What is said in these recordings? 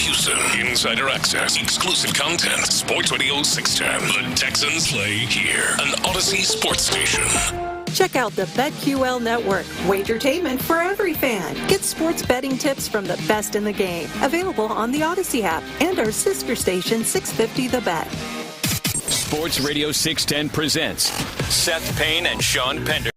Houston. Insider access, exclusive content. Sports Radio 610. The Texans play here. An Odyssey sports station. Check out the BetQL Network. Wagertainment for every fan. Get sports betting tips from the best in the game. Available on the Odyssey app and our sister station 650 The Bet. Sports Radio 610 presents Seth Payne and Sean Pendergast.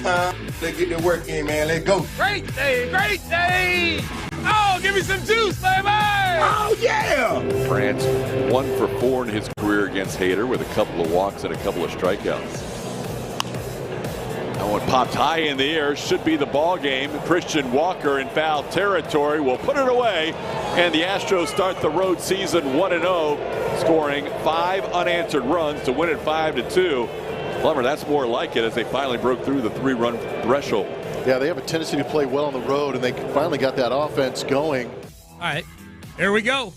Let's get the work in, man. Let's go. Great day, great day. Oh, give me some juice, baby. Oh, yeah. France 1 for 4 in his career against Hader with a couple of walks and a couple of strikeouts. That one popped high in the air. Should be the ball game. Christian Walker in foul territory will put it away. And the Astros start the road season 1-0, scoring 5 unanswered runs to win it 5-2. Plummer, that's more like it as they finally broke through the 3-run threshold. Yeah, they have a tendency to play well on the road, and they finally got that offense going. All right, here we go.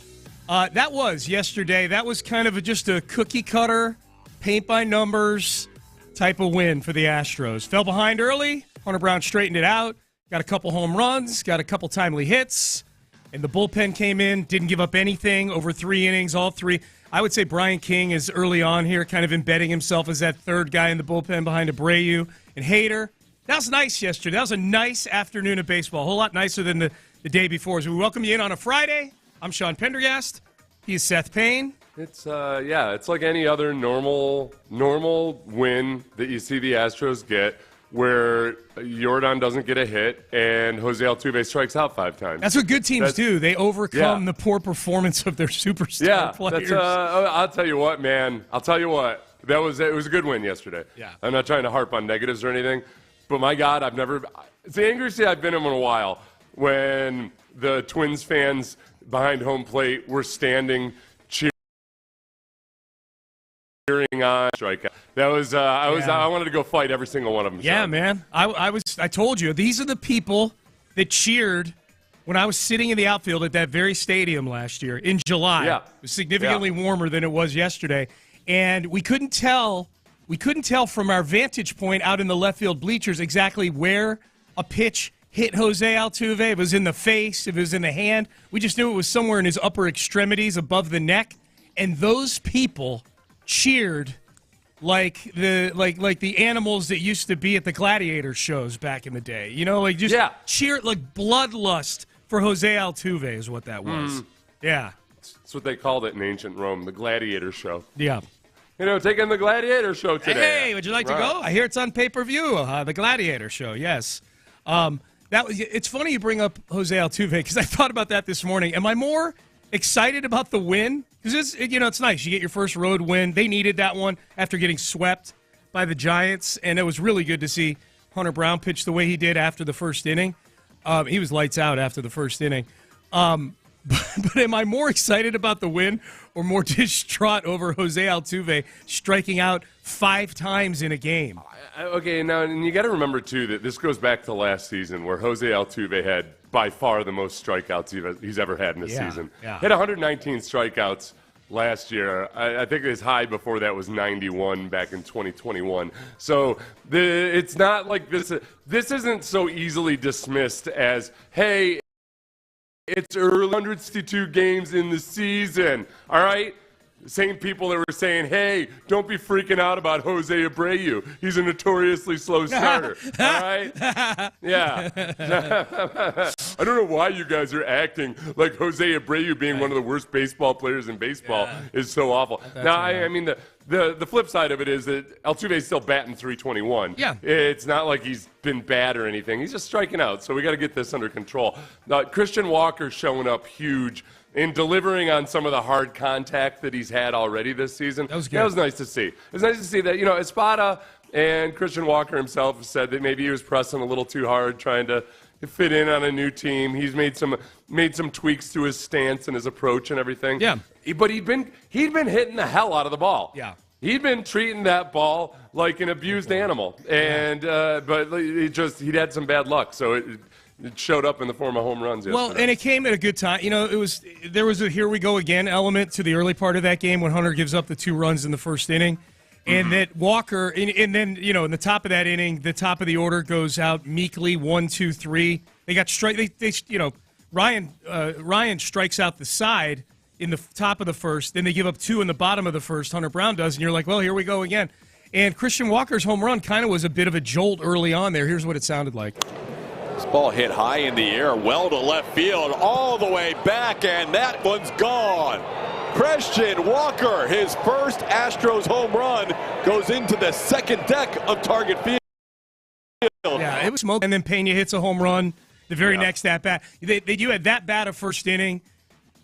That was yesterday. That was kind of just a cookie cutter, paint by numbers type of win for the Astros. Fell behind early. Hunter Brown straightened it out. Got a couple home runs. Got a couple timely hits. And the bullpen came in. Didn't give up anything over 3 innings, all 3. I would say Brian King is early on here, kind of embedding himself as that third guy in the bullpen behind Abreu and Hader. That was nice yesterday. That was a nice afternoon of baseball. A whole lot nicer than the day before. So we welcome you in on a Friday. I'm Sean Pendergast. He is Seth Payne. It's it's like any other normal win that you see the Astros get, where Jordan doesn't get a hit and Jose Altuve strikes out 5 times. That's what good teams do. They overcome the poor performance of their superstar players. I'll tell you what, man. It was a good win yesterday. Yeah. I'm not trying to harp on negatives or anything, but my God, it's the angriest I've been in a while when the Twins fans behind home plate were standing cheering on strikeout. That was I wanted to go fight every single one of them. Yeah, Sean. man. I told you, these are the people that cheered when I was sitting in the outfield at that very stadium last year in July. Yeah. It was significantly warmer than it was yesterday, and we couldn't tell from our vantage point out in the left field bleachers exactly where a pitch hit Jose Altuve. If it was in the face, if it was in the hand. We just knew it was somewhere in his upper extremities above the neck, and those people cheered like the animals that used to be at the gladiator shows back in the day. You know, like just cheered like bloodlust for Jose Altuve is what that was. Yeah. That's what they called it in ancient Rome, the gladiator show. Yeah. Taking the gladiator show today. Hey, would you like to go? I hear it's on pay-per-view, the gladiator show, yes. It's funny you bring up Jose Altuve because I thought about that this morning. Am I more excited about the win? Because it's nice. You get your first road win. They needed that one after getting swept by the Giants, and it was really good to see Hunter Brown pitch the way he did after the first inning. He was lights out after the first inning. But am I more excited about the win or more distraught over Jose Altuve striking out 5 times in a game? Okay, now, and you got to remember, too, that this goes back to last season where Jose Altuve had by far the most strikeouts he's ever had in a season. Yeah. He had 119 strikeouts last year. I think his high before that was 91 back in 2021. So it's not like this isn't so easily dismissed as, hey, it's early 162 games in the season, all right? Same people that were saying, hey, don't be freaking out about Jose Abreu. He's a notoriously slow starter, all right? Yeah. I don't know why you guys are acting like Jose Abreu being one of the worst baseball players in baseball is so awful. Now, I mean, the flip side of it is that Altuve's still batting .321. Yeah. It's not like he's been bad or anything. He's just striking out, so we got to get this under control. Now, Christian Walker showing up huge in delivering on some of the hard contact that he's had already this season. That was good. That was nice to see. It was nice to see that, Espada and Christian Walker himself said that maybe he was pressing a little too hard, trying to fit in on a new team. He's made some tweaks to his stance and his approach and everything. Yeah. But he'd been hitting the hell out of the ball. Yeah. He'd been treating that ball like an abused animal, and but he'd had some bad luck, so it showed up in the form of home runs yesterday. Well, and it came at a good time. There was a here we go again element to the early part of that game when Hunter gives up the 2 runs in the first inning, and that Walker, and then in the top of that inning, the top of the order goes out meekly 1, 2, 3. They got strike. They Ryan strikes out the side in the top of the first. Then they give up 2 in the bottom of the first. Hunter Brown does, and you're like, well, here we go again. And Christian Walker's home run kind of was a bit of a jolt early on there. Here's what it sounded like. This ball hit high in the air, well to left field, all the way back, and that one's gone. Christian Walker, his first Astros home run, goes into the second deck of Target Field. Yeah, it was smoke. And then Pena hits a home run the very next at-bat. You had that bat of first inning,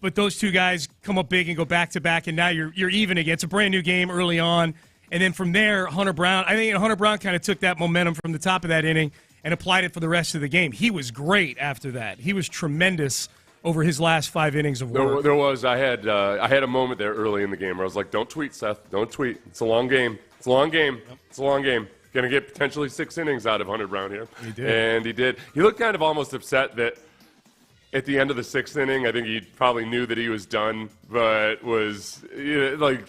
but those two guys come up big and go back-to-back, and now you're even again. It's a brand-new game early on. And then from there, Hunter Brown kind of took that momentum from the top of that inning and applied it for the rest of the game. He was great after that. He was tremendous over his last 5 innings of work. There was. I had a moment there early in the game where I was like, don't tweet, Seth. Don't tweet. It's a long game. It's a long game. It's a long game. Going to get potentially 6 innings out of Hunter Brown here. He did. And he did. He looked kind of almost upset that at the end of the 6th inning, I think he probably knew that he was done, but was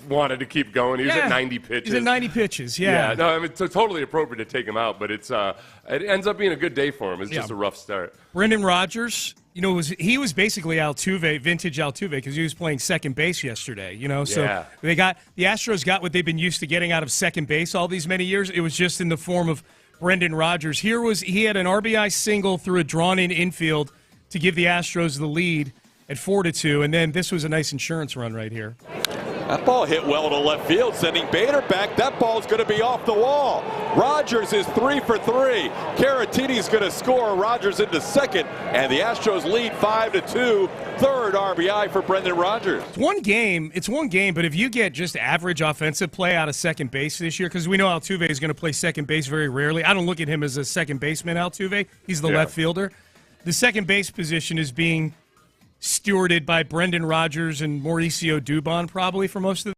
wanted to keep going. He was at 90 pitches. He's at 90 pitches, yeah. No, I mean, it's totally appropriate to take him out, but it ends up being a good day for him. It's just a rough start. Brendan Rodgers, he was basically Altuve, vintage Altuve, because he was playing second base yesterday. So the Astros got what they've been used to getting out of second base all these many years. It was just in the form of Brendan Rodgers. He had an RBI single through a drawn-in infield to give the Astros the lead at 4-2, and then this was a nice insurance run right here. That ball hit well to left field, sending Bader back. That ball's going to be off the wall. Rodgers is 3 for 3. Caratini's going to score. Rodgers into second, and the Astros lead 5-2. Third RBI for Brendan Rodgers. It's one game, but if you get just average offensive play out of second base this year, because we know Altuve is going to play second base very rarely. I don't look at him as a second baseman, Altuve. He's the left fielder. The second base position is being stewarded by Brendan Rodgers and Mauricio Dubon probably for most of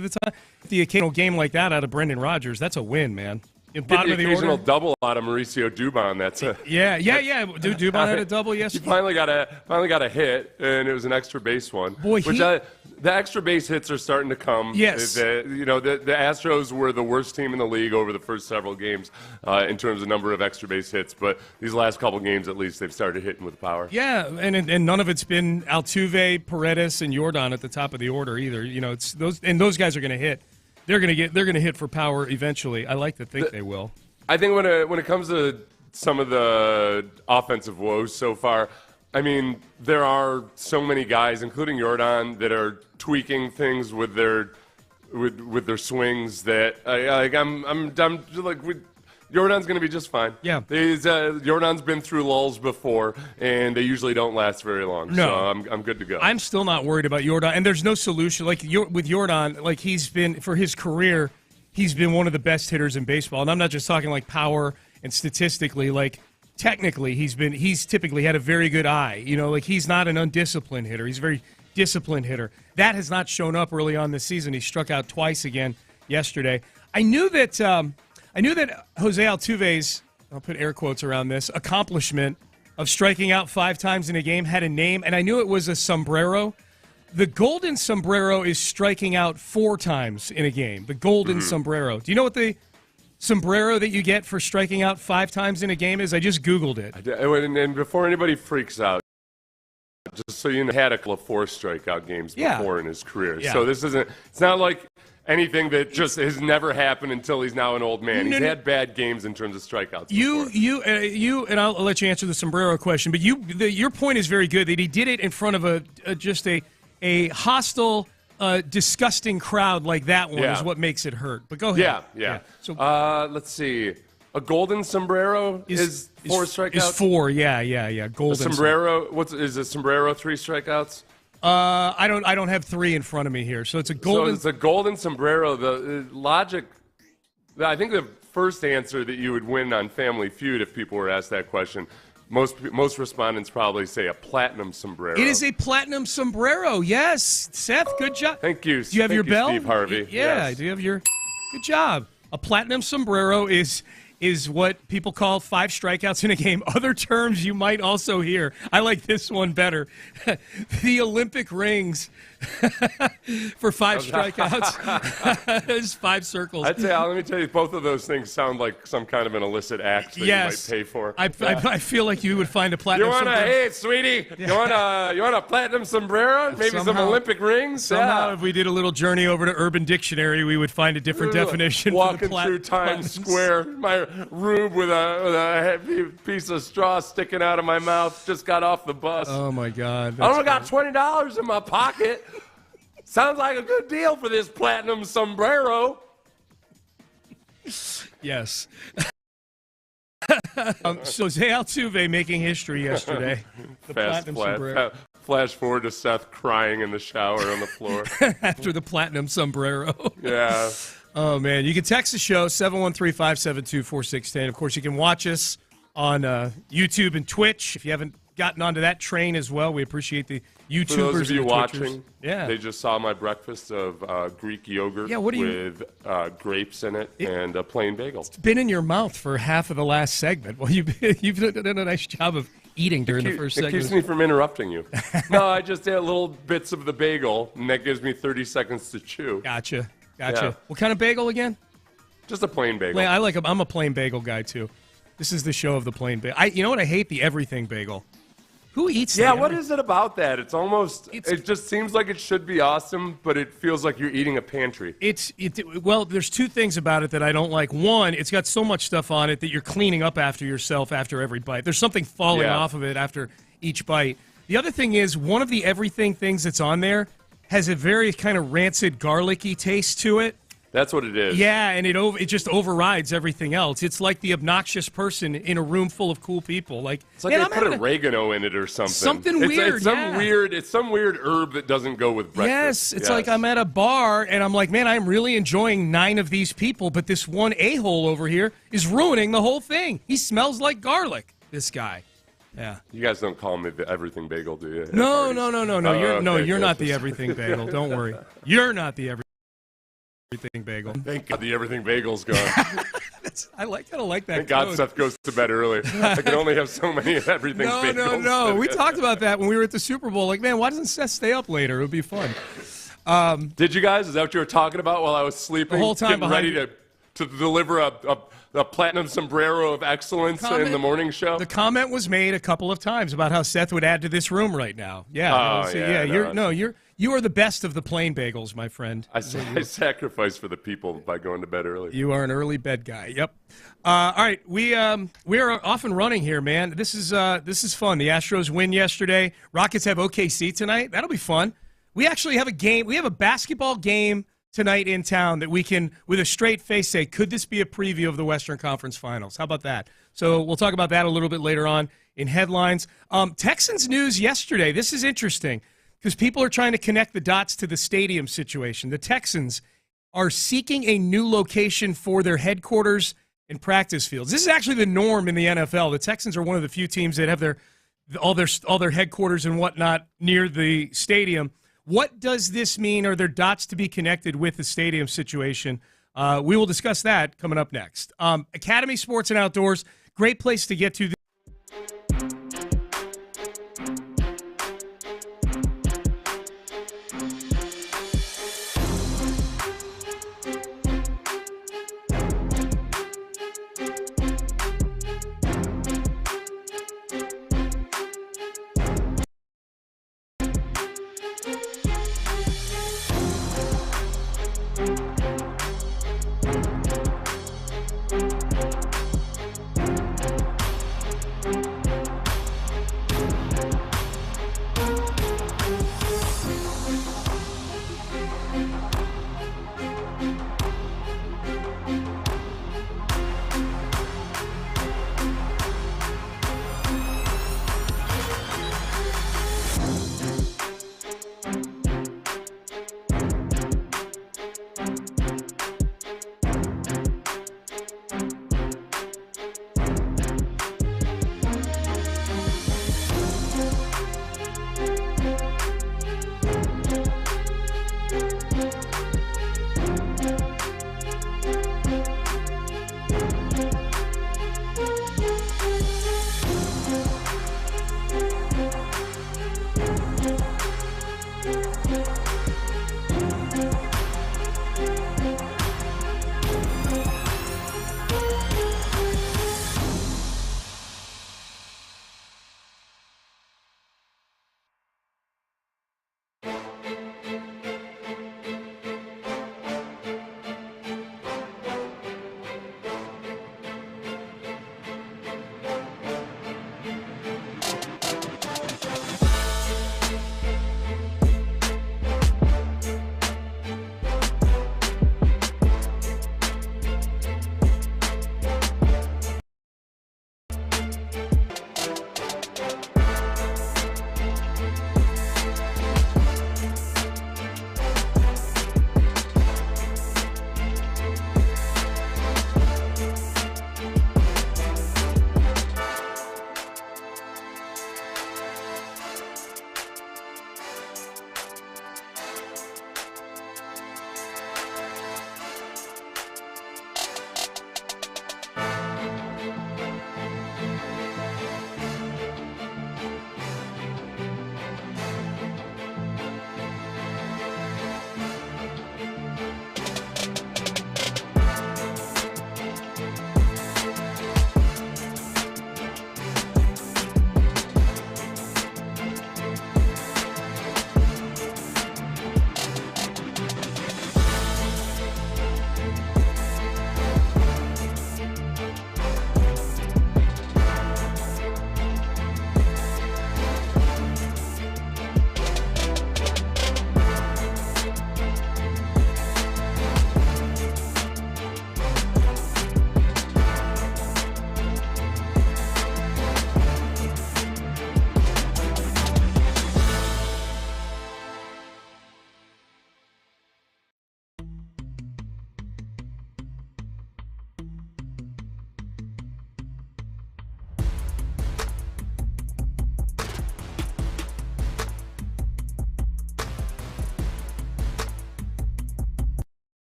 the time. The occasional game like that out of Brendan Rodgers, that's a win, man. In bottom of the occasional order. double out of Mauricio Dubon. That's a Dubon had a double yesterday. He finally got a hit, and it was an extra base one. Boy, the extra base hits are starting to come. Yes. The Astros were the worst team in the league over the first several games in terms of number of extra base hits, but these last couple games, at least, they've started hitting with power. Yeah, and none of it's been Altuve, Paredes, and Jordan at the top of the order either. It's those guys are going to hit. They're going to hit for power eventually. I like to think they will. I think when it comes to some of the offensive woes so far, I mean, there are so many guys, including Jordan, that are tweaking things with their swings that Jordan's going to be just fine. Yeah. Jordan's been through lulls before, and they usually don't last very long. No. So I'm good to go. I'm still not worried about Jordan, and there's no solution. With Jordan, he's been, for his career, he's been one of the best hitters in baseball. And I'm not just talking like power and statistically, technically he's typically had a very good eye. He's not an undisciplined hitter. He's a very disciplined hitter. That has not shown up early on this season. He struck out twice again yesterday. I knew that Jose Altuve's, I'll put air quotes around this, accomplishment of striking out 5 times in a game had a name, and I knew it was a sombrero. The golden sombrero is striking out 4 times in a game. The golden sombrero. Do you know what the sombrero that you get for striking out 5 times in a game is? I just Googled it. And before anybody freaks out, just so you know, he had a couple of 4 strikeout games before in his career. Yeah. So it's not like anything that just has never happened until he's now an old man. He's had bad games in terms of strikeouts before. And I'll let you answer the sombrero question, but your point is very good that he did it in front of a hostile, disgusting crowd like that one is what makes it hurt. But go ahead. Yeah. So let's see. A golden sombrero is 4 strikeouts? Is 4, yeah. Golden sombrero. Is a sombrero 3 strikeouts? I don't have 3 in front of me here, so it's a golden. So it's a golden sombrero. The logic. I think the first answer that you would win on Family Feud if people were asked that question. Most respondents probably say a platinum sombrero. It is a platinum sombrero. Yes, Seth, good job. Thank you. Do you have your bell? Steve Harvey. Yeah. Yes. Do you have your? Good job. A platinum sombrero is is what people call 5 strikeouts in a game. Other terms you might also hear. I like this one better. The Olympic rings for 5 strikeouts. There's 5 circles. I'd say, let me tell you, both of those things sound like some kind of an illicit act that you might pay for. I feel like you would find a platinum sombrero. Hey, sweetie, you want a platinum sombrero? Maybe some Olympic rings? Somehow, if we did a little journey over to Urban Dictionary, we would find a different definition. Walking through Times Square, my room with a heavy piece of straw sticking out of my mouth, just got off the bus. Oh, my God. I only got $20 in my pocket. Sounds like a good deal for this platinum sombrero. Yes. Jose Altuve making history yesterday. Flash forward to Seth crying in the shower on the floor. After the platinum sombrero. Yeah. Oh, man. You can text the show, 713-572-4610. Of course, you can watch us on YouTube and Twitch. If you haven't gotten onto that train as well, we appreciate the YouTubers. For those of you and watching, yeah, they just saw my breakfast of Greek yogurt with grapes in it and a plain bagel. It's been in your mouth for half of the last segment. Well, you've done a nice job of eating during the first segment. It keeps me from interrupting you. No, I just ate little bits of the bagel, and that gives me 30 seconds to chew. Gotcha. Yeah. What kind of bagel again? Just a plain bagel. I like them. I'm a plain bagel guy, too. This is the show of the plain bagel. You know what? I hate the everything bagel. Who eats that? Yeah, what is it about that? It just seems like it should be awesome, but it feels like you're eating a pantry. Well, there's 2 things about it that I don't like. One, it's got so much stuff on it that you're cleaning up after yourself after every bite. There's something falling off of it after each bite. The other thing is, one of the everything things that's on there has a very kind of rancid, garlicky taste to it. That's what it is. Yeah, and it just overrides everything else. It's like the obnoxious person in a room full of cool people. It's like they put oregano in it or something. Something weird. It's some weird herb that doesn't go with breakfast. Yes, it's like I'm at a bar and I'm like, man, I'm really enjoying 9 of these people, but this one a-hole over here is ruining the whole thing. He smells like garlic. This guy. Yeah. You guys don't call me the everything bagel, do you? No. You're not the everything bagel. Don't worry. You're not the everything bagel. Thank God the everything bagel's gone. I like that. Thank God Seth goes to bed early. I can only have so many everything bagels. No. We talked about that when we were at the Super Bowl. Like, man, why doesn't Seth stay up later? It would be fun. Did you guys? Is that what you were talking about while I was sleeping? The whole time getting ready to deliver a platinum sombrero of excellence in the morning show? The comment was made a couple of times about how Seth would add to this room right now. Yeah. You are the best of the plain bagels, my friend. I sacrifice for the people by going to bed early. You are an early bed guy. Yep. All right, we are off and running here, man. This is fun. The Astros win yesterday. Rockets have OKC tonight. That'll be fun. We actually have a game. We have a basketball game tonight in town that we can, with a straight face, say, could this be a preview of the Western Conference Finals? How about that? So we'll talk about that a little bit later on in headlines. Texans news yesterday. This is interesting because people are trying to connect the dots to the stadium situation. The Texans are seeking a new location for their headquarters and practice fields. This is actually the norm in the NFL. The Texans are one of the few teams that have all their headquarters and whatnot near the stadium. What does this mean? Are there dots to be connected with the stadium situation? We will discuss that coming up next. Academy Sports and Outdoors, great place to get to.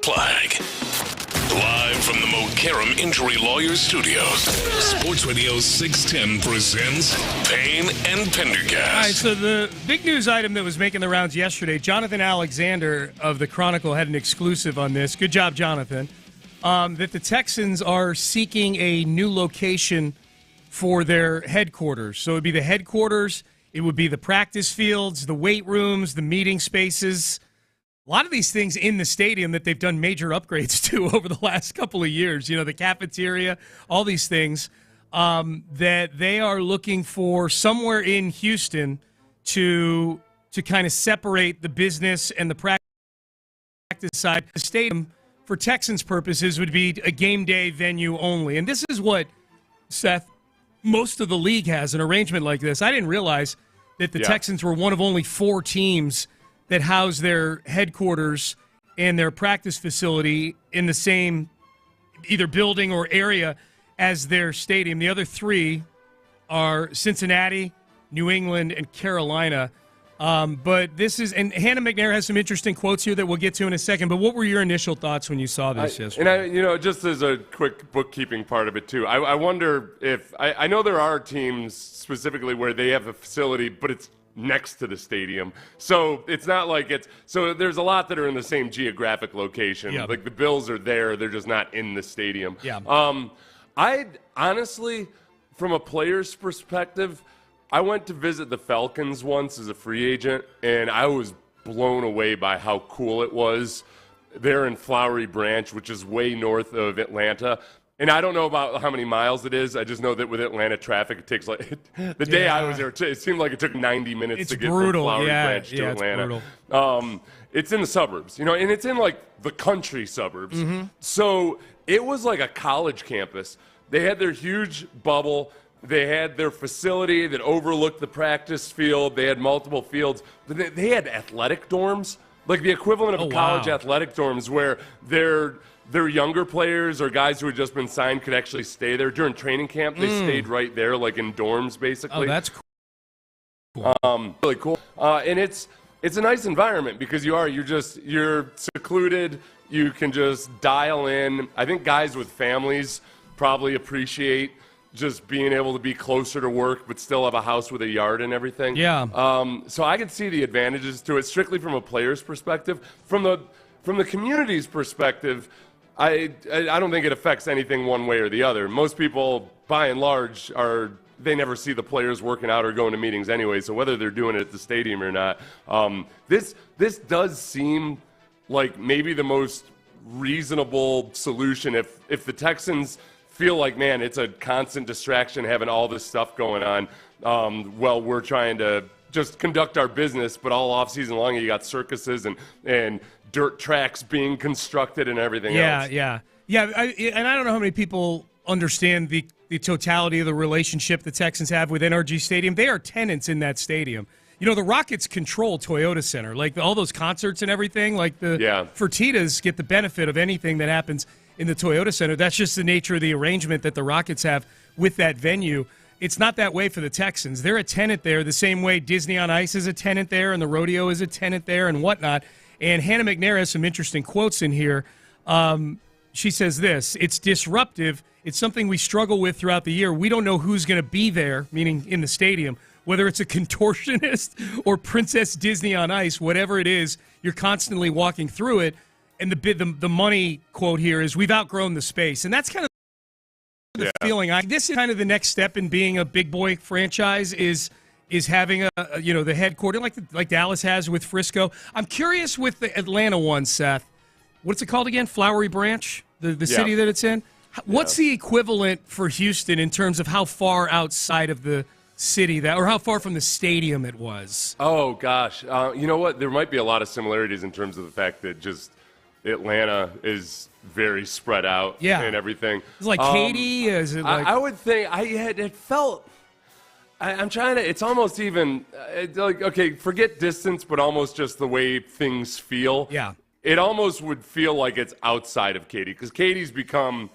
flag. Live from the Mokaram Injury Lawyers Studios, Sports Radio 610 presents Payne and Pendergast. All right, so the big news item that was making the rounds yesterday, Jonathan Alexander of the Chronicle had an exclusive on this. Good job, Jonathan. That the Texans are seeking a new location for their headquarters. So it would be the headquarters, it would be the practice fields, the weight rooms, the meeting spaces. A lot of these things in the stadium that they've done major upgrades to over the last couple of years, the cafeteria, all these things that they are looking for somewhere in Houston to kind of separate the business and the practice side. The stadium, for Texans purposes, would be a game day venue only. And this is what, Seth, most of the league has, an arrangement like this. I didn't realize that the Texans were one of only 4 teams that house their headquarters and their practice facility in the same either building or area as their stadium. The other 3 are Cincinnati, New England, and Carolina. But this is, and Hannah McNair has some interesting quotes here that we'll get to in a second. But what were your initial thoughts when you saw this yesterday? And just as a quick bookkeeping part of it too, I wonder if I know there are teams specifically where they have a facility, but it's next to the stadium, so it's not like so there's a lot that are in the same geographic location. Like the Bills are there, they're just not in the stadium. I honestly, from a player's perspective, I went to visit the Falcons once as a free agent, and I was blown away by how cool it was. They're in Flowery Branch, which is way north of Atlanta. And I don't know about how many miles it is. I just know that with Atlanta traffic, it takes the day I was there, it seemed like it took 90 minutes to get from Flowery Branch to Atlanta. It's in the suburbs, and it's in like the country suburbs. So it was like a college campus. They had their huge bubble. They had their facility that overlooked the practice field. They had multiple fields. They had athletic dorms, like the equivalent of college athletic dorms, where their younger players or guys who had just been signed could actually stay there during training camp. They stayed right there, like in dorms, basically. Oh, that's cool. Really cool. And it's a nice environment because you're secluded. You can just dial in. I think guys with families probably appreciate just being able to be closer to work, but still have a house with a yard and everything. So I can see the advantages to it, strictly from a player's perspective. From the community's perspective, I don't think it affects anything one way or the other. Most people, by and large, they never see the players working out or going to meetings anyway, so whether they're doing it at the stadium or not, this does seem like maybe the most reasonable solution if the Texans feel like, man, it's a constant distraction having all this stuff going on. We're trying to just conduct our business, but all off season long you got circuses and dirt tracks being constructed and everything else. And I don't know how many people understand the totality of the relationship the Texans have with NRG Stadium. They are tenants in that stadium. The Rockets control Toyota Center, like all those concerts and everything. Like Fertittas get the benefit of anything that happens in the Toyota Center. That's just the nature of the arrangement that the Rockets have with that venue. It's not that way for the Texans. They're a tenant there the same way Disney on Ice is a tenant there and the rodeo is a tenant there and whatnot. And Hannah McNair has some interesting quotes in here. She says this: "It's disruptive. It's something we struggle with throughout the year. We don't know who's going to be there," meaning in the stadium, whether it's a contortionist or Princess Disney on Ice, whatever it is, you're constantly walking through it. And the money quote here is, "We've outgrown the space." And that's kind of the feeling. This is kind of the next step in being a big boy franchise is having the headquarters like Dallas has with Frisco. I'm curious with the Atlanta one, Seth. What's it called again? Flowery Branch, the city that it's in. What's the equivalent for Houston in terms of how far outside of the city or how far from the stadium it was? Oh gosh, you know what? There might be a lot of similarities in terms of the fact that just Atlanta is very spread out and everything. It's like Katy. Is it like? I would think it felt. I'm trying to. It's almost even forget distance, but almost just the way things feel. Yeah. It almost would feel like it's outside of Katy because Katy's become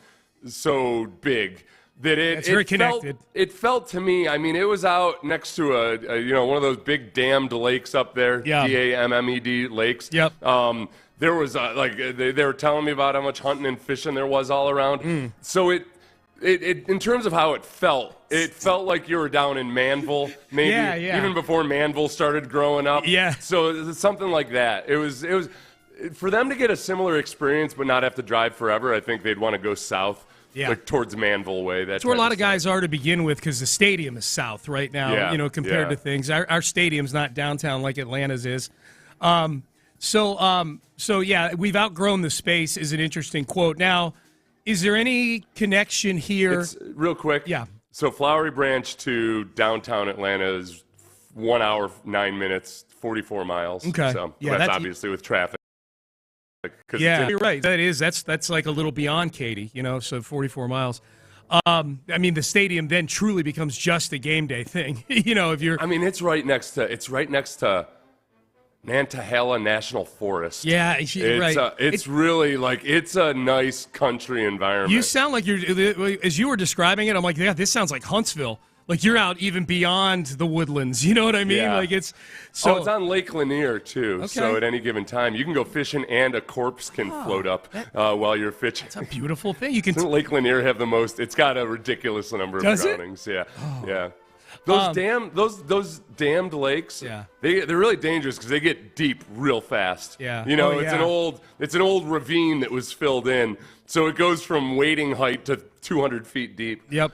so big that it's very connected. It felt to me. I mean, it was out next to a one of those big dammed lakes up there. Yeah. DAMMED lakes. Yep. there was they were telling me about how much hunting and fishing there was all around. So it in terms of how it felt like you were down in Manville, maybe even before Manville started growing up. Yeah. So it was something like that. It was for them to get a similar experience but not have to drive forever. I think they'd want to go south. Yeah. Like towards Manville way. That's where a lot of guys are to begin with because the stadium is south right now, compared to things. Our stadium's not downtown like Atlanta's is. So we've outgrown the space is an interesting quote. Now, is there any connection here? Real quick. Yeah. So Flowery Branch to downtown Atlanta is 1 hour, 9 minutes, 44 miles. Okay. So that's obviously with traffic. Yeah, you're right. That's like a little beyond Katy, so 44 miles. I mean, the stadium then truly becomes just a game day thing, if you're. I mean, it's right next to Nantahala National Forest. Yeah, right. It's really it's a nice country environment. You sound like as you were describing it, I'm like, yeah, this sounds like Huntsville. Like you're out even beyond the woodlands. You know what I mean? Yeah. It's on Lake Lanier too. Okay. So at any given time, you can go fishing and a corpse can float up while you're fishing. It's a beautiful thing. Doesn't Lake Lanier have the most? It's got a ridiculous number of drownings. Yeah, yeah. Those dammed lakes. Yeah, they're really dangerous because they get deep real fast. Yeah, it's an old ravine that was filled in, so it goes from wading height to 200 feet deep. Yep.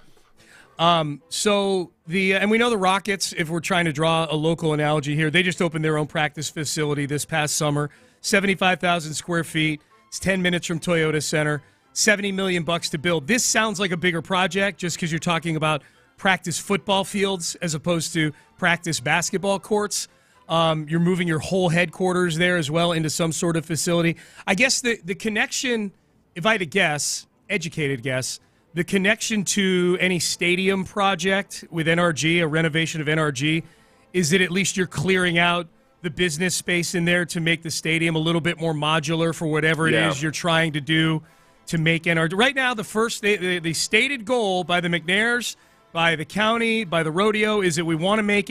And we know the Rockets, if we're trying to draw a local analogy here, they just opened their own practice facility this past summer, 75,000 square feet. It's 10 minutes from Toyota Center, $70 million to build. This sounds like a bigger project just because you're talking about practice football fields as opposed to practice basketball courts. You're moving your whole headquarters there as well into some sort of facility. I guess the connection, if I had to guess, educated guess, the connection to any stadium project with NRG, a renovation of NRG, is that at least you're clearing out the business space in there to make the stadium a little bit more modular for whatever it is you're trying to do to make NRG. Right now, the stated goal by the McNairs, by the county, by the rodeo, is that we want to make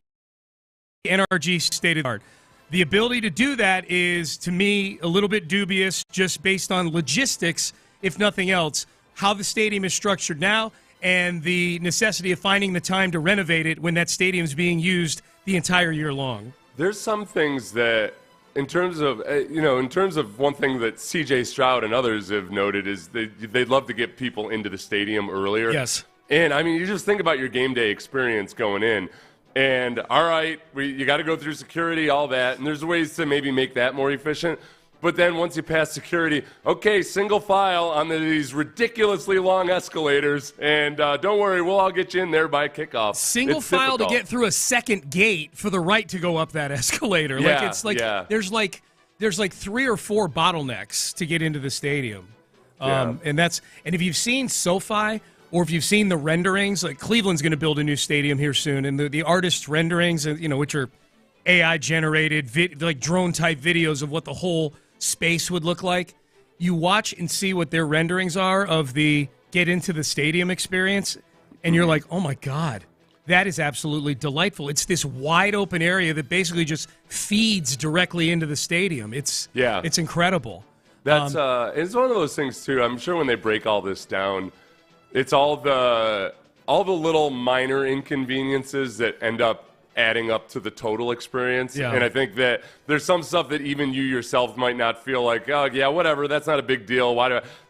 NRG state-of-the-art. The ability to do that is, to me, a little bit dubious just based on logistics, if nothing else, how the stadium is structured now and the necessity of finding the time to renovate it when that stadium is being used the entire year long. There's some things that, in terms of one thing that C.J. Stroud and others have noted is they'd love to get people into the stadium earlier. Yes. And, I mean, you just think about your game day experience going in. And, all right, you got to go through security, all that. And there's ways to maybe make that more efficient. But then once you pass security, okay, single file on these ridiculously long escalators, and don't worry, we'll all get you in there by kickoff. Single file to get through a second gate for the right to go up that escalator. Yeah, there's like 3 or 4 bottlenecks to get into the stadium. And if you've seen SoFi or if you've seen the renderings, like Cleveland's going to build a new stadium here soon, and the artist renderings, which are AI generated, like drone type videos of what the whole space would look like. You watch and see what their renderings are of the get into the stadium experience, and you're like, oh my God, that is absolutely delightful. It's this wide open area that basically just feeds directly into the stadium. It's incredible. That's it's one of those things too. I'm sure when they break all this down, it's all the little minor inconveniences that end up adding up to the total experience. Yeah. And I think that there's some stuff that even you yourself might not feel like, oh, yeah, whatever, that's not a big deal.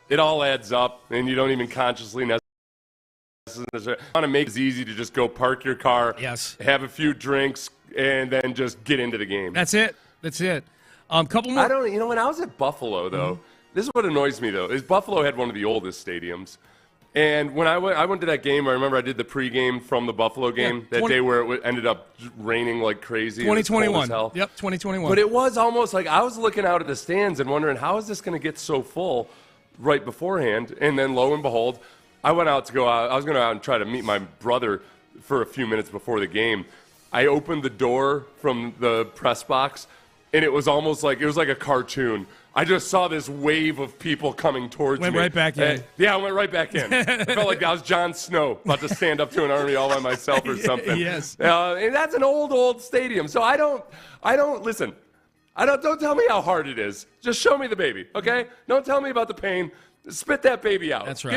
It all adds up, and you don't even consciously necessarily want to make it easy to just go park your car, have a few drinks, and then just get into the game. That's it. Couple more. When I was at Buffalo, though, this is what annoys me, though, is Buffalo had one of the oldest stadiums. And when I went to that game, I remember I did the pregame from the Buffalo game that day where it ended up raining like crazy. 2021. Yep, 2021. But it was almost like I was looking out at the stands and wondering, how is this going to get so full right beforehand? And then lo and behold, I went out to go out. I was going to go out and try to meet my brother for a few minutes before the game. I opened the door from the press box, and it was almost like a cartoon. I just saw this wave of people coming towards me. Went right back in. I went right back in. I felt like I was Jon Snow, about to stand up to an army all by myself or something. Yes. And that's an old stadium. So I don't listen. Don't tell me how hard it is. Just show me the baby, okay? Don't tell me about the pain. Spit that baby out. That's right.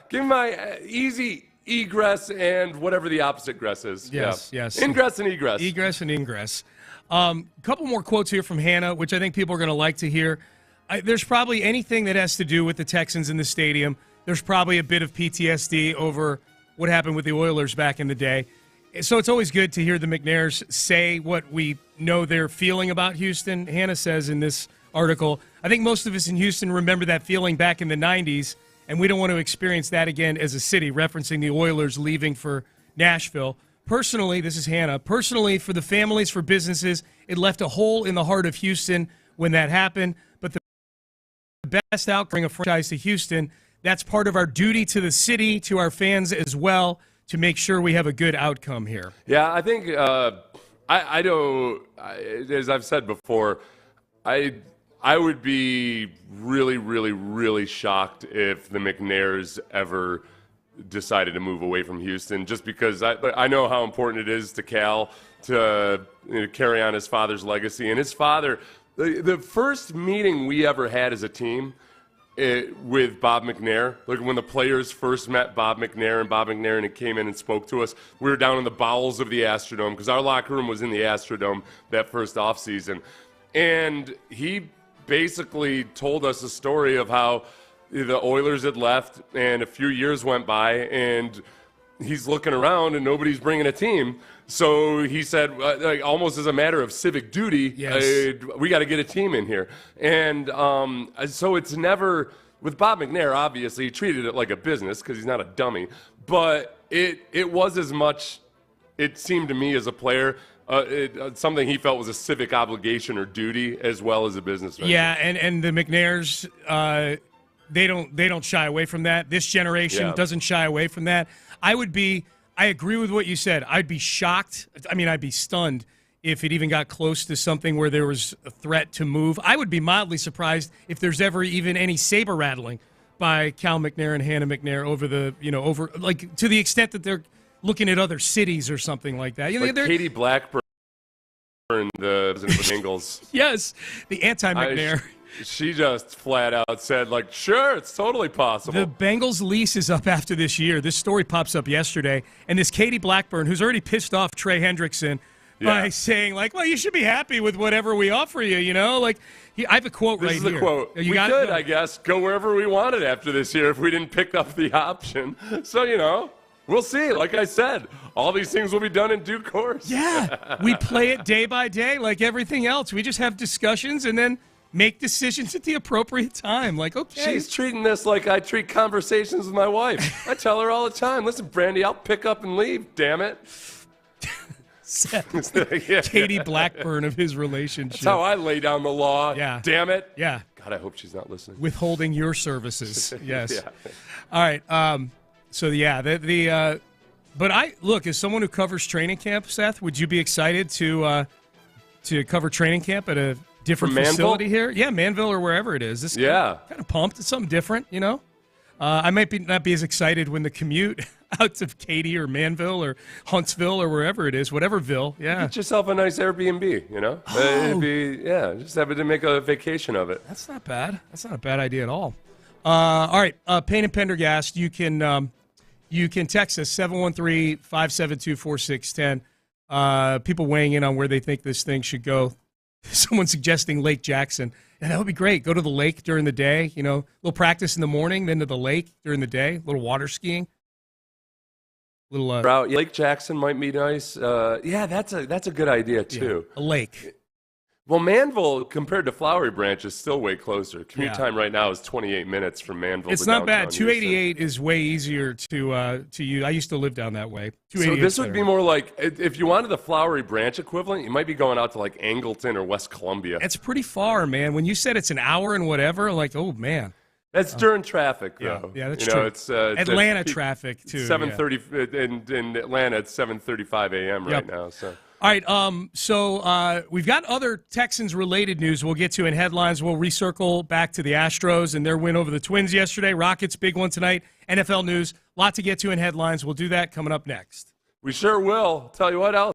Give me my easy egress and whatever the opposite gress is. Yes. Ingress and egress. Egress and ingress. Couple more quotes here from Hannah, which I think people are going to like to hear. There's probably anything that has to do with the Texans in the stadium. There's probably a bit of PTSD over what happened with the Oilers back in the day. So it's always good to hear the McNairs say what we know they're feeling about Houston. Hannah says in this article, I think most of us in Houston remember that feeling back in the 90s, and we don't want to experience that again as a city, referencing the Oilers leaving for Nashville. Personally, this is Hannah, personally, for the families, for businesses, it left a hole in the heart of Houston when that happened. But the best outcome of franchise to Houston, that's part of our duty to the city, to our fans as well, to make sure we have a good outcome here. Yeah, I think I don't. As I've said before, I would be really, really, really shocked if the McNairs ever decided to move away from Houston, just because I know how important it is to Cal to carry on his father's legacy. And his father, the first meeting we ever had as a team with Bob McNair, like when the players first met Bob McNair and it came in and spoke to us, we were down in the bowels of the Astrodome because our locker room was in the Astrodome that first offseason. And he basically told us a story of how the Oilers had left and a few years went by and he's looking around and nobody's bringing a team. So he said, almost as a matter of civic duty, yes, we got to get a team in here. And so it's never, with Bob McNair, obviously, he treated it like a business because he's not a dummy. But it was as much, it seemed to me as a player, something he felt was a civic obligation or duty as well as a business venture. Yeah, and the McNairs, they don't shy away from that. This generation doesn't shy away from that. I agree with what you said. I'd be shocked. I mean, I'd be stunned if it even got close to something where there was a threat to move. I would be mildly surprised if there's ever even any saber rattling by Cal McNair and Hannah McNair over to the extent that they're looking at other cities or something like that. Like Katie Blackburn, the Bengals. Yes, the anti-McNair. She just flat out said, sure, it's totally possible. The Bengals' lease is up after this year. This story pops up yesterday. And this Katie Blackburn, who's already pissed off Trey Hendrickson by saying, well, you should be happy with whatever we offer you, I have a quote right here. This is the quote. We could, I guess, go wherever we wanted after this year if we didn't pick up the option. So, we'll see. Like I said, all these things will be done in due course. Yeah. We play it day by day like everything else. We just have discussions and then make decisions at the appropriate time. Okay. She's treating this like I treat conversations with my wife. I tell her all the time, listen, Brandy, I'll pick up and leave, damn it. Katie Blackburn of his relationship. That's how I lay down the law. Yeah. Damn it. Yeah. God, I hope she's not listening. Withholding your services. Yes. Yeah. All right. But as someone who covers training camp, Seth, would you be excited to cover training camp at a different facility here? Yeah, Manville or wherever it is. This kind of pumped. It's something different, I might not be as excited when the commute out to Katy or Manville or Huntsville or wherever it is, whateverville. Yeah. Get yourself a nice Airbnb, It'd be, just have to make a vacation of it. That's not bad. That's not a bad idea at all. All right, Payne and Pendergast, you can text us 713-572-4610. People weighing in on where they think this thing should go. Someone suggesting Lake Jackson. And that would be great. Go to the lake during the day, a little practice in the morning, then to the lake during the day, a little water skiing. Lake Jackson might be nice. That's a good idea too. Yeah, a lake. Well, Manville, compared to Flowery Branch, is still way closer. Commute time right now is 28 minutes from Manville. It's not bad. 288 is way easier to use. I used to live down that way. So this would be more like, if you wanted the Flowery Branch equivalent, you might be going out to Angleton or West Columbia. It's pretty far, man. When you said it's an hour and whatever, oh, man. That's during traffic, though. Yeah, that's true. It's Atlanta traffic, too. 7:30 in Atlanta, it's 7:35 a.m. right now, so... All right, so we've got other Texans-related news we'll get to in headlines. We'll recircle back to the Astros and their win over the Twins yesterday. Rockets, big one tonight. NFL news, a lot to get to in headlines. We'll do that coming up next. We sure will. Tell you what else.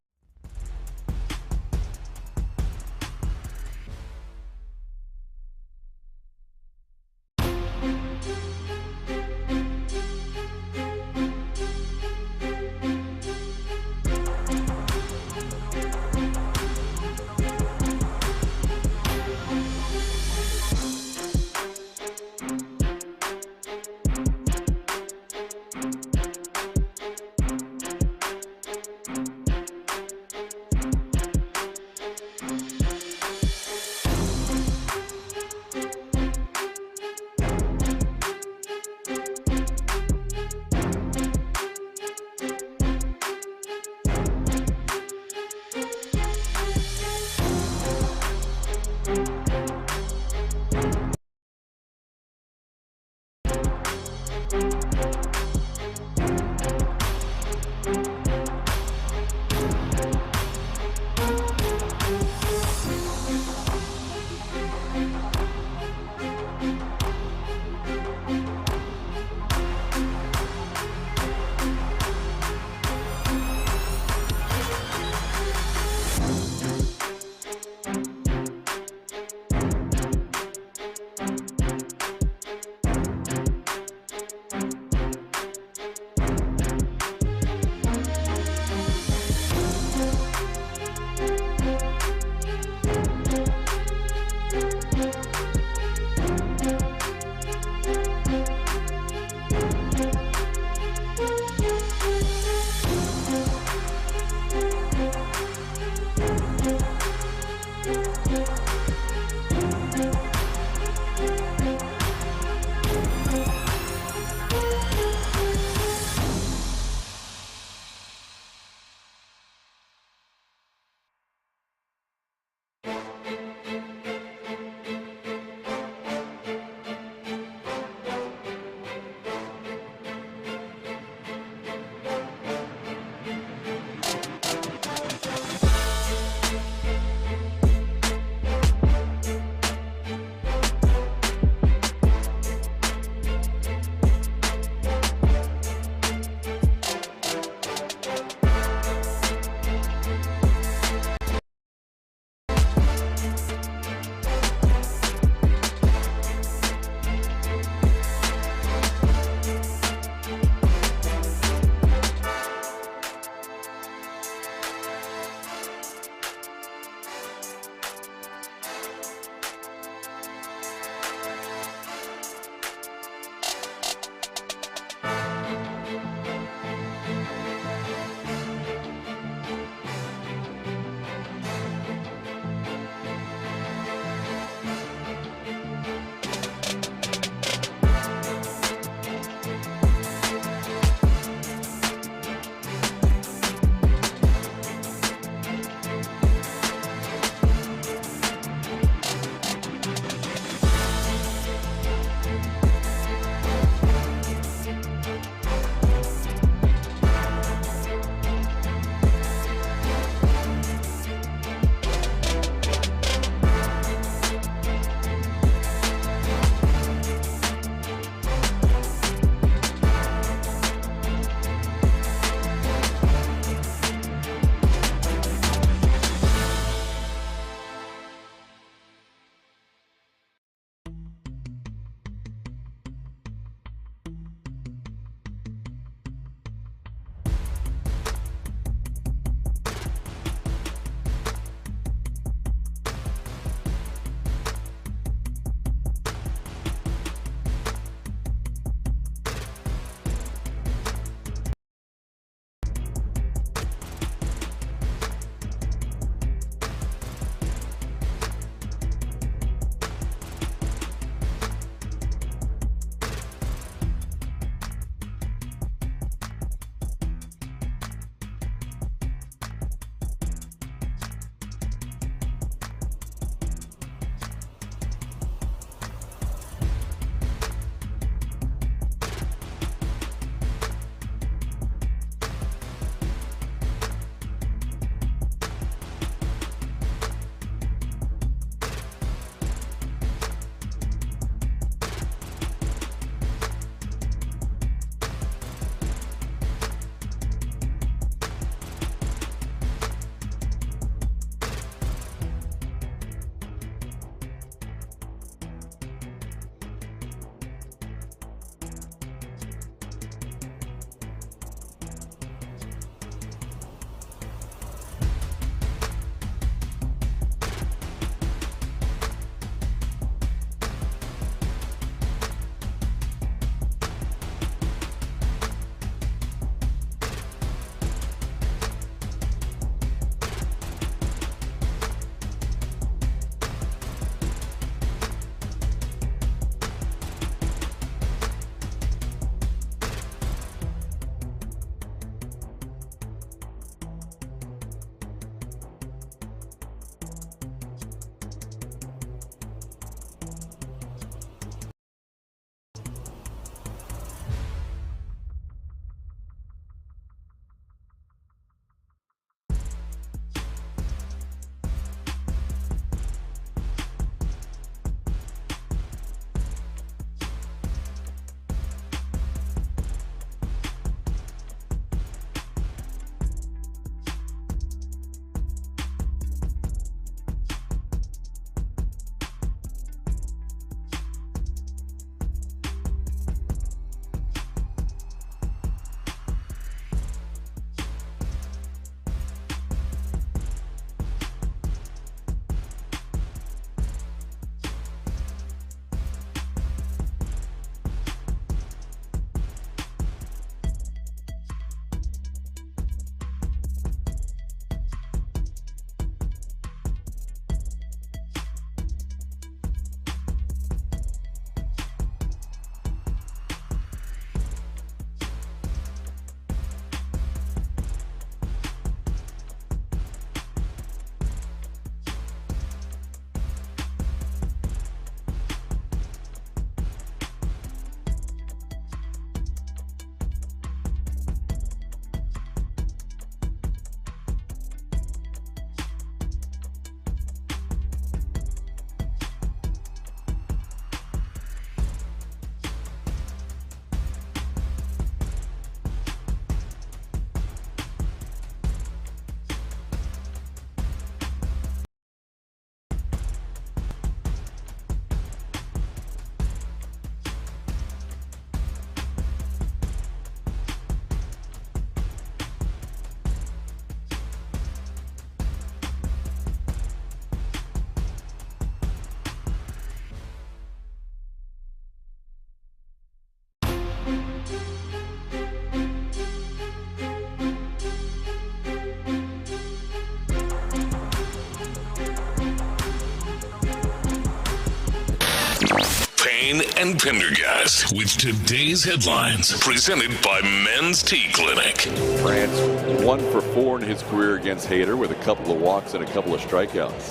Payne and Pendergast with today's headlines, presented by Men's Tea Clinic. France 1 for 4 in his career against Hader with a couple of walks and a couple of strikeouts.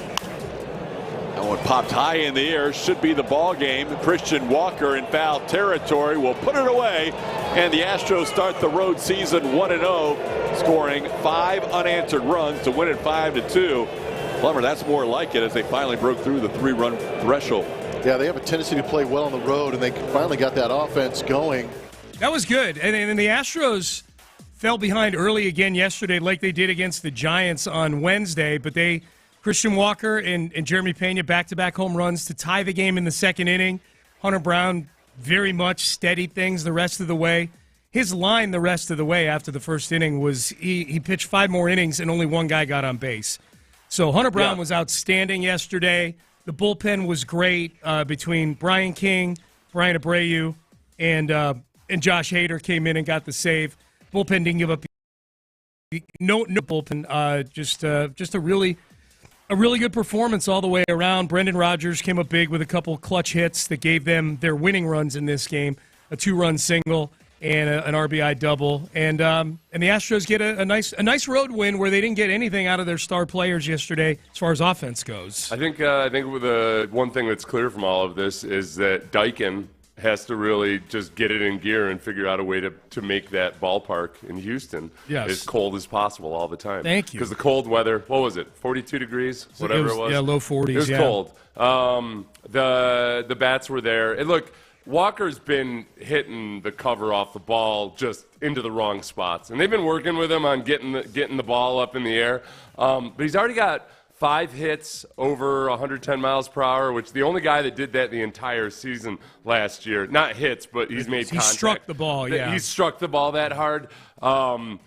That one popped high in the air, should be the ball game. Christian Walker in foul territory will put it away, and the Astros start the road season 1-0, scoring 5 unanswered runs to win it 5-2. Plummer, that's more like it as they finally broke through the 3-run threshold. Yeah, they have a tendency to play well on the road, and they finally got that offense going. That was good. And the Astros fell behind early again yesterday like they did against the Giants on Wednesday, but Christian Walker and Jeremy Pena back-to-back home runs to tie the game in the second inning. Hunter Brown very much steadied things the rest of the way. His line the rest of the way after the first inning was he pitched 5 more innings and only one guy got on base. So Hunter Brown was outstanding yesterday. The bullpen was great between Brian King, Brian Abreu, and Josh Hader came in and got the save. Bullpen didn't give up no bullpen. Just a really good performance all the way around. Brendan Rodgers came up big with a couple clutch hits that gave them their winning runs in this game, a 2-run single and an RBI double. And the Astros get a nice road win where they didn't get anything out of their star players yesterday as far as offense goes. I think the one thing that's clear from all of this is that Deichen has to really just get it in gear and figure out a way to make that ballpark in Houston as cold as possible all the time. Thank you. Because the cold weather, what was it, 42 degrees, whatever it was? Yeah, low 40s. It was cold. The bats were there. And look, Walker's been hitting the cover off the ball just into the wrong spots. And they've been working with him on getting the ball up in the air. But he's already got 5 hits over 110 miles per hour, which the only guy that did that the entire season last year. Not hits, but he's made contact. He struck the ball, yeah. He struck the ball that hard 5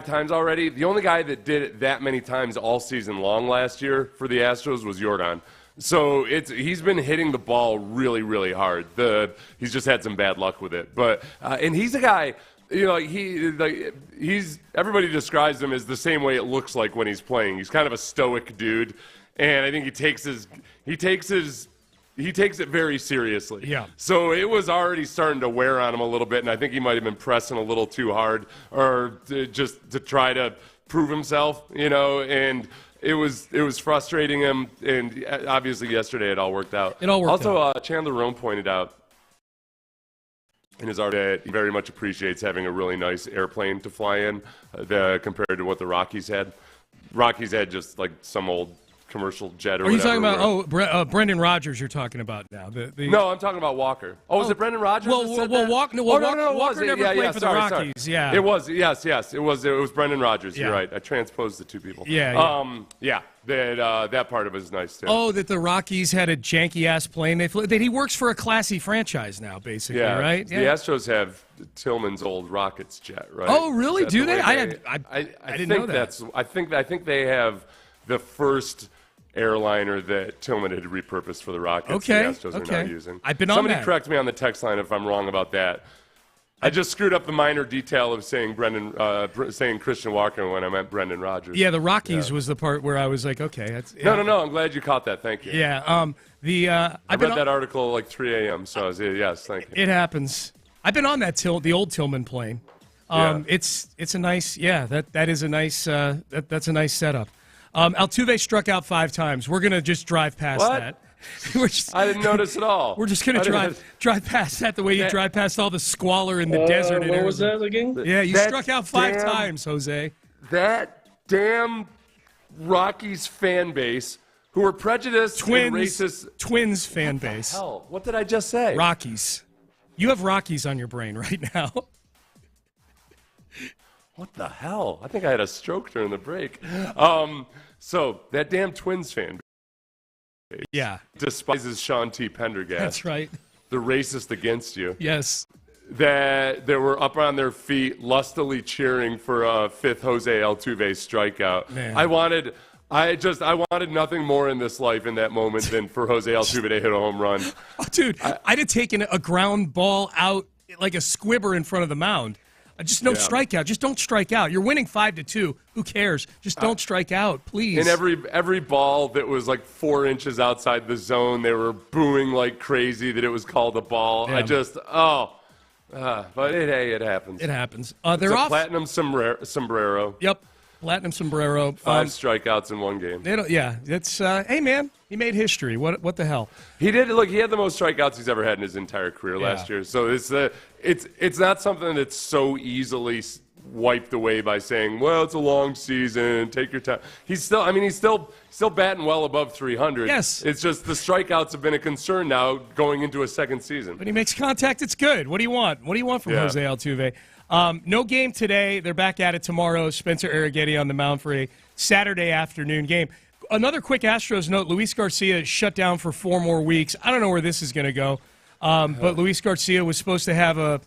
times already. The only guy that did it that many times all season long last year for the Astros was Jordan. So he's been hitting the ball really, really hard. He's just had some bad luck with it. But and he's a guy, everybody describes him as the same way it looks like when he's playing. He's kind of a stoic dude, and I think he takes it very seriously. Yeah. So it was already starting to wear on him a little bit, and I think he might have been pressing a little too hard, or just to try to prove himself, and it was frustrating him. And obviously yesterday it all worked out. It all worked out. Also, Chandler Rome pointed out in his article that he very much appreciates having a really nice airplane to fly in compared to what the Rockies had. Rockies had just like some old commercial jet or whatever. Are you talking about, Brendan Rodgers you're talking about now? No, I'm talking about Walker. Oh, was it Brendan Rodgers that said that? Walker never played for the Rockies. Sorry. Yeah. It was, yes. It was Brendan Rodgers. Yeah. You're right. I transposed the two people. Yeah. That part of it is nice, too. Oh, that the Rockies had a janky-ass plane. That he works for a classy franchise now, basically, right? Yeah. The Astros have Tillman's old Rockets jet, right? Oh, really? Do they? I didn't know that. I think they have the first airliner that Tillman had repurposed for the Rockets. Okay. The Astros are now using. I've been on Somebody that. correct me on the text line if I'm wrong about that. I just screwed up the minor detail of saying saying Christian Walker when I meant Brendan Rodgers. Yeah, the Rockies was the part where I was like, okay. No. I'm glad you caught that. Thank you. Yeah. I read that article like 3 a.m. So I was yes, thank you. It happens. I've been on that the old Tillman plane. It's a nice that is a nice that's a nice setup. Altuve struck out 5 times. We're gonna just drive past that. I didn't notice at all. We're just going to drive past that the way you drive past all the squalor in the desert. What was that again? Yeah, you struck out 5 times, Jose. That damn Rockies fan base who are prejudiced and racist. Twins fan base. Hell, what did I just say? Rockies. You have Rockies on your brain right now. What the hell? I think I had a stroke during the break. So that damn Twins fan base despises Sean T. Pendergast. That's right. The racist against you. Yes. That they were up on their feet, lustily cheering for a 5th Jose Altuve strikeout. Man. I wanted nothing more in this life in that moment than for Jose Altuve to hit a home run. Oh, dude, I'd have taken a ground ball out like a squibber in front of the mound. Just no strikeout. Just don't strike out. You're winning 5-2. Who cares? Just don't strike out, please. And every ball that was like 4 inches outside the zone, they were booing like crazy that it was called a ball. Yeah. But it happens. It happens. They're off. Platinum sombrero. Yep. Platinum sombrero. 5 strikeouts in one game. That's hey man, he made history. What the hell? He did. Look, he had the most strikeouts he's ever had in his entire career last year. So it's not something that's so easily wiped away by saying, well, it's a long season, take your time. He's still batting well above 300. Yes. It's just the strikeouts have been a concern now going into a second season. When he makes contact, it's good. What do you want? What do you want from Jose Altuve? No game today. They're back at it tomorrow. Spencer Arrighetti on the mound for a Saturday afternoon game. Another quick Astros note, Luis Garcia is shut down for 4 more weeks. I don't know where this is going to go, but Luis Garcia was supposed to have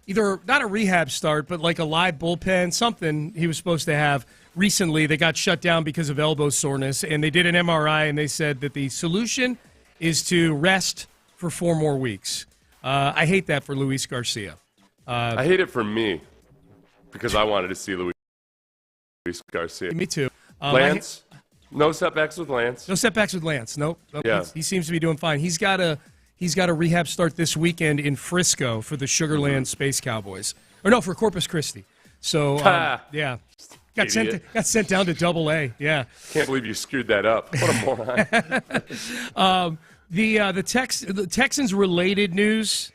either not a rehab start, but like a live bullpen, something he was supposed to have recently. They got shut down because of elbow soreness, and they did an MRI, and they said that the solution is to rest for 4 more weeks. I hate that for Luis Garcia. I hate it for me because I wanted to see Luis Garcia. Me too. Lance, no setbacks with Lance. No setbacks with Lance. Nope. Yeah. He seems to be doing fine. He's got a rehab start this weekend in Frisco for the Sugarland Space Cowboys. Or no, for Corpus Christi. So yeah, got sent down to Double-A. Yeah. Can't believe you screwed that up. What a moron. The Texans related news.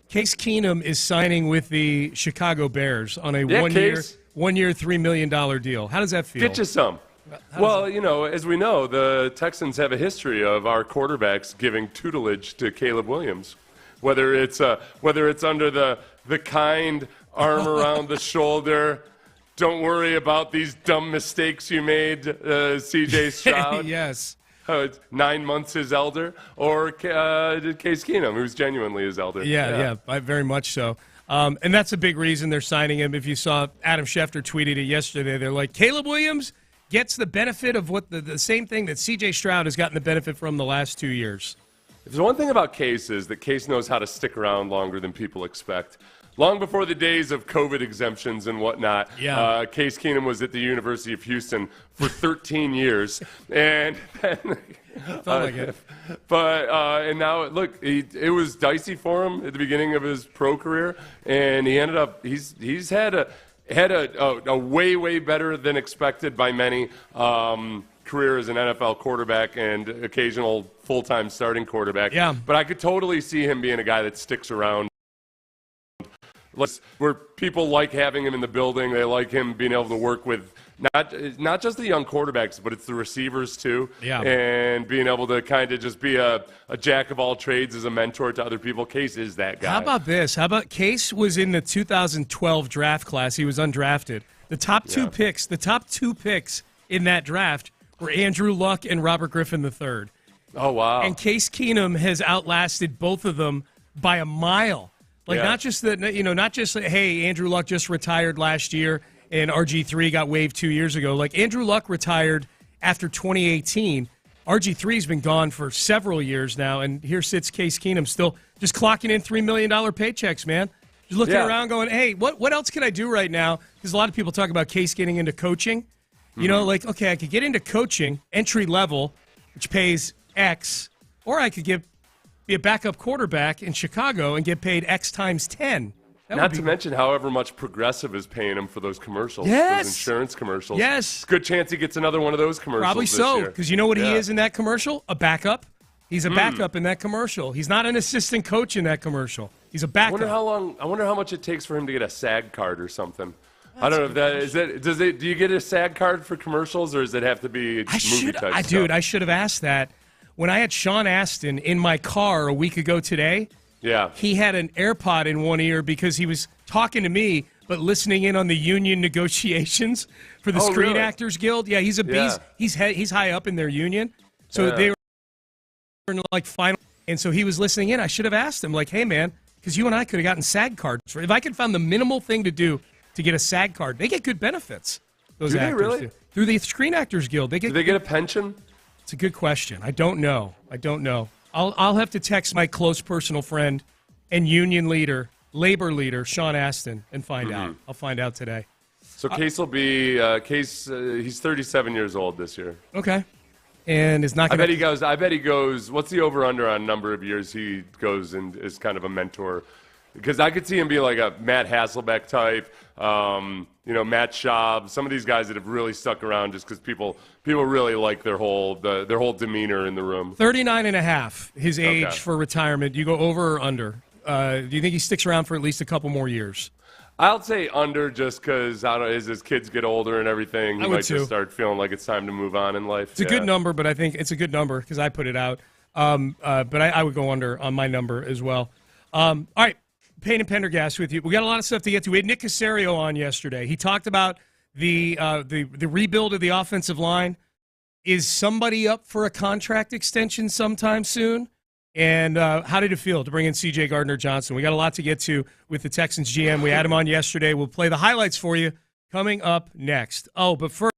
Case Keenum is signing with the Chicago Bears on a one-year, $3 million deal. How does that feel? Get you some. Well, as we know, the Texans have a history of our quarterbacks giving tutelage to Caleb Williams, whether it's under the kind arm around the shoulder. Don't worry about these dumb mistakes you made, C.J. Stroud. Yes. 9 months his elder, or Case Keenum, who's genuinely his elder. Yeah, very much so. And that's a big reason they're signing him. If you saw Adam Schefter tweeted it yesterday, they're like, Caleb Williams gets the benefit of what the same thing that C.J. Stroud has gotten the benefit from the last 2 years. If there's one thing about Case is that Case knows how to stick around longer than people expect. Long before the days of COVID exemptions and whatnot, Case Keenum was at the University of Houston for 13 years, and then, felt like it. But and now look, it was dicey for him at the beginning of his pro career, and he ended up he's had a way better than expected by many career as an NFL quarterback and occasional full-time starting quarterback. Yeah. But I could totally see him being a guy that sticks around. Where people like having him in the building, they like him being able to work with not just the young quarterbacks, but it's the receivers too. Yeah. And being able to kind of just be a jack of all trades as a mentor to other people. Case is that guy. How about this? How about Case was in the 2012 draft class? He was undrafted. The top two picks in that draft were Andrew Luck and Robert Griffin III. Oh wow! And Case Keenum has outlasted both of them by a mile. Not just that, hey, Andrew Luck just retired last year and RG3 got waived 2 years ago. Like, Andrew Luck retired after 2018. RG3's been gone for several years now, and here sits Case Keenum still just clocking in $3 million paychecks, man. Just looking around going, hey, what else can I do right now? Because a lot of people talk about Case getting into coaching. Okay, I could get into coaching, entry level, which pays X, or I could be a backup quarterback in Chicago and get paid X times 10. Not to mention however much Progressive is paying him for those commercials, yes. Those insurance commercials. Yes. Good chance he gets another one of those commercials Probably this so, year. because you know what he is in that commercial? A backup. He's a backup in that commercial. He's not an assistant coach in that commercial. He's a backup. I wonder how much it takes for him to get a SAG card or something. I don't know if that is it. Do you get a SAG card for commercials, or does it have to be movie type stuff? Dude, I should have asked that. When I had Sean Astin in my car a week ago today, he had an AirPod in one ear because he was talking to me but listening in on the union negotiations for the Screen Actors Guild. Yeah, he's he's high up in their union, so they were in like final, and so he was listening in. I should have asked him, like, hey man, because you and I could have gotten SAG cards. If I could find the minimal thing to do to get a SAG card, they get good benefits. Those do actors they really? do. Through the Screen Actors Guild, do they get a pension? It's a good question. I don't know. I'll have to text my close personal friend and union leader labor leader, Sean Astin, and find out. I'll find out today. So Case will be he's 37 years old this year. Okay. And is not I going to... I bet he goes, what's the over-under on number of years he goes and is kind of a mentor? Because I could see him be like a Matt Hasselbeck type, Matt Schaub, some of these guys that have really stuck around just because people really like their whole demeanor in the room. 39 and a half, his age for retirement. Do you go over or under? Do you think he sticks around for at least a couple more years? I'll say under just because, as his kids get older and everything, he might just start feeling like it's time to move on in life. It's a good number, but I think it's a good number because I put it out. But I would go under on my number as well. All right, Payne and Pendergast with you. We got a lot of stuff to get to. We had Nick Caserio on yesterday. He talked about the rebuild of the offensive line. Is somebody up for a contract extension sometime soon? And how did it feel to bring in C.J. Gardner Johnson? We got a lot to get to with the Texans GM. We had him on yesterday. We'll play the highlights for you coming up next. Oh, but first.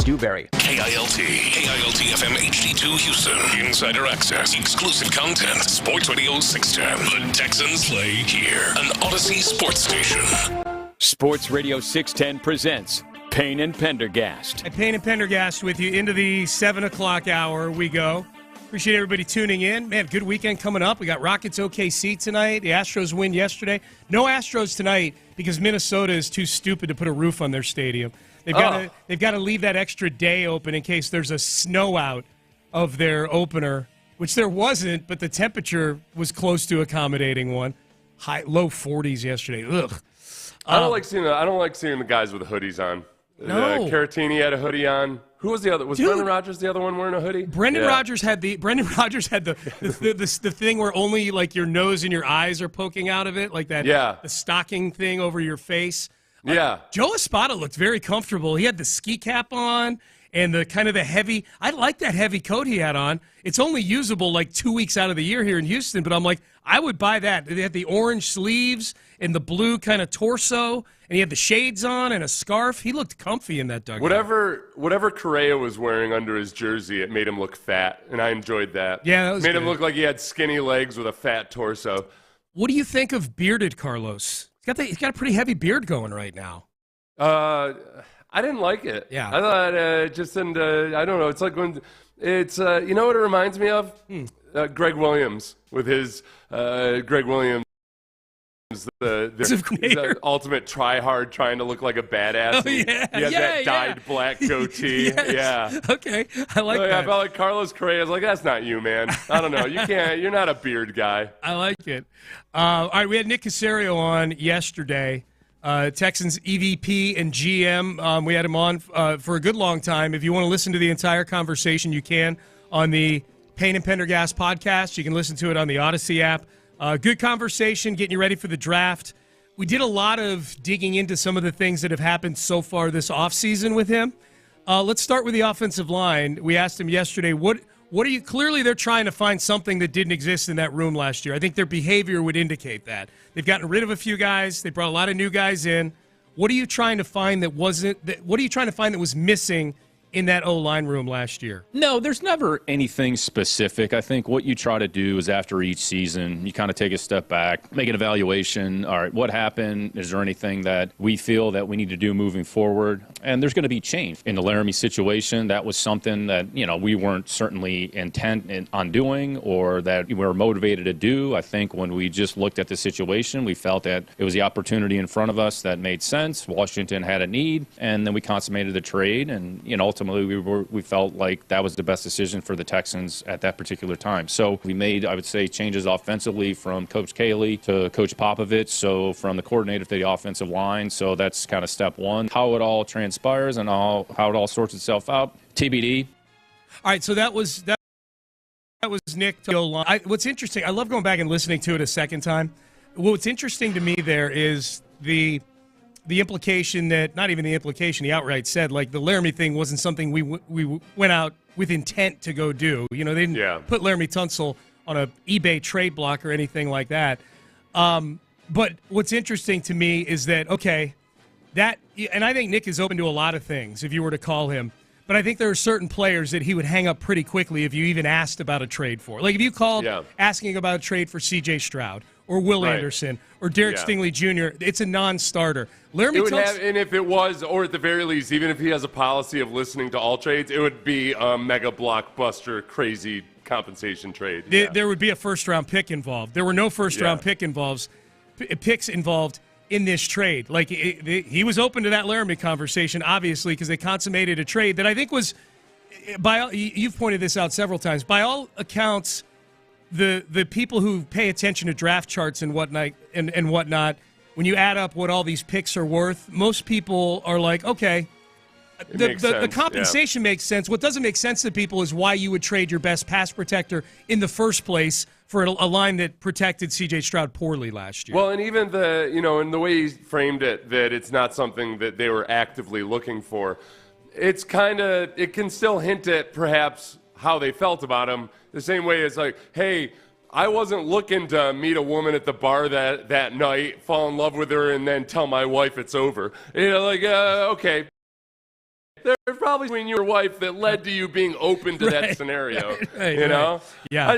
Dewberry. KILT FM HD2 Houston. Insider access, exclusive content. Sports Radio 610. The Texans play here. An Odyssey sports station. Sports Radio 610 presents Payne and Pendergast. Payne and Pendergast with you into the 7 o'clock hour. We go. Appreciate everybody tuning in. Man, good weekend coming up. We got Rockets OKC tonight. The Astros win yesterday. No Astros tonight because Minnesota is too stupid to put a roof on their stadium. They've got to leave that extra day open in case there's a snow out of their opener, which there wasn't, but the temperature was close to accommodating one. Low 40s yesterday. Ugh. I don't like seeing the guys with the hoodies on. No. Caratini had a hoodie on. Who was the other? Was Brendan Rodgers the other one wearing a hoodie? Brendan Rodgers had the thing where only like your nose and your eyes are poking out of it, like that. Yeah. The stocking thing over your face. Yeah. Joe Espada looked very comfortable. He had the ski cap on and the kind of the heavy. I like that heavy coat he had on. It's only usable like 2 weeks out of the year here in Houston, but I'm like, I would buy that. They had the orange sleeves and the blue kind of torso, and he had the shades on and a scarf. He looked comfy in that dugout. Whatever Correa was wearing under his jersey, it made him look fat, and I enjoyed that. Yeah, that was made good. him look like he had skinny legs with a fat torso. What do you think of bearded Carlos? He's got a pretty heavy beard going right now. I didn't like it. Yeah. I thought it just didn't. I don't know. It's like when it's. You know what it reminds me of? Greg Williams with his Greg Williams. The ultimate try-hard trying to look like a badass. Oh, yeah. He had that dyed black goatee. Yes. Yeah. Okay. I like that. I felt like Carlos Correa. I was like, that's not you, man. I don't know. You can't. You're not a beard guy. I like it. All right, we had Nick Caserio on yesterday, Texans EVP and GM. We had him on for a good long time. If you want to listen to the entire conversation, you can on the Payne and Pendergast podcast. You can listen to it on the Odyssey app. Good conversation, getting you ready for the draft. We did a lot of digging into some of the things that have happened so far this offseason with him. Let's start with the offensive line. We asked him yesterday, what are you – clearly they're trying to find something that didn't exist in that room last year. I think their behavior would indicate that. They've gotten rid of a few guys. They brought a lot of new guys in. What are you trying to find that was missing in that O-line room last year? No, there's never anything specific. I think what you try to do is after each season, you kind of take a step back, make an evaluation. All right, what happened? Is there anything that we feel that we need to do moving forward? And there's going to be change. In the Laramie situation, that was something that, we weren't certainly intent on doing or that we were motivated to do. I think when we just looked at the situation, we felt that it was the opportunity in front of us that made sense. Washington had a need, and then we consummated the trade, and, ultimately ultimately we felt like that was the best decision for the Texans at that particular time. So we made, I would say, changes offensively from Coach Caley to Coach Popovich, so from the coordinator to the offensive line. So that's kind of step one. How it all transpires and how it all sorts itself out, TBD. All right, so that was Nick. What's interesting, I love going back and listening to it a second time. What's interesting to me there is the implication that, not even the implication, he outright said, like, the Laramie thing wasn't something we went out with intent to go do. You know, they didn't put Laramie Tunsil on a eBay trade block or anything like that. But what's interesting to me is that, okay, and I think Nick is open to a lot of things if you were to call him. But I think there are certain players that he would hang up pretty quickly if you even asked about a trade for. Like if you called asking about a trade for C.J. Stroud or Will Anderson or Derek Stingley Jr., it's a non-starter. And if it was, or at the very least, even if he has a policy of listening to all trades, it would be a mega blockbuster, crazy compensation trade. There would be a first-round pick involved. There were no first-round picks involved in this trade. Like, he was open to that Laramie conversation, obviously, because they consummated a trade that I think was, you've pointed this out several times, by all accounts, the people who pay attention to draft charts and whatnot, when you add up what all these picks are worth, most people are like, okay, the compensation makes sense. What doesn't make sense to people is why you would trade your best pass protector in the first place for a line that protected C.J. Stroud poorly last year. Well, and even and the way he framed it, that it's not something that they were actively looking for, it can still hint at perhaps how they felt about him. The same way as like, hey, I wasn't looking to meet a woman at the bar that night, fall in love with her, and then tell my wife it's over. Okay. There's probably between you and your wife that led to you being open to that scenario. You know? Yeah.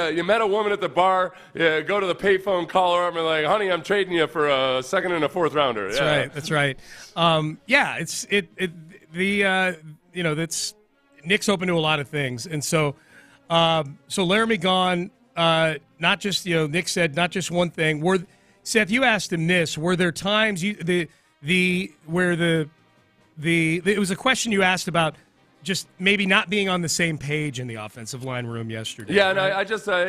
You met a woman at the bar, go to the payphone, call her up, and like, honey, I'm trading you for a second and a fourth rounder. That's right. That's Nick's open to a lot of things. And so Laramie gone, not just, Nick said not just one thing. Seth, you asked him this, were there times it was a question you asked about just maybe not being on the same page in the offensive line room yesterday. Yeah, and I just, I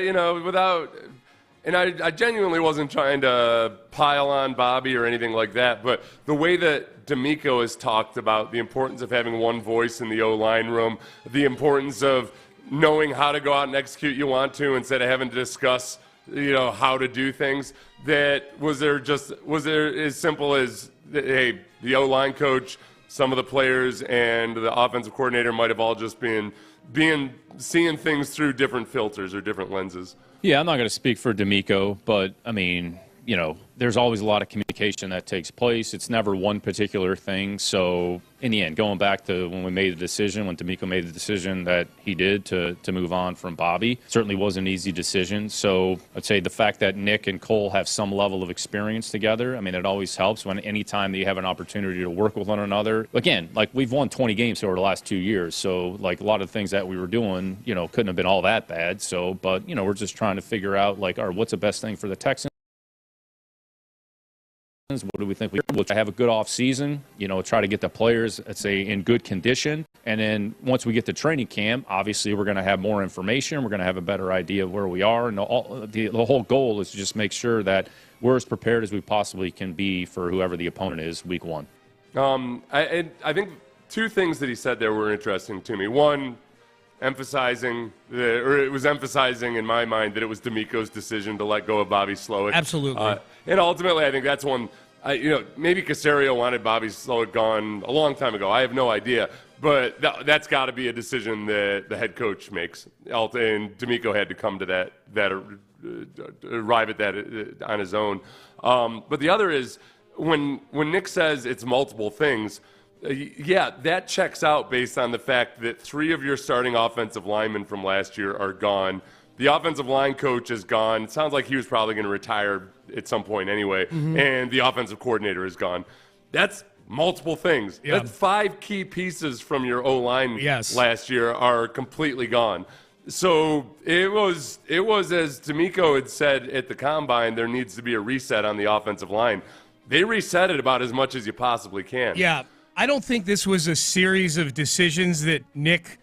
genuinely wasn't trying to pile on Bobby or anything like that, but the way that D'Amico has talked about the importance of having one voice in the O-line room, the importance of knowing how to go out and execute you want to instead of having to discuss, how to do things, was there as simple as, hey, the O-line coach, some of the players and the offensive coordinator might have all just been seeing things through different filters or different lenses. Yeah, I'm not going to speak for D'Amico, but, I mean, there's always a lot of communication that takes place. It's never one particular thing. So, in the end, going back to when we made the decision, when D'Amico made the decision that he did to move on from Bobby, certainly was an easy decision. So, I'd say the fact that Nick and Cole have some level of experience together, I mean, it always helps when any time that you have an opportunity to work with one another. Again, like, we've won 20 games over the last 2 years. So, like, a lot of things that we were doing, couldn't have been all that bad. So, but, we're just trying to figure out, like, what's the best thing for the Texans? What do we think? We'll have a good off season, try to get the players, let's say, in good condition. And then once we get to training camp, obviously we're going to have more information. We're going to have a better idea of where we are. And the whole goal is to just make sure that we're as prepared as we possibly can be for whoever the opponent is week one. I think two things that he said there were interesting to me. One, emphasizing in my mind that it was D'Amico's decision to let go of Bobby Slowick. Absolutely. And ultimately, I think that's one. Maybe Caserio wanted Bobby Slowick gone a long time ago. I have no idea, but that's got to be a decision that the head coach makes. And D'Amico had to come to that arrive at that on his own. But the other is when Nick says it's multiple things. That checks out based on the fact that 3 of your starting offensive linemen from last year are gone. The offensive line coach is gone. It sounds like he was probably going to retire at some point anyway. Mm-hmm. And the offensive coordinator is gone. That's multiple things. Yeah. That's 5 key pieces from your O-line last year are completely gone. So it was as D'Amico had said at the Combine, there needs to be a reset on the offensive line. They reset it about as much as you possibly can. Yeah. I don't think this was a series of decisions that Nick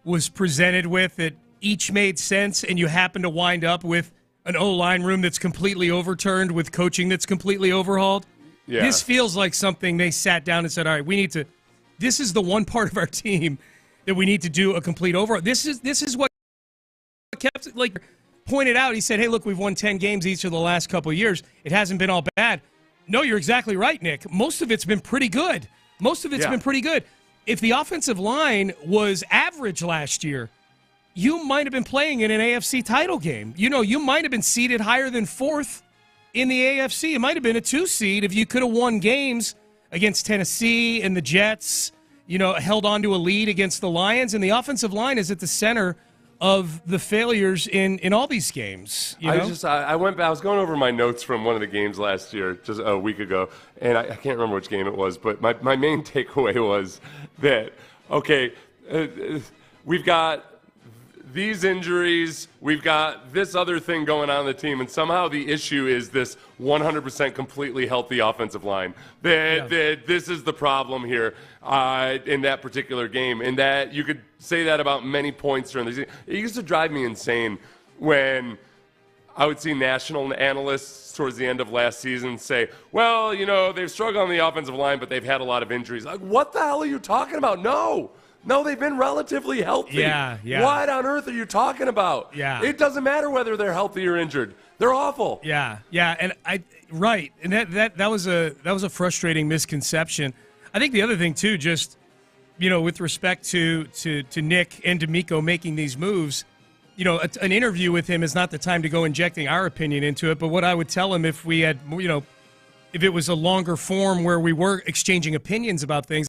was presented with that each made sense, and you happen to wind up with an O-line room that's completely overturned with coaching that's completely overhauled. Yeah. This feels like something they sat down and said, all right, this is the one part of our team that we need to do a complete overhaul. This is what kept, pointed out. He said, hey, look, we've won 10 games each of the last couple of years. It hasn't been all bad. No, you're exactly right, Nick. Most of it's been pretty good. Been pretty good. If the offensive line was average last year, you might have been playing in an AFC title game. You might have been seeded higher than 4th in the AFC. It might have been a 2 seed if you could have won games against Tennessee and the Jets, held on to a lead against the Lions. And the offensive line is at the center of the failures in all these games. I went back. I was going over my notes from one of the games last year, just a week ago, and I can't remember which game it was, but my main takeaway was that, we've got these injuries, we've got this other thing going on in the team, and somehow the issue is this 100% completely healthy offensive line. That this is the problem here in that particular game, and that you could say that about many points during the season. It used to drive me insane when I would see national analysts towards the end of last season say, well, they've struggled on the offensive line, but they've had a lot of injuries. Like, what the hell are you talking about? No, they've been relatively healthy. Yeah. What on earth are you talking about? Yeah. It doesn't matter whether they're healthy or injured. They're awful. Yeah, and and that was a frustrating misconception. I think the other thing too, just with respect to Nick and D'Amico making these moves, an interview with him is not the time to go injecting our opinion into it. But what I would tell him if we had, if it was a longer form where we were exchanging opinions about things,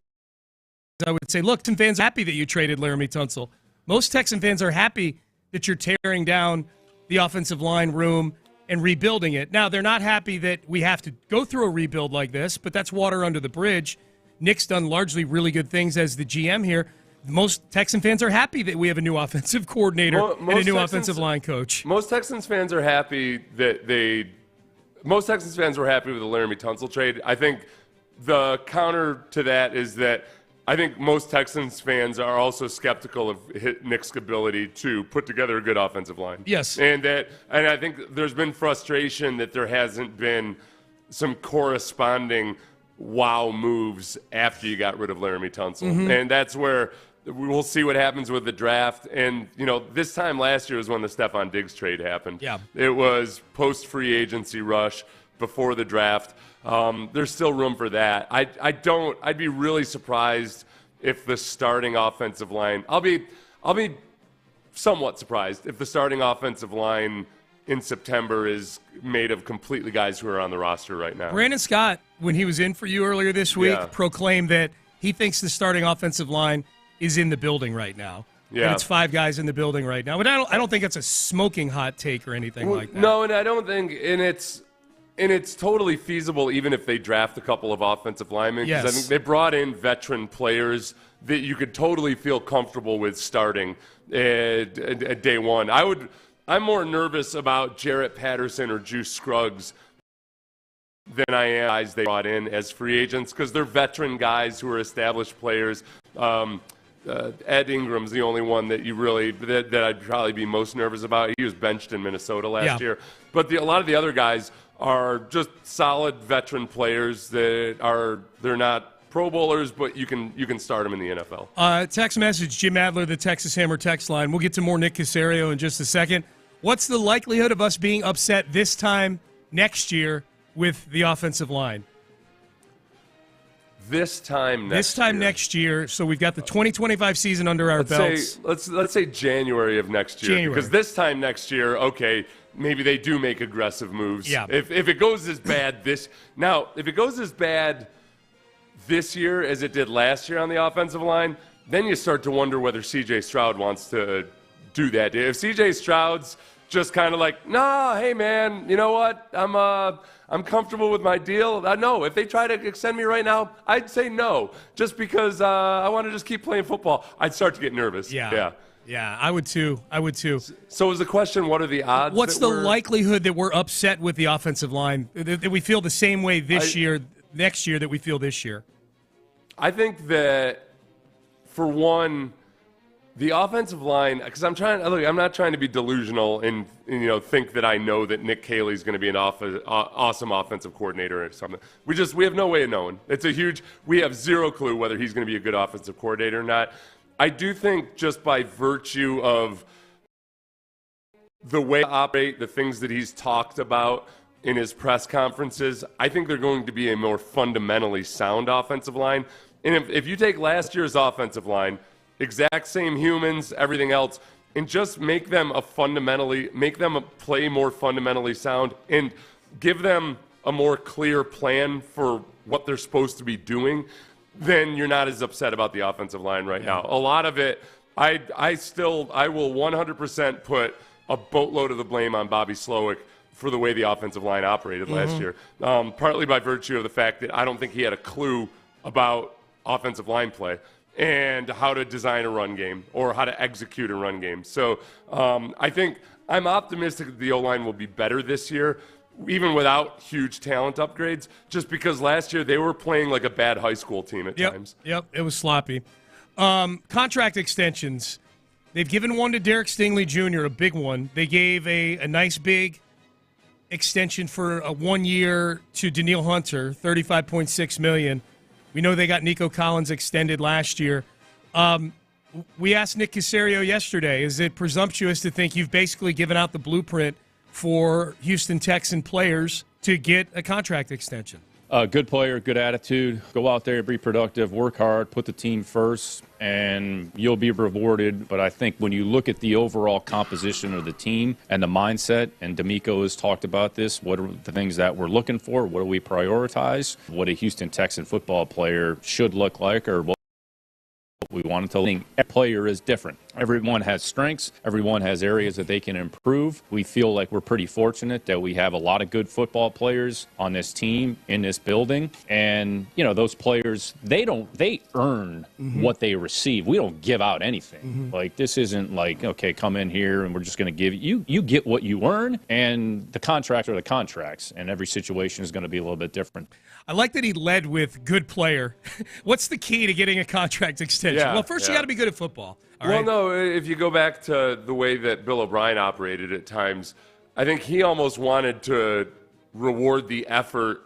I would say, look, Texan fans are happy that you traded Laramie Tunsil. Most Texan fans are happy that you're tearing down the offensive line room and rebuilding it. Now, they're not happy that we have to go through a rebuild like this, but that's water under the bridge. Nick's done largely really good things as the GM here. Most Texan fans are happy that we have a new offensive coordinator and a new offensive line coach. Most Texans fans are happy that most Texans fans were happy with the Laramie Tunsil trade. I think the counter to that is that I think most Texans fans are also skeptical of Nick's ability to put together a good offensive line. Yes. And I think there's been frustration that there hasn't been some corresponding wow moves after you got rid of Laramie Tunsil. Mm-hmm. And that's where we'll see what happens with the draft. And, this time last year was when the Stephon Diggs trade happened. Yeah. It was post-free agency rush before the draft. There's still room for that. I'd be really surprised if the starting offensive line, I'll be somewhat surprised if the starting offensive line in September is made of completely guys who are on the roster right now. Brandon Scott, when he was in for you earlier this week, proclaimed that he thinks the starting offensive line is in the building right now. Yeah. And it's 5 guys in the building right now. But I don't think that's a smoking hot take or anything like that. No, and I don't think, and it's totally feasible even if they draft a couple of offensive linemen. Yes. I think they brought in veteran players that you could totally feel comfortable with starting at day one. I'm more nervous about Jarrett Patterson or Juice Scruggs than I am guys they brought in as free agents because they're veteran guys who are established players. Ed Ingram's the only one that that I'd probably be most nervous about. He was benched in Minnesota last year. But a lot of the other guys are just solid veteran players they're not Pro Bowlers, but you can start them in the NFL. Text message, Jim Adler, the Texas Hammer text line. We'll get to more Nick Caserio in just a second. What's the likelihood of us being upset this time next year with the offensive line? This time next year. So we've got the 2025 season under our belts. Let's say January of next year. January. Because this time next year, okay, maybe they do make aggressive moves. Yeah. If it goes as bad if it goes as bad this year as it did last year on the offensive line, then you start to wonder whether C.J. Stroud wants to do that. If C.J. Stroud's just kind of like, nah, hey man, you know what? I'm comfortable with my deal. No, if they try to extend me right now, I'd say no, just because I want to just keep playing football. I'd start to get nervous. Yeah, I would too. So is the question, what are the odds? What's the likelihood that we're upset with the offensive line, that we feel the same way next year that we feel this year? I think that, for one, the offensive line, because I'm not trying to be delusional and think that I know that Nick Caley's going to be an awesome offensive coordinator or something. We have no way of knowing. We have zero clue whether he's going to be a good offensive coordinator or not. I do think just by virtue of the way to operate, the things that he's talked about in his press conferences, I think they're going to be a more fundamentally sound offensive line. And if you take last year's offensive line, exact same humans, everything else, and just make them play more fundamentally sound and give them a more clear plan for what they're supposed to be doing, then you're not as upset about the offensive line right now. A lot of it, I will 100% put a boatload of the blame on Bobby Slowick for the way the offensive line operated last year, partly by virtue of the fact that I don't think he had a clue about offensive line play and how to design a run game or how to execute a run game. So I think I'm optimistic that the O-line will be better this year, even without huge talent upgrades, just because last year they were playing like a bad high school team at times. Yep, it was sloppy. Contract extensions. They've given one to Derek Stingley Jr., a big one. They gave a nice big extension for a 1 year to Danielle Hunter, $35.6 million. We know they got Nico Collins extended last year. We asked Nick Caserio yesterday, is it presumptuous to think you've basically given out the blueprint for Houston Texan players to get a contract extension? Good player, good attitude. Go out there, be productive, work hard, put the team first, and you'll be rewarded. But I think when you look at the overall composition of the team and the mindset, and D'Amico has talked about this, what are the things that we're looking for? What do we prioritize? What a Houston Texan football player should look like, or what we wanted to think. Every player is different. Everyone has strengths. Everyone has areas that they can improve. We feel like we're pretty fortunate that we have a lot of good football players on this team, in this building. And, those players, they earn what they receive. We don't give out anything. Like, this isn't like, okay, come in here and we're just going to give you get what you earn, and the contracts are the contracts, and every situation is going to be a little bit different. I like that he led with good player. What's the key to getting a contract extension? Well, first you got to be good at football. No, if you go back to the way that Bill O'Brien operated at times, I think he almost wanted to reward the effort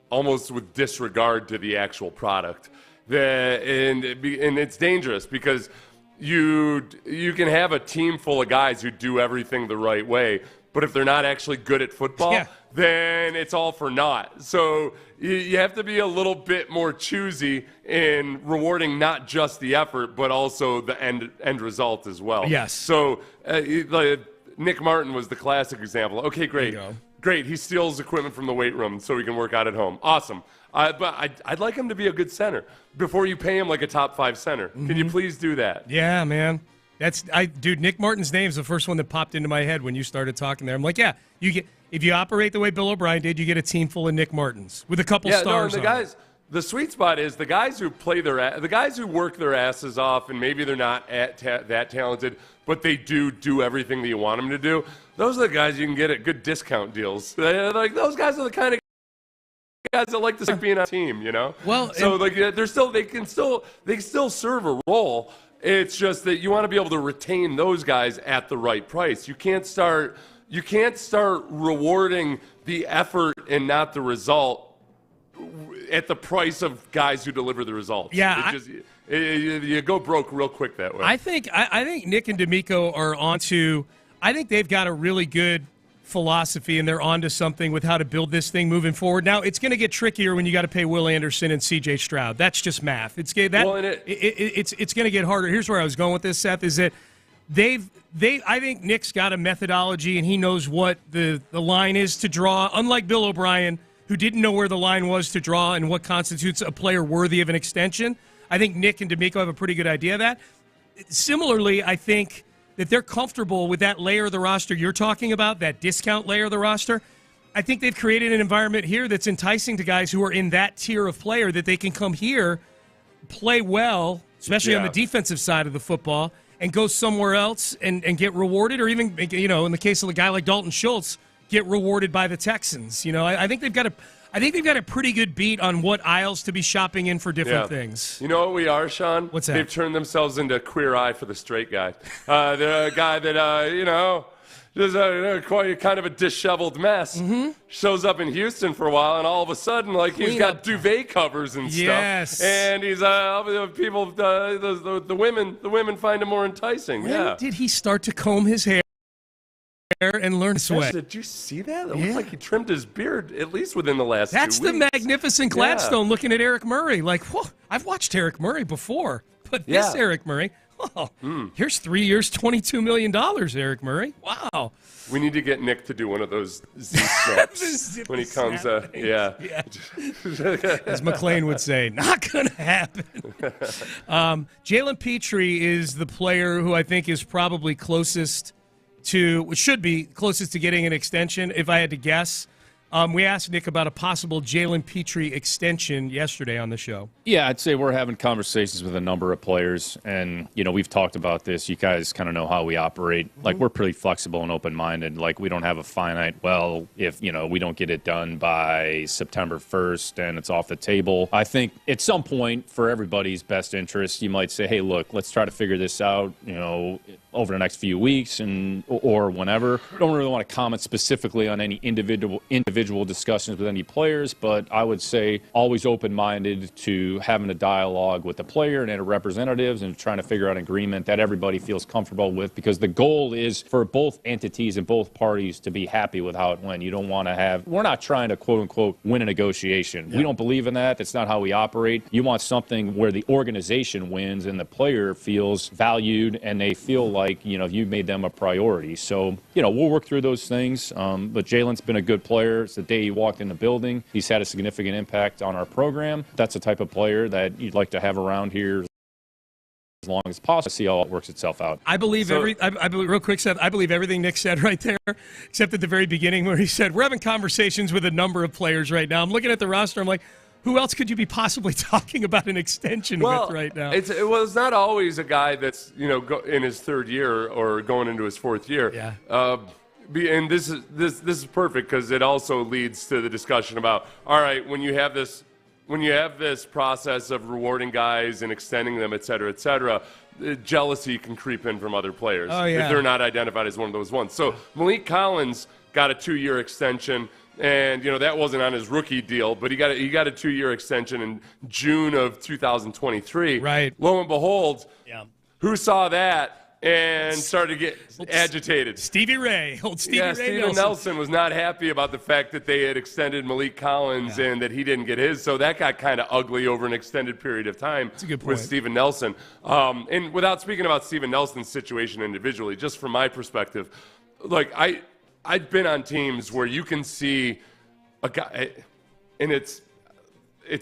almost with disregard to the actual product. And it's dangerous because you can have a team full of guys who do everything the right way, but if they're not actually good at football, then it's all for naught. So you have to be a little bit more choosy in rewarding not just the effort, but also the end result as well. Yes. So Nick Martin was the classic example. Okay, great. Great. He steals equipment from the weight room so he can work out at home. Awesome. But I'd like him to be a good center before you pay him like a top 5 center. Can you please do that? Yeah, man. Dude, Nick Martin's name is the first one that popped into my head when you started talking there. I'm like, if you operate the way Bill O'Brien did, you get a team full of Nick Martins with a couple stars. The sweet spot is the guys who the guys who work their asses off, and maybe they're not that talented, but they do everything that you want them to do. Those are the guys you can get at good discount deals. Like, those guys are the kind of guys that like to be on a team, Well, so they can still serve a role. It's just that you want to be able to retain those guys at the right price. You can't start rewarding the effort and not the result at the price of guys who deliver the results. Yeah, you go broke real quick that way. I think Nick and D'Amico are onto. I think they've got a really good philosophy, and they're onto something with how to build this thing moving forward. Now, it's going to get trickier when you got to pay Will Anderson and C.J. Stroud. That's just math. It's going to get harder. Here's where I was going with this, Seth, is that I think Nick's got a methodology, and he knows what the line is to draw, unlike Bill O'Brien, who didn't know where the line was to draw and what constitutes a player worthy of an extension. I think Nick and D'Amico have a pretty good idea of that. Similarly, I think that they're comfortable with that layer of the roster you're talking about, that discount layer of the roster. I think they've created an environment here that's enticing to guys who are in that tier of player, that they can come here, play well, especially on the defensive side of the football, and go somewhere else and get rewarded, or even, in the case of a guy like Dalton Schultz, get rewarded by the Texans. I think they've got I think they've got a pretty good beat on what aisles to be shopping in for different things. You know what we are, Sean? What's that? They've turned themselves into a queer eye for the straight guy. They're a guy that, just quite kind of a disheveled mess. Mm-hmm. Shows up in Houston for a while, and all of a sudden, he's got duvet covers and Yes. stuff. And he's the women find him more enticing. When did he start to comb his hair and learn to sweat? Did you see that? It looked like he trimmed his beard at least within the last 2 That's weeks. the magnificent Gladstone looking at Eric Murray. Whoa, I've watched Eric Murray before, but this Eric Murray, here's 3 years, $22 million, Eric Murray. Wow. We need to get Nick to do one of those Z snaps when he comes. As McLean would say, not going to happen. Jalen Petrie is the player who I think is probably should be closest to getting an extension, if I had to guess. We asked Nick about a possible Jalen Petrie extension yesterday on the show. Yeah, I'd say we're having conversations with a number of players, and, we've talked about this. You guys kind of know how we operate. We're pretty flexible and open-minded. We don't have a finite, if, we don't get it done by September 1st and it's off the table. I think at some point, for everybody's best interest, you might say, hey, look, let's try to figure this out, over the next few weeks or whenever. I don't really want to comment specifically on any individual discussions with any players, but I would say always open-minded to having a dialogue with the player and their representatives and trying to figure out an agreement that everybody feels comfortable with, because the goal is for both entities and both parties to be happy with how it went. You don't want to we're not trying to quote-unquote win a negotiation. Yeah. We don't believe in that. That's not how we operate. You want something where the organization wins and the player feels valued and they feel like, you made them a priority. So, we'll work through those things. But Jalen's been a good player. It's the day he walked in the building. He's had a significant impact on our program. That's the type of player that you'd like to have around here as long as possible. See how it works itself out. I believe real quick, Seth, I believe everything Nick said right there, except at the very beginning where he said, we're having conversations with a number of players right now. I'm looking at the roster. I'm like, who else could you be possibly talking about an extension with right now? It's not always a guy that's in his third year or going into his fourth year. Yeah. And this is perfect because it also leads to the discussion about, all right, when you have this process of rewarding guys and extending them, et cetera, jealousy can creep in from other players if they're not identified as one of those ones. So Malik Collins got a 2-year extension. And that wasn't on his rookie deal, but he got a 2-year extension in June of 2023. Right. Lo and behold, who saw that and started to get agitated? Stevie Ray, Steven Nelson was not happy about the fact that they had extended Malik Collins and that he didn't get his. So that got kind of ugly over an extended period of time with Steven Nelson. And without speaking about Steven Nelson's situation individually, just from my perspective, I've been on teams where you can see a guy, and it's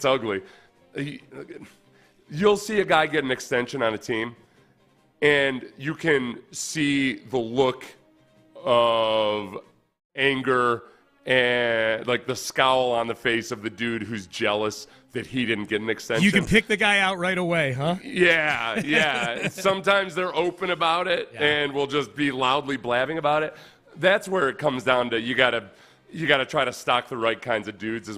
ugly. You'll see a guy get an extension on a team, and you can see the look of anger and the scowl on the face of the dude who's jealous that he didn't get an extension. You can pick the guy out right away, huh? Yeah. Sometimes they're open about it and will just be loudly blabbing about it. That's where it comes down to you gotta try to stock the right kinds of dudes as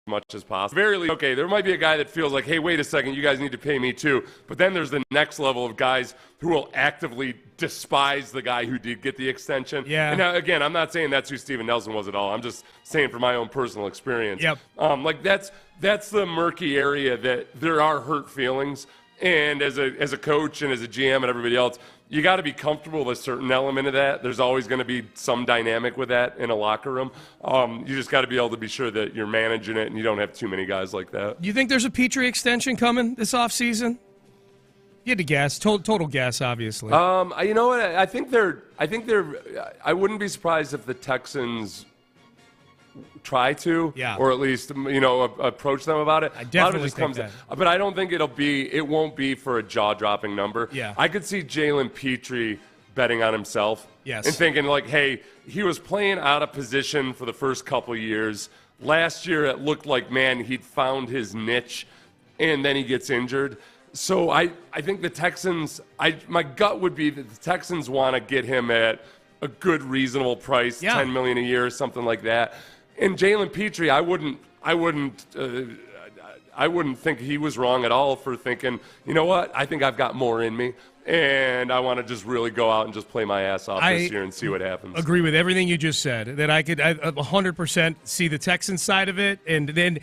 much as possible. There might be a guy that feels like, hey, wait a second, you guys need to pay me too. But then there's the next level of guys who will actively despise the guy who did get the extension. Yeah. And now, again, I'm not saying that's who Steven Nelson was at all. I'm just saying from my own personal experience. Yep. That's the murky area that there are hurt feelings. And as a coach and as a GM and everybody else, you got to be comfortable with a certain element of that. There's always going to be some dynamic with that in a locker room. You just got to be able to be sure that you're managing it and you don't have too many guys like that. Do you think there's a Petrie extension coming this offseason? You had to guess. Total guess, obviously. You know what? I think they're. I wouldn't be surprised if the Texans try to, or at least approach them about it. I definitely think that. But I don't think it won't be for a jaw-dropping number. Yeah. I could see Jalen Petrie betting on himself and thinking hey, he was playing out of position for the first couple years. Last year it looked like, man, he'd found his niche, and then he gets injured. So I think the Texans, my gut would be that the Texans want to get him at a good, reasonable price, $10 million a year, something like that. And Jalen Petrie, I wouldn't think he was wrong at all for thinking, you know what, I think I've got more in me, and I want to just really go out and just play my ass off this year and see what happens. Agree with everything you just said, that I 100% see the Texans side of it, and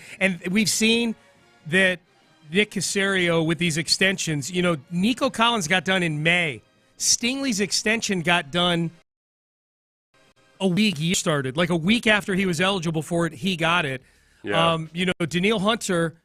we've seen that Nick Caserio with these extensions, Nico Collins got done in May. Stingley's extension got done a week started, like a week after he was eligible for it, he got it. Yeah. Danielle Hunter,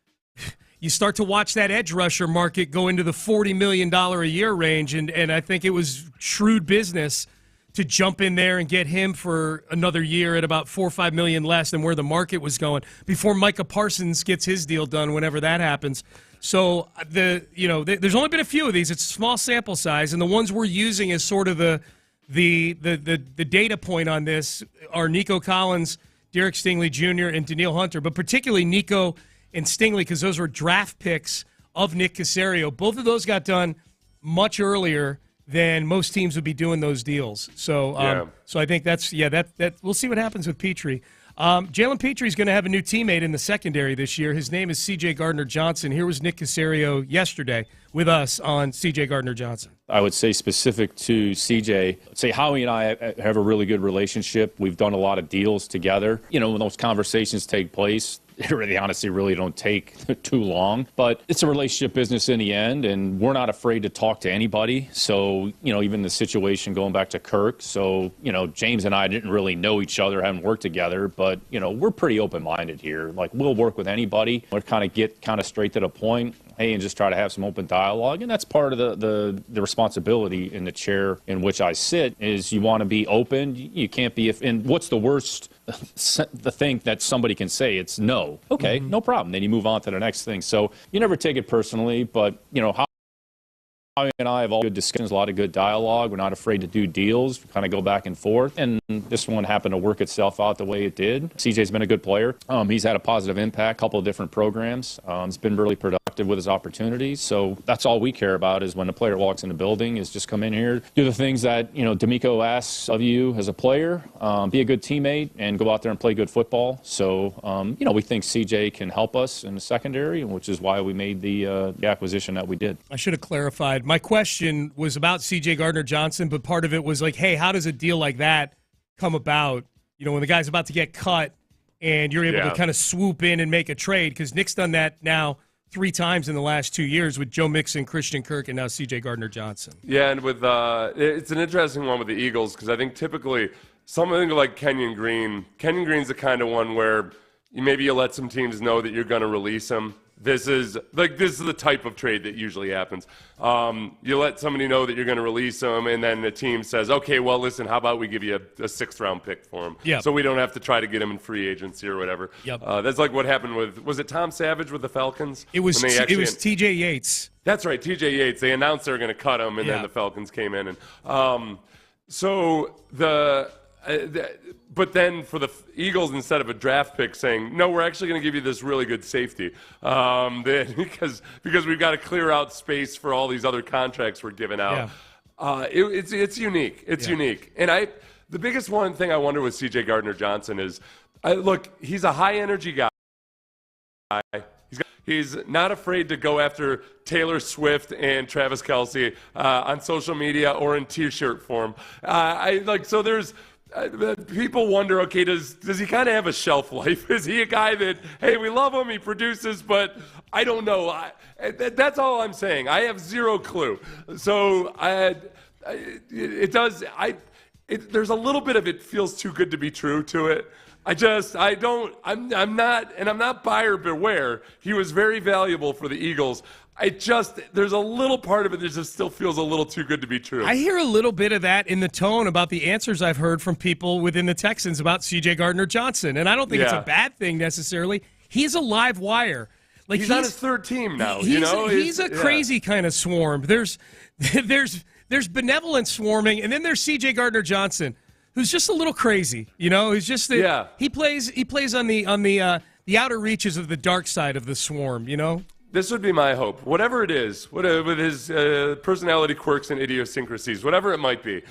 you start to watch that edge rusher market go into the $40 million a year range, and I think it was shrewd business to jump in there and get him for another year at about $4 or $5 million less than where the market was going before Micah Parsons gets his deal done whenever that happens. So there's only been a few of these. It's a small sample size, and the ones we're using as sort of the data point on this are Nico Collins, Derek Stingley Jr., and Danielle Hunter, but particularly Nico and Stingley because those were draft picks of Nick Caserio. Both of those got done much earlier than most teams would be doing those deals. So, so I think that we'll see what happens with Petrie. Jalen Petrie's going to have a new teammate in the secondary this year. His name is C.J. Gardner Johnson. Here was Nick Caserio yesterday with us on C.J. Gardner Johnson. I would say specific to C.J., say Howie and I have a really good relationship. We've done a lot of deals together. When those conversations take place, they really honestly really don't take too long. But it's a relationship business in the end, and we're not afraid to talk to anybody. So, even the situation going back to Kirk. So, James and I didn't really know each other, haven't worked together, but, we're pretty open-minded here. Like, we'll work with anybody. We'll get straight to the point. Hey, and just try to have some open dialogue. And that's part of the responsibility in the chair in which I sit is you want to be open. You can't be and what's the worst the thing that somebody can say? It's no. Okay, no problem. Then you move on to the next thing. So you never take it personally, but Howie and I have all good discussions, a lot of good dialogue. We're not afraid to do deals. We kind of go back and forth. And this one happened to work itself out the way it did. CJ's been a good player. He's had a positive impact, a couple of different programs. He's been really productive with his opportunities. So that's all we care about is when a player walks in the building is just come in here, do the things that, D'Amico asks of you as a player, be a good teammate, and go out there and play good football. So, we think CJ can help us in the secondary, which is why we made the acquisition that we did. I should have clarified. My question was about C.J. Gardner Johnson, but part of it was like, hey, how does a deal like that come about? When the guy's about to get cut and you're able to kind of swoop in and make a trade, because Nick's done that now 3 times in the last 2 years with Joe Mixon, Christian Kirk, and now C.J. Gardner Johnson. Yeah, and with it's an interesting one with the Eagles because I think typically something like Kenyon Green's the kind of one where maybe you let some teams know that you're going to release him. This is the type of trade that usually happens. You let somebody know that you're going to release them, and then the team says, okay, well, listen, how about we give you a 6th-round pick for him? Yep. So we don't have to try to get him in free agency or whatever. Yep. That's like what happened was it Tom Savage with the Falcons? It was T.J. Yates. That's right, T.J. Yates. They announced they were going to cut him, and then the Falcons came in. And but then for the Eagles, instead of a draft pick saying, no, we're actually going to give you this really good safety because we've got to clear out space for all these other contracts we're giving out. Yeah. It's unique. It's unique. And the biggest one thing I wonder with C.J. Gardner Johnson is, look, he's a high-energy guy. He's not afraid to go after Taylor Swift and Travis Kelce on social media or in T-shirt form. So there's people wonder, okay, does he kind of have a shelf life? Is he a guy that, hey, we love him, he produces, but I don't know. That's all I'm saying. I have zero clue. So there's a little bit of it feels too good to be true to it. I'm not buyer beware. He was very valuable for the Eagles. There's a little part of it that just still feels a little too good to be true. I hear a little bit of that in the tone about the answers I've heard from people within the Texans about C.J. Gardner Johnson, and I don't think it's a bad thing necessarily. He's a live wire. Like he's on his 3rd team now. He's a crazy kind of swarm. There's benevolent swarming, and then there's C.J. Gardner Johnson, who's just a little crazy. He's just he plays on the outer reaches of the dark side of the swarm. This would be my hope. Whatever it is, with his personality quirks and idiosyncrasies, whatever it might be.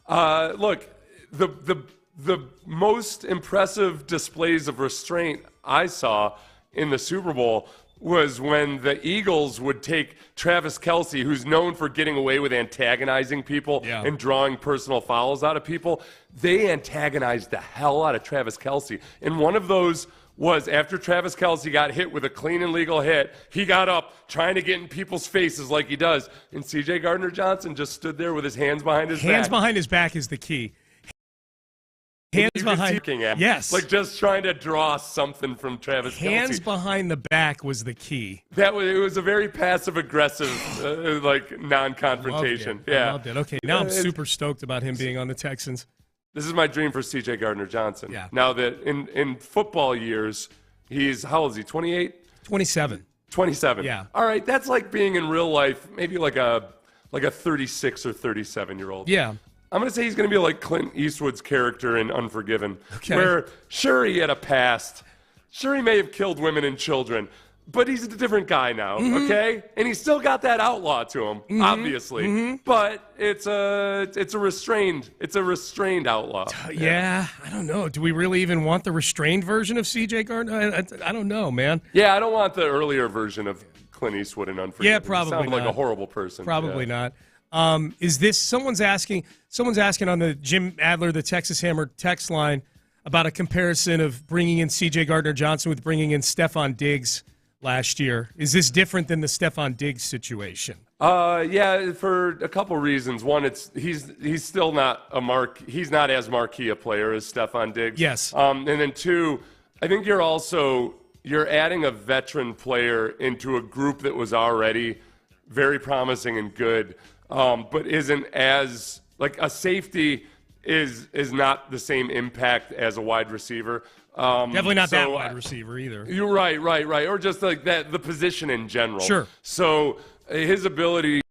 Look, the the most impressive displays of restraint I saw in the Super Bowl was when the Eagles would take Travis Kelce, who's known for getting away with antagonizing people and drawing personal fouls out of people. They antagonized the hell out of Travis Kelce. And one of those was after Travis Kelce got hit with a clean and legal hit, he got up trying to get in people's faces like he does. And C.J. Gardner Johnson just stood there with his hands behind his back. Hands behind his back is the key. Hands behind, yes. Like just trying to draw something from Travis Kelce. Hands behind the back was the key. It was a very passive-aggressive, like non-confrontation. I loved it. Okay, now I'm super stoked about him being on the Texans. This is my dream for C.J. Gardner Johnson. Yeah. Now that in football years, how old is he? 28? 27. 27. Yeah. All right, that's like being in real life, maybe like a 36 or 37-year-old. Yeah. I'm going to say he's going to be like Clint Eastwood's character in Unforgiven, where sure he had a past, sure he may have killed women and children, but he's a different guy now, okay? And he's still got that outlaw to him, obviously, but it's a restrained outlaw. Yeah, I don't know. Do we really even want the restrained version of C.J. Gardner? I don't know, man. Yeah, I don't want the earlier version of Clint Eastwood in Unforgiven. Yeah, probably he sounded not. like a horrible person. Probably not. Is this someone's asking on the Jim Adler, the Texas Hammer text line about a comparison of bringing in C.J. Gardner Johnson with bringing in Stephon Diggs last year. Is this different than the Stephon Diggs situation? Yeah, for a couple reasons. One, he's still not he's not as marquee a player as Stephon Diggs. Yes. And then two, I think you're adding a veteran player into a group that was already very promising and good. But isn't as like a safety is not the same impact as a wide receiver. Definitely not that wide receiver either. You're right, or just like that the position in general. Sure. So his ability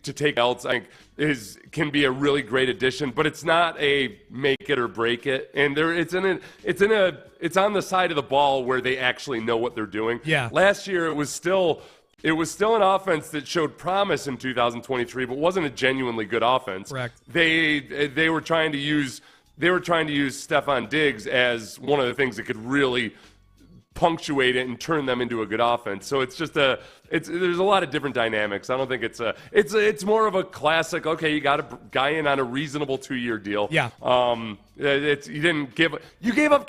to take else, I think, can be a really great addition, but it's not a make it or break it. And it's on the side of the ball where they actually know what they're doing. Yeah. Last year it was still an offense that showed promise in 2023, but wasn't a genuinely good offense. Correct. They were trying to use Stephon Diggs as one of the things that could really punctuate it and turn them into a good offense. So it's just there's a lot of different dynamics. I don't think it's more of a classic. Okay, you got a guy in on a reasonable 2-year deal. Yeah. You gave up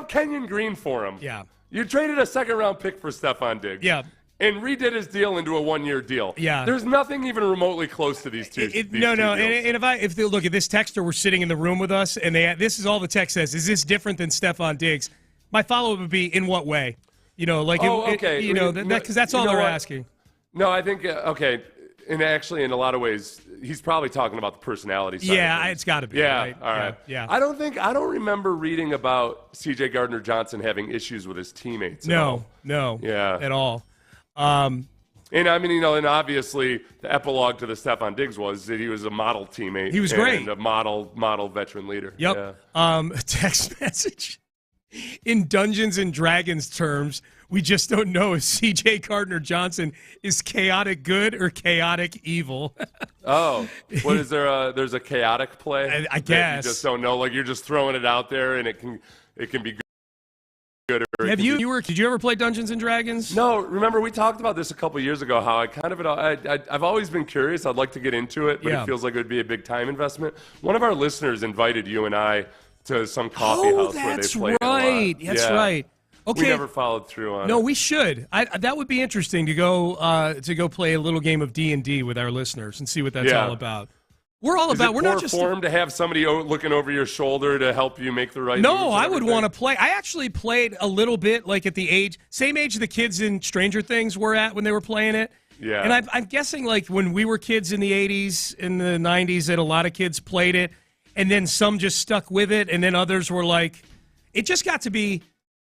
Kenyon Green for him. Yeah. You traded a 2nd-round pick for Stephon Diggs. Yeah. And redid his deal into a 1-year deal. Yeah. There's nothing even remotely close to these two. No. And if they look at this texter, we're sitting in the room with us, and this is all the text says. Is this different than Stephon Diggs? My follow-up would be, in what way? Okay. Because that's all they're asking. No, I think and actually, in a lot of ways, he's probably talking about the personality side. Yeah, it's got to be. Yeah, right? all right. Yeah. I don't remember reading about C.J. Gardner Johnson having issues with his teammates. No, yeah, at all. And I mean, and obviously the epilogue to the Stephon Diggs was that he was a model teammate. He was great. And a model veteran leader. Yep. Yeah. Text message. In Dungeons and Dragons terms, we just don't know if C.J. Gardner Johnson is chaotic good or chaotic evil. Oh, what is there? There's a chaotic play. I guess you just don't know. Like you're just throwing it out there, and it can be good. Did you ever play Dungeons and Dragons? No. Remember, we talked about this a couple years ago. How I've always been curious. I'd like to get into it, but it feels like it would be a big time investment. One of our listeners invited you and I to some coffee house where they played right. a lot. That's right. Okay. We never followed through on it. No, we should. That would be interesting to go play a little game of D&D with our listeners and see what that's all about. We're all about. We're not just form to have somebody looking over your shoulder to help you make the right. No, I would want to play. I actually played a little bit, like at the same age the kids in Stranger Things were at when they were playing it. Yeah. And I'm guessing like when we were kids in the 80s, in the 90s, that a lot of kids played it, and then some just stuck with it, and then others were like, it just got to be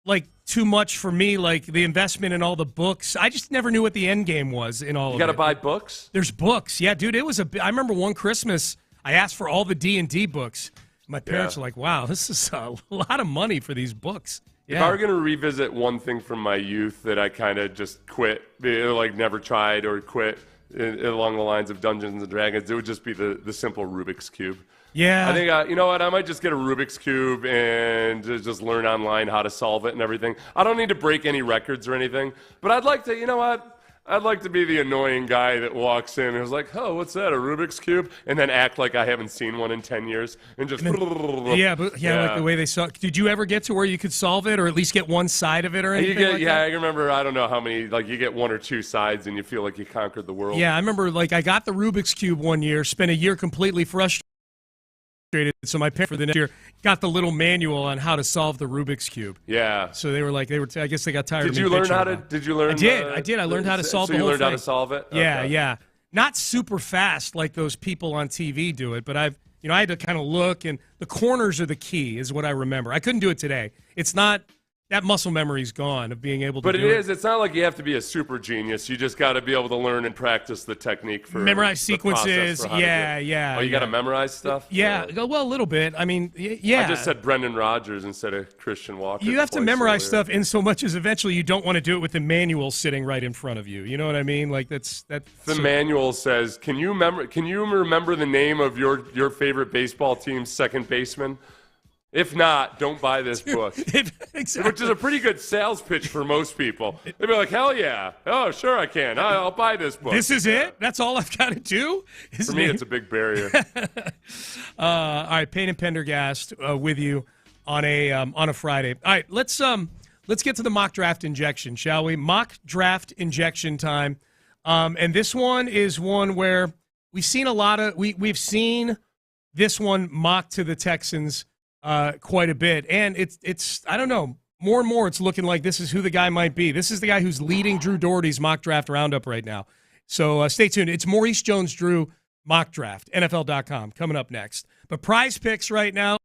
like too much for me, like the investment in all the books. I just never knew what the end game was in all of it. You got to buy books? There's books. Yeah, dude, I remember one Christmas I asked for all the D&D books. My parents were like, wow, this is a lot of money for these books. Yeah. If I were going to revisit one thing from my youth that I kind of just quit, like never tried or quit along the lines of Dungeons and Dragons, it would just be the simple Rubik's Cube. Yeah. I think, you know what, I might just get a Rubik's Cube and just learn online how to solve it and everything. I don't need to break any records or anything, but I'd like to, you know what? I'd like to be the annoying guy that walks in and is like, oh, what's that, a Rubik's Cube? And then act like I haven't seen one in 10 years and just... Like the way they saw. Did you ever get to where you could solve it or at least get one side of it or anything like that? I remember, I don't know how many, like you get one or two sides and you feel like you conquered the world. Yeah, I remember like I got the Rubik's Cube one year, spent a year completely frustrated. So my parents for the next year got the little manual on how to solve the Rubik's Cube. Yeah. So they were like, I guess they got tired of me. Did you learn how to? Did you learn? I did. I learned how to solve the whole thing. So you learned how to solve it? Yeah, Okay. yeah. Not super fast like those people on TV do it, but I had to kind of look, and the corners are the key, is what I remember. I couldn't do it today. It's not. That muscle memory's gone of being able to do it. But it is. It's not like you have to be a super genius. You just got to be able to learn and practice the technique for memorize sequences. Yeah. Oh, you got to memorize stuff? Yeah. Well, a little bit. I mean, yeah. I just said Brendan Rodgers instead of Christian Walker. You have to memorize stuff in so much as eventually you don't want to do it with the manual sitting right in front of you. You know what I mean? Like that's. The manual says, "Can you remember the name of your favorite baseball team's second baseman? If not, don't buy this book." Exactly. Which is a pretty good sales pitch for most people. They'd be like, hell yeah. Oh, sure I can. I'll buy this book. This is it? That's all I've got to do? For me, it's a big barrier. All right, Payne and Pendergast with you on a Friday. All right, let's get to the mock draft injection, shall we? Mock draft injection time. And this one is one where we've seen we've seen this one mocked to the Texans quite a bit, and it's I don't know, more and more it's looking like this is who the guy might be. This is the guy who's leading Drew Doherty's mock draft roundup right now. So stay tuned. It's Maurice Jones-Drew mock draft, NFL.com, coming up next. But Prize Picks right now.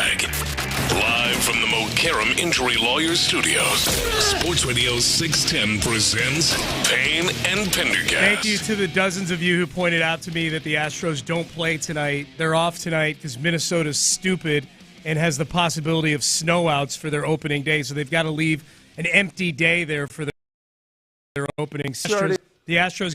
Live from the Mokaram Injury Lawyers Studios, Sports Radio 610 presents Payne and Pendergast. Thank you to the dozens of you who pointed out to me that the Astros don't play tonight. They're off tonight because Minnesota's stupid and has the possibility of snowouts for their opening day, so they've got to leave an empty day there for their opening. The Astros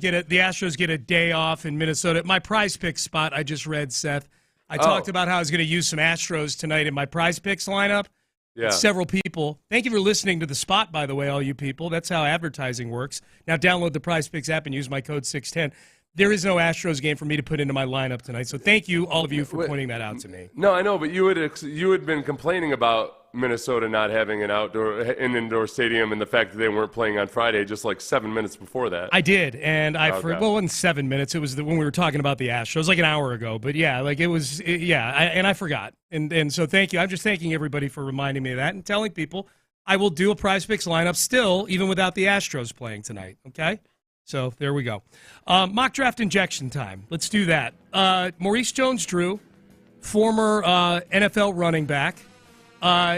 get a day off in Minnesota. My Prize Picks spot I just read, Seth. I talked about how I was going to use some Astros tonight in my Prize Picks lineup. Yeah. Several people. Thank you for listening to the spot, by the way, all you people. That's how advertising works. Now download the Prize Picks app and use my code 610. There is no Astros game for me to put into my lineup tonight, so thank you, all of you, for pointing that out to me. No, I know, but you had been complaining about Minnesota not having an indoor stadium and the fact that they weren't playing on Friday just like 7 minutes before that. I did, and well, it wasn't 7 minutes. It was when we were talking about the Astros, like an hour ago. But yeah, like I forgot. And so thank you. I'm just thanking everybody for reminding me of that and telling people I will do a Prize Picks lineup still, even without the Astros playing tonight. Okay? So there we go. Mock draft injection time. Let's do that. Maurice Jones-Drew, former NFL running back.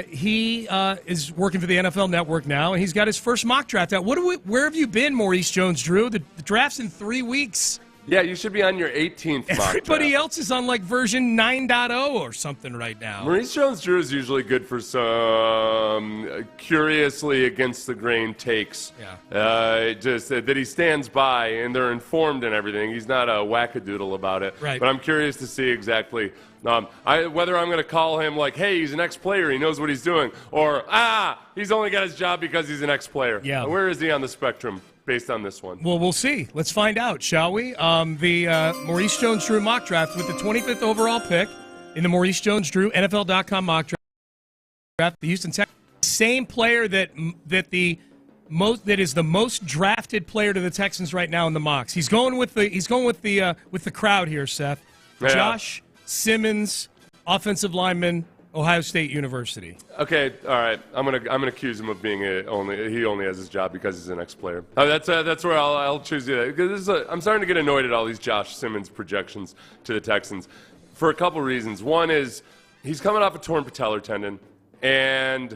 He is working for the NFL Network now, and he's got his first mock draft out. Where have you been, Maurice Jones-Drew? The draft's in 3 weeks. Yeah, you should be on your 18th mock Everybody draft. else is on like version 9.0 or something right now. Maurice Jones-Drew is usually good for some curiously against the grain takes. Yeah. Just that he stands by and they're informed and everything. He's not a wackadoodle about it. Right. But I'm curious to see exactly whether I'm going to call him like, hey, he's an ex-player, he knows what he's doing, or he's only got his job because he's an ex-player. Yeah. Where is he on the spectrum? Based on this one. Well, we'll see. Let's find out, shall we? The Maurice Jones-Drew mock draft with the 25th overall pick in the Maurice Jones-Drew NFL.com mock draft. The Houston Texans, same player that is the most drafted player to the Texans right now in the mocks. He's going with the crowd here, Seth. Yeah. Josh Simmons, offensive lineman, Ohio State University. Okay, all right. I'm gonna accuse him of being he only has his job because he's an ex-player. That's where I'll choose you. Because I'm starting to get annoyed at all these Josh Simmons projections to the Texans for a couple reasons. One is he's coming off a torn patellar tendon, and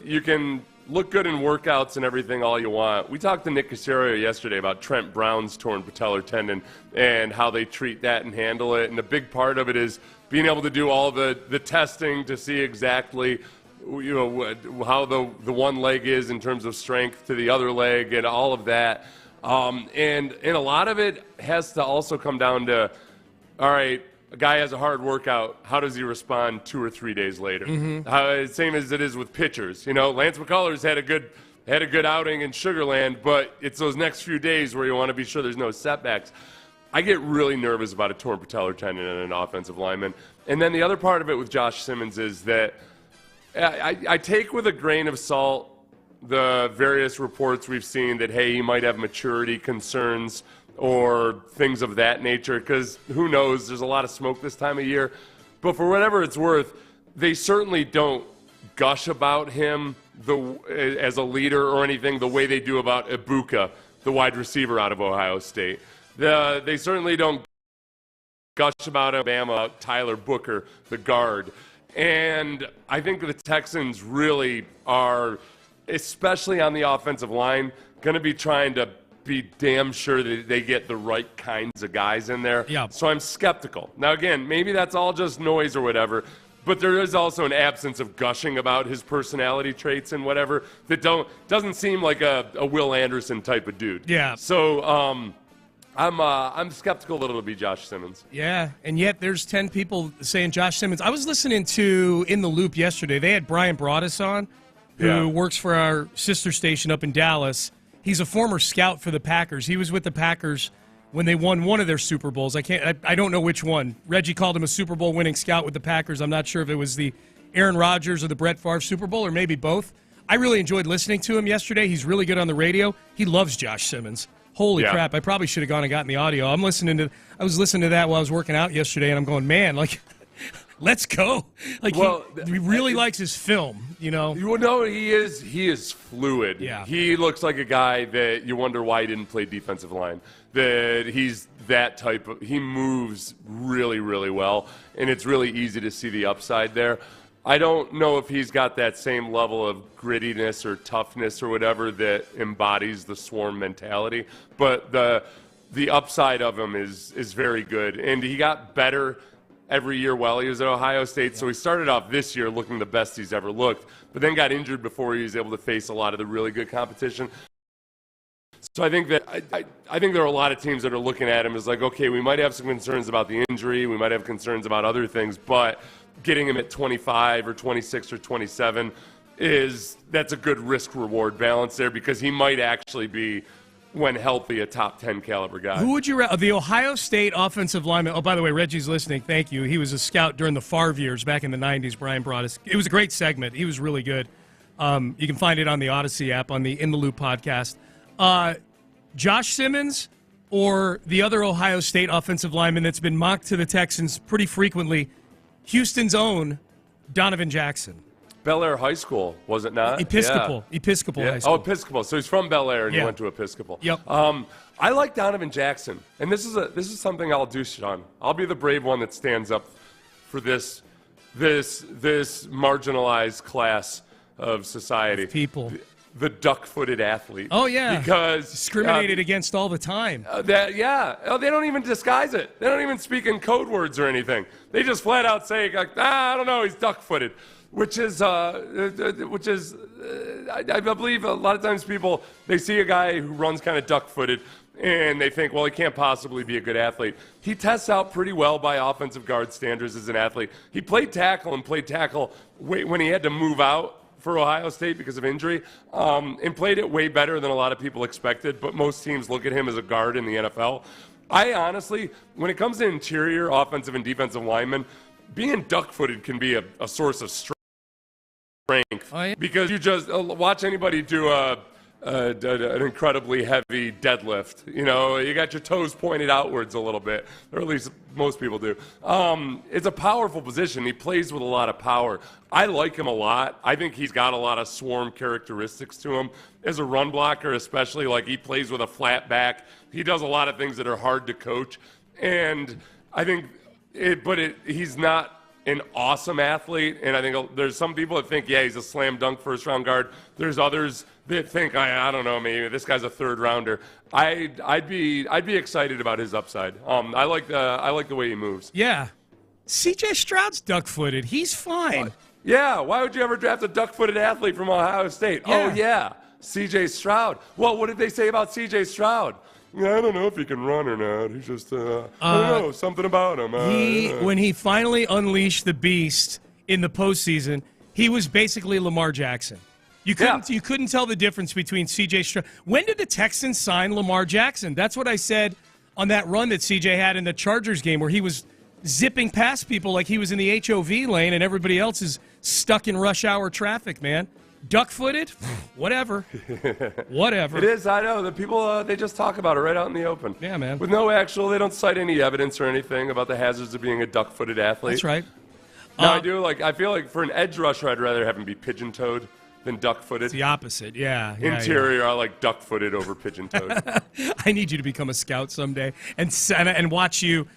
you can look good in workouts and everything all you want. We talked to Nick Caserio yesterday about Trent Brown's torn patellar tendon and how they treat that and handle it, and a big part of it is being able to do all the testing to see exactly how the one leg is in terms of strength to the other leg and all of that. And a lot of it has to also come down to, all right, a guy has a hard workout. How does he respond 2 or 3 days later? Mm-hmm. Same as it is with pitchers. Lance McCullers had a good outing in Sugar Land, but it's those next few days where you want to be sure there's no setbacks. I get really nervous about a torn patellar tendon in an offensive lineman. And then the other part of it with Josh Simmons is that I take with a grain of salt the various reports we've seen that, hey, he might have maturity concerns or things of that nature, because who knows, there's a lot of smoke this time of year. But for whatever it's worth, they certainly don't gush about him as a leader or anything the way they do about Ibuka, the wide receiver out of Ohio State. They certainly don't gush about Alabama, Tyler Booker, the guard. And I think the Texans really are, especially on the offensive line, going to be trying to be damn sure that they get the right kinds of guys in there. Yeah. So I'm skeptical. Now, again, maybe that's all just noise or whatever, but there is also an absence of gushing about his personality traits and whatever that doesn't seem like a Will Anderson type of dude. Yeah. So I'm skeptical that it'll be Josh Simmons. Yeah, and yet there's 10 people saying Josh Simmons. I was listening to In the Loop yesterday. They had Brian Broaddus on, who works for our sister station up in Dallas. He's a former scout for the Packers. He was with the Packers when they won one of their Super Bowls. I don't know which one. Reggie called him a Super Bowl winning scout with the Packers. I'm not sure if it was the Aaron Rodgers or the Brett Favre Super Bowl, or maybe both. I really enjoyed listening to him yesterday. He's really good on the radio. He loves Josh Simmons. Holy crap, I probably should have gone and gotten the audio. I was listening to that while I was working out yesterday, and I'm going, man, like, let's go. Like, he really likes his film, you know? You know, he is fluid. Yeah. He looks like a guy that you wonder why he didn't play defensive line. That he's that type of – he moves really, really well, and it's really easy to see the upside there. I don't know if he's got that same level of grittiness or toughness or whatever that embodies the Swarm mentality, but the upside of him is very good. And he got better every year while he was at Ohio State, so he started off this year looking the best he's ever looked, but then got injured before he was able to face a lot of the really good competition. So I think that I think there are a lot of teams that are looking at him as like, okay, we might have some concerns about the injury, we might have concerns about other things, but getting him at 25 or 26 or 27 that's a good risk-reward balance there, because he might actually be, when healthy, a top 10 caliber guy. Who would you the Ohio State offensive lineman? Oh, by the way, Reggie's listening. Thank you. He was a scout during the Favre years back in the 90s. Brian brought us. It was a great segment. He was really good. You can find it on the Odyssey app on the In the Loop podcast. Josh Simmons or the other Ohio State offensive lineman that's been mocked to the Texans pretty frequently, Houston's own Donovan Jackson. Bel Air High School, was it not? Episcopal. Yeah. Episcopal Yeah. High School. Oh, Episcopal. So he's from Bel Air and he went to Episcopal. Yep. I like Donovan Jackson, and this is something I'll do, Sean. I'll be the brave one that stands up for this marginalized class of society. People. The duck-footed athlete. Oh, yeah. Because discriminated against all the time. They don't even disguise it. They don't even speak in code words or anything. They just flat out say, I don't know, he's duck-footed, which is I believe a lot of times people, they see a guy who runs kind of duck-footed and they think, well, he can't possibly be a good athlete. He tests out pretty well by offensive guard standards as an athlete. He played tackle when he had to move out for Ohio State because of injury, and played it way better than a lot of people expected, but most teams look at him as a guard in the NFL. I honestly, when it comes to interior offensive and defensive linemen, being duck-footed can be a source of strength. Because you just watch anybody do an incredibly heavy deadlift. You know, you got your toes pointed outwards a little bit, or at least most people do. It's a powerful position. He plays with a lot of power. I like him a lot. I think he's got a lot of Swarm characteristics to him. As a run blocker, especially, like he plays with a flat back. He does a lot of things that are hard to coach. And I think he's not an awesome athlete, and I think there's some people that think, yeah, he's a slam dunk first-round guard. There's others that think, I don't know, maybe this guy's a third-rounder. I'd be excited about his upside. I like the way he moves. Yeah, C.J. Stroud's duck-footed. He's fine. Yeah, why would you ever draft a duck-footed athlete from Ohio State? Yeah. Oh yeah, C.J. Stroud. Well, what did they say about C.J. Stroud? Yeah, I don't know if he can run or not. He's just, I don't know, something about him. When he finally unleashed the beast in the postseason, he was basically Lamar Jackson. You couldn't tell the difference between C.J. Stroud. When did the Texans sign Lamar Jackson? That's what I said on that run that C.J. had in the Chargers game where he was zipping past people like he was in the HOV lane and everybody else is stuck in rush hour traffic, man. Duck-footed? Whatever. Whatever. It is, I know. The people, they just talk about it right out in the open. Yeah, man. With they don't cite any evidence or anything about the hazards of being a duck-footed athlete. That's right. Now, I feel like for an edge rusher, I'd rather have him be pigeon-toed than duck-footed. It's the opposite, yeah. Interior, I like duck-footed over pigeon-toed. I need you to become a scout someday and watch you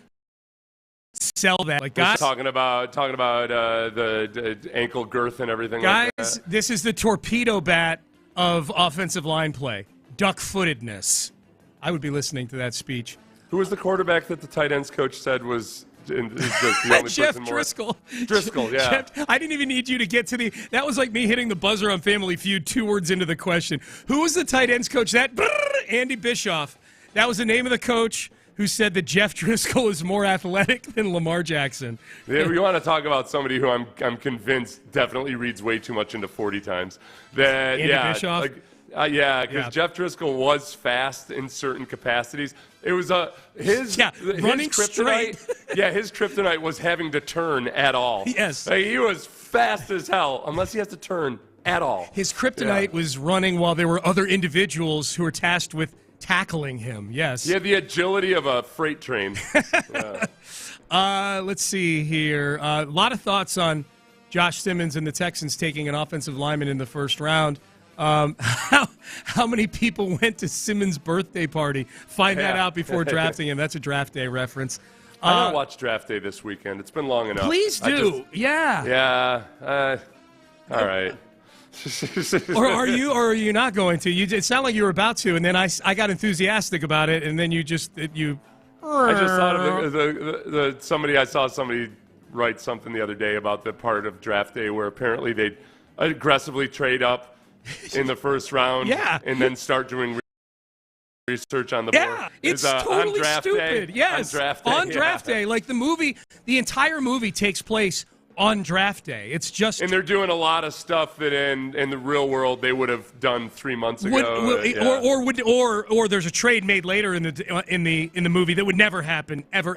sell that. Like, guys, talking about the ankle girth and everything guys, like that. This is the torpedo bat of offensive line play. Duck-footedness. I would be listening to that speech. Who was the quarterback that the tight ends coach said was the only Jeff person Driscoll. Driscoll, yeah. Jeff, I didn't even need you to get to that was like me hitting the buzzer on Family Feud 2 words into the question. Who was the tight ends coach? Andy Bischoff. That was the name of the coach who said that Jeff Driscoll is more athletic than Lamar Jackson. Yeah, we want to talk about somebody who I'm convinced definitely reads way too much into 40 times. Andy Bischoff? Because Jeff Driscoll was fast in certain capacities. It was his kryptonite. His kryptonite was having to turn at all. Yes, he was fast as hell unless he has to turn at all. His kryptonite was running while there were other individuals who were tasked with tackling him. Yes. He had the agility of a freight train. Let's see here. A lot of thoughts on Josh Simmons and the Texans taking an offensive lineman in the first round. How many people went to Simmons' birthday party? Find that out before drafting him. That's a draft day reference. I'm going to watch draft day this weekend. It's been long enough. Please do. Yeah. All right. Or are you not going to? It sounded like you were about to, and then I got enthusiastic about it, and then you just I just thought of somebody write something the other day about the part of draft day where apparently they aggressively trade up in the first round and then start doing research on the board. Yeah, it's totally stupid. Yes, on draft day. Like the entire movie takes place on draft day. It's just, and they're doing a lot of stuff that in the real world they would have done 3 months ago. Or there's a trade made later in the movie that would never happen, ever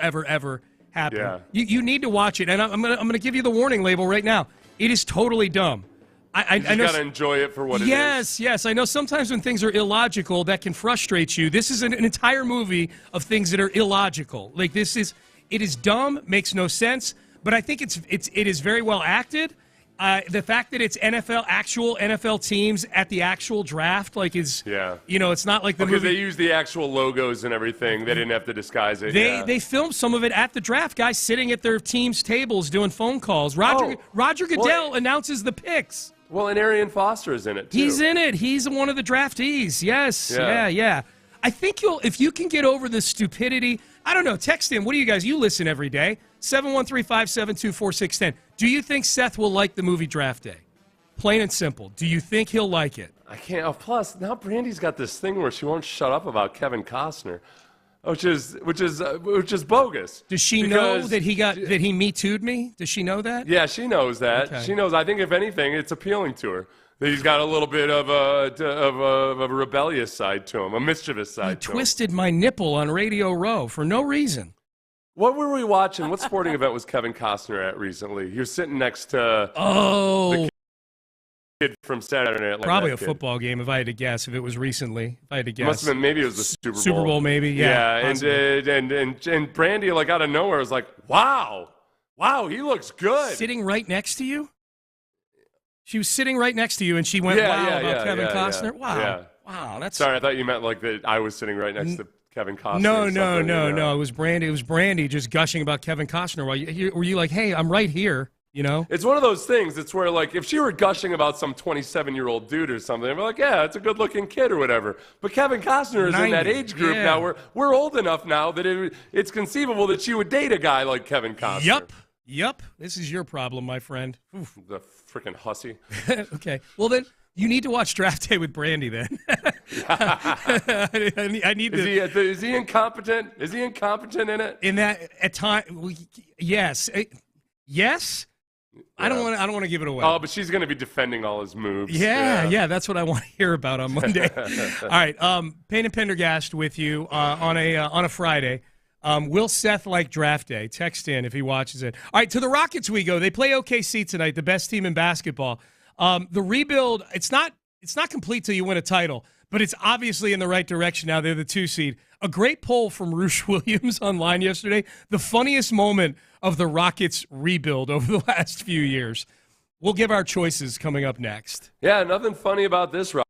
happen. Yeah. You need to watch it, and I'm gonna give you the warning label right now. It is totally dumb. I know, got to enjoy it for what it is. Yes. I know sometimes when things are illogical, that can frustrate you. This is an entire movie of things that are illogical. Like it is dumb, makes no sense. But I think it is very well acted. The fact that it's actual NFL teams at the actual draft, it's not like the movie. Because they use the actual logos and everything. They didn't have to disguise it. They filmed some of it at the draft. Guys sitting at their team's tables doing phone calls. Roger Goodell announces the picks. Well, and Arian Foster is in it, too. He's in it. He's one of the draftees. Yes. Yeah. I think if you can get over the stupidity, I don't know, text in. What do you guys, you listen every day. 713-572-4610. Do you think Seth will like the movie Draft Day? Plain and simple. Do you think he'll like it? I can't. Oh, plus, now Brandy's got this thing where she won't shut up about Kevin Costner, which is bogus. Does she know that he Me Too'd me? Does she know that? Yeah, she knows that. Okay. She knows. I think if anything, it's appealing to her. That he's got a little bit of a rebellious side to him, a mischievous side to him. He twisted my nipple on Radio Row for no reason. What were we watching? What sporting event was Kevin Costner at recently? He was sitting next to the kid from Saturday Night Live. Probably a football game, if I had to guess. If it was recently, if I had to guess, must have been. Maybe it was the Super Bowl. Super Bowl, maybe. Yeah. And Brandy, out of nowhere, was like, "Wow, he looks good." Sitting right next to you. She was sitting right next to you, and she went, about Kevin Costner. Wow. That's. Sorry, I thought you meant like that. I was sitting right next to Kevin Costner. No. It was Brandy just gushing about Kevin Costner. Were you like, hey, I'm right here, you know? It's one of those things. It's where, like, if she were gushing about some 27-year-old dude or something, I'd be like, yeah, it's a good-looking kid or whatever. But Kevin Costner is 90, in that age group now. We're old enough now that it's conceivable that she would date a guy like Kevin Costner. Yep. This is your problem, my friend. Oof. The freaking hussy. Okay. Well, then. You need to watch Draft Day with Brandy then. I need to. Is he incompetent? Is he incompetent in it? In that at time, yes, yes. Yeah. I don't want to give it away. Oh, but she's going to be defending all his moves. Yeah. That's what I want to hear about on Monday. All right, Payne and Pendergast with you on a Friday. Will Seth like Draft Day? Text in if he watches it. All right, to the Rockets we go. They play OKC tonight, the best team in basketball. The rebuild, it's not complete till you win a title, but it's obviously in the right direction now. They're the 2 seed. A great poll from Roosh Williams online yesterday. The funniest moment of the Rockets rebuild over the last few years. We'll give our choices coming up next. Yeah, nothing funny about this, Rock.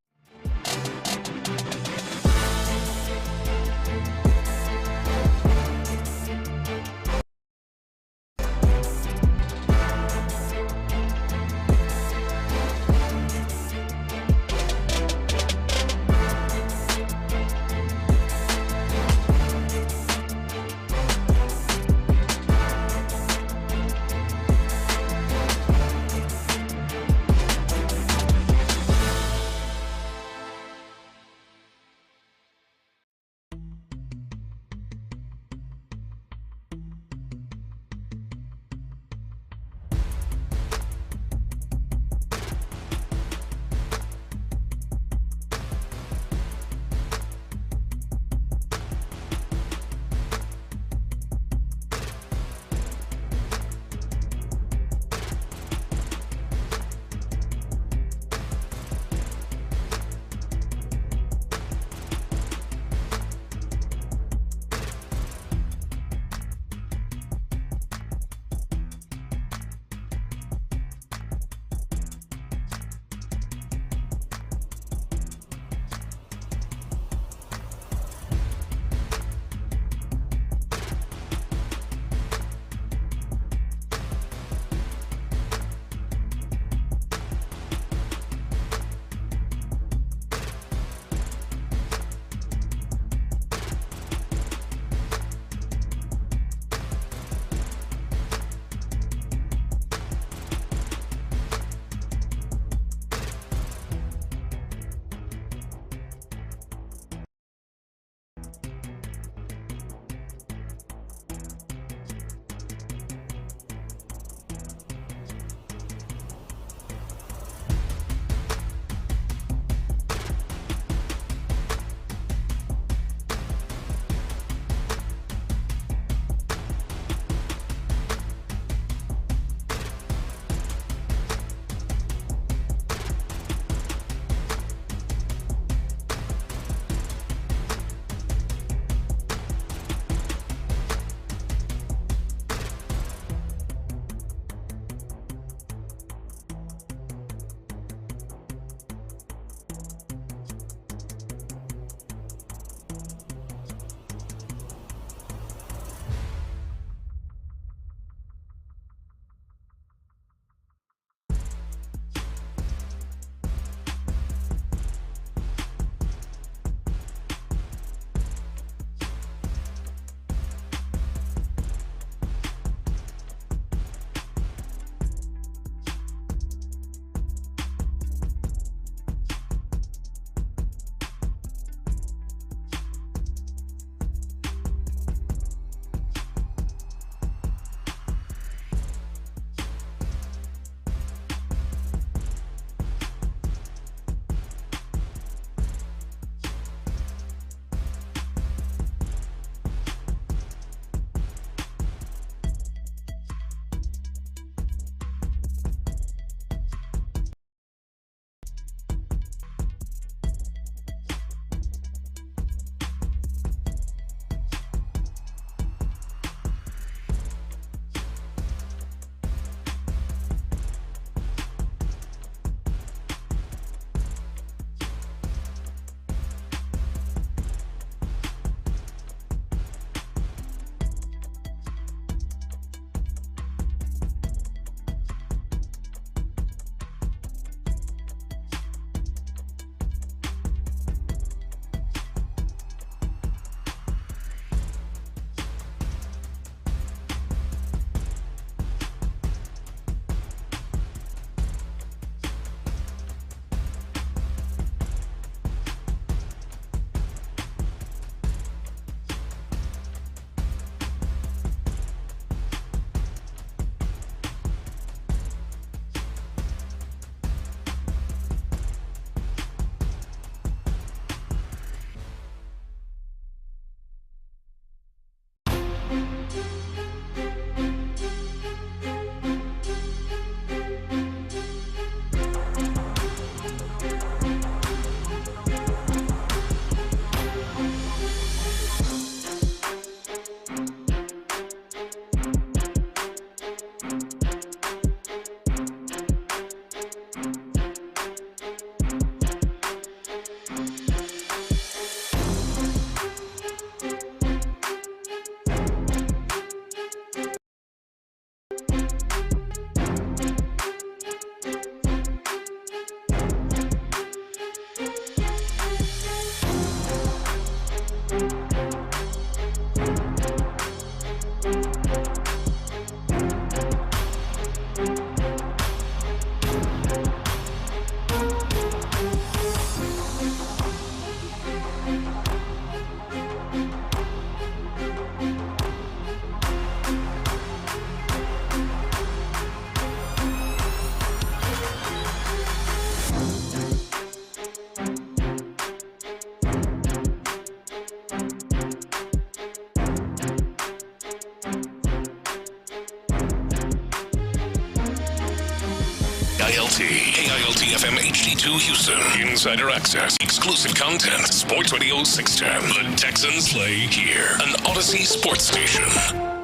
KILT FM HD2 Houston. Insider access. Exclusive content. Sports Radio 610. The Texans play here. An Odyssey sports station.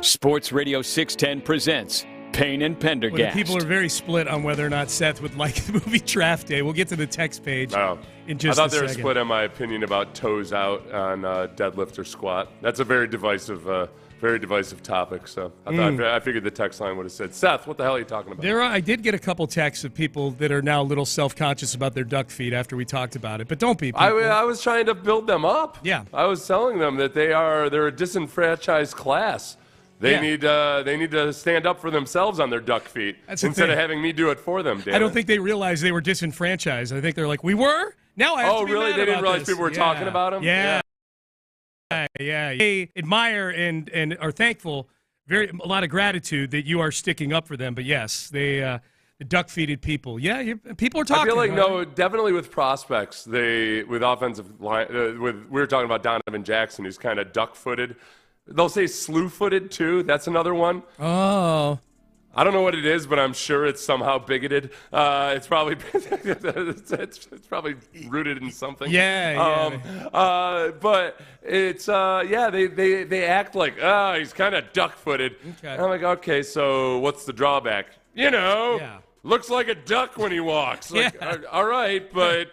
Sports Radio 610 presents Payne and Pendergast. People are very split on whether or not Seth would like the movie Draft Day. We'll get to the text page in just a second. I thought they were split on my opinion about toes out on deadlift or squat. That's a very divisive topic. So I figured the text line would have said, Seth, what the hell are you talking about? I did get a couple texts of people that are now a little self-conscious about their duck feet after we talked about it. But don't be. I was trying to build them up. Yeah. I was telling them that they're a disenfranchised class. They need to stand up for themselves on their duck feet instead of having me do it for them. I don't think they realized they were disenfranchised. I think they're like, we were? Now I have to be really? mad They didn't about realize this. people were talking about them? Yeah. They admire and are thankful, a lot of gratitude that you are sticking up for them. But yes, the duck-feeted people. Yeah, people are talking. I feel like definitely with prospects. With offensive line, we were talking about Donovan Jackson, who's kind of duck-footed. They'll say slew-footed too. That's another one. Oh. I don't know what it is, but I'm sure it's somehow bigoted. It's probably it's probably rooted in something. But it's they act like he's kind of duck-footed. Okay. And I'm like, okay, so what's the drawback? Looks like a duck when he walks. Like, all right, but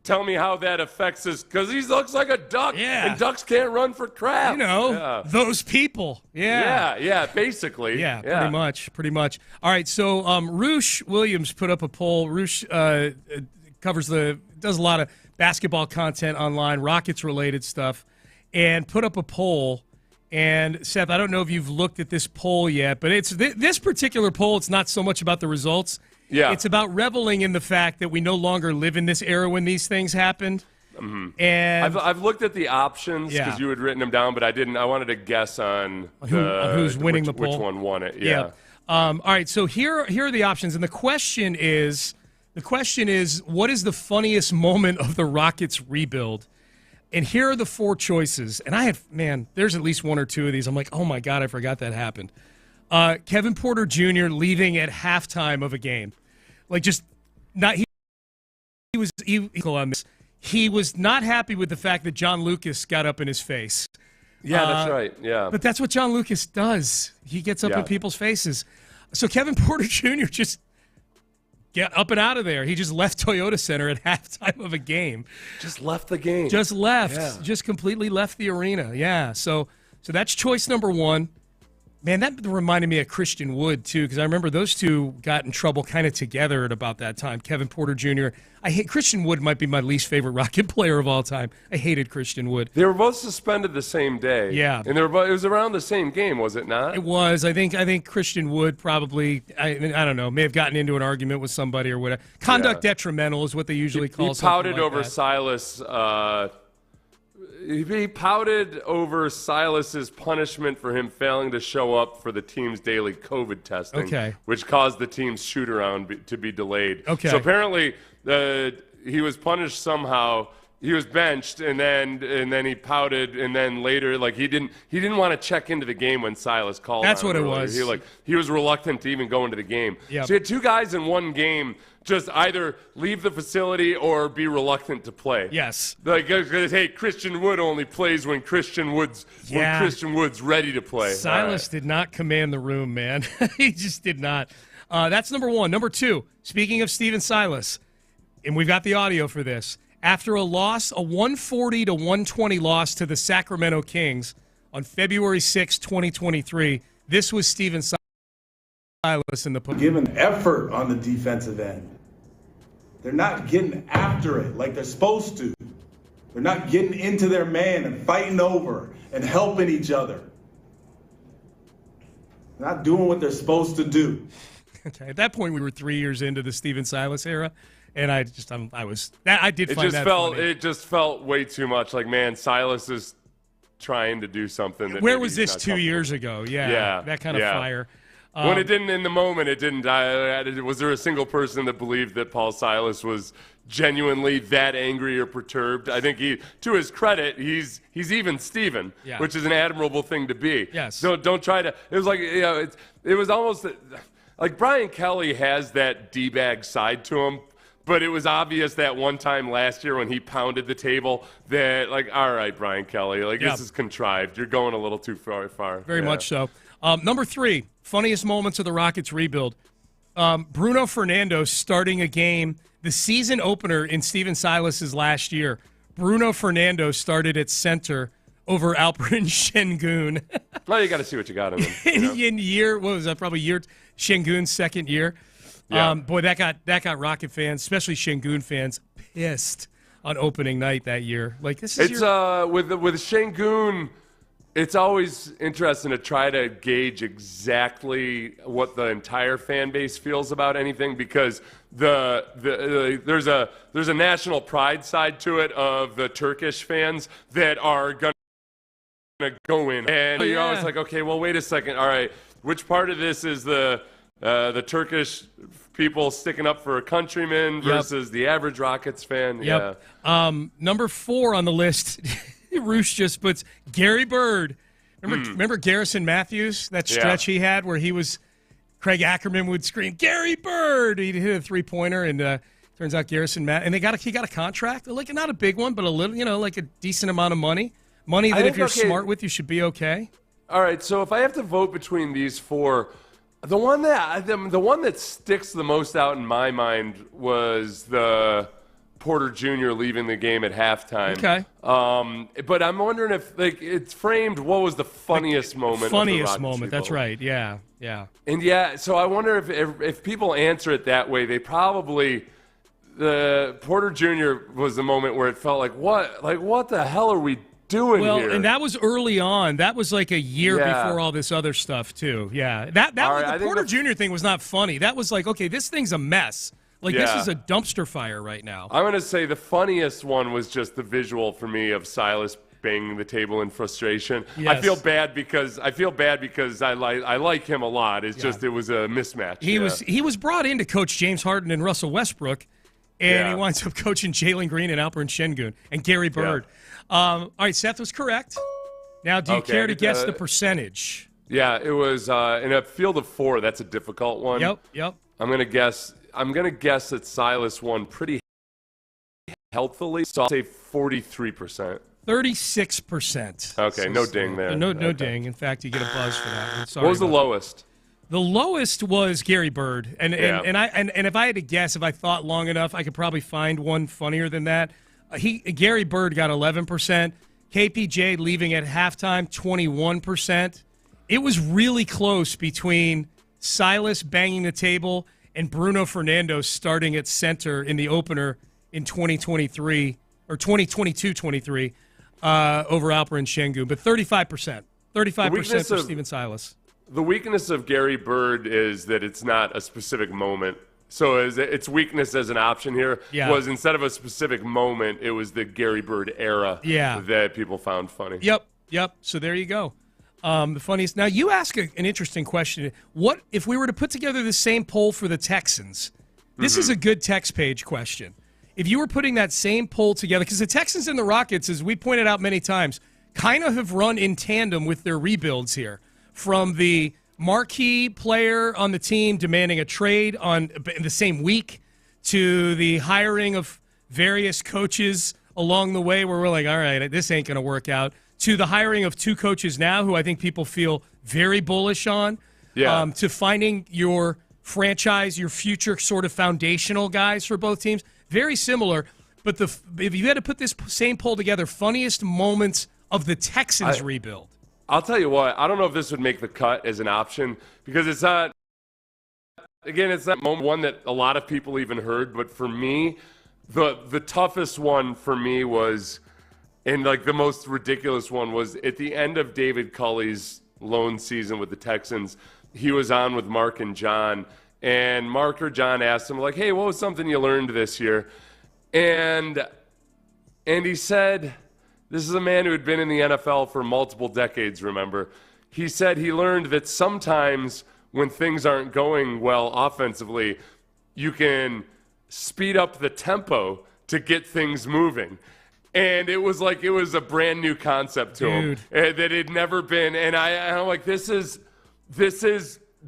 tell me how that affects us, because he looks like a duck, and ducks can't run for crap. Those people. Basically. Pretty much. All right, so Roosh Williams put up a poll. Roosh does a lot of basketball content online, Rockets-related stuff, and put up a poll. And, Seth, I don't know if you've looked at this poll yet, but it's this particular poll, it's not so much about the results. Yeah. It's about reveling in the fact that we no longer live in this era when these things happened. Mm-hmm. And I've looked at the options because you had written them down, but I didn't. I wanted to guess on who's winning the poll. Which one won it? Yeah. All right. So here are the options, and the question is, what is the funniest moment of the Rockets rebuild? And here are the four choices. And there's at least one or two of these. I'm like, oh my God, I forgot that happened. Kevin Porter Jr. leaving at halftime of a game. Like, just not, he was equal on this. He was not happy with the fact that John Lucas got up in his face. Yeah, that's right. Yeah. But that's what John Lucas does. He gets up in people's faces. So Kevin Porter Jr. just get up and out of there. He just left Toyota Center at halftime of a game. Just left the game. Just left. Yeah. Just completely left the arena. Yeah. So that's choice number one. Man, that reminded me of Christian Wood, too, because I remember those two got in trouble kind of together at about that time. Kevin Porter Jr. Christian Wood might be my least favorite Rocket player of all time. I hated Christian Wood. They were both suspended the same day. Yeah. And it was around the same game, was it not? It was. I think Christian Wood probably, I don't know, may have gotten into an argument with somebody or whatever. Conduct detrimental is what they usually call something like that. He pouted over Silas. He pouted over Silas's punishment for him failing to show up for the team's daily COVID testing, which caused the team's shoot-around to be delayed. Okay. So apparently he was punished somehow. He was benched, and then he pouted, and then later, like he didn't want to check into the game when Silas called. That's what it earlier. was. He was reluctant to even go into the game. Yep. So you had two guys in one game just either leave the facility or be reluctant to play. Yes. Like, hey, Christian Wood only plays when Christian Wood's ready to play. Silas did not command the room, man. He just did not. That's number one. Number two, speaking of Steven Silas, and we've got the audio for this, after a loss, a 140-120 loss to the Sacramento Kings on February 6, 2023, this was Steven Silas in the post. Giving effort on the defensive end. They're not getting after it like they're supposed to. They're not getting into their man and fighting over and helping each other. They're not doing what they're supposed to do. Okay, at that point, we were 3 years into the Steven Silas era, and I did find that funny. It just felt way too much. Like, man, Silas is trying to do something. Where was this 2 years ago? Yeah, that kind of fire. When it didn't, in the moment, it didn't. Was there a single person that believed that Paul Silas was genuinely that angry or perturbed? I think to his credit, he's even Steven, which is an admirable thing to be. Yes. Don't try to. It was like it was almost. like Brian Kelly has that D-bag side to him, but it was obvious that one time last year when he pounded the table that, like, all right, Brian Kelly, like, this is contrived. You're going a little too far. Very much so. Number 3, funniest moments of the Rockets rebuild. Bruno Fernando starting a game, the season opener in Steven Silas's last year. Bruno Fernando started at center over Alperen Şengün. Well, you got to see what you got in him. In year, what was that? Probably Şengün's second year. Yeah. Boy, that got Rocket fans, especially Şengün fans, pissed on opening night that year. Like, this is with Şengün. It's always interesting to try to gauge exactly what the entire fan base feels about anything, because there's a national pride side to it of the Turkish fans that are gonna go in, and you're always like, okay, well, wait a second, all right, which part of this is the Turkish people sticking up for a countryman versus the average Rockets fan? Yep. Yeah. Number 4 on the list. Roosh just puts Gary Bird. Remember Garrison Matthews, that stretch he had where Craig Ackerman would scream, Gary Bird! He'd hit a three-pointer, and turns out Garrison Matthews. And he got a contract, like not a big one, but a little, like a decent amount of money. Money that if you're smart with, you should be okay. All right, so if I have to vote between these 4, the one that sticks the most out in my mind was the Porter Jr. leaving the game at halftime. Okay. But I'm wondering if, like, it's framed, what was the funniest moment? Funniest moment, that's right. Yeah. And so I wonder if people answer it that way, they probably, the Porter Jr. was the moment where it felt like what the hell are we doing here? Well, and that was early on. That was like a year before all this other stuff too. Yeah. The Porter Jr. thing was not funny. That was like, okay, this thing's a mess. Like, this is a dumpster fire right now. I'm going to say the funniest one was just the visual for me of Silas banging the table in frustration. Yes. I feel bad because I like him a lot. It's just it was a mismatch. He was brought in to coach James Harden and Russell Westbrook, and he winds up coaching Jalen Green and Alperen Şengün and Gary Bird. All right, Seth was correct. Now, do you care to guess the percentage? Yeah, it was in a field of 4. That's a difficult one. Yep. I'm going to guess that Silas won pretty healthily, so I'll say 43%. 36%. Okay, no ding there. No ding. In fact, you get a buzz for that one. Sorry. What was the lowest? The lowest was Gary Bird, and if I had to guess, if I thought long enough, I could probably find one funnier than that. Gary Bird got 11%. KPJ leaving at halftime, 21%. It was really close between Silas banging the table and Bruno Fernando starting at center in the opener in 2023 or 2022-23 over Alperen Şengün, but 35%. 35% for Steven Silas. The weakness of Gary Bird is that it's not a specific moment. So its weakness as an option here was instead of a specific moment, it was the Gary Bird era that people found funny. Yep. So there you go. The funniest. Now, you ask an interesting question. What if we were to put together the same poll for the Texans? This is a good text page question. If you were putting that same poll together, because the Texans and the Rockets, as we pointed out many times, kind of have run in tandem with their rebuilds here. From the marquee player on the team demanding a trade in the same week to the hiring of various coaches along the way where we're like, all right, this ain't going to work out, to the hiring of 2 coaches now who I think people feel very bullish on, to finding your franchise, your future sort of foundational guys for both teams. Very similar, but if you had to put this same poll together, funniest moments of the Texans rebuild. I'll tell you what, I don't know if this would make the cut as an option because it's not, again, it's that one that a lot of people even heard, but for me, the toughest one for me was, and like the most ridiculous one was at the end of David Culley's lone season with the Texans, he was on with Mark and John, and Mark or John asked him, like, hey, what was something you learned this year? And he said, this is a man who had been in the NFL for multiple decades, remember. He said he learned that sometimes when things aren't going well offensively, you can speed up the tempo to get things moving. And it was like it was a brand new concept to him that had never been. And I'm like, this is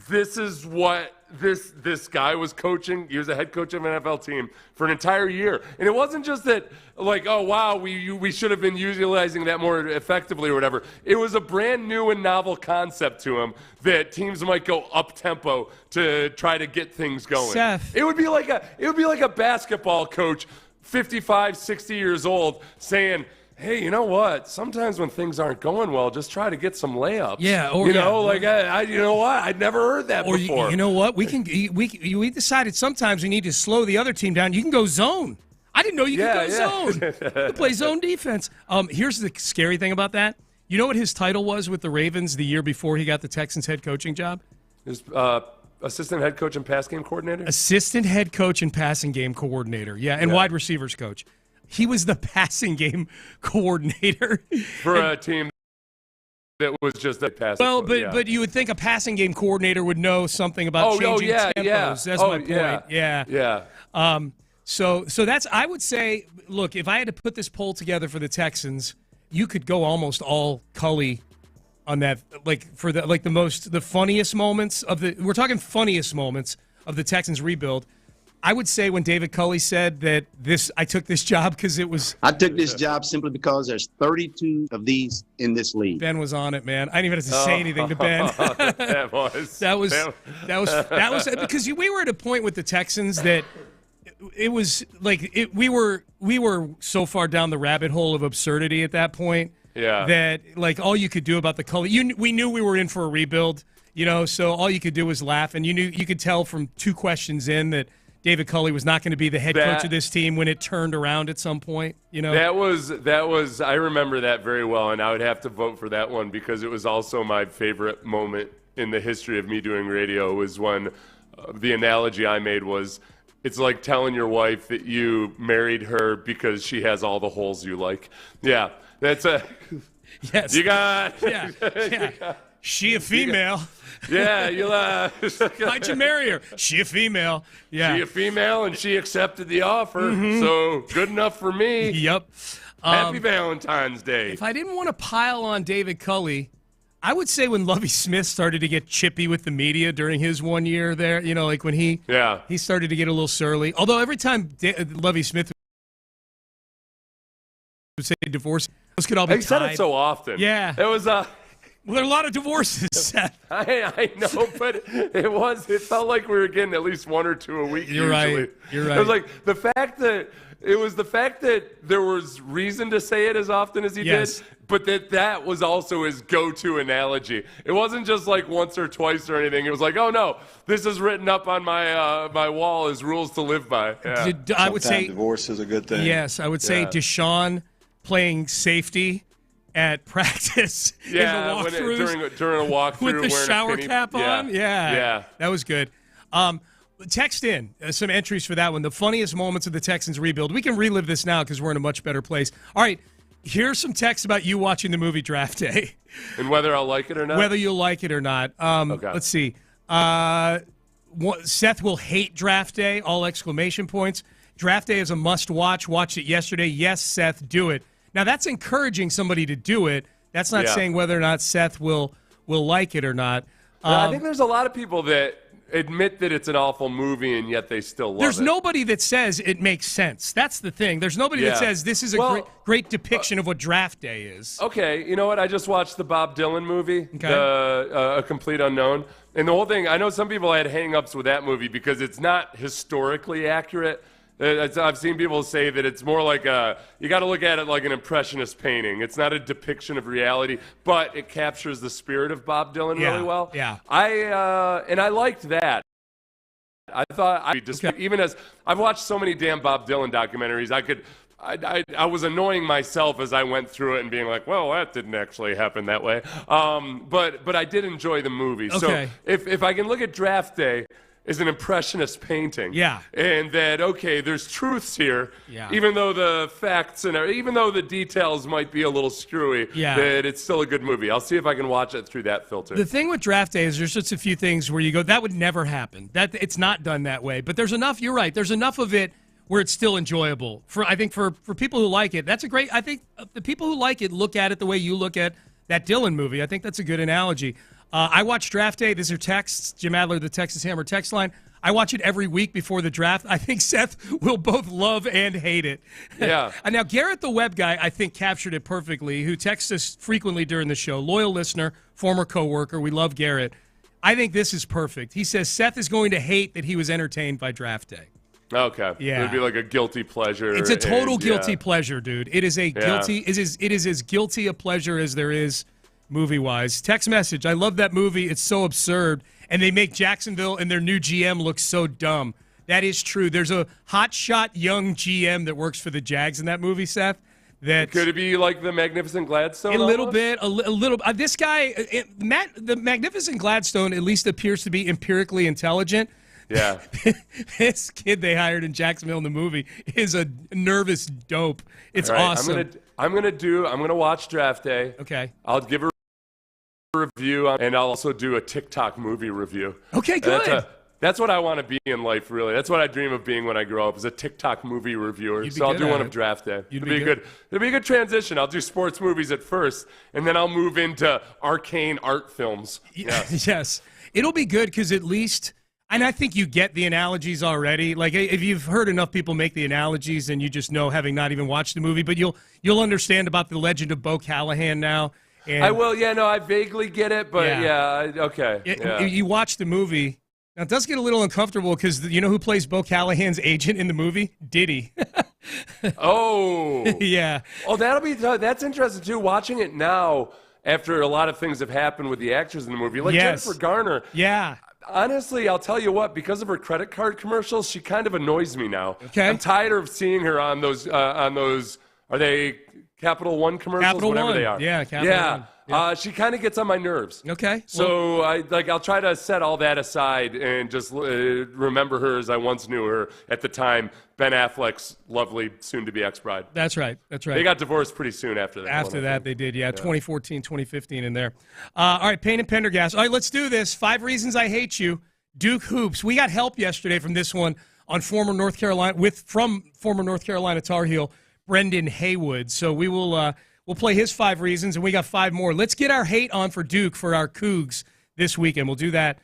this is what this guy was coaching. He was a head coach of an NFL team for an entire year. And it wasn't just that, like, oh, wow, we should have been utilizing that more effectively or whatever. It was a brand new and novel concept to him that teams might go up-tempo to try to get things going. Seth. It would be like a basketball coach, 55, 60 years old, saying, hey, you know what? Sometimes when things aren't going well, just try to get some layups. Yeah, or you know what? I'd never heard that or before. You know what? We decided sometimes we need to slow the other team down. You can go zone. I didn't know you could go zone. You can play zone defense. Here's the scary thing about that. You know what his title was with the Ravens the year before he got the Texans head coaching job? His assistant head coach and pass game coordinator. Assistant head coach and passing game coordinator. Yeah, and wide receivers coach. He was the passing game coordinator for a team that was just a passing. Well, but you would think a passing game coordinator would know something about changing tempos. Yeah. That's my point. Yeah. So that's, I would say, look, if I had to put this poll together for the Texans, you could go almost all Culley on that, the funniest moments of we're talking funniest moments of the Texans rebuild. I would say when David Culley said that I took this job because it was. I took this job simply because there's 32 of these in this league. Ben was on it, man. I didn't even have to say anything to Ben. that was because we were at a point with the Texans that it was like we were so far down the rabbit hole of absurdity at that point. Yeah. That like all you could do about the Culley, we knew we were in for a rebuild. So all you could do was laugh, and you could tell from 2 questions in that David Culley was not going to be the head coach of this team when it turned around at some point. That was I remember that very well, and I would have to vote for that one because it was also my favorite moment in the history of me doing radio. Was when the analogy I made was, it's like telling your wife that you married her because she has all the holes you like. Yeah, that's a yes. You got yeah. She a female. Yeah, why'd you marry her? She a female. Yeah, she a female, and she accepted the offer. Mm-hmm. So good enough for me. Yep. Happy Valentine's Day. If I didn't want to pile on David Culley, I would say when Lovie Smith started to get chippy with the media during his 1 year there, like when he started to get a little surly. Although every time Lovie Smith would say divorce, those could all be tied. He said it so often. Yeah. It was well, there are a lot of divorces, Seth. I know, but it felt like we were getting at least 1 or 2 a week. You're usually. Right. You're right. It was like the fact that there was reason to say it as often as he did, but that was also his go-to analogy. It wasn't just like once or twice or anything. It was like, oh no, this is written up on my wall as rules to live by. Yeah. I would say divorce is a good thing. Yes, I would say Deshaun playing safety at practice in the walkthroughs during a walkthrough with the shower cap on. Yeah, that was good. Text in some entries for that one. The funniest moments of the Texans rebuild. We can relive this now because we're in a much better place. All right, here's some texts about you watching the movie Draft Day. And whether I'll like it or not? Whether you'll like it or not. Okay. Let's see. Seth will hate Draft Day, all exclamation points. Draft Day is a must-watch. Watched it yesterday. Yes, Seth, do it. Now, that's encouraging somebody to do it. That's not saying whether or not Seth will like it or not. I think there's a lot of people that admit that it's an awful movie and yet they still love it. There's nobody that says it makes sense. That's the thing. There's nobody that says this is a great depiction of what Draft Day is. Okay, you know what? I just watched the Bob Dylan movie, A Complete Unknown. And the whole thing, I know some people had hang-ups with that movie because it's not historically accurate. I've seen people say that it's more like you got to look at it like an impressionist painting. It's not a depiction of reality, but it captures the spirit of Bob Dylan really well. Yeah. I liked that. I thought even as I've watched so many damn Bob Dylan documentaries, I was annoying myself as I went through it and being like, well, that didn't actually happen that way. But I did enjoy the movie. Okay. So if I can look at Draft Day is an impressionist painting. Yeah. And that, there's truths here, even though the facts and even though the details might be a little screwy, that it's still a good movie. I'll see if I can watch it through that filter. The thing with Draft Day is there's just a few things where you go, that would never happen. That it's not done that way. But there's enough, you're right, there's enough of it where it's still enjoyable. I think for people who like it, that's a great, I think the people who like it look at it the way you look at that Dylan movie. I think that's a good analogy. I watch Draft Day. These are texts. Jim Adler, the Texas Hammer text line. I watch it every week before the draft. I think Seth will both love and hate it. Yeah. Now, Garrett, the web guy, I think captured it perfectly, who texts us frequently during the show. Loyal listener, former coworker. We love Garrett. I think this is perfect. He says Seth is going to hate that he was entertained by Draft Day. Okay. Yeah. It'd be like a guilty pleasure. It's a total guilty pleasure, dude. It is a guilty. It is as guilty a pleasure as there is movie-wise. Text message. I love that movie. It's so absurd. And they make Jacksonville and their new GM look so dumb. That is true. There's a hotshot young GM that works for the Jags in that movie, Seth. That could it be like the Magnificent Gladstone? A little bit. This guy, the Magnificent Gladstone, at least appears to be empirically intelligent. Yeah. This kid they hired in Jacksonville in the movie is a nervous dope. It's awesome. I'm gonna watch Draft Day. Okay. I'll give a review, and I'll also do a TikTok movie review. Okay, good. That's what I want to be in life, really. That's what I dream of being when I grow up, is a TikTok movie reviewer. So I'll do one of Draft Day. It'll be a good transition. I'll do sports movies at first, and then I'll move into arcane art films. Yes. Yes. It'll be good because at least, and I think you get the analogies already. Like, if you've heard enough people make the analogies, and you just know, having not even watched the movie, but you'll understand about the legend of Bo Callahan now. And I will. Yeah, no, I vaguely get it, but okay. You watch the movie. Now, it does get a little uncomfortable because you know who plays Bo Callahan's agent in the movie? Diddy. Oh. Yeah. Oh, that's interesting, too. Watching it now, after a lot of things have happened with the actors in the movie, like Jennifer Garner. Yeah. Honestly, I'll tell you what, because of her credit card commercials, she kind of annoys me now. Okay. I'm tired of seeing her on those, are they Capital One commercials? Capital Whatever One. they are. Yeah, Capital One. Yeah. She kind of gets on my nerves. Okay. So I'll try to set all that aside and just remember her as I once knew her at the time. Ben Affleck's lovely, soon-to-be ex-bride. That's right. They got divorced pretty soon after that. After that, they did, 2014, 2015 in there. All right, Payne and Pendergast. All right, let's do this. 5 Reasons I Hate You. Duke Hoops. We got help yesterday from this one on former North Carolina Tar Heel, Brendan Haywood. So we will we'll play his 5 reasons, and we got 5 more. Let's get our hate on for Duke for our Cougs this weekend. We'll do that.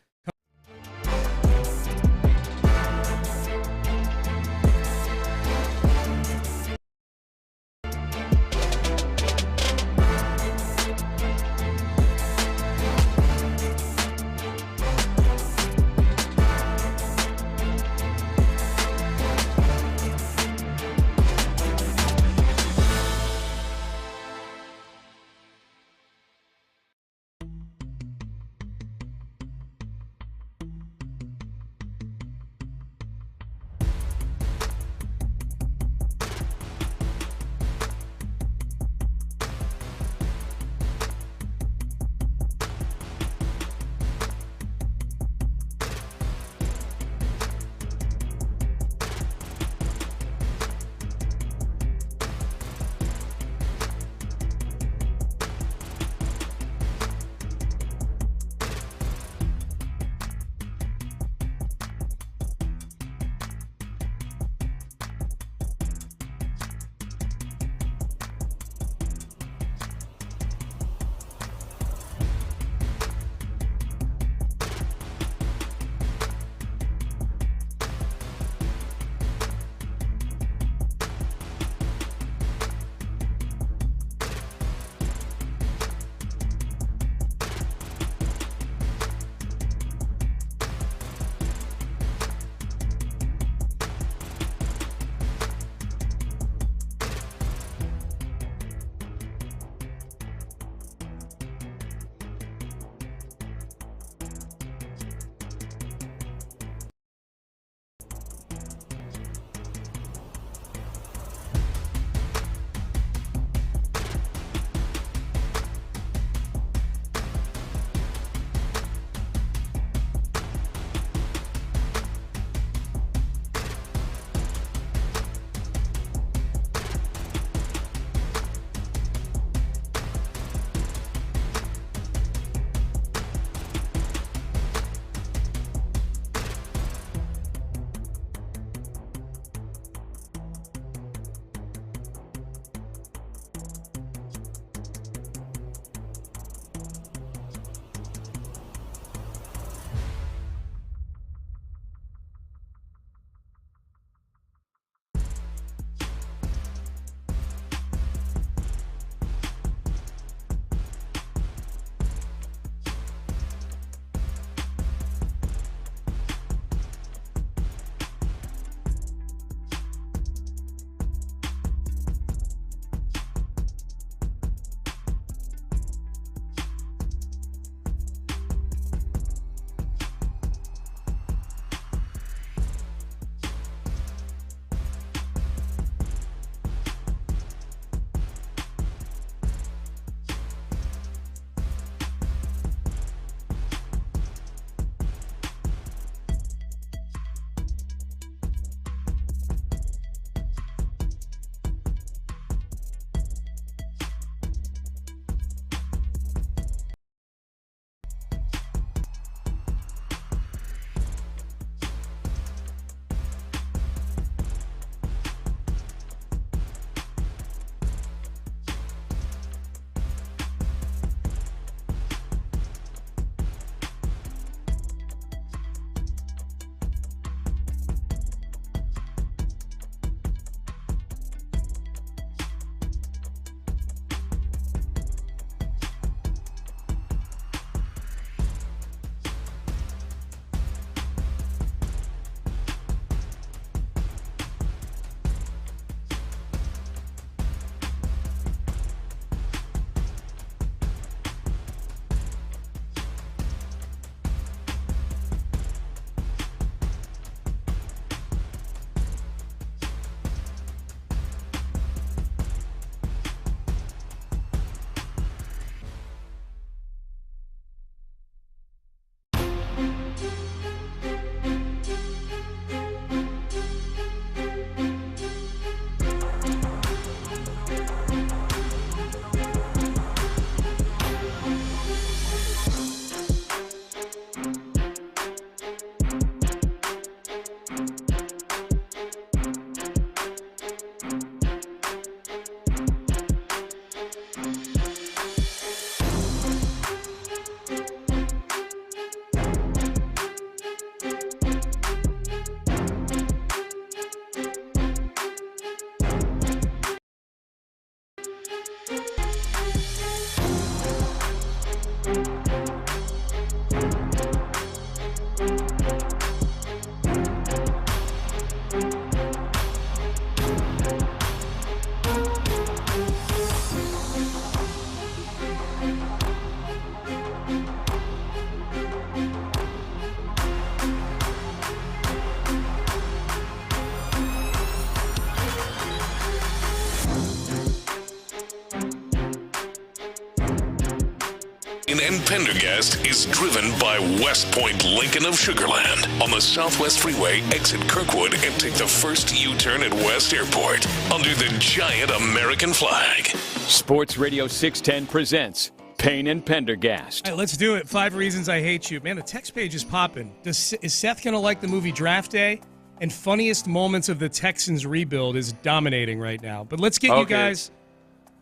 Payne and Pendergast is driven by West Point Lincoln of Sugar Land on the Southwest Freeway. Exit Kirkwood and take the first U-turn at West Airport under the giant American flag. Sports Radio 610 presents Payne and Pendergast. All right, let's do it. 5 Reasons I Hate You. Man, the text page is popping. Is Seth going to like the movie Draft Day? And funniest moments of the Texans rebuild is dominating right now. But let's get you guys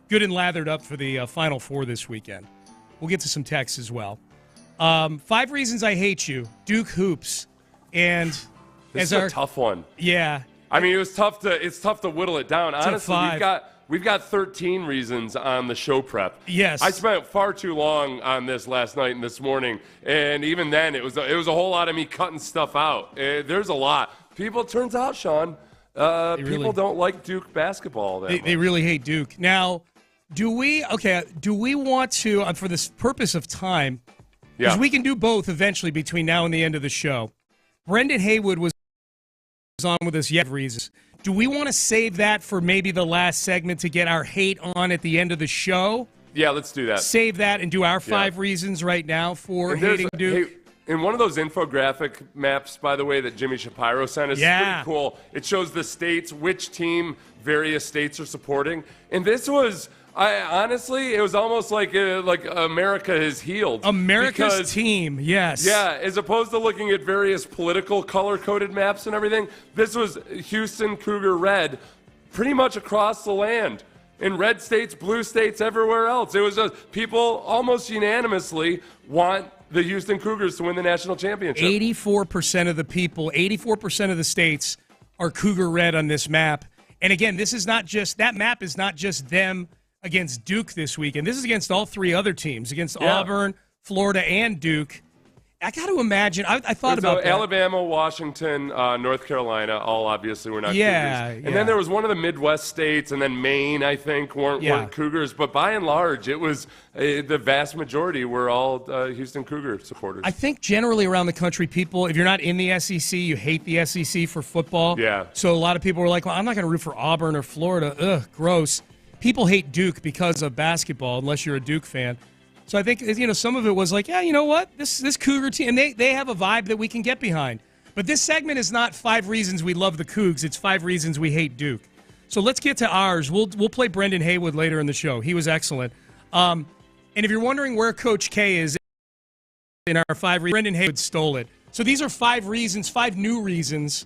good and lathered up for the Final Four this weekend. We'll get to some texts as well. 5 Reasons I Hate You, Duke Hoops. And this is a tough one. Yeah. I mean, it's tough to whittle it down. Honestly, we've got 13 reasons on the show prep. Yes. I spent far too long on this last night and this morning, and even then it was a whole lot of me cutting stuff out. There's a lot. Turns out, Sean, people don't like Duke basketball that much. They really hate Duke. Now, do we want to, for the purpose of time, because we can do both eventually between now and the end of the show. Brendan Haywood was on with us yet reasons. Do we want to save that for maybe the last segment to get our hate on at the end of the show? Yeah, let's do that. Save that and do our 5 reasons right now for hating Duke. In one of those infographic maps, by the way, that Jimmy Shapiro sent us, it's pretty cool. It shows the states, which team various states are supporting. And this was... honestly, it was almost like America has healed. America's team, yes. Yeah, as opposed to looking at various political color-coded maps and everything, this was Houston Cougar red pretty much across the land. In red states, blue states, everywhere else. It was people almost unanimously want the Houston Cougars to win the national championship. 84% of the people, 84% of the states are Cougar red on this map. And again, that map is not just them against Duke this weekend. This is against all 3 other teams, against Auburn, Florida, and Duke. I got to imagine. I thought about that. Alabama, Washington, North Carolina, all obviously were not Cougars. And then there was one of the Midwest states, and then Maine, I think, weren't Cougars. But by and large, it was the vast majority were all Houston Cougar supporters. I think generally around the country, people, if you're not in the SEC, you hate the SEC for football. Yeah. So a lot of people were like, well, I'm not going to root for Auburn or Florida. Ugh, gross. People hate Duke because of basketball, unless you're a Duke fan. So I think, some of it was like, yeah, you know what? This Cougar team, and they have a vibe that we can get behind. But this segment is not 5 reasons we love the Cougs. It's 5 reasons we hate Duke. So let's get to ours. We'll play Brendan Haywood later in the show. He was excellent. And if you're wondering where Coach K is in our 5 reasons, Brendan Haywood stole it. So these are 5 reasons, 5 new reasons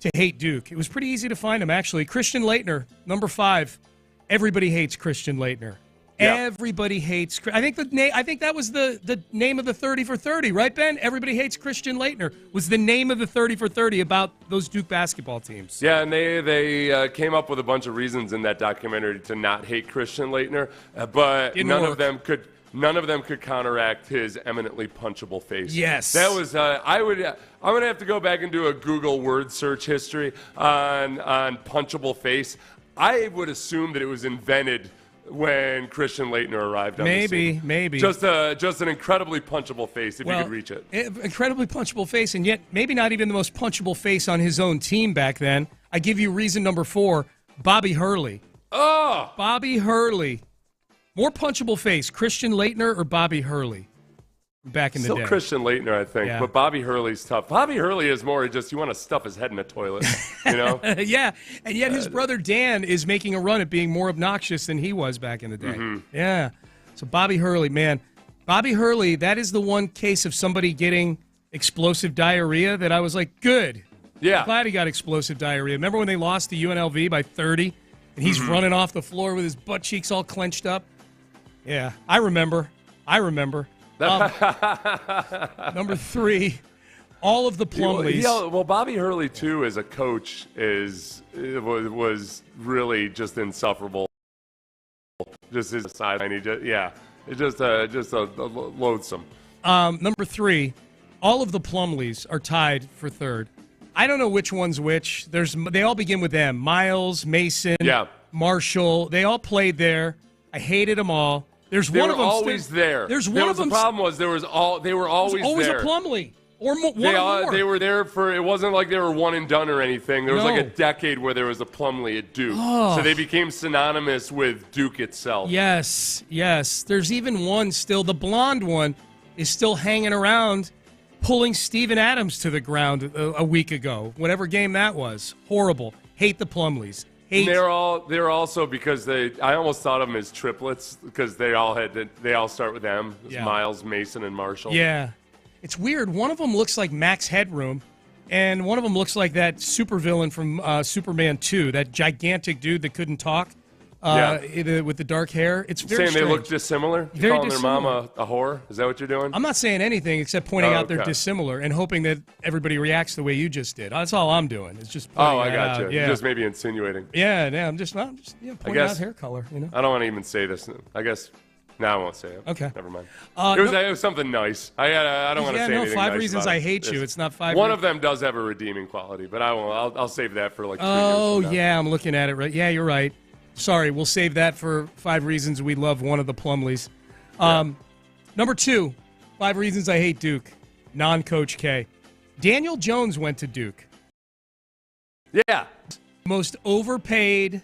to hate Duke. It was pretty easy to find them, actually. Christian Laettner, number 5. Everybody hates Christian Laettner. Yeah. Everybody hates. I think that was the name of the 30 for 30, right, Ben? Everybody hates Christian Laettner was the name of the 30 for 30 about those Duke basketball teams. Yeah, and they came up with a bunch of reasons in that documentary to not hate Christian Laettner, but none of them could counteract his eminently punchable face. Yes, that was. I'm gonna have to go back and do a Google word search history on punchable face. I would assume that it was invented when Christian Laettner arrived on the scene. Maybe. Just an incredibly punchable face if you could reach it. Incredibly punchable face, and yet maybe not even the most punchable face on his own team back then. I give you reason number 4, Bobby Hurley. Oh! Bobby Hurley. More punchable face, Christian Laettner or Bobby Hurley? Back in the day. Still Christian Laettner, I think, but Bobby Hurley's tough. Bobby Hurley is more just you want to stuff his head in a toilet, you know? Yeah, and yet his brother Dan is making a run at being more obnoxious than he was back in the day. Mm-hmm. Yeah, so Bobby Hurley, man. Bobby Hurley, that is the one case of somebody getting explosive diarrhea that I was like, good. Yeah. I'm glad he got explosive diarrhea. Remember when they lost to UNLV by 30, and he's running off the floor with his butt cheeks all clenched up? Yeah, I remember. Number 3, all of the Plumleys. Well, Bobby Hurley too, as a coach, was really just insufferable. Just his sideline, it's just loathsome. Number 3, all of the Plumleys are tied for 3rd. I don't know which one's which. They all begin with M. Miles, Mason, Marshall. They all played there. I hated them all. There's one of them always there. There's one of them. The problem was they were always there. A Plumlee. Or more. They were there for, it wasn't like they were one and done or anything. There was like a decade where there was a Plumlee at Duke. Oh. So they became synonymous with Duke itself. Yes. There's even one still. The blonde one is still hanging around, pulling Steven Adams to the ground a week ago. Whatever game that was. Horrible. Hate the Plumlees. They're also, because I almost thought of them as triplets because they all start with M. Yeah. Miles, Mason, and Marshall. Yeah. It's weird. One of them looks like Max Headroom, and one of them looks like that supervillain from Superman 2, that gigantic dude that couldn't talk with the dark hair. It's very saying strange. they look dissimilar? You calling their mom a whore? Is that what you're doing? I'm not saying anything except pointing out they're dissimilar and hoping that everybody reacts the way you just did. That's all I'm doing. It's just pointing I got you. out. Yeah. You're just maybe insinuating. Yeah, I'm just pointing out hair color. I don't want to even say this. I guess. No, I won't say it. Okay. Never mind. It was something nice. I don't want to say anything five nice reasons I hate you. It's not five. One of them does have a redeeming quality, but I won't. I'll save that for like 3 years Oh, from now. yeah, I'm looking at it right. Yeah, you're right. Sorry, we'll save that for 5 reasons we love one of the Plumlees. Number 2, 5 reasons I hate Duke. Non-Coach K. Daniel Jones went to Duke. Yeah. Most overpaid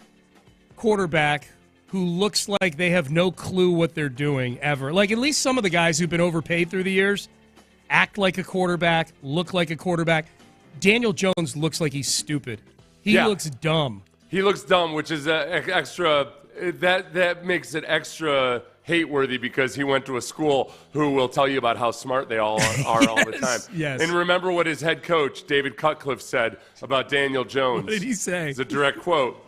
quarterback who looks like they have no clue what they're doing ever. Like, at least some of the guys who've been overpaid through the years act like a quarterback, look like a quarterback. Daniel Jones looks like he's stupid. He looks dumb. He looks dumb, which is extra. That makes it extra hate-worthy because he went to a school who will tell you about how smart they all are all the time. Yes. And remember what his head coach, David Cutcliffe, said about Daniel Jones. What did he say? It's a direct quote.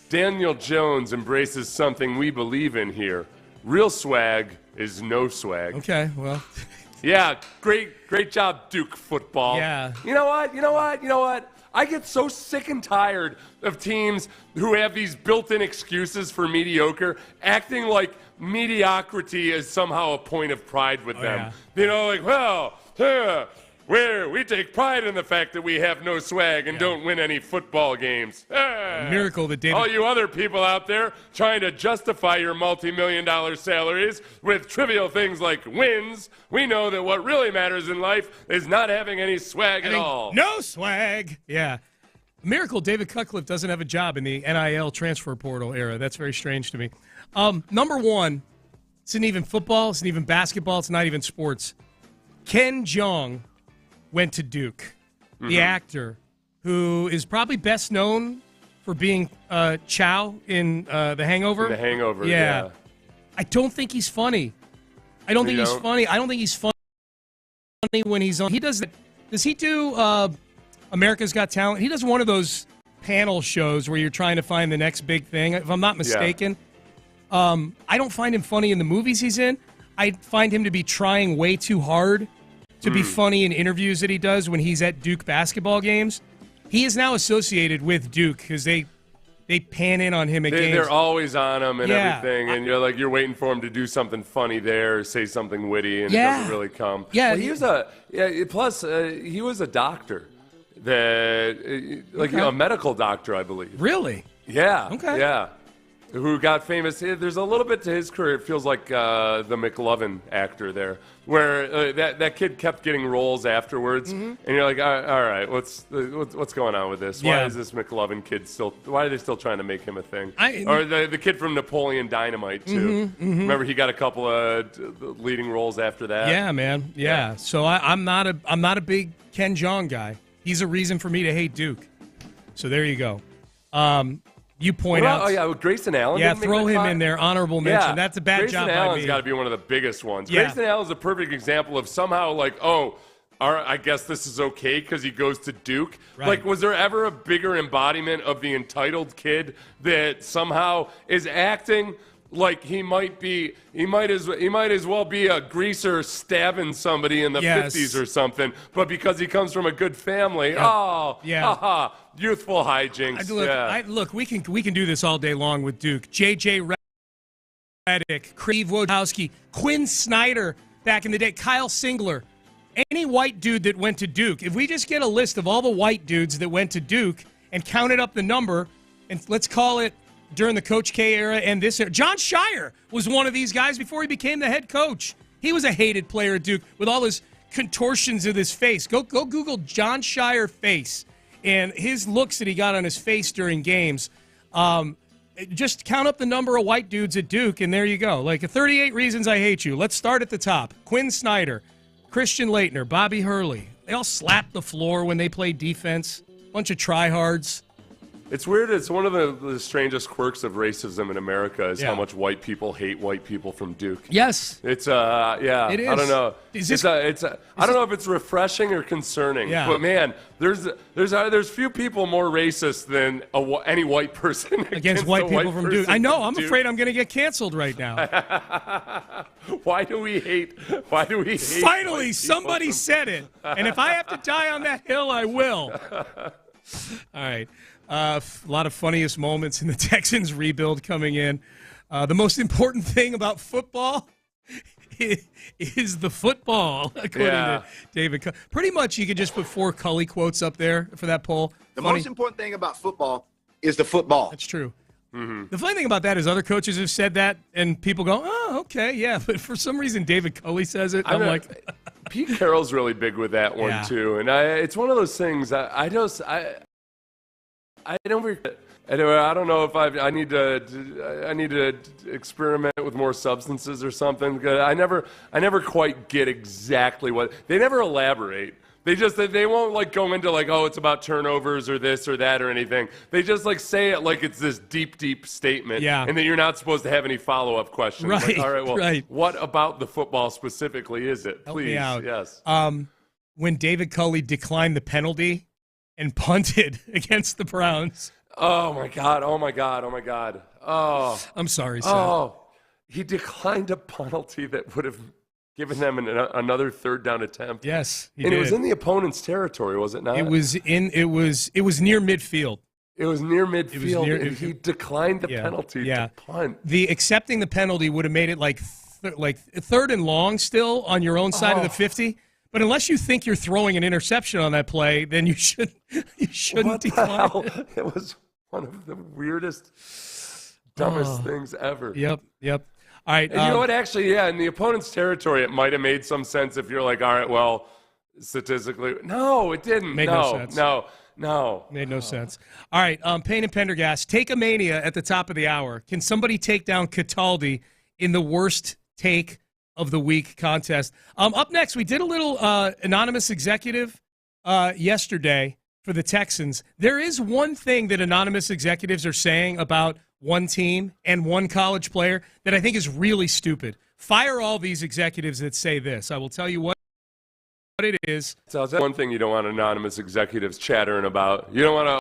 Daniel Jones embraces something we believe in here. Real swag is no swag. Okay, well. Yeah, great job, Duke football. Yeah. You know what? I get so sick and tired of teams who have these built-in excuses for mediocre, acting like mediocrity is somehow a point of pride with them. Yeah. You know, like, well, we take pride in the fact that we have no swag and don't win any football games. Miracle that David... All you other people out there trying to justify your multi-million-dollar salaries with trivial things like wins, we know that what really matters in life is not having any swag at all. No swag! Yeah. Miracle David Cutcliffe doesn't have a job in the NIL transfer portal era. That's very strange to me. Number 1, it's not even football, it's not even basketball, it's not even sports. Ken Jeong went to Duke, the actor, who is probably best known for being Chow in The Hangover. The Hangover, yeah. I don't think he's funny. I don't think he's funny when he's on. He does that. Does he do America's Got Talent? He does one of those panel shows where you're trying to find the next big thing, if I'm not mistaken. I don't find him funny in the movies he's in. I find him to be trying way too hard to be funny in interviews that he does when he's at Duke basketball games. He is now associated with Duke because they pan in on him at games. They're always on him and everything, and you're waiting for him to do something funny there, or say something witty, and it doesn't really come. Yeah, well, he was a doctor, a medical doctor, I believe. Really? Yeah. Okay. Yeah. Who got famous. There's a little bit to his career. It feels like the McLovin actor there, where that kid kept getting roles afterwards, and you're like, all right, what's going on with this? Why is this McLovin kid why are they still trying to make him a thing? Or the kid from Napoleon Dynamite, too. Remember, he got a couple of leading roles after that? Yeah, man. Yeah. So I'm not a big Ken Jeong guy. He's a reason for me to hate Duke. So there you go. You point out. Oh, yeah, Grayson Allen. Yeah, throw him in there. Honorable mention. Yeah. That's a bad Grayson job by Allen's me. got to be one of the biggest ones. Yeah. Grayson Allen's a perfect example of somehow I guess this is okay because he goes to Duke. Right. Like, was there ever a bigger embodiment of the entitled kid that somehow is acting like he might as well be a greaser stabbing somebody in the 50s or something, but because he comes from a good family, youthful hijinks. Look, we can do this all day long with Duke. J.J. Redick, Creve Wojciechowski, Quinn Snyder back in the day, Kyle Singler, any white dude that went to Duke. If we just get a list of all the white dudes that went to Duke and counted up the number, and let's call it during the Coach K era and this era. John Shire was one of these guys before he became the head coach. He was a hated player at Duke with all his contortions of his face. Go Google John Shire face and his looks that he got on his face during games. Just count up the number of white dudes at Duke, and there you go. Like 38 reasons I hate you. Let's start at the top. Quinn Snyder, Christian Laettner, Bobby Hurley. They all slap the floor when they play defense. Bunch of tryhards. It's weird. It's one of the strangest quirks of racism in America is how much white people hate white people from Duke. Yes. It's yeah. It is. I don't know. I don't know if it's refreshing or concerning. Yeah. But man, there's few people more racist than any white person against white people from Duke. I know. I'm afraid I'm going to get canceled right now. Why do we hate? Finally, somebody said it. And if I have to die on that hill, I will. All right. A lot of funniest moments in the Texans rebuild coming in. The most important thing about football is the football, according to David. Pretty much you could just put 4 Cully quotes up there for that poll. The most important thing about football is the football. That's true. Mm-hmm. The funny thing about that is other coaches have said that, and people go, oh, okay, yeah. But for some reaan, David Cully says it. I'm like... Pete Carroll's really big with that one, too. And it's one of those things I don't know if I need to experiment with more substances or something. I never quite get exactly what they never elaborate. They won't like go into like, oh, it's about turnovers or this or that or anything. They just like say it like it's this deep statement, and then you're not supposed to have any follow-up questions. Right. Like, all right, well, right. What about the football specifically is it? Help me Please, out. yes. When David Cully declined the penalty and punted against the Browns. Oh my God! Oh, I'm sorry, Seth. Oh, he declined a penalty that would have given them another third down attempt. Yes, he did. did. It was in the opponent's territory, was it not? It was near midfield. It was near midfield, and he declined the penalty to punt. The accepting the penalty would have made it like third and long still on your own side of the 50. But unless you think you're throwing an interception on that play, then you shouldn't decline. It was one of the weirdest, dumbest things ever. Yep. All right. And you know what? Actually, in the opponent's territory, it might have made some sense if you're like, all right, well, statistically. No, it didn't. Made no sense. No. Made no sense. All right. Payne and Pendergast, take a Mania at the top of the hour. Can somebody take down Cataldi in the worst take of the week contest? Up next, we did a little anonymous executive yesterday for the Texans. There is one thing that anonymous executives are saying about one team and one college player that I think is really stupid. Fire all these executives that say this. I will tell you what it is. So that's one thing you don't want anonymous executives chattering about. You don't want to.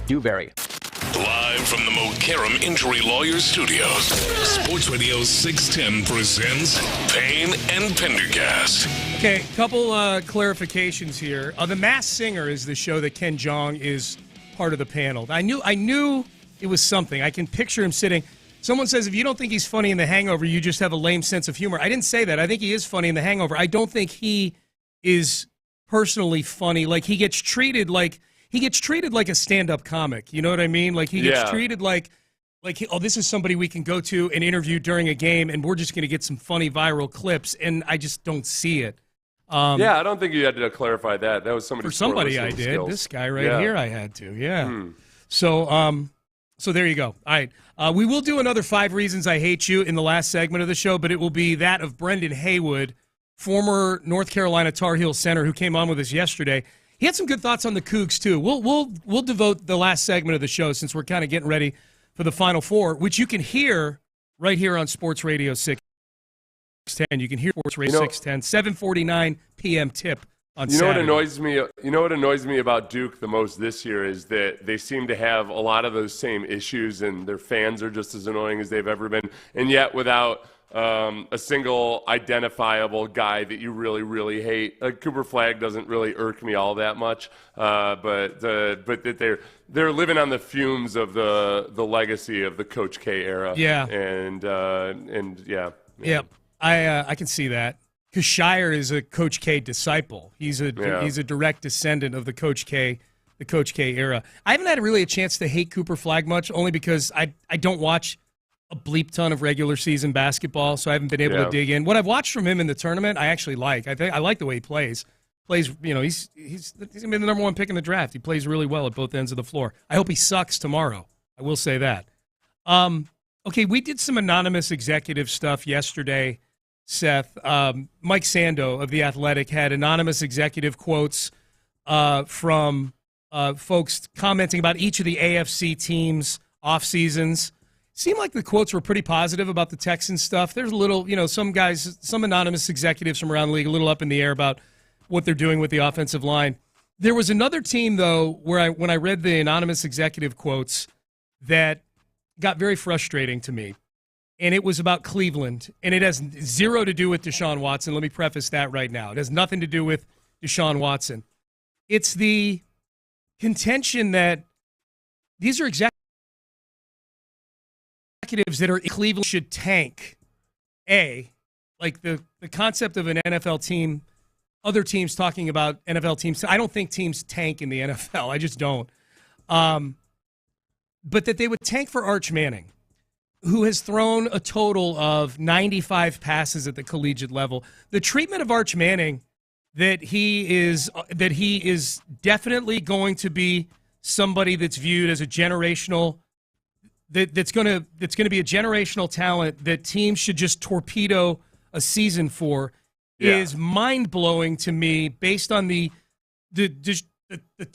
do vary. Live from the Mokaram Injury Lawyers Studios, Sports Radio 610 presents Payne and Pendergast. Okay, couple clarifications here. The Masked Singer is the show that Ken Jeong is part of the panel. I knew it was something. I can picture him sitting. Someone says, if you don't think he's funny in The Hangover, you just have a lame sense of humor. I didn't say that. I think he is funny in The Hangover. I don't think he is personally funny. Like, he gets treated like a stand-up comic. You know what I mean? Like, he gets treated like this is somebody we can go to and interview during a game, and we're just going to get some funny viral clips, and I just don't see it. I don't think you had to clarify that. That was for somebody I did. Skills. This guy right here I had to, So there you go. All right. We will do another 5 Reasons I Hate You in the last segment of the show, but it will be that of Brendan Haywood, former North Carolina Tar Heel center who came on with us yesterday. He had some good thoughts on the Cougs, too. We'll devote the last segment of the show since we're kind of getting ready for the Final Four, which you can hear right here on Sports Radio 610. You can hear Sports Radio 610, 7:49 p.m. tip on Saturday. What annoys me about Duke the most this year is that they seem to have a lot of those same issues, and their fans are just as annoying as they've ever been, and yet without a single identifiable guy that you really, really hate. Cooper Flagg doesn't really irk me all that much, but that they're living on the fumes of the legacy of the Coach K era. Yeah, I can see that. Because Shire is a Coach K disciple. He's a direct descendant of the Coach K era. I haven't had really a chance to hate Cooper Flagg much, only because I don't watch a bleep ton of regular season basketball, so I haven't been able to dig in. What I've watched from him in the tournament, I actually like. I like the way he plays. He's gonna be the number 1 pick in the draft. He plays really well at both ends of the floor. I hope he sucks tomorrow. I will say that. Okay, we did some anonymous executive stuff yesterday, Seth. Mike Sando of The Athletic had anonymous executive quotes from folks commenting about each of the AFC teams' off seasons. Seemed like the quotes were pretty positive about the Texans stuff. There's a little, some anonymous executives from around the league, a little up in the air about what they're doing with the offensive line. There was another team, though, when I read the anonymous executive quotes, that got very frustrating to me. And it was about Cleveland, and it has zero to do with Deshaun Watson. Let me preface that right now. It has nothing to do with Deshaun Watson. It's the contention that these are executives that are in Cleveland should tank. Like the concept of an NFL team, other teams talking about NFL teams. I don't think teams tank in the NFL. I just don't. But that they would tank for Arch Manning, who has thrown a total of 95 passes at the collegiate level. The treatment of Arch Manning, that he is definitely going to be somebody that's viewed as a generational, that's going to be a generational talent that teams should just torpedo a season for, is mind-blowing to me based on the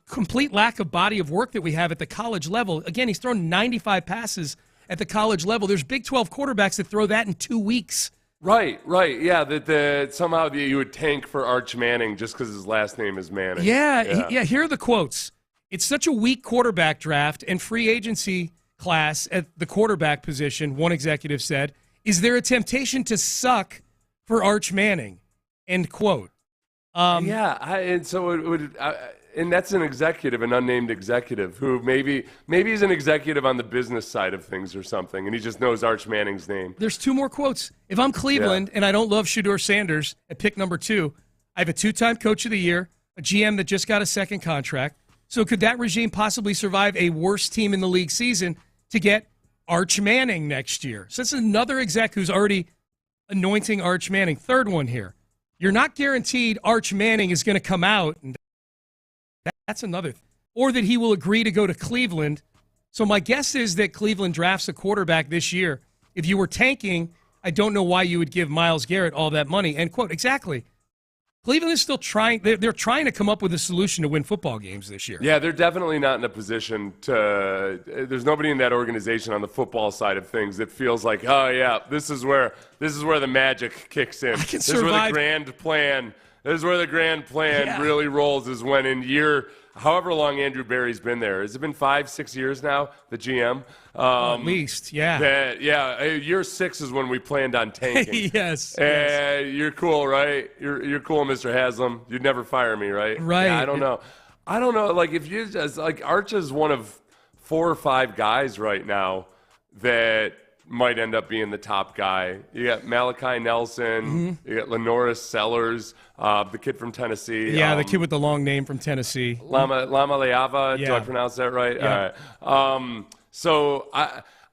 complete lack of body of work that we have at the college level. Again, he's thrown 95 passes at the college level. There's Big 12 quarterbacks that throw that in 2 weeks. Right. Yeah, that somehow you would tank for Arch Manning just because his last name is Manning. Yeah, here are the quotes. It's such a weak quarterback draft and free agency class at the quarterback position, one executive said. Is there a temptation to suck for Arch Manning? End quote. And that's an executive, an unnamed executive, who maybe he's an executive on the business side of things or something, and he just knows Arch Manning's name. There's 2 more quotes. If I'm Cleveland and I don't love Shedeur Sanders at pick number 2, I have a 2-time Coach of the Year, a GM that just got a second contract. So could that regime possibly survive a worse team in the league season to get Arch Manning next year? So this is another exec who's already anointing Arch Manning. Third one here. You're not guaranteed Arch Manning is going to come out, and that's another thing. Or that he will agree to go to Cleveland. So my guess is that Cleveland drafts a quarterback this year. If you were tanking, I don't know why you would give Myles Garrett all that money. End quote. Exactly. Cleveland is still trying. They're trying to come up with a solution to win football games this year. Yeah, they're definitely not in a position to. There's nobody in that organization on the football side of things that feels like, oh yeah, this is where the magic kicks in. I can this is where the grand plan This is where the grand plan really rolls, is when in year, however long Andrew Barry's been there. Has it been 5-6 years now, the GM? At least, yeah. Year 6 is when we planned on tanking. Yes. You're cool, right? You're cool, Mr. Haslam. You'd never fire me, right? Right. Yeah, I don't know. Like, if you just, like, Arch is one of 4 or 5 guys right now that might end up being the top guy. You got Malachi Nelson, you got Lenoris Sellers, the kid from Tennessee. Yeah, the kid with the long name from Tennessee. Lama Leava, do I pronounce that right? Yeah. All right. So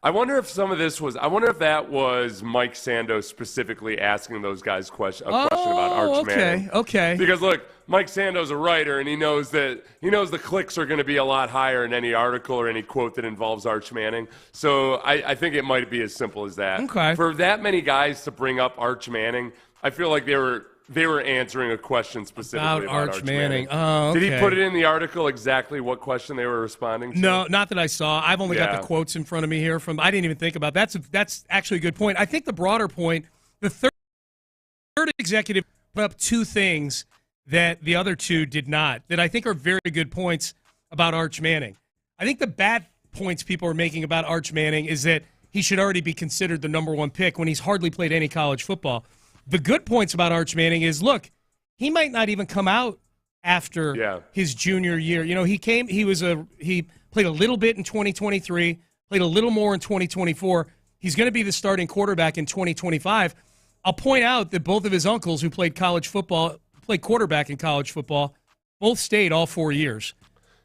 I wonder if some of this was, I wonder if that was Mike Sando specifically asking those guys a question about Arch Manning. Okay. Because look, Mike Sando's a writer, and he knows the clicks are going to be a lot higher in any article or any quote that involves Arch Manning. So I think it might be as simple as that. Okay. For that many guys to bring up Arch Manning, I feel like they were answering a question specifically about Arch Manning. Oh, okay. Did he put it in the article exactly what question they were responding to? No, not that I saw. I've only got the quotes in front of me here. I didn't even think about that. That's actually a good point. I think the broader point, the third executive put up 2 things that the other 2 did not, that I think are very good points about Arch Manning. I think the bad points people are making about Arch Manning is that he should already be considered the number 1 pick when he's hardly played any college football. The good points about Arch Manning is, look, he might not even come out after his junior year. You know, he played a little bit in 2023, played a little more in 2024. He's going to be the starting quarterback in 2025. I'll point out that both of his uncles who played quarterback in college football, both stayed all 4 years.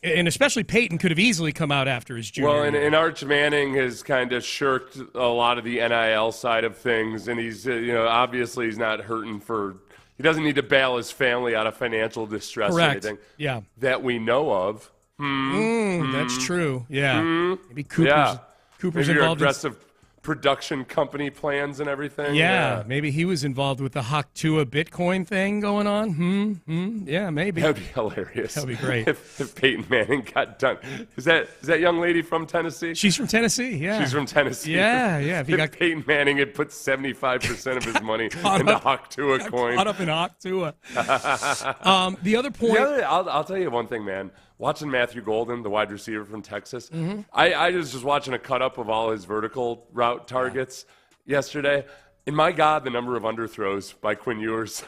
And especially Peyton could have easily come out after his junior year. Well, and Arch Manning has kind of shirked a lot of the NIL side of things, and he's, obviously he's not hurting he doesn't need to bail his family out of financial distress or anything that we know of. That's true. Yeah. Maybe Cooper's Maybe involved aggressive production company plans and everything. Yeah, maybe he was involved with the Haktua Bitcoin thing going on. Yeah, maybe. That'd be hilarious. That'd be great. If Peyton Manning got done. Is that young lady from Tennessee? She's from Tennessee, yeah. She's from Tennessee. Yeah. If Peyton Manning had put 75% of his money into Haktua coin. Caught up in Haktua. The other point. I'll tell you one thing, man. Watching Matthew Golden, the wide receiver from Texas, I was just watching a cut-up of all his vertical route targets yesterday. And my God, the number of underthrows by Quinn Ewers.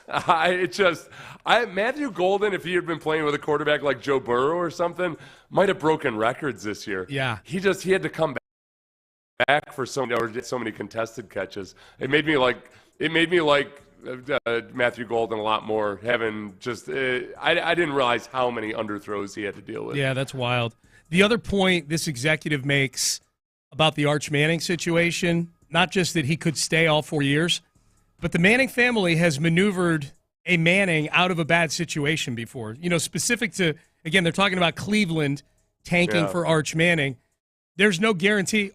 Matthew Golden, if he had been playing with a quarterback like Joe Burrow or something, might have broken records this year. Yeah. He had to come back for so many contested catches. It made me like Matthew Golden a lot more, having just I didn't realize how many underthrows he had to deal with. Yeah, that's wild. The other point this executive makes about the Arch Manning situation, not just that he could stay all 4 years, but the Manning family has maneuvered a Manning out of a bad situation before. Specific to, again, they're talking about Cleveland tanking for Arch Manning. There's no guarantee.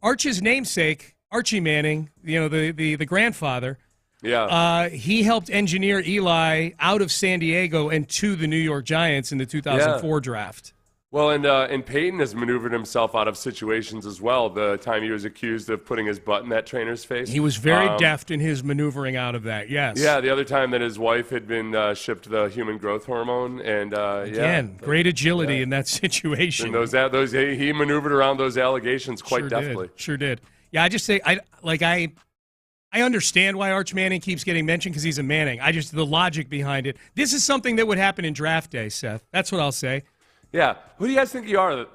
Arch's namesake, Archie Manning, the grandfather, he helped engineer Eli out of San Diego and to the New York Giants in the 2004 draft. Well, and Peyton has maneuvered himself out of situations as well. The time he was accused of putting his butt in that trainer's face. He was very deft in his maneuvering out of that, yes. Yeah, the other time that his wife had been shipped the human growth hormone. And, great agility in that situation. And he maneuvered around those allegations quite deftly. Sure did. Yeah, I just say, I understand why Arch Manning keeps getting mentioned because he's a Manning. the logic behind it. This is something that would happen in draft day, Seth. That's what I'll say. Yeah. Who do you guys think you are?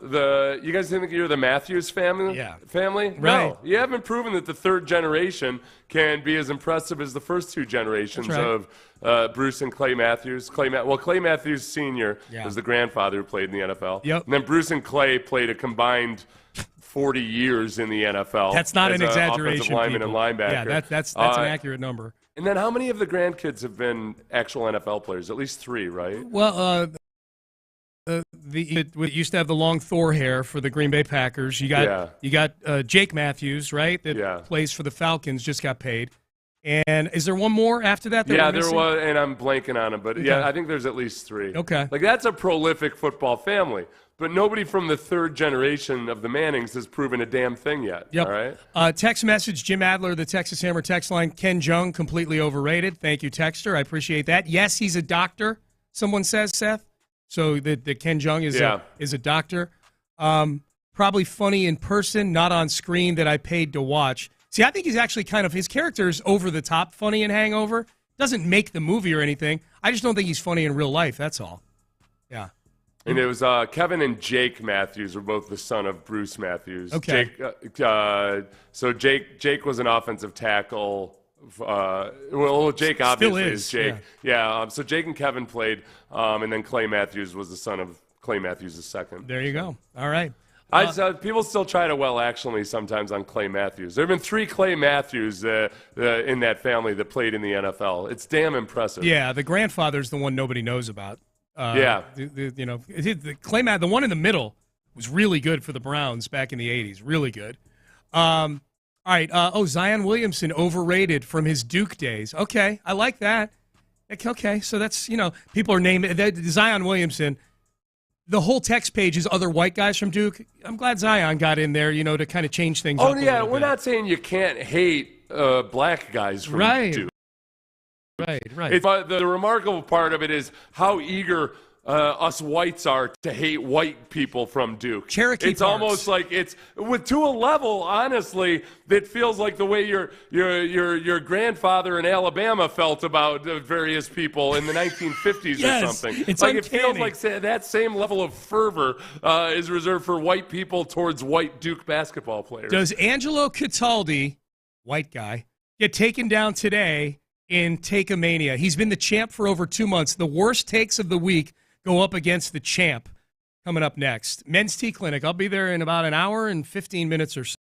You guys think you're the Matthews family? Yeah. Family? Right. No. You haven't proven that the third generation can be as impressive as the first 2 generations of Bruce and Clay Matthews. Clay Matthews Sr. was the grandfather who played in the NFL. Yep. And then Bruce and Clay played a combined 40 years in the NFL. That's not an exaggeration, offensive lineman people. and linebacker. Yeah, that's an accurate number. And then how many of the grandkids have been actual NFL players? At least 3, right? Well, it used to have the long Thor hair for the Green Bay Packers. You got Jake Matthews, right? That plays for the Falcons, just got paid. And is there one more after that? Yeah, there was, and I'm blanking on them, but yeah, I think there's at least 3. Okay. Like, that's a prolific football family, but nobody from the 3rd generation of the Mannings has proven a damn thing yet. Yep. All right. Text message, Jim Adler, the Texas Hammer text line. Ken Jeong, completely overrated. Thank you, texter. I appreciate that. Yes, he's a doctor, someone says, Seth. So that Ken Jeong is a doctor. Probably funny in person, not on screen that I paid to watch. See, I think he's actually his character is over the top funny in Hangover. Doesn't make the movie or anything. I just don't think he's funny in real life. That's all. Yeah. And it was Kevin and Jake Matthews were both the son of Bruce Matthews. Okay. Jake was an offensive tackle. Jake obviously is Jake. Yeah. So Jake and Kevin played, and then Clay Matthews was the son of Clay Matthews II. There you go. All right. People still try to actually me sometimes on Clay Matthews. There have been 3 Clay Matthews in that family that played in the NFL. It's damn impressive. Yeah, the grandfather's the one nobody knows about. The Clay the one in the middle was really good for the Browns back in the 80s. Really good. All right. Zion Williamson overrated from his Duke days. Okay, I like that. Okay, so that's, people are naming Zion Williamson. The whole text page is other white guys from Duke. I'm glad Zion got in there, to kind of change things up a little we're bit. not saying you can't hate black guys from Duke. Right. The remarkable part of it is how eager us whites are to hate white people from Duke. Cherokee It's parts. almost like it's to a level, honestly, that feels like the way your grandfather in Alabama felt about various people in the 1950s or something. It's like uncanny. It feels like that same level of fervor is reserved for white people towards white Duke basketball players. Does Angelo Cataldi, white guy, get taken down today in Take-A-Mania? He's been the champ for over 2 months. The worst takes of the week go up against the champ coming up next. Men's Tea Clinic. I'll be there in about an hour and 15 minutes or so.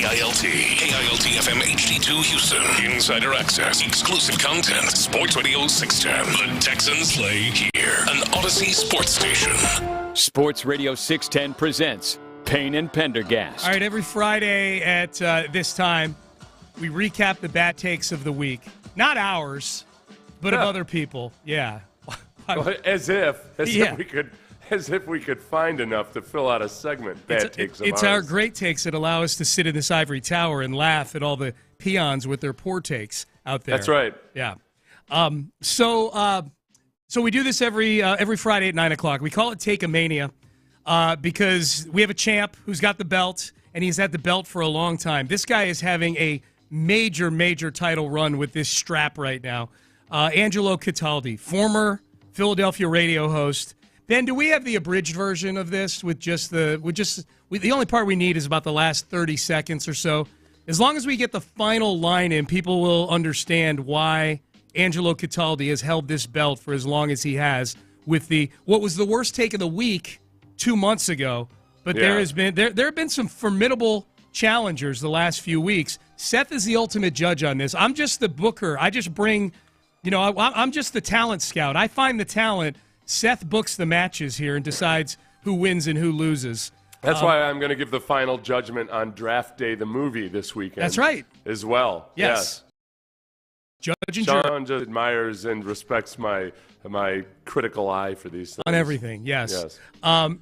KILT FM HD2 Houston. Insider access, exclusive content. Sports Radio 610. The Texans play here. An Odyssey sports station. Sports Radio 610 presents Payne and Pendergast. All right, every Friday at this time, we recap the bad takes of the week. Not ours, but of other people. Yeah. As if we could find enough to fill out a segment. It's our great takes that allow us to sit in this ivory tower and laugh at all the peons with their poor takes out there. That's right. Yeah. So we do this every Friday at 9 o'clock. We call it Take a Mania because we have a champ who's got the belt, and he's had the belt for a long time. This guy is having a major title run with this strap right now. Angelo Cataldi, former Philadelphia radio host. Ben, do we have the abridged version of this with the only part we need is about the last 30 seconds or so? As long as we get the final line in, people will understand why Angelo Cataldi has held this belt for as long as he has with what was the worst take of the week 2 months ago. But there have been some formidable challengers the last few weeks. Seth is the ultimate judge on this. I'm just the booker. I just bring, I'm just the talent scout. I find the talent. Seth books the matches here and decides who wins and who loses. That's why I'm going to give the final judgment on Draft Day, the movie, this weekend. That's right. As well. Yes. Judge and Sean just admires and respects my critical eye for these things. On everything, yes.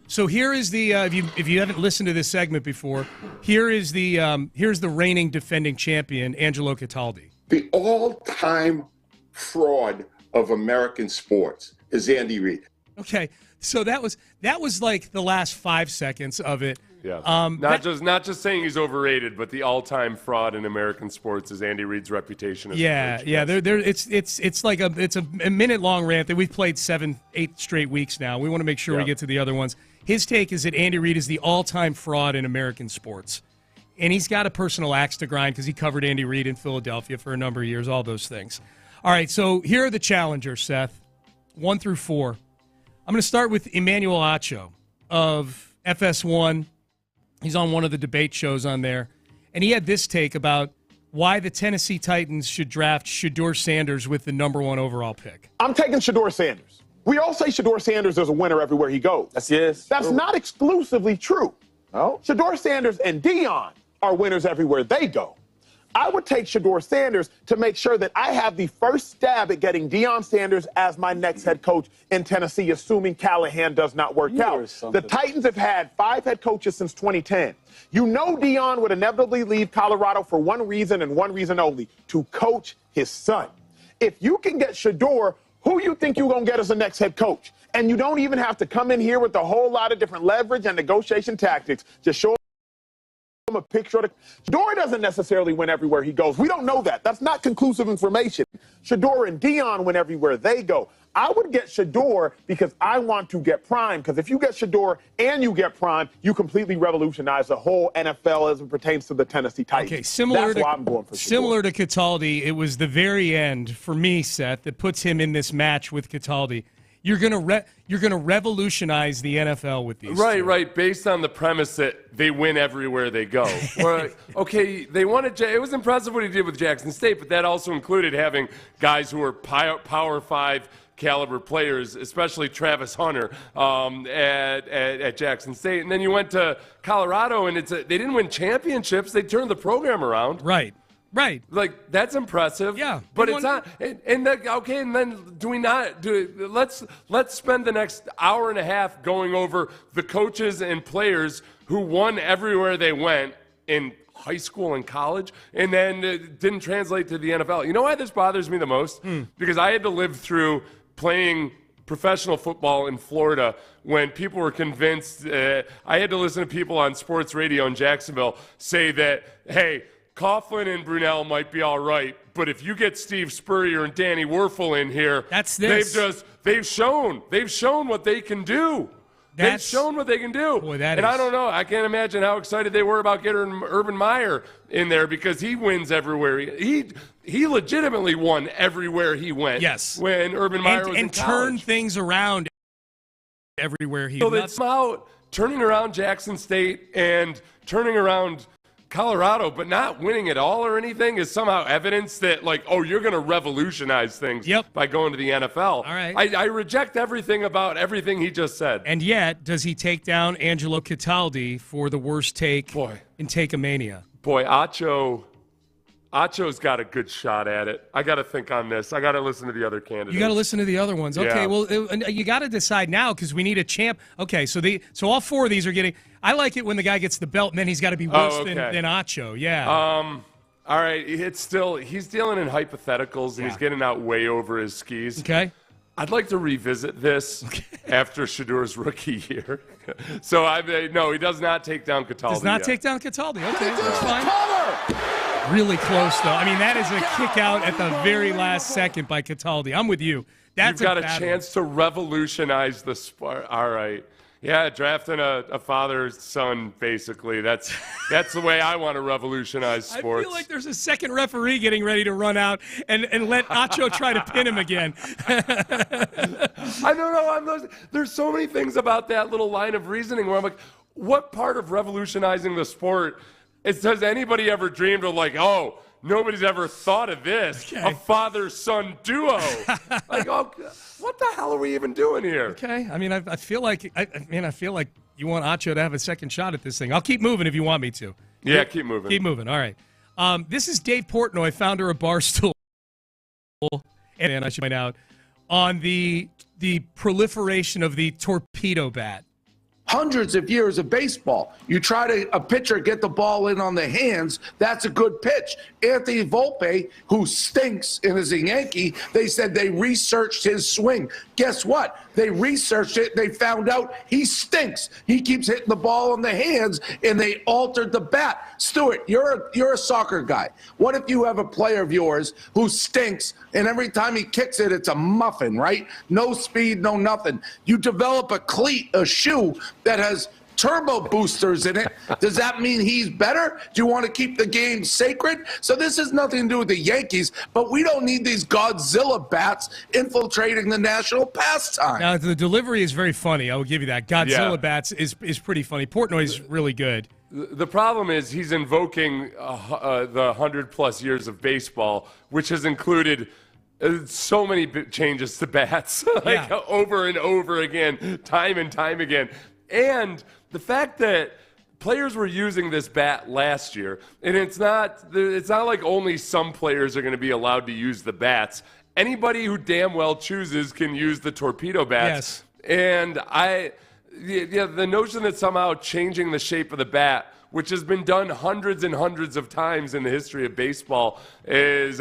So here is the if you haven't listened to this segment before, here's the reigning defending champion, Angelo Cataldi. The all-time fraud of American sports is Andy Reid. Okay, so that was like the last 5 seconds of it. Yeah. Not just saying he's overrated, but the all-time fraud in American sports is Andy Reid's reputation. As a coach. It's like a minute-long rant that we've played 7-8 straight weeks now. We want to make sure we get to the other ones. His take is that Andy Reid is the all-time fraud in American sports, and he's got a personal axe to grind because he covered Andy Reid in Philadelphia for a number of years. All those things. All right, so here are the challengers, Seth, 1 through 4. I'm going to start with Emmanuel Acho of FS1. He's on one of the debate shows on there. And he had this take about why the Tennessee Titans should draft Shedeur Sanders with the number 1 overall pick. I'm taking Shedeur Sanders. We all say Shedeur Sanders is a winner everywhere he goes. That's not exclusively true. No. Shedeur Sanders and Deion are winners everywhere they go. I would take Shedeur Sanders to make sure that I have the first stab at getting Deion Sanders as my next head coach in Tennessee, assuming Callahan does not work out. The Titans have had 5 head coaches since 2010. You know Deion would inevitably leave Colorado for one reason and one reason only, to coach his son. If you can get Shedeur, who you think you're going to get as the next head coach? And you don't even have to come in here with a whole lot of different leverage and negotiation tactics. Just show a picture of Shedeur doesn't necessarily win everywhere he goes. We don't know that. That's not conclusive information. Shedeur and Deion win everywhere they go. I would get Shedeur because I want to get Prime, because if you get Shedeur and you get Prime, you completely revolutionize the whole NFL as it pertains to the Tennessee Titans. Okay, similar to Cataldi, it was the very end for me, Seth, that puts him in this match with Cataldi. You're gonna revolutionize the NFL with these. Right. Based on the premise that they win everywhere they go. Okay, they wanted. It was impressive what he did with Jackson State, but that also included having guys who were Power 5 caliber players, especially Travis Hunter at Jackson State. And then you went to Colorado, and they didn't win championships. They turned the program around. Right. Like, that's impressive. Yeah. But it's not. And then do we not do? Let's spend the next hour and a half going over the coaches and players who won everywhere they went in high school and college, and then didn't translate to the NFL. You know why this bothers me the most? Because I had to live through playing professional football in Florida when people were convinced. I had to listen to people on sports radio in Jacksonville say that, hey, Coughlin and Brunell might be all right, but if you get Steve Spurrier and Danny Werfel in here, they've shown what they can do. They've shown what they can do. I don't know. I can't imagine how excited they were about getting Urban Meyer in there because he wins everywhere. He legitimately won everywhere he went. Yes. When Urban Meyer was in college. And turned things around everywhere he went. So it's about turning around Jackson State and turning around Colorado, but not winning at all or anything is somehow evidence that, like, oh, you're going to revolutionize things by going to the NFL. All right. I reject everything about everything he just said. And yet, does he take down Angelo Cataldi for the worst take in Take-A-Mania? Boy, Acho's got a good shot at it. I got to think on this. I got to listen to the other candidates. You got to listen to the other ones. Okay, well, you got to decide now because we need a champ. Okay, so all four of these are getting. I like it when the guy gets the belt, and then he's got to be worse than Acho. Yeah. All right, he's dealing in hypotheticals, and he's getting out way over his skis. Okay. I'd like to revisit this after Shadur's rookie year. So no, he does not take down Cataldi. Does not take down Cataldi. Okay, that's fine. Really close, though. I mean, that is a kick out at the very last second by Cataldi. I'm with you. You've got a chance to revolutionize the sport. All right. Yeah, drafting a father-son, basically. That's the way I want to revolutionize sports. I feel like there's a second referee getting ready to run out and let Acho try to pin him again. I don't know. There's so many things about that little line of reasoning where I'm like, what part of revolutionizing the sport has anybody ever dreamed of, like, oh, nobody's ever thought of this, a father-son duo? Like, oh, what the hell are we even doing here? Okay, I mean, I feel like you want Acho to have a second shot at this thing. I'll keep moving if you want me to. Yeah, keep moving. Keep moving. All right. This is Dave Portnoy, founder of Barstool, and I should point out on the proliferation of the torpedo bat. Hundreds of years of baseball. You try a pitcher get the ball in on the hands, that's a good pitch. Anthony Volpe, who stinks and is a Yankee, they said they researched his swing. Guess what? They researched it. They found out he stinks. He keeps hitting the ball on the hands, and they altered the bat. Stuart, you're a soccer guy. What if you have a player of yours who stinks, and every time he kicks it, it's a muffin, right? No speed, no nothing. You develop a cleat, a shoe that has turbo boosters in it. Does that mean he's better? Do you want to keep the game sacred? So this has nothing to do with the Yankees, but we don't need these Godzilla bats infiltrating the national pastime. Now, the delivery is very funny. I will give you that. Godzilla bats is pretty funny. Portnoy's really good. The problem is he's invoking the 100-plus years of baseball, which has included so many changes to bats, over and over again, time and time again. And the fact that players were using this bat last year, and it's not like only some players are going to be allowed to use the bats. Anybody who damn well chooses can use the torpedo bats. Yes. And the notion that somehow changing the shape of the bat, which has been done hundreds and hundreds of times in the history of baseball, is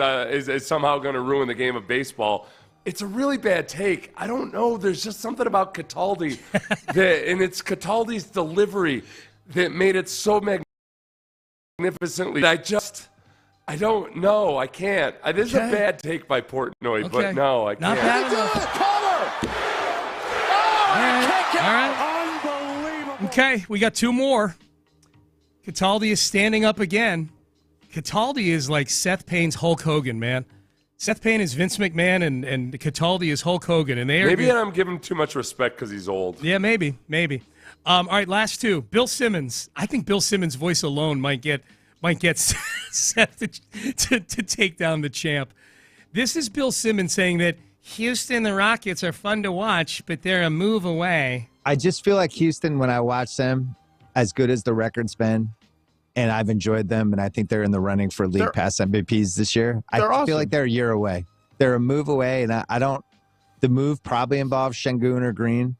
somehow going to ruin the game of baseball. It's a really bad take. I don't know. There's just something about Cataldi and it's Cataldi's delivery that made it so magnificently. I don't know. I can't. This is a bad take by Portnoy, but no, I can't. Not bad enough. All right. Unbelievable. Okay, we got two more. Cataldi is standing up again. Cataldi is like Seth Payne's Hulk Hogan, man. Seth Payne is Vince McMahon, and Cataldi is Hulk Hogan. And maybe I'm giving too much respect because he's old. Yeah, maybe. All right, last two. Bill Simmons. I think Bill Simmons' voice alone might get Seth to take down the champ. This is Bill Simmons saying that Houston, the Rockets are fun to watch, but they're a move away. I just feel like Houston, when I watch them, as good as the record's been, and I've enjoyed them, and I think they're in the running for League Pass MVPs this year. I feel like they're a year away. They're a move away, and I don't – the move probably involves Şengün or Green,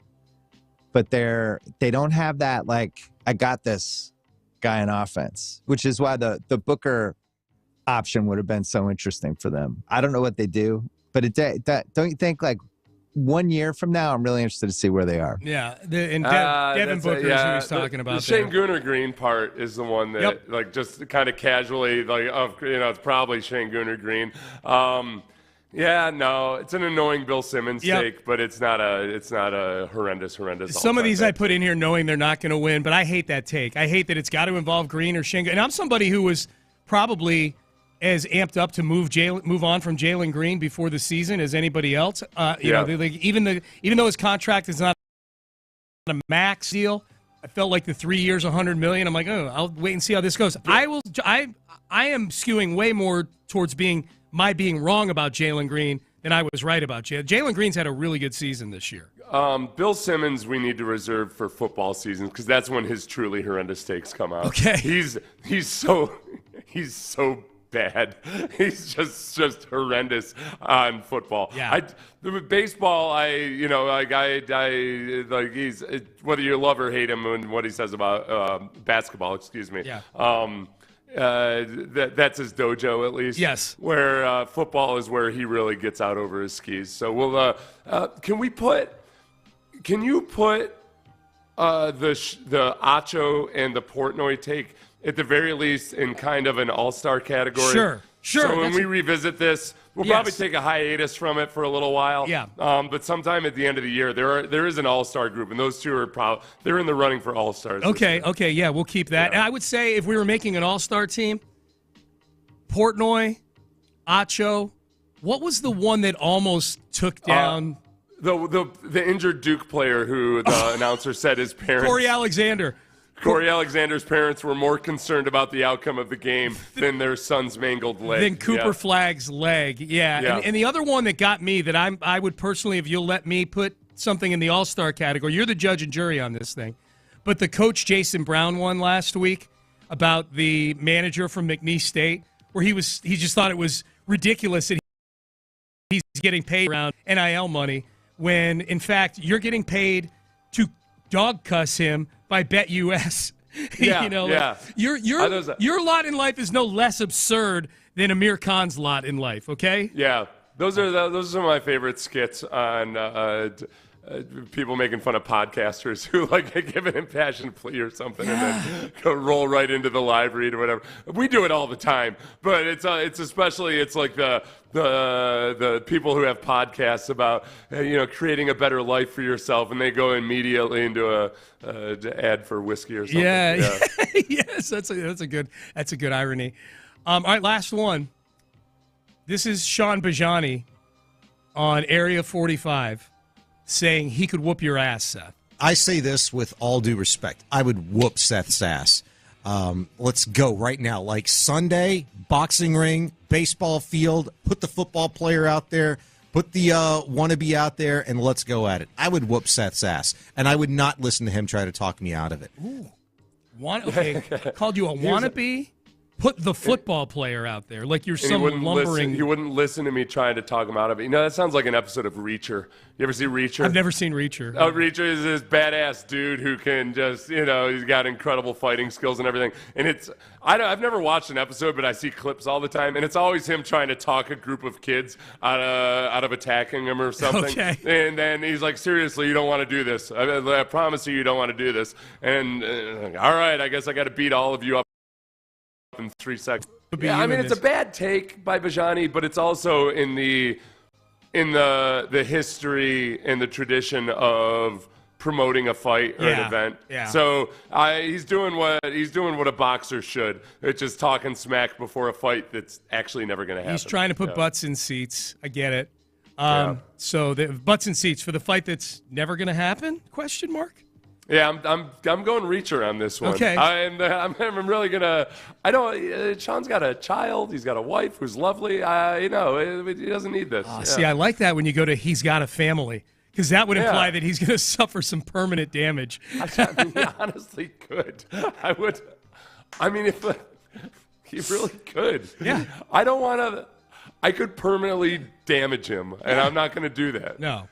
but they don't have that, like, I got this guy in offense, which is why the Booker option would have been so interesting for them. I don't know what they do, but don't you think, like, 1 year from now, I'm really interested to see where they are. Yeah, Devin Booker is who he's talking about. The Şengün or Green part is the one that, like, just kind of casually, like, it's probably Şengün or Green. It's an annoying Bill Simmons take, but it's not a horrendous. Some of these I put in here knowing they're not going to win, but I hate that take. I hate that it's got to involve Green or Şengün. And I'm somebody who was probably as amped up to move on from Jalen Green before the season as anybody else. You know, even though his contract is not a max deal, I felt like the 3 years, $100 million. I'm like, oh, I'll wait and see how this goes. I am skewing way more towards being wrong about Jalen Green than I was right about Jalen. Jalen Green's had a really good season this year. Bill Simmons, we need to reserve for football season because that's when his truly horrendous takes come out. Okay, he's so bad. He's just horrendous on football. Yeah. Baseball, he's whether you love or hate him and what he says about basketball. Excuse me. Yeah. That's his dojo at least. Yes. Where football is where he really gets out over his skis. So we'll. Can you put the Acho and the Portnoy take at the very least in kind of an all-star category? Sure. So when we revisit this, we'll probably take a hiatus from it for a little while. Yeah. But sometime at the end of the year, there is an all-star group, and those two are they're in the running for all-stars. Okay, yeah, we'll keep that. Yeah. And I would say if we were making an all-star team, Portnoy, Acho, what was the one that almost took down? The injured Duke player who the announcer said his parents. Corey Alexander. Corey Alexander's parents were more concerned about the outcome of the game than their son's mangled leg. Than Cooper Flagg's leg. Yeah. And the other one that got me that I would personally, if you'll let me put something in the all-star category, you're the judge and jury on this thing, but the Coach Jason Brown one last week about the manager from McNeese State, where he just thought it was ridiculous that he's getting paid around NIL money when, in fact, you're getting paid to dog cuss him by BetUS. Yeah, Your lot in life is no less absurd than Amir Khan's lot in life, okay? Yeah. Those are some of my favorite skits on people making fun of podcasters who like give an impassioned plea or something and then go roll right into the live read or whatever. We do it all the time, but it's especially like the people who have podcasts about creating a better life for yourself, and they go immediately into a ad for whiskey or something. Yeah. Yes, that's a good irony. All right, last one. This is Sean Bijani on Area 45 saying he could whoop your ass, Seth. I say this with all due respect. I would whoop Seth's ass. Let's go right now. Like Sunday, boxing ring, baseball field, put the football player out there, put the wannabe out there, and let's go at it. I would whoop Seth's ass, and I would not listen to him try to talk me out of it. Ooh. Called you a wannabe? Put the football player out there like you're some lumbering. You wouldn't listen to me trying to talk him out of it. That sounds like an episode of Reacher. You ever see Reacher? I've never seen Reacher. Oh, Reacher is this badass dude who can just, he's got incredible fighting skills and everything. And I've never watched an episode, but I see clips all the time, and it's always him trying to talk a group of kids out of attacking him or something. Okay. And then he's like, seriously, you don't want to do this. I promise you don't want to do this. And all right, I guess I got to beat all of you up in 3 seconds. Yeah, I mean, it's a bad take by Bijani, but it's also in the history and the tradition of promoting a fight or an event. Yeah. So he's doing what a boxer should. It's just talking smack before a fight that's actually never going to happen. He's trying to put butts in seats. I get it. Yeah. So the butts in seats for the fight that's never going to happen? Question mark. Yeah, I'm going Reacher on this one. Okay. I'm really gonna. Sean's got a child. He's got a wife who's lovely. He doesn't need this. See, I like that when you go to he's got a family, because that would imply that he's going to suffer some permanent damage. I mean, he honestly could. If he really could. Yeah. I don't want to. I could permanently damage him, and I'm not going to do that. No.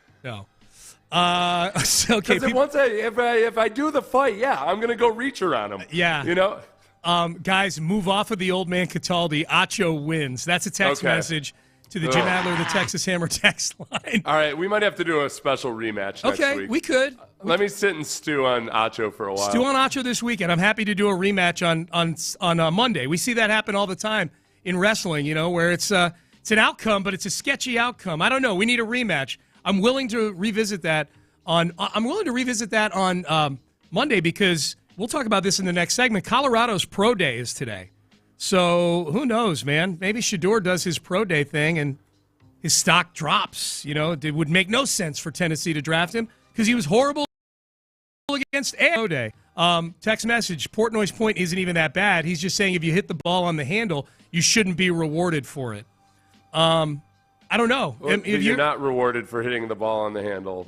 Okay. If I do the fight, I'm gonna go Reacher on him. Yeah. Guys, move off of the old man Cataldi. Acho wins. That's a text message to the Jim Adler, the Texas Hammer text line. All right, we might have to do a special rematch next week. Okay, we could. Let me sit and stew on Acho for a while. Stew on Acho this weekend. I'm happy to do a rematch on Monday. We see that happen all the time in wrestling. Where it's an outcome, but it's a sketchy outcome. I don't know. We need a rematch. I'm willing to revisit that on Monday, because we'll talk about this in the next segment. Colorado's Pro Day is today. So who knows, man? Maybe Shedeur does his Pro Day thing and his stock drops. It would make no sense for Tennessee to draft him because he was horrible against against Day. Text message, Portnoy's point isn't even that bad. He's just saying if you hit the ball on the handle, you shouldn't be rewarded for it. I don't know. Well, if you're not rewarded for hitting the ball on the handle.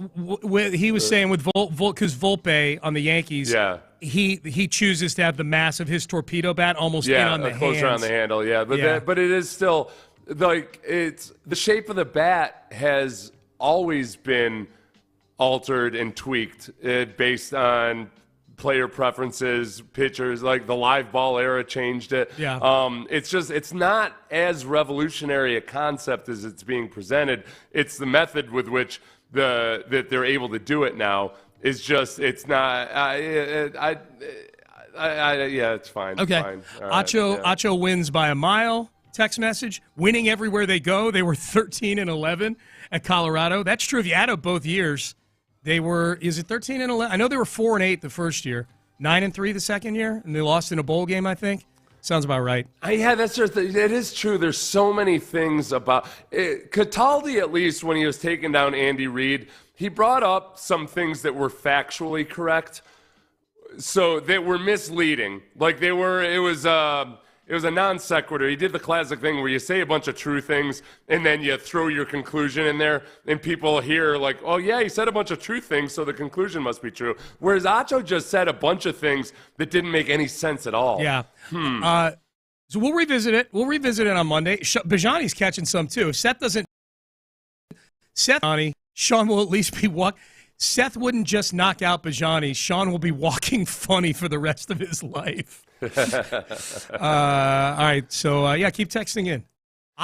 He was saying with because Volpe on the Yankees, he chooses to have the mass of his torpedo bat almost in on the closer hands. on the handle. Yeah, but it is still like it's the shape of the bat has always been altered and tweaked based on player preferences, pitchers, like the live ball era changed it. Yeah. It's not as revolutionary a concept as it's being presented. It's the method with which that they're able to do it now is just, it's not, yeah, it's fine. Okay. It's fine. All right, Acho wins by a mile. Text message, winning everywhere they go. They were 13-11 at Colorado. That's true if you add up both years. They were, is it 13-11? I know they were 4-8 the first year, 9-3 the second year, and they lost in a bowl game, I think. Sounds about right. Yeah, that's just, it is true. There's so many things about it. Cataldi, at least when he was taking down Andy Reid, he brought up some things that were factually correct, so that were misleading. Like it was a non sequitur. He did the classic thing where you say a bunch of true things and then you throw your conclusion in there, and people hear like, oh yeah, he said a bunch of true things, so the conclusion must be true. Whereas Acho just said a bunch of things that didn't make any sense at all. Yeah. So we'll revisit it. We'll revisit it on Monday. Bijani's catching some too. If Seth doesn't, Sean will at least be Seth wouldn't just knock out Bijani. Sean will be walking funny for the rest of his life. All right, so keep texting in.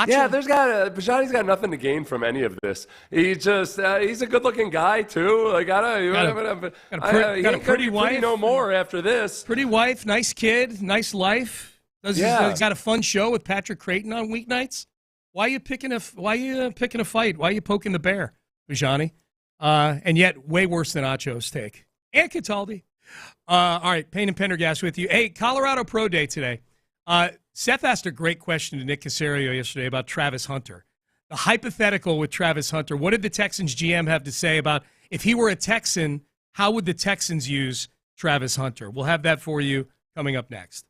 Yeah, Bijani's got nothing to gain from any of this. He just he's a good-looking guy too. Like got a pretty wife. No more after this. Pretty wife, nice kid, nice life. He's got a fun show with Patrick Creighton on weeknights. Why are you picking a fight? Why are you poking the bear, Bijani? And yet way worse than Acho's take. And Cataldi. All right, Payne and Pendergast with you. Hey, Colorado Pro Day today. Seth asked a great question to Nick Caserio yesterday about Travis Hunter. The hypothetical with Travis Hunter. What did the Texans GM have to say about if he were a Texan, how would the Texans use Travis Hunter? We'll have that for you coming up next.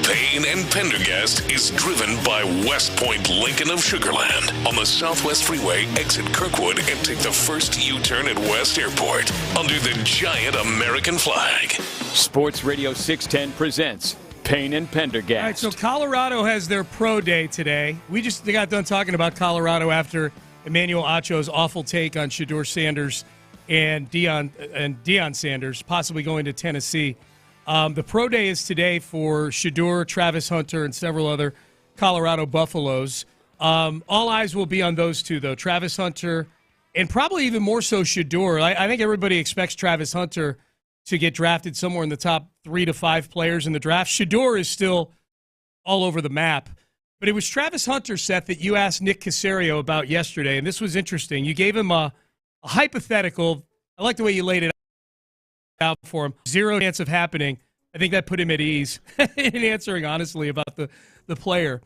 Payne and Pendergast is driven by West Point Lincoln of Sugar Land on the Southwest Freeway. Exit Kirkwood and take the first U-turn at West Airport under the giant American flag. Sports Radio 610 presents Payne and Pendergast. All right, so Colorado has their pro day today. They got done talking about Colorado after Emmanuel Acho's awful take on Shedeur Sanders and Deion Sanders possibly going to Tennessee. The pro day is today for Shedeur, Travis Hunter, and several other Colorado Buffaloes. All eyes will be on those two, though, Travis Hunter and probably even more so Shedeur. I think everybody expects Travis Hunter to get drafted somewhere in the top 3 to 5 players in the draft. Shedeur is still all over the map. But it was Travis Hunter, Seth, that you asked Nick Caserio about yesterday, and this was interesting. You gave him a hypothetical. I like the way you laid it out for him. 0 chance of happening. I think that put him at ease in answering honestly about the player.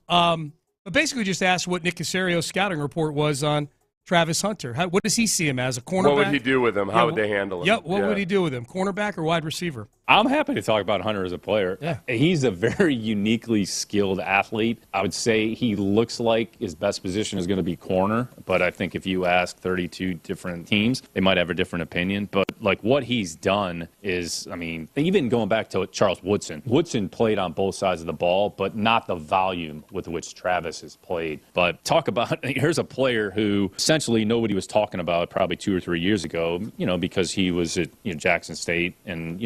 But basically just asked what Nick Caserio's scouting report was on Travis Hunter. What does he see him as, a cornerback? What would he do with him? How would they handle him? Yep, what would he do with him, cornerback or wide receiver? I'm happy to talk about Hunter as a player. Yeah. He's a very uniquely skilled athlete. I would say he looks like his best position is going to be corner, but I think if you ask 32 different teams, they might have a different opinion. But like what he's done is, I mean, even going back to Charles Woodson. Woodson played on both sides of the ball, but not the volume with which Travis has played. But talk about, here's a player who essentially nobody was talking about probably 2 or 3 years ago, because he was at Jackson State and,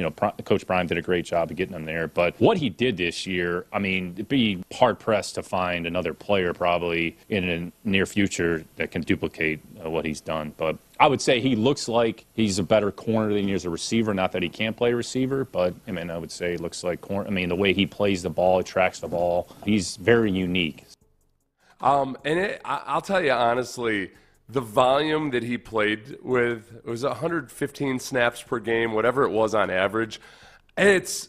Coach Prime did a great job of getting him there. But what he did this year, I mean, it'd be hard-pressed to find another player probably in the near future that can duplicate what he's done. But I would say he looks like he's a better corner than he is a receiver. Not that he can't play receiver, but, I would say he looks like corner. The way he plays the ball, he tracks the ball, he's very unique. I'll tell you honestly, the volume that he played with, it was 115 snaps per game, whatever it was on average. It's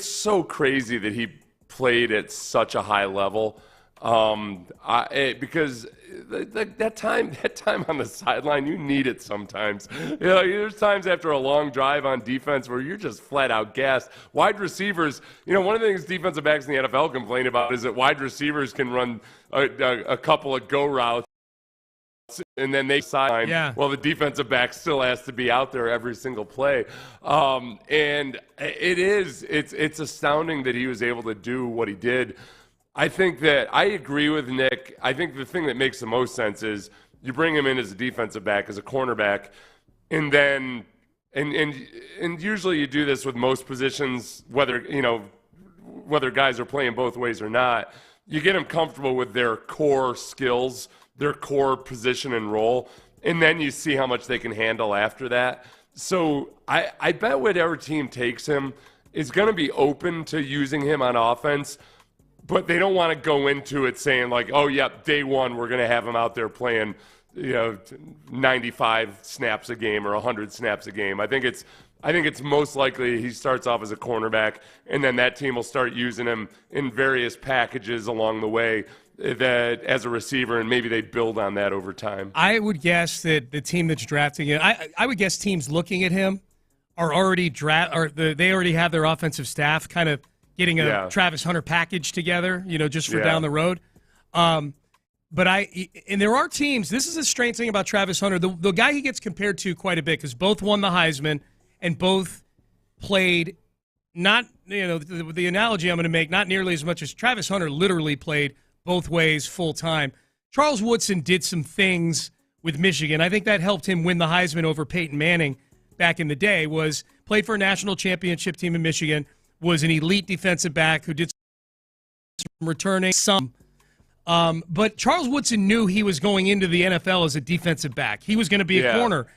so crazy that he played at such a high level, because that time on the sideline, you need it sometimes. There's times after a long drive on defense where you're just flat out gassed. Wide receivers, one of the things defensive backs in the NFL complain about is that wide receivers can run a couple of go routes and then they sideline. Yeah. Well, the defensive back still has to be out there every single play. And it's astounding that he was able to do what he did. I think that I agree with Nick. I think the thing that makes the most sense is you bring him in as a defensive back, as a cornerback, and then and usually you do this with most positions, whether guys are playing both ways or not. You get them comfortable with their core skills, their core position and role, and then you see how much they can handle after that. So I bet whatever team takes him is going to be open to using him on offense, but they don't want to go into it saying like, oh, yeah, day one we're going to have him out there playing 95 snaps a game or 100 snaps a game. I think it's most likely he starts off as a cornerback, and then that team will start using him in various packages along the way that as a receiver, and maybe they build on that over time. I would guess that the team that's drafting him, I would guess teams looking at him are already they already have their offensive staff kind of getting a Travis Hunter package together, just for down the road. But there are teams. This is a strange thing about Travis Hunter. The guy he gets compared to quite a bit because both won the Heisman and both played not. The analogy I'm going to make not nearly as much as Travis Hunter literally played both ways full time. Charles Woodson did some things with Michigan. I think that helped him win the Heisman over Peyton Manning back in the day. Played for a national championship team in Michigan. Was an elite defensive back who did some returning some. But Charles Woodson knew he was going into the NFL as a defensive back. He was going to be a corner.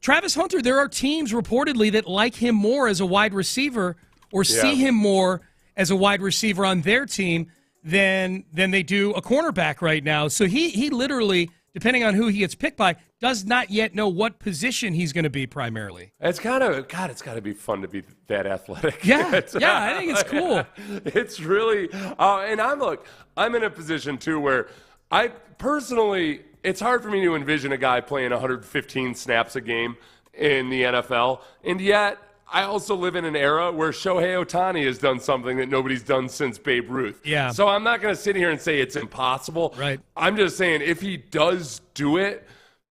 Travis Hunter, there are teams reportedly that like him more as a wide receiver or see him more as a wide receiver on their team than they do a cornerback right now. So he literally, depending on who he gets picked by, does not yet know what position he's going to be primarily. It's got to be fun to be that athletic. Yeah, I think it's cool. It's really, and I'm in a position too where I personally, it's hard for me to envision a guy playing 115 snaps a game in the NFL, and yet I also live in an era where Shohei Ohtani has done something that nobody's done since Babe Ruth. Yeah. So I'm not going to sit here and say it's impossible. Right. I'm just saying if he does do it,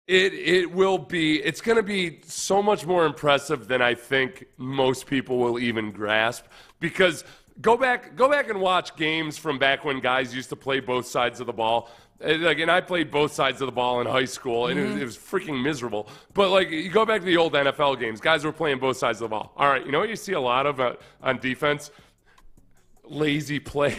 it's going to be so much more impressive than I think most people will even grasp. Because go back and watch games from back when guys used to play both sides of the ball. And I played both sides of the ball in high school, and it was freaking miserable. But, you go back to the old NFL games, guys were playing both sides of the ball. All right, you know what you see a lot of on defense? Lazy play,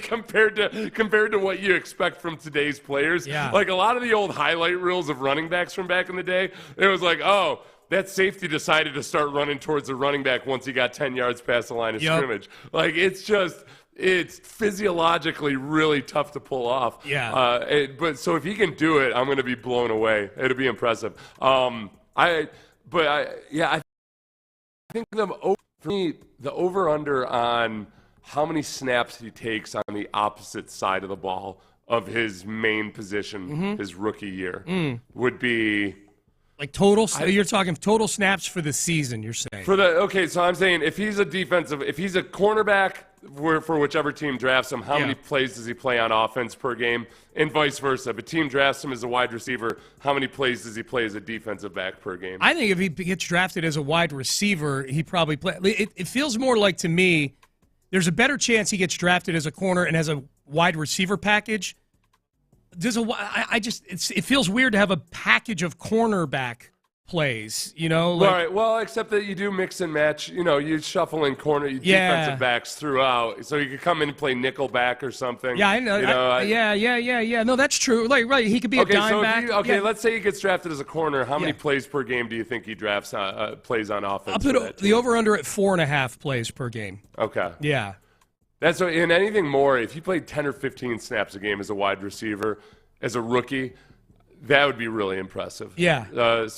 compared to what you expect from today's players. Yeah. A lot of the old highlight reels of running backs from back in the day, it was oh, that safety decided to start running towards the running back once he got 10 yards past the line of scrimmage. It's physiologically really tough to pull off. Yeah. But so if he can do it, I'm going to be blown away. It'll be impressive. I think the over-under on how many snaps he takes on the opposite side of the ball of his main position, his rookie year, would be total. You're talking total snaps for the season. You're saying so I'm saying if he's a cornerback for whichever team drafts him, how many plays does he play on offense per game, and vice versa. If a team drafts him as a wide receiver, how many plays does he play as a defensive back per game? I think if he gets drafted as a wide receiver, he probably play. It feels more like to me, there's a better chance he gets drafted as a corner and has a wide receiver package. It feels weird to have a package of cornerback plays, Right. Well, except that you do mix and match. You shuffle in defensive backs throughout, so you could come in and play nickel back or something. Yeah, I know. Yeah. No, that's true. Right. He could be a dime back. Let's say he gets drafted as a corner. How many plays per game do you think he drafts plays on offense? I'll put the over/under at 4.5 plays per game. Okay. Yeah. That's in anything more. If you played 10 or 15 snaps a game as a wide receiver, as a rookie, that would be really impressive. Yeah. I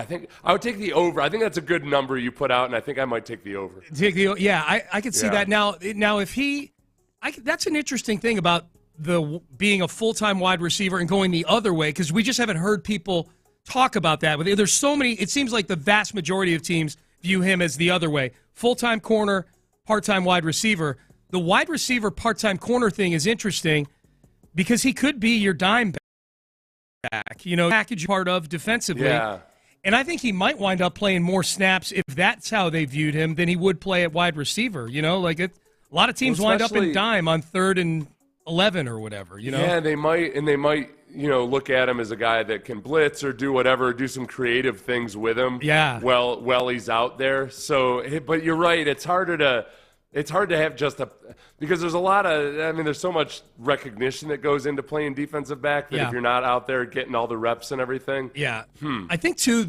think I would take the over. I think that's a good number you put out, and I think I might take the over. I could see that. Now if that's an interesting thing about being a full-time wide receiver and going the other way, because we just haven't heard people talk about that. But there's so many. It seems like the vast majority of teams view him as the other way: full-time corner, part-time wide receiver. The wide receiver part-time corner thing is interesting because he could be your dime back, package part of defensively. Yeah. And I think he might wind up playing more snaps if that's how they viewed him than he would play at wide receiver. A lot of teams wind up in dime on 3rd and 11 or whatever. Yeah, they might look at him as a guy that can blitz or do whatever, do some creative things with him. Yeah. Well, he's out there. So, but you're right. It's hard to have because there's a lot of, there's so much recognition that goes into playing defensive back that if you're not out there getting all the reps and everything. Yeah. I think too,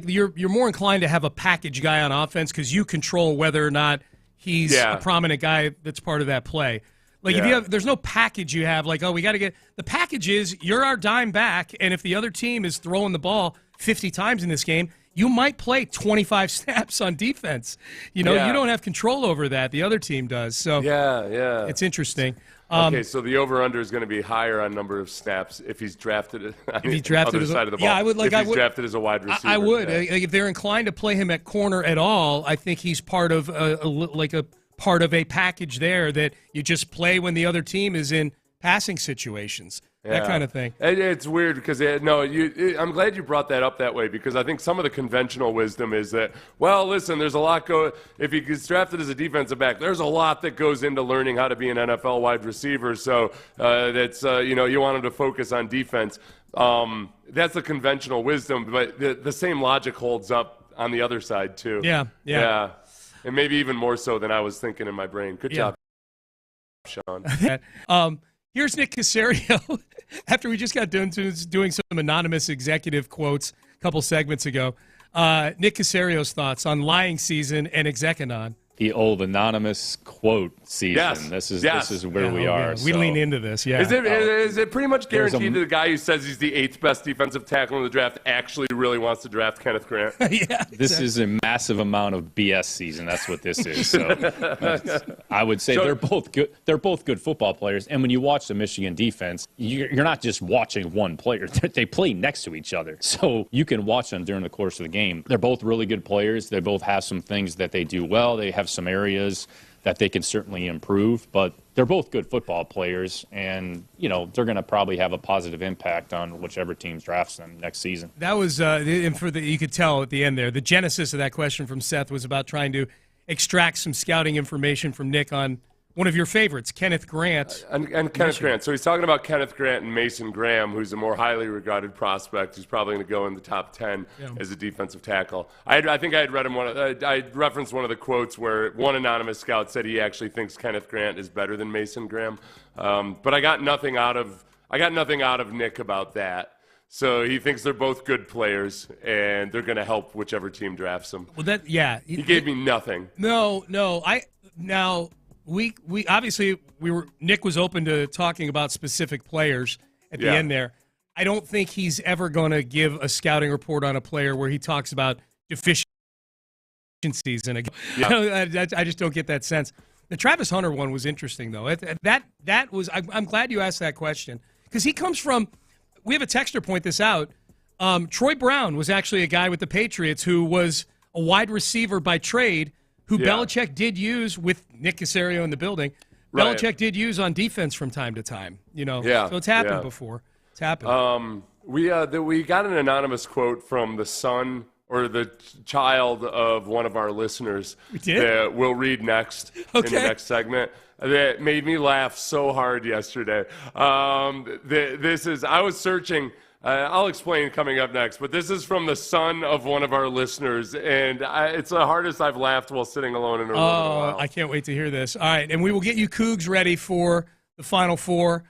you're more inclined to have a package guy on offense because you control whether or not he's a prominent guy that's part of that play. If there's no package you have, we got to get the package is you're our dime back, and if the other team is throwing the ball 50 times in this game, you might play 25 snaps on defense. You don't have control over that. The other team does. So it's interesting. So the over/under is going to be higher on number of snaps if he's drafted. If he's drafted other side of the ball. Yeah, I would. If he's drafted as a wide receiver, I would. If they're inclined to play him at corner at all, I think he's part of a package there that you just play when the other team is in passing situations. That kind of thing. It's weird because I'm glad you brought that up that way because I think some of the conventional wisdom is that, well, listen, there's a lot if he gets drafted as a defensive back, there's a lot that goes into learning how to be an NFL wide receiver. So you want him to focus on defense. That's the conventional wisdom, but the same logic holds up on the other side too. Yeah. And maybe even more so than I was thinking in my brain. Good job, Sean. Here's Nick Caserio after we just got done doing some anonymous executive quotes a couple segments ago. Nick Caserio's thoughts on lying season and Execunon. The old anonymous quote season. Yes. This is where Yeah, we are. We lean into this. Yeah. Is it pretty much guaranteed that the guy who says he's the 8th best defensive tackle in the draft actually really wants to draft Kenneth Grant? Yeah. This is a massive amount of BS season. That's what this is. So I would say they're both good. They're both good football players. And when you watch the Michigan defense, you're not just watching one player. They play next to each other. So you can watch them during the course of the game. They're both really good players. They both have some things that they do well. They have some areas that they can certainly improve, but they're both good football players, and they're going to probably have a positive impact on whichever team drafts them next season. That was, and you could tell at the end there, the genesis of that question from Seth was about trying to extract some scouting information from Nick on one of your favorites, Kenneth Grant. And Kenneth Grant. So he's talking about Kenneth Grant and Mason Graham, who's a more highly regarded prospect who's probably going to go in the top 10 as a defensive tackle. I think I had read him I referenced one of the quotes where one anonymous scout said he actually thinks Kenneth Grant is better than Mason Graham. But I got nothing out of Nick about that. So he thinks they're both good players, and they're going to help whichever team drafts them. Well, he gave me nothing. No. We obviously Nick was open to talking about specific players at the end there. I don't think he's ever going to give a scouting report on a player where he talks about deficiencies. And I just don't get that sense. The Travis Hunter one was interesting though. That was I'm glad you asked that question because he comes from. We have a texter point this out. Troy Brown was actually a guy with the Patriots who was a wide receiver by trade. Who Belichick did use with Nick Caserio in the building. Right. Belichick did use on defense from time to time. So it's happened before. It's happened. We got an anonymous quote from the son or the child of one of our listeners that we'll read next in the next segment. That made me laugh so hard yesterday. I was searching. I'll explain coming up next, but this is from the son of one of our listeners, and it's the hardest I've laughed while sitting alone in a room. Oh, I can't wait to hear this. All right, and we will get you Cougs ready for the Final Four.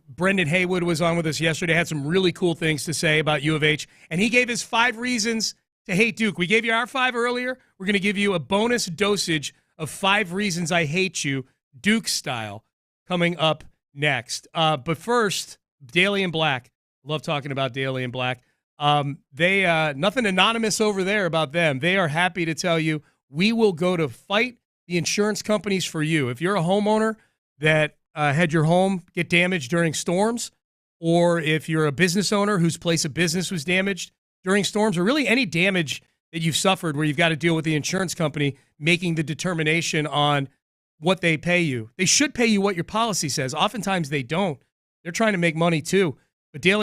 Brendan Haywood was on with us yesterday, had some really cool things to say about U of H, and he gave his 5 reasons to hate Duke. We gave you our 5 earlier. We're going to give you a bonus dosage of 5 reasons I hate you, Duke style, coming up next. But first, Daly and Black. Love talking about Daly and Black. They nothing anonymous over there about them. They are happy to tell you we will go to fight the insurance companies for you. If you're a homeowner that had your home get damaged during storms, or if you're a business owner whose place of business was damaged during storms, or really any damage that you've suffered where you've got to deal with the insurance company making the determination on what they pay you. They should pay you what your policy says. Oftentimes they don't. They're trying to make money too. But Daly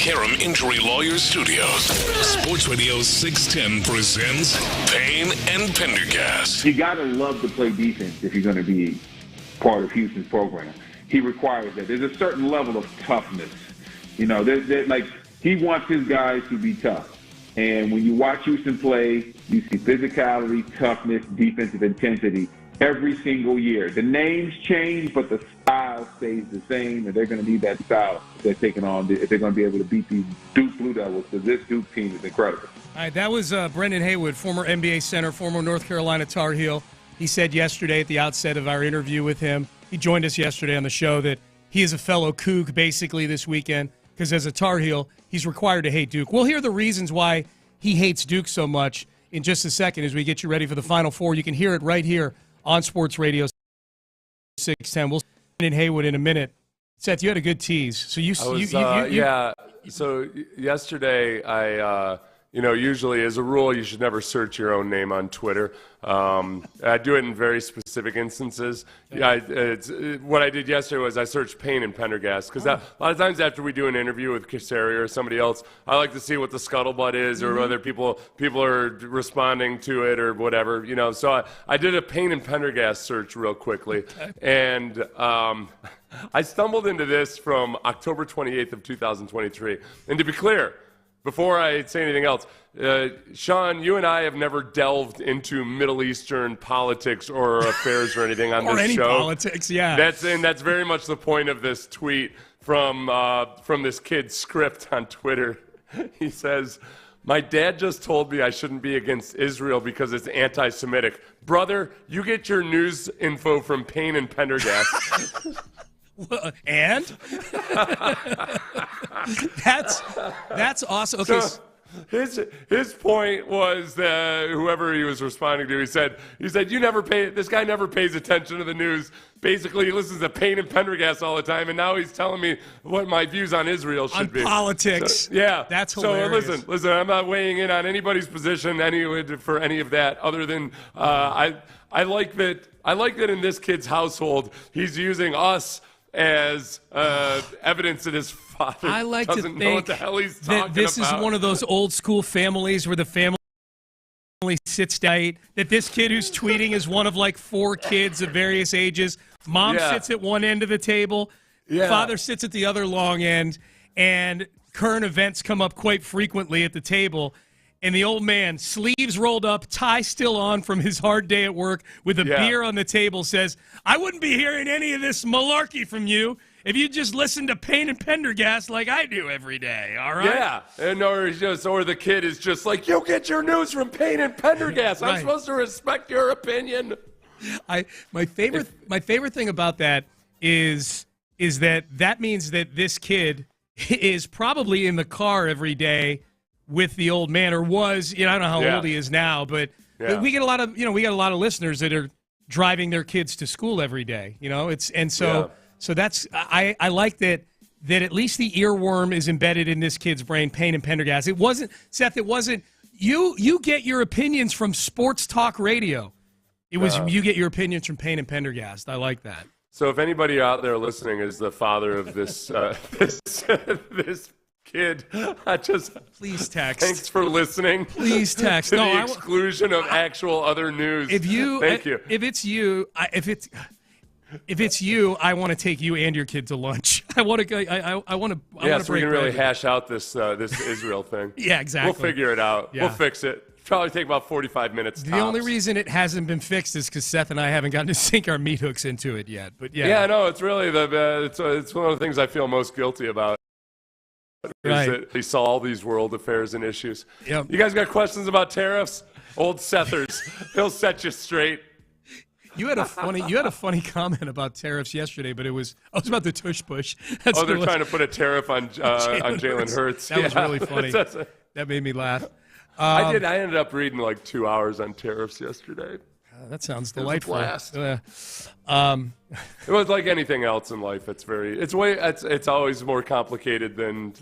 Karam Injury Lawyers Studios. Sports Radio 610 presents Payne and Pendergast. You got to love to play defense if you're going to be part of Houston's program. He requires that. There's a certain level of toughness. You know, like he wants his guys to be tough. And when you watch Houston play, you see physicality, toughness, defensive intensity every single year. The names change, but the style stays the same, and they're going to need that style if they're taking on, if they're going to be able to beat these Duke Blue Devils, because this Duke team is incredible. All right, that was Brendan Haywood, former NBA center, former North Carolina Tar Heel. He said yesterday at the outset of our interview with him, he joined us yesterday on the show, that he is a fellow Coug basically this weekend, because as a Tar Heel, he's required to hate Duke. We'll hear the reasons why he hates Duke so much in just a second as we get you ready for the Final Four. You can hear it right here on Sports Radio 610. We'll see in Haywood in a minute. Seth, you had a good tease. So yeah. So yesterday, I usually as a rule, you should never search your own name on Twitter. I do it in very specific instances. What I did yesterday was I searched Payne and Pendergast, because a lot of times after we do an interview with Casario or somebody else, I like to see what the scuttlebutt is, or whether people are responding to it or whatever. So I did a Payne and Pendergast search real quickly, and I stumbled into this from October 28th of 2023. And to be clear, before I say anything else, Sean, you and I have never delved into Middle Eastern politics or affairs or anything on or this any show. Politics, yeah. That's very much the point of this tweet from this kid's script on Twitter. He says, "My dad just told me I shouldn't be against Israel because it's anti-Semitic. Brother, you get your news info from Payne and Pendergast." And that's awesome. Okay. So his point was that whoever he was responding to, he said this guy never pays attention to the news. Basically, he listens to Payne and Pendergast all the time, and now he's telling me what my views on Israel should be. On politics. So, yeah, that's hilarious. So listen. I'm not weighing in on anybody's position for any of that, other than I like that. I like that in this kid's household, he's using us as evidence that his father doesn't know what the hell he's talking about. This is one of those old school families where the family sits down. That this kid who's tweeting is one of like 4 kids of various ages. Mom sits at one end of the table. Father sits at the other long end. And current events come up quite frequently at the table. And the old man, sleeves rolled up, tie still on from his hard day at work, with a beer on the table, says, "I wouldn't be hearing any of this malarkey from you if you just listened to Payne and Pendergast like I do every day, all right?" Yeah, or the kid is just like, "You get your news from Payne and Pendergast. I'm supposed to respect your opinion." My favorite thing about that is that means that this kid is probably in the car every day with the old man, or was. I don't know how old he is now, but we get a lot of listeners that are driving their kids to school every day. So that's I like that at least the earworm is embedded in this kid's brain. Payne and Pendergast. It wasn't Seth. It wasn't you get your opinions from Sports Talk Radio. It was you get your opinions from Payne and Pendergast. I like that. So if anybody out there listening is the father of this this kid, please text. Thanks for listening. Please text. To the exclusion of actual other news. Thank you. If it's you, I want to take you and your kid to lunch. I want to go. I want to. So we can really hash out this Israel thing. Yeah, exactly. We'll figure it out. Yeah. We'll fix it. Probably take about 45 minutes. The only reason it hasn't been fixed is because Seth and I haven't gotten to sink our meat hooks into it yet. But no, it's really it's one of the things I feel most guilty about. Is that we saw all these world affairs and issues. Yep. You guys got questions about tariffs? Old Sethers, he'll set you straight. You had a funny comment about tariffs yesterday, but I was about the tush push. They're trying to put a tariff on Jalen Hurts. That was really funny. That made me laugh. I ended up reading like 2 hours on tariffs yesterday. That sounds delightful. It was a blast. It was like anything else in life. It's always more complicated than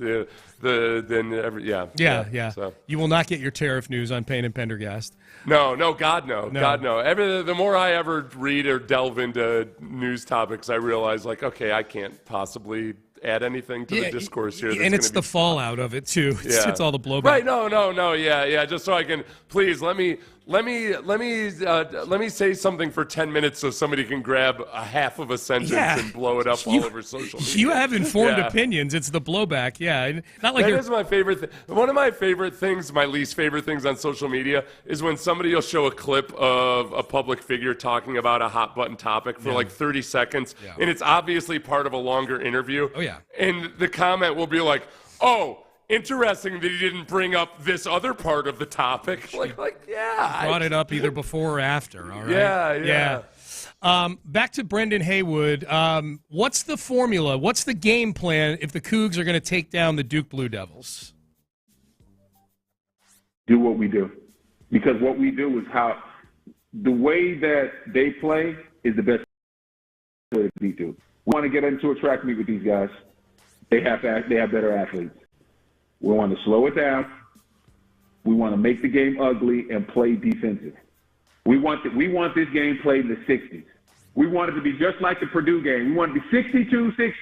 Yeah. So. You will not get your tariff news on Payne and Pendergast. No, God no. The more I ever read or delve into news topics, I realize I can't possibly add anything to the discourse here. And it's the fallout of it too. It's all the blowback. Right? No. Yeah. Just so I can please let me say something for 10 minutes so somebody can grab a half of a sentence and blow it up all over social media. You have informed opinions. It's the blowback. Yeah, not like that is my favorite. One of my favorite things, my least favorite things on social media is when somebody will show a clip of a public figure talking about a hot button topic for like 30 seconds, and it's obviously part of a longer interview. Oh yeah, and the comment will be like, "Oh, interesting that he didn't bring up this other part of the topic." Brought it up either before or after. All right. Yeah. Back to Brendan Haywood. What's the formula? What's the game plan if the Cougs are going to take down the Duke Blue Devils? Do what we do, because what we do is how the way that they play is the best way to beat Duke. We want to get into a track meet with these guys. They have better athletes. We want to slow it down. We want to make the game ugly and play defensive. We want this game played in the 60s. We want it to be just like the Purdue game. We want it to be 62-60.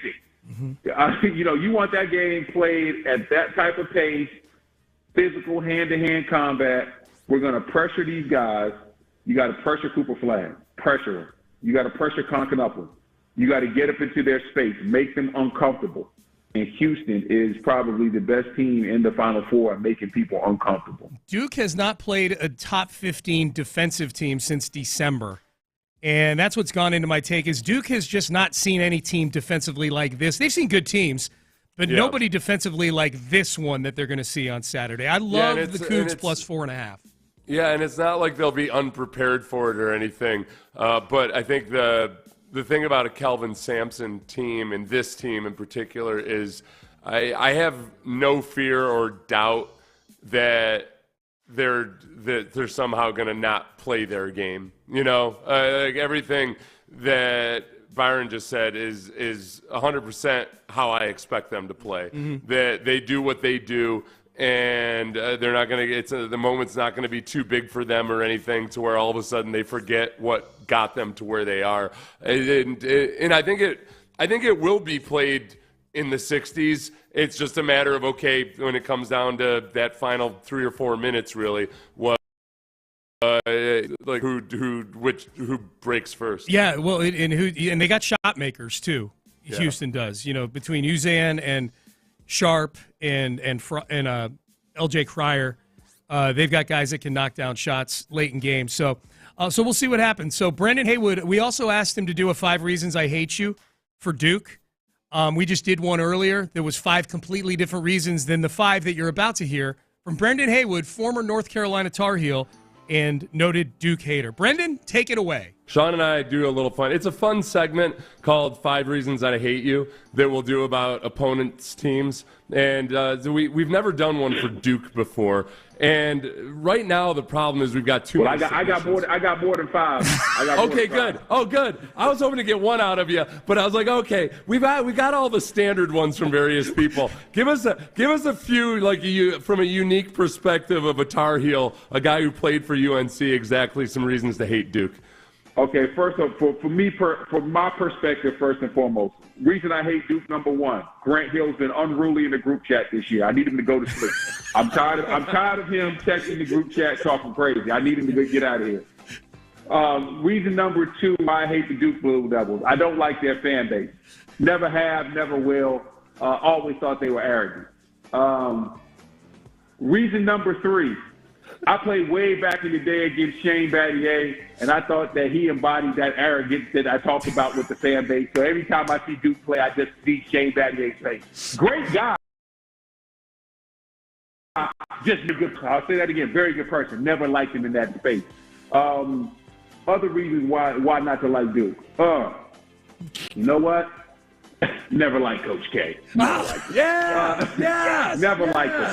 Mm-hmm. You want that game played at that type of pace, physical hand-to-hand combat. We're going to pressure these guys. You got to pressure Cooper Flagg. Pressure him. You got to pressure Conklin Upland. You got to get up into their space, make them uncomfortable. And Houston is probably the best team in the Final Four at making people uncomfortable. Duke has not played a top 15 defensive team since December. And that's what's gone into my take is Duke has just not seen any team defensively like this. They've seen good teams, but nobody defensively like this one that they're going to see on Saturday. I love the Cougs plus 4.5. Yeah, and it's not like they'll be unprepared for it or anything. But I think the thing about a Kelvin Sampson team and this team in particular is I have no fear or doubt that they're somehow going to not play their game. Like everything that Byron just said is 100% how I expect them to play. Mm-hmm. That they do what they do. And they're not going to. The moment's not going to be too big for them or anything to where all of a sudden they forget what got them to where they are. And I think it will be played in the 60s. It's just a matter of when it comes down to that final 3 or 4 minutes, really, who breaks first. Yeah, well, and they got shot makers too. Yeah. Houston does. Between Uzan and Sharp and L.J. Cryer, they've got guys that can knock down shots late in games. So we'll see what happens. So Brendan Haywood, we also asked him to do a 5 Reasons I Hate You for Duke. We just did one earlier. There was 5 completely different reasons than the 5 that you're about to hear from Brendan Haywood, former North Carolina Tar Heel and noted Duke hater. Brendan, take it away. Sean and I do a little fun. It's a fun segment called 5 Reasons I Hate You that we'll do about opponents' teams. And we've never done one for Duke before. And right now the problem is we've got too many. I got more than 5. Okay, good. Oh, good. I was hoping to get one out of you, but I was like, okay, we got all the standard ones from various people. Give us a few from a unique perspective of a Tar Heel, a guy who played for UNC. Exactly some reasons to hate Duke. Okay, first off, from my perspective, first and foremost, reason I hate Duke, number 1, Grant Hill's been unruly in the group chat this year. I need him to go to sleep. I'm tired of him texting the group chat talking crazy. I need him to get out of here. Reason number 2, why I hate the Duke Blue Devils. I don't like their fan base. Never have, never will. Always thought they were arrogant. Reason number 3. I played way back in the day against Shane Battier, and I thought that he embodied that arrogance that I talked about with the fan base. So every time I see Duke play, I just see Shane Battier's face. Great guy. Just a good. I'll say that again. Very good person. Never liked him in that space. Other reasons why not to like Duke. You know what? Never liked Coach K. Never liked him. Never liked him.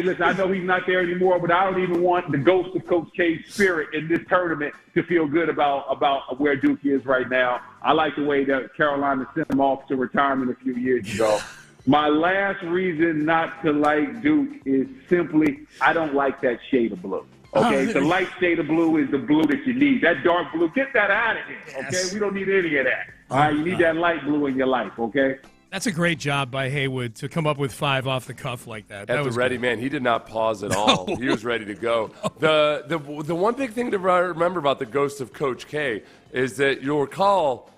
Listen, I know he's not there anymore, but I don't even want the ghost of Coach K's spirit in this tournament to feel good about where Duke is right now. I like the way that Carolina sent him off to retirement a few years ago. My last reason not to like Duke is simply I don't like that shade of blue. Okay, the light shade of blue is the blue that you need. That dark blue, get that out of here. Okay, we don't need any of that. All right, you need that light blue in your life, okay? That's a great job by Haywood to come up with 5 off the cuff like that. At the ready, man. He did not pause at all. He was ready to go. The one big thing to remember about the ghost of Coach K is that you'll recall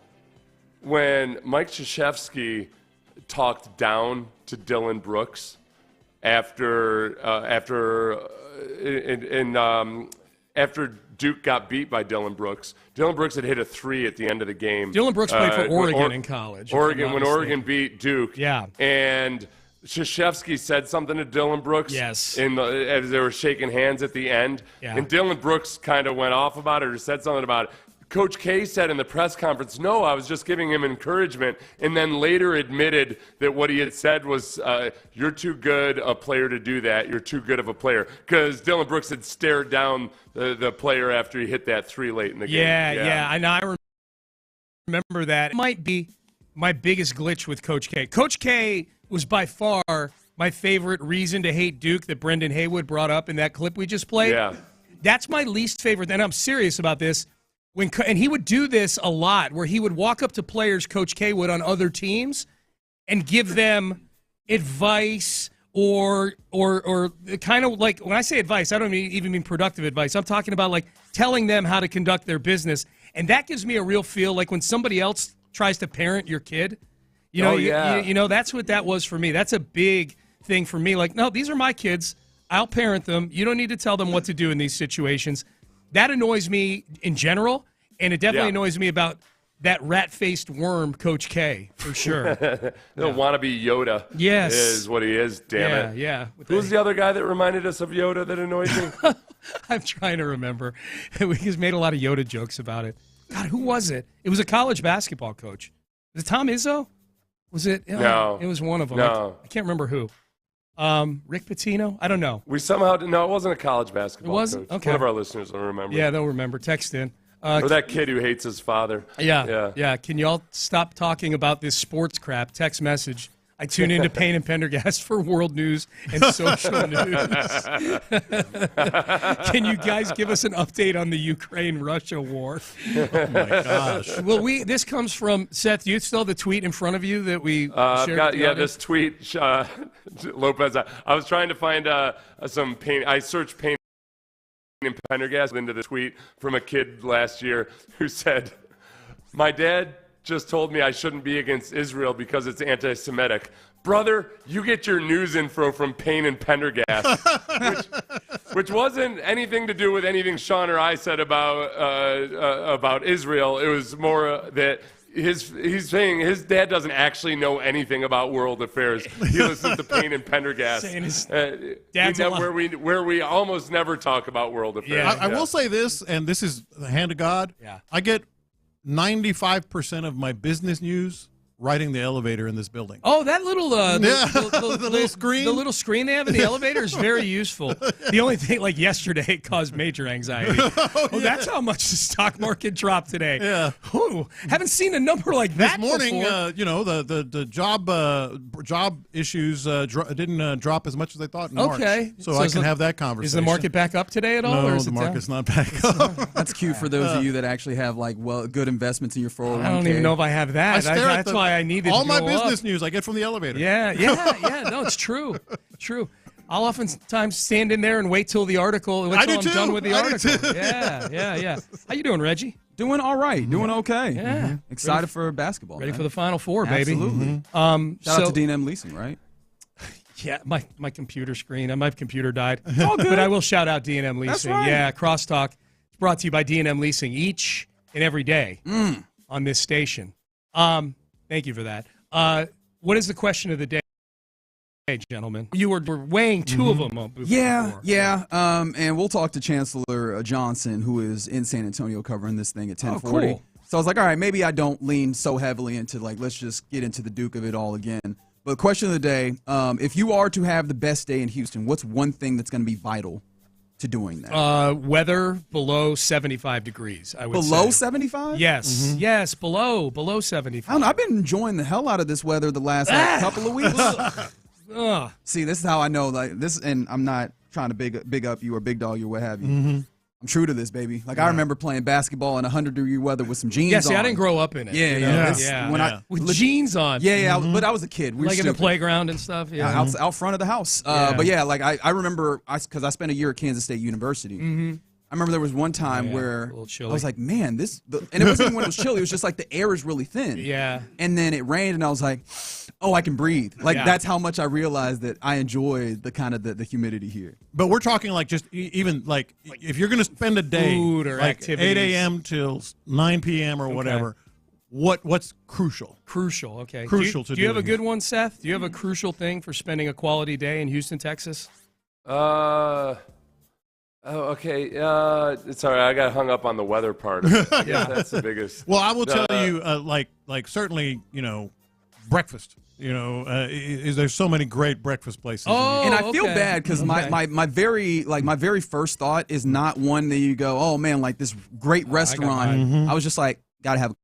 when Mike Krzyzewski talked down to Dylan Brooks after Duke got beat by Dylan Brooks. Dylan Brooks had hit a 3 at the end of the game. Dylan Brooks played for Oregon in college. When Oregon beat Duke. Yeah. And Krzyzewski said something to Dylan Brooks. Yes. As they were shaking hands at the end. Yeah. And Dylan Brooks kind of went off about it or said something about it. Coach K said in the press conference, no, I was just giving him encouragement, and then later admitted that what he had said was, you're too good a player to do that. You're too good of a player. Because Dylan Brooks had stared down the player after he hit that 3 late in the game. Yeah. I remember that. It might be my biggest glitch with Coach K. Coach K was by far my favorite reason to hate Duke that Brendan Haywood brought up in that clip we just played. Yeah. That's my least favorite, and I'm serious about this. And he would do this a lot, where he would walk up to players, Coach K would, on other teams, and give them advice or kind of like, when I say advice, I don't even mean productive advice. I'm talking about like telling them how to conduct their business. And that gives me a real feel like when somebody else tries to parent your kid. You know, that's what that was for me. That's a big thing for me. Like, no, these are my kids. I'll parent them. You don't need to tell them what to do in these situations. That annoys me in general, and it definitely annoys me about that rat-faced worm, Coach K, for sure. The wannabe Yoda is what he is, damn it. Yeah. Who's the other guy that reminded us of Yoda that annoyed me? I'm trying to remember. He's made a lot of Yoda jokes about it. God, who was it? It was a college basketball coach. Was it Tom Izzo? Was it? No. It was one of them. No. I can't remember who. Rick Pitino? I don't know. We somehow – no, it wasn't a college basketball coach. Okay. One of our listeners will remember. Yeah, they'll remember. Text in. Or that kid who hates his father. Yeah. Can y'all stop talking about this sports crap? Text message. I tune into Payne and Pendergast for world news and social news. Can you guys give us an update on the Ukraine-Russia war? Oh, my gosh. Well, this comes from, Seth, do you still have the tweet in front of you that we shared? This tweet, Lopez. I was trying to find some Payne. I searched Payne and Pendergast into the tweet from a kid last year who said, my dad just told me I shouldn't be against Israel because it's anti-Semitic. Brother, you get your news info from Payne and Pendergast, which wasn't anything to do with anything Sean or I said about Israel. It was more that he's saying his dad doesn't actually know anything about world affairs. He listens to Payne and Pendergast. Where we almost never talk about world affairs. I will say this, and this is the hand of God. Yeah. I get 95% of my business news riding the elevator in this building. Oh, that little the little screen. The little screen they have in the elevator is very useful. The only thing, like yesterday, it caused major anxiety. That's how much the stock market dropped today. Yeah. Ooh, haven't seen a number like that this morning. before. The job issues didn't drop as much as they thought in March. Okay, so I can have that conversation. Is the market back up today at all? No, or is the it market's down? not back up. That's cute for those of you that actually have good investments in your 401k. I don't even know if I have that. That's why I needed all to my go business up. news I get from the elevator. Yeah. No, it's true. I'll oftentimes stand in there and wait till the article. I do I'm too. done with the I do article. too. Yeah. How you doing, Reggie? Doing all right. Doing okay. Yeah. Excited for basketball. Ready for the Final Four, baby. Absolutely. Shout out to D&M Leasing, right? Yeah, my computer screen. My computer died. All good. But I will shout out D&M Leasing. That's right. Yeah, Crosstalk. It's brought to you by D&M Leasing each and every day on this station. Thank you for that. What is the question of the day, gentlemen? You were weighing two of them up before. Yeah. And we'll talk to Chancellor Johnson, who is in San Antonio covering this thing at 10:40. Cool. So I was like, all right, maybe I don't lean so heavily into let's just get into the Duke of it all again. But question of the day, if you are to have the best day in Houston, what's one thing that's going to be vital to doing that? Weather below 75 degrees, I would say. Below 75? Yes. Yes, below 75. I don't know. I've been enjoying the hell out of this weather the last couple of weeks. See, this is how I know this, and I'm not trying to big up you or big dog you or what have you. I'm true to this, baby. Like, I remember playing basketball in 100-degree weather with some jeans on. Yeah, see, I didn't grow up in it. With jeans on. Yeah, but I was a kid. We like in the playground and stuff. Yeah, out front of the house. But yeah, like I remember, because I spent a year at Kansas State University. Mm-hmm. I remember there was one time where I was like, man, and it wasn't even when it was chilly. It was just like the air is really thin. Yeah. And then it rained, and I was like, oh, I can breathe. Like, that's how much I realized that I enjoyed the kind of the humidity here. But we're talking like just even like if you're going to spend a day, food or like activities. 8 a.m. till 9 p.m. or whatever, what's crucial? Crucial, okay. Crucial to do. Do you have a good one, Seth? Do you have a crucial thing for spending a quality day in Houston, Texas? Oh, okay. Sorry, I got hung up on the weather part of it. That's the biggest. Well, I will tell you, like certainly, breakfast. There's so many great breakfast places. And I feel bad because my very first thought is not one that you go, oh man, like this great restaurant. I was just like, gotta have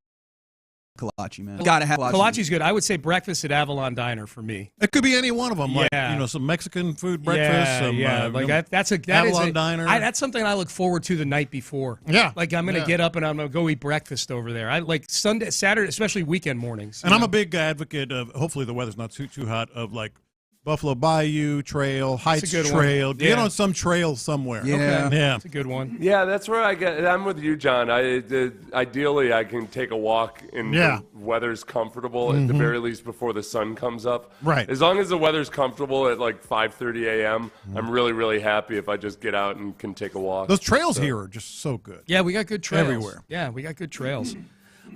kolache, man. Gotta have kolache. Kolache's good. I would say breakfast at Avalon Diner for me. It could be any one of them. Like, some Mexican food breakfast. Avalon Diner. That's something I look forward to the night before. Yeah. Like I'm going to get up and I'm going to go eat breakfast over there. I like Sunday, Saturday, especially weekend mornings. And I'm a big advocate of, hopefully the weather's not too hot, of like Buffalo Bayou Trail, Heights Trail. Get on some trail somewhere. Yeah. That's a good one. Yeah, that's where I'm with you, John. Ideally, I can take a walk and the weather's comfortable at the very least before the sun comes up. Right. As long as the weather's comfortable at like 5:30 a.m., I'm really, really happy if I just get out and can take a walk. Those trails here are just so good. Yeah, we got good trails. Everywhere. Yeah, we got good trails.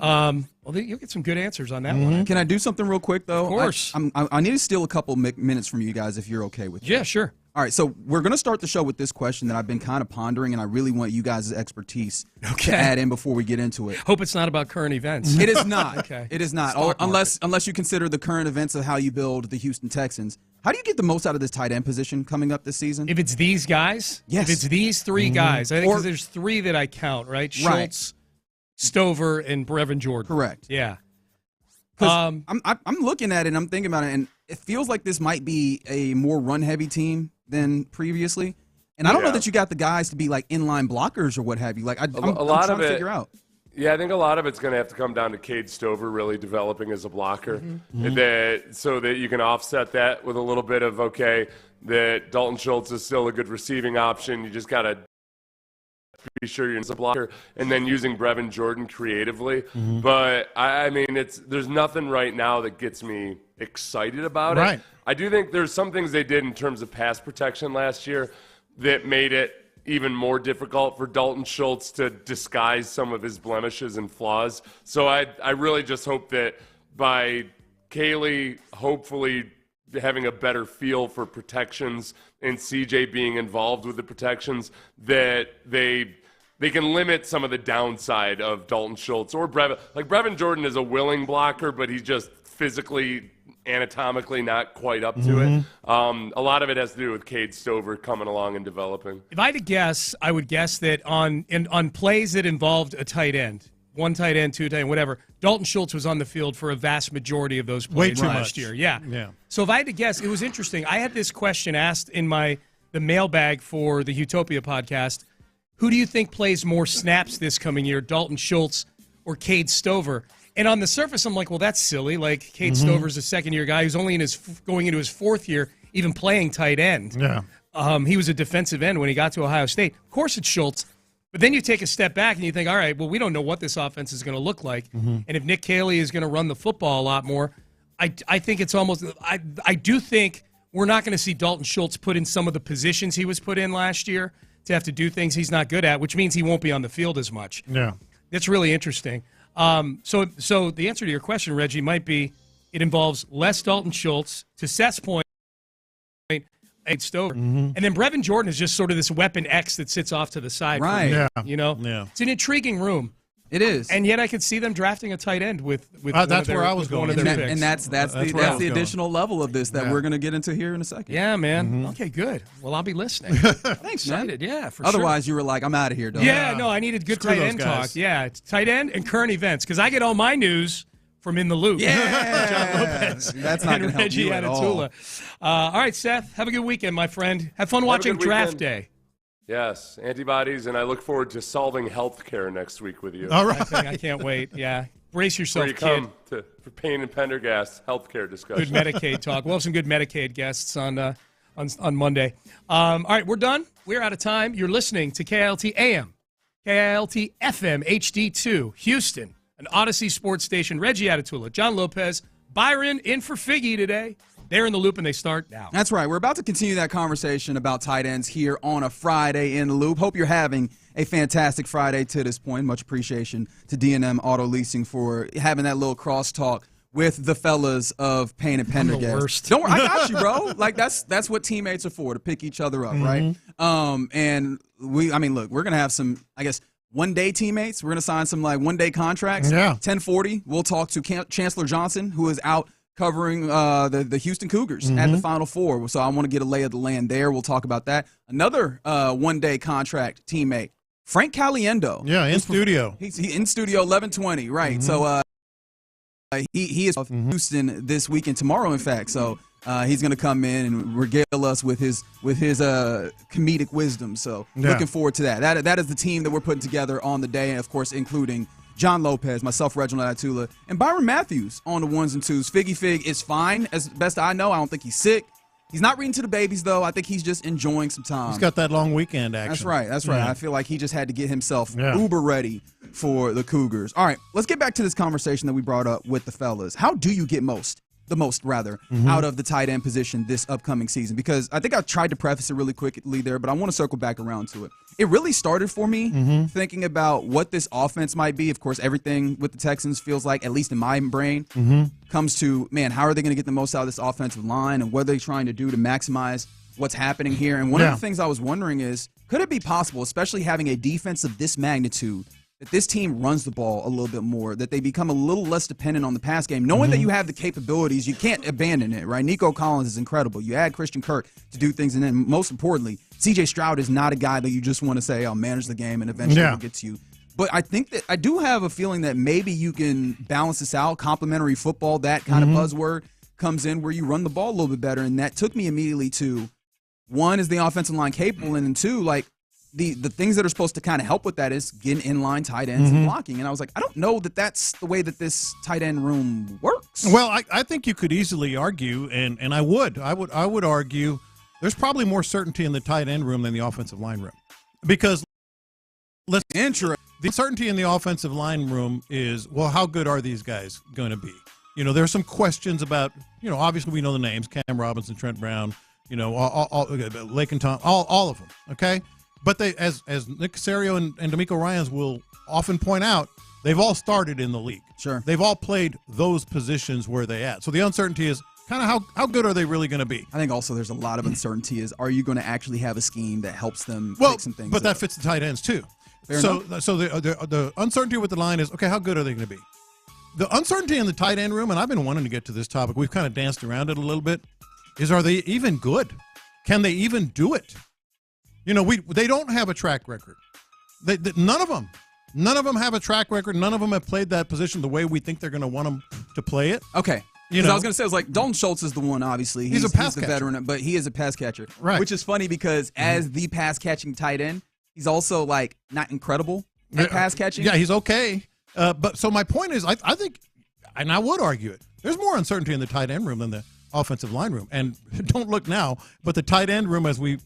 Well, you'll get some good answers on that one. Can I do something real quick, though? Of course. I need to steal a couple minutes from you guys if you're okay with it. Yeah, sure. All right, so we're going to start the show with this question that I've been kind of pondering, and I really want you guys' expertise to add in before we get into it. Hope it's not about current events. It is not. Okay. It is not. Unless you consider the current events of how you build the Houston Texans. How do you get the most out of this tight end position coming up this season? If it's these guys? Yes. If it's these three guys. I think 'cause there's three that I count, right? Schultz, Stover, and Brevin Jordan. Correct. Yeah. I'm looking at it and I'm thinking about it, and it feels like this might be a more run-heavy team than previously. And I don't know that you got the guys to be like inline blockers or what have you. Like I'm trying to figure out. Yeah, I think a lot of it's going to have to come down to Cade Stover really developing as a blocker, and so that you can offset that with a little bit of that Dalton Schultz is still a good receiving option. You just got to be sure you're a blocker, and then using Brevin Jordan creatively. But I mean, there's nothing right now that gets me excited about it. I do think there's some things they did in terms of pass protection last year that made it even more difficult for Dalton Schultz to disguise some of his blemishes and flaws. So I really just hope that by Kaylee hopefully having a better feel for protections and CJ being involved with the protections, that they can limit some of the downside of Dalton Schultz or Brevin. Like Brevin Jordan is a willing blocker, but he's just physically, anatomically not quite up to it. A lot of it has to do with Cade Stover coming along and developing. If I had to guess, I would guess that on plays that involved a tight end, one tight end, two tight end, whatever, Dalton Schultz was on the field for a vast majority of those plays last year. Yeah. So if I had to guess, it was interesting. I had this question asked in the mailbag for the Utopia podcast. Who do you think plays more snaps this coming year, Dalton Schultz or Cade Stover? And on the surface, I'm like, well, that's silly. Like, Cade Stover's a second-year guy who's only going into his fourth year, even playing tight end. Yeah. He was a defensive end when he got to Ohio State. Of course it's Schultz. But then you take a step back and you think, all right, well, we don't know what this offense is going to look like. And if Nick Caley is going to run the football a lot more, I think it's almost – I do think we're not going to see Dalton Schultz put in some of the positions he was put in last year to have to do things he's not good at, which means he won't be on the field as much. Yeah. That's really interesting. So the answer to your question, Reggie, might be it involves less Dalton Schultz, to Seth's point, Cade Stover. And then Brevin Jordan is just sort of this weapon X that sits off to the side. Right. Yeah. You know? Yeah. It's an intriguing room. It is. And yet I could see them drafting a tight end with that's where I was going. And that's the additional level of this that we're going to get into here in a second. Yeah, man. Okay, good. Well, I'll be listening. Thanks, excited. Man. Yeah, for Otherwise, you were like, I'm out of here, dog. Yeah, no, I needed good tight end talk. Yeah, it's tight end and current events, because I get all my news from In the Loop. Yeah. John Lopez. That's not going to help you at all. All right, Seth, have a good weekend, my friend. Have fun watching Draft Day. Yes, antibodies, and I look forward to solving healthcare next week with you. All right. I can't wait. Yeah. Brace yourself, Where you kid. come for Payne and Pendergast healthcare discussion. Good Medicaid talk. We'll have some good Medicaid guests on Monday. All right, we're done. We're out of time. You're listening to KILT AM, KILT FM HD2, Houston, an Odyssey sports station. Reggie Atatula, John Lopez, Byron in for Figgy today. They're in the loop, and they start now. That's right. We're about to continue that conversation about tight ends here on a Friday in the Loop. Hope you're having a fantastic Friday to this point. Much appreciation to D&M Auto Leasing for having that little crosstalk with the fellas of Payne and Pendergast. I'm the worst. Don't worry, I got you, bro. Like that's what teammates are for, to pick each other up, right? And look, we're gonna have some, I guess, one-day teammates. We're gonna sign some like one-day contracts. Yeah. 10:40. We'll talk to Chancellor Johnson, who is out covering the Houston Cougars at the Final Four. So I want to get a lay of the land there. We'll talk about that. Another one-day contract teammate, Frank Caliendo. Yeah, in studio. He's in studio 11:20, right? So he is of Houston this weekend, tomorrow, in fact. So he's going to come in and regale us with his comedic wisdom. So looking forward to that. That is the team that we're putting together on the day, and of course, including John Lopez, myself, Reginald Atatula, and Byron Matthews on the ones and twos. Figgy Fig is fine, as best I know. I don't think he's sick. He's not reading to the babies, though. I think he's just enjoying some time. He's got that long weekend action. That's right. That's right. Yeah. I feel like he just had to get himself uber ready for the Cougars. All right, let's get back to this conversation that we brought up with the fellas. How do you get the most out of the tight end position this upcoming season? Because I think I tried to preface it really quickly there, but I want to circle back around to it. It really started for me thinking about what this offense might be. Of course, everything with the Texans feels like, at least in my brain, comes to, man, how are they going to get the most out of this offensive line, and what are they trying to do to maximize what's happening here? And one of the things I was wondering is, could it be possible, especially having a defense of this magnitude, that this team runs the ball a little bit more, that they become a little less dependent on the pass game, knowing that you have the capabilities, you can't abandon it, right? Nico Collins is incredible. You add Christian Kirk to do things, and then most importantly, C.J. Stroud is not a guy that you just want to say, I'll manage the game and eventually we'll get to you. But I think that I do have a feeling that maybe you can balance this out. Complementary football, that kind of buzzword comes in where you run the ball a little bit better, and that took me immediately to, one, is the offensive line capable, and then two, like, the things that are supposed to kind of help with that is getting inline tight ends and blocking. And I was like, I don't know that that's the way that this tight end room works. Well, I think you could easily argue, and I would argue, there's probably more certainty in the tight end room than the offensive line room. Because the certainty in the offensive line room is, well, how good are these guys going to be? You know, there's some questions about, you know, obviously we know the names, Cam Robinson, Trent Brown, you know, all Lake and Tom, all of them, okay? But they, as Nick Caserio and D'Amico Ryans will often point out, they've all started in the league. Sure. Take all played those positions where they at. So the uncertainty is kind of how good are they really going to be? I think also there's a lot of uncertainty is, are you going to actually have a scheme that helps them pick some things but that up? fits the tight ends too. Fair so enough. so the uncertainty with the line is, okay, how good are they going to be? The uncertainty in the tight end room, and I've been wanting to get to this topic, we've kind of danced around it a little bit, is are they even good? Can they even do it? You know, they don't have a track record. None of them have a track record. None of them have played that position the way we think they're going to want them to play it. Okay. You know, I was going to say, it's like Dalton Schultz is the one, obviously. He's a pass the catcher. veteran, but he is a pass catcher. Right. Which is funny because as the pass catching tight end, he's also like not incredible at pass catching. Yeah, he's okay. But so my point is, I think, and I would argue it, there's more uncertainty in the tight end room than the offensive line room. And don't look now, but the tight end room, as we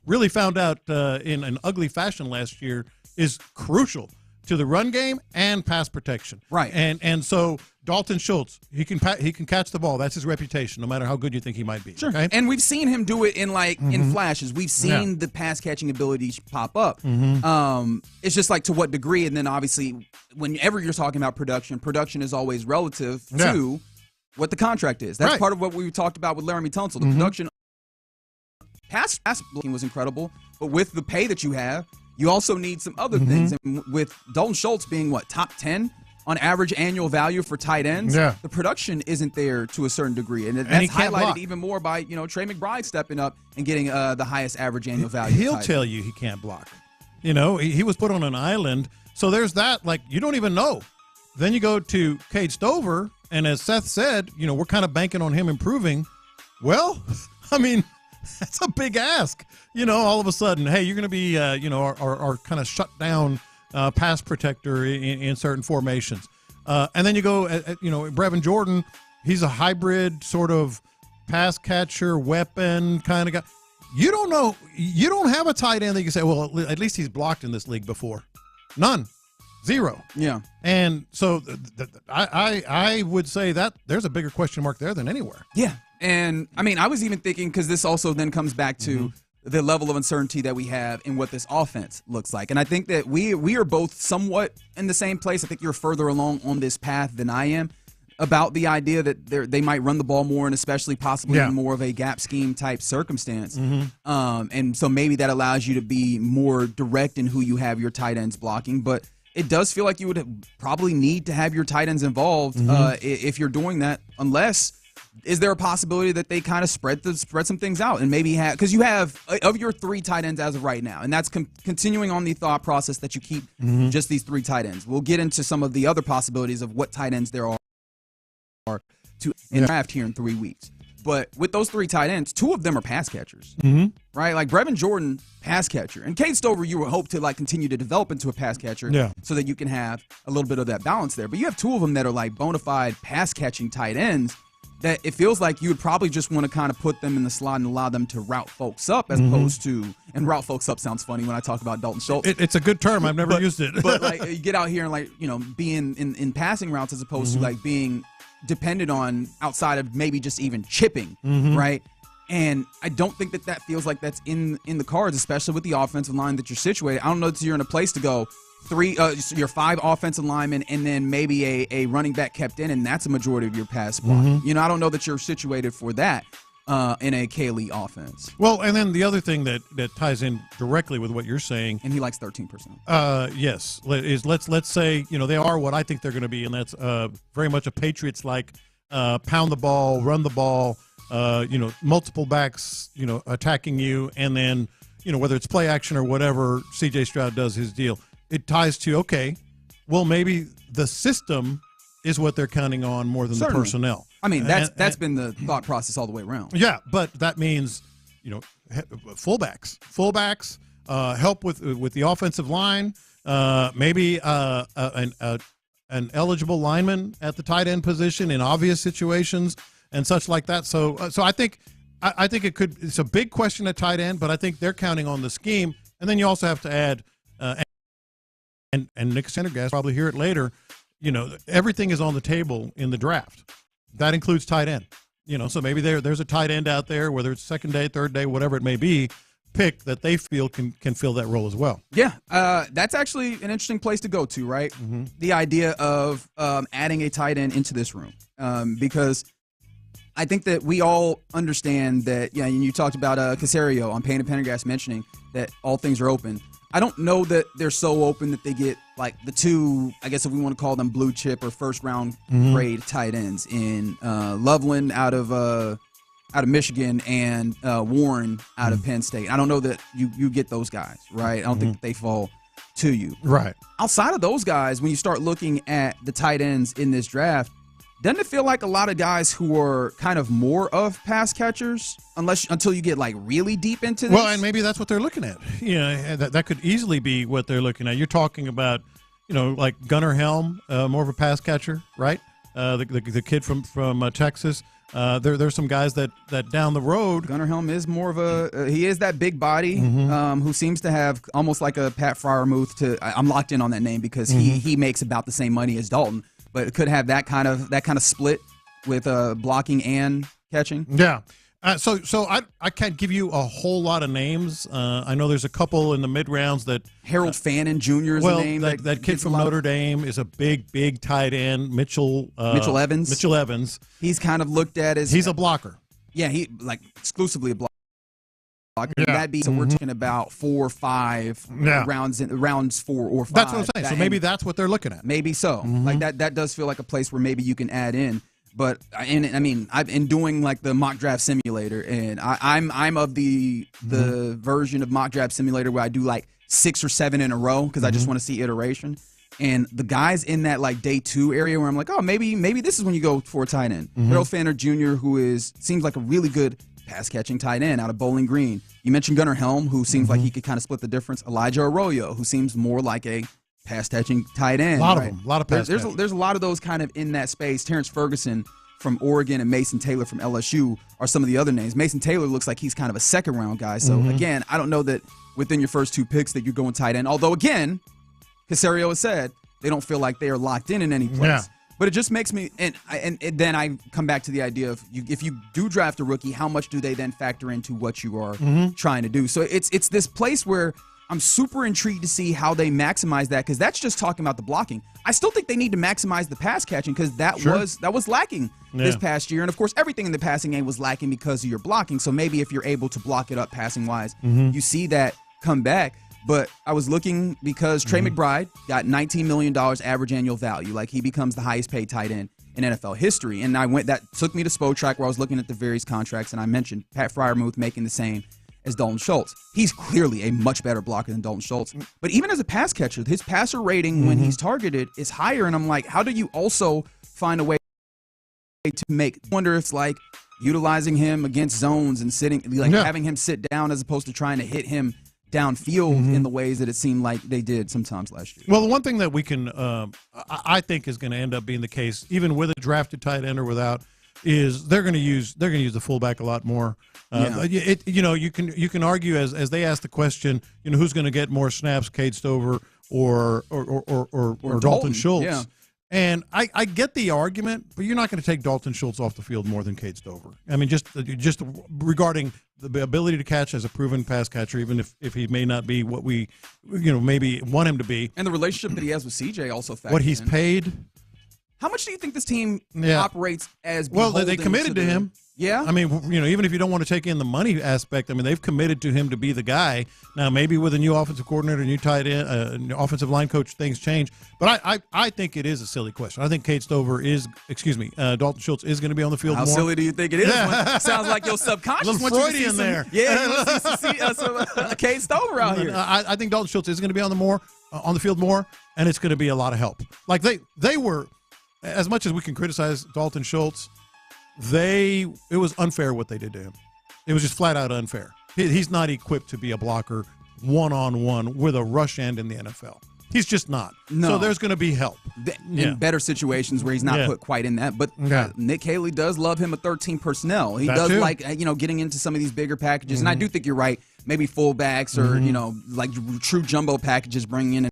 really found out in an ugly fashion last year, is crucial to the run game and pass protection. Right. And so Dalton Schultz, he can catch the ball. That's his reputation, no matter how good you think he might be. Sure. Okay? And we've seen him do it in in flashes. We've seen the pass catching abilities pop up. It's just like to what degree, and then obviously whenever you're talking about production is always relative to what the contract is. That's part of what we talked about with Laramie Tunsil. The production pass blocking was incredible, but with the pay that you have, you also need some other things. And with Dalton Schultz being top 10 on average annual value for tight ends, the production isn't there to a certain degree. And that's highlighted even more by, Trey McBride stepping up and getting the highest average annual value. He'll tell you he can't block. He was put on an island. So there's that, you don't even know. Then you go to Cade Stover, and as Seth said, we're kind of banking on him improving. Well, I mean, That's a big ask. All of a sudden, hey, you're going to be, our kind of shut down pass protector in certain formations. And then you go, Brevin Jordan, he's a hybrid sort of pass catcher, weapon kind of guy. You don't know. You don't have a tight end that you can say, well, at least he's blocked in this league before. None. Zero. Yeah. And so I would say that there's a bigger question mark there than anywhere. Yeah. And, I was even thinking, because this also then comes back to the level of uncertainty that we have in what this offense looks like. And I think that we are both somewhat in the same place. I think you're further along on this path than I am about the idea that they might run the ball more, and especially possibly in more of a gap scheme type circumstance. And so maybe that allows you to be more direct in who you have your tight ends blocking. But it does feel like you would probably need to have your tight ends involved if you're doing that, unless – is there a possibility that they kind of spread some things out and maybe have – because you have of your 3 tight ends as of right now, and that's continuing on the thought process that you keep just these 3 tight ends. We'll get into some of the other possibilities of what tight ends there are to draft here in 3 weeks. But with those 3 tight ends, 2 of them are pass catchers, right? Like Brevin Jordan, pass catcher. And Cade Stover, you would hope to continue to develop into a pass catcher so that you can have a little bit of that balance there. But you have 2 of them that are bona fide pass catching tight ends that it feels like you would probably just want to kind of put them in the slot and allow them to route folks up as opposed to – and route folks up sounds funny when I talk about Dalton Schultz. It's a good term. I've never used it. But you get out here and being in passing routes as opposed to being dependent on outside of maybe just even chipping, right? And I don't think that feels like that's in the cards, especially with the offensive line that you're situated. I don't know that you're in a place to go – your 5 offensive linemen and then maybe a running back kept in, and that's a majority of your pass block. I don't know that you're situated for that in a K-Elite offense. Well, and then the other thing that ties in directly with what you're saying, and he likes 13%. Yes, is let's say they are what I think they're going to be, and that's very much a Patriots-like pound the ball, run the ball, multiple backs, attacking you, and then whether it's play action or whatever, C.J. Stroud does his deal. It ties to, okay, well, maybe the system is what they're counting on more than the personnel. I mean, that's been the thought process all the way around. Yeah, but that means, fullbacks, help with the offensive line, maybe an eligible lineman at the tight end position in obvious situations and such like that. So I think it's a big question at tight end, but I think they're counting on the scheme, and then you also have to add. And Nick Pendergast probably hear it later. Everything is on the table in the draft. That includes tight end. So maybe there's a tight end out there, whether it's second day, third day, whatever it may be, pick that they feel can fill that role as well. Yeah, that's actually an interesting place to go to, right? The idea of adding a tight end into this room, because I think that we all understand that. Yeah, and you talked about Caserio on Payne and Pendergast mentioning that all things are open. I don't know that they're so open that they get the 2, I guess if we want to call them blue chip or first round grade tight ends in Loveland out of Michigan and Warren out of Penn State. I don't know that you get those guys, right? I don't think that they fall to you. Right. Outside of those guys, when you start looking at the tight ends in this draft, doesn't it feel like a lot of guys who are kind of more of pass catchers until you get really deep into this? Well, and maybe that's what they're looking at. That could easily be what they're looking at. You're talking about, like Gunnar Helm, more of a pass catcher, right? The kid from Texas. There's some guys that down the road. Gunnar Helm is more of he is that big body who seems to have almost like a Pat Freiermuth I'm locked in on that name because he makes about the same money as Dalton. But it could have that kind of split with blocking and catching. Yeah. So I can't give you a whole lot of names. I know there's a couple in the mid rounds that Harold Fannin Jr. is a name. That kid from Notre Dame is a big tight end. Mitchell Evans. Mitchell Evans. He's kind of looked at as he's a blocker. Yeah, he exclusively a blocker. Yeah. So we're talking about 4 or 5 rounds 4 or 5. That's what I'm saying. So maybe that's what they're looking at. Maybe so. That does feel like a place where maybe you can add in. But I've been doing the mock draft simulator, and I'm of the version of mock draft simulator where I do 6 or 7 in a row because I just want to see iteration. And the guys in that day 2 area where I'm maybe this is when you go for a tight end. Harold Fanner Jr., who seems like a really good pass-catching tight end out of Bowling Green. You mentioned Gunnar Helm, who seems like he could kind of split the difference. Elijah Arroyo, who seems more like a pass-catching tight end. A lot of them. A lot of pass There's a lot of those kind of in that space. Terrence Ferguson from Oregon and Mason Taylor from LSU are some of the other names. Mason Taylor looks like he's kind of a second-round guy. So, again, I don't know that within your first 2 picks that you're going tight end. Although, again, Caserio has said they don't feel like they are locked in any place. Yeah. But it just makes me and then I come back to the idea of if you do draft a rookie, how much do they then factor into what you are trying to do? So it's this place where I'm super intrigued to see how they maximize that, because that's just talking about the blocking. I still think they need to maximize the pass catching, because that was lacking this past year. And of course, everything in the passing game was lacking because of your blocking. So maybe if you're able to block it up passing wise, you see that come back. But I was looking because Trey McBride got $19 million average annual value. Like, he becomes the highest paid tight end in NFL history. And that took me to Spotrac, where I was looking at the various contracts, and I mentioned Pat Freiermuth making the same as Dalton Schultz. He's clearly a much better blocker than Dalton Schultz. But even as a pass catcher, his passer rating when he's targeted is higher. And I'm like, how do you also find a way to make? I wonder if it's like utilizing him against zones and having him sit down as opposed to trying to hit him downfield in the ways that it seemed like they did sometimes last year. Well, the one thing that we can, I think, is going to end up being the case, even with a drafted tight end or without, is they're going to use the fullback a lot more. You can argue as they ask the question, who's going to get more snaps, Cade Stover or Dalton Schultz. Yeah. And I get the argument, but you're not going to take Dalton Schultz off the field more than Cade Stover. I mean, just regarding the ability to catch as a proven pass catcher, even if he may not be what we, maybe want him to be. And the relationship that he has with CJ also factors what he's in. Paid. How much do you think this team operates as well? They committed to him. Yeah. I mean, even if you don't want to take in the money aspect, I mean, they've committed to him to be the guy. Now, maybe with a new offensive coordinator, new tight end, new offensive line coach, things change. But I think it is a silly question. I think Dalton Schultz is going to be on the field more. How silly do you think it is? Sounds like your subconscious wants you to see there. Yeah, you see some Cade Stover out here. I think Dalton Schultz is going to be on the field more, and it's going to be a lot of help. Like they were, as much as we can criticize Dalton Schultz, it was unfair what they did to him. It was just flat out unfair. He's not equipped to be a blocker one-on-one with a rush end in the NFL. He's just not. No. So there's going to be help. In better situations where he's not put quite in that. But Nick Haley does love him a 13 personnel. He does like, getting into some of these bigger packages. And I do think you're right. Maybe fullbacks or, like true jumbo packages, bringing in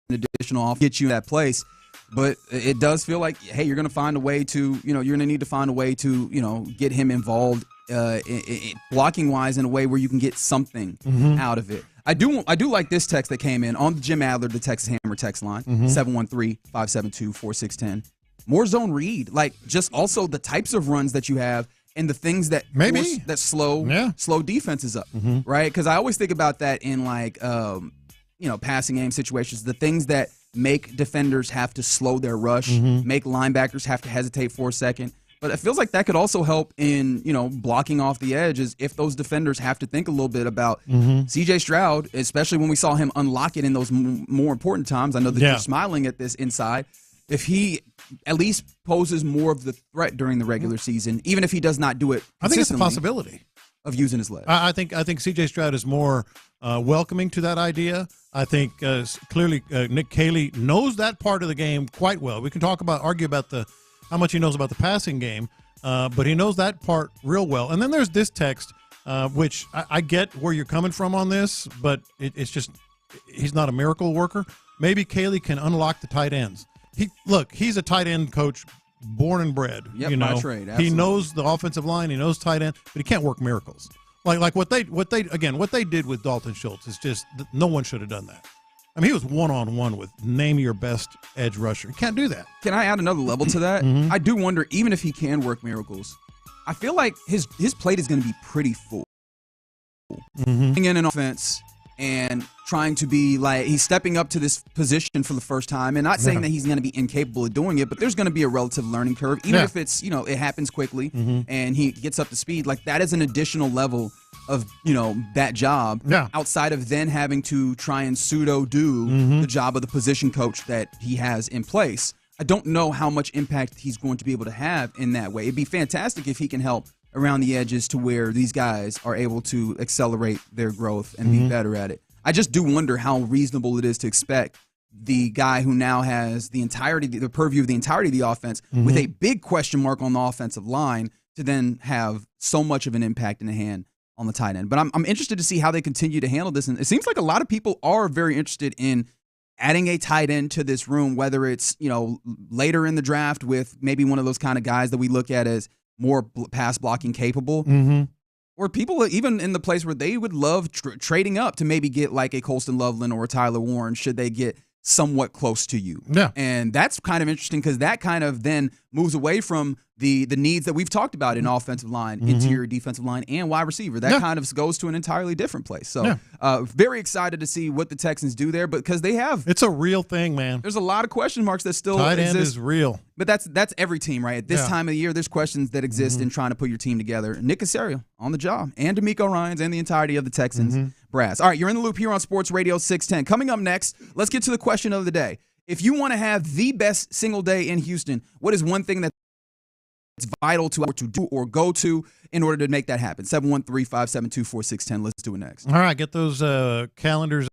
an additional off, get you that place. But it does feel like, hey, you're going to find a way to, you're going to need to find a way to, get him involved blocking wise in a way where you can get something out of it. I do like this text that came in on the Jim Adler, the Texas Hammer text line, 713-572-4610. More zone read, like just also the types of runs that you have and the things that slow defenses up, right? Because I always think about that in like, passing game situations, the things that make defenders have to slow their rush, make linebackers have to hesitate for a second. But it feels like that could also help in, blocking off the edge, is if those defenders have to think a little bit about C.J. Stroud, especially when we saw him unlock it in those more important times. I know that you're smiling at this inside. If he at least poses more of the threat during the regular season, even if he does not do it consistently, I think it's a possibility of using his leg. I think C.J. Stroud is more welcoming to that idea. I think clearly Nick Haley knows that part of the game quite well. We can argue about how much he knows about the passing game, but he knows that part real well. And then there's this text, which I get where you're coming from on this, but it's just he's not a miracle worker. Maybe Haley can unlock the tight ends. He's a tight end coach, born and bred. Yep, by trade. Absolutely. He knows the offensive line. He knows tight end, but he can't work miracles. Like what they did with Dalton Schultz is just no one should have done that. I mean, he was one-on-one with name your best edge rusher. You can't do that. Can I add another level to that? I do wonder, even if he can work miracles, I feel like his plate is going to be pretty full. In an offense and trying to be like, he's stepping up to this position for the first time, and not saying that he's going to be incapable of doing it, but there's going to be a relative learning curve, even if it's, it happens quickly and he gets up to speed. Like, that is an additional level of, that job outside of then having to try and pseudo do the job of the position coach that he has in place. I don't know how much impact he's going to be able to have in that way. It'd be fantastic if he can help around the edges to where these guys are able to accelerate their growth and be better at it. I just do wonder how reasonable it is to expect the guy who now has the purview of the entirety of the offense with a big question mark on the offensive line to then have so much of an impact in the hand on the tight end. But I'm interested to see how they continue to handle this. And it seems like a lot of people are very interested in adding a tight end to this room, whether it's, later in the draft with maybe one of those kind of guys that we look at as more pass blocking capable, or people even in the place where they would love trading up to maybe get like a Colston Loveland or a Tyler Warren should they get somewhat close to you. Yeah. And that's kind of interesting because that kind of then moves away from the needs that we've talked about in offensive line, interior defensive line, and wide receiver. That kind of goes to an entirely different place. So very excited to see what the Texans do there, but because they have... It's a real thing, man. There's a lot of question marks that still tight exist. end is real. But that's every team, right? At this time of the year, there's questions that exist in trying to put your team together. Nick Caserio on the job, and D'Amico Ryans and the entirety of the Texans brass. All right, you're in the loop here on Sports Radio 610. Coming up next, let's get to the question of the day. If you want to have the best single day in Houston, what is one thing that's vital to do or go to in order to make that happen? 713-572-4610. Let's do it next. All right, get those calendars.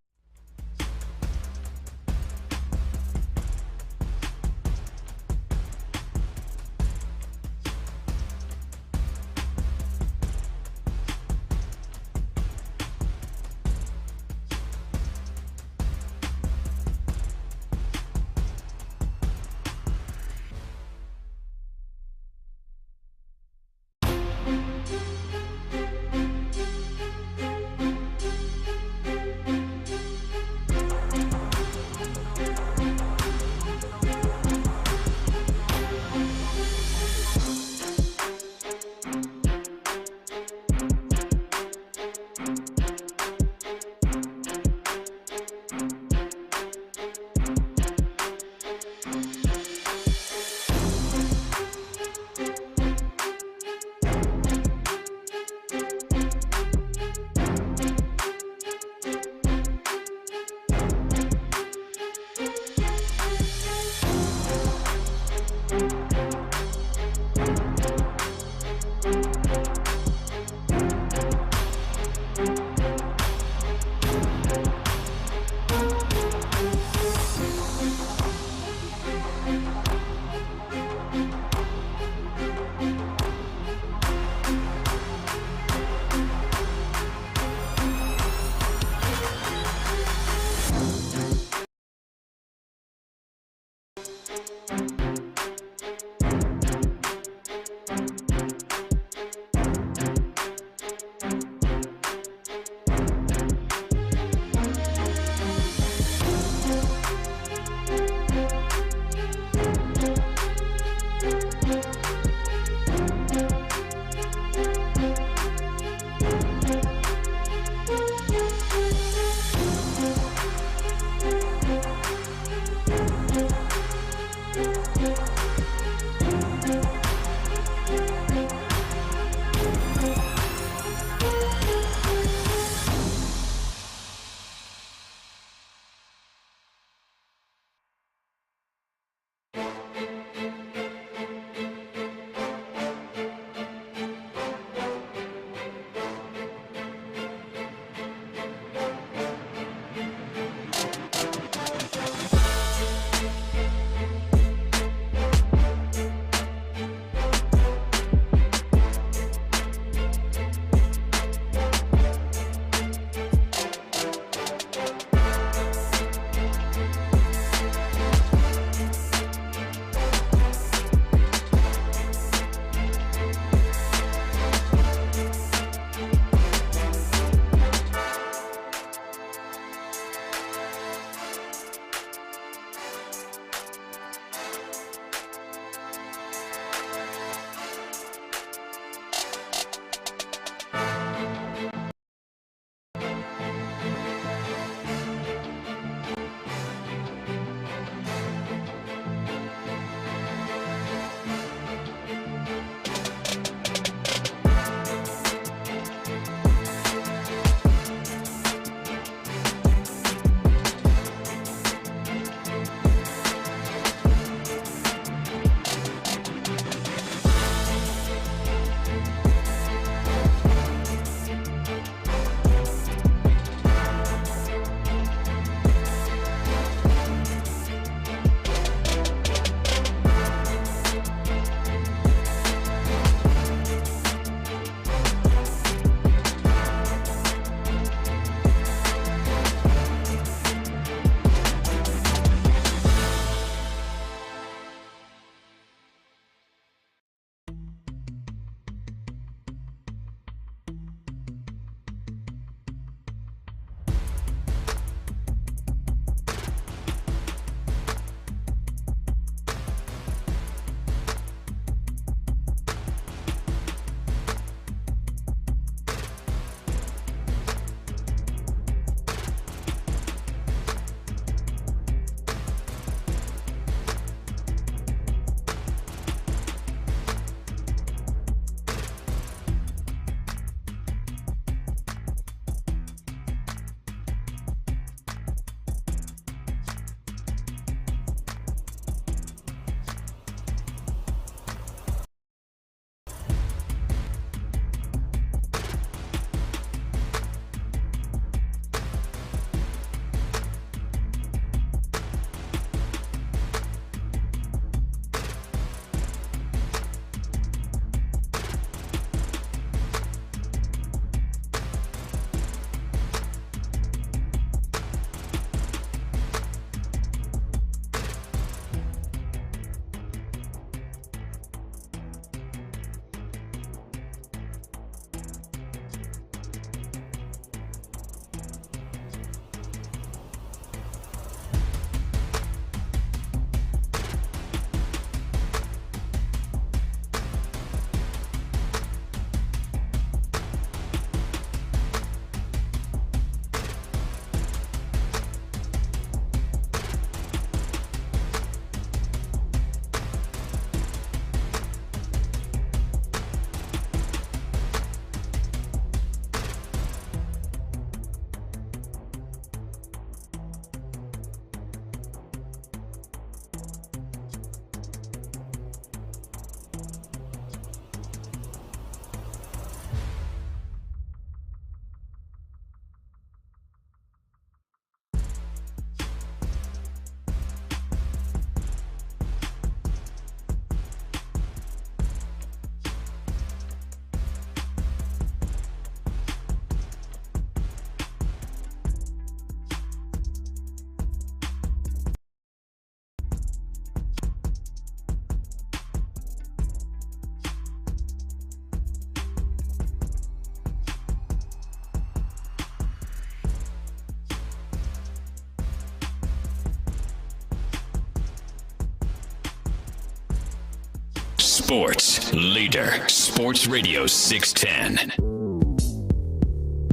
sports leader. Sports Radio 610.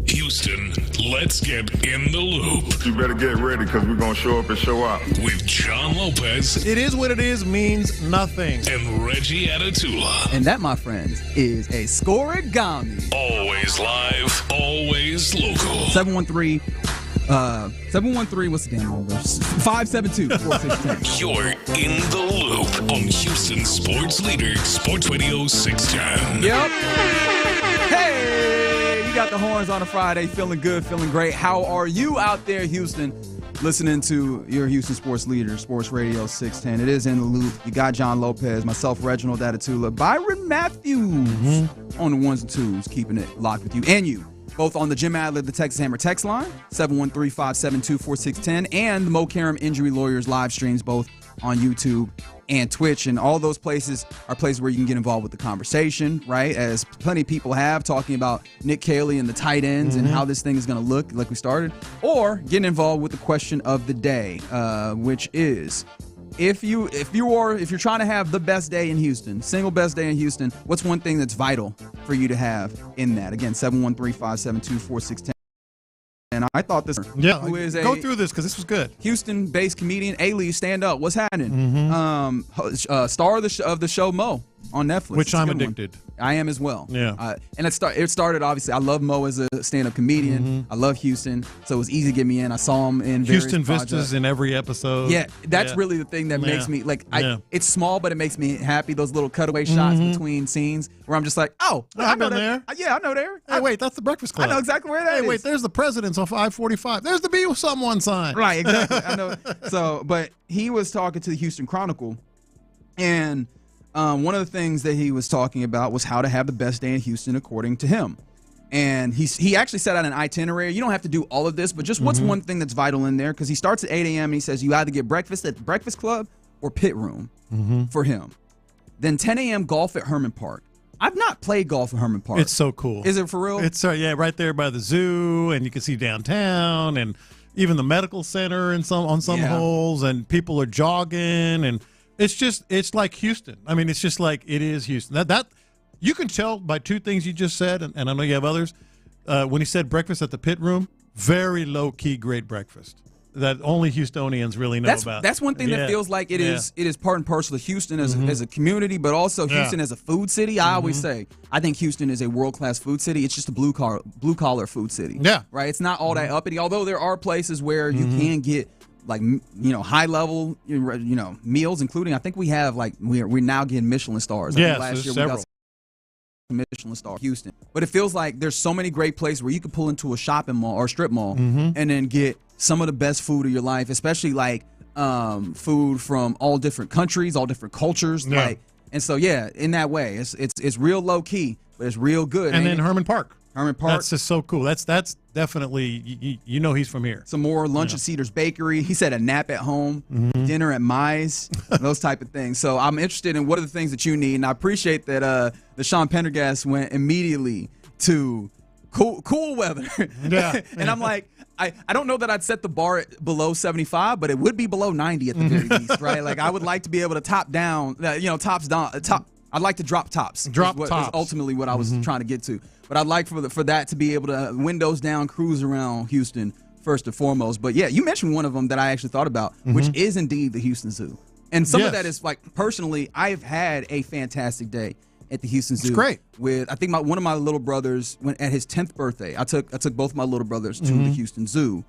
Houston, let's get in the loop. You better get ready because we're going to show up and show out. With John Lopez. It is what it is means nothing. And Reggie Atatula. And that, my friends, is a scoregami. Always live, always local. 713, what's the damn number? 572-4610. You're in the loop on Houston Sports Leader, Sports Radio 610. Yep. Hey, you got the horns on a Friday. Feeling good, feeling great. How are you out there, Houston? Listening to your Houston Sports Leader, Sports Radio 610. It is in the loop. You got John Lopez, myself, Reginald Atatula, Byron Matthews on the ones and twos, keeping it locked with you and you. Both on the Jim Adler, the Texas Hammer text line, 713-572-4610, and the Mo Karam Injury Lawyers live streams, both on YouTube and Twitch. And all those places are places where you can get involved with the conversation, right? As plenty of people have, talking about Nick Caley and the tight ends and how this thing is going to look like we started. Or getting involved with the question of the day, which is, if you're trying to have the best day in Houston, single best day in Houston, what's one thing that's vital for you to have in that? Again, 713-572-4610. And I thought this. Yeah, who is go through this because this was good. Houston-based comedian. A-Lee, stand up. What's happening? Star of the show Mo on Netflix, which I'm addicted. I am as well. Yeah. And it started, obviously, I love Mo as a stand-up comedian. I love Houston, so it was easy to get me in. I saw him in various Houston projects. Vistas in every episode. Yeah, that's really the thing that makes me, it's small, but it makes me happy. Those little cutaway shots between scenes where I'm just like, oh, I know there. Yeah, I know there. Hey, wait, that's the Breakfast Club. I know exactly where that is. Hey, wait, there's the President's on 545. There's the Be With Someone sign. Right, exactly. I know. So, but he was talking to the Houston Chronicle, and one of the things that he was talking about was how to have the best day in Houston according to him. And he actually set out an itinerary. You don't have to do all of this, but just what's one thing that's vital in there? Because he starts at 8 a.m. and he says you either get breakfast at the Breakfast Club or Pit Room for him. Then 10 a.m. golf at Herman Park. I've not played golf at Herman Park. It's so cool. Is it for real? It's right there by the zoo, and you can see downtown, and even the medical center on some holes, and people are jogging, and it's like Houston. I mean, it's just like it is Houston. That you can tell by two things you just said, and I know you have others. When he said breakfast at the Pit Room, very low key, great breakfast that only Houstonians really know about. That's one thing that feels like it is part and parcel of Houston as a community, but also Houston as a food city. I always say I think Houston is a world-class food city. It's just a blue collar food city. Yeah, right. It's not all that uppity. Although there are places where you can get high level meals, including I think we have we're now getting Michelin stars. Yeah, last year several. we got Michelin star Houston. But it feels like there's so many great places where you could pull into a shopping mall or strip mall and then get some of the best food of your life, especially food from all different countries, all different cultures. Yeah. And so in that way, it's real low key, but it's real good. And then Herman Park. That's just so cool. That's definitely he's from here. Some more lunch at Cedars Bakery. He said a nap at home, dinner at Mize, those type of things. So I'm interested in what are the things that you need, and I appreciate that the Sean Pendergast went immediately to cool weather. Yeah. And I'm like, I don't know that I'd set the bar at below 75, but it would be below 90 at the very least, right? Like I would like to be able to top down, tops down, top. I'd like to drop tops. Is ultimately what I was trying to get to. But I'd like for that to be able to windows down, cruise around Houston first and foremost. But yeah, you mentioned one of them that I actually thought about, which is indeed the Houston Zoo. And some of that is personally, I've had a fantastic day at the Houston Zoo. It's great. With I think one of my little brothers went at his 10th birthday. I took both my little brothers to the Houston Zoo.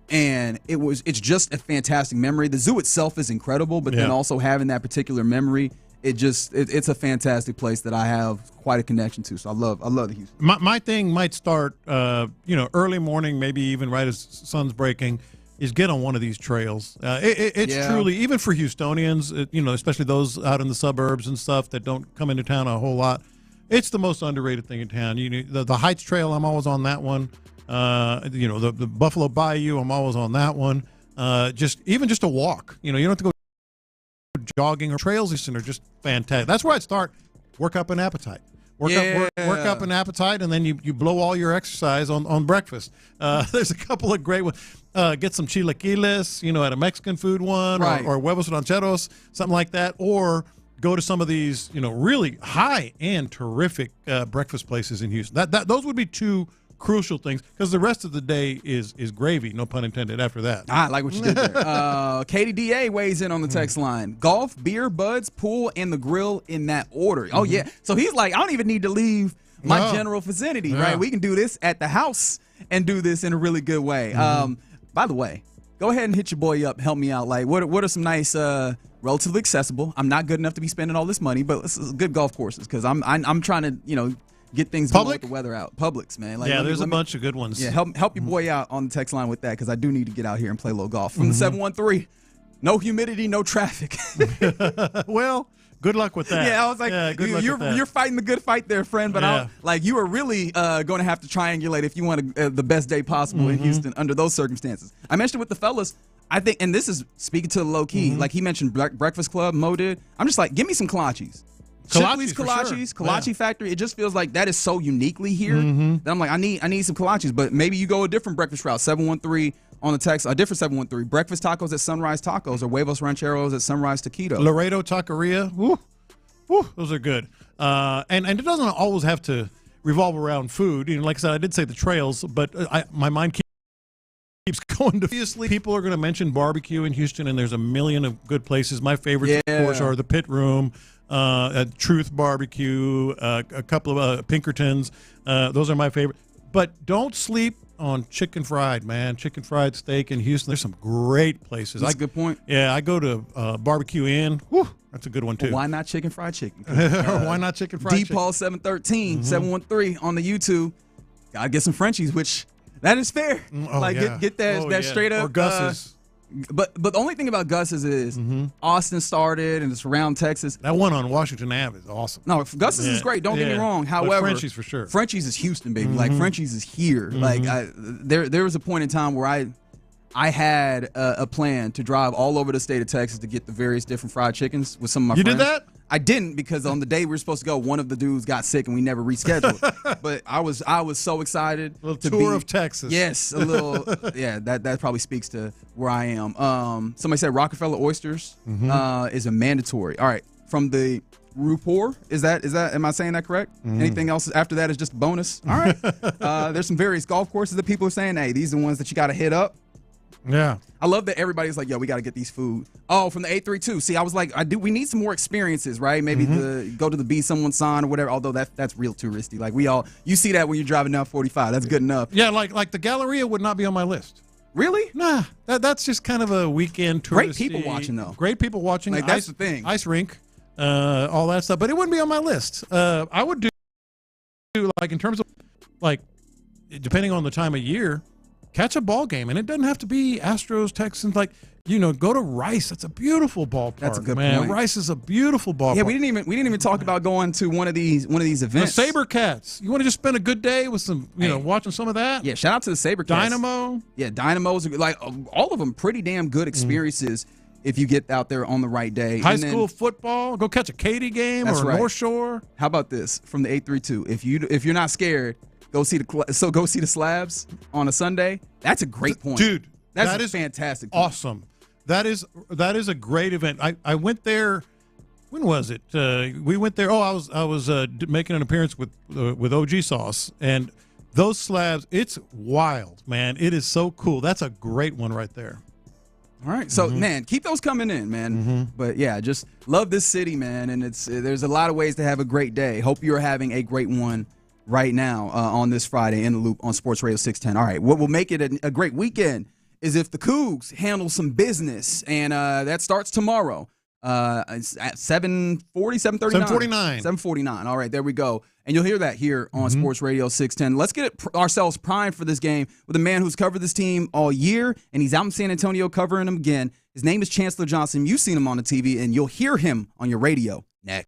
And it's just a fantastic memory. The zoo itself is incredible, but then also having that particular memory, it's a fantastic place that I have quite a connection to. So I love the Houston. My thing might start early morning, maybe even right as sun's breaking, is get on one of these trails. It's truly, even for Houstonians, especially those out in the suburbs and stuff that don't come into town a whole lot, it's the most underrated thing in town. The Heights Trail, I'm always on that one. The Buffalo Bayou, I'm always on that one. Just a walk. You don't have to go jogging or trails. Are just fantastic. That's where I'd start. Work up an appetite. Work up an appetite, and then you blow all your exercise on breakfast. There's a couple of great ones. Get some chilaquiles, at a Mexican food one, right. or huevos rancheros, something like that. Or go to some of these, really high-end, terrific breakfast places in Houston. Those would be two crucial things, because the rest of the day is gravy, no pun intended, after that. I like what you did there. Katie D.A. weighs in on the text line. Golf, beer, buds, pool, and the grill in that order. Oh, yeah. So he's like, I don't even need to leave my general vicinity, right? We can do this at the house and do this in a really good way. By the way, go ahead and hit your boy up. Help me out. Like, what are some nice, relatively accessible? I'm not good enough to be spending all this money, but this is good golf courses, because I'm trying to, get things going with the weather out. Publix, man. Like, there's a bunch of good ones. Yeah, help your boy out on the text line with that, because I do need to get out here and play a little golf. From the 713, no humidity, no traffic. Well, good luck with that. Yeah, I was like, you're fighting the good fight there, friend. But you are really going to have to triangulate if you want the best day possible in Houston under those circumstances. I mentioned with the fellas, I think, and this is speaking to the low key, like he mentioned Breakfast Club, Mo did. I'm just like, give me some kolaches. Shipley's kolaches, Kolache Factory. It just feels like that is so uniquely here that I'm like, I need some kolaches. But maybe you go a different breakfast route. 713 on the text, a different 713. Breakfast tacos at Sunrise Tacos or Huevos Rancheros at Sunrise Taquito. Laredo Taqueria. Woo, those are good. And it doesn't always have to revolve around food. Like I said, I did say the trails, but my mind keeps going to, obviously, people are going to mention barbecue in Houston, and there's a million of good places. My favorites, of course, are the Pit Room, Truth Barbecue, a couple of Pinkertons. Those are my favorite. But don't sleep on chicken fried, man. Chicken fried steak in Houston. There's some great places. That's a good point. Yeah, I go to Barbecue Inn. Whew, that's a good one, too. Well, why not chicken fried chicken? Why not chicken fried chicken? DPaul 713, 713 on the YouTube. Gotta get some Frenchies, which that is fair. Get that straight up. Or Gus's. But the only thing about Gus's is Austin started and it's around Texas. That one on Washington Ave is awesome. No, Gus's is great. Don't get me wrong. However, Frenchies for sure. Frenchies is Houston, baby. Like Frenchies is here. Like there was a point in time where I had a plan to drive all over the state of Texas to get the various different fried chickens with some of my friends. You did that? I didn't, because on the day we were supposed to go, one of the dudes got sick and we never rescheduled. But I was so excited. A little tour of Texas. Yes, a little. Yeah, that probably speaks to where I am. Somebody said Rockefeller oysters is a mandatory. All right, from the Rupor, is that? Am I saying that correct? Anything else after that is just a bonus. All right. There's some various golf courses that people are saying, hey, these are the ones that you got to hit up. Yeah. I love that everybody's like, yo, we got to get these food. Oh, from the 832. See, I was like, we need some more experiences, right? Maybe go to the Be Someone sign or whatever, although that's real touristy. Like you see that when you're driving down 45. That's good enough. Yeah, like the Galleria would not be on my list. Really? Nah, that's just kind of a weekend touristy. Great people watching, though. Great people watching. Like, that's the thing. Ice rink, all that stuff. But it wouldn't be on my list. I would do, like, in terms of, like, depending on the time of year, catch a ball game, and it doesn't have to be Astros, Texans. Like, go to Rice. That's a beautiful ballpark. That's a good man. point. Rice is a beautiful ballpark. Yeah, we didn't even talk about going to one of these events. The SaberCats. You want to just spend a good day with some, watching some of that? Yeah, shout out to the SaberCats. Dynamo. Yeah, Dynamo's like all of them pretty damn good experiences if you get out there on the right day. High school football. Go catch a Katy game or a North Shore. How about this from the 832? If you're not scared, go see the Slabs on a Sunday. That's a great point, dude. That is fantastic. Awesome. That is a great event. I went there. When was it? We went there. Oh, I was making an appearance with OG Sauce, and those slabs. It's wild, man. It is so cool. That's a great one right there. All right, so man, keep those coming in, man. But yeah, just love this city, man, and there's a lot of ways to have a great day. Hope you're having a great one right now on this Friday in the Loop on Sports Radio 610. All right, what will make it a great weekend is if the Cougs handle some business, and that starts tomorrow. It's at 7:40, 7:39. 7:49. All right, there we go. And you'll hear that here on Sports Radio 610. Let's get ourselves primed for this game with a man who's covered this team all year, and he's out in San Antonio covering them again. His name is Chancellor Johnson. You've seen him on the TV, and you'll hear him on your radio next.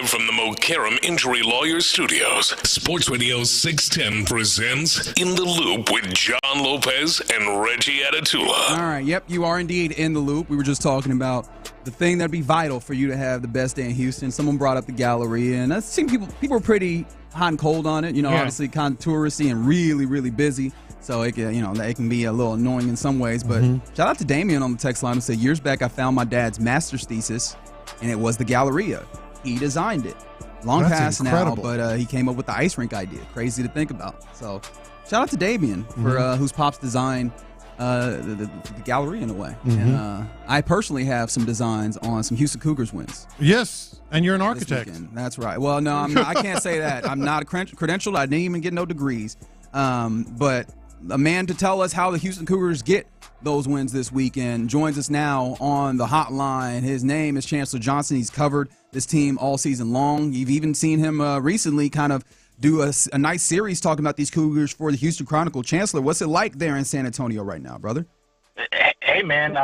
Live from the Mokaram Injury Lawyers Studios, Sports Radio 610 presents In the Loop with John Lopez and Reggie Atatula. All right, yep, you are indeed in the loop. We were just talking about the thing that'd be vital for you to have the best day in Houston. Someone brought up the Galleria, and I think people are pretty hot and cold on it. Obviously kind of touristy and really, really busy. So it can be a little annoying in some ways. But shout out to Damien on the text line who said, years back I found my dad's master's thesis, and it was the Galleria. He designed it. Long past now, but he came up with the ice rink idea. Crazy to think about. So shout out to Damien for whose pops designed the Galleria in a way. And I personally have some designs on some Houston Cougars wins. Yes, and you're an architect. That's right. Well, no, I can't say that. I'm not credentialed. I didn't even get no degrees. But a man to tell us how the Houston Cougars get those wins this weekend joins us now on the hotline. His name is Chancellor Johnson. He's covered this team all season long. You've even seen him recently kind of do a nice series talking about these Cougars for the Houston Chronicle. Chancellor, what's it like there in San Antonio right now, brother? Hey, man.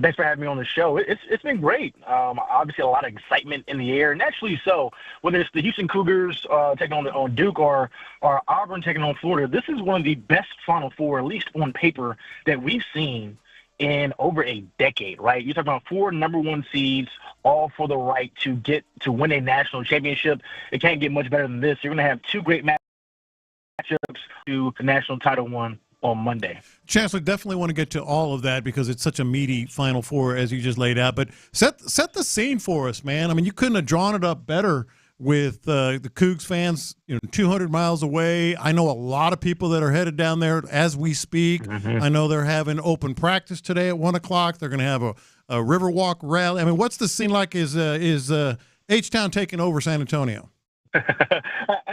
Thanks for having me on the show. It's been great. Obviously, a lot of excitement in the air. Naturally so. Whether it's the Houston Cougars taking on Duke or Auburn taking on Florida, this is one of the best Final Four, at least on paper, that we've seen in over a decade, right? You're talking about 4 number 1 seeds, all for the right to win a national championship. It can't get much better than this. You're going to have 2 great matchups to the national title one on Monday. Chancellor, definitely want to get to all of that because it's such a meaty Final Four as you just laid out. But set the scene for us, man. I mean, you couldn't have drawn it up better with the Cougs fans, 200 miles away. I know a lot of people that are headed down there as we speak. I know they're having open practice today at 1 o'clock. They're going to have a Riverwalk rally. I mean, what's the scene like? Is H-Town taking over San Antonio?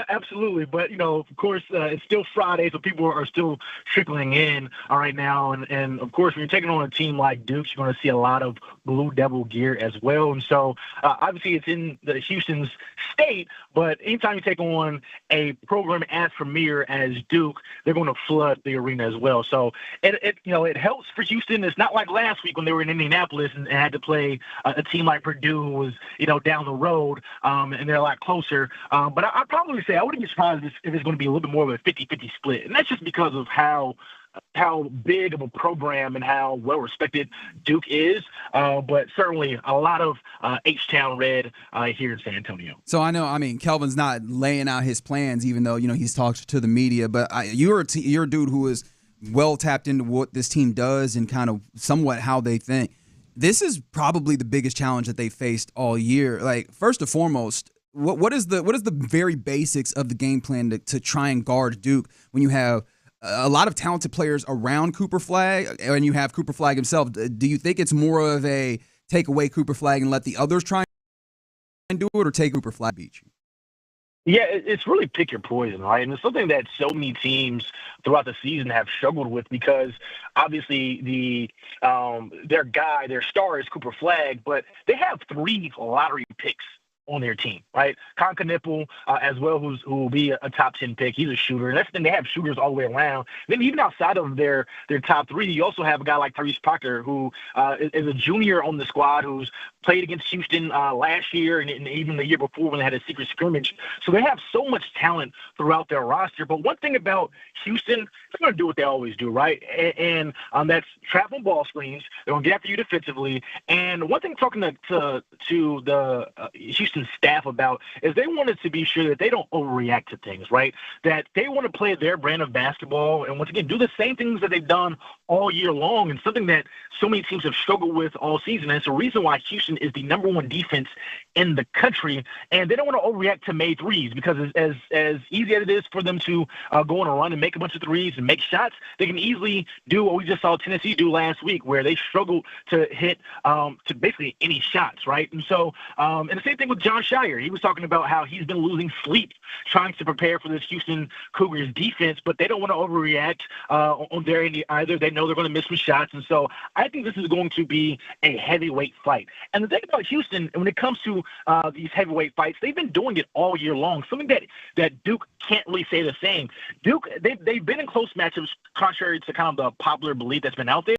Absolutely, but of course, it's still Friday, so people are still trickling in right now, and of course, when you're taking on a team like Duke, you're going to see a lot of Blue Devil gear as well, and so obviously it's in the Houston's state, but anytime you take on a program as premier as Duke, they're going to flood the arena as well. So it helps for Houston. It's not like last week when they were in Indianapolis and had to play a team like Purdue, who was down the road, and they're a lot closer. But I'd probably say I wouldn't be surprised if it's going to be a little bit more of a 50-50 split. And that's just because of how big of a program and how well-respected Duke is. But certainly a lot of H-Town red here in San Antonio. So Kelvin's not laying out his plans, even though, he's talked to the media. But you're a dude who is well tapped into what this team does and kind of somewhat how they think. This is probably the biggest challenge that they faced all year. Like, first and foremost, what is the very basics of the game plan to try and guard Duke when you have a lot of talented players around Cooper Flagg and you have Cooper Flagg himself? Do you think it's more of a take away Cooper Flagg and let the others try and do it, or take Cooper Flagg beat you? Yeah, it's really pick your poison, right? And it's something that so many teams throughout the season have struggled with because obviously their star is Cooper Flagg, but they have 3 lottery picks on their team, right? Con Knipple as well, who will be a top 10 pick. He's a shooter, and that's the thing. They have shooters all the way around. Then even outside of their top 3, you also have a guy like Tyrese Proctor, who is a junior on the squad, who's played against Houston last year and even the year before when they had a secret scrimmage. So they have so much talent throughout their roster. But one thing about Houston, they're going to do what they always do, right? And that's trap on ball screens. They're going to get after you defensively. And one thing talking to the Houston staff about is they wanted to be sure that they don't overreact to things, right? That they want to play their brand of basketball and once again do the same things that they've done all year long, and something that so many teams have struggled with all season. And it's the reason why Houston is the number 1 defense in the country, and they don't want to overreact to made threes because as easy as it is for them to go on a run and make a bunch of threes and make shots, they can easily do what we just saw Tennessee do last week, where they struggled to hit to basically any shots, right? And so, and the same thing with John Shire. He was talking about how he's been losing sleep trying to prepare for this Houston Cougars defense, but they don't want to overreact on their end either. They know they're going to miss some shots, and so I think this is going to be a heavyweight fight. And the thing about Houston, when it comes to these heavyweight fights, they've been doing it all year long, something that Duke can't really say the same. Duke, they've been in close matchups, contrary to kind of the popular belief that's been out there.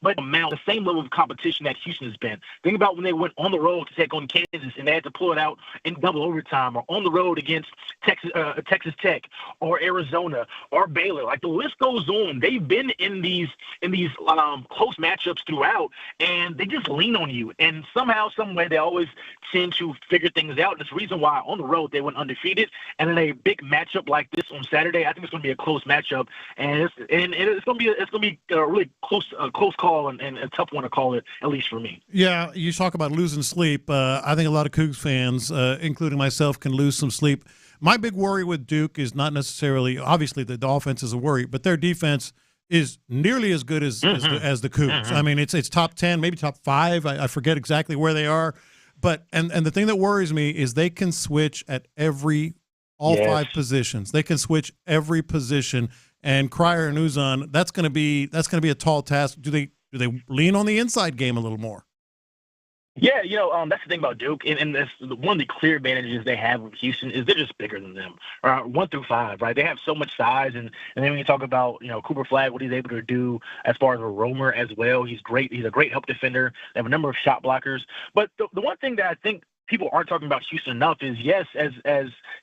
but the same level of competition that Houston has been. Think about when they went on the road to take on Kansas and they had to pull it out in double overtime, or on the road against Texas Tech or Arizona or Baylor. Like, the list goes on. They've been in these close matchups throughout, and they just lean on you. And somehow, some way, they always tend to figure things out. And it's the reason why on the road they went undefeated. And in a big matchup like this on Saturday, I think it's going to be a close matchup, and it's going to be a really close call and a tough one to call it, at least for me. Yeah, you talk about losing sleep. I think a lot of Cougs fans, including myself, can lose some sleep. My big worry with Duke is not necessarily, obviously the offense is a worry, but their defense is nearly as good as the Cougs. I mean, it's top 10, maybe top 5. I forget exactly where they are. But and the thing that worries me is they can switch at all 5 positions. They can switch every position. And Cryer and Uzan, that's going to be a tall task. Do they lean on the inside game a little more? Yeah, that's the thing about Duke, and that's one of the clear advantages they have with Houston is they're just bigger than them, 1 through 5, right? They have so much size, and then when you talk about Cooper Flagg, what he's able to do as far as a roamer as well, he's great. He's a great help defender. They have a number of shot blockers, but the one thing that I think people aren't talking about Houston enough is, yes, as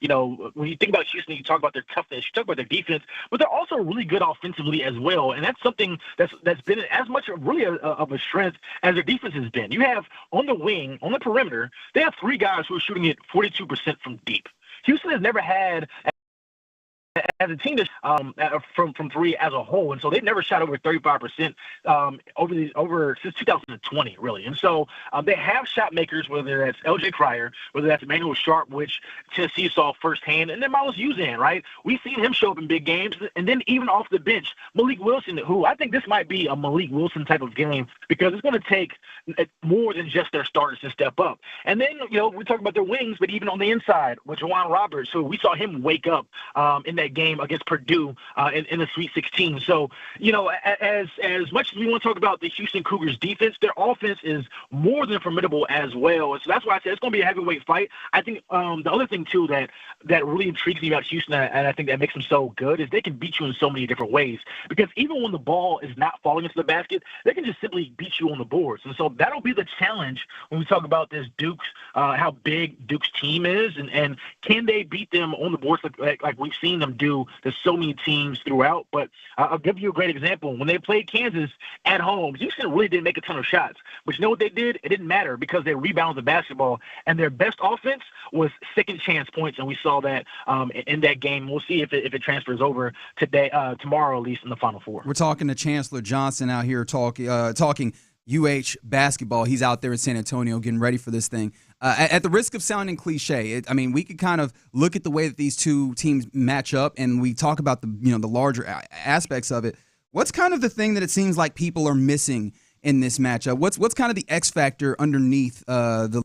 when you think about Houston, you talk about their toughness, you talk about their defense, but they're also really good offensively as well, and that's something that's been as much of a strength as their defense has been. You have on the wing, on the perimeter, they have 3 guys who are shooting it 42% from deep. Houston has never had, as a team, from 3 as a whole, and so they've never shot over 35% over since 2020, really. And so they have shot makers, whether that's L.J. Cryer, whether that's Emmanuel Sharp, which Tennessee saw firsthand, and then Miles Uzan, right? We've seen him show up in big games, and then even off the bench, Malik Wilson, who I think this might be a Malik Wilson type of game, because it's going to take more than just their starters to step up. And then we talk about their wings, but even on the inside with Juwan Roberts, who we saw him wake up in that game against Purdue in the Sweet 16. So, as much as we want to talk about the Houston Cougars defense, their offense is more than formidable as well. So that's why I said it's going to be a heavyweight fight. I think the other thing, too, that really intrigues me about Houston, and I think that makes them so good, is they can beat you in so many different ways. Because even when the ball is not falling into the basket, they can just simply beat you on the boards. And so that'll be the challenge when we talk about this Duke's, how big Duke's team is, and can they beat them on the boards like we've seen them do to so many teams throughout. But I'll give you a great example. When they played Kansas at home, Houston really didn't make a ton of shots. But you know what they did? It didn't matter, because they rebounded the basketball, and their best offense was second chance points, and we saw that in that game. We'll see if it transfers over tomorrow, at least in the Final Four. We're talking to Chancellor Johnson out here talking UH basketball. He's out there in San Antonio getting ready for this thing. At the risk of sounding cliche, we could kind of look at the way that these two teams match up, and we talk about the larger aspects of it. What's kind of the thing that it seems like people are missing in this matchup? What's kind of the X factor underneath the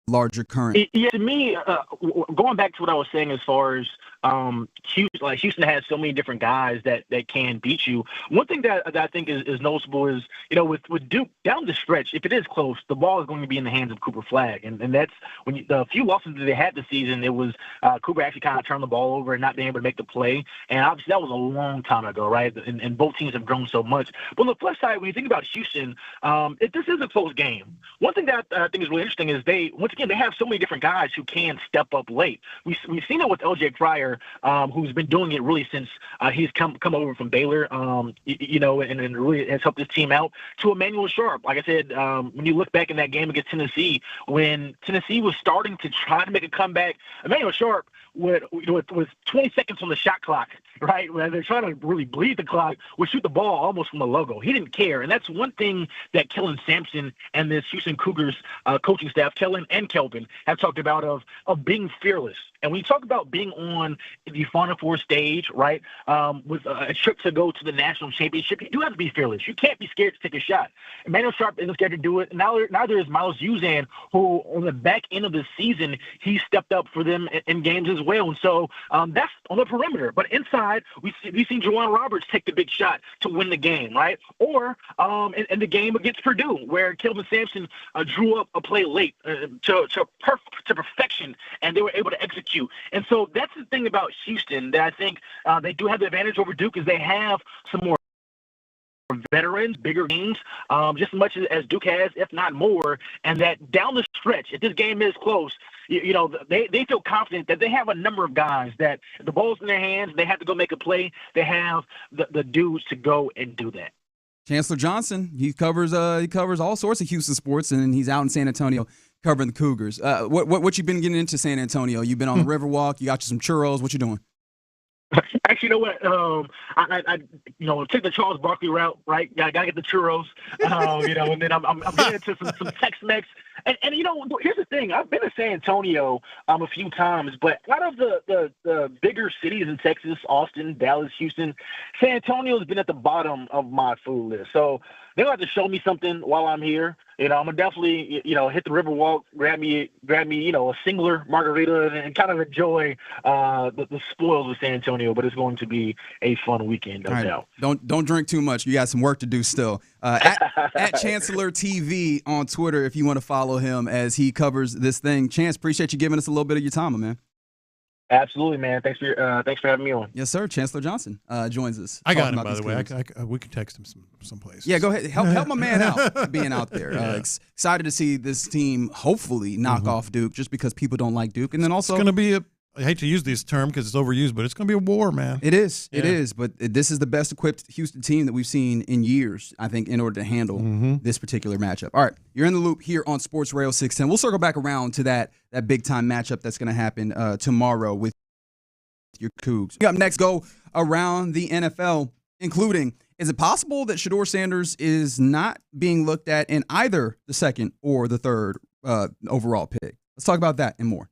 larger current? Yeah, to me, going back to what I was saying as far as Houston has so many different guys that can beat you. One thing that I think is noticeable is, with Duke down the stretch, if it is close, the ball is going to be in the hands of Cooper Flagg. And that's when the few losses that they had this season, it was Cooper actually kind of turned the ball over and not being able to make the play. And obviously that was a long time ago, right? And both teams have grown so much. But on the flip side, when you think about Houston, this is a close game. One thing that I think is really interesting is they have so many different guys who can step up late. We've seen it with L.J. Cryer, who's been doing it really since he's come over from Baylor, and really has helped his team out, to Emmanuel Sharp. Like I said, when you look back in that game against Tennessee, when Tennessee was starting to try to make a comeback, Emmanuel Sharp, with 20 seconds on the shot clock, right, when they're trying to really bleed the clock, would shoot the ball almost from the logo. He didn't care. And that's one thing that Kellen Sampson and this Houston Cougars coaching staff, Kellen and Kelvin, have talked about of being fearless. And when you talk about being on the Final Four stage, right, with a trip to go to the national championship, you do have to be fearless. You can't be scared to take a shot. Emmanuel Sharp isn't scared to do it. Neither is Miles Uzan, who on the back end of the season, he stepped up for them in games as well. And so that's on the perimeter. But inside, we've seen Juwan Roberts take the big shot to win the game, right? Or in the game against Purdue, where Kelvin Sampson drew up a play late to perfection, and they were able to execute. And so that's the thing about Houston that I think they do have the advantage over Duke, is they have some more veterans, bigger games, just as much as Duke has, if not more, and that down the stretch, if this game is close, you know, they feel confident that they have a number of guys that if the ball's in their hands, they have to go make a play. They have the dudes to go and do that. Chancellor Johnson, he covers all sorts of Houston sports, and he's out in San Antonio covering the Cougars. What you been getting into San Antonio? You been on the Riverwalk? You got you some churros? What you doing? Actually, you know what? I took the Charles Barkley route, right? I gotta get the churros, and then I'm getting into some Tex-Mex. And here's the thing. I've been to San Antonio a few times, but out of the bigger cities in Texas, Austin, Dallas, Houston, San Antonio's been at the bottom of my food list. So they'll have to show me something while I'm here. I'm gonna definitely, hit the Riverwalk, grab me, a singular margarita, and kind of enjoy the spoils of San Antonio. But it's going to be a fun weekend, no doubt. Don't drink too much. You got some work to do still. At Chancellor TV on Twitter, if you want to follow him as he covers this thing. Chance, appreciate you giving us a little bit of your time, man. Absolutely, man. Thanks for having me on. Yes, sir. Chancellor Johnson joins us. I got him, by the way. We can text him someplace. Yeah, go ahead. Help my man out being out there. Excited to see this team hopefully knock off Duke just because people don't like Duke. And then also, it's going to be I hate to use this term because it's overused, but it's going to be a war, man. It is. Yeah. It is. But this is the best equipped Houston team that we've seen in years, I think, in order to handle this particular matchup. All right. You're in the loop here on Sports Radio 610. We'll circle back around to that big-time matchup that's going to happen tomorrow with your Cougs. Up next, go around the NFL, including, is it possible that Shedeur Sanders is not being looked at in either the second or the third overall pick? Let's talk about that and more.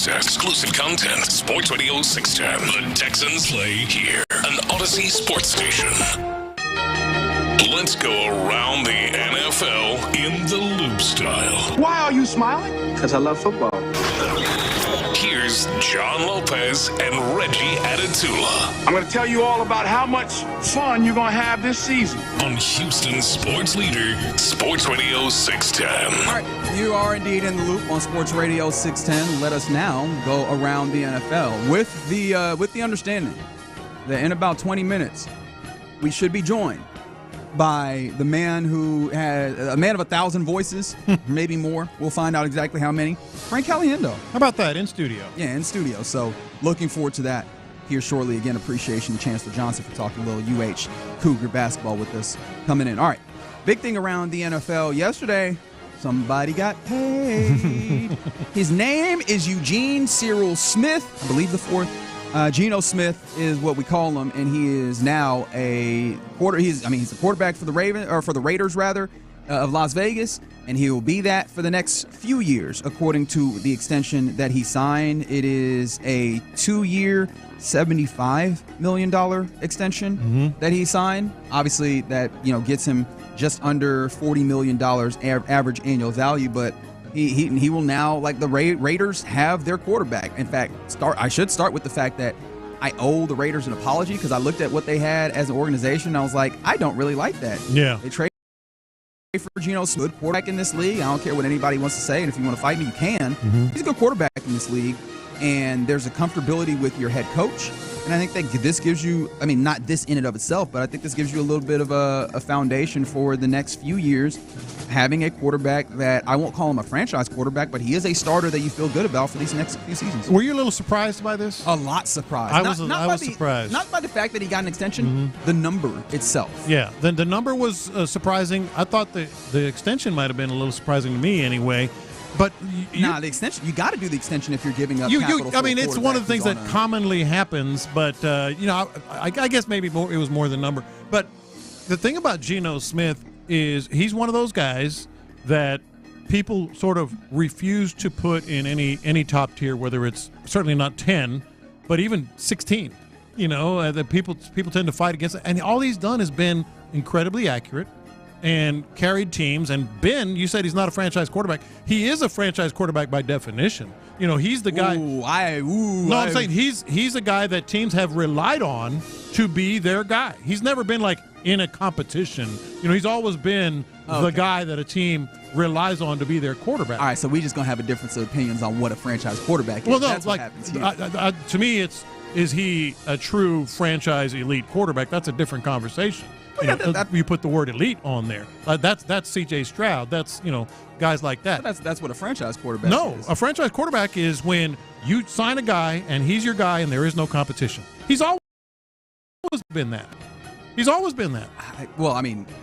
Exclusive content. Sports Radio 610. The Texans play here. An Odyssey sports station. Let's go around the NFL in the loop style. Why are you smiling? Because I love football. Here's John Lopez and Reggie Adatula. I'm going to tell you all about how much fun you're going to have this season. On Houston sports leader, Sports Radio 610. All right, you are indeed in the loop on Sports Radio 610. Let us now go around the NFL with the understanding that in about 20 minutes, we should be joined by the man who has a man of 1,000 voices, maybe more. We'll find out exactly how many. Frank Caliendo. How about that, in studio? Yeah, in studio. So looking forward to that here shortly. Again, appreciation to Chancellor Johnson for talking a little UH Cougar basketball with us coming in. All right, big thing around the NFL yesterday. Somebody got paid. His name is Eugene Cyril Smith, I believe the fourth. Geno Smith is what we call him, and he is now a he's the quarterback for the Raiders of Las Vegas, and he will be that for the next few years, according to the extension that he signed. It is a 2-year, $75 million extension that he signed. Obviously, that gets him just under $40 million average annual value, but he will now, like the Raiders have their quarterback. In fact, I should start with the fact that I owe the Raiders an apology because I looked at what they had as an organization and I was like, I don't really like that. Yeah. They traded for Geno Smith, good quarterback in this league. I don't care what anybody wants to say, and if you want to fight me, you can. He's a good quarterback in this league, and there's a comfortability with your head coach. And I think that this gives you, not this in and of itself, but I think this gives you a little bit of a foundation for the next few years, having a quarterback that I won't call him a franchise quarterback, but he is a starter that you feel good about for these next few seasons. Were you a little surprised by this? A lot surprised. I was surprised. Not by the fact that he got an extension, the number itself. Yeah, the number was surprising. I thought the extension might have been a little surping to me anyway. But the extension, you got to do the extension if you're giving up capital for it's one of the things that commonly happens, but I guess maybe it was more than number. But the thing about Geno Smith is he's one of those guys that people sort of refuse to put in any top tier, whether it's certainly not 10, but even 16. That people tend to fight against it. And all he's done has been incredibly accurate and carried teams. And Ben, you said he's not a franchise quarterback. He is a franchise quarterback by definition. He's the guy. I'm saying he's a guy that teams have relied on to be their guy. He's never been like in a competition. He's always been the guy that a team relies on to be their quarterback. All right, so we just gonna have a difference of opinions on what a franchise quarterback is. Well, no, that's what happens here. To me, is he a true franchise elite quarterback? That's a different conversation. You put the word elite on there. That's C.J. Stroud. That's guys like that. That's what a franchise quarterback is. A franchise quarterback is when you sign a guy and he's your guy and there is no competition. He's always been that. He's always been that.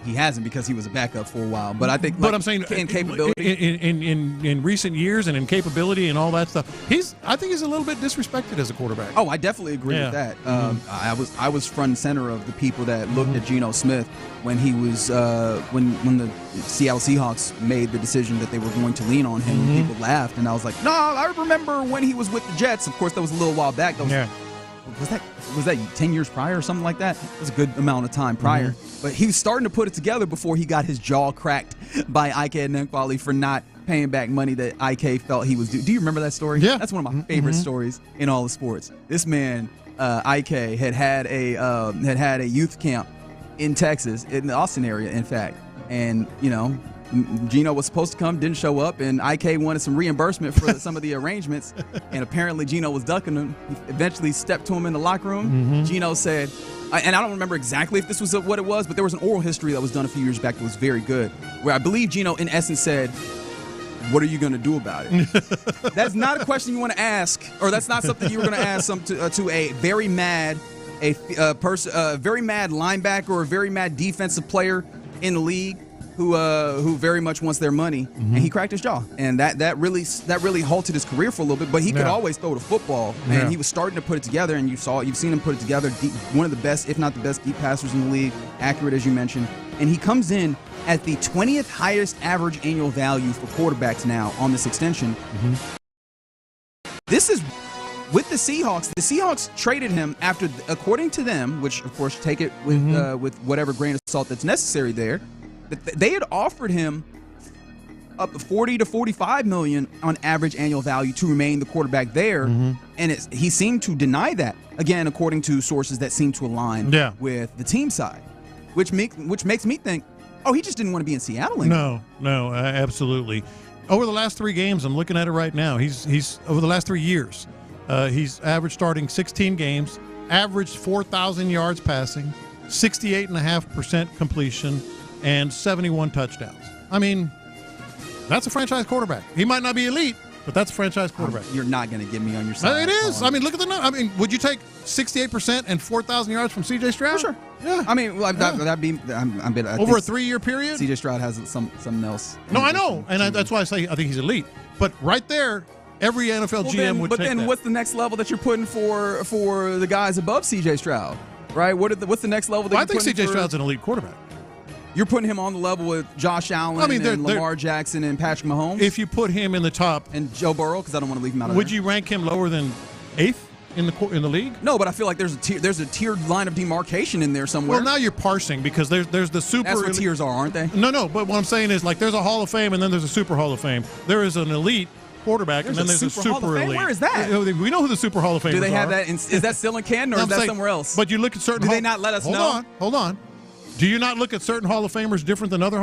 He hasn't because he was a backup for a while. But I think, but I'm saying in capability, in recent years and in capability and all that stuff, I think he's a little bit disrespected as a quarterback. Oh, I definitely agree with that. I was front and center of the people that looked at Geno Smith when he was when the Seattle Seahawks made the decision that they were going to lean on him. People laughed, and I was like, no, I remember when he was with the Jets. Of course, that was a little while back. Was that 10 years prior or something like that? It was a good amount of time prior. But he was starting to put it together before he got his jaw cracked by Ike Enemkwali for not paying back money that Ike felt he was due. Do you remember that story? Yeah. That's one of my favorite stories in all of sports. This man, Ike, had a youth camp in Texas, in the Austin area, in fact. And, Geno was supposed to come, didn't show up, and IK wanted some reimbursement for some of the arrangements, and apparently Geno was ducking him. He eventually stepped to him in the locker room. Mm-hmm. Geno said, and I don't remember exactly if this was what it was, but there was an oral history that was done a few years back that was very good, where I believe Geno, in essence, said, "What are you going to do about it?" That's not a question you want to ask, or that's not something you were going to ask to a very mad very mad linebacker or a very mad defensive player in the league who very much wants their money, and he cracked his jaw, and that really halted his career for a little bit. But he could always throw the football, and he was starting to put it together. And you've seen him put it together. One of the best, if not the best, deep passers in the league, accurate as you mentioned. And he comes in at the 20th highest average annual value for quarterbacks now on this extension. This is with the Seahawks. The Seahawks traded him after, according to them, which of course take it with whatever grain of salt that's necessary there. They had offered him up to $40 to $45 million on average annual value to remain the quarterback there, and he seemed to deny that. Again, according to sources that seem to align with the team side, which makes me think, oh, he just didn't want to be in Seattle anymore. No, absolutely. Over the last 3 games, I'm looking at it right now. He's over the last 3 years, he's averaged starting 16 games, averaged 4,000 yards passing, 68.5% completion, and 71 touchdowns. I mean, that's a franchise quarterback. He might not be elite, but that's a franchise quarterback. You're not going to get me on your side. It is. I mean, look at the number. I mean, would you take 68% and 4,000 yards from C.J. Stroud? Sure. Yeah. I mean, that'd be over a 3-year period. C.J. Stroud has something else. No, I know, and that's why I say I think he's elite. But right there, every NFL GM would take that. But then, what's the next level that you're putting for the guys above C.J. Stroud? Right? What's the next level? I think C.J. Stroud's an elite quarterback. You're putting him on the level with Josh Allen and Lamar Jackson and Patrick Mahomes? If you put him in the top. And Joe Burrow, because I don't want to leave him out of Would you rank him lower than 8th in the league? No, but I feel like there's a tiered line of demarcation in there somewhere. Well, now you're parsing because there's the super. That's what tiers are, aren't they? No, but what I'm saying is, like, there's a Hall of Fame and then there's a super Hall of Fame. There is an elite quarterback, and then there's a super elite. Where is that? We know who the super Hall of Famers are. Do they have that? Is that still in Canton, or is that somewhere else? But you look at certain. Do they not let us know? Hold on. Do you not look at certain Hall of Famers different than other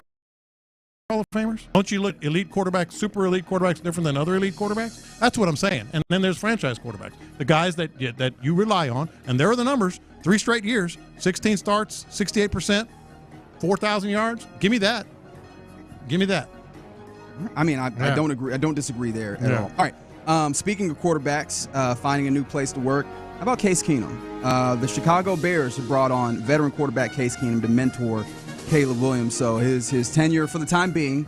Hall of Famers? Don't you look elite quarterbacks, super elite quarterbacks different than other elite quarterbacks? That's what I'm saying. And then there's franchise quarterbacks, the guys that you rely on, and there are the numbers: 3 straight years, 16 starts, 68%, 4,000 yards. Give me that. I mean, I don't agree. I don't disagree there at all. All right. Speaking of quarterbacks finding a new place to work, how about Case Keenum? The Chicago Bears have brought on veteran quarterback Case Keenum to mentor Caleb Williams. So his tenure for the time being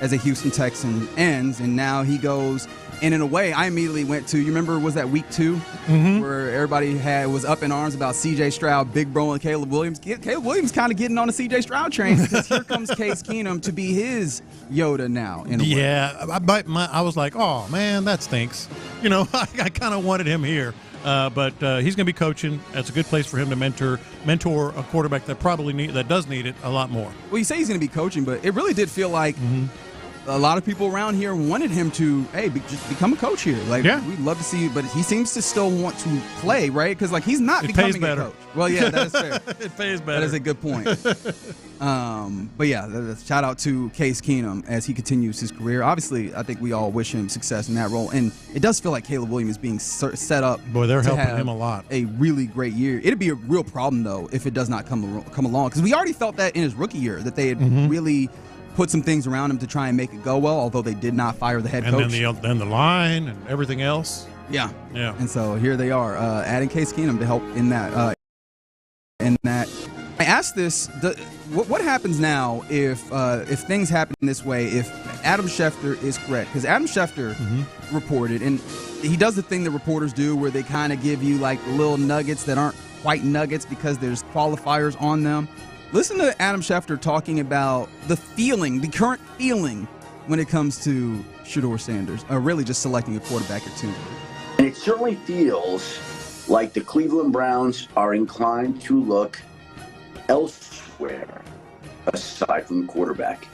as a Houston Texan ends, and now he goes. And in a way, I immediately went to, you remember, was that week 2 where everybody was up in arms about C.J. Stroud, Big Bro, and Caleb Williams? Caleb Williams kind of getting on the C.J. Stroud train because here comes Case Keenum to be his Yoda now. In a way. I was like, oh, man, that stinks. You know, I kind of wanted him here. But he's going to be coaching. That's a good place for him to mentor a quarterback that does need it a lot more. Well, you say he's going to be coaching, but it really did feel like a lot of people around here wanted him to, just become a coach here. Like, we'd love to see you, but he seems to still want to play, right? Because, like, he's not becoming a coach. Well, yeah, that is fair. It pays better. That is a good point. But, yeah, shout out to Case Keenum as he continues his career. Obviously, I think we all wish him success in that role. And it does feel like Caleb Williams is being set up. Boy, they're to helping him a lot. A really great year. It'd be a real problem, though, if it does not come along. Because we already felt that in his rookie year, that they had really put some things around him to try and make it go well, although they did not fire the head coach. And then the line and everything else. Yeah. Yeah. And so here they are, adding Case Keenum to help in that. I asked this: what happens now if things happen this way? If Adam Schefter is correct, because Adam Schefter reported, and he does the thing that reporters do, where they kind of give you like little nuggets that aren't quite nuggets because there's qualifiers on them. Listen to Adam Schefter talking about the current feeling when it comes to Shedeur Sanders, really just selecting a quarterback or two. And it certainly feels like the Cleveland Browns are inclined to look elsewhere aside from the quarterback.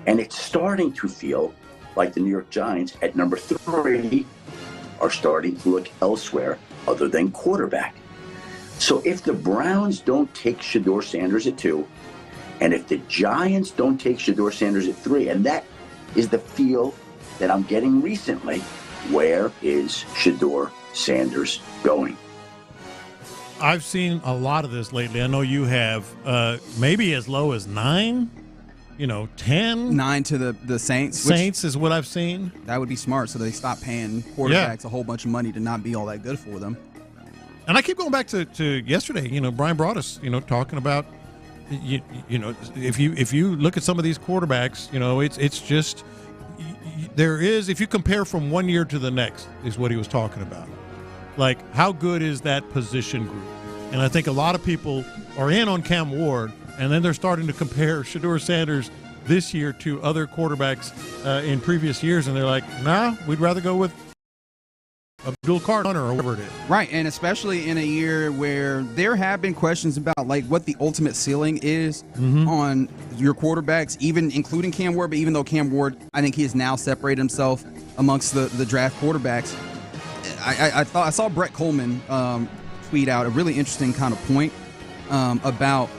And it's starting to feel like the New York Giants at number 3 are starting to look elsewhere other than quarterback. So if the Browns don't take Shedeur Sanders at 2, And if the Giants don't take Shedeur Sanders at 3, and that is the feel that I'm getting recently, where is Shedeur Sanders going? I've seen a lot of this lately. I know you have. Maybe as low as 9, 10. 9 to the Saints. Saints is what I've seen. That would be smart, so they stop paying quarterbacks a whole bunch of money to not be all that good for them. And I keep going back to yesterday. Brian brought us, talking about, if you look at some of these quarterbacks, it's just there is, if you compare from one year to the next, is what he was talking about. Like, how good is that position group? And I think a lot of people are in on Cam Ward, and then they're starting to compare Shedeur Sanders this year to other quarterbacks in previous years, and they're like, nah, we'd rather go with Abdul Carter or whatever it is. Right, and especially in a year where there have been questions about what the ultimate ceiling is on your quarterbacks, even including Cam Ward. But even though Cam Ward, I think he has now separated himself amongst the draft quarterbacks. I saw Brett Coleman tweet out a really interesting kind of point about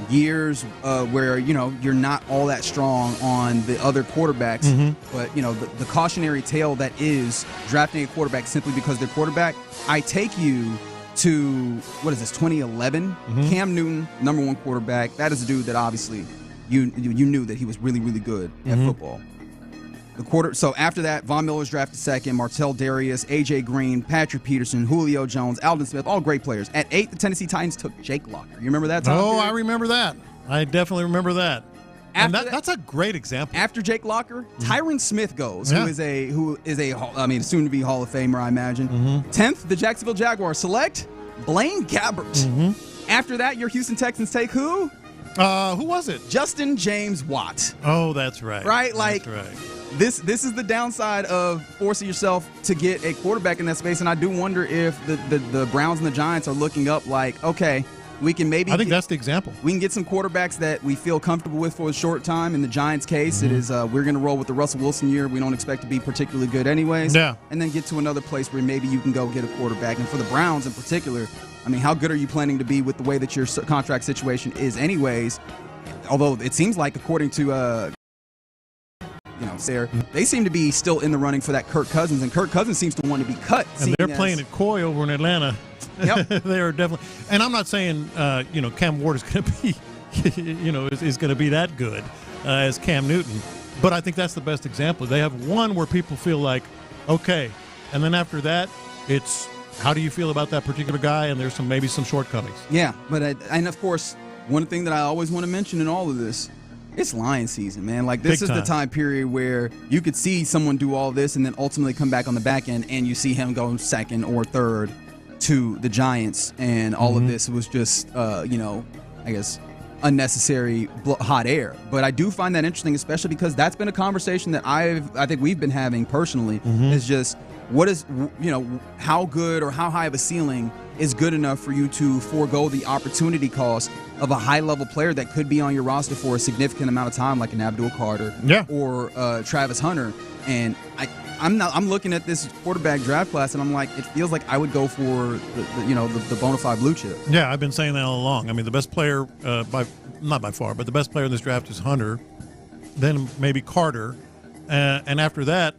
years where you're not all that strong on the other quarterbacks, but the cautionary tale that is drafting a quarterback simply because they're quarterback. I take you to 2011, Cam Newton, number 1 quarterback. That is a dude that obviously you knew that he was really, really good at football. So after that, Von Miller's drafted 2nd, Martell Darius, A.J. Green, Patrick Peterson, Julio Jones, Aldon Smith, all great players. At 8, the Tennessee Titans took Jake Locker. You remember that, Tom? Oh, I remember that. I definitely remember that. And that's a great example. After Jake Locker, Tyron Smith goes, who is a soon-to-be Hall of Famer, I imagine. 10th, the Jacksonville Jaguars select Blaine Gabbert. After that, your Houston Texans take who? Who was it? Justin James Watt. Oh, that's right. Right? That's right. This is the downside of forcing yourself to get a quarterback in that space, and I do wonder if the Browns and the Giants are looking up like, okay, we can maybe. I think that's the example. We can get some quarterbacks that we feel comfortable with for a short time. In the Giants' case, it is we're going to roll with the Russell Wilson year. We don't expect to be particularly good anyways. Yeah. And then get to another place where maybe you can go get a quarterback. And for the Browns in particular, I mean, how good are you planning to be with the way that your contract situation is anyways? Although it seems like, according to they seem to be still in the running for that Kirk Cousins, and Kirk Cousins seems to want to be cut. And they're playing at Coy over in Atlanta. Yep. They are definitely. And I'm not saying Cam Ward is going to be is going to be that good as Cam Newton, but I think that's the best example. They have one where people feel like, okay, and then after that, it's how do you feel about that particular guy, and there's maybe some shortcomings. Yeah, but and of course, one thing that I always want to mention in all of this. It's lion season, man. Like, this is the time period where you could see someone do all this and then ultimately come back on the back end and you see him go 2nd or 3rd to the Giants. And all of this was just, I guess, unnecessary hot air. But I do find that interesting, especially because that's been a conversation that I think we've been having personally, is just what is, how good or how high of a ceiling is good enough for you to forego the opportunity cost of a high-level player that could be on your roster for a significant amount of time, like an Abdul Carter or Travis Hunter. And I'm looking at this quarterback draft class, and I'm like, it feels like I would go for the bona fide blue chip. Yeah, I've been saying that all along. I mean, the best player, not by far, but the best player in this draft is Hunter, then maybe Carter, and after that,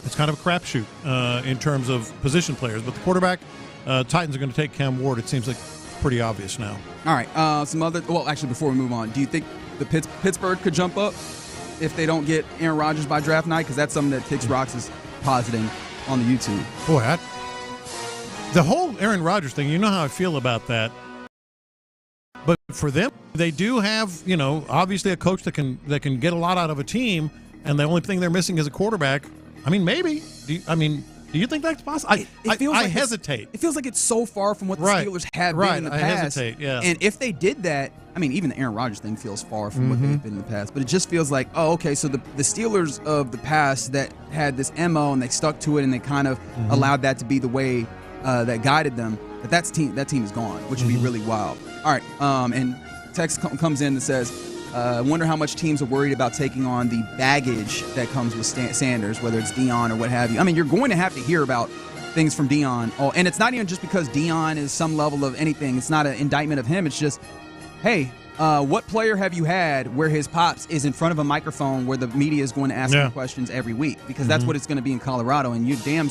it's kind of a crapshoot in terms of position players. But the quarterback, Titans are going to take Cam Ward. It seems like pretty obvious now. All right, actually, before we move on, do you think the Pittsburgh could jump up if they don't get Aaron Rodgers by draft night? Because that's something that Kix Rocks is positing on the YouTube. Boy, the whole Aaron Rodgers thing, you know how I feel about that. But for them, they do have, obviously a coach that can get a lot out of a team, and the only thing they're missing is a quarterback. I mean, maybe. Do you think that's possible? I hesitate. It feels like it's so far from what the Steelers have been in the past. I hesitate, yeah. And if they did that, I mean, even the Aaron Rodgers thing feels far from what they've been in the past. But it just feels like, oh, okay, so the Steelers of the past that had this MO and they stuck to it and they kind of allowed that to be the way that guided them, that team is gone, which would be really wild. All right, and text comes in that says, I wonder how much teams are worried about taking on the baggage that comes with Sanders, whether it's Dion or what have you. I mean, you're going to have to hear about things from Dion. Oh, and it's not even just because Dion is some level of anything. It's not an indictment of him. It's just, hey, what player have you had where his pops is in front of a microphone where the media is going to ask him questions every week? Because that's what it's going to be in Colorado, and you're damn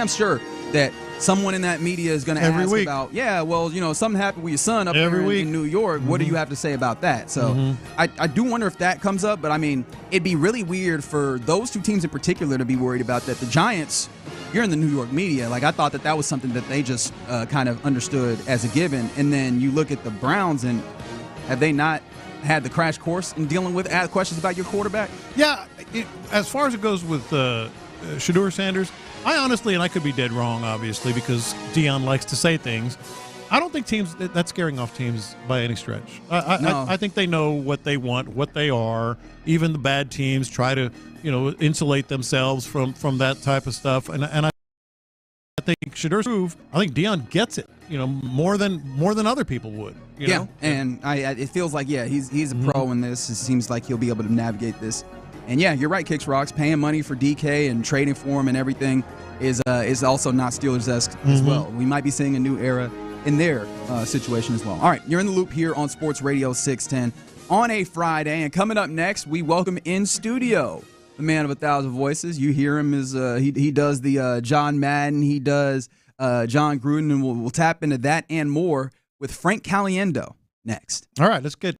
sure that someone in that media is going to ask about, something happened with your son up there in New York. What do you have to say about that? So I do wonder if that comes up, but I mean, it'd be really weird for those two teams in particular to be worried about that. The Giants, you're in the New York media. Like, I thought that was something that they just kind of understood as a given. And then you look at the Browns, and have they not had the crash course in dealing with questions about your quarterback? Yeah, as far as it goes with Shedeur Sanders, I honestly, and I could be dead wrong, obviously, because Deion likes to say things, I don't think that's scaring off teams by any stretch. I think they know what they want, what they are. Even the bad teams try to, insulate themselves from that type of stuff. And I think Shedeur's move, I think Deion gets it, more than other people would. You know? And it feels like he's a pro in this. It seems like he'll be able to navigate this. And you're right, Kicks Rocks. Paying money for DK and trading for him and everything is also not Steelers-esque as well. We might be seeing a new era in their situation as well. All right, you're in the loop here on Sports Radio 610 on a Friday. And coming up next, we welcome in studio the man of 1,000 voices. You hear him as he does the John Madden, he does John Gruden, and we'll tap into that and more with Frank Caliendo next. All right, let's get.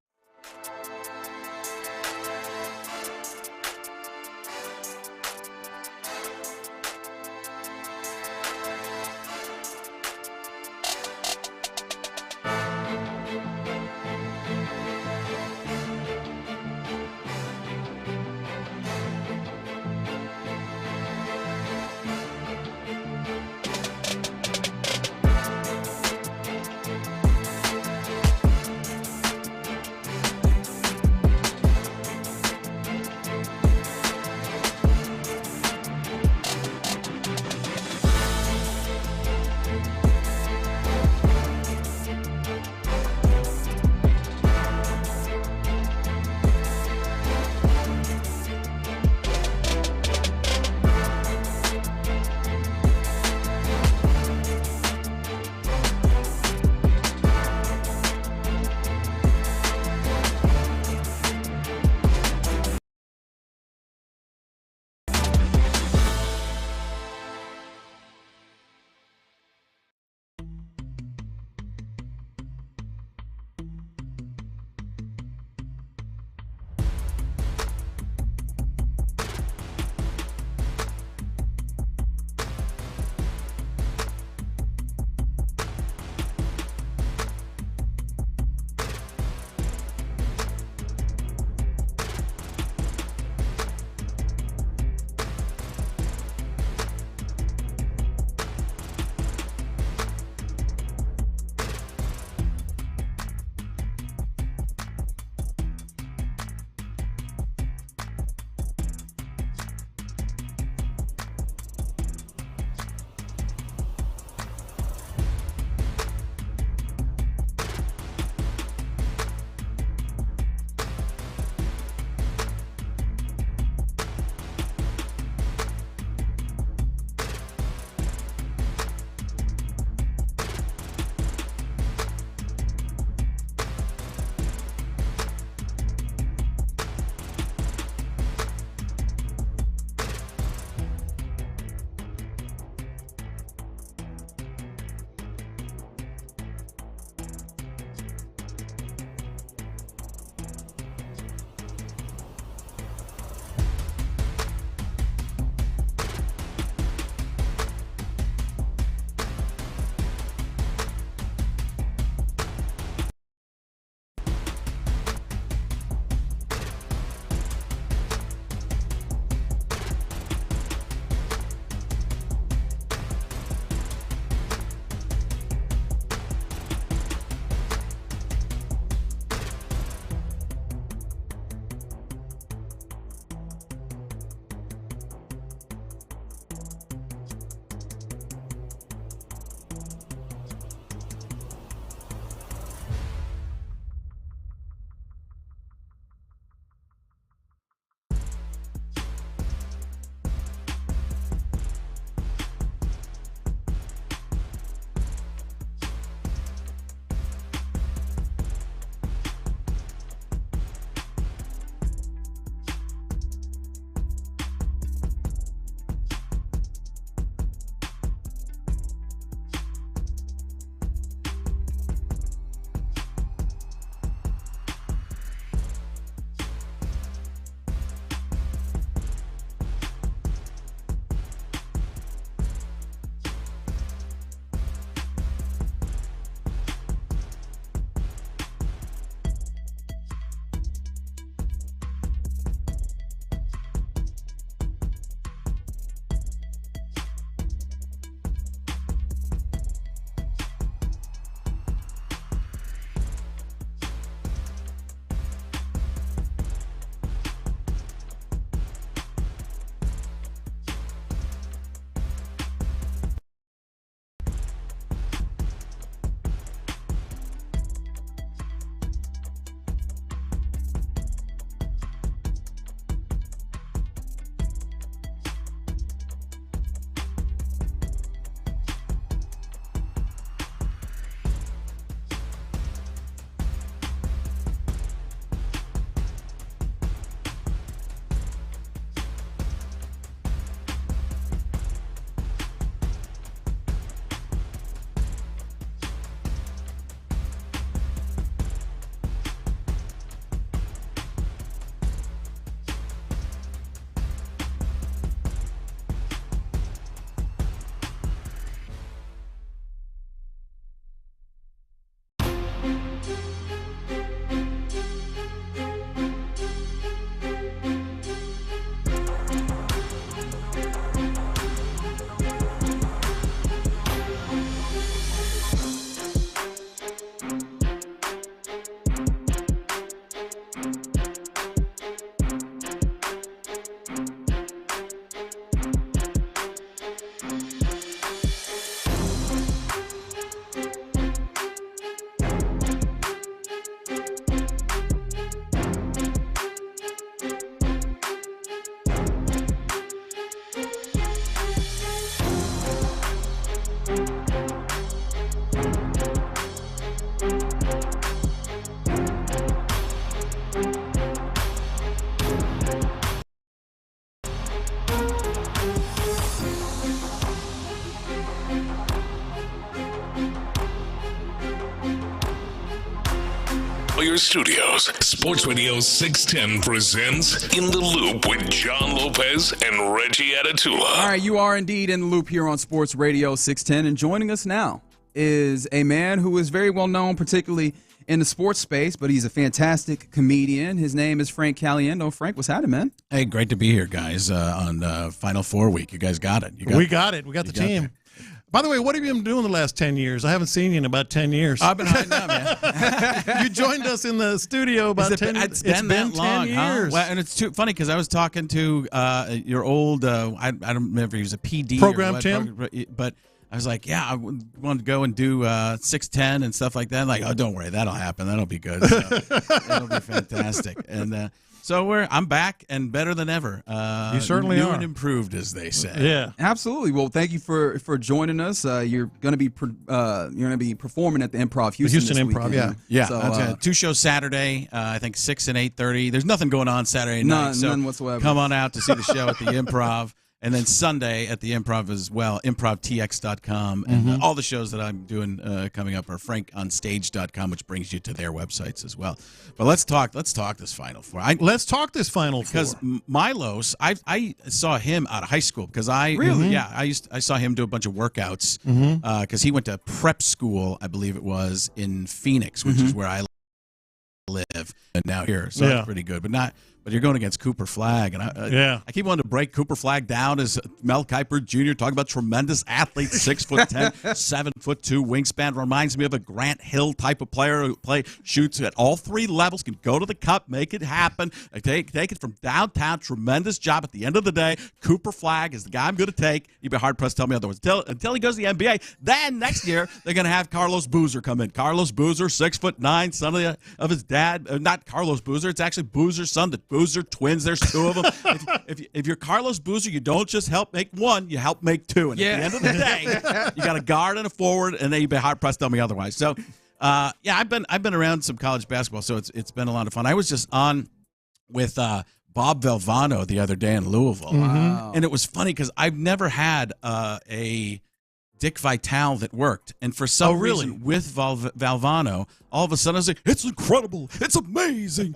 Warrior Studios, Sports Radio 610 presents In the Loop with John Lopez and Reggie Atatula. All right, you are indeed in the loop here on Sports Radio 610, and joining us now is a man who is very well known, particularly in the sports space, but he's a fantastic comedian. His name is Frank Caliendo. Frank, what's happening, man? Hey, great to be here, guys, on Final Four week. You guys got it. We got it. We got the team. By the way, what have you been doing the last 10 years? I haven't seen you in about 10 years. I've been hiding out, man. You joined us in the studio about 10 years. It's been that long, 10 years. Huh? Well, and it's too funny because I was talking to your old, I don't remember, he was a PD. Program Tim? But I was like, yeah, I wanted to go and do 610 and stuff like that. Like, oh, don't worry, that'll happen. That'll be good. So, that'll be fantastic. And so I'm back and better than ever. You certainly new are. and improved, as they say. Yeah, absolutely. Well, thank you for joining us. You're going to be performing at the Improv Houston. The Houston this Improv, weekend. Yeah. So, 2 shows Saturday. I think 6 and 8:30. There's nothing going on Saturday night. None whatsoever. Come on out to see the show at the Improv. And then Sunday at the Improv as well, improvtx.com. And all the shows that I'm doing coming up are frankonstage.com, which brings you to their websites as well. But let's talk this Final Four. Let's talk this Final Four. Because Milos, I saw him out of high school because I saw him do a bunch of workouts because he went to prep school, I believe it was, in Phoenix, which is where I live, and now here. So that's pretty good. But you're going against Cooper Flagg, and I keep wanting to break Cooper Flagg down as Mel Kiper Jr. talking about tremendous athlete, 6'10", 7'2" wingspan. Reminds me of a Grant Hill type of player who shoots at all 3 levels, can go to the cup, make it happen, take it from downtown. Tremendous job. At the end of the day, Cooper Flagg is the guy I'm going to take. You'd be hard pressed to tell me otherwise. Until he goes to the NBA, then next year they're going to have Carlos Boozer come in. Carlos Boozer, 6'9", son of his dad. Not Carlos Boozer. It's actually Boozer's son. The Boozer twins. There's 2 of them. If you're Carlos Boozer, you don't just help make 1, you help make 2. And at the end of the day, you got a guard and a forward, and then you'd be hard pressed to tell me otherwise. So, I've been around some college basketball, so it's been a lot of fun. I was just on with Bob Valvano the other day in Louisville, and it was funny because I've never had a Dick Vitale that worked, and for some reason with Valvano, all of a sudden I was like, it's incredible, it's amazing.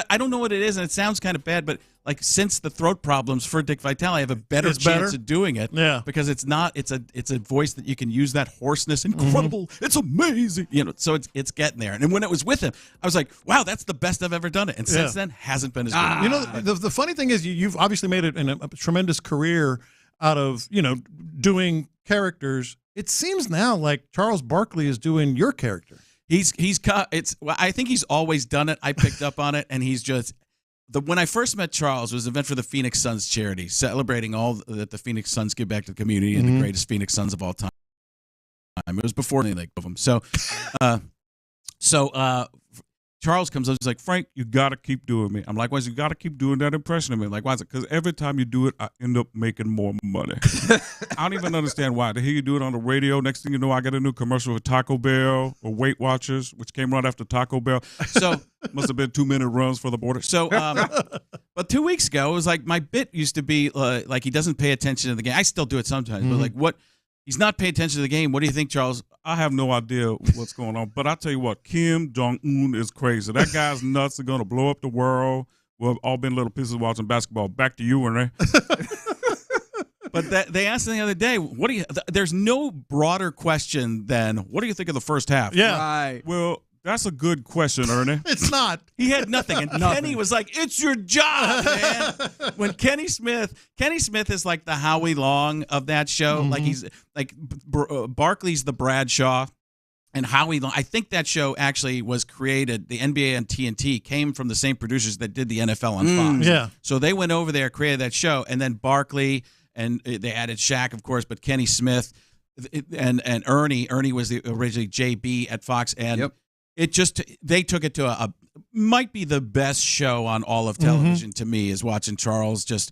I don't know what it is, and it sounds kind of bad, but like since the throat problems for Dick Vitale, I have a better chance of doing it. Yeah, because it's a voice that you can use that hoarseness. Incredible, it's amazing. So it's getting there. And when it was with him, I was like, wow, that's the best I've ever done it. And since then, hasn't been as good. The funny thing is, you've obviously made it in a tremendous career out of doing characters. It seems now like Charles Barkley is doing your character. I think he's always done it. I picked up on it, and he's just when I first met Charles, it was an event for the Phoenix Suns charity, celebrating all that the Phoenix Suns give back to the community and the greatest Phoenix Suns of all time. It was before any of them. So Charles comes up, he's like, Frank, you got to keep doing me. I'm like, why? You got to keep doing that impression of me. Like, why is it? Because every time you do it, I end up making more money. I don't even understand why. To hear you do it on the radio, next thing you know, I get a new commercial with Taco Bell or Weight Watchers, which came right after Taco Bell. So must have been 2-minute runs for the border. So, but 2 weeks ago, it was like my bit used to be like he doesn't pay attention to the game. I still do it sometimes, but like what? He's not paying attention to the game. What do you think, Charles? I have no idea what's going on. But I tell you what, Kim Jong-un is crazy. That guy's nuts. They're going to blow up the world. We've all been little pieces watching basketball. Back to you, Renee. But they asked the other day, there's no broader question than, what do you think of the first half? Yeah. Right. Well, that's a good question, Ernie. It's not. He had nothing. And Kenny was like, it's your job, man. When Kenny Smith is like the Howie Long of that show. Like he's like Barkley's the Bradshaw. And Howie Long, I think that show actually was created, the NBA on TNT came from the same producers that did the NFL on Fox. Yeah. So they went over there, created that show, and then Barkley, and they added Shaq, of course, but Kenny Smith and Ernie. Ernie was originally JB at Fox, and they took it to might be the best show on all of television to me, is watching Charles. Just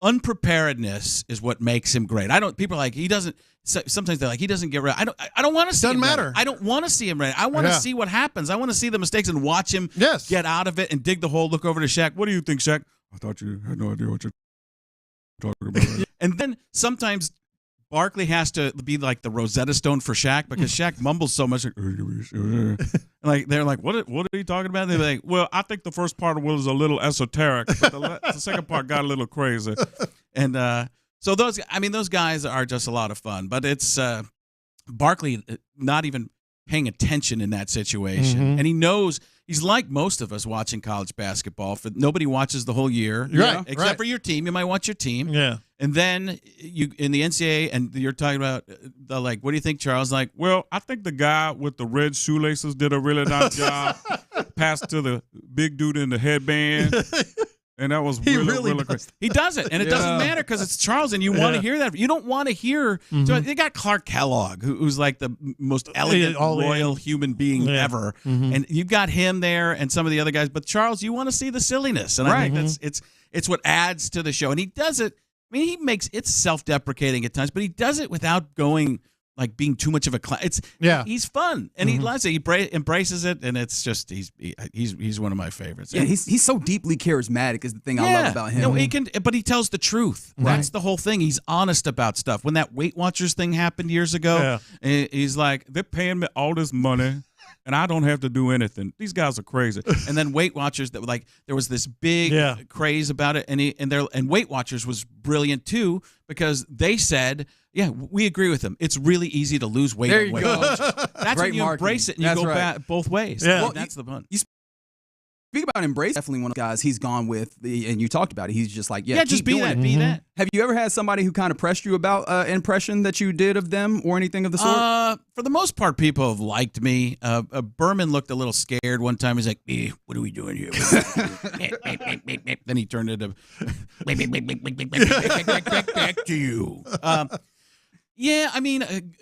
unpreparedness is what makes him great. People are like, he doesn't. Sometimes they're like, he doesn't get ready. I don't want to see him. Doesn't matter. Ready. I don't want to see him ready. I want to see what happens. I want to see the mistakes and watch him get out of it and dig the hole. Look over to Shaq. What do you think, Shaq? I thought you had no idea what you're talking about. And then sometimes Barkley has to be like the Rosetta Stone for Shaq because Shaq mumbles so much. Like they're like, what are you talking about? They're like, well, I think the first part was a little esoteric, but the second part got a little crazy. And so those guys are just a lot of fun. But it's Barkley not even paying attention in that situation, and he knows. He's like most of us watching college basketball. Nobody watches the whole year, except for your team. You might watch your team, and then you in the NCAA, and you're talking about what do you think, Charles? Like, well, I think the guy with the red shoelaces did a really nice job. Passed to the big dude in the headband. And that was really great. He does it, and it doesn't matter because it's Charles, and you want to hear that. You don't want to hear. So they got Clark Kellogg, who's like the most elegant, royal human being ever, and you've got him there, and some of the other guys. But Charles, you want to see the silliness, and I think it's what adds to the show, and he does it. I mean, he makes it's self-deprecating at times, but he does it without going. Like being too much of a class. He's fun and he loves it. He embraces it, and it's just he's one of my favorites. Yeah, he's so deeply charismatic is the thing I love about him. No, but he tells the truth. That's the whole thing. He's honest about stuff. When that Weight Watchers thing happened years ago, he's like, they're paying me all this money. And I don't have to do anything. These guys are crazy. And then Weight Watchers, there was this big craze about it, and Weight Watchers was brilliant too because they said, "Yeah, we agree with them. It's really easy to lose weight." There you go. That's when you embrace it and you go back both ways. Yeah, well, that's the fun. You speak about embrace. Definitely one of the guys he's gone with, and you talked about it. He's just like, just be that. Be that. Have you ever had somebody who kind of pressed you about an impression that you did of them or anything of the sort? For the most part, people have liked me. Berman looked a little scared one time. He's like, what are we doing here? Then he turned it back to you. Yeah, I mean, I'm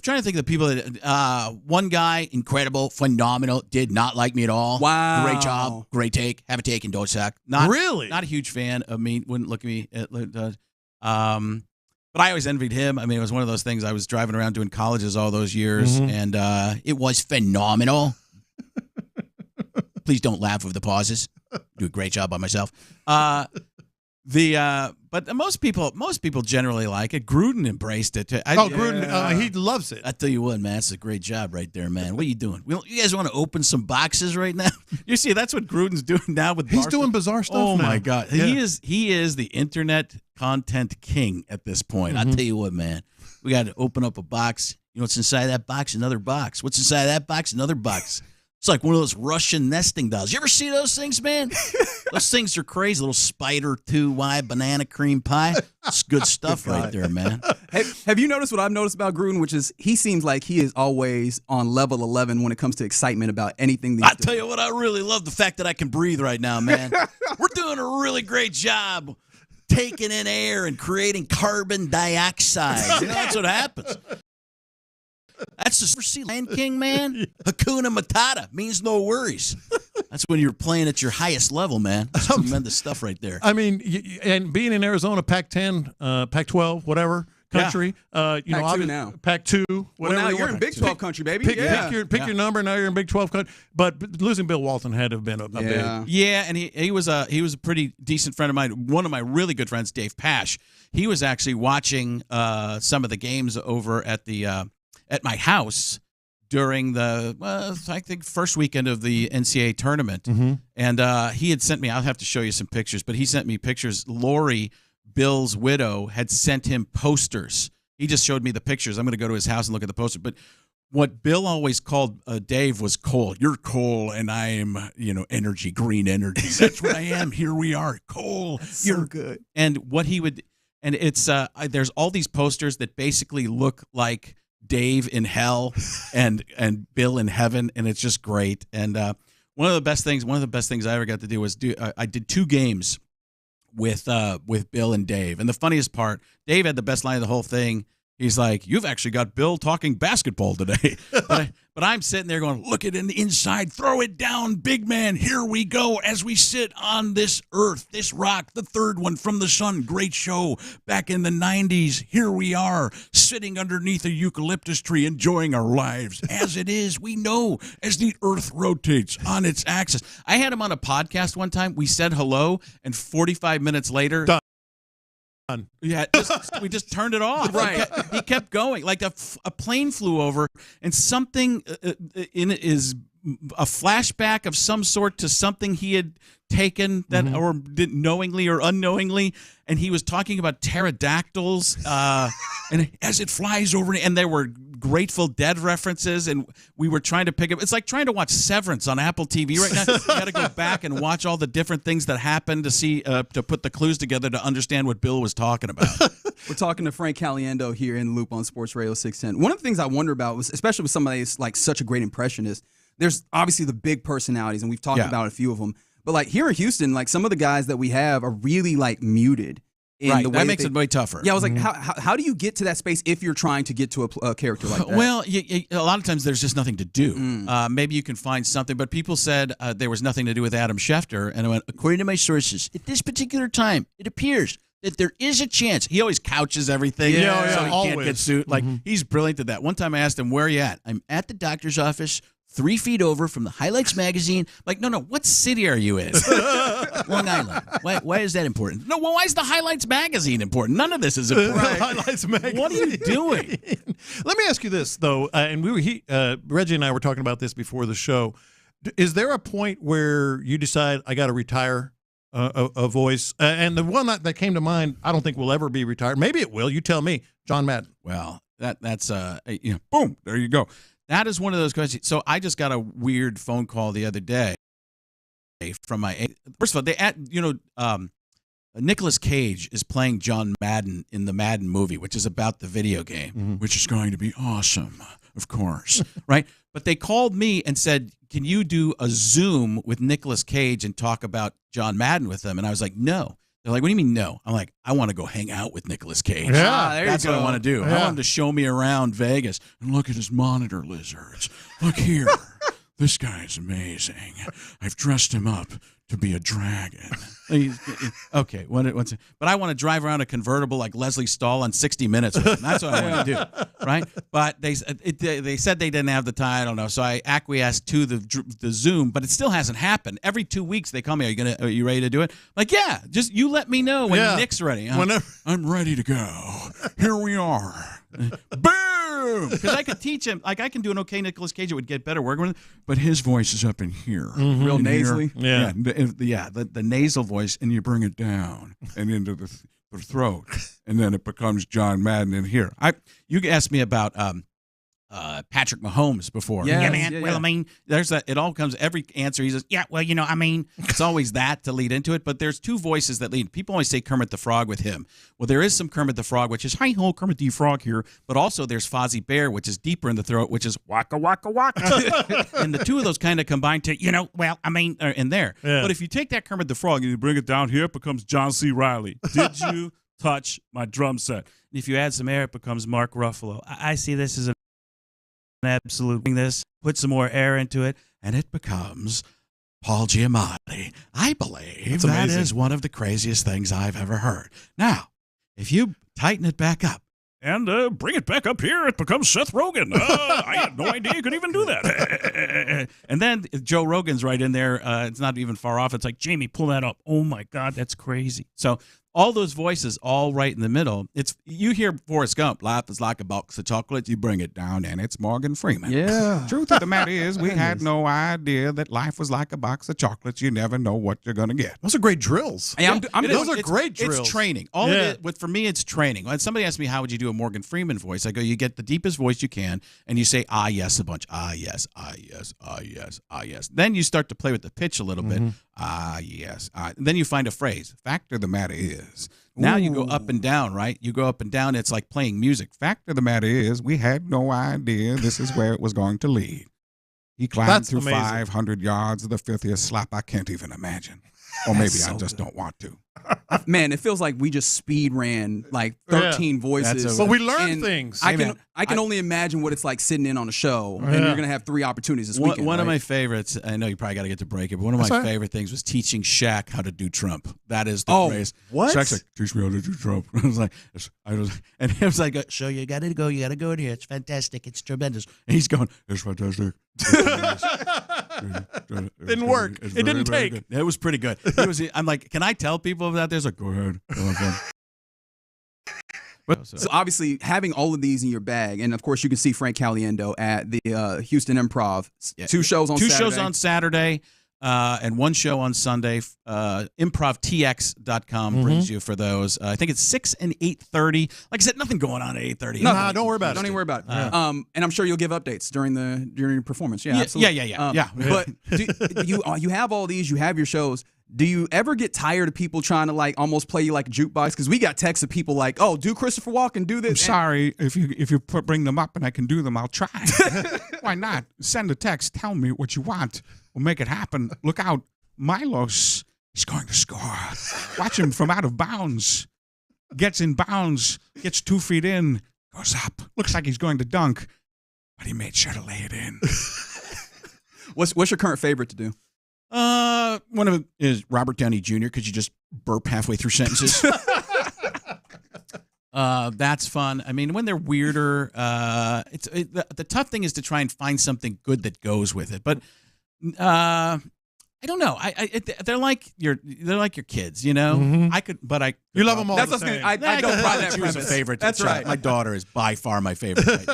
trying to think of the people that one guy, incredible, phenomenal, did not like me at all. Wow. Great job, great take. Have a take and don't suck. Not a huge fan of me. Wouldn't look at me. But I always envied him. I mean, it was one of those things. I was driving around doing colleges all those years, and it was phenomenal. Please don't laugh with the pauses. Do a great job by myself. But most people generally like it. Gruden embraced it. Gruden, he loves it. I tell you what, man, that's a great job right there, man. What are you doing? You guys want to open some boxes right now? You see, that's what Gruden's doing now with. He's doing bizarre stuff. Oh now. My God, he is the internet content king at this point. I tell you what, man, we got to open up a box. You know what's inside that box? Another box. What's inside that box? Another box. It's like one of those Russian nesting dolls. You ever see those things, man? Those things are crazy. Little spider 2Y banana cream pie. It's good stuff right there, man. Have you noticed what I've noticed about Gruden, which is he seems like he is always on level 11 when it comes to excitement about anything. I tell you what, I really love the fact that I can breathe right now, man. We're doing a really great job taking in air and creating carbon dioxide. You know, that's what happens. That's the Lion King, man. Hakuna Matata means no worries. That's when you're playing at your highest level, man. That's tremendous stuff right there. I mean, and being in Arizona, Pac-10, Pac-12, whatever country, Pac-2 now. Pac-2, whatever. Well, now you're in Big 12 country, baby. Pick your number. Now you're in Big 12 country. But losing Bill Walton had to have been a big. Yeah, and he was a pretty decent friend of mine. One of my really good friends, Dave Pash. He was actually watching some of the games over at the. At my house during the, I think, first weekend of the NCAA tournament. And he had sent me, I'll have to show you some pictures, but he sent me pictures. Lori, Bill's widow, had sent him posters. He just showed me the pictures. I'm going to go to his house and look at the poster. But what Bill always called Dave was coal. You're coal, and I am, energy, green energy. That's what I am. Here we are, coal. So good. And what he would, and it's, there's all these posters that basically look like Dave in hell and Bill in heaven, and it's just great. And one of the best things I ever got to do was I did 2 games with Bill and Dave. And the funniest part, Dave had the best line of the whole thing. He's like, "You've actually got Bill talking basketball today." But I'm sitting there going, "Look it in the inside, throw it down, big man. Here we go as we sit on this earth, this rock, the third one from the sun. Great show back in the 90s. Here we are sitting underneath a eucalyptus tree enjoying our lives as it is. We know as the earth rotates on its axis." I had him on a podcast one time. We said hello, and 45 minutes later, Yeah, we just turned it off. Right. He kept going. Like a plane flew over, and something in it is a flashback of some sort to something he had taken that or did knowingly or unknowingly, and he was talking about pterodactyls and as it flies over, and there were Grateful Dead references, and we were trying to pick up. It's like trying to watch Severance on Apple TV right now. You got to go back and watch all the different things that happened to see to put the clues together to understand what Bill was talking about. We're talking to Frank Caliendo here in Loop on Sports Radio 610. One of the things I wonder about was, especially with somebody that's like such a great impressionist, there's obviously the big personalities, and we've talked about a few of them. But like here in Houston, like some of the guys that we have are really like muted. Right, that makes it way tougher. Yeah, I was like, how do you get to that space if you're trying to get to a character like that? Well, a lot of times there's just nothing to do. Maybe you can find something, but people said there was nothing to do with Adam Schefter, and I went, according to my sources, at this particular time, it appears that there is a chance. He always couches everything so he can't get sued. Like, he's brilliant at that. One time I asked him, where are you at? I'm at the doctor's office, 3 feet over from the Highlights magazine. Like, no, what city are you in? Long Island. Why is that important? No, well, why is the Highlights magazine important? None of this is important. Highlights magazine. What are you doing? Let me ask you this, though, and Reggie and I were talking about this before the show. Is there a point where you decide, I got to retire a voice? And the one that came to mind, I don't think will ever be retired. Maybe it will. You tell me. John Madden. Well, that's boom, there you go. That is one of those questions. So I just got a weird phone call the other day from my. First of all, Nicolas Cage is playing John Madden in the Madden movie, which is about the video game, which is going to be awesome, of course, right? But they called me and said, "Can you do a Zoom with Nicolas Cage and talk about John Madden with him?" And I was like, "No." They're like, "What do you mean no?" I'm like, "I want to go hang out with Nicolas Cage. Yeah, that's what I want to do. I want him to show me around Vegas and look at his monitor lizards. Look here, this guy is amazing. I've dressed him up to be a dragon." Okay, but I want to drive around a convertible like Leslie Stahl on 60 Minutes with him. That's what I want to do, right? But they said they didn't have the time. I don't know, so I acquiesced to the Zoom, but it still hasn't happened. Every 2 weeks they call me, "Are you ready to do it?" I'm like, yeah, just you let me know when Nick's ready. I'm ready to go. Here we are. Boom! Because I could teach him, like I can do an okay Nicolas Cage, it would get better working with him, but his voice is up in here. Real nasally. Yeah, the nasal voice, and you bring it down and into the throat, and then it becomes John Madden in here. You asked me about Patrick Mahomes before. Yeah, man. Well, I mean, there's that. It all comes. Every answer he says, "Yeah, well, I mean," it's always that to lead into it. But there's two voices that lead. People always say Kermit the Frog with him. Well, there is some Kermit the Frog, which is "Hi ho, Kermit the Frog" here. But also there's Fozzie Bear, which is deeper in the throat, which is "Waka waka waka." And the two of those kind of combine to, well, I mean, are in there. Yeah. But if you take that Kermit the Frog and you bring it down here, it becomes John C. Reilly. Did you touch my drum set? And if you add some air, it becomes Mark Ruffalo. I see this as an absolute this, put some more air into it, and it becomes Paul Giamatti. I believe that is one of the craziest things I've ever heard. Now, if you tighten it back up and bring it back up here, it becomes Seth Rogen. I had no idea you could even do that. And then Joe Rogan's right in there. It's not even far off. It's like, "Jamie, pull that up." Oh my God, that's crazy. So all those voices, all right in the middle. You hear Forrest Gump, "Life is like a box of chocolates. You bring it down, and it's Morgan Freeman." Yeah. Truth of the matter is, we had no idea that life was like a box of chocolates. You never know what you're going to get. Those are great drills. Those are great drills. It's training. All of it. But for me, it's training. When somebody asked me, "How would you do a Morgan Freeman voice?" I go, you get the deepest voice you can, and you say "ah yes" a bunch. "Ah yes, ah yes, ah yes, ah yes." Then you start to play with the pitch a little bit. "Ah yes, ah." And then you find a phrase. "Fact of the matter is." Now you go up and down, right? You go up and down. It's like playing music. "Fact of the matter is, we had no idea this is where it was going to lead. He climbed through 500 yards of the filthiest slap I can't even imagine. Or maybe I just don't want to." Man, it feels like we just speed ran like 13 voices. But we learned things. I can only imagine what it's like sitting in on a show, and you're going to have 3 opportunities this weekend. One of my favorites, I know you probably got to get to break it, but one of my favorite things was teaching Shaq how to do Trump. That is the phrase. What? Shaq's like, "Teach me how to do Trump." I was like, and it was like, "So you got to go in here. It's fantastic. It's tremendous." And he's going, "It's fantastic." Didn't work. It didn't take. It was pretty good. I'm like, can I tell people that? There's like, go ahead. So obviously, having all of these in your bag, and of course, you can see Frank Caliendo at the Houston Improv. Yeah. 2 shows on Saturday. 2 Saturday. shows on Saturday. And 1 show on Sunday. ImprovTX.com brings you for those. I think it's 6 and 8:30. Like I said, nothing going on at 8:30. No, don't worry about it. Don't even worry about it. And I'm sure you'll give updates during your performance. Yeah, Yeah, absolutely. yeah. But you have all these. You have your shows. Do you ever get tired of people trying to like almost play you like a jukebox? Because we got texts of people like, "Oh, do Christopher Walken do this?" I'm sorry if you bring them up and I can do them, I'll try. Why not? Send a text. Tell me what you want. We'll make it happen. Look out, Milos is going to score. Watch him from out of bounds. Gets in bounds. Gets 2 feet in. Goes up. Looks like he's going to dunk, but he made sure to lay it in. What's your current favorite to do? One of them is Robert Downey Jr. because you just burp halfway through sentences. That's fun. I mean, when they're weirder, the tough thing is to try and find something good that goes with it. But I don't know. They're like your kids, you know. Mm-hmm. You love them all. That's the same. I don't buy that choose premise. a favorite. That's right. My daughter is by far my favorite right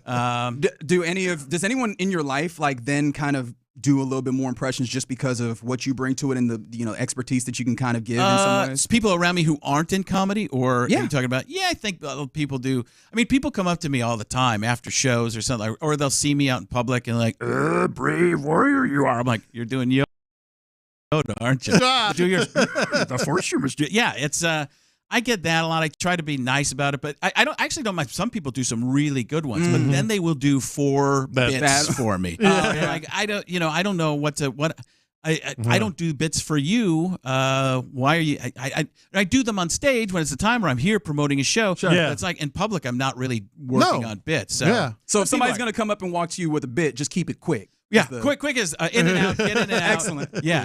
now. Does anyone in your life like then kind of do a little bit more impressions just because of what you bring to it and the expertise that you can kind of give in some ways? People around me who aren't in comedy, or are you talking about? Yeah, I think people do. I mean, people come up to me all the time after shows or something, or they'll see me out in public and like, brave warrior you are. I'm like, you're doing yoga, aren't you? Do your the force you must do. Yeah, it's I get that a lot. I try to be nice about it, but I don't mind. Some people do some really good ones, but then they will do 4 bits for me. Like I don't know what. I don't do bits for you. Why are you? I do them on stage when it's the time where I'm here promoting a show. Sure. Yeah. It's like in public, I'm not really working on bits. So, So if somebody's going to come up and walk to you with a bit, just keep it quick. Yeah, quick is in and out, get in and out. Excellent. Yeah,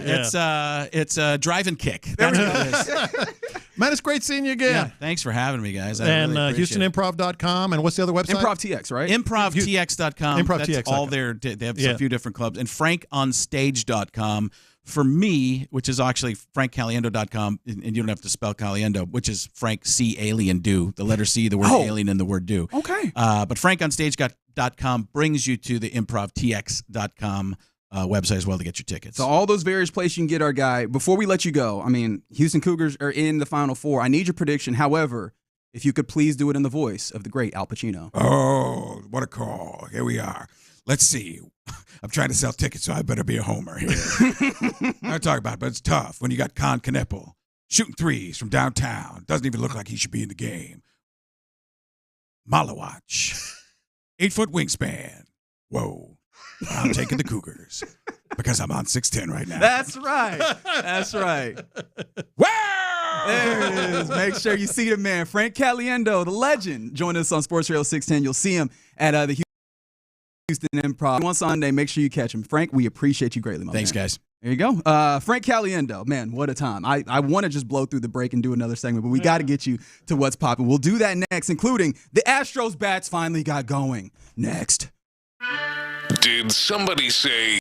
it's drive and kick. That's what it is. Man, it's great seeing you again. Yeah, thanks for having me, guys. And HoustonImprov.com. And what's the other website? ImprovTX, right? ImprovTX.com. ImprovTX. That's all there. They have a few different clubs. And FrankOnStage.com. For me, which is actually FrankCaliendo.com, and you don't have to spell Caliendo, which is Frank C. Alien Do. The letter C, the word alien, and the word do. Okay. But FrankOnStage.com brings you to the ImprovTX.com website as well to get your tickets. So all those various places you can get our guy. Before we let you go, I mean, Houston Cougars are in the Final Four. I need your prediction. However, if you could please do it in the voice of the great Al Pacino. Oh, what a call. Here we are. Let's see. I'm trying to sell tickets, so I better be a homer here. I talk about it, but it's tough when you got Con Kneppel shooting threes from downtown. Doesn't even look like he should be in the game. Malawatch, 8-foot wingspan. Whoa. I'm taking the Cougars because I'm on 6'10" right now. That's right. That's right. Wow! There it is. Make sure you see the man, Frank Caliendo, the legend. Join us on Sports Radio 610. You'll see him at the Houston Improv on Sunday. Make sure you catch him. Frank, we appreciate you greatly, my Thanks, man. guys. There you go. Frank Caliendo. Man, what a time. I want to just blow through the break and do another segment, but we got to get you to what's popping. We'll do that next, including the Astros bats finally got going. Next. Did somebody say...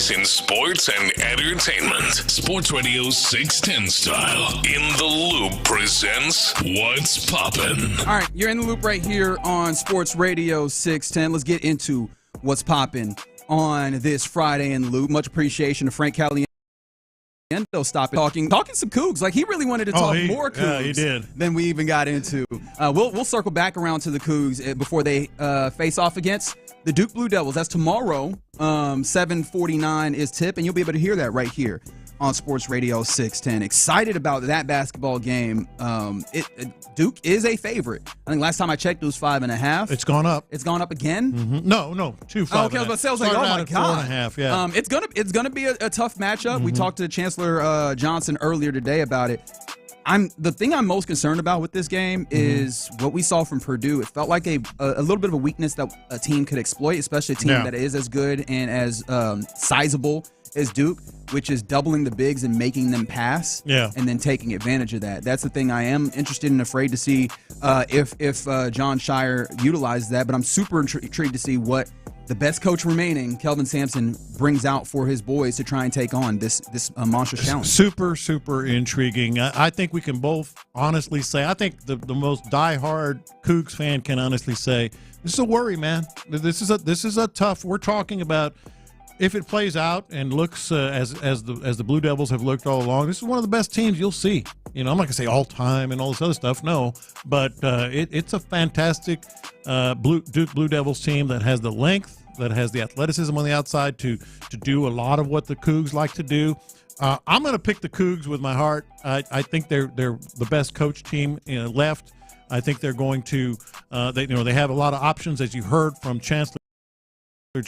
voice in sports and entertainment. Sports Radio 610 style. In the Loop presents What's Poppin'. All right, you're in the loop right here on Sports Radio 610. Let's get into what's poppin' on this Friday in the Loop. Much appreciation to Frank Caliendo talking some Cougs. Like, he really wanted to talk more Cougs. Yeah, he did. Than we even got into. We'll circle back around to the Cougs before they face off against the Duke Blue Devils. That's tomorrow. 7:49 is tip, and you'll be able to hear that right here on Sports Radio 610. Excited about that basketball game. Duke is a favorite. I think last time I checked, it was 5.5. It's gone up. It's gone up again? Mm-hmm. No, 2.5. Okay, but sales like, oh my God. 4.5, yeah. It's gonna be a tough matchup. We talked to Chancellor Johnson earlier today about it. The thing I'm most concerned about with this game is what we saw from Purdue. It felt like a little bit of a weakness that a team could exploit, especially a team that is as good and as sizable as Duke, which is doubling the bigs and making them pass, and then taking advantage of that. That's the thing I am interested and afraid to see if John Shire utilizes that. But I'm super intrigued to see what the best coach remaining, Kelvin Sampson, brings out for his boys to try and take on this monstrous challenge. Super, super intriguing. I think we can both honestly say, I think the most diehard Cougs fan can honestly say, this is a worry, man. This is a tough. We're talking about, if it plays out and looks as the Blue Devils have looked all along, this is one of the best teams you'll see. I'm not going to say all time and all this other stuff, no. But it's a fantastic Duke Blue Devils team that has the length, that has the athleticism on the outside to do a lot of what the Cougs like to do. I'm going to pick the Cougs with my heart. I think they're the best coach team left. I think they're going to they have a lot of options, as you heard from Chancellor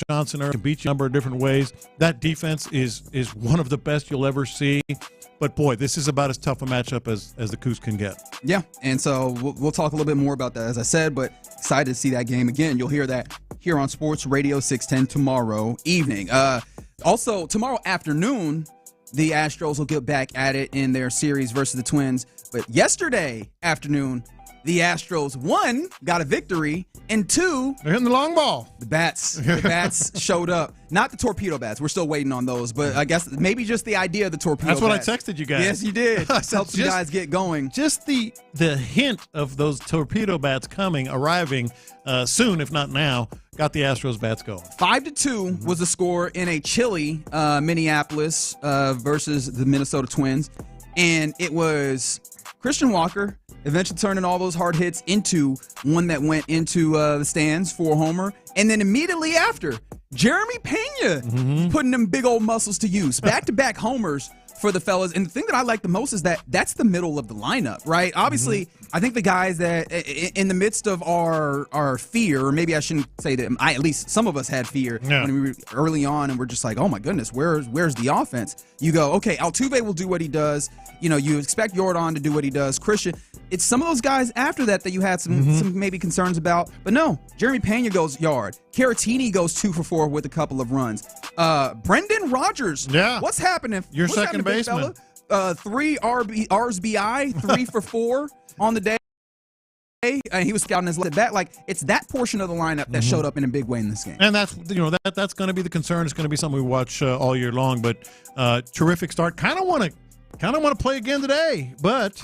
Johnson, can beat you a number of different ways. That defense is one of the best you'll ever see. But boy, this is about as tough a matchup as the Cougs can get. Yeah, and so we'll talk a little bit more about that, as I said, but excited to see that game again. You'll hear that here on Sports Radio 610 tomorrow evening. Also, tomorrow afternoon, the Astros will get back at it in their series versus the Twins. But yesterday afternoon, the Astros, 1, got a victory, and 2, they're hitting the long ball. The bats showed up. Not the torpedo bats. We're still waiting on those, but I guess maybe just the idea of the torpedo That's what bats. I texted you guys. Yes, you did. Help some guys get going. Just the hint of those torpedo bats arriving soon, if not now, got the Astros bats going. 5-2 was the score in a chilly Minneapolis versus the Minnesota Twins, and it was Christian Walker eventually turning all those hard hits into one that went into the stands for a homer. And then immediately after, Jeremy Pena putting them big old muscles to use. Back-to-back homers for the fellas. And the thing that I like the most is that's the middle of the lineup, right? Obviously, I think the guys that in the midst of our fear, or maybe I shouldn't say that, at least some of us had fear when we were early on, and we're just like, oh my goodness, where's the offense? You go, okay, Altuve will do what he does. You expect Jordan to do what he does. Christian, it's some of those guys after that you had some maybe concerns about. But no, Jeremy Pena goes yard. Caratini goes 2 for 4 with a couple of runs. Brendan Rodgers, what's happening? Your second baseman. 3 RBI, 3 for 4 on the day. And he was scouting his left back. Like, it's that portion of the lineup that showed up in a big way in this game. And that's going to be the concern. It's going to be something we watch all year long. But terrific start. Kind of want to play again today, but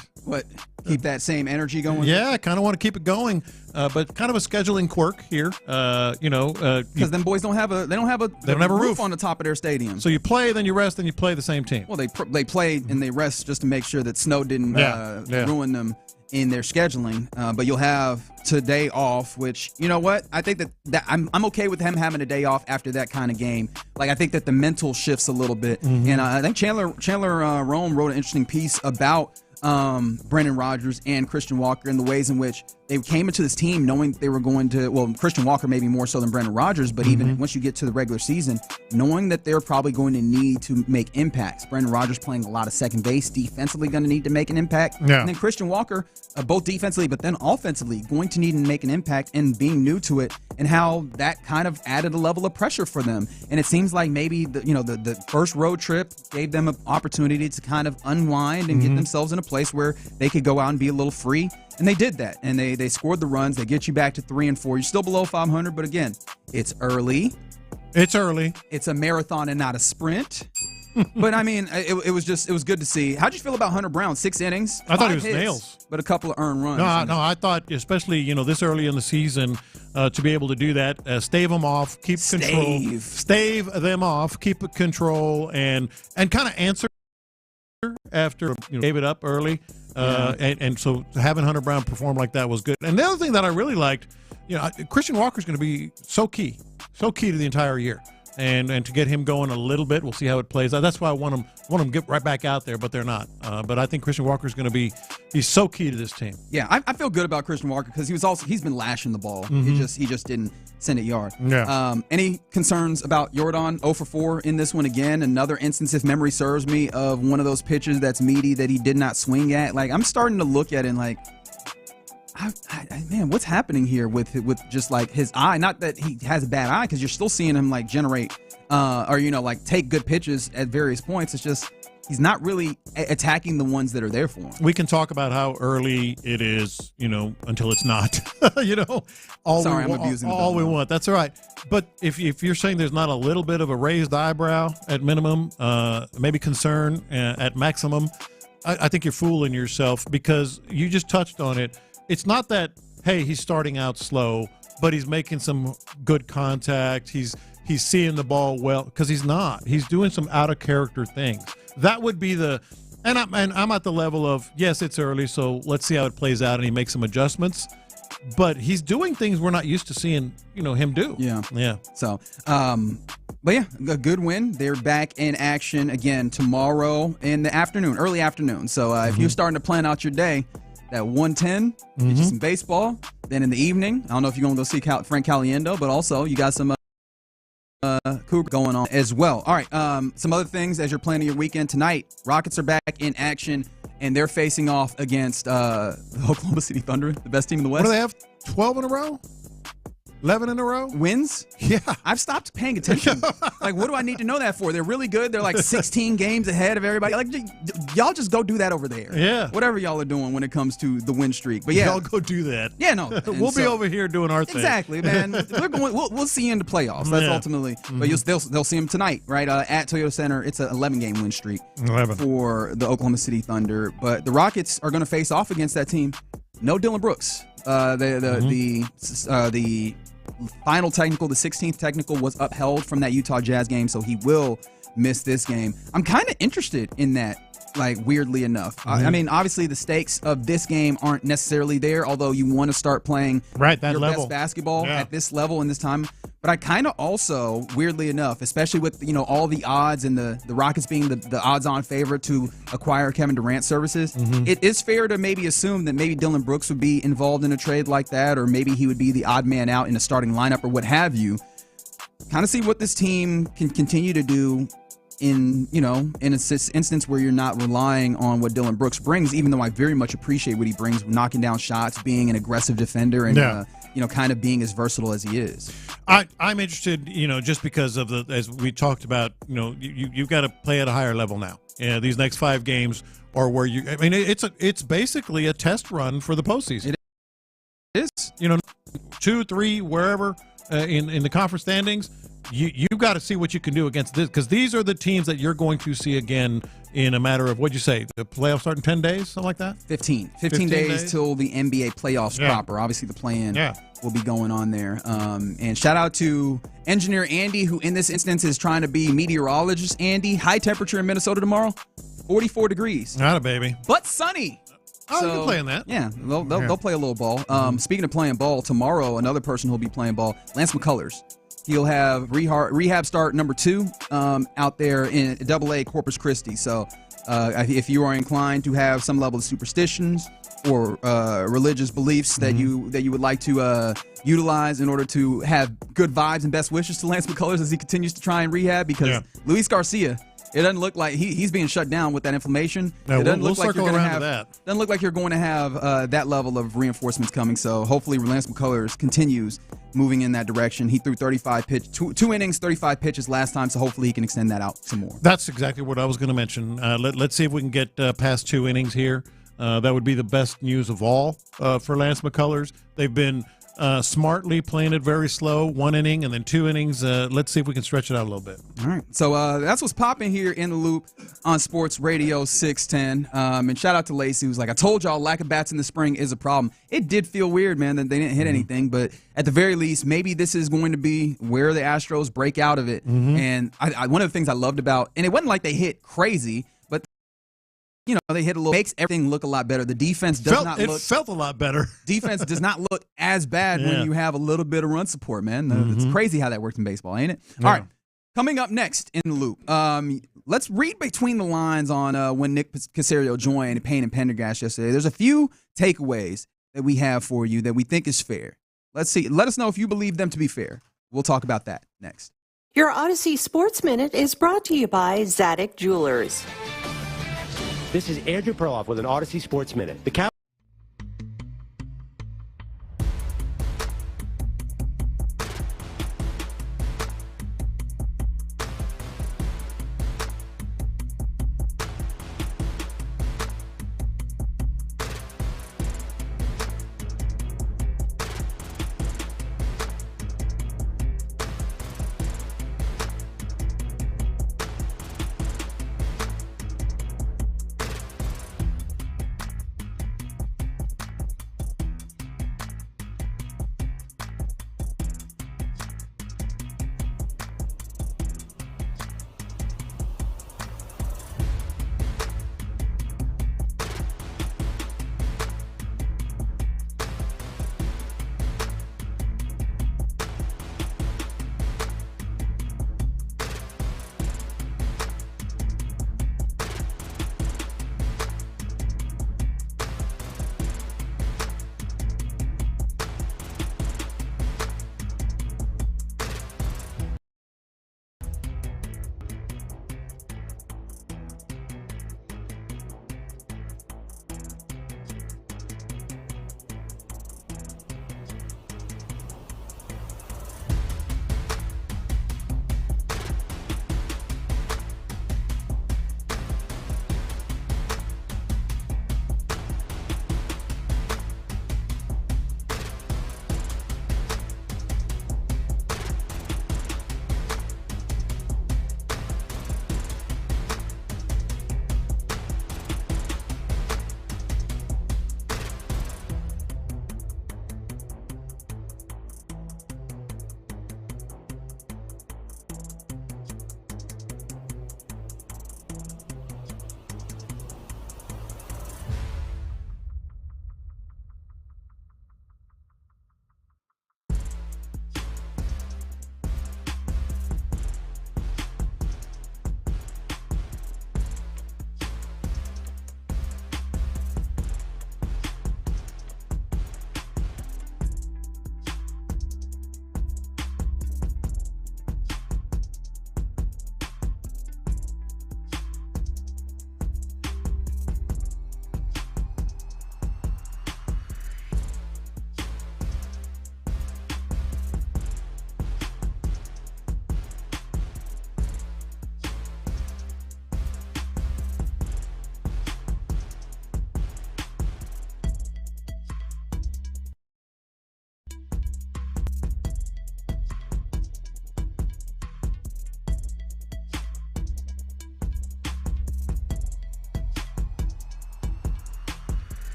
keep that same energy going. Yeah, kind of want to keep it going, but kind of a scheduling quirk here. Because them boys don't have a roof on the top of their stadium. So you play, then you rest, then you play the same team. Well, they play and they rest just to make sure that snow didn't ruin them in their scheduling. But you'll have today off, which, you know what? I think that I'm okay with him having a day off after that kind of game. Like, I think that the mental shifts a little bit. And I think Chandler Rome wrote an interesting piece about Brendan Rodgers and Christian Walker and the ways in which they came into this team knowing they were going to, well, Christian Walker maybe more so than Brendan Rodgers, but even once you get to the regular season, knowing that they're probably going to need to make impacts. Brendan Rodgers playing a lot of second base, defensively going to need to make an impact. Yeah. And then Christian Walker, both defensively but then offensively, going to need to make an impact, and being new to it and how that kind of added a level of pressure for them. And it seems like maybe the first road trip gave them an opportunity to kind of unwind and get themselves in a place where they could go out and be a little free. And they did that, and they scored the runs. They get you back to 3 and 4. You're still below 500, but again, it's early. It's early. It's a marathon and not a sprint. But, I mean, it was good to see. How'd you feel about Hunter Brown? 6 innings. I thought he was hits, nails. But a couple of earned runs. No, I thought, especially, this early in the season, to be able to do that, stave them off, keep control. Stave them off, keep control, and kind of answer after gave it up early. And so having Hunter Brown perform like that was good. And the other thing that I really liked, Christian Walker's going to be so key to the entire year. And to get him going a little bit, we'll see how it plays out. That's why I want him to get right back out there, but they're not. But I think Christian Walker's going to he's so key to this team. Yeah, I feel good about Christian Walker because he's been lashing the ball. Mhm. He just didn't send it yard. Yeah. Any concerns about Jordan? 0 for 4 in this one again. Another instance, if memory serves me, of one of those pitches that's meaty that he did not swing at. Like, I'm starting to look at it and like, man, what's happening here with just like his eye? Not that he has a bad eye, because you're still seeing him like generate or like take good pitches at various points. It's just he's not really attacking the ones that are there for him. We can talk about how early it is, until it's not. Sorry, I'm abusing the all we bell. want. That's all right. But if you're saying there's not a little bit of a raised eyebrow at minimum, maybe concern at maximum, I think you're fooling yourself, because you just touched on it. It's not that, hey, he's starting out slow, but he's making some good contact. He's seeing the ball well, because he's not. He's doing some out of character things. That would be and I'm at the level of, yes, it's early, so let's see how it plays out, and he makes some adjustments. But he's doing things we're not used to seeing, him do. Yeah. So, but yeah, a good win. They're back in action again tomorrow in the afternoon, early afternoon. So if you're starting to plan out your day, that 1:10, get you some baseball. Then in the evening, I don't know if you're going to go see Frank Caliendo, but also you got some Cougar going on as well. All right, some other things as you're planning your weekend tonight. Rockets are back in action, and they're facing off against the Oklahoma City Thunder, the best team in the West. What do they have, 12 in a row? 11 in a row? Wins? Yeah. I've stopped paying attention. Like, what do I need to know that for? They're really good. They're like 16 games ahead of everybody. Like, y'all just go do that over there. Yeah. Whatever y'all are doing when it comes to the win streak. But yeah. Y'all go do that. Yeah, no. We'll be over here doing our thing. Exactly, man. We'll see you in the playoffs. That's ultimately. But they'll see them tonight, right? At Toyota Center. It's an 11-game win streak 11 for the Oklahoma City Thunder. But the Rockets are going to face off against that team. No Dylan Brooks. The final technical, the 16th technical, was upheld from that Utah Jazz game, so he will miss this game. I'm kind of interested in that, like, weirdly enough. I mean, obviously the stakes of this game aren't necessarily there, although you want to start playing that your level. best basketball at this level and this time. But I kind of also, weirdly enough, especially with all the odds and the Rockets being the odds-on favorite to acquire Kevin Durant services, it is fair to maybe assume that maybe Dylan Brooks would be involved in a trade like that, or maybe he would be the odd man out in a starting lineup or what have you. Kind of see what this team can continue to do in an instance where you're not relying on what Dylan Brooks brings, even though I very much appreciate what he brings, knocking down shots, being an aggressive defender, and kind of being as versatile as he is. I'm interested, just because of as we talked about, you've got to play at a higher level now. These next 5 games are where it's basically a test run for the postseason. It is. 2, 3, wherever in the conference standings, you've got to see what you can do against this, because these are the teams that you're going to see again in a matter of, what'd you say, the playoffs start in 10 days, something like that? 15 days till the NBA playoffs proper. Obviously, the play-in will be going on there. And shout out to engineer Andy, who in this instance is trying to be meteorologist Andy. High temperature in Minnesota tomorrow, 44 degrees. Not a baby. But sunny. Oh, you can play in that. Yeah, they'll play a little ball. Speaking of playing ball, tomorrow another person who'll be playing ball, Lance McCullers. He'll have rehab start number 2 out there in AA Corpus Christi. So if you are inclined to have some level of superstitions or religious beliefs that you would like to utilize in order to have good vibes and best wishes to Lance McCullers as he continues to try and rehab, because Luis Garcia, it doesn't look like he's being shut down with that inflammation. No, it doesn't we'll look like circle you're going to around have. to that. Doesn't look like you're going to have that level of reinforcements coming. So hopefully, Lance McCullers continues moving in that direction. He threw 2 innings, 35 pitches last time. So hopefully, he can extend that out some more. That's exactly what I was going to mention. Let's see if we can get past 2 innings here. That would be the best news of all for Lance McCullers. They've been smartly, playing it very slow, 1 inning and then 2 innings. Let's see if we can stretch it out a little bit. All right. So that's what's popping here in the loop on Sports Radio 610. And shout out to Lacey, who's like, I told y'all lack of bats in the spring is a problem. It did feel weird, man, that they didn't hit anything. But at the very least, maybe this is going to be where the Astros break out of it. And one of the things I loved about, and it wasn't like they hit crazy, but they hit a little, makes everything look a lot better. The defense felt a lot better. Defense does not look as bad when you have a little bit of run support, man. It's crazy how that works in baseball, ain't it? All right. Coming up next in the loop, let's read between the lines on when Nick Caserio joined Payne and Pendergast yesterday. There's a few takeaways that we have for you that we think is fair. Let's see. Let us know if you believe them to be fair. We'll talk about that next. Your Odyssey Sports Minute is brought to you by Zadig Jewelers. This is Andrew Perloff with an Odyssey Sports Minute. The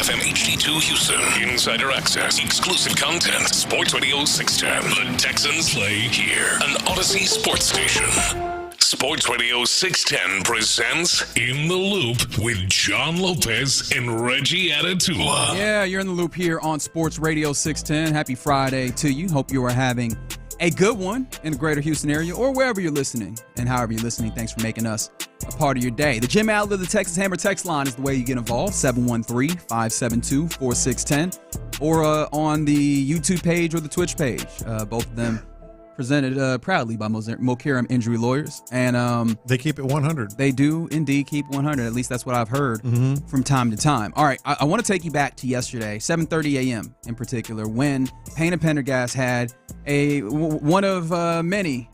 FM HD2 Houston. Insider access, exclusive content. Sports Radio 610. The Texans play here. An Odyssey sports station. Sports Radio 610 presents In the Loop with John Lopez and Reggie Atatula. Yeah, you're in the loop here on Sports Radio 610. Happy Friday to you. Hope you are having a good one in the greater Houston area or wherever you're listening. And however you're listening, thanks for making us a part of your day. The Jim Adler, the Texas Hammer text line is the way you get involved, 713-572-4610, or on the YouTube page or the Twitch page. Both of them presented proudly by Mokiram Injury Lawyers. And they keep it 100. They do indeed keep 100. At least that's what I've heard from time to time. All right, I want to take you back to yesterday, 7:30 a.m. in particular, when Payne and Pendergast had one of many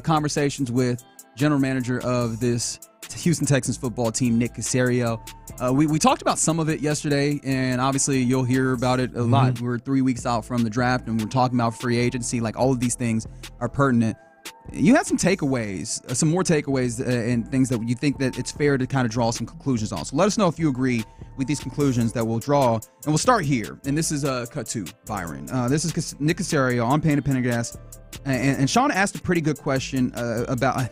conversations with general manager of this Houston Texans football team, Nick Caserio. We talked about some of it yesterday, and obviously you'll hear about it a lot. We're 3 weeks out from the draft, and we're talking about free agency. Like, all of these things are pertinent. You had some takeaways, some more takeaways, and things that you think that it's fair to kind of draw some conclusions on. So let us know if you agree with these conclusions that we'll draw. And we'll start here. And this is cut to Byron. This is Nick Caserio on Payne and Pendergast. And Sean asked a pretty good question about,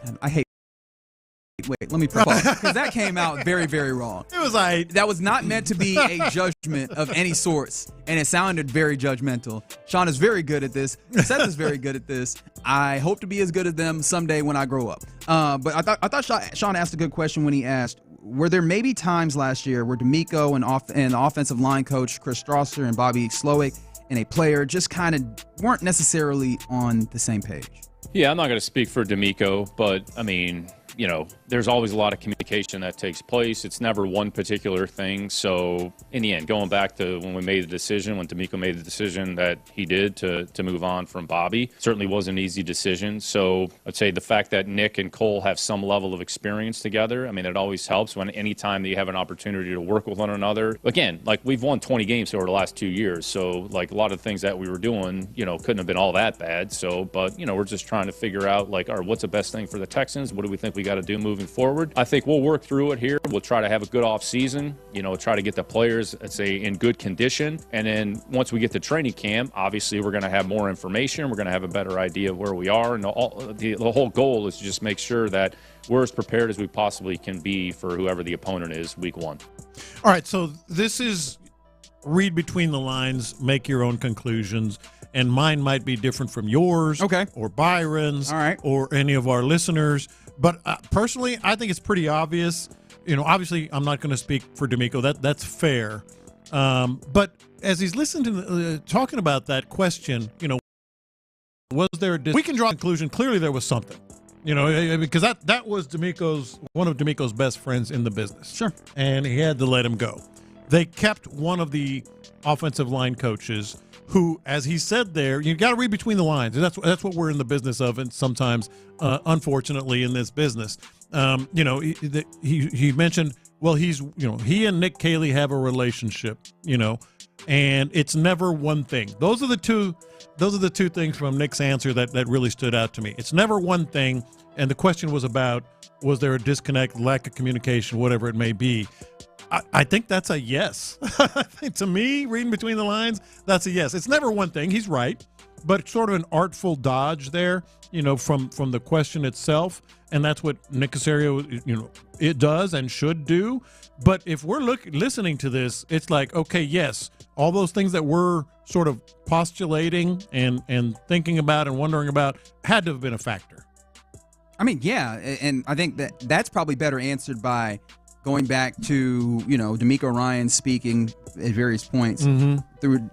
Wait, let me propose, because that came out very, very wrong. It was like, that was not meant to be a judgment of any sorts, and it sounded very judgmental. Sean is very good at this. Seth is very good at this. I hope to be as good as them someday when I grow up. But I thought Sean asked a good question when he asked, were there maybe times last year where D'Amico and the offensive line coach Chris Strasser and Bobby Slowick and a player just kind of weren't necessarily on the same page? Yeah, I'm not going to speak for D'Amico, but I mean, you know, there's always a lot of communication that takes place. It's never one particular thing. So in the end, going back to when we made the decision, when D'Amico made the decision that he did to move on from Bobby, certainly wasn't an easy decision. So I'd say the fact that Nick and Cole have some level of experience together, I mean, it always helps when anytime that you have an opportunity to work with one another. Again, like, we've won 20 games over the last 2 years. So, like, a lot of the things that we were doing, you know, couldn't have been all that bad. So, but, you know, we're just trying to figure out, like, all right, what's the best thing for the Texans? What do we think we got to do moving forward? I think we'll work through it here. We'll try to have a good off season, you know, try to get the players, let's say, in good condition. And then once we get to training camp, obviously we're going to have more information. We're going to have a better idea of where we are. And the whole goal is to just make sure that we're as prepared as we possibly can be for whoever the opponent is week one. All right, so this is read between the lines, make your own conclusions. And mine might be different from yours, or Byron's, or any of our listeners. But personally, I think it's pretty obvious. You know, obviously, I'm not going to speak for D'Amico. That's fair. But as he's listening to talking about that question, was there we can draw a conclusion. Clearly, there was something, because that was one of D'Amico's best friends in the business. Sure, and he had to let him go. They kept one of the offensive line coaches who, as he said there, you got to read between the lines. And that's what we're in the business of, and sometimes, unfortunately, in this business. He mentioned, well, he and Nick Caley have a relationship, and it's never one thing. Those are the two things from Nick's answer that really stood out to me. It's never one thing, and the question was about, was there a disconnect, lack of communication, whatever it may be. I think that's a yes. To me, reading between the lines, that's a yes. It's never one thing. He's right, but it's sort of an artful dodge there, from the question itself, and that's what Nick Caserio, it does and should do. But if we're listening to this, it's like, okay, yes, all those things that we're sort of postulating and thinking about and wondering about had to have been a factor. I mean, yeah, and I think that's probably better answered by going back to, D'Amico Ryan speaking at various points throughout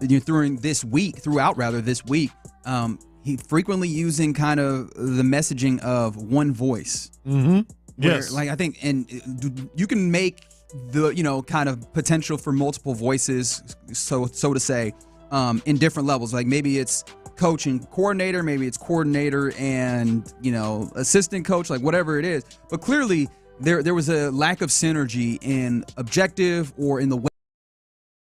this week, he frequently using kind of the messaging of one voice. Mm-hmm. Yes. I think, and you can make the, kind of potential for multiple voices, so to say, in different levels. Like maybe it's coach and coordinator, maybe it's coordinator and, assistant coach, like whatever it is. But clearly, there was a lack of synergy in objective or in the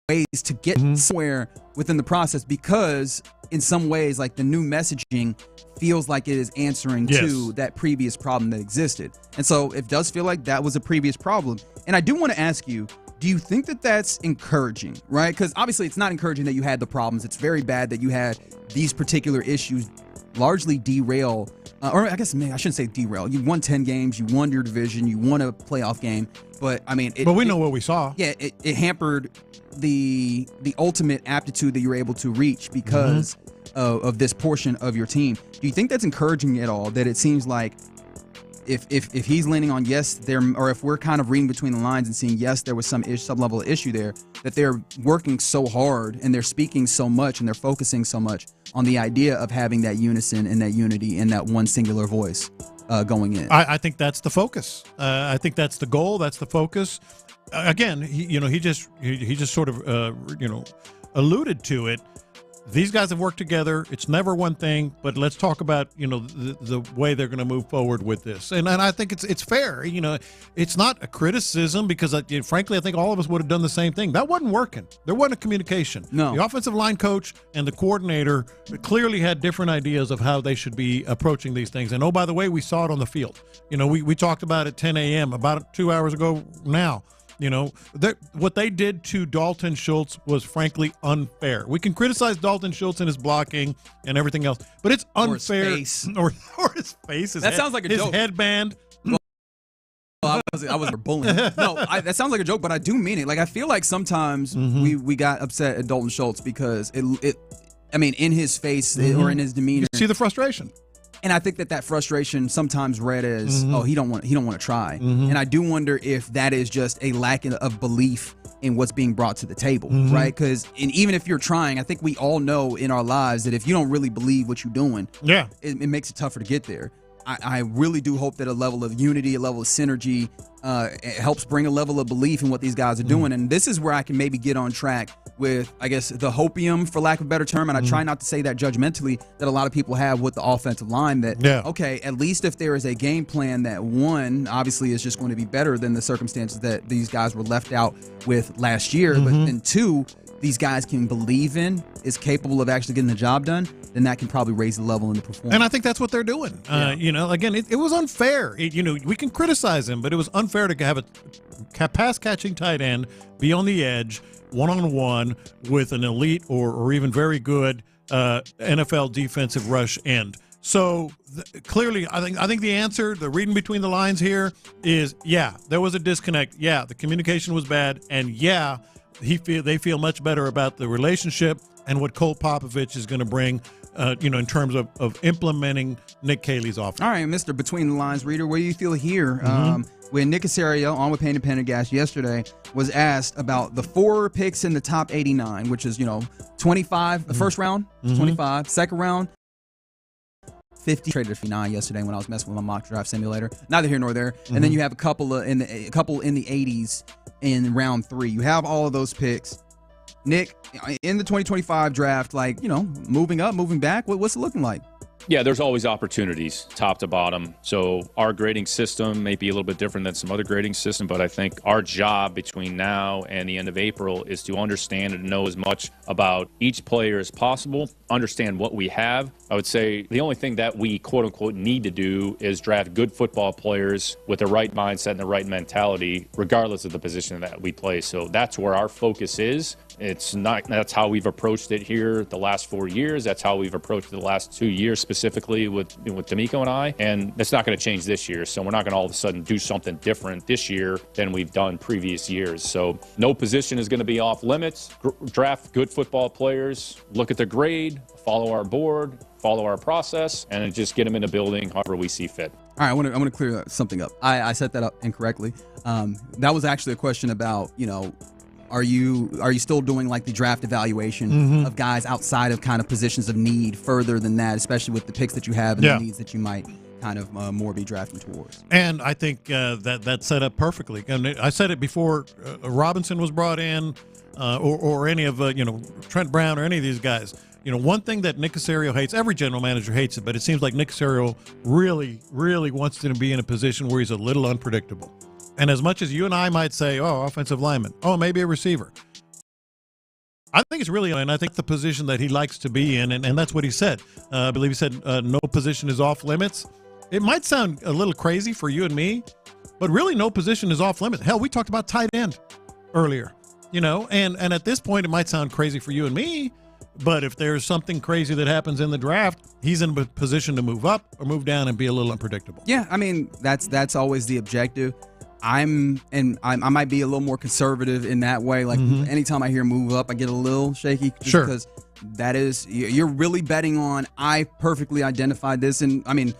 ways to get somewhere within the process, because in some ways, like the new messaging feels like it is answering to that previous problem that existed. And so it does feel like that was a previous problem. And I do want to ask you, do you think that that's encouraging, right? Because obviously it's not encouraging that you had the problems. It's very bad that you had these particular issues largely derail, or I guess maybe I shouldn't say derail. You won 10 games, you won your division, you won a playoff game, but I mean, but we know what we saw. Yeah, it hampered the ultimate aptitude that you were able to reach because of this portion of your team. Do you think that's encouraging at all? That it seems like if he's leaning on yes, or if we're kind of reading between the lines and seeing yes, there was some level of issue there, that they're working so hard and they're speaking so much and they're focusing so much on the idea of having that unison and that unity and that one singular voice going in. I think that's the focus. I think that's the goal. That's the focus. Again, he just sort of alluded to it. These guys have worked together. It's never one thing, but let's talk about, the way they're going to move forward with this. And I think it's fair. It's not a criticism because, frankly, I think all of us would have done the same thing. That wasn't working. There wasn't a communication. No. The offensive line coach and the coordinator clearly had different ideas of how they should be approaching these things. And, oh, by the way, we saw it on the field. We talked about it at 10 a.m., about 2 hours ago now. What they did to Dalton Schultz was frankly unfair. We can criticize Dalton Schultz and his blocking and everything else, but it's unfair. Or his face. That sounds like a joke. His headband. Well, I was bullying. No, that sounds like a joke, but I do mean it. Like, I feel like sometimes we got upset at Dalton Schultz because in his face or in his demeanor, you see the frustration. And I think that frustration sometimes read as, he don't want to try. And I do wonder if that is just a lack of belief in what's being brought to the table, right? Because even if you're trying, I think we all know in our lives that if you don't really believe what you're doing, it makes it tougher to get there. I really do hope that a level of unity, a level of synergy helps bring a level of belief in what these guys are doing. And this is where I can maybe get on track with, I guess, the hopium, for lack of a better term, and I try not to say that judgmentally, that a lot of people have with the offensive line, that, okay, at least if there is a game plan that, one, obviously is just going to be better than the circumstances that these guys were left out with last year, but then two, these guys can believe in, is capable of actually getting the job done, then that can probably raise the level in the performance. And I think that's what they're doing. Again, it was unfair. We can criticize him, but it was unfair to have a pass-catching tight end be on the edge, one-on-one with an elite or even very good NFL defensive rush end. So clearly, I think the answer, the reading between the lines here is, there was a disconnect. The communication was bad, and they feel much better about the relationship and what Cole Popovich is going to bring in terms of implementing Nick Caley's offense. All right, Mr. Between the Lines reader, what do you feel here? When Nick Caserio, on with Payne and Pendergast yesterday, was asked about the 4 picks in the top 89, which is, 25, the first round, 25, second round, 50. Traded a 59 yesterday when I was messing with my mock draft simulator. Neither here nor there. And then you have a couple in the 80s in round 3. You have all of those picks. Nick, in the 2025 draft, moving up, moving back, what's it looking like? Yeah, there's always opportunities, top to bottom. So our grading system may be a little bit different than some other grading system, but I think our job between now and the end of April is to understand and know as much about each player as possible, understand what we have. I would say the only thing that we, quote unquote, need to do is draft good football players with the right mindset and the right mentality, regardless of the position that we play. So that's where our focus is. That's how we've approached it here the last 4 years. That's how we've approached it the last 2 years, specifically with D'Amico and I. And that's not going to change this year. So we're not going to all of a sudden do something different this year than we've done previous years. So no position is going to be off limits. Draft good football players, look at the grade, follow our board, follow our process, and just get them in the building however we see fit. All right, I want to clear something up. I set that up incorrectly. That was actually a question about, are you still doing like the draft evaluation of guys outside of kind of positions of need further than that, especially with the picks that you have and the needs that you might kind of more be drafting towards? And I think that's set up perfectly. And I said it before Robinson was brought in, or any of Trent Brown or any of these guys. One thing that Nick Caserio hates, every general manager hates it, but it seems like Nick Caserio really, really wants to be in a position where he's a little unpredictable. And as much as you and I might say, offensive lineman, maybe a receiver, I think it's really, and I think the position that he likes to be in, and that's what he said. I believe he said no position is off limits. It might sound a little crazy for you and me, but really no position is off limits. Hell, we talked about tight end earlier, and at this point it might sound crazy for you and me, but if there's something crazy that happens in the draft, he's in a position to move up or move down and be a little unpredictable. Yeah, I mean, that's always the objective. I might be a little more conservative in that way. Like anytime I hear move up, I get a little shaky because that is, you're really betting on, I perfectly identified this. And I mean,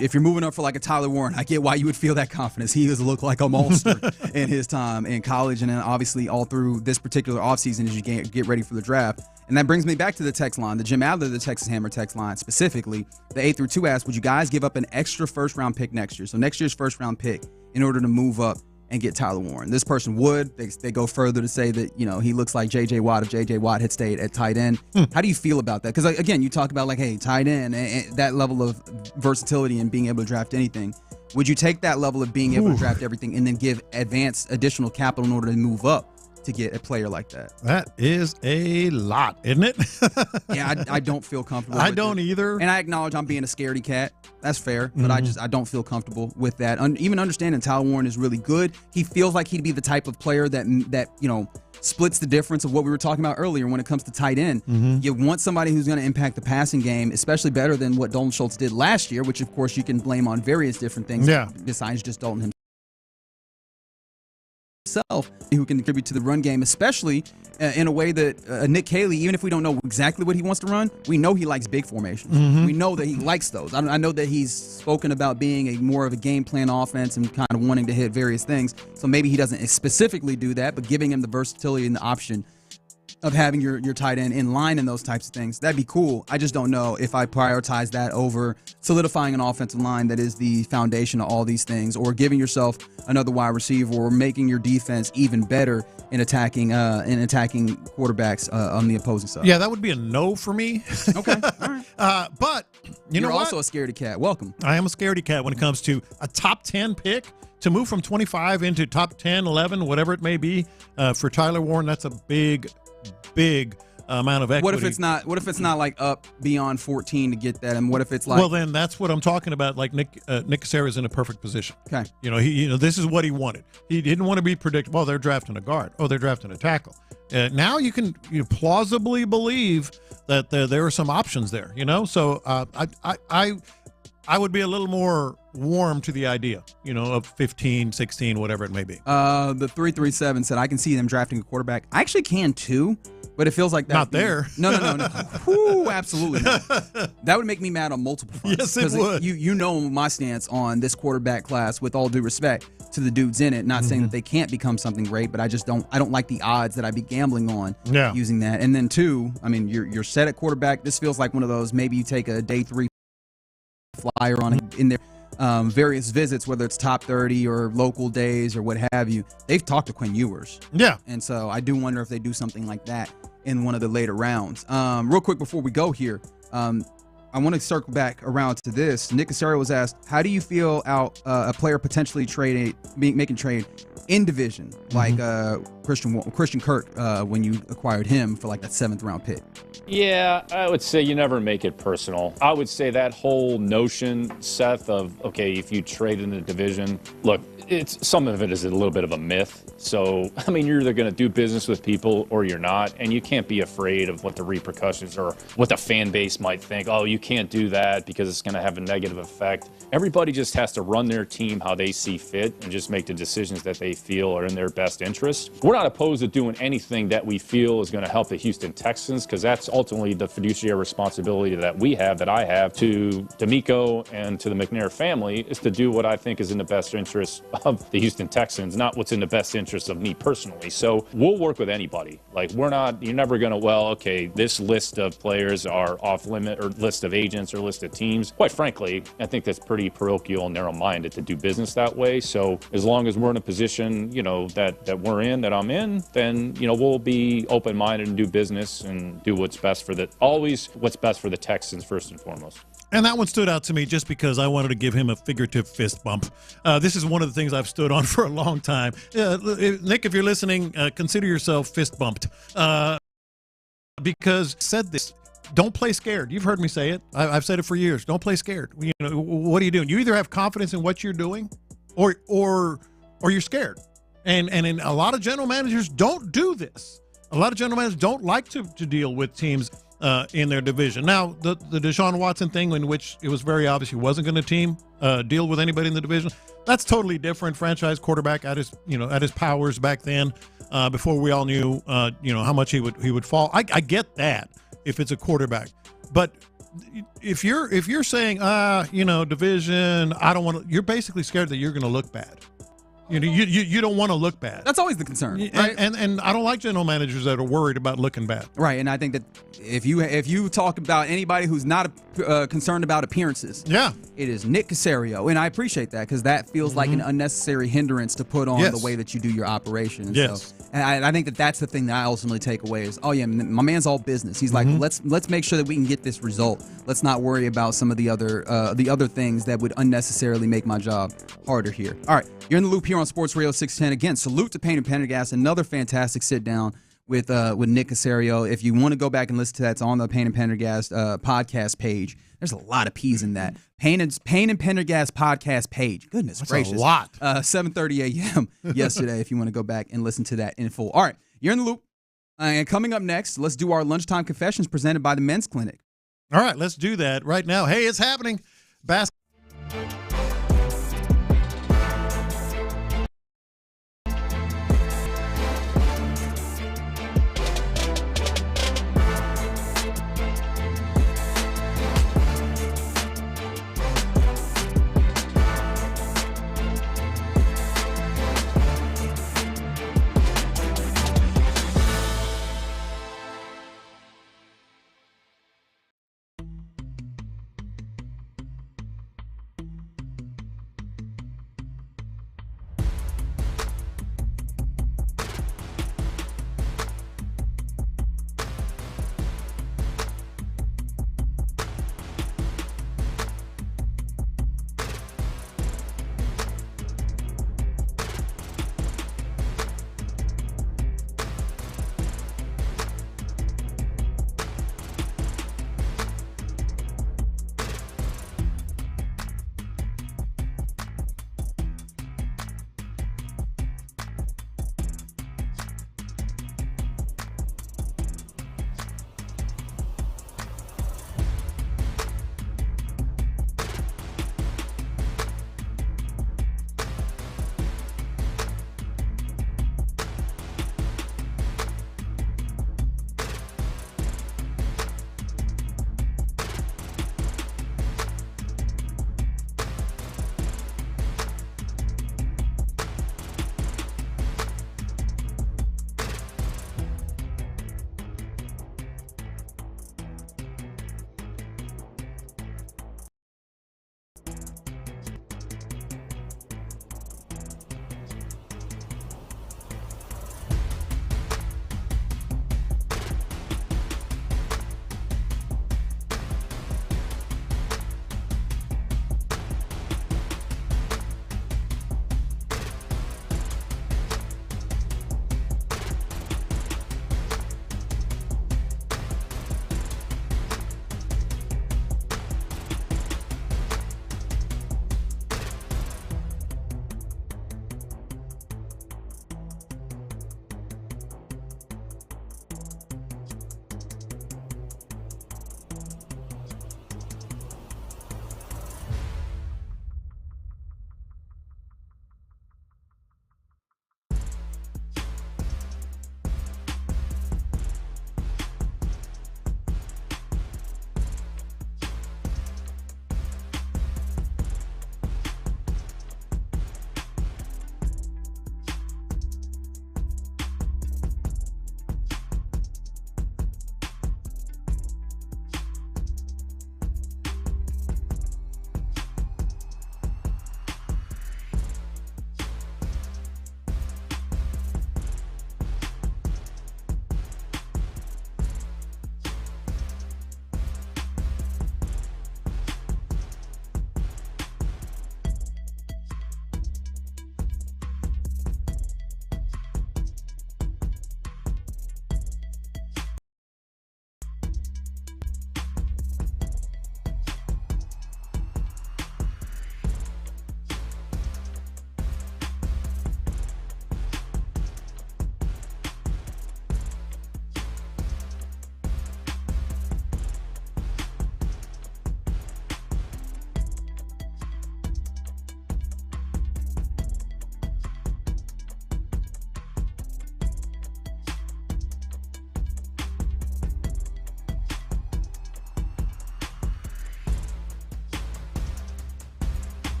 if you're moving up for like a Tyler Warren, I get why you would feel that confidence. He has looked like a monster in his time in college, and then obviously all through this particular offseason as you get ready for the draft. And that brings me back to the text line, the Jim Adler, the Texas Hammer text line specifically. The 8 through 2 asked, would you guys give up an extra first-round pick next year? So next year's first-round pick in order to move up and get Tyler Warren. This person would. They go further to say that, he looks like J.J. Watt if J.J. Watt had stayed at tight end. How do you feel about that? Because, again, you talk about, tight end and that level of versatility and being able to draft anything. Would you take that level of being able to draft everything and then give additional capital in order to move up to get a player like that? That is a lot, isn't it? Yeah, I don't feel comfortable I with don't it. either. And I acknowledge I'm being a scaredy cat. That's fair. But I don't feel comfortable with that. Even understanding Tyler Warren is really good. He feels like he'd be the type of player that splits the difference of what we were talking about earlier when it comes to tight end. You want somebody who's going to impact the passing game, especially better than what Dalton Schultz did last year, which, of course, you can blame on various different things besides just Dalton himself, who can contribute to the run game, especially in a way that Nick Caley, even if we don't know exactly what he wants to run, we know he likes big formations. We know that he likes those. I know that he's spoken about being more of a game plan offense and kind of wanting to hit various things. So maybe he doesn't specifically do that, but giving him the versatility and the option of having your tight end in line and those types of things, that'd be cool. I just don't know if I prioritize that over solidifying an offensive line that is the foundation of all these things, or giving yourself another wide receiver, or making your defense even better in attacking quarterbacks on the opposing side. Yeah, that would be a no for me. Okay, all right. But You're know what? also a scaredy cat. Welcome. I am a scaredy cat when it comes to a top 10 pick. To move from 25 into top 10, 11, whatever it may be, for Tyler Warren, that's a big amount of equity. What if it's not like up beyond 14 to get that? And what if it's like? Well, then that's what I'm talking about. Like Nick Caserio is in a perfect position. Okay. This is what he wanted. He didn't want to be predictable. Oh, they're drafting a guard. Oh, they're drafting a tackle. Now you can plausibly believe that there are some options there. So I would be a little more warm to the idea, of 15, 16, whatever it may be. The 337 said, I can see them drafting a quarterback. I actually can too. But it feels like that. Not there. No. Whew, absolutely not. That would make me mad on multiple fronts. Yes, it would. You know my stance on this quarterback class, with all due respect to the dudes in it. Not saying that they can't become something great, but I don't like the odds that I'd be gambling on using that. And then two, I mean, you're set at quarterback. This feels like one of those, maybe you take a day 3 flyer on in there. Various visits, whether it's top 30 or local days or what have you, they've talked to Quinn Ewers. Yeah. And so I do wonder if they do something like that in one of the later rounds. Real quick before we go here, I want to circle back around to this. Nick Caserio was asked, how do you feel out a player potentially making trade in division, like Christian Kirk when you acquired him for like that 7th round pick? Yeah, I would say you never make it personal. I would say that whole notion, Seth, of, okay, if you trade in the division, look, some of it is a little bit of a myth. So, I mean, you're either going to do business with people or you're not, and you can't be afraid of what the repercussions or what the fan base might think. Oh, you can't do that because it's going to have a negative effect. Everybody just has to run their team how they see fit and just make the decisions that they feel are in their best interest. We're not opposed to doing anything that we feel is going to help the Houston Texans, because that's ultimately the fiduciary responsibility that we have, that I have, to D'Amico and to the McNair family, is to do what I think is in the best interest of the Houston Texans, not what's in the best interest of me personally. So we'll work with anybody. Like, you're never going to, well, okay, this list of players are off limit, or list of agents or list of teams. Quite frankly, I think that's pretty parochial and narrow-minded to do business that way. So as long as we're in a position, that we're in, that I'm in, then, we'll be open-minded and do business and do what's best for what's best for the Texans first and foremost. And that one stood out to me just because I wanted to give him a figurative fist bump. This is one of the things I've stood on for a long time. Nick, if you're listening, consider yourself fist bumped. Because said this, don't play scared. You've heard me say it. I've said it for years. Don't play scared. What are you doing? You either have confidence in what you're doing, or you're scared. And a lot of general managers don't do this. A lot of general managers don't like to deal with teams in their division. Now, the Deshaun Watson thing, in which it was very obvious he wasn't going to deal with anybody in the division, that's totally different. Franchise quarterback at his powers back then, before we all knew how much he would fall. I get that if it's a quarterback, but if you're saying division, I don't want to. You're basically scared that you're going to look bad. You don't want to look bad. That's always the concern, right? And I don't like general managers that are worried about looking bad. Right, and I think that if you talk about anybody who's not concerned about appearances, it is Nick Caserio, and I appreciate that, because that feels like an unnecessary hindrance to put on the way that you do your operation. And so, and I think that that's the thing that I ultimately take away is, oh yeah, my man's all business. He's like, let's make sure that we can get this result. Let's not worry about some of the other things that would unnecessarily make my job harder here. All right, you're in the loop here on Sports Radio 610. Again, salute to Payne and Pendergast. Another fantastic sit down with Nick Caserio. If you want to go back and listen to that, it's on the Payne and Pendergast podcast page. There's a lot of P's in that. Payne and Pendergast podcast page. Goodness gracious. A lot. 7:30 a.m. yesterday, if you want to go back and listen to that in full. All right, you're in the loop. And coming up next, let's do our lunchtime confessions presented by the Men's Clinic. All right, let's do that right now. Hey, it's happening.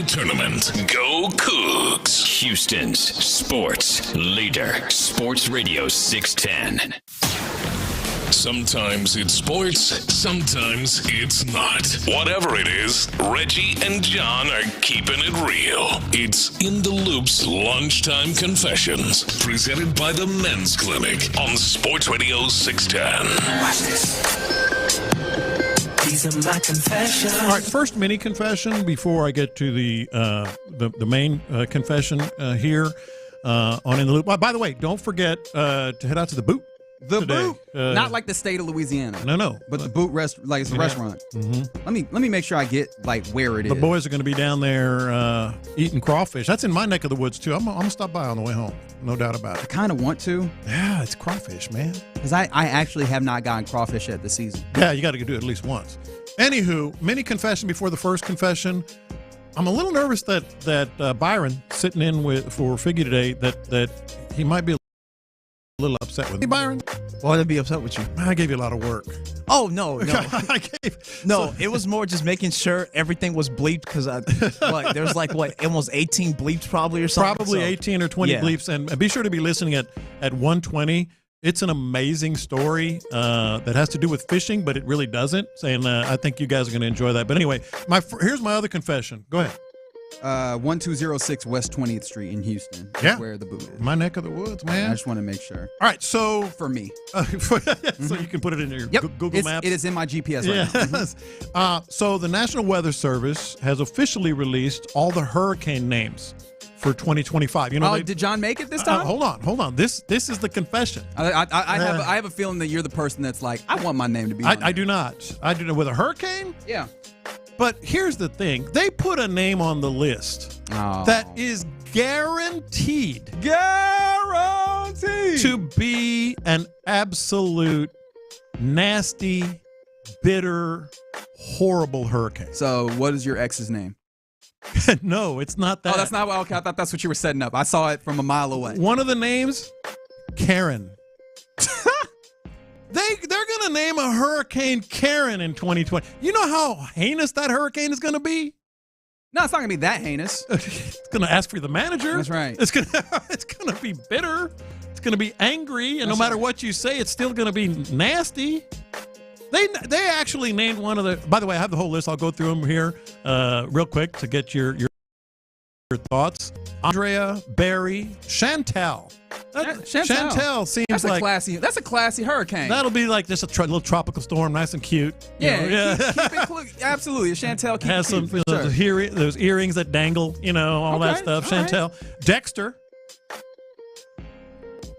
tournament. Go Cougs! Houston's sports leader. Sports Radio 610. Sometimes it's sports, sometimes it's not. Whatever it is, Reggie and John are keeping it real. It's In the Loop's Lunchtime Confessions, presented by the Men's Clinic on Sports Radio 610. Watch this. These are my confessions. All right, first mini confession before I get to the main confession here on In the Loop. By the way, don't forget to head out to the Boot. The today. Boot, not like the state of Louisiana. No, but the Boot like it's a restaurant. Mm-hmm. Let me make sure I get like where it is. The boys are going to be down there eating crawfish. That's in my neck of the woods too. I'm gonna stop by on the way home. No doubt about it. I kind of want to. Yeah, it's crawfish, man. Because I actually have not gotten crawfish yet this season. Yeah, you got to do it at least once. Anywho, mini confession before the first confession. I'm a little nervous that Byron sitting in for Figgy today that he might be a little upset with me. Byron, why would I be upset with you? I gave you a lot of work. Oh no. It was more just making sure everything was bleeped because there's almost 18 bleeps probably or something. Probably 18 or 20 bleeps, and be sure to be listening at 1:20. It's an amazing story that has to do with fishing, but it really doesn't. And I think you guys are going to enjoy that. But anyway, here's my other confession. Go ahead. 1206 West 20th Street in Houston is where the Boot is. My neck of the woods, man. I just want to make sure. All right, so for me. So you can put it in your Google Maps. It is in my GPS right now. So the National Weather Service has officially released all the hurricane names for 2025. You know, did John make it this time? Hold on. This is the confession. I have a feeling that you're the person that's like, I want my name to be on I do not. I do not. With a hurricane? Yeah. But here's the thing. They put a name on the list that is guaranteed to be an absolute nasty, bitter, horrible hurricane. So what is your ex's name? No, it's not that. Oh, that's not what. Okay, I thought that's what you were setting up. I saw it from a mile away. One of the names, Karen. They're going to name a hurricane Karen in 2020. You know how heinous that hurricane is going to be? No, it's not going to be that heinous. It's going to ask for the manager. That's right. It's going to be bitter. It's going to be angry, and no matter what you say, it's still going to be nasty. They actually named one of the. By the way, I have the whole list. I'll go through them here real quick to get your thoughts. Andrea, Barry, Chantel. Chantel seems that's like that's a classy hurricane. That'll be like just a little tropical storm, nice and cute. Yeah, keep it absolutely. Chantel has some those earrings that dangle, all that stuff. Chantel, right.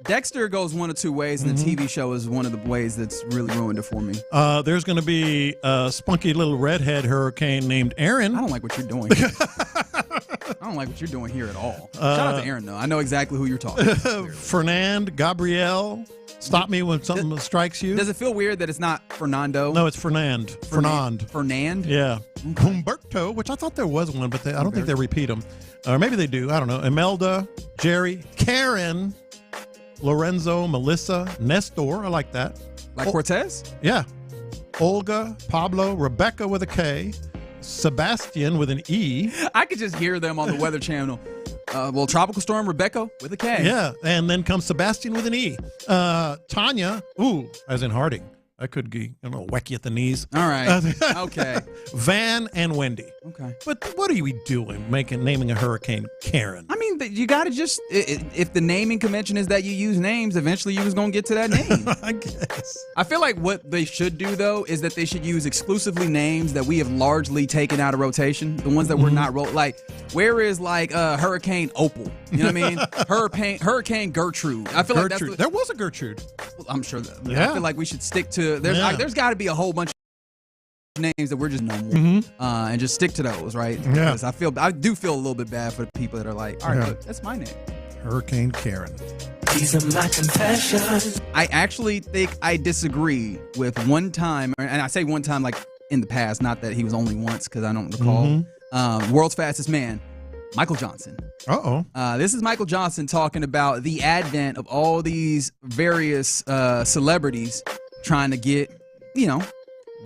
Dexter goes one of two ways, and the TV show is one of the ways that's really ruined it for me. There's going to be a spunky little redhead hurricane named Aaron. I don't like what you're doing here. I don't like what you're doing here at all. Shout out to Aaron, though. I know exactly who you're talking about. Fernand, Gabrielle. Stop me when something strikes you. Does it feel weird that it's not Fernando? No, it's Fernand. Fernand? Yeah. Humberto, which I thought there was one, but I don't think they repeat them. Or maybe they do. I don't know. Imelda, Jerry, Karen, Lorenzo, Melissa, Nestor. I like that. Like Cortez? Yeah. Olga, Pablo, Rebecca with a K, Sebastian with an E. I could just hear them on the Weather Channel. Tropical Storm Rebecca with a K. Yeah, and then comes Sebastian with an E. Tanya, as in Harding. I could be a little wacky at the knees. All right. Okay. Van and Wendy. Okay. But what are we doing naming a hurricane Karen? I mean, you got to just, if the naming convention is that you use names, eventually you was going to get to that name. I guess. I feel like what they should do, though, is that they should use exclusively names that we have largely taken out of rotation. The ones that we're not, where is Hurricane Opal? You know what I mean? Hurricane Gertrude. I feel Gertrude. like there was a Gertrude. Well, I'm sure that. Yeah. I feel like we should stick to, there's got to be a whole bunch of names that we're just normal, and just stick to those, right? Yeah. Because I do feel a little bit bad for the people that are like, all right, look, that's my name. Hurricane Karen. These are my confessions. I actually think I disagree with one time, and I say one time like in the past, not that he was only once because I don't recall. World's fastest man, Michael Johnson. This is Michael Johnson talking about the advent of all these various celebrities trying to get,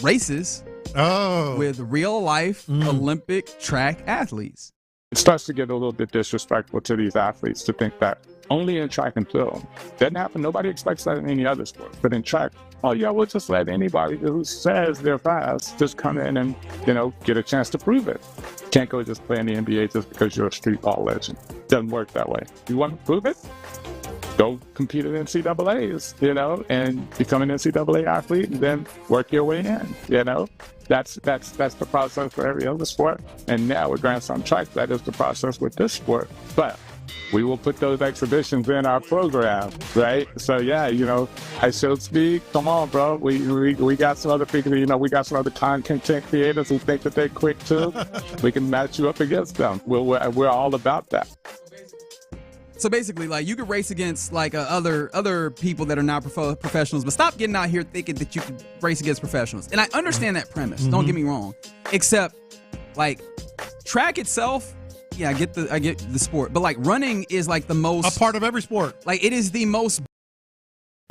races with real life Olympic track athletes. It starts to get a little bit disrespectful to these athletes to think that only in track and field. Doesn't happen. Nobody expects that in any other sport. But in track, oh yeah, we'll just let anybody who says they're fast just come in and, get a chance to prove it. Can't go just play in the NBA just because you're a street ball legend. Doesn't work that way. You want to prove it? Go compete at NCAAs, and become an NCAA athlete and then work your way in, That's the process for every other sport. And now with grandson track, that is the process with this sport. But we will put those exhibitions in our program, right? So yeah, I showed speed. Come on, bro. We got some other people, we got some other content creators who think that they're quick too. We can match you up against them. We're all about that. So basically, you could race against other people that are not professionals, but stop getting out here thinking that you could race against professionals. And I understand that premise. Don't get me wrong. Except, track itself, yeah, I get the sport, but running is the most a part of every sport. It is the most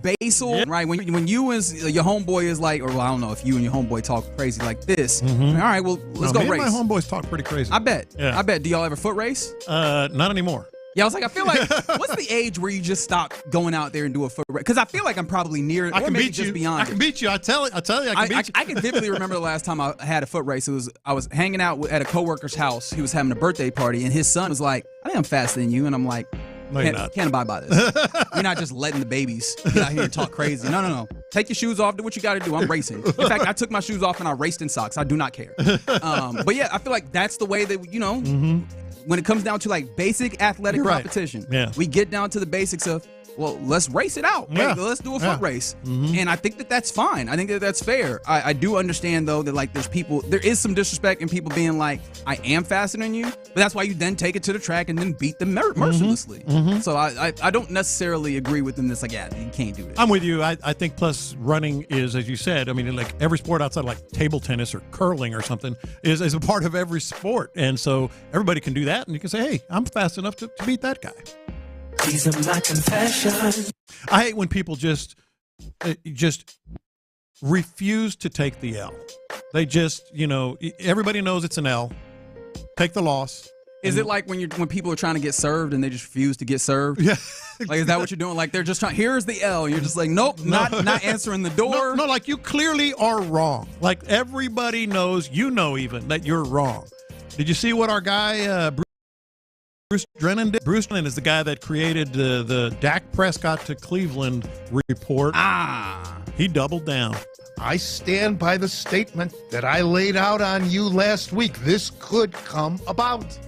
basal, right? When you as your homeboy is or I don't know if you and your homeboy talk crazy like this. All right, well let's go me race. And my homeboys talk pretty crazy. I bet. Yeah. I bet. Do y'all ever foot race? Not anymore. Yeah, I was I feel what's the age where you just stop going out there and do a foot race? Because I feel I'm probably near, I can maybe beat just you. beyond. I can beat you. I tell you, I can beat you. I can vividly remember the last time I had a foot race. I was hanging out at a coworker's house. He was having a birthday party, and his son was like, "I think I'm faster than you," and I'm like, "No, you're not. Can't abide by this. You're not just letting the babies get out here and talk crazy. No. Take your shoes off. Do what you got to do. I'm racing. In fact, I took my shoes off and I raced in socks. I do not care. But yeah, I feel that's the way that when it comes down to basic athletic competition, we get down to the basics of, well, let's race it out. Yeah. Let's do a foot race. And I think that's fine. I think that's fair. I do understand, though, that there is some disrespect in people being I am faster than you, but that's why you then take it to the track and then beat them mercilessly. So I don't necessarily agree with them that's you can't do this. I'm with you. I think plus running is, as you said, every sport outside of table tennis or curling or something is a part of every sport. And so everybody can do that. And you can say, hey, I'm fast enough to beat that guy. These are my confessions. I hate when people just refuse to take the L. They just, everybody knows it's an L. Take the loss. Is it when people are trying to get served and they just refuse to get served? Yeah. Is that what you're doing? They're just trying, here's the L. And you're just nope, not answering the door. No, you clearly are wrong. Everybody knows, even, that you're wrong. Did you see what our guy, Bruce Drennan did? Bruce Drennan is the guy that created the Dak Prescott to Cleveland report. He doubled down. I stand by the statement that I laid out on you last week. This could come about.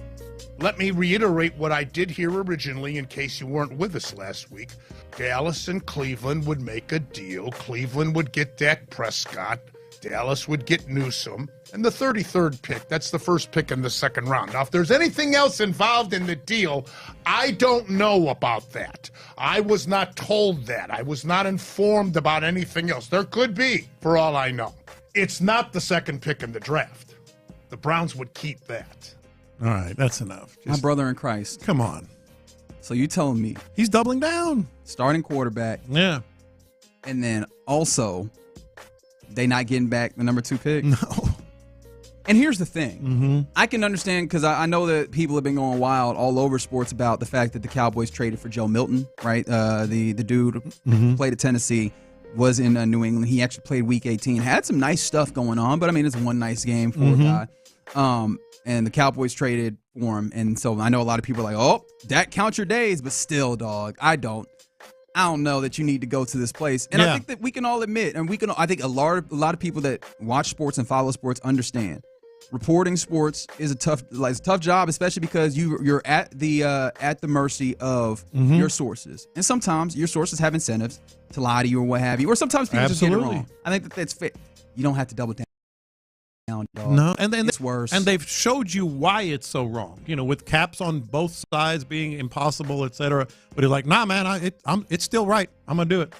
Let me reiterate what I did here originally in case you weren't with us last week. Dallas and Cleveland would make a deal. Cleveland would get Dak Prescott. Dallas would get Newsom. And the 33rd pick, that's the first pick in the second round. Now, if there's anything else involved in the deal, I don't know about that. I was not told that. I was not informed about anything else. There could be, for all I know. It's not the second pick in the draft. The Browns would keep that. All right, that's enough. My brother in Christ. Come on. So you telling me. He's doubling down. Starting quarterback. Yeah. And then also, they not getting back the number 2 pick? No. And here's the thing. I can understand because I know that people have been going wild all over sports about the fact that the Cowboys traded for Joe Milton, right? The dude who played at Tennessee was in New England. He actually played Week 18. Had some nice stuff going on, but it's one nice game for a guy. And the Cowboys traded for him. And so I know a lot of people are oh, that counts your days, but still, dog, I don't know that you need to go to this place. And I think that we can all admit, and I think a lot of people that watch sports and follow sports understand. Reporting sports is a tough job, especially because you're at the mercy of your sources, and sometimes your sources have incentives to lie to you or what have you, or sometimes people just get it wrong. I think that's fair. You don't have to double down. Dog. No, and then it's worse. And they've showed you why it's so wrong. With caps on both sides being impossible, etc. But it's nah, man, it's still right. I'm gonna do it.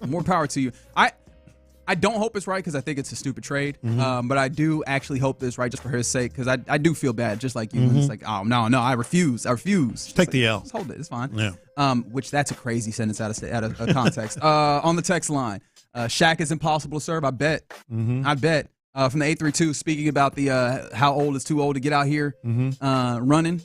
More power to you. I don't hope it's right because I think it's a stupid trade. But I do actually hope it's right just for his sake because I do feel bad just like you. It's oh no, I refuse. Just take the L. Just hold it. It's fine. Yeah. Which that's a crazy sentence out of context. On the text line, Shaq is impossible to serve. I bet. I bet. from the 832, speaking about the how old is too old to get out here running.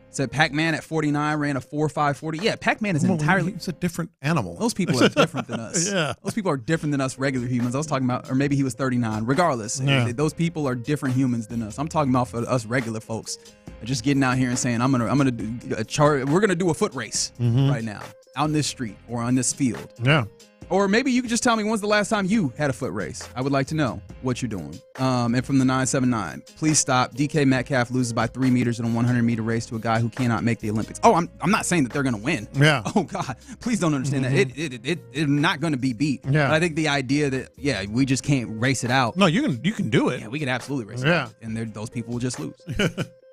Said Pac-Man at 49 ran a 4.540. Yeah, Pac-Man is entirely. It's a different animal. Those people are different than us. Yeah. Those people are different than us regular humans. I was talking about, or maybe he was 39. Regardless, those people are different humans than us. I'm talking about for us regular folks, just getting out here and saying, I'm gonna do a chart. We're gonna do a foot race right now out in this street or on this field. Yeah. Or maybe you could just tell me when's the last time you had a foot race. I would like to know what you're doing. And from the 979, please stop. DK Metcalf loses by 3 meters in a 100-meter race to a guy who cannot make the Olympics. Oh, I'm not saying that they're going to win. Yeah. Oh, God. Please don't understand that. It's not going to be beat. Yeah. But I think the idea that, we just can't race it out. No, you can do it. Yeah, we can absolutely race it out. And those people will just lose.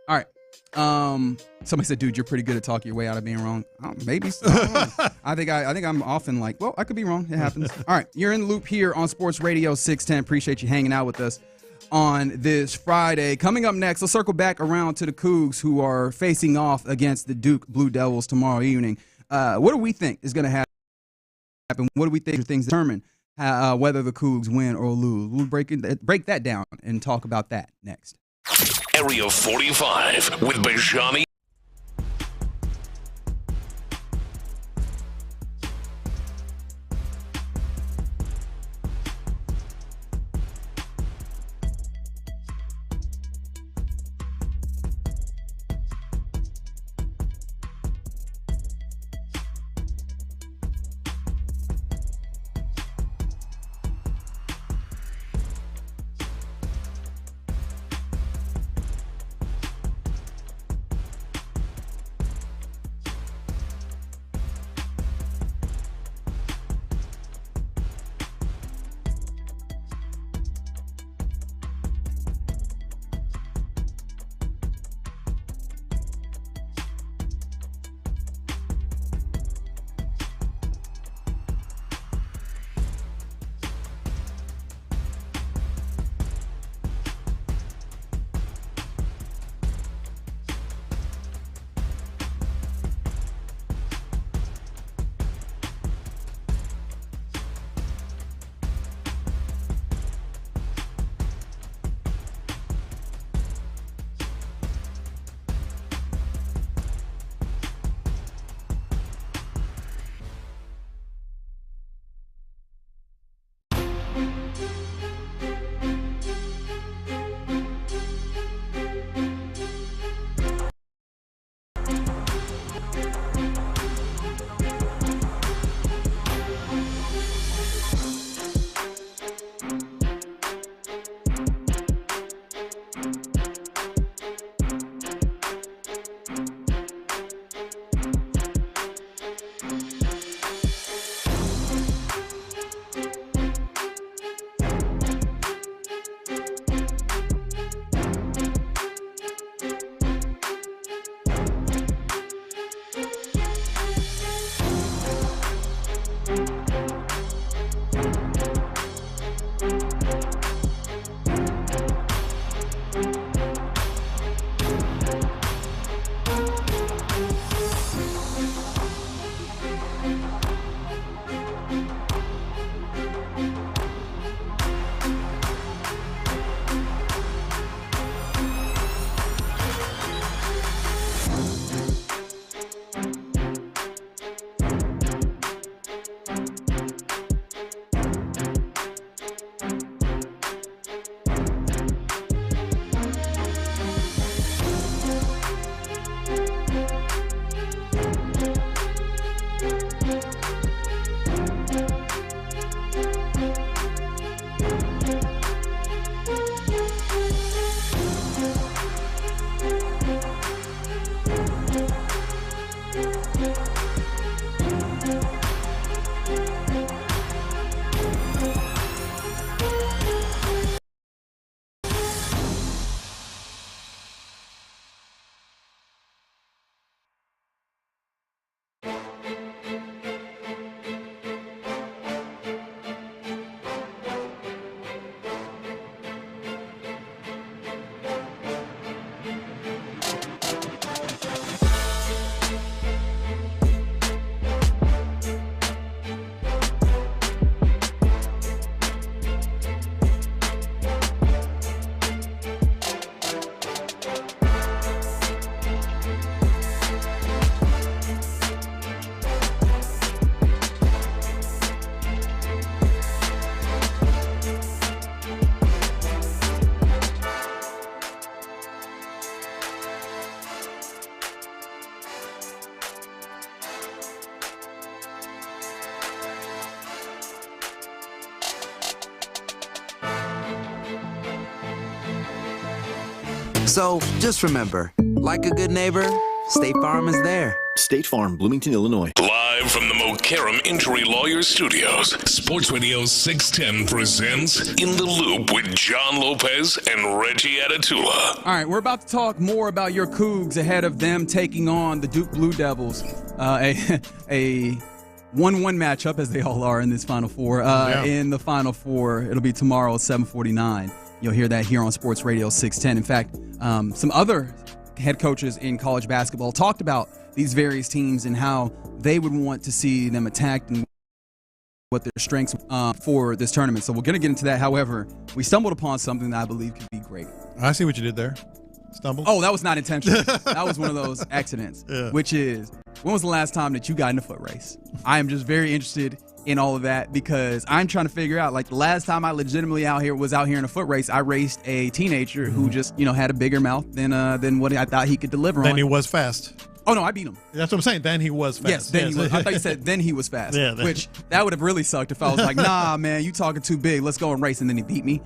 All right. Somebody said, dude, you're pretty good at talking your way out of being wrong. Maybe so. I think I'm often like, well, I could be wrong. It happens. All right. You're in the loop here on Sports Radio 610. Appreciate you hanging out with us on this Friday. Coming up next, let's circle back around to the Cougs who are facing off against the Duke Blue Devils tomorrow evening. What do we think is going to happen? What do we think are things that determine whether the Cougs win or lose? We'll break that down and talk about that next. Area 45 with Bijani. So just remember, like a good neighbor, State Farm is there. State Farm, Bloomington, Illinois. Live from the Mokaram Injury Lawyers Studios, Sports Radio 610 presents In the Loop with John Lopez and Reggie Atatula. All right, we're about to talk more about your Cougs ahead of them taking on the Duke Blue Devils. A 1-1 matchup, as they all are in this Final Four. In the Final Four, it'll be tomorrow at 7:49. You'll hear that here on Sports Radio 610. In fact, some other head coaches in college basketball talked about these various teams and how they would want to see them attacked and what their strengths for this tournament. So we're going to get into that. However, we stumbled upon something that I believe could be great. I see what you did there. Stumbled? Oh, that was not intentional. That was one of those accidents, which is, when was the last time that you got in a foot race? I am just very interested in all of that because I'm trying to figure out, like, the last time I legitimately was out here in a foot race, I raced a teenager who just, had a bigger mouth than what I thought he could deliver on. Then he was fast. Oh, no, I beat him. That's what I'm saying. Then he was fast. Yes, then he was. I thought you said then he was fast, which that would have really sucked if I was like, nah, man, you talking too big. Let's go and race, and then he beat me.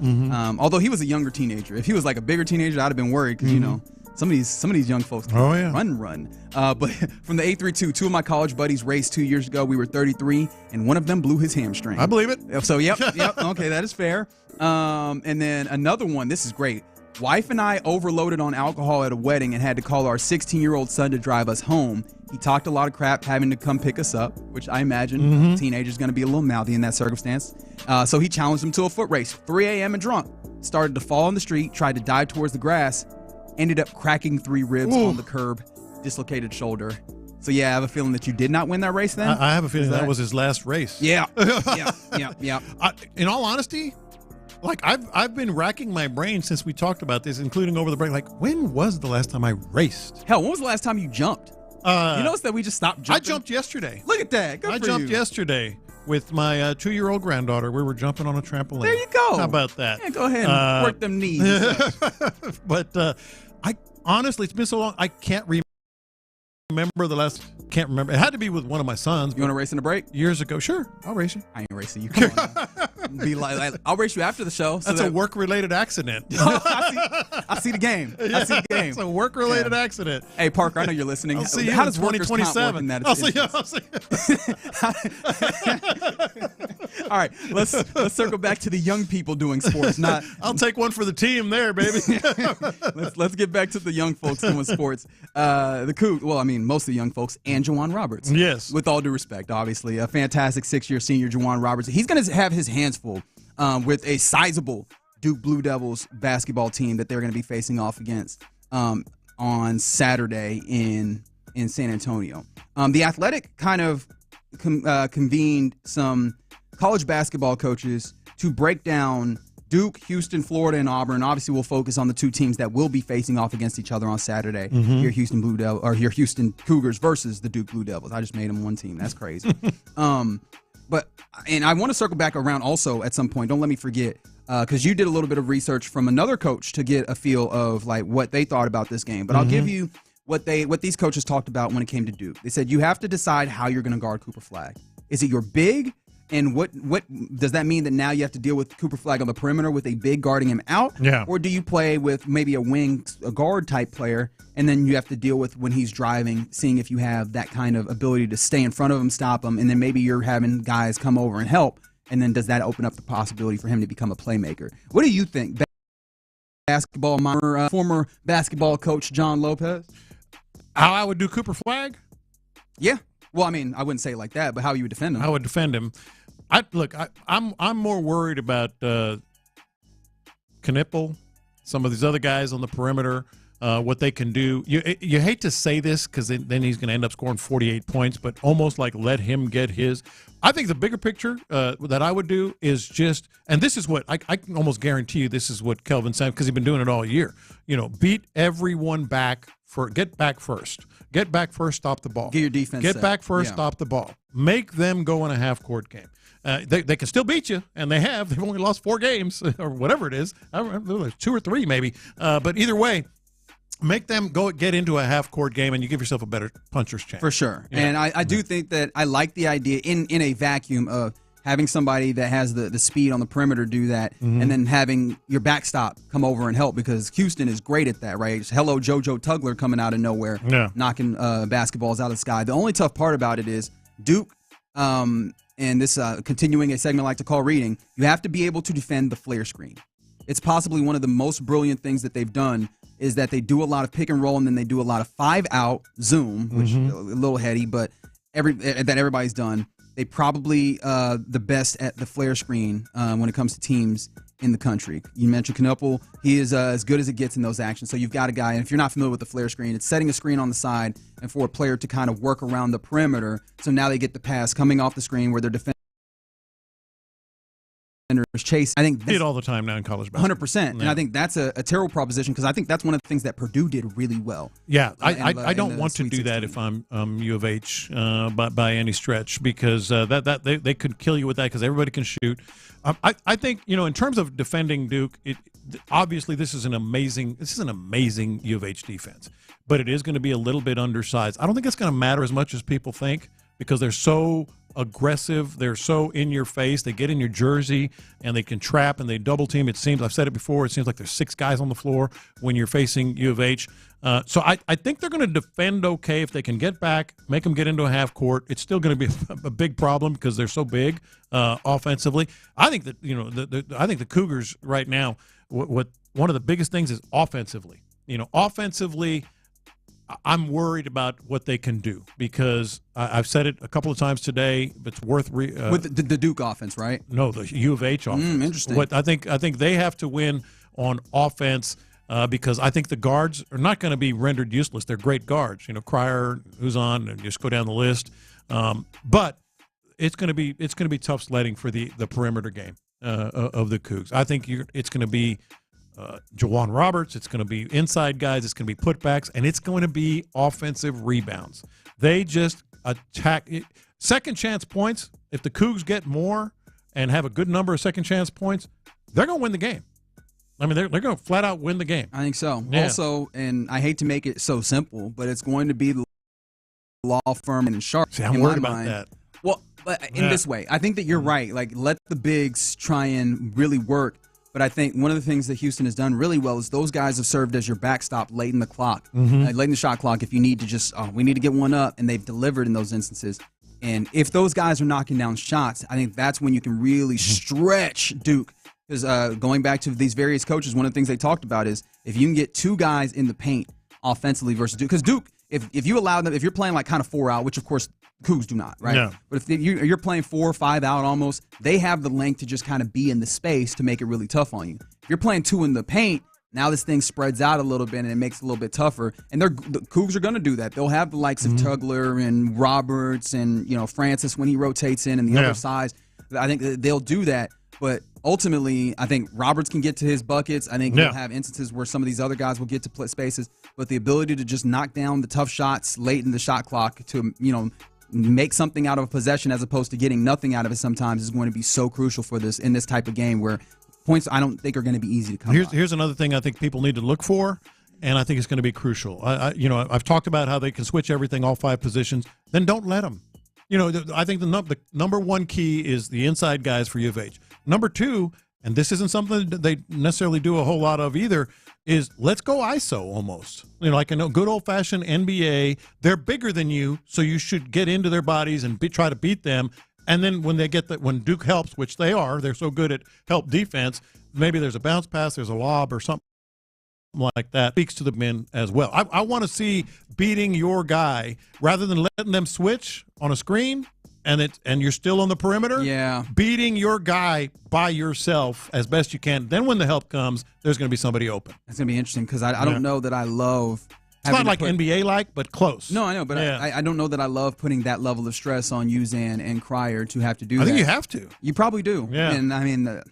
Although he was a younger teenager. If he was like a bigger teenager, I'd have been worried because, some of these young folks can run. But from the 832, two of my college buddies raced 2 years ago. We were 33, and one of them blew his hamstring. I believe it. So, yep. Okay, that is fair. And then another one, this is great. Wife and I overloaded on alcohol at a wedding and had to call our 16-year-old son to drive us home. He talked a lot of crap having to come pick us up, which I imagine a teenager's going to be a little mouthy in that circumstance. So he challenged him to a foot race, 3 a.m. and drunk. Started to fall on the street, tried to dive towards the grass, ended up cracking 3 ribs on the curb, dislocated shoulder. So, yeah, I have a feeling that you did not win that race then? I have a feeling that was his last race. Yeah. In all honesty, like, I've been racking my brain since we talked about this, including over the break. Like, when was the last time I raced? Hell, when was the last time you jumped? You notice that we just stopped jumping? I jumped yesterday. Look at that. Good I for jumped you. yesterday with my 2-year-old granddaughter. We were jumping on a trampoline. There you go. How about that? Yeah, go ahead and work them knees. But I honestly, it's been so long, I can't remember the last. Can't remember. It had to be with one of my sons. You want to race in a break? Years ago. Sure, I'll race you. I ain't racing you. Come on. Be like, I'll race you after the show. That's a work-related accident. I see the game. I see the game. It's a work-related accident. Hey, Parker, I know you're listening. I'll see you How in does 2027? I'll see you. All right, let's circle back to the young people doing sports. I'll take one for the team there, baby. Let's get back to the young folks doing sports. The Cougs, well, I mean, most of the young folks, and Juwan Roberts. Yes. With all due respect, obviously, a fantastic 6-year senior, Juwan Roberts. He's going to have his hands full with a sizable Duke Blue Devils basketball team that they're going to be facing off against on Saturday in San Antonio. The Athletic kind of convened some college basketball coaches to break down Duke, Houston, Florida, and Auburn. Obviously, we'll focus on the two teams that will be facing off against each other on Saturday. Your Houston Blue Devils, or your Houston Cougars versus the Duke Blue Devils. I just made them one team. That's crazy. But I want to circle back around also at some point. Don't let me forget, because you did a little bit of research from another coach to get a feel of like what they thought about this game. But I'll give you what these coaches talked about when it came to Duke. They said you have to decide how you're going to guard Cooper Flagg. Is it your big? And what does that mean that now you have to deal with Cooper Flagg on the perimeter with a big guarding him out? Yeah. Or do you play with maybe a guard type player, and then you have to deal with when he's driving, seeing if you have that kind of ability to stay in front of him, stop him, and then maybe you're having guys come over and help, and then does that open up the possibility for him to become a playmaker? What do you think, basketball, former basketball coach John Lopez? How I would do Cooper Flagg? Yeah. Well, I mean, I wouldn't say it like that, but how you would defend him? I would defend him. I'm more worried about Knipple, some of these other guys on the perimeter, what they can do. You hate to say this because then he's going to end up scoring 48 points, but almost like let him get his. I think the bigger picture that I would do is just, and this is what I can almost guarantee you this is what Kelvin said because he's been doing it all year. Beat everyone back. Get back first. Get back first, stop the ball. Get your defense Get set. back first, stop the ball. Make them go in a half-court game. They can still beat you, and they have. They've only lost 4 games or whatever it is. I don't know, 2 or 3 maybe. But either way, make them get into a half-court game, and you give yourself a better puncher's chance. For sure. Yeah. And I do think that I like the idea in a vacuum of having somebody that has the speed on the perimeter do that, and then having your backstop come over and help, because Houston is great at that, right? Hello, JoJo Tugler coming out of nowhere, knocking basketballs out of the sky. The only tough part about it is Duke, and this continuing a segment I like to call reading, you have to be able to defend the flare screen. It's possibly one of the most brilliant things that they've done is that they do a lot of pick and roll, and then they do a lot of 5-out zoom, which is a little heady, but that everybody's done. They probably the best at the flare screen when it comes to teams in the country. You mentioned Knuppel. He is as good as it gets in those actions. So you've got a guy, and if you're not familiar with the flare screen, it's setting a screen on the side and for a player to kind of work around the perimeter. So now they get the pass coming off the screen where they're defenders chase. I think see it all the time now in college basketball. 100%. And I think that's a terrible proposition, because I think that's one of the things that Purdue did really well. Yeah, I don't want to do that if I'm U of H by any stretch, because they could kill you with that, because everybody can shoot. I think, in terms of defending Duke, obviously this is an amazing U of H defense, but it is going to be a little bit undersized. I don't think it's going to matter as much as people think, because they're so aggressive, they're so in your face, they get in your jersey and they can trap and they double team. It seems, I've said it before, it seems like there's 6 guys on the floor when you're facing U of H. So I think they're going to defend okay if they can get back, make them get into a half court. It's still going to be a big problem because they're so big offensively. I think that I think the Cougars right now, what one of the biggest things is offensively. Offensively, I'm worried about what they can do, because I've said it a couple of times today. It's worth with the Duke offense, right? No, the U of H offense. Interesting. What I think they have to win on offense, because I think the guards are not going to be rendered useless. They're great guards. Cryer, who's on, and just go down the list. But it's going to be tough sledding for the perimeter game of the Cougs. I think it's going to be Jawan Roberts, it's going to be inside guys, it's going to be putbacks, and it's going to be offensive rebounds. They just attack. Second chance points, if the Cougs get more and have a good number of second chance points, they're going to win the game. I mean, they're going to flat out win the game. I think so. Yeah. Also, and I hate to make it so simple, but it's going to be the law firm and Sharp. See, I'm worried about that. Well, but in this way, I think that you're right. Like, let the bigs try and really work. But I think one of the things that Houston has done really well is those guys have served as your backstop late in the clock, late in the shot clock. If you need to just, we need to get one up, and they've delivered in those instances. And if those guys are knocking down shots, I think that's when you can really stretch Duke. Because going back to these various coaches, one of the things they talked about is if you can get 2 guys in the paint offensively versus Duke. Because Duke, if you allow them, if you're playing like kind of 4 out, which of course Cougs do not, right? Yeah. But if you're playing 4 or 5 out almost, they have the length to just kind of be in the space to make it really tough on you. If you're playing 2 in the paint, now this thing spreads out a little bit and it makes it a little bit tougher. And the Cougs are going to do that. They'll have the likes of Tugler and Roberts and Francis when he rotates in and the other sides. I think they'll do that. But ultimately, I think Roberts can get to his buckets. I think he'll have instances where some of these other guys will get to spaces. But the ability to just knock down the tough shots late in the shot clock to, make something out of a possession as opposed to getting nothing out of it sometimes is going to be so crucial for this in this type of game where points I don't think are going to be easy to come by. Here's another thing I think people need to look for, and I think it's going to be crucial. I've talked about how they can switch everything, all 5 positions. Then don't let them. I think the number one key is the inside guys for U of H. Number 2, and this isn't something that they necessarily do a whole lot of either, is let's go ISO almost. Like a good old-fashioned NBA. They're bigger than you, so you should get into their bodies and try to beat them. And then when when Duke helps, which they are, they're so good at help defense, maybe there's a bounce pass, there's a lob or something like that. Speaks to the men as well. I want to see beating your guy rather than letting them switch on a screen and you're still on the perimeter. Yeah. Beating your guy by yourself as best you can. Then when the help comes, there's going to be somebody open. It's going to be interesting because I don't know that I love. It's not like NBA-like, but close. No, I know, but I don't know that I love putting that level of stress on Uzan and Cryer to have to do that. I think you have to. You probably do. Yeah. And, I mean,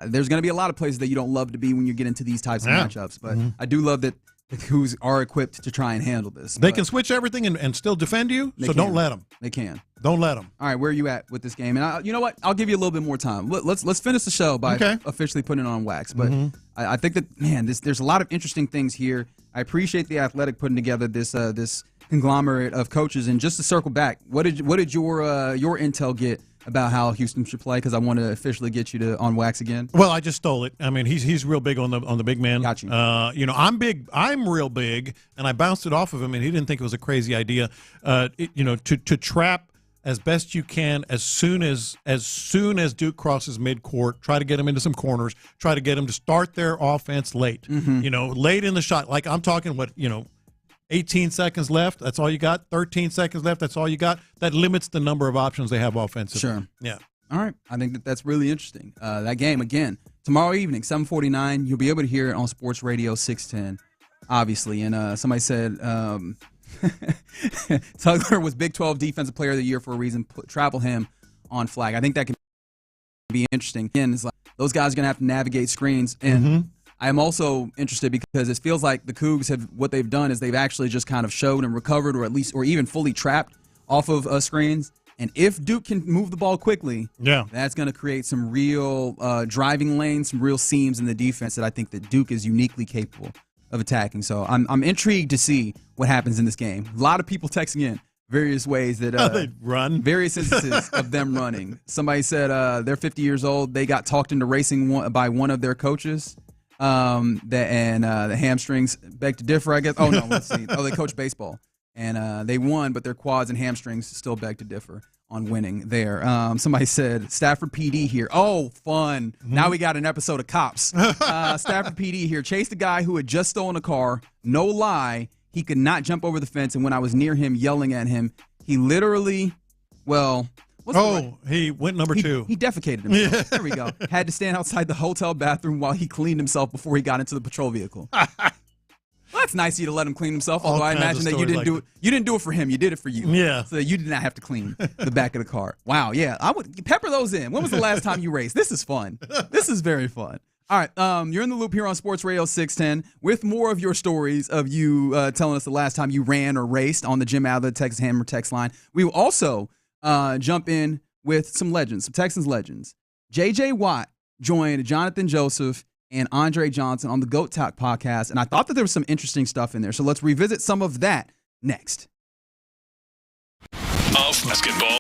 there's going to be a lot of places that you don't love to be when you get into these types of matchups. But I do love that the Cougs are equipped to try and handle this. They can switch everything and still defend you, so don't let them. They can. Don't let them. All right, where are you at with this game? And you know what? I'll give you a little bit more time. Let's finish the show by officially putting it on wax. But I think that, man, there's a lot of interesting things here. I appreciate the Athletic putting together this conglomerate of coaches. And just to circle back, what did your intel get about how Houston should play? Because I want to officially get you to on wax again. Well, I just stole it. I mean, he's real big on the big man. Got you. I'm big. I'm real big, and I bounced it off of him, and he didn't think it was a crazy idea. To trap as best you can as soon as Duke crosses midcourt, try to get him into some corners, try to get him to start their offense late. Late in the shot. Like I'm talking 18 seconds left, that's all you got. 13 seconds left, that's all you got. That limits the number of options they have offensively. Sure. Yeah. All right. I think that's really interesting. That game, again, tomorrow evening, 7:49. You'll be able to hear it on Sports Radio 610, obviously. And somebody said Tugler was Big 12 Defensive Player of the Year for a reason. Travel him on flag. I think that can be interesting. Again, it's like those guys are going to have to navigate screens. And I'm also interested because it feels like the Cougs what they've done is they've actually just kind of showed and recovered or even fully trapped off of screens. And if Duke can move the ball quickly, that's going to create some real driving lanes, some real seams in the defense that I think that Duke is uniquely capable of attacking. So I'm intrigued to see what happens in this game. A lot of people texting in various ways that they run. Various instances of them running. Somebody said they're 50 years old. They got talked into racing by one of their coaches. The hamstrings beg to differ, I guess. Oh, no, let's see. They coach baseball. And they won, but their quads and hamstrings still beg to differ on winning there. Somebody said, Stafford PD here. Oh, fun. Now we got an episode of Cops. Stafford PD here. Chased a guy who had just stolen a car. No lie. He could not jump over the fence, and when I was near him yelling at him, he literally, he went number 2. He defecated himself. Yeah. There we go. Had to stand outside the hotel bathroom while he cleaned himself before he got into the patrol vehicle. Well, that's nice of you to let him clean himself, although I imagine that you didn't do it. You didn't do it for him. You did it for you. Yeah. So that you did not have to clean the back of the car. Wow, yeah. I would pepper those in. When was the last time you raced? This is fun. This is very fun. All right, you're in the loop here on Sports Radio 610 with more of your stories of you telling us the last time you ran or raced on the Jim Adler Texas Hammer text line. We will also jump in with some legends, some Texans legends. J.J. Watt joined Jonathan Joseph and Andre Johnson on the GOAT Talk podcast, and I thought that there was some interesting stuff in there. So let's revisit some of that next. Of basketball.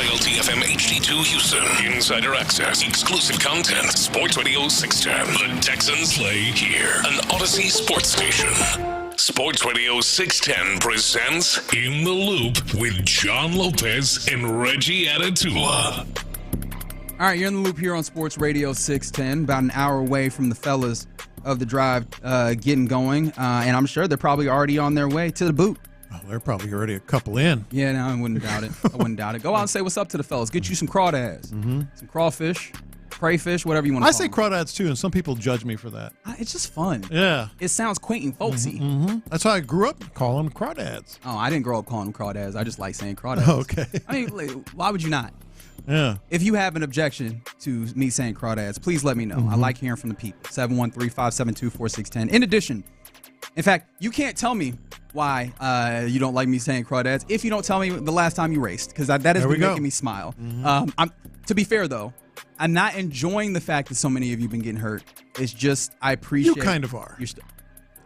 Dial TFM HD2 Houston. Insider access, exclusive content. Sports Radio 610. The Texans play here. An Odyssey sports station. Sports Radio 610 presents In the Loop with John Lopez and Reggie Atatula. All right, you're in the loop here on Sports Radio 610, about an hour away from the fellas of the drive getting going, and I'm sure they're probably already on their way to the boot. Oh, they're probably already a couple in. Yeah, no, I wouldn't doubt it. Go out and say what's up to the fellas. Get you some crawdads, some crawfish, crayfish, whatever you want to call I say crawdads too, and some people judge me for that. It's just fun. Yeah. It sounds quaint and folksy. That's how I grew up calling them crawdads. Oh, I didn't grow up calling them crawdads. I just like saying crawdads. Okay. I mean, why would you not? Yeah. If you have an objection to me saying crawdads, please let me know. I like hearing from the people. 713-572-4610. In addition, in fact, you can't tell me why you don't like me saying crawdads if you don't tell me the last time you raced, because that has been making me smile. To be fair, though, I'm not enjoying the fact that so many of you have been getting hurt. It's just I appreciate. You kind of are.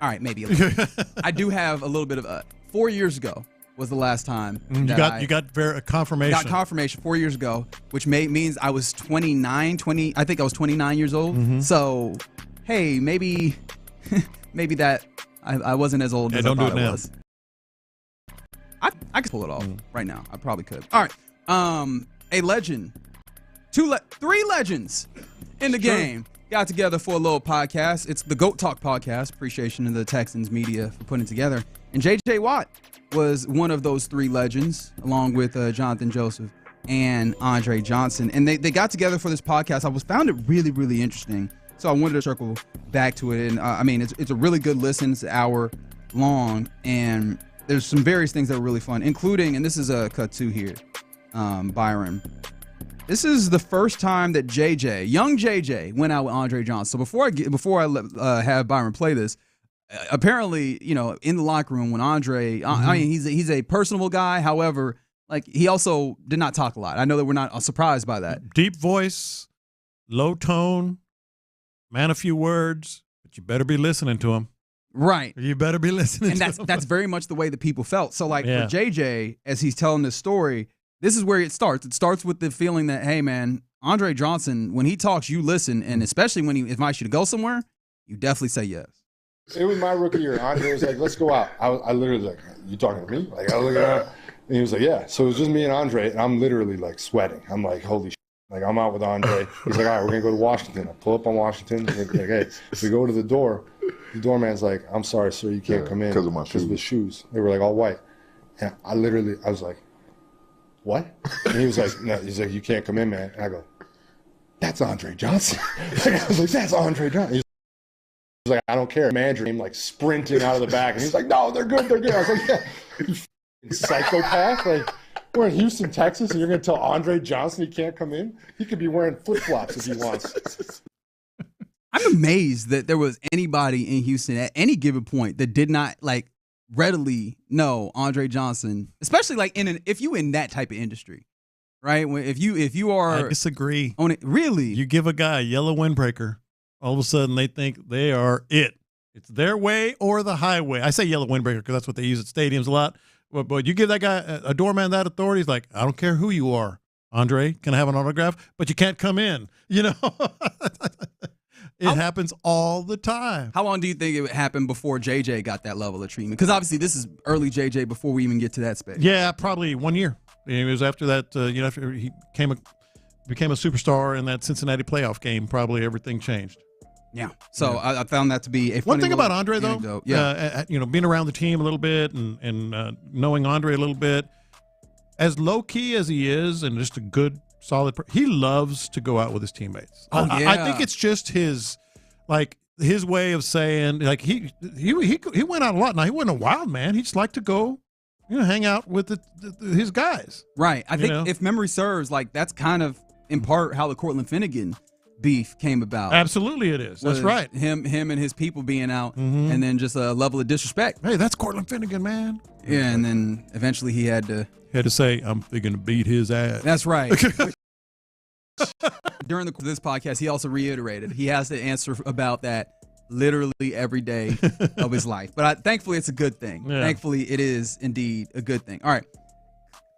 All right, maybe a little. I do have a little bit of 4 years ago was the last time you got confirmation. Got confirmation 4 years ago, which means I was 29. I think I was 29 years old. So, hey, maybe that I wasn't as old as I thought I was. I could pull it off right now. I probably could. All right, a legend, three legends in the game got together for a little podcast. It's the GOAT Talk podcast. Appreciation to the Texans media for putting it together. And J.J. Watt was one of those three legends, along with Jonathan Joseph and Andre Johnson. And they got together for this podcast. I found it really, really interesting. So I wanted to circle back to it. And I mean, it's a really good listen. It's an hour long. And there's some various things that are really fun, including, and this is a cut two here, Byron. This is the first time that young JJ, went out with Andre Johnson. So before I have Byron play this, apparently, in the locker room when Andre, I mean, he's a personable guy. However, he also did not talk a lot. I know that we're not surprised by that. Deep voice, low tone, man, a few words, but you better be listening to him. Right. You better be listening to him. And that's very much the way that people felt. So, for JJ, as he's telling this story, this is where it starts. It starts with the feeling that, hey, man, Andre Johnson, when he talks, you listen. And especially when he invites you to go somewhere, you definitely say yes. It was my rookie year. Andre was like, let's go out. I literally was like, you talking to me? I was like, and he was like, yeah. So it was just me and Andre, and I'm literally sweating. I'm like, holy shit. I'm out with Andre. He's like, all right, we're going to go to Washington. I pull up on Washington. He's like, hey, we go to the door. The doorman's like, I'm sorry, sir, you can't come in. Because of the shoes. They were all white. And I was like, what? And he was like, no, he's like, you can't come in, man. And I go, that's Andre Johnson. I was like, that's Andre Johnson. He's like, I don't care. Manager came sprinting out of the back, and he's like, no, they're good. I was like, yeah, you psychopath. We're in Houston, Texas, and you're going to tell Andre Johnson he can't come in? He could be wearing flip-flops if he wants. I'm amazed that there was anybody in Houston at any given point that did not readily know Andre Johnson, especially if you in that type of industry, right? If you are, I disagree. On it, really, you give a guy a yellow windbreaker, all of a sudden they think they are it. It's their way or the highway. I say yellow windbreaker because that's what they use at stadiums a lot. But you give that guy, a doorman, that authority, he's like, I don't care who you are, Andre, can I have an autograph? But you can't come in, It happens all the time. How long do you think it would happen before JJ got that level of treatment? Because obviously this is early JJ before we even get to that space. Yeah, probably 1 year. It was after that, after he became a superstar in that Cincinnati playoff game, probably everything changed. Yeah. So I found that to be a funny one thing about Andre, though. Anecdote. Yeah. Being around the team a little bit and knowing Andre a little bit, as low key as he is, and just a good, solid. He loves to go out with his teammates. Oh, yeah. I think it's just his way of saying he went out a lot. Now he wasn't a wild man. He just liked to go, hang out with his guys. Right. I think if memory serves, that's kind of in part how the Cortland Finnegan beef came about. Absolutely, it is. That's right. Him and his people being out, and then just a level of disrespect. Hey, that's Cortland Finnegan, man. Yeah, and then eventually he had to say, "I'm thinking to beat his ass." That's right. During this podcast, he also reiterated he has to answer about that literally every day of his life. But thankfully, it's a good thing. Yeah. Thankfully, it is indeed a good thing. All right.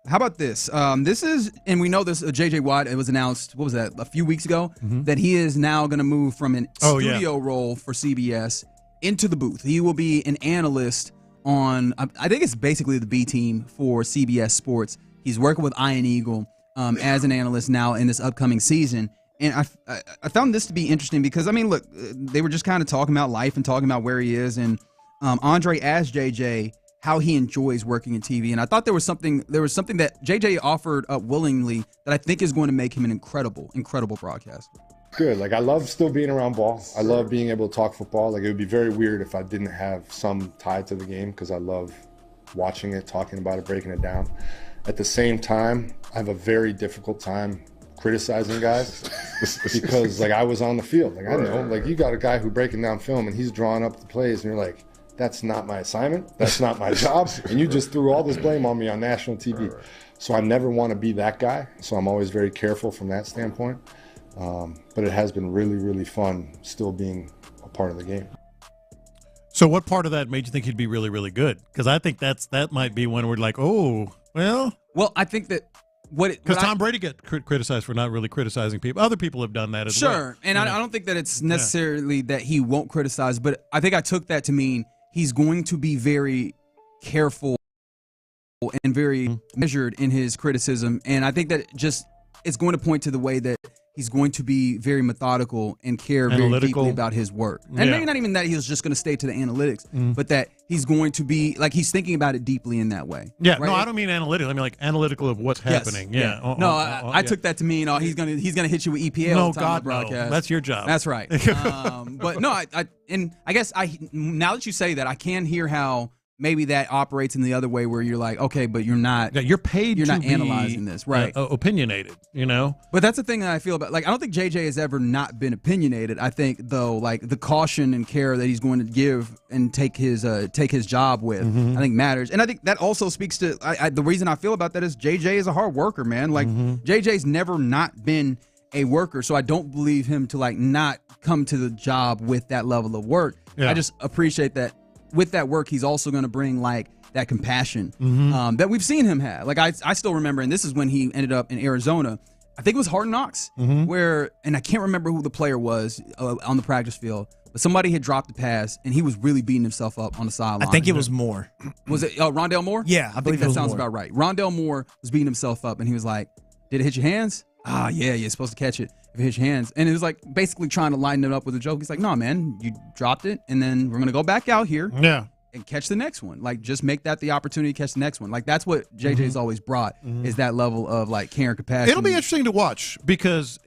How about this? This is, and we know this, J.J. Watt, it was announced, what was that, a few weeks ago, that he is now going to move from an studio role for CBS into the booth. He will be an analyst on, I think it's basically the B team for CBS Sports. He's working with Ian Eagle as an analyst now in this upcoming season. And I found this to be interesting because, I mean, look, they were just kind of talking about life and talking about where he is. And Andre asked JJ how he enjoys working in TV. And I thought there was something that JJ offered up willingly that I think is going to make him an incredible broadcaster. Good. Like, I love still being around ball. I love being able to talk football. Like, it would be very weird if I didn't have some tie to the game because I love watching it, talking about it, breaking it down. At the same time, I have a very difficult time criticizing guys because, like, I was on the field. Like, I know, like, you got a guy who breaking down film and he's drawing up the plays and you're like, that's not my assignment. That's not my job. And you just threw all this blame on me on national TV. So I never want to be that guy. So I'm always very careful from that standpoint. But it has been really, really fun still being a part of the game. So what part of that made you think he'd be really, really good? Because I think that might be when we're like, oh, well. Well, I think that because Tom Brady get criticized for not really criticizing people. Other people have done that as well. Sure, and I don't think that it's necessarily that he won't criticize, but I think I took that to mean he's going to be very careful and very measured in his criticism, and I think that just it's going to point to the way that he's going to be very methodical and care very deeply about his work. And maybe not even that he's just going to stay to the analytics, but that he's going to be, like, he's thinking about it deeply in that way. Yeah, right? No, I don't mean analytical. I mean, like, analytical of what's happening. Yes. Yeah. I took that to mean, he's gonna hit you with EPA all the time on the broadcast. No, that's your job. That's right. But no, I guess now that you say that, I can hear how maybe that operates in the other way where you're like, okay, but you're not. Yeah, you're paid. You're to not be, analyzing this, right? Opinionated, you know. But that's the thing that I feel about. Like, I don't think JJ has ever not been opinionated. I think though, like, the caution and care that he's going to give and take his job with, I think matters. And I think that also speaks to the reason I feel about that is JJ is a hard worker, man. Like, JJ's never not been a worker, so I don't believe him to, like, not come to the job with that level of work. I just appreciate that. With that work, he's also going to bring, like, that compassion that we've seen him have. Like, I still remember, and this is when he ended up in Arizona. I think it was Hard Knocks, where, and I can't remember who the player was on the practice field, but somebody had dropped the pass, and he was really beating himself up on the sideline. I think it was Moore. Was it Rondale Moore? Yeah, I think that sounds about right. Rondale Moore was beating himself up, and he was like, "Did it hit your hands?" "Ah, yeah, you're supposed to catch it if it hits your hands." And it was like basically trying to line it up with a joke. He's like, "No, man, you dropped it, and then we're gonna go back out here, and catch the next one. Like, just make that the opportunity to catch the next one." Like, that's what JJ's always brought is that level of, like, care and compassion. It'll be interesting to watch because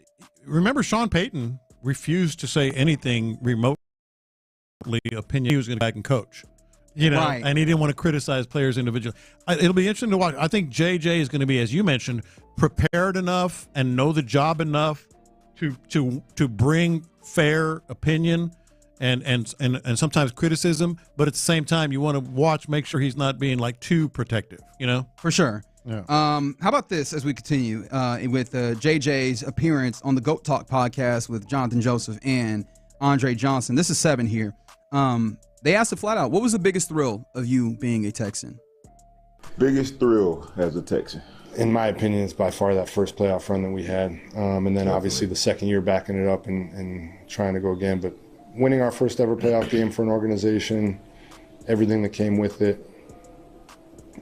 remember, Sean Payton refused to say anything remotely opinion. He was going to go back and coach. You know, and he didn't want to criticize players individually. It'll be interesting to watch. I think JJ is going to be, as you mentioned, prepared enough and know the job enough to bring fair opinion and sometimes criticism, but at the same time, you want to make sure he's not being, like, too protective. You know, for sure. Yeah. How about this as we continue with JJ's appearance on the GOAT Talk podcast with Jonathan Joseph and Andre Johnson. This is 7 here. They asked it flat out, what was the biggest thrill of you being a Texan? Biggest thrill as a Texan? In my opinion, it's by far that first playoff run that we had. And then obviously the second year backing it up and trying to go again. But winning our first ever playoff game for an organization, everything that came with it,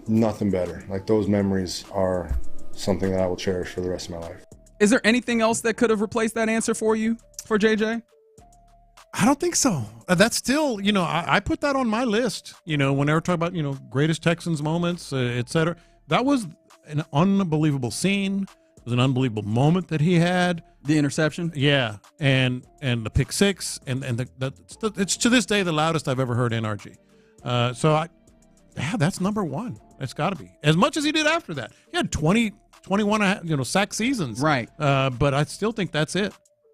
nothing better. Like, those memories are something that I will cherish for the rest of my life. Is there anything else that could have replaced that answer for you, for JJ? I don't think so. That's still, you know, I put that on my list, you know, whenever talk about, you know, greatest Texans moments, et cetera. That was an unbelievable scene. It was an unbelievable moment that he had. The interception? Yeah. And the pick six. And it's to this day the loudest I've ever heard NRG. That's number one. It's got to be. As much as he did after that. He had 21, sack seasons. Right. But I still think that's it.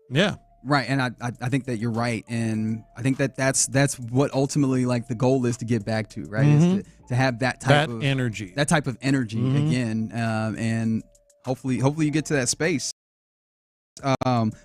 Yeah. Right, and I think that you're right, and I think that's what ultimately, like, the goal is to get back to, right? Is to have that type of energy, again, and hopefully you get to that space.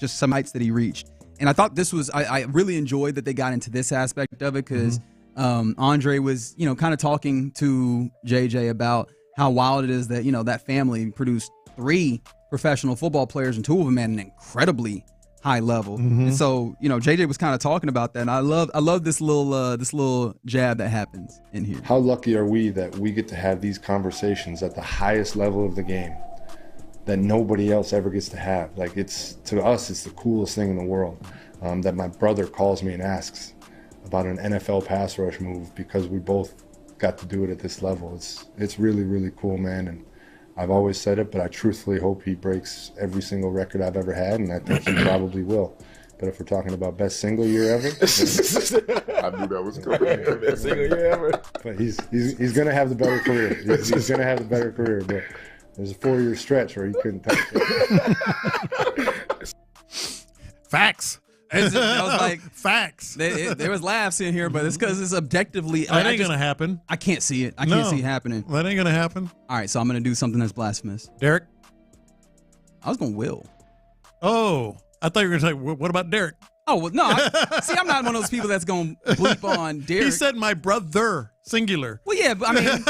Just some heights that he reached, and I thought this was I really enjoyed that they got into this aspect of it because Andre was kind of talking to JJ about how wild it is that, that family produced 3 professional football players and 2 of them at an incredibly high level. And so, JJ was kind of talking about that. And I love this little jab that happens in here. How lucky are we that we get to have these conversations at the highest level of the game that nobody else ever gets to have? Like, to us, it's the coolest thing in the world, that my brother calls me and asks about an NFL pass rush move because we both got to do it at this level. It's really, really cool, man. And I've always said it, but I truthfully hope he breaks every single record I've ever had, and I think he probably will. But if we're talking about best single year ever, I knew that was coming. Best single year ever. But he's going to have the better career. He's going to have the better career. But there's a 4-year stretch where he couldn't touch it. Facts. I was like, facts. There was laughs in here, but it's because it's objectively. That ain't gonna happen. I can't see it. I can't see it happening. That ain't gonna happen. All right, so I'm gonna do something that's blasphemous. Derek, I was gonna Will. Oh, I thought you were gonna say, what about Derek? Oh well, no. I'm not one of those people that's gonna bleep on Derek. He said my brother, singular. Well, yeah, but I mean,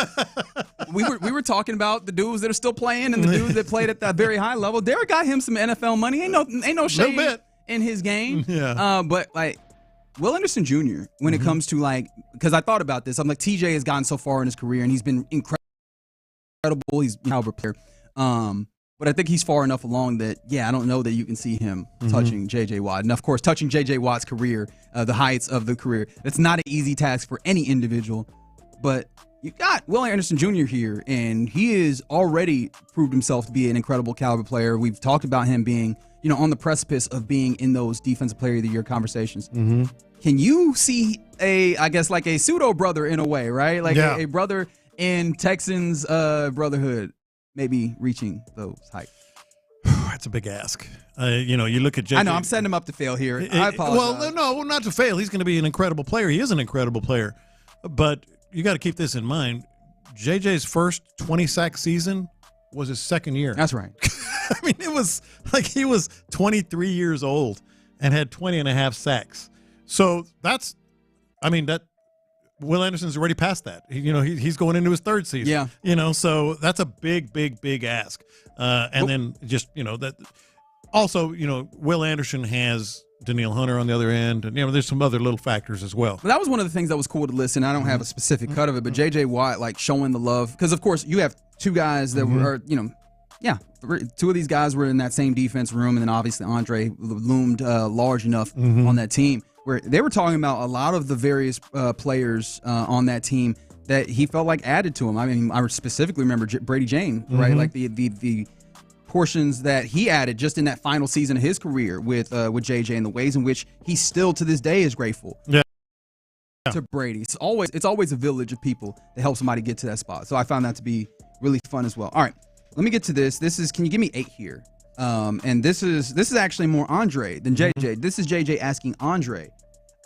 we were talking about the dudes that are still playing and the dudes that played at that very high level. Derek got him some NFL money. Ain't no shade. No bit. In his game. Yeah. But like Will Anderson Jr., when it comes to because I thought about this, I'm like, TJ has gotten so far in his career and he's been incredible. He's a caliber player. But I think he's far enough along that, I don't know that you can see him touching J.J. Watt. And of course, touching J.J. Watt's career, the heights of the career, that's not an easy task for any individual. But you got Will Anderson Jr. here, and he has already proved himself to be an incredible caliber player. We've talked about him being on the precipice of being in those Defensive Player of the Year conversations. Can you see a pseudo brother in a way, right? Like a brother in Texans brotherhood, maybe reaching those heights? That's a big ask. You look at JJ. I know, I'm setting him up to fail here. I apologize. Well, no, not to fail. He's going to be an incredible player. He is an incredible player. But you got to keep this in mind. JJ's first 20-sack season was his second year. That's right. I mean, it was like he was 23 years old and had 20 and a half sacks. So that Will Anderson's already past that. He's going into his third season. Yeah. So that's a big, big, big ask. Then just, that also, Will Anderson has Danielle Hunter on the other end, and there's some other little factors as well. But that was one of the things that was cool to listen. I don't have a specific cut of it, but J.J. Watt showing the love, because of course you have 2 guys that were, 2 of these guys were in that same defense room, and then obviously Andre loomed large enough on that team where they were talking about a lot of the various players on that team that he felt like added to him. I mean, I specifically remember Brady James, right? Like the portions that he added just in that final season of his career with JJ, and the ways in which he still to this day is grateful to Brady. It's always a village of people that help somebody get to that spot. So I found that to be really fun as well. All right, let me get to this. Can you give me 8 here? And this is actually more Andre than JJ. This is JJ asking Andre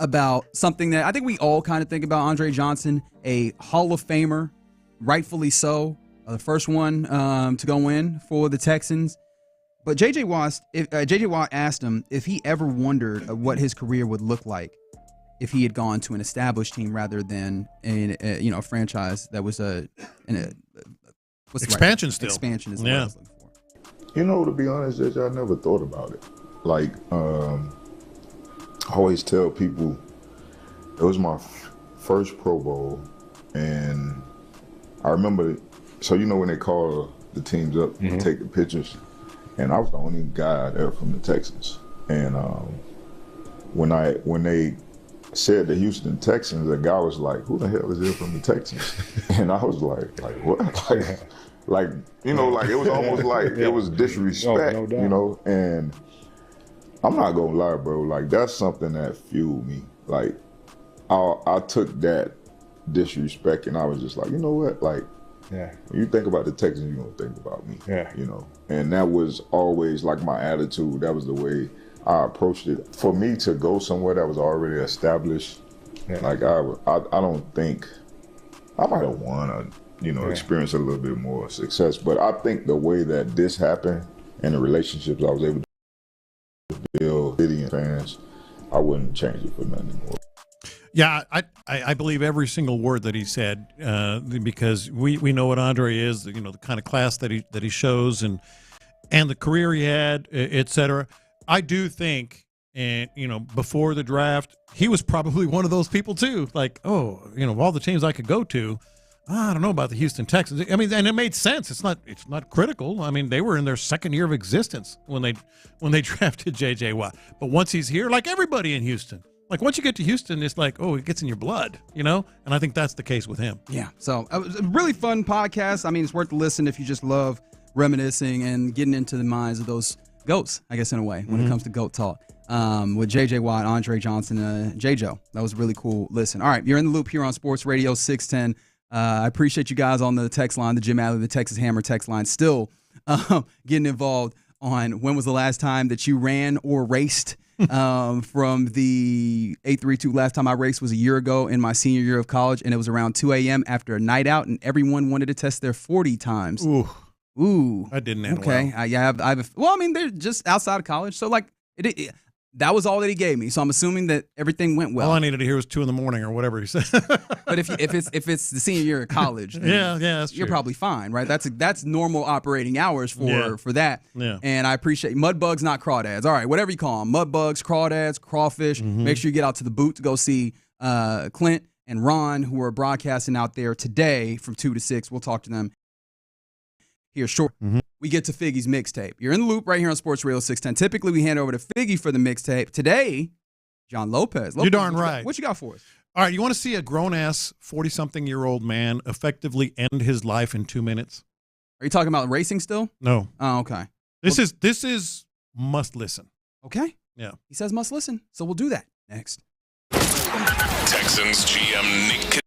about something that I think we all kind of think about. Andre Johnson, a Hall of Famer, rightfully so. The first one to go in for the Texans. But J.J. Watt asked him if he ever wondered what his career would look like if he had gone to an established team rather than a franchise that was expansion still. Expansion is what I was looking for. To be honest, JJ, I never thought about it. I always tell people it was my first Pro Bowl, and I remember. So when they call the teams up and take the pictures, and I was the only guy there from the Texans. And when they said the Houston Texans, the guy was like, "Who the hell is here from the Texans?" And I was like what? It was almost like it was disrespect, no doubt. And I'm not gonna lie, bro. That's something that fueled me. I took that disrespect, and I was just like, you know what, when you think about the Texans, you're going to think about me. And that was always my attitude. That was the way I approached it. For me to go somewhere that was already established, I don't think I might have won or experienced a little bit more success. But I think the way that this happened and the relationships I was able to build, city and fans, I wouldn't change it for nothing more. Yeah, I believe every single word that he said because we know what Andre is, the kind of class that he shows and the career he had, et cetera. I do think, and before the draft, he was probably one of those people too. Like, of all the teams I could go to, I don't know about the Houston Texans. I mean, and it made sense. It's not critical. I mean, they were in their second year of existence when they drafted J.J. Watt. But once he's here, like everybody in Houston, like once you get to Houston, it's like, it gets in your blood, And I think that's the case with him. Yeah. So it was a really fun podcast. I mean, it's worth to listen if you just love reminiscing and getting into the minds of those GOATs, I guess, in a way, when it comes to GOAT talk. With J.J. Watt, Andre Johnson, J-Joe. That was a really cool listen. All right, you're in the loop here on Sports Radio 610. I appreciate you guys on the text line, the Jim Alley, the Texas Hammer text line, still getting involved on when was the last time that you ran or raced. From the 832, last time I raced was a year ago in my senior year of college, and it was around 2 a.m. after a night out, and everyone wanted to test their 40 times. Ooh. I didn't end okay. well. They're just outside of college, so like that was all that he gave me. So I'm assuming that everything went well. All I needed to hear was 2 a.m. or whatever he said. But if it's the senior year of college, yeah, that's true. You're probably fine, right? That's normal operating hours for that. Yeah. And I appreciate mud bugs, not crawdads. All right, whatever you call them, mud bugs, crawdads, crawfish. Make sure you get out to the booth to go see Clint and Ron, who are broadcasting out there today from 2 to 6. We'll talk to them here short. We get to Figgy's mixtape. You're in the loop right here on Sports Radio 610. Typically, we hand over to Figgy for the mixtape. Today, John Lopez. You're darn right. What you got for us? All right, you want to see a grown-ass 40-something-year-old man effectively end his life in 2 minutes? Are you talking about racing still? No. Oh, okay. This is must listen. Okay. Yeah. He says must listen, so we'll do that next. Texans GM Nick.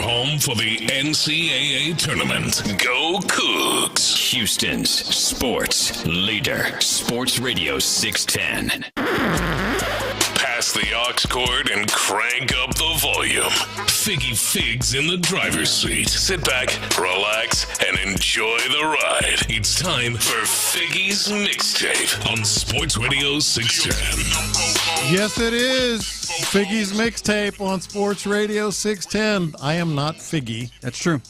home for the NCAA tournament. Go Cougs! Houston's sports leader. Sports Radio 610. Pass the aux cord and crank up the volume. Figgy Figs in the driver's seat. Sit back, relax, and enjoy the ride. It's time for Figgy's Mixtape on Sports Radio 610. Yes, it is. Figgy's Mixtape on Sports Radio 610. I am not Figgy. That's true.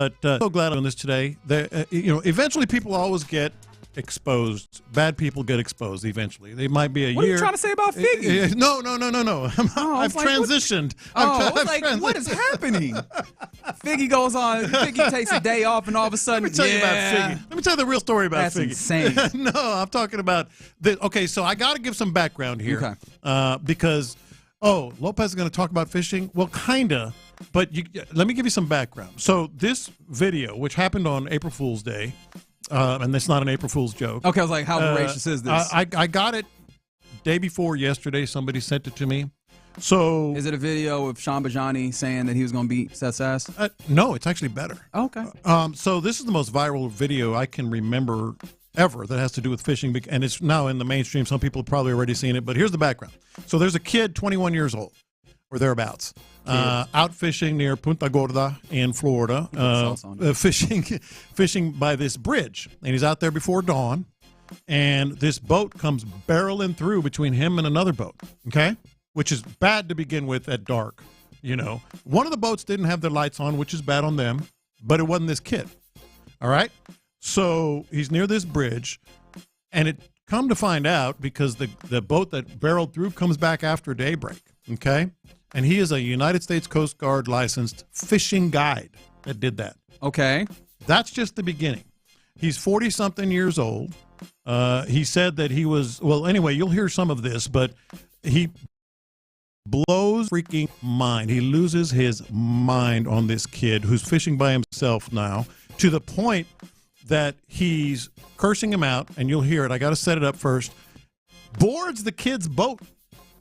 But so glad I'm on this today. Eventually people always get exposed. Bad people get exposed eventually. They might be a year. What are you trying to say about Figgy? No. I've transitioned. What is happening? Figgy goes on. Figgy takes a day off, and all of a sudden, Let me tell you about Figgy. Let me tell you the real story about Figgy. That's insane. No, I'm talking about this. Okay, so I got to give some background here. Okay. Because, Lopez is going to talk about fishing. Well, kind of. But let me give you some background. So this video, which happened on April Fool's Day, and it's not an April Fool's joke. Okay, I was like, how voracious is this? I got it day before yesterday. Somebody sent it to me. So is it a video of Sean Bijani saying that he was going to beat Seth's ass? No, it's actually better. Okay. So this is the most viral video I can remember ever that has to do with fishing, and it's now in the mainstream. Some people have probably already seen it, but here's the background. So there's a kid, 21 years old, or thereabouts, out fishing near Punta Gorda in Florida, fishing by this bridge. And he's out there before dawn, and this boat comes barreling through between him and another boat, okay? Which is bad to begin with at dark, One of the boats didn't have their lights on, which is bad on them, but it wasn't this kid, all right? So he's near this bridge, and it come to find out because the boat that barreled through comes back after daybreak, okay? And he is a United States Coast Guard licensed fishing guide that did that. Okay. That's just the beginning. He's 40-something years old. He said that he was, anyway, you'll hear some of this, but he blows freaking mind. He loses his mind on this kid who's fishing by himself now, to the point that he's cursing him out, and you'll hear it. I got to set it up first. Boards the kid's boat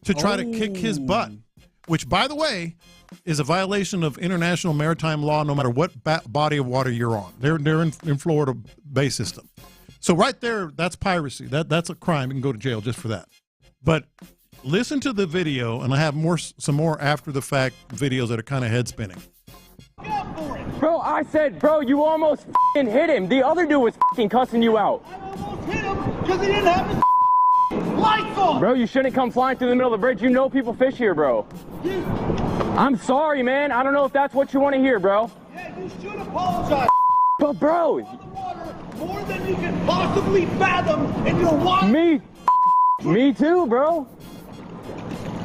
to try to kick his butt, which, by the way, is a violation of international maritime law no matter what body of water you're on. They're in Florida Bay system. So right there, that's piracy. That's a crime. You can go to jail just for that. But listen to the video, and I have some more after-the-fact videos that are kind of head-spinning. Bro, I said, you almost f***ing hit him. The other dude was f***ing cussing you out. I almost hit him because he didn't have his lights on. Bro, you shouldn't come flying through the middle of the bridge. You know people fish here, bro. I'm sorry, man. I don't know if that's what you want to hear, bro. Yeah, you should apologize. But, bro. More than you can possibly fathom in your water. Me too, bro.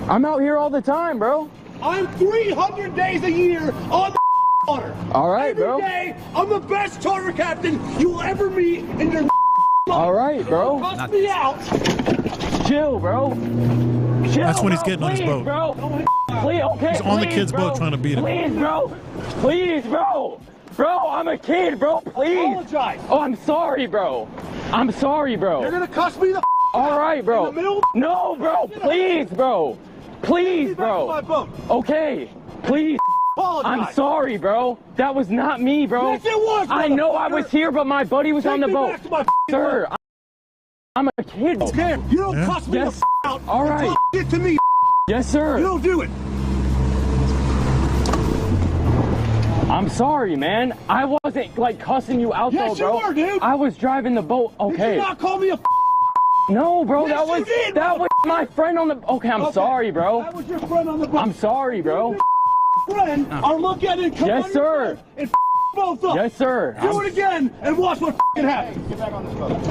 I'm out here all the time, bro. I'm 300 days a year on the water. All right, bro. Every day, I'm the best charter captain you'll ever meet in your life. All right, bro. Bust me out. Chill, bro. Chill, that's when he's getting please, on his boat. Bro. Please, okay, he's on the please, kid's bro. boat trying to beat him. Please, bro. Please, bro. Bro, I'm a kid, bro. Please. Apologize. Oh, I'm sorry, bro. I'm sorry, bro. You're gonna cuss me the all right, bro. In the middle? No, bro. Please, bro. Please, bro. My boat. Okay. Please. Apologize. I'm sorry, bro. That was not me, bro. Yes, it was. I know I was here, but my buddy was on the boat. Back to my Sir, I'm a kid. You don't cuss me the out. All right. Get to me. Yes, sir. You don't do it. I'm sorry, man. I wasn't cussing you out, yes, though, bro. You were, dude. I was driving the boat. Okay. Did you not call me a No, bro. Yes, that was my friend on the. Okay, I'm sorry, bro. That was your friend on the boat. I'm sorry, bro. Friend, I'll look at it and come yes, on sir. And both up. Yes, sir. Do it again and watch what happens. Get back on this boat.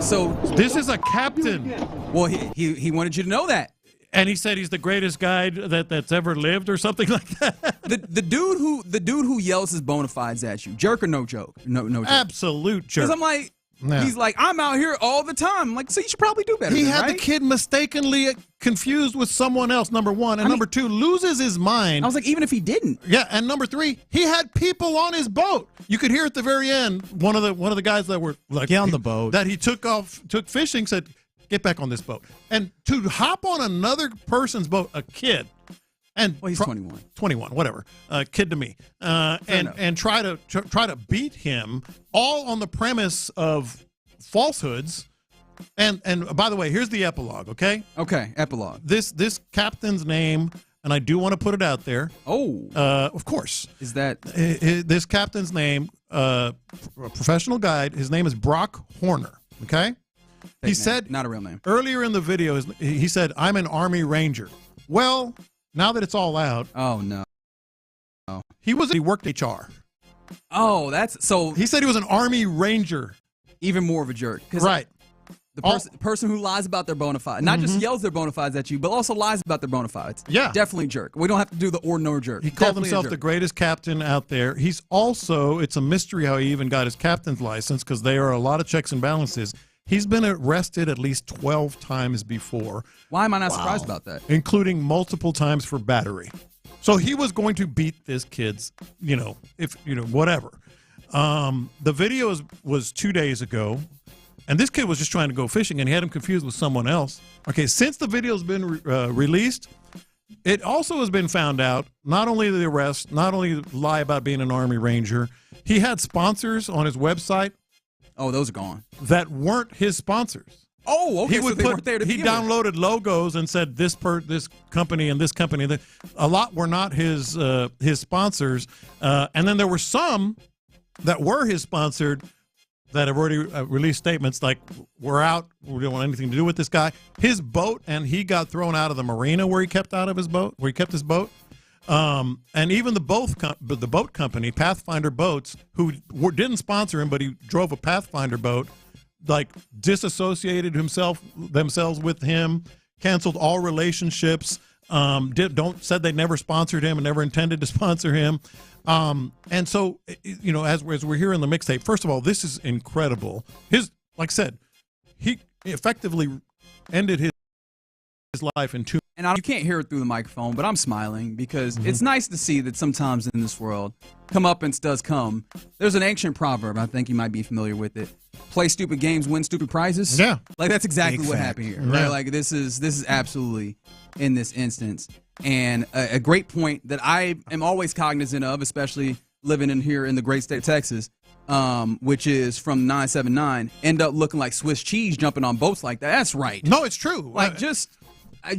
So this is a captain. Well, he wanted you to know that. And he said he's the greatest guide that's ever lived, or something like that. The dude who yells his bona fides at you, jerk or no joke, no joke. Absolute jerk. Because I'm like, he's like, I'm out here all the time. I'm like, so you should probably do better. He had the kid mistakenly confused with someone else. Number one, and number two, loses his mind. I was like, even if he didn't. Yeah, and number three, he had people on his boat. You could hear at the very end, one of the guys that were like on the boat that he took fishing said, get back on this boat. And to hop on another person's boat, a kid, and he's 21. 21, whatever, kid to me, and try to beat him, all on the premise of falsehoods. And by the way, here's the epilogue. Okay. Okay. Epilogue. This captain's name, and I do want to put it out there. Oh. Of course. Is that this captain's name? A professional guide. His name is Brock Horner. Okay. He said, not a real name. Earlier in the video, he said, "I'm an Army Ranger." Well, now that it's all out. Oh no. He worked HR. Oh, that's so. He said he was an Army Ranger. Even more of a jerk. Right. The person who lies about their bona fides, not just yells their bona fides at you, but also lies about their bona fides. Yeah. Definitely jerk. We don't have to do the ordinary jerk. He called himself the greatest captain out there. He's also, it's a mystery how he even got his captain's license, because there are a lot of checks and balances. He's been arrested at least 12 times before. Why am I not surprised about that? Including multiple times for battery. So he was going to beat this kid's, whatever. The video was 2 days ago. And this kid was just trying to go fishing, and he had him confused with someone else. Okay, since the video's been released, it also has been found out, not only the arrest, not only lie about being an Army Ranger, he had sponsors on his website. Oh, those are gone. That weren't his sponsors. Oh, okay. He weren't there to he downloaded logos and said this company and this company. A lot were not his sponsors, and then there were some that were his sponsored that have already released statements like, we're out, we don't want anything to do with this guy. His boat, and he got thrown out of the marina where he kept his boat. And even the boat company, Pathfinder Boats, who didn't sponsor him, but he drove a Pathfinder boat, like disassociated themselves with him, canceled all relationships, said they never sponsored him and never intended to sponsor him. And so, as we're here in the mixtape, first of all, this is incredible. Like I said, he effectively ended his life in 2. And you can't hear it through the microphone, but I'm smiling because it's nice to see that sometimes in this world, comeuppance does come. There's an ancient proverb, I think you might be familiar with it. Play stupid games, win stupid prizes. Yeah. Like, that's exactly what happened here. Right? Like, this is absolutely in this instance. And a great point that I am always cognizant of, especially living in here in the great state of Texas, which is from 979, end up looking like Swiss cheese jumping on boats like that. That's right. No, it's true. Like,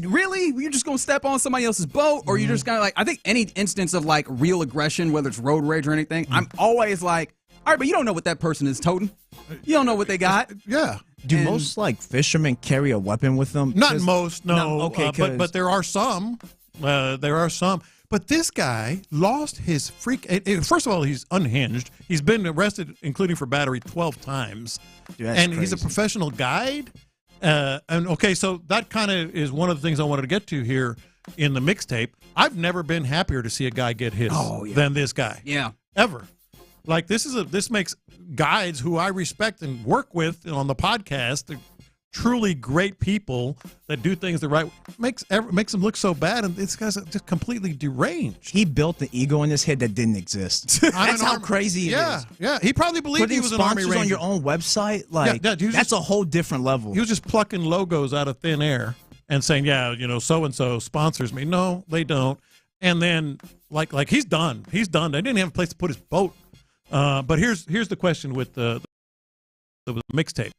really? You're just going to step on somebody else's boat? Or you're just kind of like, I think any instance of like real aggression, whether it's road rage or anything, I'm always like, all right, but you don't know what that person is toting. You don't know what they got. Yeah. Do most like fishermen carry a weapon with them? Not most, no. Okay, but there are some. But this guy lost his first of all, he's unhinged. He's been arrested, including for battery, 12 times. Dude, and crazy. He's a professional guide. So that kind of is one of the things I wanted to get to here in the mixtape. I've never been happier to see a guy get his than this guy. Yeah. Ever. Like, this makes guides who I respect and work with on the podcast, truly great people that do things the right way, makes them look so bad, and this guy's just completely deranged. He built the ego in his head that didn't exist. That's how crazy it is. Yeah, he probably believed he was an Army Ranger. On your own website, like that's a whole different level. He was just plucking logos out of thin air and saying, so and so sponsors me. No, they don't. And then like he's done. He's done. They didn't have a place to put his boat. But here's the question with the mixtape.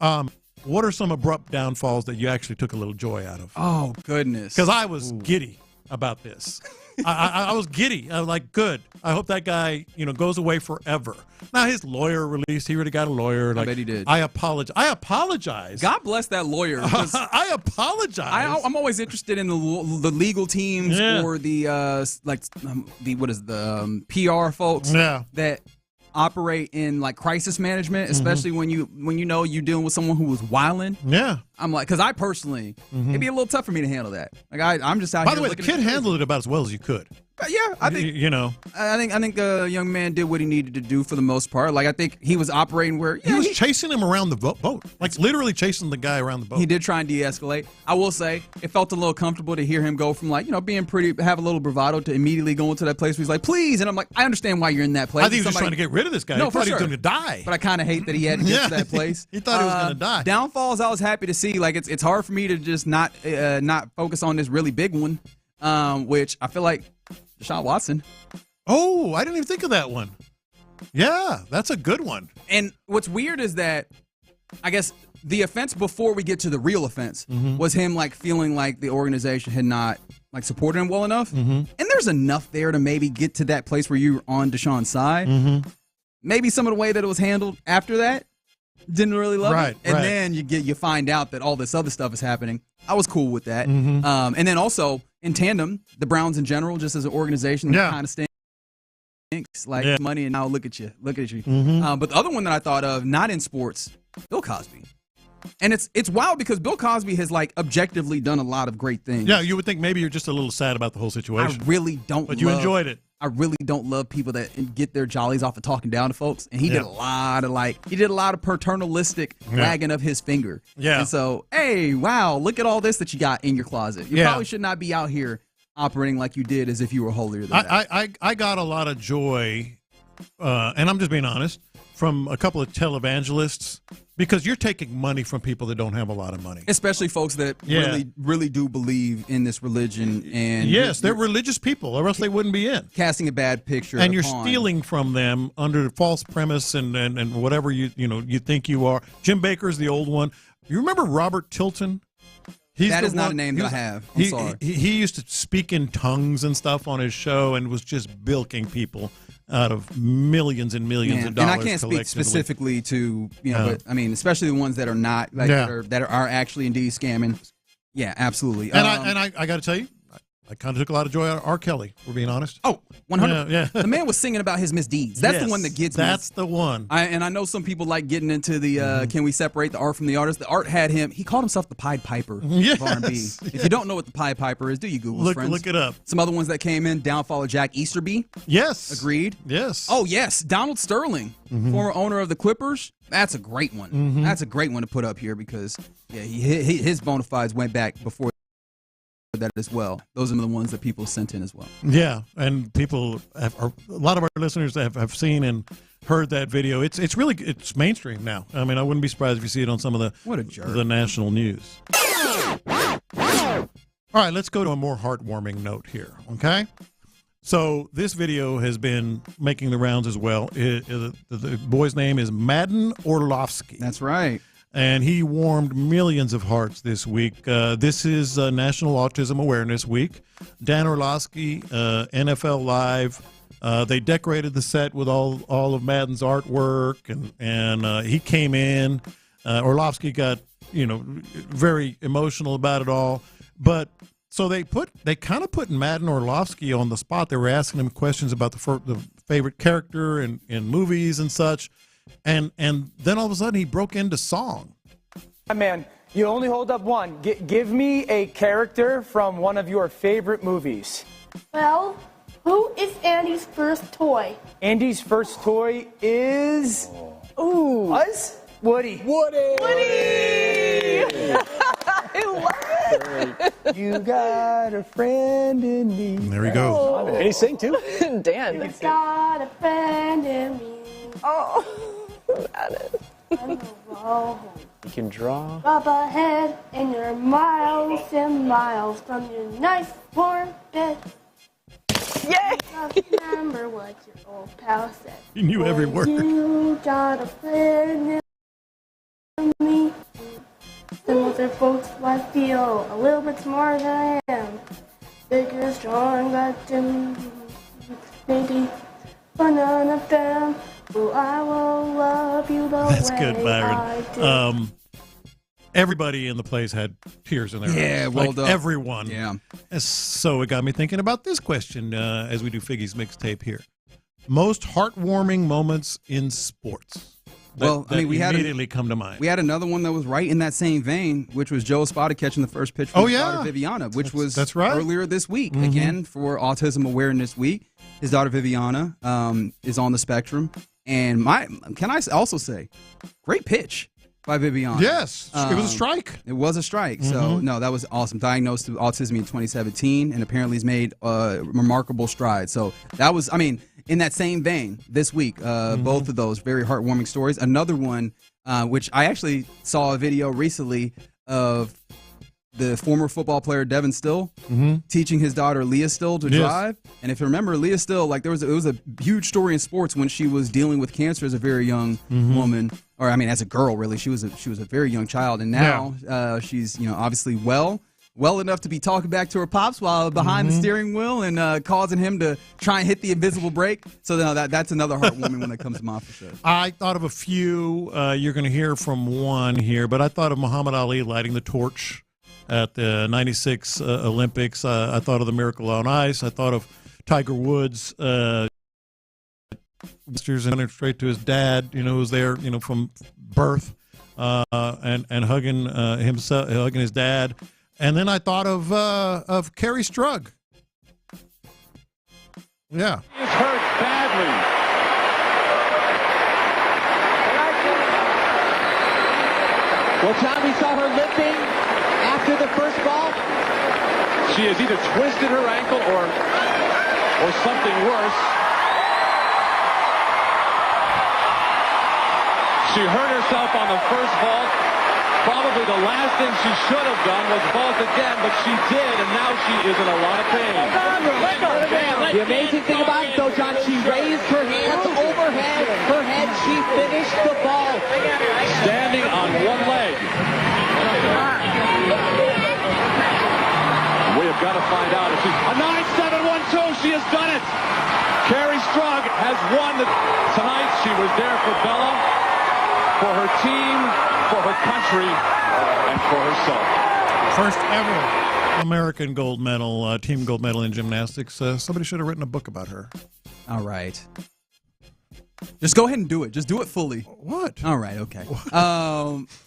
What are some abrupt downfalls that you actually took a little joy out of? Oh, goodness. Because I was giddy about this. I was giddy. I was like, good. I hope that guy, goes away forever. Now, his lawyer released. He already got a lawyer. I bet he did. I apologize. God bless that lawyer. I apologize. I'm always interested in the legal teams or the PR folks that operate in like crisis management, especially when you're dealing with someone who was wilding. Yeah, I'm like, because I personally, it'd be a little tough for me to handle that. Like I'm just out. By here the way, the kid handled it about as well as you could. Yeah, I think I think the young man did what he needed to do for the most part. Like I think he was operating where he was chasing him around the boat, like literally chasing the guy around the boat. He did try and de-escalate. I will say it felt a little comfortable to hear him go from being pretty, have a little bravado to immediately going to that place where he's like, please, and I'm like, I understand why you're in that place. I think he was just trying to get rid of this guy. No, he thought he was going to die. But I kind of hate that he had to get to that place. He thought he was going to die. Downfalls, I was happy to see. Like it's hard for me to just not focus on this really big one, which I feel like Deshaun Watson. Oh, I didn't even think of that one. Yeah, that's a good one. And what's weird is that I guess the offense before we get to the real offense was him like feeling like the organization had not like supported him well enough. And there's enough there to maybe get to that place where you're on Deshaun's side. Maybe some of the way that it was handled after that didn't really love it. And then you find out that all this other stuff is happening. I was cool with that. And then also in tandem, the Browns in general, just as an organization, kind of stinks. Like money, and now look at you. But the other one that I thought of, not in sports, Bill Cosby. And it's wild because Bill Cosby has like objectively done a lot of great things. Yeah, you would think maybe you're just a little sad about the whole situation. I really don't. But you enjoyed it. I really don't love people that get their jollies off of talking down to folks. And he did a lot of paternalistic wagging of his finger. Yeah. And so, hey, wow, look at all this that you got in your closet. You probably should not be out here operating like you did as if you were holier than that. I got a lot of joy, and I'm just being honest, from a couple of televangelists, because you're taking money from people that don't have a lot of money. Especially folks that really do believe in this religion. And yes, they're religious people, or else they wouldn't be in. Casting a bad picture. And you're stealing from them under the false premise and whatever you think you are. Jim Baker's the old one. You remember Robert Tilton? That is not a name that I have. I'm sorry. He used to speak in tongues and stuff on his show and was just bilking people out of millions and millions of dollars. And I can't speak specifically to, but I mean, especially the ones that are not, that are actually indeed scamming. Yeah, absolutely. And I got to tell you, I kind of took a lot of joy out of R. Kelly, we're being honest. Oh, 100%. Yeah. The man was singing about his misdeeds. That's the one that gets me. That's the one. And I know some people like getting into the, can we separate the art from the artist? The art had him, he called himself the Pied Piper of R&B. If you don't know what the Pied Piper is, do you Google friends? Look it up. Some other ones that came in, Downfall of Jack Easterby. Yes. Agreed. Yes. Oh, yes. Donald Sterling, former owner of the Clippers. That's a great one. That's a great one to put up here because, his bona fides went back before that as well. Those are the ones that people sent in as well. Yeah, and people a lot of our listeners have seen and heard that video. It's mainstream now. I mean, I wouldn't be surprised if you see it on some of the national news. All right, let's go to a more heartwarming note here, okay? So this video has been making the rounds as well. The boy's name is Madden Orlovsky. That's right. And he warmed millions of hearts this week. This is National Autism Awareness Week. Dan Orlovsky, NFL Live. They decorated the set with all of Madden's artwork, and he came in. Orlovsky got very emotional about it all. But so they kind of put Madden Orlovsky on the spot. They were asking him questions about the favorite character in movies and such. And then all of a sudden he broke into song. Man, you only hold up one. Give me a character from one of your favorite movies. Well, who is Andy's first toy? Andy's first toy is... Ooh. Us? Woody. I love it. You got a friend in me. There he goes. Can he sing too? Dan. You got a friend in me. Oh, got it. You can draw. Up ahead, and you're miles and miles from your nice warm bed. Yay! Remember what your old pal said. He knew every word. You got a friend in me. Some other folks might feel a little bit smarter than I am. Bigger, strong, got them, maybe, but none of them. Well, I will love you the That's way good, Byron. I did. Everybody in the place had tears in their eyes. Yeah, well done. Everyone. Yeah. And so it got me thinking about this question as we do Figgy's mixtape here. Most heartwarming moments in sports. Well, that immediately come to mind. We had another one that was right in that same vein, which was Joe Espada catching the first pitch from his daughter Viviana, which was that's right. earlier this week. Again, for Autism Awareness Week, his daughter Viviana is on the spectrum. And can I also say, great pitch by Viviana. Yes, it was a strike. It was a strike. So, no, that was awesome. Diagnosed with autism in 2017, and apparently he's made remarkable strides. So that was, in that same vein, this week, both of those very heartwarming stories. Another one, which I actually saw a video recently of the former football player Devin Still teaching his daughter Leah Still to drive. And if you remember, Leah Still, it was a huge story in sports when she was dealing with cancer as a very young woman, or as a girl, really. She was a very young child, and now she's obviously well enough to be talking back to her pops while behind the steering wheel and causing him to try and hit the invisible brake. So that's another heartwarming one that comes to mind for sure. I thought of a few. You're going to hear from one here, but I thought of Muhammad Ali lighting the torch at the 96 Olympics. I thought of the Miracle on Ice. I thought of Tiger Woods and straight to his dad, who was there, from birth, and hugging hugging his dad. And then I thought of Kerry Strug. Yeah. He's hurt badly. Well, John, we saw her limping after the first ball. She has either twisted her ankle or something worse. She hurt herself on the first vault. Probably the last thing she should have done was vault again, but she did, and now she is in a lot of pain. The amazing thing about it, though, John, she raised her hands overhead. Her head, she finished the ball. Standing on one leg. We have got to find out if she's a 9-7-1-2. She has done it. Kerry Strug has won tonight. She was there for Bella, for her team, for her country, and for herself. First ever American gold medal, team gold medal in gymnastics. Somebody should have written a book about her. All right. Just go ahead and do it. Just do it fully. What? All right, okay.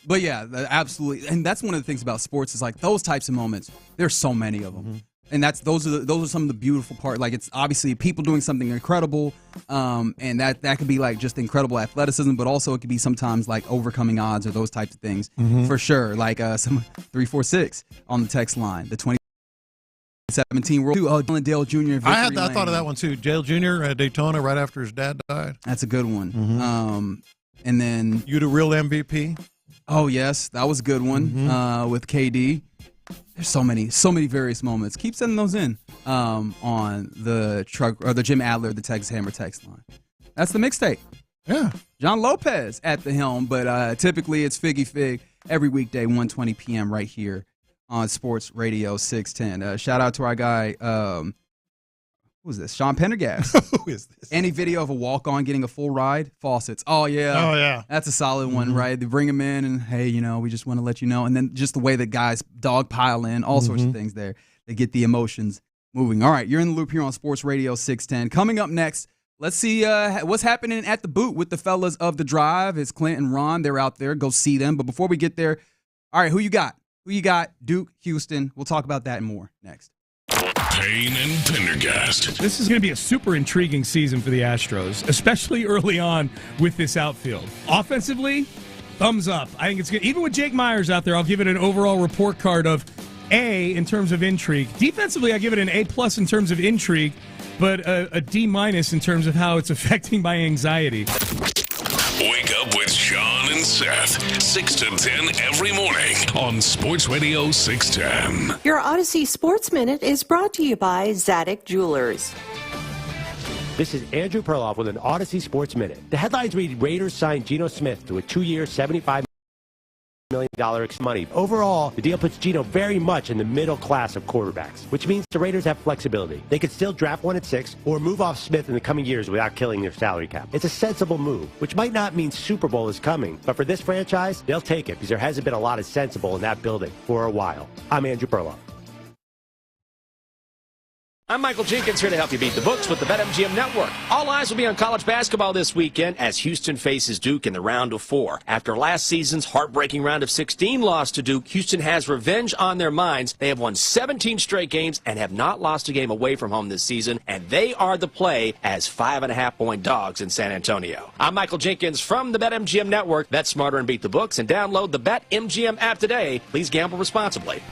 But yeah, absolutely. And that's one of the things about sports is like those types of moments. There's so many of them. And those are some of the beautiful parts. Like it's obviously people doing something incredible, and that could be like just incredible athleticism, but also it could be sometimes like overcoming odds or those types of things for sure. Like some 346 on the text line, the 2017 World Dale Jr. I thought of that one too. Dale Jr. at Daytona right after his dad died. That's a good one. And then you the real MVP. Oh yes, that was a good one with KD. There's so many various moments. Keep sending those in on the truck or the Jim Adler, the Texas Hammer text line. That's the mixtape. Yeah. John Lopez at the helm, but typically it's Figgy Fig every weekday, 1:20 p.m. right here on Sports Radio 610. Shout out to our guy, who's this? Sean Pendergast. Who is this? Any video of a walk-on getting a full ride? Faucets. Oh, yeah. Oh, yeah. That's a solid one, right? They bring him in and, hey, we just want to let you know. And then just the way that guys dog pile in, all sorts of things there. They get the emotions moving. All right, you're in the loop here on Sports Radio 610. Coming up next, let's see what's happening at the boot with the fellas of The Drive. It's Clint and Ron. They're out there. Go see them. But before we get there, all right, who you got? Duke, Houston. We'll talk about that and more next. Payne and Pendergast. This is going to be a super intriguing season for the Astros, especially early on with this outfield. Offensively, thumbs up. I think it's good. Even with Jake Myers out there, I'll give it an overall report card of A in terms of intrigue. Defensively, I give it an A+ in terms of intrigue, but a D- in terms of how it's affecting my anxiety. Wake up with Sean and Seth, 6 to 10 every morning on Sports Radio 610. Your Odyssey Sports Minute is brought to you by Zadig Jewelers. This is Andrew Perloff with an Odyssey Sports Minute. The headlines read, Raiders signed Geno Smith to a 2-year, $75 million money. Overall, the deal puts Geno very much in the middle class of quarterbacks, which means the Raiders have flexibility. They could still draft one at 6 or move off Smith in the coming years without killing their salary cap. It's a sensible move, which might not mean Super Bowl is coming, but for this franchise, they'll take it because there hasn't been a lot of sensible in that building for a while. I'm Andrew Perloff. I'm Michael Jenkins, here to help you beat the books with the BetMGM Network. All eyes will be on college basketball this weekend as Houston faces Duke in the round of 4. After last season's heartbreaking round of 16 loss to Duke, Houston has revenge on their minds. They have won 17 straight games and have not lost a game away from home this season, and they are the play as 5.5-point dogs in San Antonio. I'm Michael Jenkins from the BetMGM Network. Bet smarter and beat the books, and download the BetMGM app today. Please gamble responsibly.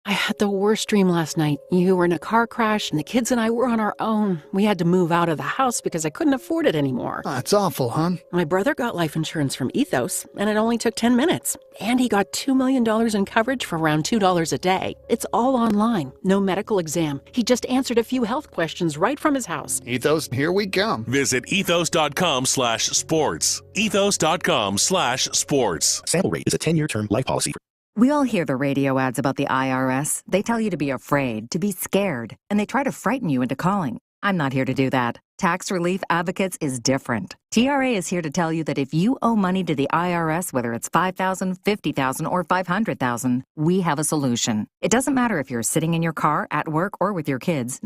I had the worst dream last night. You were in a car crash, and the kids and I were on our own. We had to move out of the house because I couldn't afford it anymore. That's awful, hon. My brother got life insurance from Ethos, and it only took 10 minutes. And he got $2 million in coverage for around $2 a day. It's all online. No medical exam. He just answered a few health questions right from his house. Ethos, here we come. Visit ethos.com/sports. Ethos.com/sports. Sample rate is a 10-year term life policy. We all hear the radio ads about the IRS. They tell you to be afraid, to be scared, and they try to frighten you into calling. I'm not here to do that. Tax Relief Advocates is different. TRA is here to tell you that if you owe money to the IRS, whether it's $5,000, $50,000, or $500,000, we have a solution. It doesn't matter if you're sitting in your car, at work, or with your kids.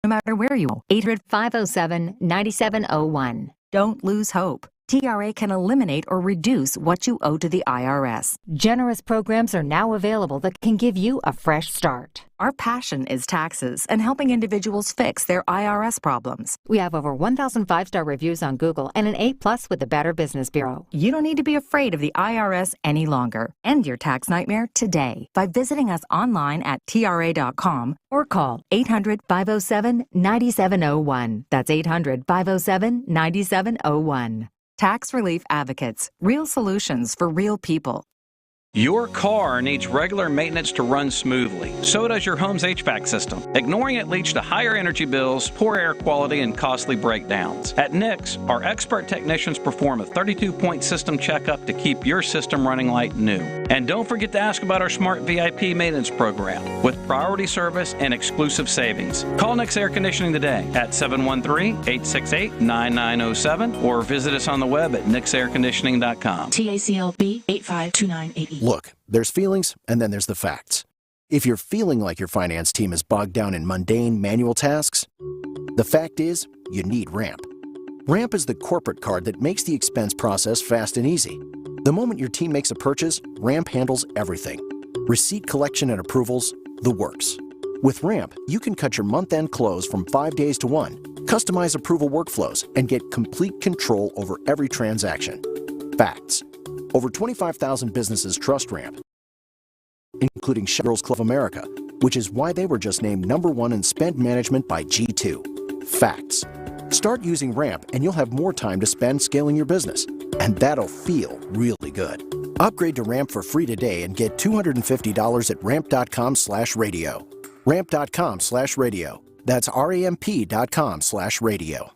No matter where you are. 800-507-9701. Don't lose hope. TRA can eliminate or reduce what you owe to the IRS. Generous programs are now available that can give you a fresh start. Our passion is taxes and helping individuals fix their IRS problems. We have over 1,000 5-star reviews on Google and an A+ with the Better Business Bureau. You don't need to be afraid of the IRS any longer. End your tax nightmare today by visiting us online at TRA.com or call 800-507-9701. That's 800-507-9701. Tax Relief Advocates. Real solutions for real people. Your car needs regular maintenance to run smoothly. So does your home's HVAC system. Ignoring it leads to higher energy bills, poor air quality, and costly breakdowns. At Nix, our expert technicians perform a 32-point system checkup to keep your system running like new. And don't forget to ask about our Smart VIP maintenance program with priority service and exclusive savings. Call Nix Air Conditioning today at 713-868-9907 or visit us on the web at nixairconditioning.com. TACLB 852988. Look, there's feelings, and then there's the facts. If you're feeling like your finance team is bogged down in mundane manual tasks, the fact is, you need Ramp. Ramp is the corporate card that makes the expense process fast and easy. The moment your team makes a purchase, Ramp handles everything. Receipt collection and approvals, the works. With Ramp, you can cut your month-end close from 5 days to 1, customize approval workflows, and get complete control over every transaction. Facts. Over 25,000 businesses trust Ramp, including Girls Club of America, which is why they were just named #1 in spend management by G2. Facts. Start using Ramp and you'll have more time to spend scaling your business. And that'll feel really good. Upgrade to Ramp for free today and get $250 at ramp.com/radio. Ramp.com/radio. That's RAMP.com/radio.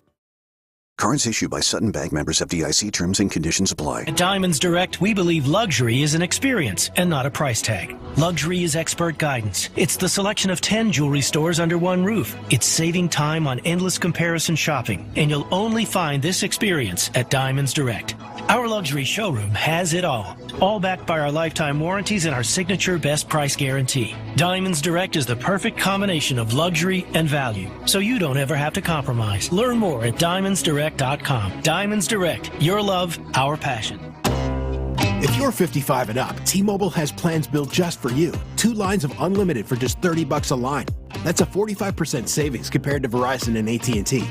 Cards issued by Sutton Bank, members of FDIC. Terms and conditions apply. At Diamonds Direct, we believe luxury is an experience and not a price tag. Luxury is expert guidance. It's the selection of 10 jewelry stores under one roof. It's saving time on endless comparison shopping, and you'll only find this experience at Diamonds Direct. Our luxury showroom has it all backed by our lifetime warranties and our signature best price guarantee. Diamonds Direct is the perfect combination of luxury and value, so you don't ever have to compromise. Learn more at diamondsdirect.com. Diamonds Direct, your love, our passion. If you're 55 and up, T-Mobile has plans built just for you. 2 lines of unlimited for just $30 a line. That's a 45% savings compared to Verizon and AT&T.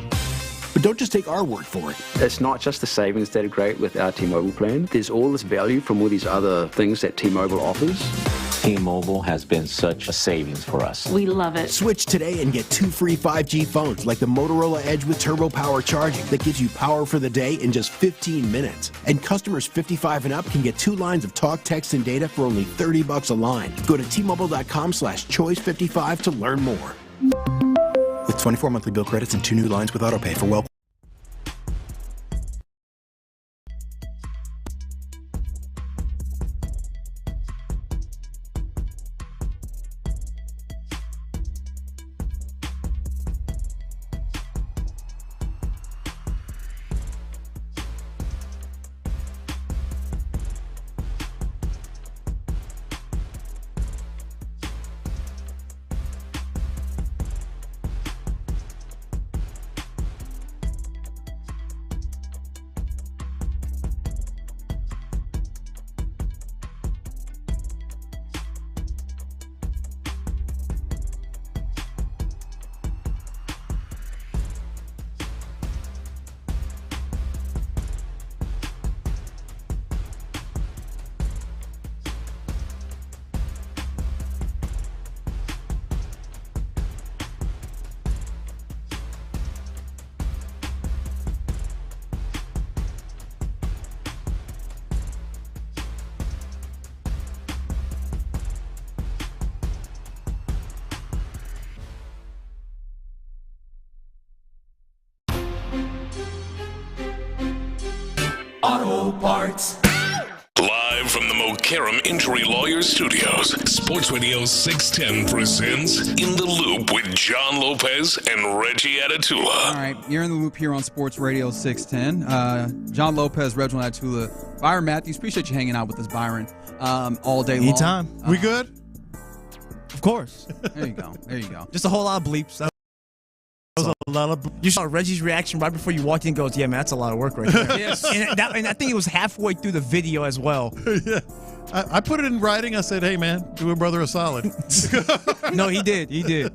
But don't just take our word for it. It's not just the savings that are great with our T-Mobile plan. There's all this value from all these other things that T-Mobile offers. T-Mobile has been such a savings for us. We love it. Switch today and get 2 free 5G phones like the Motorola Edge with Turbo Power charging that gives you power for the day in just 15 minutes. And customers 55 and up can get 2 lines of talk, text, and data for only $30 a line. Go to T-Mobile.com/choice55 to learn more. With 24 monthly bill credits and 2 new lines with autopay for well. Auto Parts. Live from the Mokaram Injury Lawyers Studios, Sports Radio 610 presents In the Loop with John Lopez and Reggie Atatula. All right, you're in the loop here on Sports Radio 610. John Lopez, Reginald Atatula, Byron Matthews. Appreciate you hanging out with us, Byron, all day long. Anytime. We good? Of course. There you go. There you go. Just a whole lot of bleeps. You saw Reggie's reaction right before you walked in and goes, yeah, man, that's a lot of work right there. Yes. And I think it was halfway through the video as well. Yeah. I put it in writing. I said, hey, man, do a brother a solid. No, he did. He did.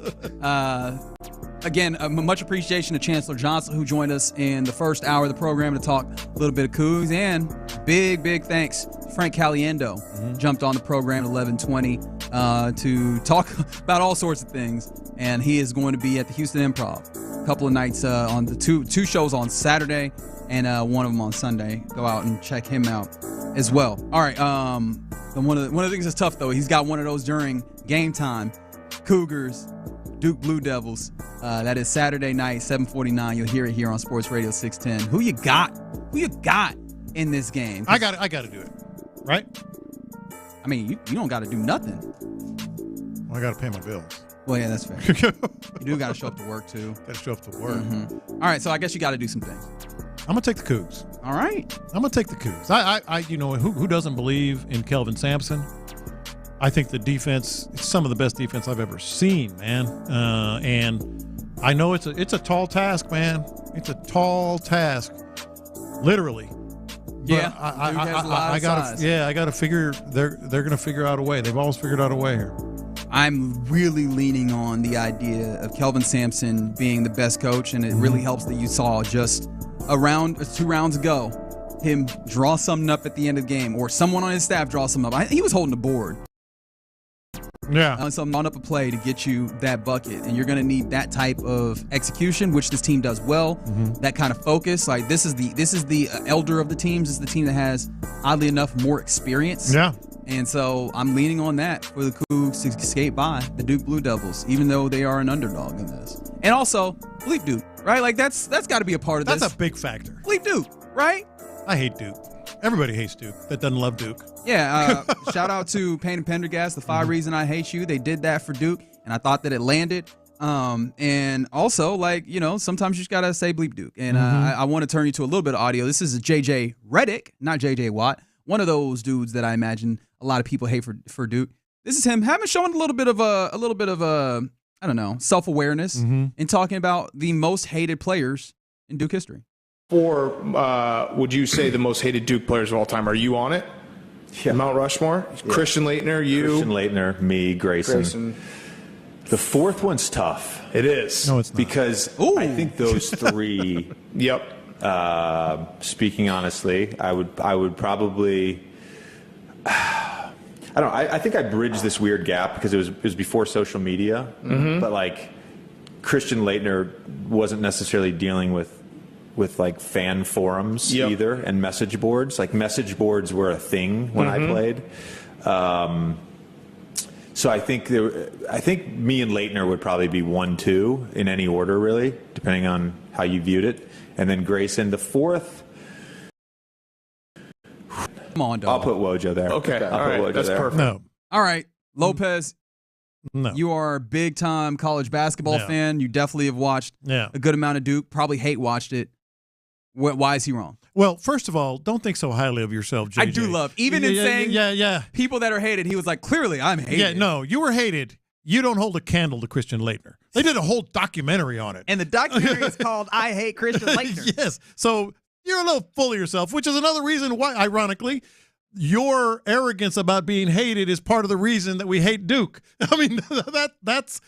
Again, much appreciation to Chancellor Johnson, who joined us in the first hour of the program to talk a little bit of Cougs. And big thanks to Frank Caliendo. Jumped on the program at 11:20 to talk about all sorts of things. And he is going to be at the Houston Improv a couple of nights on the two shows on Saturday and one of them on Sunday. Go out and check him out as well. All right. One of the things that's tough, though, he's got one of those during game time. Cougars, Duke Blue Devils. That is Saturday night, 7:49. You'll hear it here on Sports Radio 610. Who you got? Who you got in this game? I got to do it, right? I mean, you don't got to do nothing. Well, I got to pay my bills. Well, yeah, that's fair. You do got to show up to work, too. Got to show up to work. All right, so I guess you got to do some things. I'm going to take the Cougs. All right. I'm going to take the Cougs. I you know, who doesn't believe in Kelvin Sampson? I think the defense, it's some of the best defense I've ever seen, man. And I know it's a tall task, man. It's a tall task, literally. Yeah, I got to figure they're going to figure out a way. They've always figured out a way here. I'm really leaning on the idea of Kelvin Sampson being the best coach, and it really helps that you saw just 2 rounds ago him draw something up at the end of the game, or someone on his staff draw something up. He was holding the board. Yeah. Something on up a play to get you that bucket, and you're going to need that type of execution, which this team does well. That kind of focus, like this is the elder of the teams. This is the team that has, oddly enough, more experience. Yeah. And so I'm leaning on that for the Cougs to skate by the Duke Blue Devils, even though they are an underdog in this. And also, bleep Duke, right? Like that's got to be a part of this. That's a big factor. Bleep Duke, right? I hate Duke. Everybody hates Duke that doesn't love Duke. Yeah, shout out to Payne and Pendergast, the 5 Reasons I Hate You. They did that for Duke, and I thought that it landed. And also, like, you know, sometimes you just got to say bleep Duke. And I want to turn you to a little bit of audio. This is J.J. Redick, not J.J. Watt, one of those dudes that I imagine a lot of people hate for Duke. This is him showing a little bit of I don't know, self-awareness in talking about the most hated players in Duke history. Would you say the most hated Duke players of all time? Are you on it? Yeah. Mount Rushmore? Yeah. Christian Laettner, you? Christian Laettner, me, Grayson. The fourth one's tough. It is. No, it's not. Because I think those 3. Yep. Speaking honestly, I would probably. I don't know. I think I bridged this weird gap because it was before social media. But like Christian Laettner wasn't necessarily dealing with like fan forums either, and message boards. Like message boards were a thing when I played. So I think me and Laettner would probably be 1-2 in any order, really, depending on how you viewed it. And then Grayson, the fourth. Come on, dog. I'll put Wojo there. Okay, I'll put Wojo that's there. perfect. No. All right, Lopez. No. You are a big-time college basketball fan. You definitely have watched a good amount of Duke. Probably hate-watched it. Why is he wrong? Well, first of all, don't think so highly of yourself, JJ. I do love, even in saying people that are hated, he was like, clearly I'm hated. Yeah, no, you were hated. You don't hold a candle to Christian Laettner. They did a whole documentary on it. And the documentary is called I Hate Christian Laettner. Yes. So you're a little full of yourself, which is another reason why, ironically, your arrogance about being hated is part of the reason that we hate Duke. I mean, that's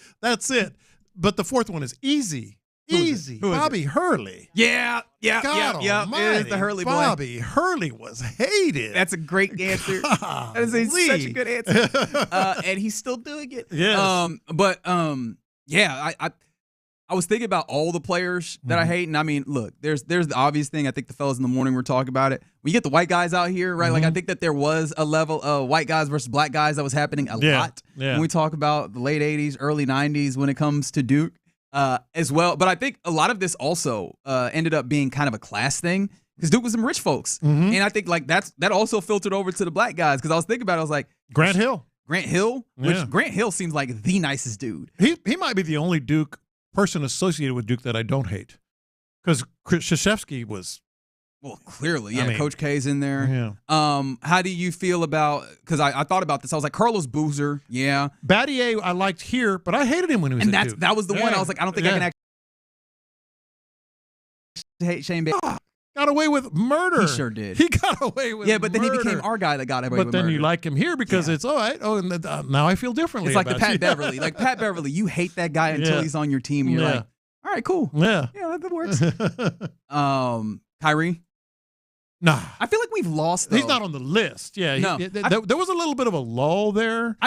it. But the fourth one is easy. Easy. Bobby Hurley. Yeah. It is the Hurley boy. Bobby Hurley was hated. That's a great answer. That is such a good answer. And he's still doing it. Yes. I was thinking about all the players that I hate, and I mean, look, there's the obvious thing. I think the fellas in the morning were talking about it. When you get the white guys out here, right? Like I think that there was a level of white guys versus black guys that was happening a lot when we talk about the late 80s, early 90s when it comes to Duke. As well. But I think a lot of this also ended up being kind of a class thing. because Duke was some rich folks. Mm-hmm. And I think like that also filtered over to the black guys because I was thinking about it. I was like, Grant Hill. Which Grant Hill seems like the nicest dude. He might be the only Duke person associated with Duke that I don't hate. Because Krzyzewski was... Well, clearly, yeah. I mean, Coach K's in there. Yeah. How do you feel about? Because I thought about this. I was like, Carlos Boozer. Yeah. Battier, I liked here, but I hated him when he was. And that was the one. I was like, I don't think I can actually hate Shane Battier. Got away with murder. He sure did. He got away with. Yeah, but then murder. he became our guy that got away with murder. But then murder. you like him here because it's all right. Oh, and now I feel differently. It's like about the Pat you. Beverly. Like Pat Beverly, you hate that guy until he's on your team, and you're like, all right, cool. Yeah, that works. Kyrie. Nah. I feel like we've lost, though. He's not on the list. Yeah. No. There was a little bit of a lull there.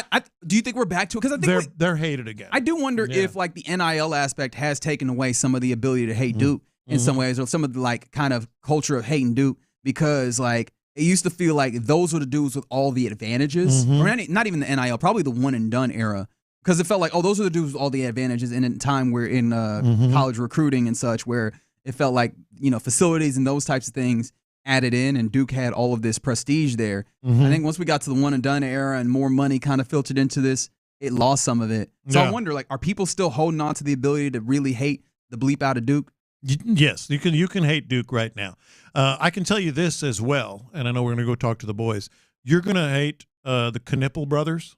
Do you think we're back to it? Because I think they're hated again. I do wonder if like the NIL aspect has taken away some of the ability to hate Duke in some ways, or some of the like kind of culture of hating Duke, because like it used to feel like those were the dudes with all the advantages. Or not even the NIL, probably the one and done era. Because it felt like, those are the dudes with all the advantages in a time where in college recruiting and such, where it felt like, facilities and those types of things added in, and Duke had all of this prestige there. I think once we got to the one and done era and more money kind of filtered into this, it lost some of it. So I wonder, like, are people still holding on to the ability to really hate the bleep out of Duke? Yes, you can hate Duke right now. I can tell you this as well, and I know we're going to go talk to the boys. You're going to hate the Knipple brothers.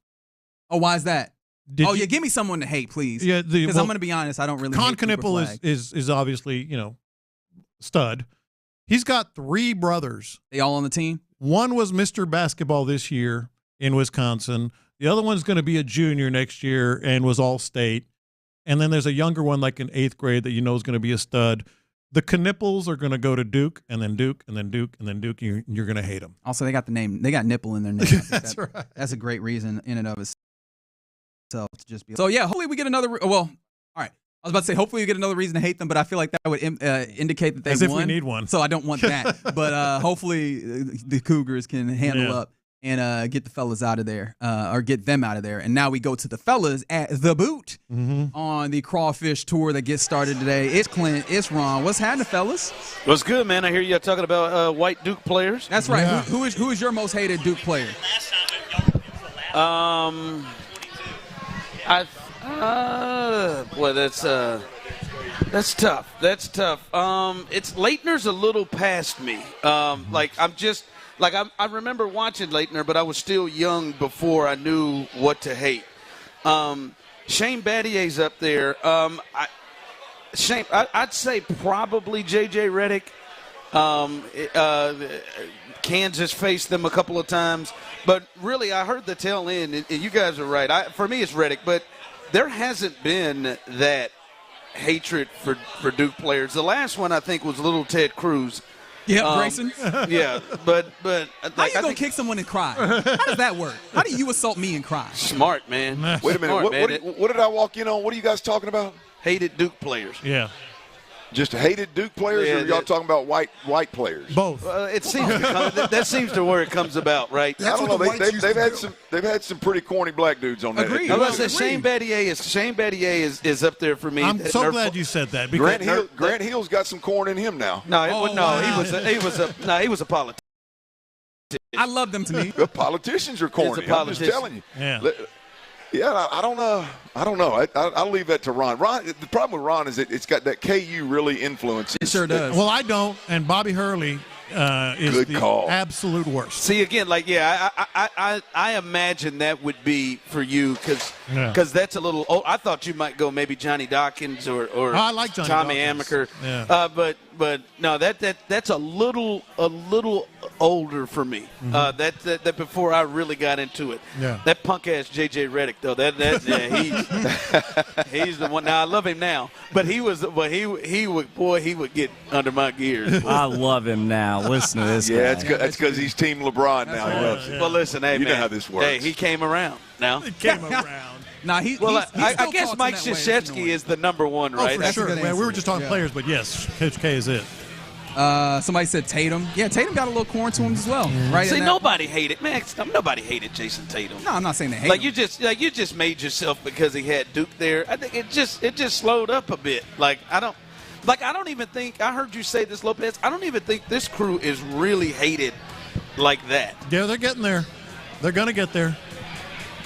Oh, why is that? Give me someone to hate, please. Yeah, because I'm going to be honest, I don't really. Con Knipple is obviously stud. He's got 3 brothers. They all on the team? One was Mr. Basketball this year in Wisconsin. The other one's going to be a junior next year and was all-state. And then there's a younger one like in 8th grade that is going to be a stud. The Knipples are going to go to Duke, and then Duke, and then Duke, and then Duke. You're going to hate them. Also, they got the name. They got nipple in their name. That's right. That's a great reason in and of itself to just be. So, yeah, hopefully we get another. Well, all right. I was about to say, hopefully we get another reason to hate them, but I feel like that would indicate that they As won. if we need one. So I don't want that. But hopefully the Cougars can handle up and get the fellas out of there, or get them out of there. And now we go to the fellas at The Boot on the Crawfish Tour that gets started today. It's Clint, it's Ron. What's happening, fellas? What's good, man? I hear you talking about white Duke players. That's right. Yeah. Who is your most hated Duke player? Boy, that's tough. That's tough. It's Leitner's a little past me. I remember watching Leitner, but I was still young before I knew what to hate. Shane Battier's up there. I'd say probably J.J. Redick. Kansas faced them a couple of times, but really I heard the tail end, and you guys are right. For me, it's Redick, but there hasn't been that hatred for Duke players. The last one I think was little Ted Cruz. Yeah, Grayson. Yeah, but how you gonna kick someone and cry? How does that work? How do you assault me and cry? Smart, man. Wait a minute. What did I walk in on? What are you guys talking about? Hated Duke players. Yeah. Just hated Duke players, or y'all talking about white players? Both. It seems that seems to where it comes about, right? I don't know. They've had some pretty corny black dudes on that. Agreed. I was say Shane Battier is up there for me. I'm so glad you said that. Grant Hill's got some corn in him now. He was a politician. I love them to me. The politicians are corny. I'm just telling you. Yeah. Yeah, I don't know. I'll leave that to Ron. The problem with Ron is it's got that KU really influence. It sure does. Well, I don't, and Bobby Hurley is Good the call. absolute worst. See, again, I imagine that would be for you because that's a little – I thought you might go maybe Johnny Dawkins or I like Johnny Tommy Dawkins. Amaker. Yeah. But no, that's a little older for me. That before I really got into it. Yeah. That punk ass J.J. Redick though. He's the one. Now I love him now, but he would get under my gears. I love him now. Listen to this guy. Yeah, that's because he's Team LeBron now. He loves it. Well, listen, hey, you man, know how this works. Hey, he came around. Now It came around. Now I guess Mike Krzyzewski is the number one, right? Oh, for sure. Man, we were just talking players, but yes, Coach K is it. Somebody said Tatum. Yeah, Tatum got a little corn to him as well. Right? See, nobody hated Nobody hated Jason Tatum. No, I'm not saying they hate him. You just made yourself because he had Duke there. I think it just slowed up a bit. Like, I don't even think – I heard you say this, Lopez. I don't even think this crew is really hated like that. Yeah, they're getting there. They're going to get there.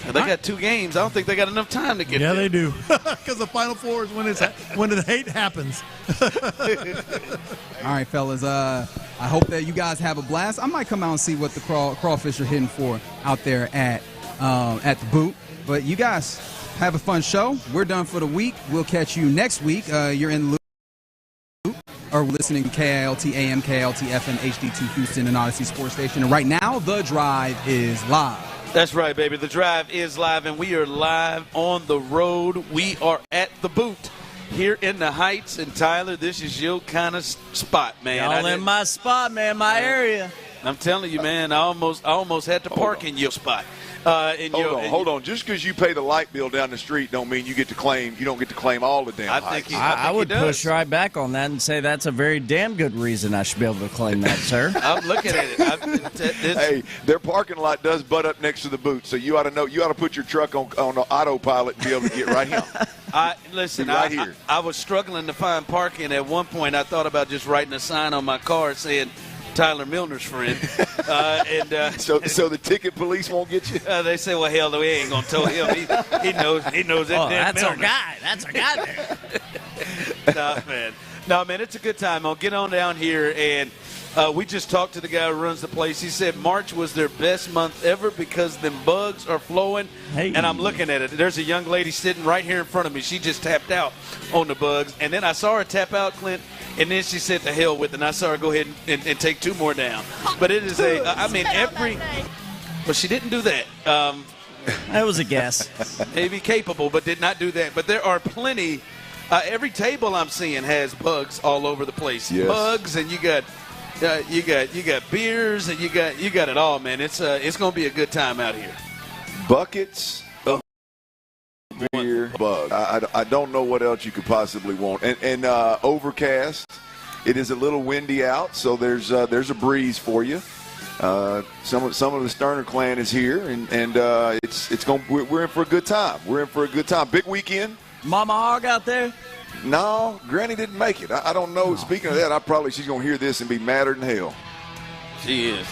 They got 2 games. I don't think they got enough time to get there. Yeah, they do. Because the Final Four is when the hate happens. All right, fellas. I hope that you guys have a blast. I might come out and see what the crawfish are hitting for out there at the boot. But you guys have a fun show. We're done for the week. We'll catch you next week. You're in the loop. Or listening to KILT AM, KILT FM, HD2 Houston, and Odyssey Sports Station. And right now, The Drive is live. That's right, baby. The Drive is live, and we are live on the road. We are at the boot here in the Heights. And, Tyler, this is your kind of spot, man. Y'all in my spot, man, my area. I'm telling you, man, I almost had to park in your spot. Hold on. Just because you pay the light bill down the street don't mean you don't get to claim all the damn Heights. I would push right back on that and say that's a very damn good reason I should be able to claim that, sir. I'm looking at it. Hey, their parking lot does butt up next to the boot, so you ought to know. You ought to put your truck on autopilot and be able to get right here. Listen, right here. I was struggling to find parking. At one point, I thought about just writing a sign on my car saying Tyler Milner's friend. So the ticket police won't get you? They say, well, hell, we ain't going to tell him. He knows that. That's our guy. That's our guy there. No, man, it's a good time. I'll get on down here, and we just talked to the guy who runs the place. He said March was their best month ever because them bugs are flowing. Hey. And I'm looking at it. There's a young lady sitting right here in front of me. She just tapped out on the bugs. And then I saw her tap out, Clint, and then she said to hell with it. And I saw her go ahead and take 2 more down. But it is but she didn't do that. That was a guess. Maybe capable, but did not do that. But there are plenty. Every table I'm seeing has bugs all over the place. Yes. Bugs, and you got beers, and you got it all, man. It's going to be a good time out here. Buckets of beer, bug. I don't know what else you could possibly want. And overcast. It is a little windy out, so there's a breeze for you. Some of the Stoerner clan is here, and we're in for a good time. We're in for a good time. Big weekend. Mama Hog out there? No, Granny didn't make it. I don't know. Speaking of that, she's going to hear this and be madder than hell. She is.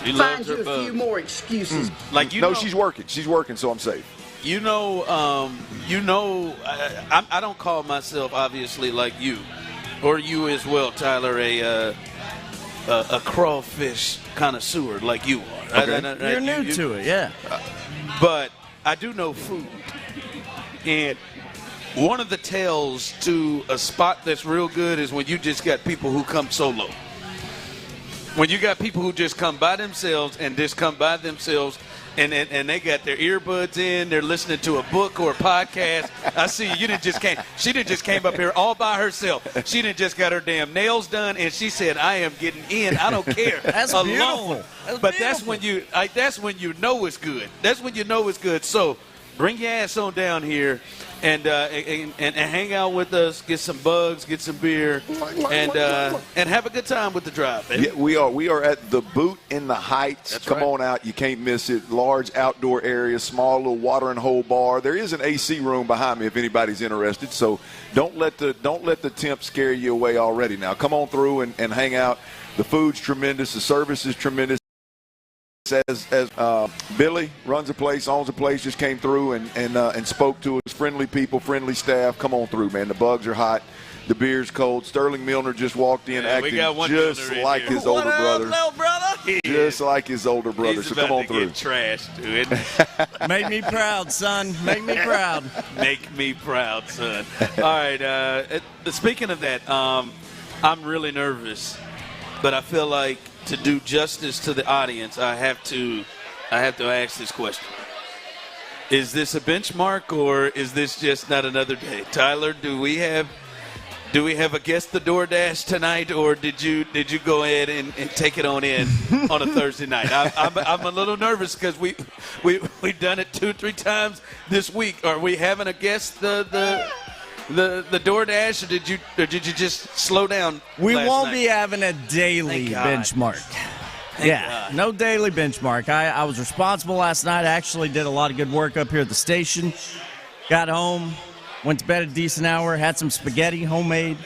She Find loves you her a bugs. few more excuses. She's working. She's working, so I'm safe. I don't call myself obviously like you, or you as well, Tyler, a crawfish connoisseur like you are. Okay. You're new to it, yeah. But I do know food. And one of the tells to a spot that's real good is when you just got people who come solo. When you got people who just come by themselves and just come by themselves and they got their earbuds in, they're listening to a book or a podcast. I see you didn't just came. She didn't just came up here all by herself. She didn't just got her damn nails done, and she said, "I am getting in. I don't care." That's alone. beautiful. But that's when you know it's good. That's when you know it's good. So bring your ass on down here and hang out with us. Get some bugs, get some beer, and have a good time with the drive, baby. Yeah, we are at the Boot in the Heights. That's Come right. on out. You can't miss it. Large outdoor area, small little watering hole bar. There is an AC room behind me if anybody's interested. So don't let the temp scare you away already. Now come on through and hang out. The food's tremendous. The service is tremendous. As Billy runs a place, owns a place, just came through and spoke to us. Friendly people, friendly staff. Come on through, man. The bugs are hot. The beer's cold. Sterling Milner just walked in acting just like his older brother. Little brother? Just like his older brother. He's So about come on to through. get trashed, dude. Make me proud, son. Make me proud. Make me proud, son. All right. Speaking of that, I'm really nervous, but I feel like to do justice to the audience, I have to ask this question. Is this a benchmark, or is this just not another day? Tyler, do we have a guest the DoorDash tonight, or did you go ahead and take it on in on a Thursday night? I'm a little nervous because we've done it 2-3 times this week. Are we having a guest the DoorDash, or did you just slow down? We last won't night? be having a daily benchmark. God. No daily benchmark. I was responsible last night. I actually did a lot of good work up here at the station. Got home, went to bed at a decent hour, had some spaghetti, homemade.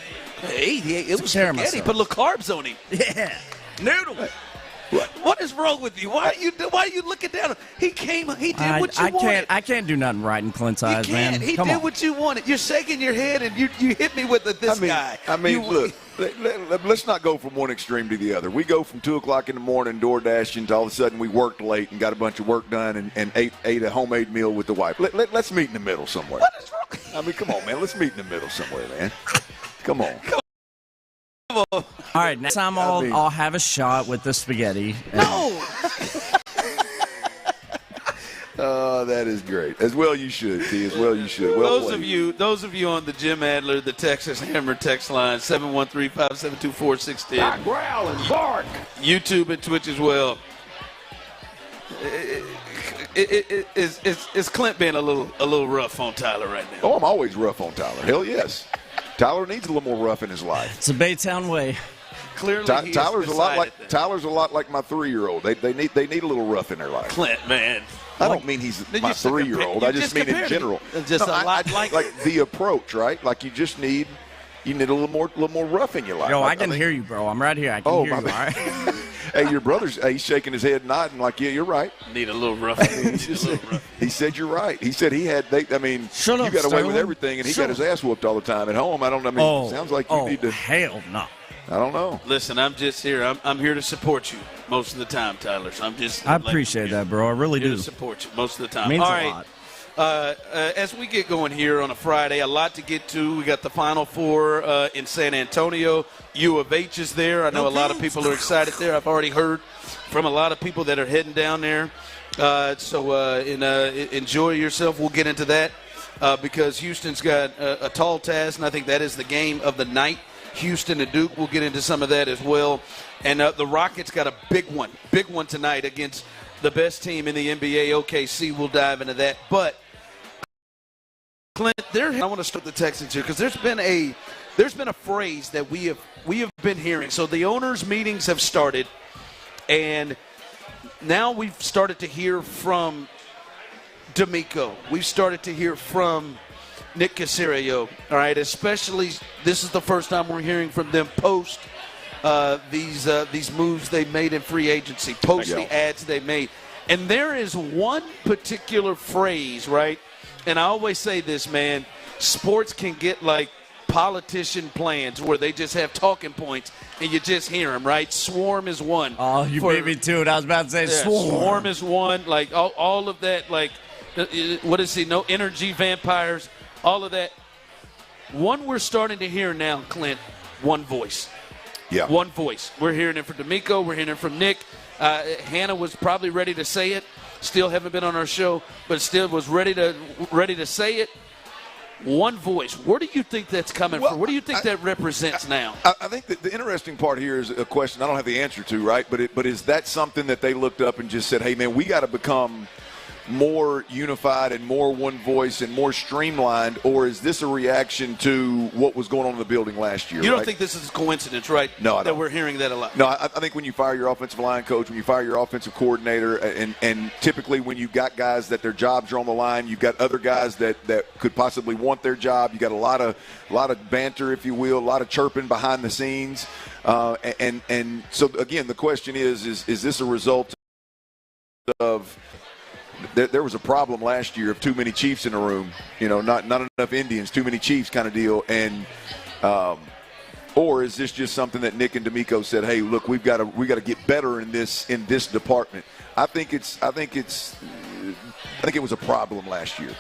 It was spaghetti. Put a little carbs on him. Yeah. Noodle. What is wrong with you? Why are you looking down? He did what you wanted. I can't do nothing right in Clint's eyes, man. He did what you wanted. You're shaking your head, and you hit me with this guy. Look, let's not go from one extreme to the other. We go from 2 o'clock in the morning door dashing to all of a sudden we worked late and got a bunch of work done and ate a homemade meal with the wife. Let's meet in the middle somewhere. What is wrong? Come on, man. Let's meet in the middle somewhere, man. Come on. All right, next time I'll have a shot with the spaghetti. No. Oh, that is great. As well you should, T. As well you should. Well those of you on the Jim Adler, the Texas Hammer text line, 713-572-4610. Growl and bark. YouTube and Twitch as well. Is Clint being a little rough on Tyler right now? Oh, I'm always rough on Tyler. Hell yes. Tyler needs a little more rough in his life. It's a Baytown way. Clearly, Tyler's a lot like my 3-year-old. They need a little rough in their life. Clint, man. I don't mean he's my 3-year-old. I just mean in general. Like the approach, right? Like you need a little more rough in your life. Yo, I can hear you, bro. I'm right here. I can hear you. All right? Hey, your brother's he's shaking his head, nodding like, yeah, you're right. Need a little rough. He said you're right. He said you got away with everything, and he got his ass whooped all the time at home. Sounds like you need to. Hell no. I don't know. Listen, I'm just here. I'm here to support you most of the time, Tyler. So I appreciate that, bro. I really do. To support you most of the time. Means all a right. lot. As we get going here on a Friday, a lot to get to. We got the Final Four in San Antonio. U of H is there. I know a lot of people are excited there. I've already heard from a lot of people that are heading down there. Enjoy yourself. We'll get into that because Houston's got a tall task, and I think that is the game of the night. Houston and Duke. We'll get into some of that as well. And the Rockets got a big one tonight against the best team in the NBA, OKC. We'll dive into that. But Clint, I want to start the Texans here because there's been a phrase that we have been hearing. So the owners' meetings have started, and now we've started to hear from D'Amico. We've started to hear from Nick Caserio. All right, especially this is the first time we're hearing from them post these moves they made in free agency, post the ads they made. And there is one particular phrase, right? And I always say this, man, sports can get like politician plans where they just have talking points and you just hear them, right? Swarm is one. Oh, you beat me to it. I was about to say swarm. Swarm is one. Like all of that, like what is he? No energy vampires, all of that. One we're starting to hear now, Clint, one voice. Yeah. One voice. We're hearing it from D'Amico. We're hearing it from Nick. Hannah was probably ready to say it. Still haven't been on our show, but still was ready to say it. One voice. Where do you think that's coming from? What do you think that represents now? I think that the interesting part here is a question I don't have the answer to, right? But is that something that they looked up and just said, hey, man, we got to become more unified and more one voice and more streamlined, or is this a reaction to what was going on in the building last year? You don't think this is a coincidence, right? No, I don't. That we're hearing that a lot. No, I think when you fire your offensive line coach, when you fire your offensive coordinator, and typically when you've got guys that their jobs are on the line, you've got other guys that could possibly want their job. You got a lot of banter, if you will, a lot of chirping behind the scenes, and so again, the question is this a result of there was a problem last year of too many Chiefs in the room, not enough Indians, too many Chiefs kind of deal, and or is this just something that Nick and D'Amico said, hey, look, we got to get better in this department? I think it was a problem last year,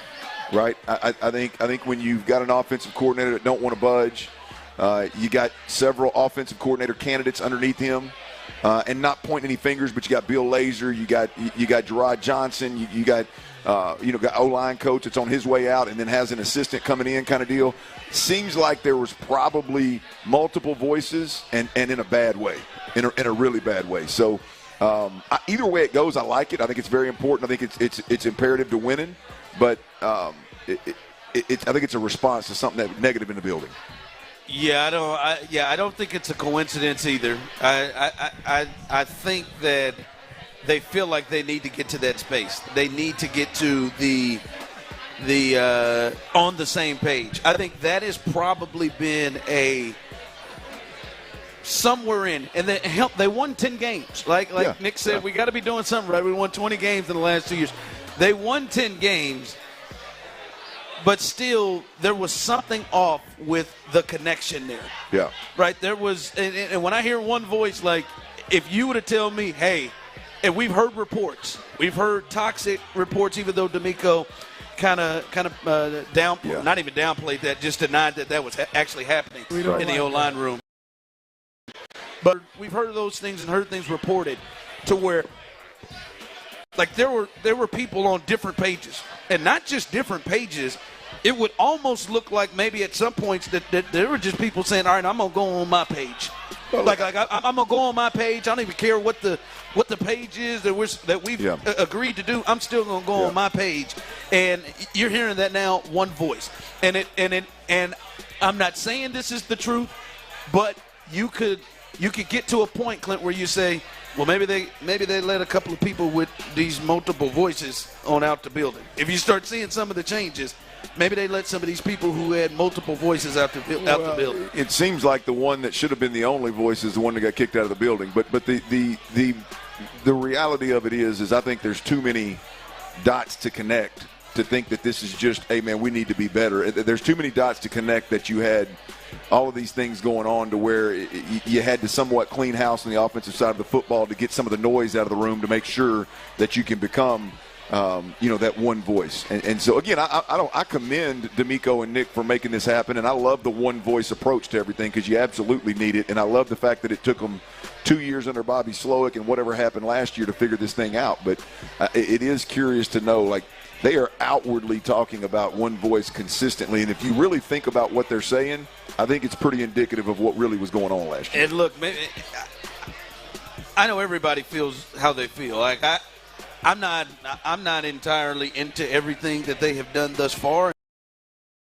right? I think when you've got an offensive coordinator that don't want to budge, you got several offensive coordinator candidates underneath him. And not pointing any fingers, but you got Bill Lazor, you got Gerard Johnson, you got got O-line coach that's on his way out, and then has an assistant coming in, kind of deal. Seems like there was probably multiple voices, and in a bad way, in a really bad way. So either way it goes, I like it. I think it's very important. I think it's imperative to winning, but I think it's a response to something that negative in the building. Yeah, I don't think it's a coincidence either. I think that they feel like they need to get to that space. They need to get to the on the same page. I think that has probably been somewhere in, and they won 10 games. Like Nick said, we got to be doing something right. We won 20 games in the last 2 years. They won 10 games, but still there was something off with the connection there. Yeah. Right? There was, and when I hear one voice, like, if you were to tell me, hey, and we've heard reports. We've heard toxic reports, even though D'Amico kind of not even downplayed that, just denied that was actually happening in the O-line room. But we've heard those things and heard things reported to where, like, there were people on different pages, and not just different pages. It would almost look like maybe at some points that there were just people saying, "All right, I'm gonna go on my page." I'm gonna go on my page. I don't even care what the page is that we've agreed to do. I'm still gonna go on my page, and you're hearing that now, one voice, and I'm not saying this is the truth, but you could get to a point, Clint, where you say, well, maybe they let a couple of people with these multiple voices on out the building. If you start seeing some of the changes, maybe they let some of these people who had multiple voices out the building. It seems like the one that should have been the only voice is the one that got kicked out of the building. But the reality of it is I think there's too many dots to connect to think that this is just, hey, man, we need to be better. There's too many dots to connect that you had all of these things going on to where you had to somewhat clean house on the offensive side of the football to get some of the noise out of the room to make sure that you can become that one voice. And so, again, I commend D'Amico and Nick for making this happen, and I love the one-voice approach to everything because you absolutely need it, and I love the fact that it took them 2 years under Bobby Slowick and whatever happened last year to figure this thing out. But it is curious to know, like, they are outwardly talking about one voice consistently, and if you really think about what they're saying, I think it's pretty indicative of what really was going on last year. And look, I know everybody feels how they feel. Like I'm not entirely into everything that they have done thus far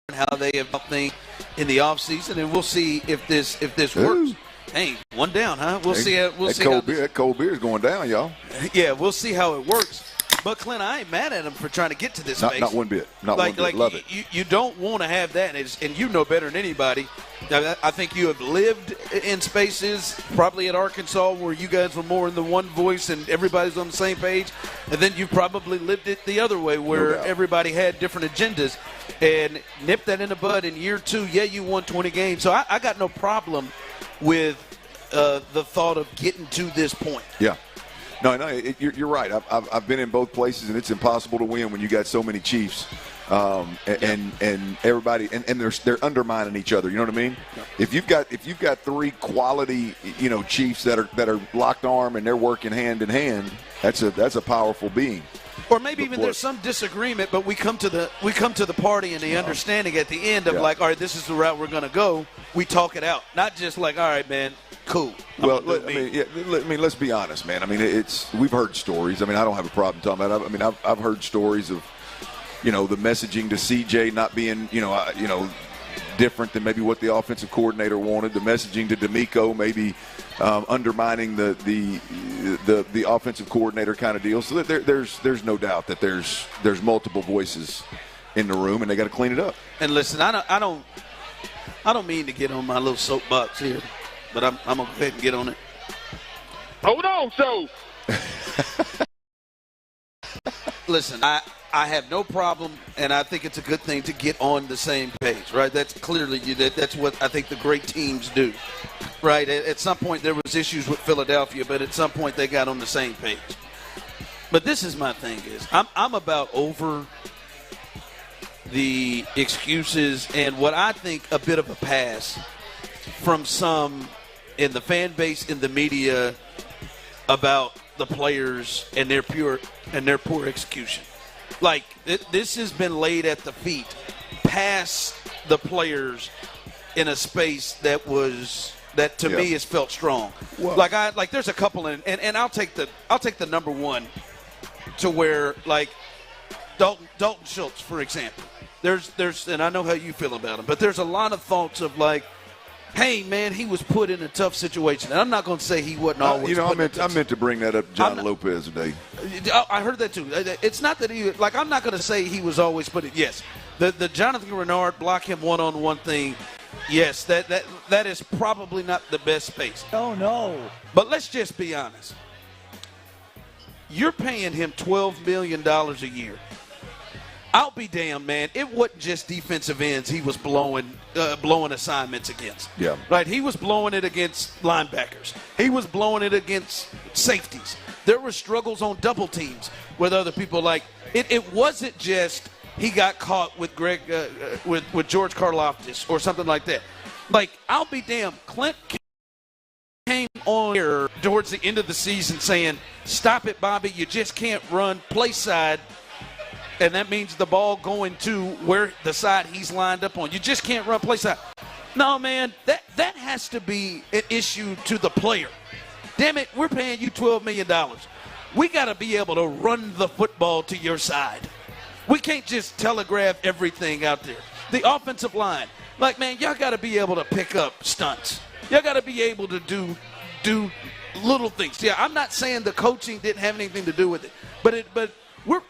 and how they have think in the offseason, and we'll see if this works. Hey, one down, huh? We'll see. That cold beer is going down, y'all. Yeah, we'll see how it works. But, Clint, I ain't mad at him for trying to get to this space. Not one bit. Not one bit. Love it. You don't want to have that, and you know better than anybody. I think you have lived in spaces, probably at Arkansas, where you guys were more in the one voice and everybody's on the same page. And then you probably lived it the other way, where everybody had different agendas. And nipped that in the bud in year 2. Yeah, you won 20 games. So I got no problem with the thought of getting to this point. Yeah. No, you're right. I've been in both places, and it's impossible to win when you got so many Chiefs, and everybody, and they're undermining each other. You know what I mean? Yeah. If you've got 3 quality, Chiefs that are locked arm and they're working hand in hand, that's a powerful being. Or maybe even there's some disagreement, but we come to the party and the understanding at the end of like, all right, this is the route we're going to go. We talk it out, not just like, all right, man. Cool. Well, let's be honest, man. I mean, we've heard stories. I mean, I don't have a problem talking about it. I mean, I've heard stories of, the messaging to CJ not being, different than maybe what the offensive coordinator wanted. The messaging to D'Amico maybe undermining the offensive coordinator kind of deal. So there's no doubt that there's multiple voices in the room, and they got to clean it up. And listen, I don't mean to get on my little soapbox here. But I'm going to go ahead and get on it. Hold on, so. Listen, I have no problem, and I think it's a good thing to get on the same page, right? That's clearly that's what I think the great teams do, right? At some point there was issues with Philadelphia, but at some point they got on the same page. But this is my thing is I'm about over the excuses and what I think a bit of a pass from some in the fan base, in the media, about the players and their poor execution. Like, this has been laid at the feet past the players in a space that to me has felt strong. Well, like there's a couple and I'll take the number one to where, like, Dalton Schultz, for example. There's and I know how you feel about him, but there's a lot of thoughts of like, hey, man, he was put in a tough situation. And I'm not going to say he wasn't always I meant to bring that up, John Lopez today. I heard that, too. It's not that he – like, I'm not going to say he was always put – yes, the Jonathan Renard block him one-on-one thing, Yes, that is probably not the best space. Oh, no. But let's just be honest. You're paying him $12 million a year. I'll be damned, man. It wasn't just defensive ends he was blowing assignments against. Yeah. Right? He was blowing it against linebackers. He was blowing it against safeties. There were struggles on double teams with other people. Like, it wasn't just he got caught with with George Karlaftis or something like that. Like, I'll be damned. Clint came on here towards the end of the season saying, stop it, Bobby. You just can't run play side. And that means the ball going to where the side he's lined up on. You just can't run play side. No, man, that has to be an issue to the player. Damn it, we're paying you $12 million. We got to be able to run the football to your side. We can't just telegraph everything out there. The offensive line, like, man, y'all got to be able to pick up stunts. Y'all got to be able to do little things. Yeah, I'm not saying the coaching didn't have anything to do with it, but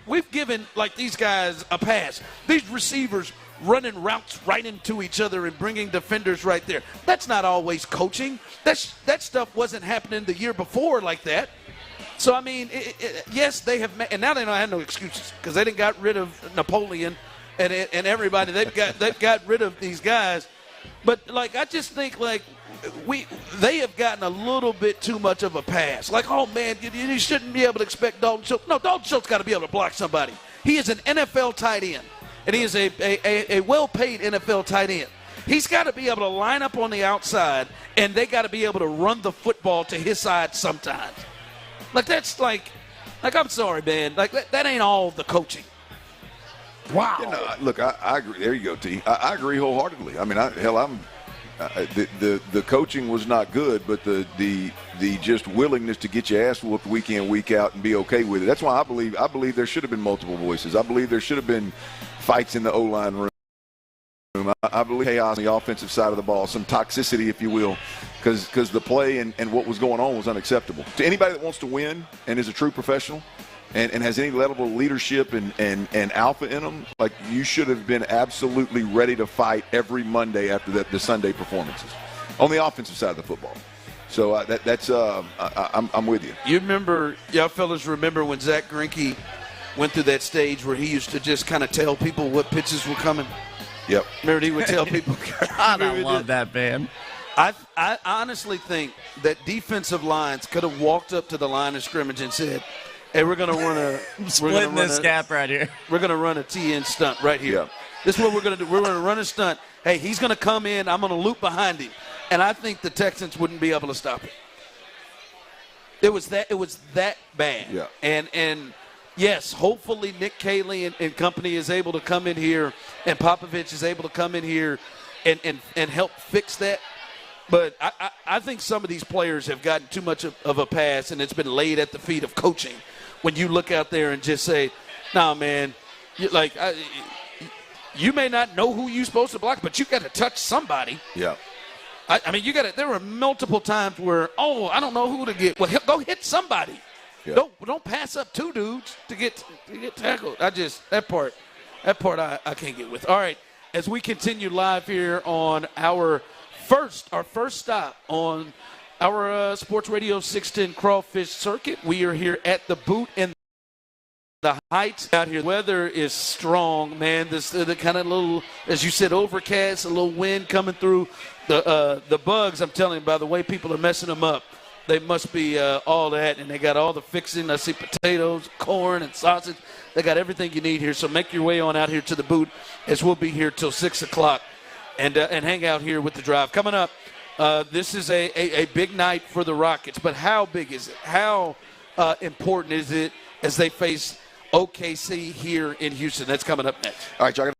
we've given, like, these guys a pass. These receivers running routes right into each other and bringing defenders right there. That's not always coaching. That stuff wasn't happening the year before like that. So, I mean, yes, they have – and now they don't have no excuses because they done got rid of Napoleon and everybody. They've got rid of these guys. But, like, I just think, like, they have gotten a little bit too much of a pass. Like, oh, man, you shouldn't be able to expect Dalton Schultz. No, Dalton Schultz got to be able to block somebody. He is an NFL tight end, and he is a well-paid NFL tight end. He's got to be able to line up on the outside, and they got to be able to run the football to his side sometimes. Like, that's like I'm sorry, man. Like, that ain't all the coaching. Wow. You know, look, I agree. There you go, T. I agree wholeheartedly. I mean, the coaching was not good, but the just willingness to get your ass whooped week in, week out and be okay with it. That's why I believe there should have been multiple voices. I believe there should have been fights in the O-line room. I believe chaos on the offensive side of the ball, some toxicity, if you will, because the play and what was going on was unacceptable. To anybody that wants to win and is a true professional and has any level of leadership and alpha in them, like, you should have been absolutely ready to fight every Monday after the Sunday performances on the offensive side of the football. So I'm with you. Y'all fellas remember when Zach Greinke went through that stage where he used to just kind of tell people what pitches were coming? Yep. Remember he would tell people. I love that, man. I honestly think that defensive lines could have walked up to the line of scrimmage and said, hey, we're going to run a gap right here. We're going to run a TN stunt right here. Yeah. This is what we're going to do. We're going to run a stunt. Hey, he's going to come in. I'm going to loop behind him. And I think the Texans wouldn't be able to stop it. It was that bad. Yeah. And yes, hopefully Nick Caley and company is able to come in here, and Popovich is able to come in here and help fix that. But I think some of these players have gotten too much of a pass, and it's been laid at the feet of coaching. When you look out there and just say, "Nah, man, you may not know who you're supposed to block, but you got to touch somebody." Yeah. I mean, there were multiple times where, I don't know who to get. Well, go hit somebody. Yeah. Don't pass up two dudes to get tackled. That part I can't get with. All right, as we continue live here on our first stop on our Sports Radio 610 Crawfish Circuit. We are here at the Boot in the Heights out here. Weather is strong, man. The kind of little, as you said, overcast, a little wind coming through. The bugs, I'm telling you, by the way people are messing them up, they must be all that, and they got all the fixing. I see potatoes, corn, and sausage. They got everything you need here, so make your way on out here to the Boot, as we'll be here till 6 o'clock, and hang out here with the drive. Coming up, this is a big night for the Rockets, but how big is it? How important is it as they face OKC here in Houston? That's coming up next. All right, y'all.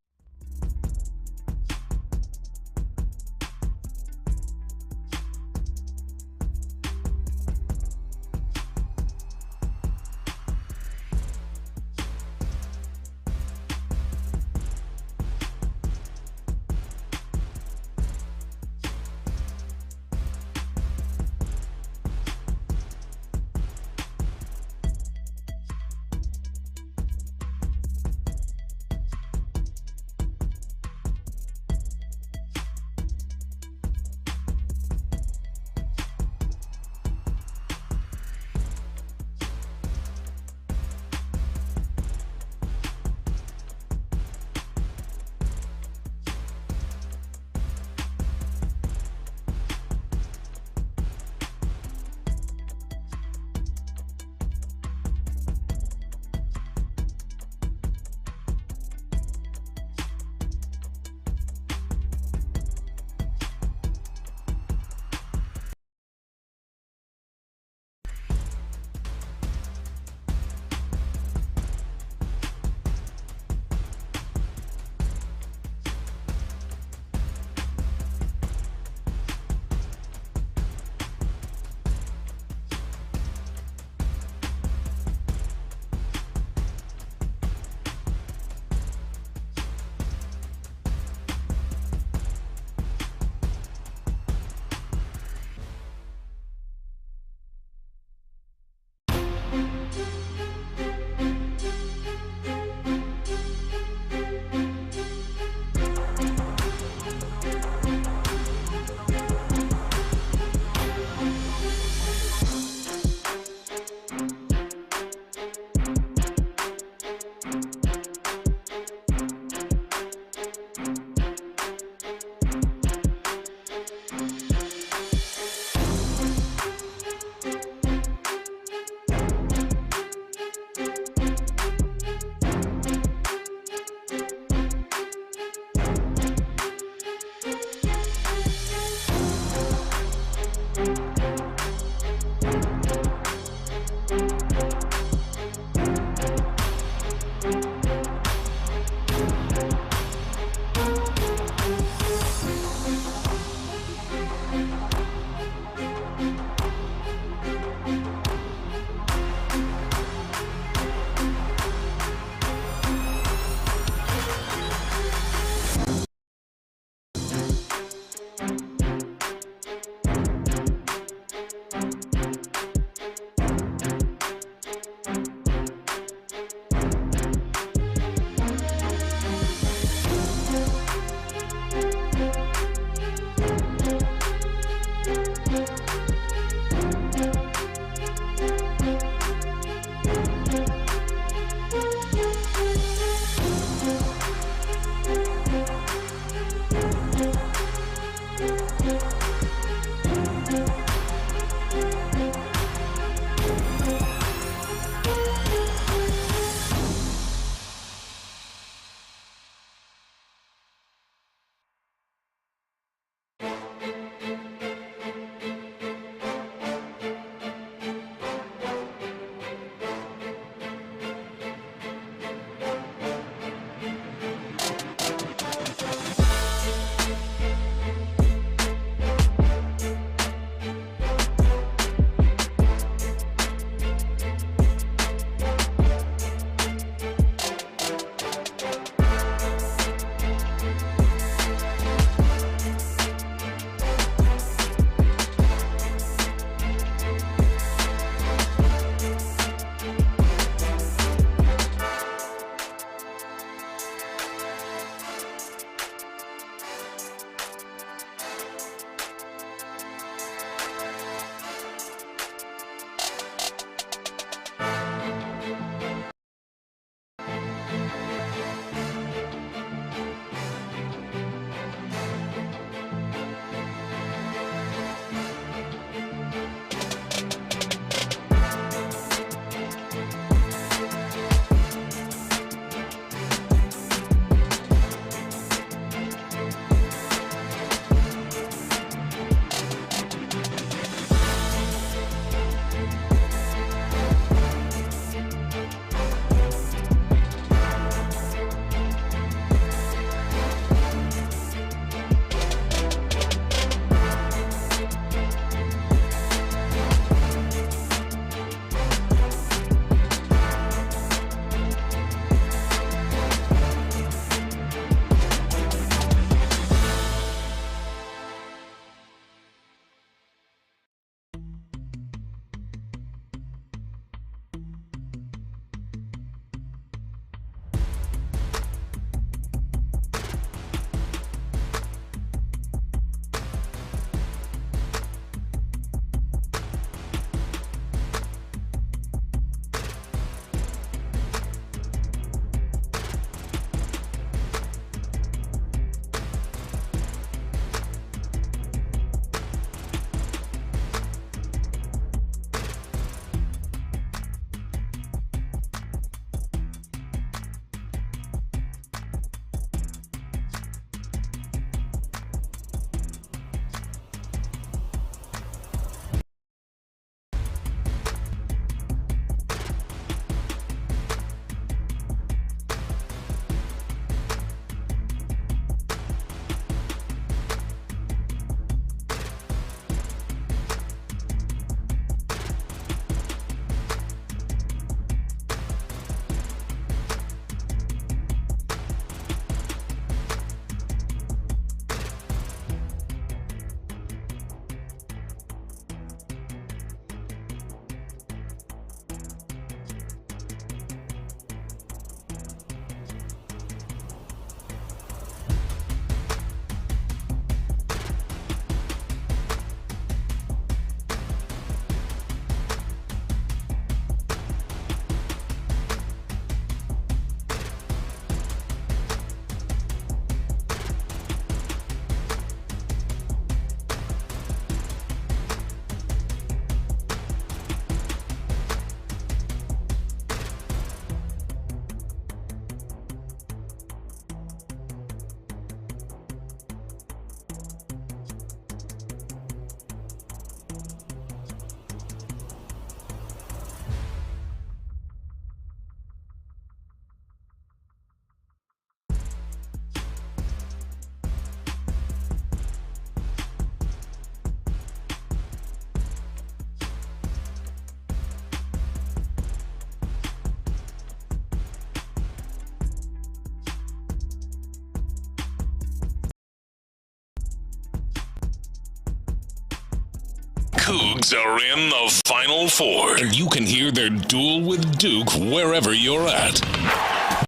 Cougs are in the Final Four, and you can hear their duel with Duke wherever you're at.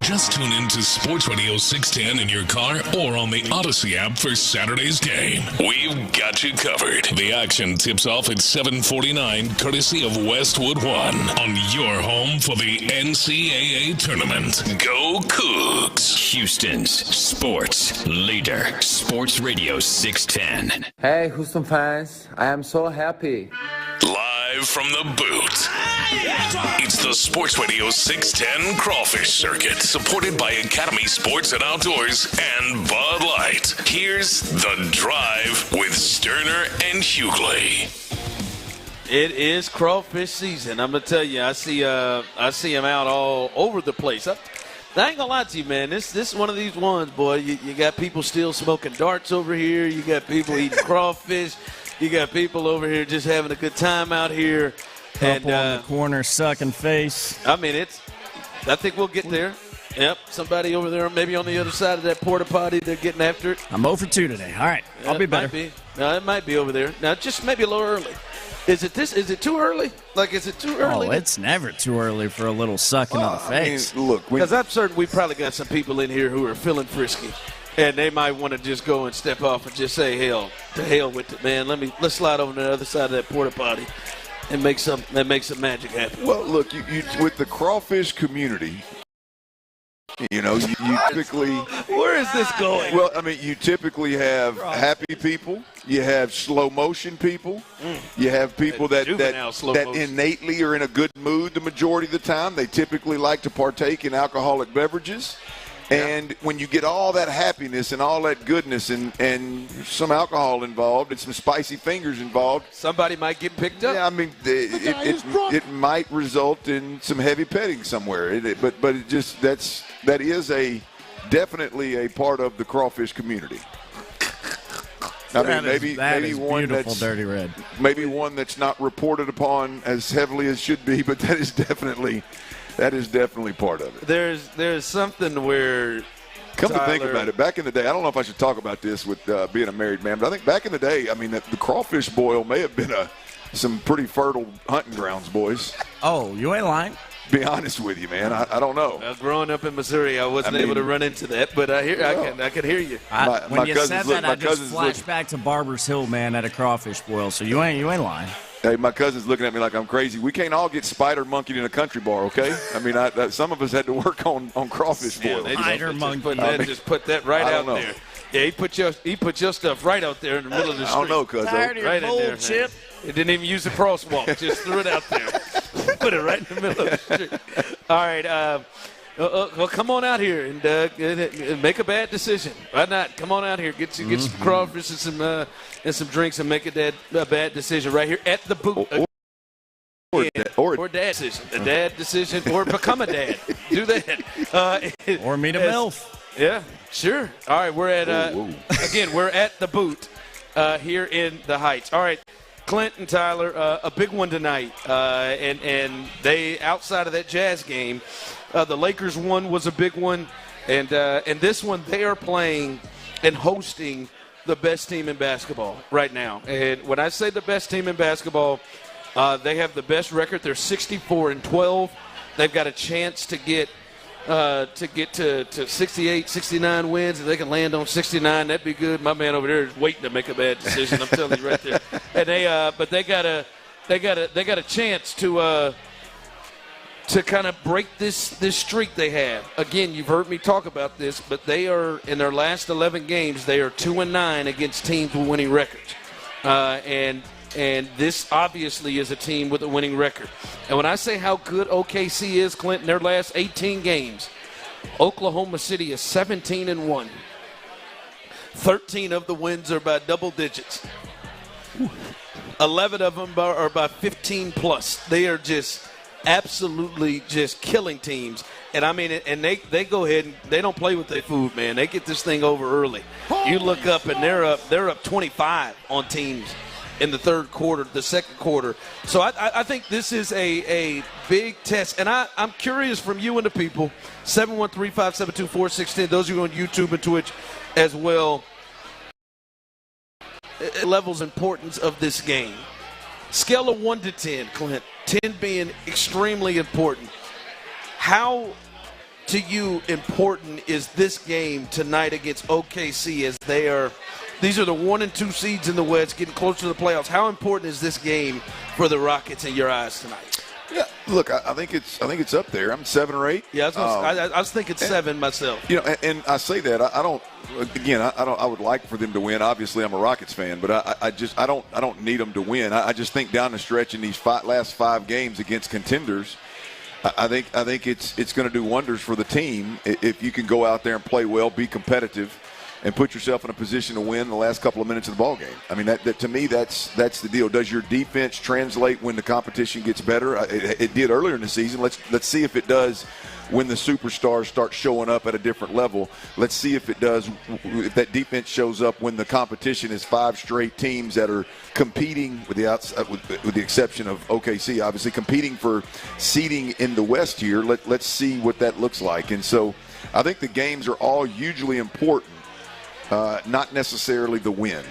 Just tune in to Sports Radio 610 in your car or on the Odyssey app for Saturday's game. We've got you covered. The action tips off at 7:49, courtesy of Westwood One, on your home for the NCAA tournament. Go Cougs! Houston's sports leader, Sports Radio 610. Hey, Houston fans, I am so happy. Live from the boot. It's the Sports Radio 610 Crawfish Circuit, supported by Academy Sports and Outdoors and Bud Light. Here's The Drive with Stoerner and Hughley. It is crawfish season. I'm gonna tell you, I see them out all over the place. I ain't gonna lie to you, man. This is one of these ones, boy. You got people still smoking darts over here. You got people eating crawfish. You got people over here just having a good time out here. Couple on the corner sucking face. I mean, I think we'll get there. Yep, somebody over there, maybe on the other side of that porta potty, they're getting after it. I'm 0 for 2 today. All right, I'll be better. It might be over there. Now, just maybe a little early. Is it too early? Is it too early? Oh, it's never too early for a little sucking on the face. I mean, look, because I'm certain we probably got some people in here who are feeling frisky, and they might want to just go and step off and just say, "Hell, to hell with it, man. Let's slide over to the other side of that porta potty and make some magic happen." Well, look, you with the crawfish community. You typically. Where is this going? Well, I mean, you typically have happy people. You have slow motion people. You have people that innately are in a good mood the majority of the time. They typically like to partake in alcoholic beverages. And when you get all that happiness and all that goodness and some alcohol involved and some spicy fingers involved, somebody might get picked up. Yeah, I mean, it might result in some heavy petting somewhere. But that is definitely a part of the crawfish community. I mean, maybe one that's dirty red. Maybe one that's not reported upon as heavily as should be, but that is definitely part of it. There's something where Come to think about it, back in the day, I don't know if I should talk about this with being a married man, but I think back in the day, I mean, the crawfish boil may have been some pretty fertile hunting grounds, boys. Oh, you ain't lying. Be honest with you, man. I don't know. Growing up in Missouri, I wasn't able to run into that, but I can hear you. When you said that, I just flashed back to Barber's Hill, man, at a crawfish boil. So you ain't lying. Hey, my cousin's looking at me like I'm crazy. We can't all get spider monkeyed in a country bar, okay? I mean, some of us had to work on crawfish boil. Spider monkey. Just put that right out there. Yeah, he put your stuff right out there in the middle of the street. I don't know, cousin. Right in there, Chip. It didn't even use a crosswalk. Just threw it out there. Put it right in the middle of the street. All right. Well, come on out here and make a bad decision. Why not? Come on out here, get some crawfish and some drinks, and make a bad decision right here at the boot. Or dad decision. A dad decision, or become a dad. Do that. Or meet a MILF. Yeah, sure. All right, we're at again. We're at the boot here in the Heights. All right. Clint and Tyler, a big one tonight, and they outside of that Jazz game, the Lakers one was a big one, and this one they are playing and hosting the best team in basketball right now. And when I say the best team in basketball, they have the best record. They're 64-12. They've got a chance to get to 68, 69 wins. If they can land on 69, that'd be good. My man over there is waiting to make a bad decision. I'm telling you right there. And but they got a chance to kind of break this streak they have. Again, you've heard me talk about this, but they are in their last 11 games. They are 2-9 against teams with winning records, and this obviously is a team with a winning record. And when I say how good OKC is, Clinton, their last 18 games, Oklahoma City is 17-1. 13 of the wins are by double digits. 11 of them are by 15-plus. They are just absolutely just killing teams. And, I mean, and they go ahead and they don't play with their food, man. They get this thing over early. You look up, and they're up 25 on teams in the third quarter, the second quarter. So I think this is a big test. And I'm curious from you and the people, 713-572-4610, those who are on YouTube and Twitch as well, levels importance of this game. Scale of 1 to 10, Clint. 10 being extremely important. How, to you, important is this game tonight against OKC as these are the 1 and 2 seeds in the West getting closer to the playoffs? How important is this game for the Rockets in your eyes tonight? Yeah, look, I think it's up there. I'm 7 or 8. Yeah, I was thinking 7 myself. And I say that I don't. Again, I would like for them to win. Obviously, I'm a Rockets fan, but I don't need them to win. I just think down the stretch in these last 5 games against contenders, I think it's going to do wonders for the team if you can go out there and play well, be competitive, and put yourself in a position to win the last couple of minutes of the ball game. I mean, that to me, that's the deal. Does your defense translate when the competition gets better? It did earlier in the season. Let's see if it does when the superstars start showing up at a different level. Let's see if it does, if that defense shows up when the competition is 5 straight teams that are competing, with the exception of OKC, obviously, competing for seeding in the West here. Let's see what that looks like. And so I think the games are all hugely important. Not necessarily the win.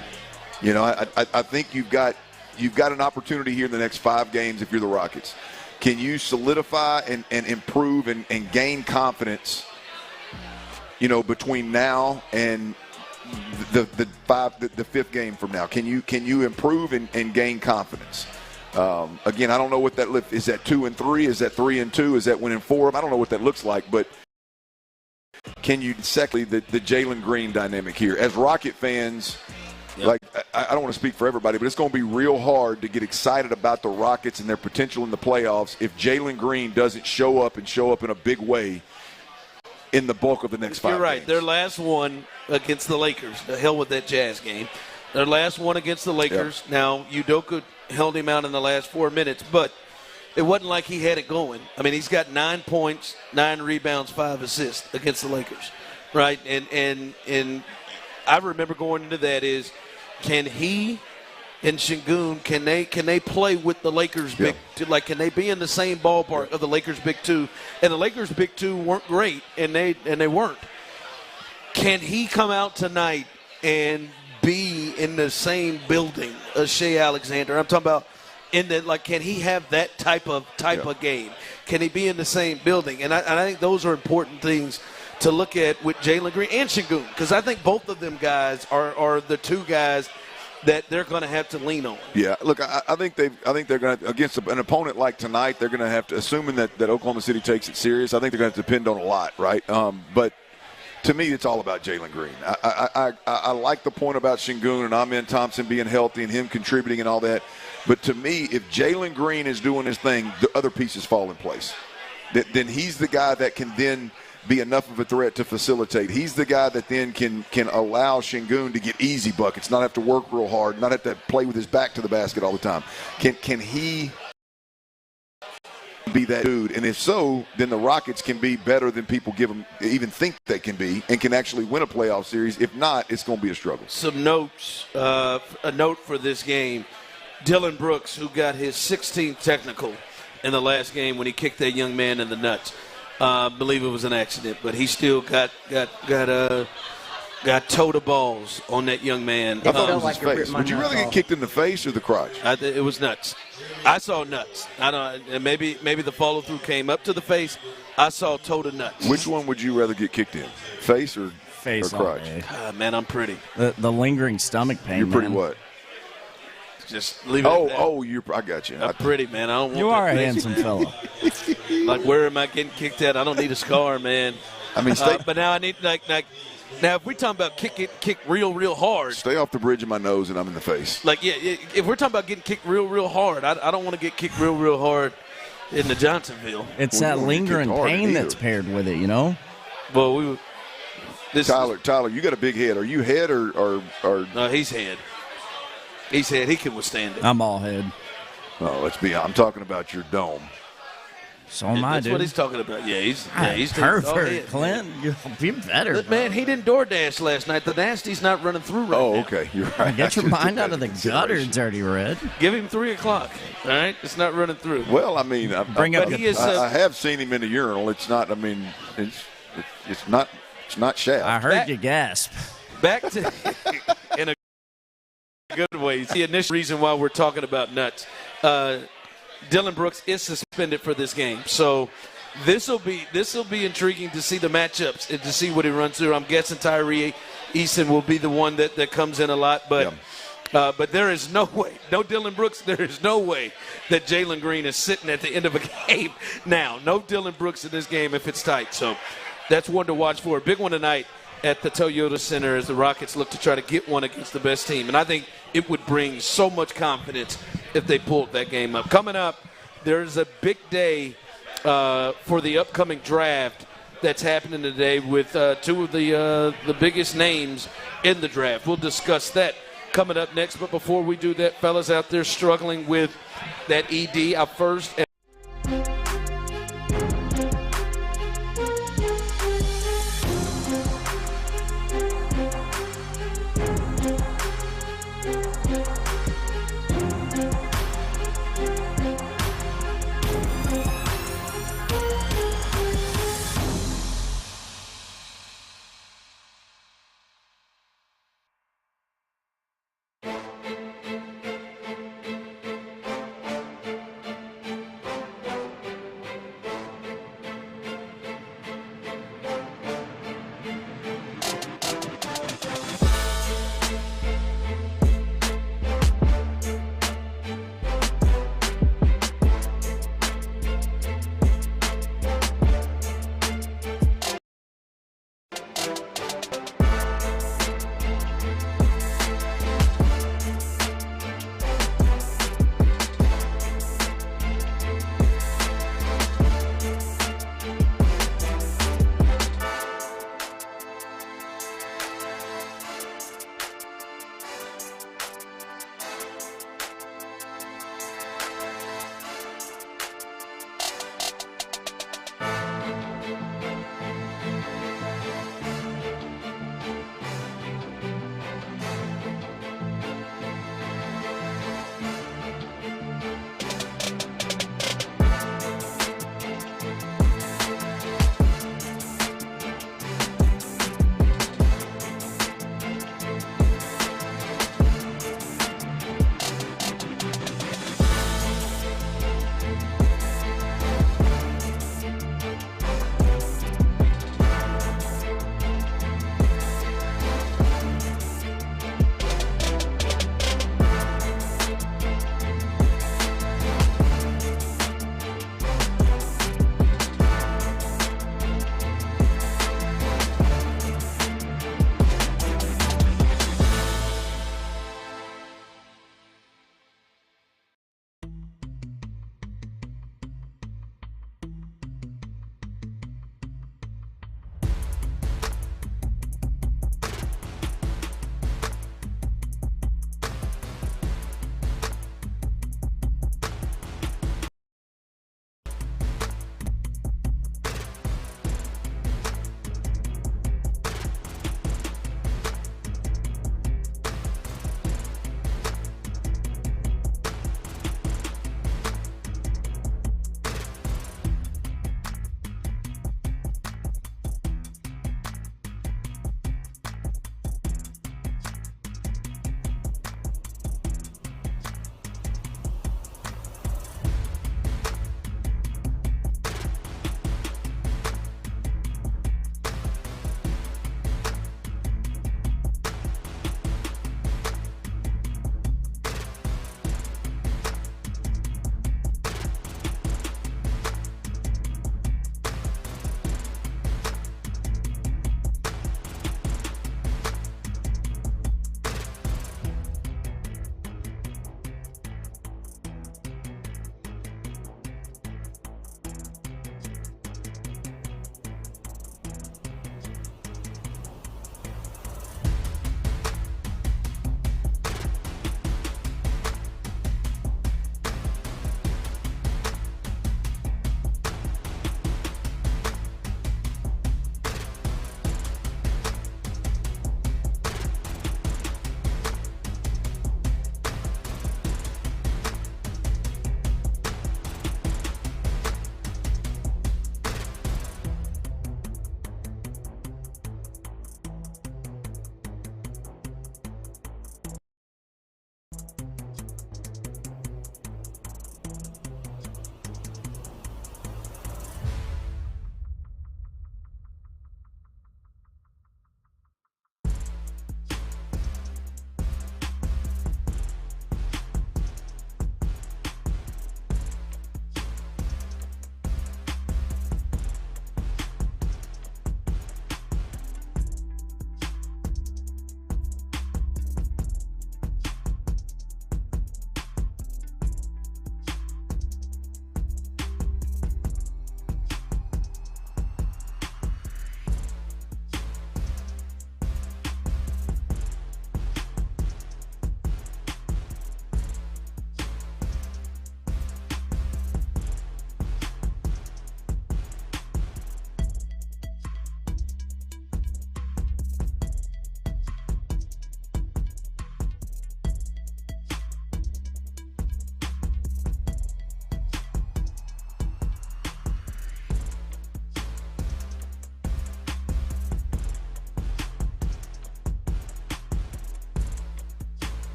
I think you've got an opportunity here in the next 5 games if you're the Rockets. Can you solidify and improve and gain confidence, between now and the 5th game from now? Can you improve and gain confidence? Again, I don't know what that is. That 2 and 3? Is that 3 and 2? Is that winning 4? I don't know what that looks like, but can you, secondly, the Jalen Green dynamic here? As Rocket fans, I don't want to speak for everybody, but it's going to be real hard to get excited about the Rockets and their potential in the playoffs if Jalen Green doesn't show up in a big way in the bulk of the next 5 You're right. games. Their last one against the Lakers. The hell with that Jazz game. Their last one against the Lakers. Yep. Now, Udoka held him out in the last 4 minutes, but it wasn't like he had it going. I mean, he's got 9 points, 9 rebounds, 5 assists against the Lakers, right? And I remember going into that is, can he and Şengün, can they play with the Lakers big two? Like, can they be in the same ballpark of the Lakers big two? And the Lakers big two weren't great, and they weren't. Can he come out tonight and be in the same building as Shai Alexander? I'm talking about. Can he have that type of game? Can he be in the same building? And I think those are important things to look at with Jalen Green and Şengün, because I think both of them guys are the 2 guys that they're going to have to lean on. Yeah, look, I think they're going to, against an opponent like tonight, they're going to have to, assuming that Oklahoma City takes it serious, I think they're going to have to depend on a lot, right? But to me, it's all about Jalen Green. I like the point about Şengün and Amen Thompson being healthy and him contributing and all that. But to me, if Jalen Green is doing his thing, the other pieces fall in place. Then he's the guy that can then be enough of a threat to facilitate. He's the guy that then can allow Şengün to get easy buckets, not have to work real hard, not have to play with his back to the basket all the time. Can he be that dude? And if so, then the Rockets can be better than people even think they can be, and can actually win a playoff series. If not, it's going to be a struggle. Some notes, a note for this game. Dylan Brooks, who got his 16th technical in the last game when he kicked that young man in the nuts. I believe it was an accident, but he still got toe to balls on that young man. I thought it was his face. Would you rather get kicked in the face or the crotch? It was nuts. I saw nuts. I don't. Maybe the follow through came up to the face. I saw toe to nuts. Which one would you rather get kicked in, face or crotch? Man, I'm pretty. The lingering stomach pain. You're pretty what? Just leave it at that. I got you. I'm pretty, man. I don't want you are a handsome fellow. Like, where am I getting kicked at? I don't need a scar, man. I mean, but now I need, now, if we're talking about kick real hard. Stay off the bridge of my nose and I'm in the face. If we're talking about getting kicked real hard, I don't want to get kicked real hard in the Johnsonville. It's that lingering pain that's paired with it, Well, Tyler, you got a big head. Are you head or? No, he's head. He's head. He can withstand it. I'm all head. Oh, I'm talking about your dome. So am I, That's dude. what he's talking about. Yeah, he's perfect. Clint, you'll be better. But, man, he didn't DoorDash last night. The nasty's not running through right now. Oh, okay. You're right. Get your mind out of the gutter, Dirty Red. Give him 3 o'clock. All right? It's not running through. Well, I mean, I have seen him in the urinal. It's not, I mean, it's not shaft. I heard you gasp. Back to in a good ways. The initial reason why we're talking about nuts. Dylan Brooks is suspended for this game, so this will be intriguing to see the matchups and to see what he runs through. I'm guessing Tyree Eason will be the one that comes in a lot, but there is no way, no Dylan Brooks, there is no way that Jalen Green is sitting at the end of a game now. No Dylan Brooks in this game if it's tight. So that's one to watch for. A big one tonight at the Toyota Center as the Rockets look to try to get one against the best team. And I think it would bring so much confidence if they pulled that game up. Coming up, there's a big day for the upcoming draft that's happening today with two of the biggest names in the draft. We'll discuss that coming up next. But before we do that, fellas out there struggling with that ED, our first –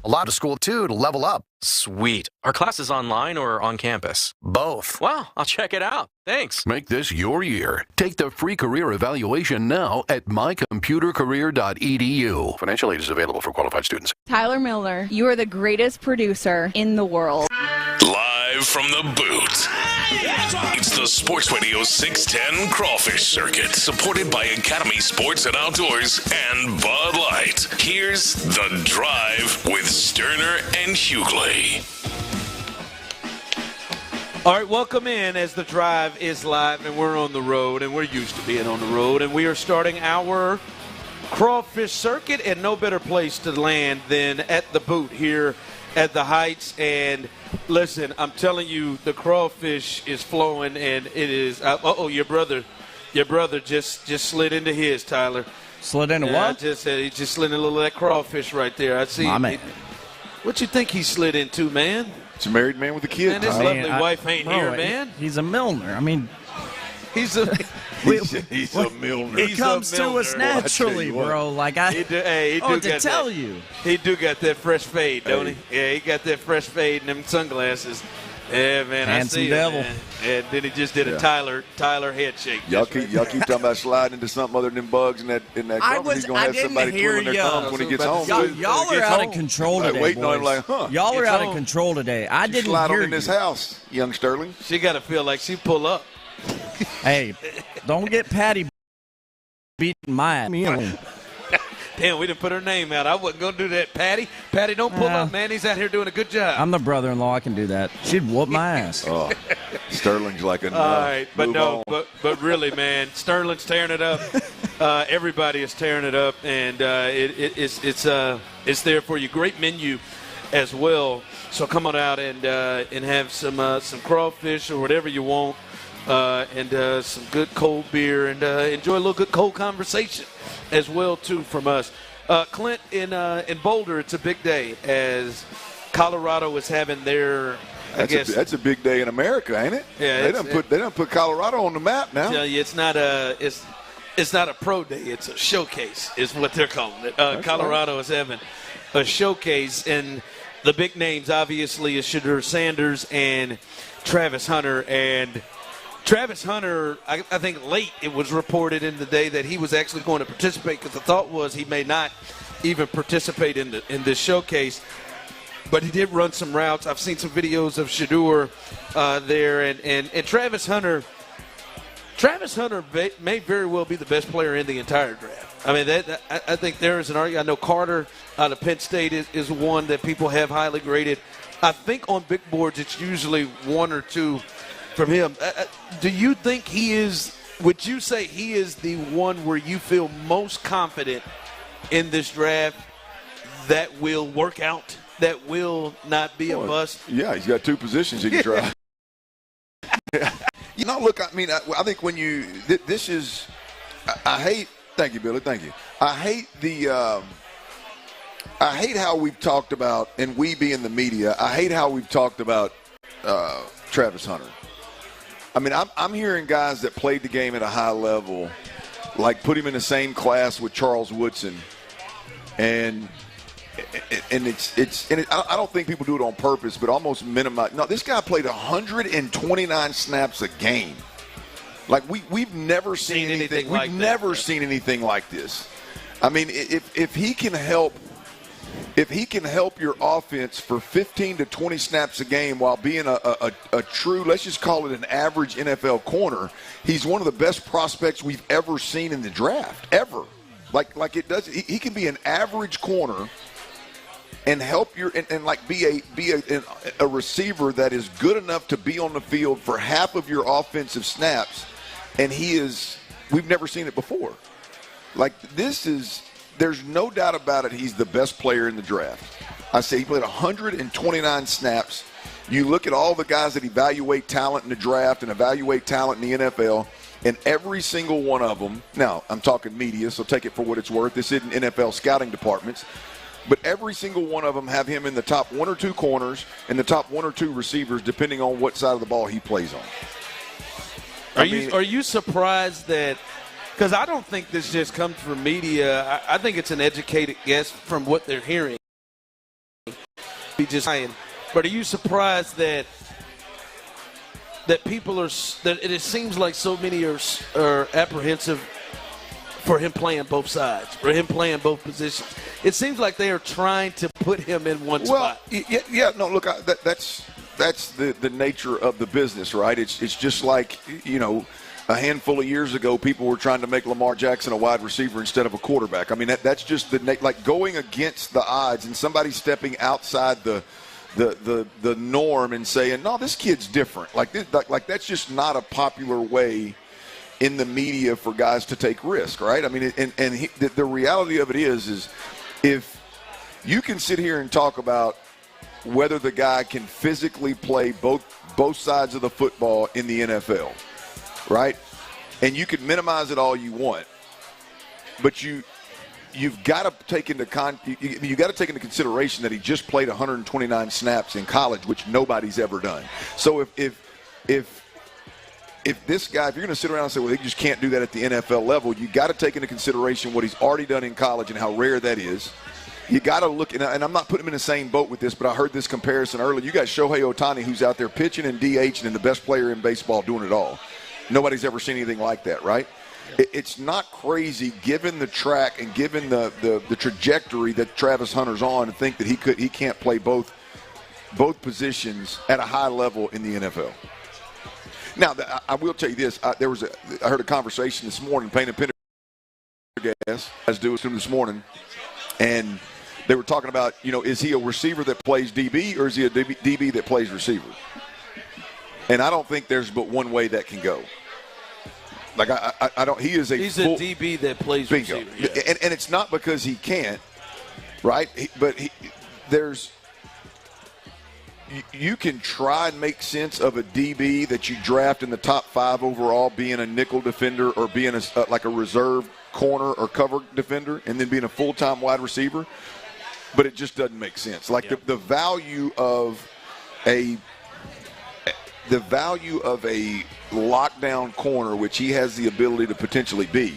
A lot of school, too, to level up. Sweet. Are classes online or on campus? Both. Wow, I'll check it out. Thanks. Make this your year. Take the free career evaluation now at mycomputercareer.edu. Financial aid is available for qualified students. Tyler Miller, you are the greatest producer in the world. Live from the booth. It's the Sports Radio 610 Crawfish Circuit, supported by Academy Sports and Outdoors and Bud Light. Here's The Drive with Stoerner and Hughley. All right, welcome in as The Drive is live, and we're on the road, and we're used to being on the road, and we are starting our Crawfish Circuit, and no better place to land than at the boot here at the Heights. And listen, I'm telling you, the crawfish is flowing, and it is. Your brother just slid into his, Tyler. Slid into what? He just slid in a little of that crawfish right there. I see. My man. What you think he slid into, man? It's a married man with a kid. Man, his lovely wife ain't here, man. He's a Milner. I mean, he's a Milner. It comes to us naturally, bro. Like he do got that fresh fade, don't he? Yeah, he got that fresh fade and them sunglasses. Yeah, man, handsome I see devil. It, man. And then he just did a Tyler head shake. Y'all keep talking about sliding into something other than bugs in that company. He's gonna have somebody twiddling their thumbs when he gets home. Y'all are out of control today, waiting boys. on him like, huh? Y'all are out of control today. I didn't slide hear on in this house, young Sterling. She got to feel like she pull up. Hey, don't get Patty beating my ass. Damn, we didn't put her name out. I wasn't going to do that, Patty. Patty, don't pull up, man. He's out here doing a good job. I'm the brother-in-law. I can do that. She'd whoop my ass. Oh, Sterling's like a all right, but really, man, Sterling's tearing it up. Everybody is tearing it up, and it's there for you. Great menu as well. So come on out and have some crawfish or whatever you want. And some good cold beer, and enjoy a little good cold conversation as well too from us. Clint, in Boulder, it's a big day as Colorado is having their. That's a big day in America, ain't it? Yeah, they don't put Colorado on the map now. Tell you, it's not a pro day. It's a showcase, is what they're calling it. Colorado is having a showcase, and the big names obviously is Shedeur Sanders and Travis Hunter. And Travis Hunter, I think late it was reported in the day that he was actually going to participate, because the thought was he may not even participate in this showcase. But he did run some routes. I've seen some videos of Shedeur there, and Travis Hunter. Travis Hunter may very well be the best player in the entire draft. I mean, I think there is an argument. I know Carter out of Penn State is one that people have highly graded. I think on big boards it's usually one or two from him. Do you think he is – would you say he is the one where you feel most confident in this draft that will work out, that will not be a bust? Yeah, he's got two positions he can try. Look, I mean, I think when you – this is – I hate – thank you, Billy, thank you. I hate the I hate how we've talked about, and we being the media, I hate how we've talked about Travis Hunter. I mean, I'm hearing guys that played the game at a high level, like put him in the same class with Charles Woodson, and I don't think people do it on purpose, but almost minimize. No, this guy played 129 snaps a game. Like we've never seen anything. We've never seen anything like this. I mean, if he can help. If he can help your offense for 15 to 20 snaps a game while being a true, let's just call it an average NFL corner, he's one of the best prospects we've ever seen in the draft, ever. Like it does. He can be an average corner and help your and like be a receiver that is good enough to be on the field for half of your offensive snaps, and we've never seen it before. Like this is. There's no doubt about it. He's the best player in the draft. I say he played 129 snaps. You look at all the guys that evaluate talent in the draft and evaluate talent in the NFL, and every single one of them, now I'm talking media, so take it for what it's worth. This isn't NFL scouting departments. But every single one of them have him in the top one or two corners and the top one or two receivers, depending on what side of the ball he plays on. Are you surprised that – because I don't think this just comes from media. I think it's an educated guess from what they're hearing. be just saying. But are you surprised that people are that it seems like so many are apprehensive for him playing both sides, for him playing both positions? It seems like they are trying to put him in one spot. No, look, that's the nature of the business, right? It's just like, a handful of years ago, people were trying to make Lamar Jackson a wide receiver instead of a quarterback. I mean, that's just like going against the odds and somebody stepping outside the norm and saying, no, this kid's different. Like that's just not a popular way in the media for guys to take risk, right? I mean, the reality of it is if you can sit here and talk about whether the guy can physically play both sides of the football in the NFL, right? And you can minimize it all you want, but you've got to take into consideration that he just played 129 snaps in college, which nobody's ever done. So if this guy, if you're going to sit around and say, well, he just can't do that at the NFL level, you got to take into consideration what he's already done in college and how rare that is. You got to look, and I'm not putting him in the same boat with this, but I heard this comparison earlier. You got Shohei Ohtani, who's out there pitching and DHing and the best player in baseball doing it all. Nobody's ever seen anything like that, right? It's not crazy, given the track and given the trajectory that Travis Hunter's on, to think that he can't play both positions at a high level in the NFL. Now, I will tell you this. I heard a conversation this morning, Payne and Pendergast, as do this morning, and they were talking about, is he a receiver that plays DB or is he a DB that plays receiver? And I don't think there's but one way that can go. Like I don't. He's a DB that plays bingo. receiver. Yeah. And it's not because he can't, right? You can try and make sense of a DB that you draft in the top 5 overall being a nickel defender or being like a reserve corner or cover defender and then being a full-time wide receiver, but it just doesn't make sense. Like the value of a lockdown corner, which he has the ability to potentially be,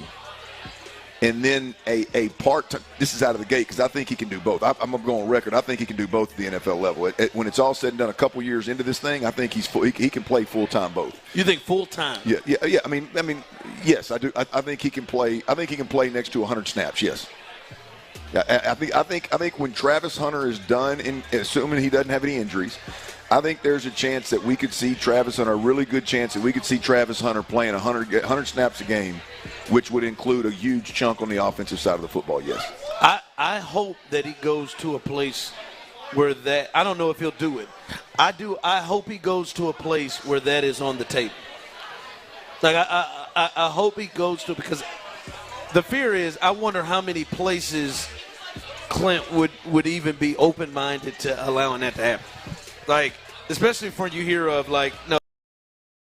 and then a part-time – this is out of the gate because I think he can do both. I'm going to go on record. I think he can do both at the NFL level. When it's all said and done, a couple years into this thing, I think he can play full-time both. You think full-time? Yeah. I mean, yes, I do. I think he can play. I think he can play next to 100 snaps. Yes. I think when Travis Hunter is done, assuming he doesn't have any injuries, I think there's a chance that we could see Travis Hunter, a really good chance that we could see Travis Hunter playing 100 snaps a game, which would include a huge chunk on the offensive side of the football, yes. I hope that he goes to a place where that – I don't know if he'll do it. I hope he goes to a place where that is on the table. Like, I hope he goes to – because the fear is I wonder how many places Clint would even be open-minded to allowing that to happen. Like, especially when you hear of, like, no,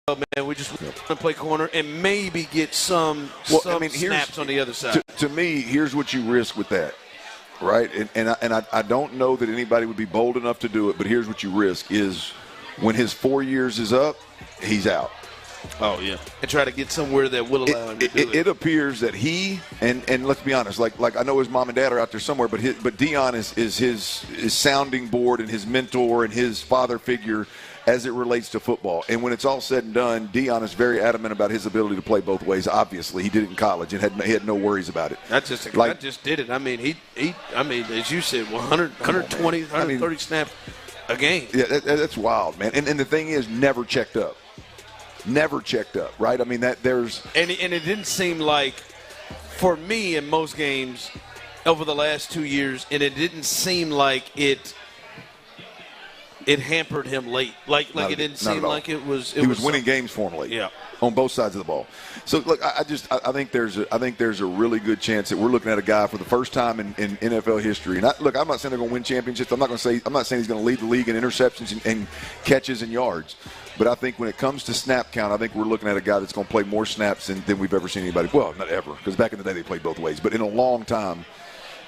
man, we just want to play corner and maybe get some snaps on the other side. To me, here's what you risk with that, right? And I don't know that anybody would be bold enough to do it, but here's what you risk is when his 4 years is up, he's out. Oh, yeah. And try to get somewhere that will allow him to do it. It appears that he, and let's be honest, like I know his mom and dad are out there somewhere, but Deion is his sounding board and his mentor and his father figure as it relates to football. And when it's all said and done, Deion is very adamant about his ability to play both ways. Obviously, he did it in college and he had no worries about it. I just did it. I mean, he as you said, 120, 130 snaps a game. Yeah, that's wild, man. And the thing is, never checked up. Never checked up, right? I mean, that there's – And it didn't seem like, for me in most games over the last 2 years, and it didn't seem like it hampered him late. Like it didn't seem like it was – He was winning games for him late. Yeah. On both sides of the ball. So, look, I think there's a really good chance that we're looking at a guy for the first time in NFL history. And I'm not saying they're going to win championships. I'm not saying he's going to lead the league in interceptions and catches and yards. But I think when it comes to snap count, I think we're looking at a guy that's going to play more snaps than we've ever seen anybody. Well, not ever, because back in the day they played both ways. But in a long time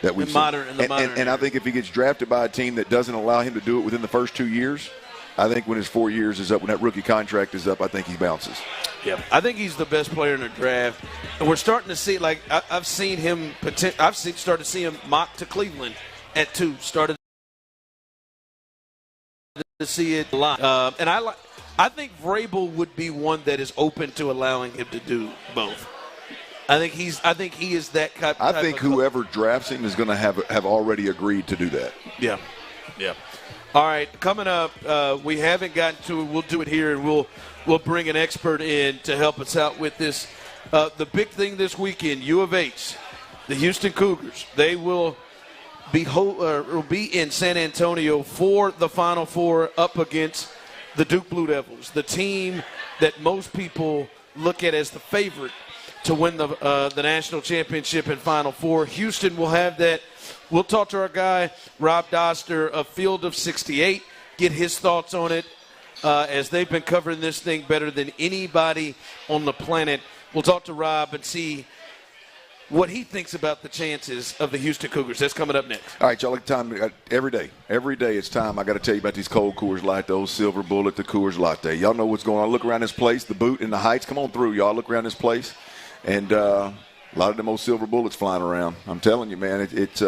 that we've seen. And I think if he gets drafted by a team that doesn't allow him to do it within the first 2 years, I think when his 4 years is up, when that rookie contract is up, I think he bounces. Yeah, I think he's the best player in the draft. And we're starting to see, like, I've seen him – started to see him mock to Cleveland at 2, started to see it a lot. And I think Vrabel would be one that is open to allowing him to do both. I think he is that type. I think whoever drafts him is going to have already agreed to do that. Yeah. All right, coming up, we haven't gotten to it. We'll do it here, and we'll bring an expert in to help us out with this. The big thing this weekend, U of H, the Houston Cougars, they will be in San Antonio for the Final Four up against the Duke Blue Devils, the team that most people look at as the favorite to win the national championship and Final Four. Houston will have that. We'll talk to our guy, Rob Doster of Field of 68, get his thoughts on it as they've been covering this thing better than anybody on the planet. We'll talk to Rob and see what he thinks about the chances of the Houston Cougars. That's coming up next. All right, y'all, time every day it's time. I got to tell you about these cold Coors Light, the old Silver Bullet, the Coors Latte. Y'all know what's going on. Look around this place, the Boot and the Heights. Come on through, y'all. Look around this place. And a lot of them old Silver Bullets flying around. I'm telling you, man, it's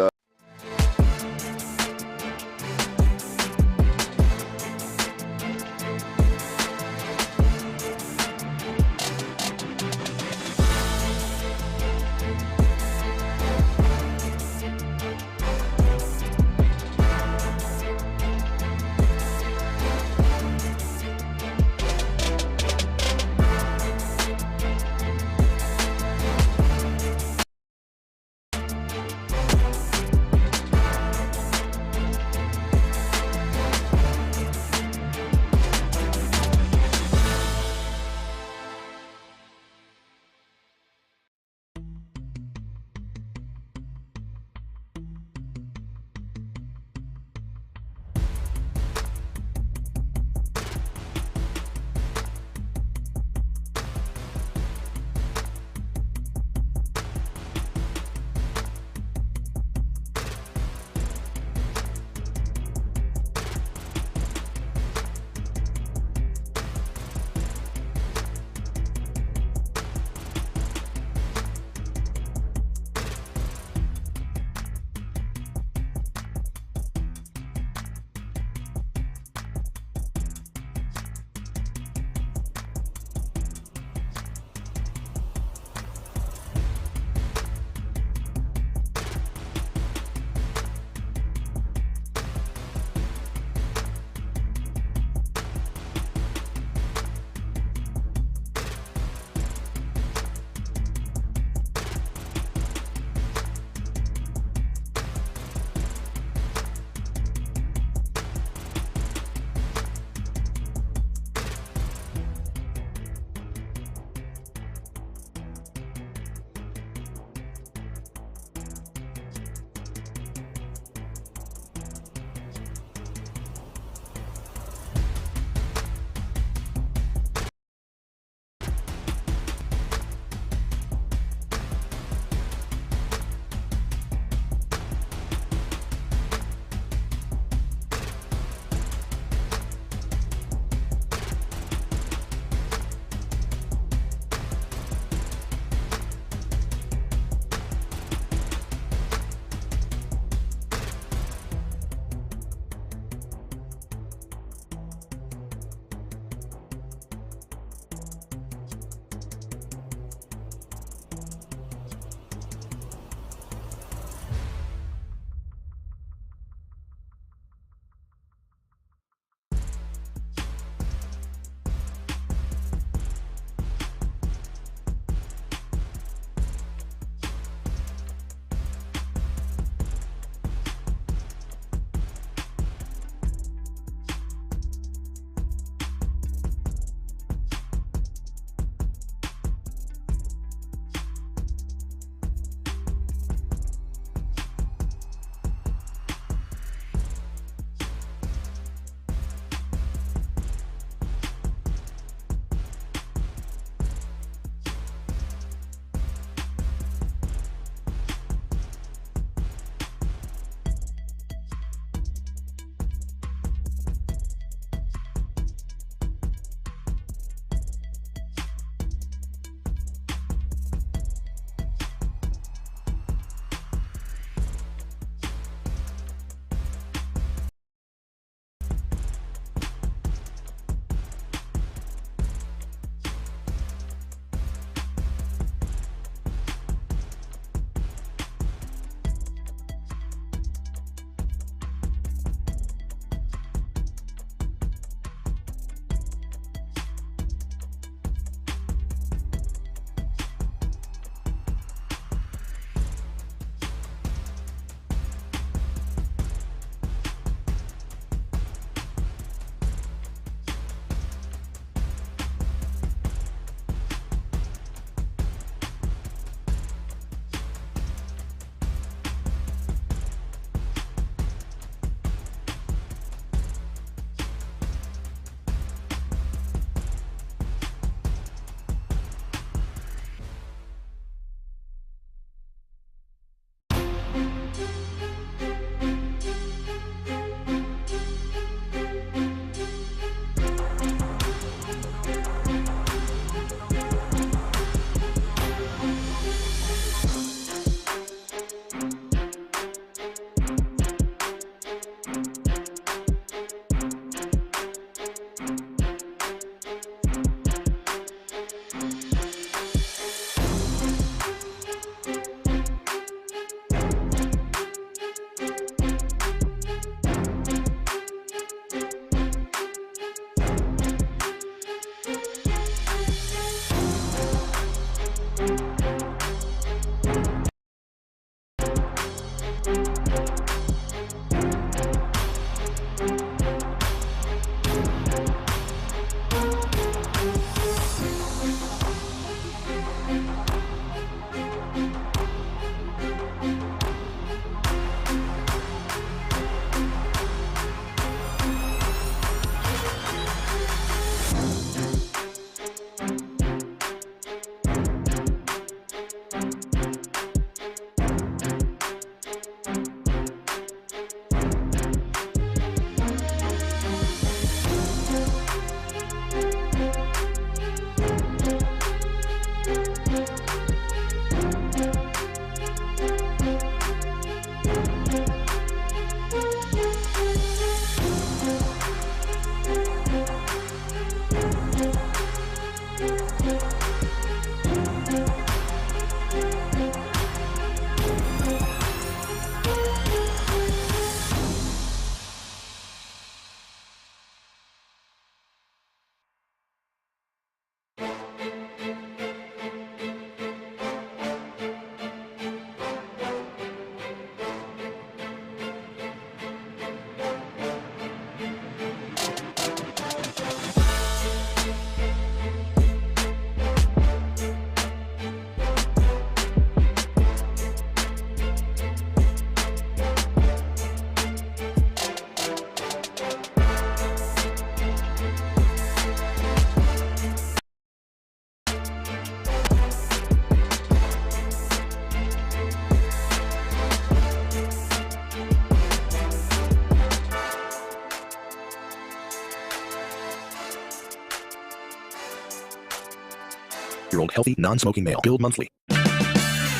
healthy, non-smoking male. Billed monthly.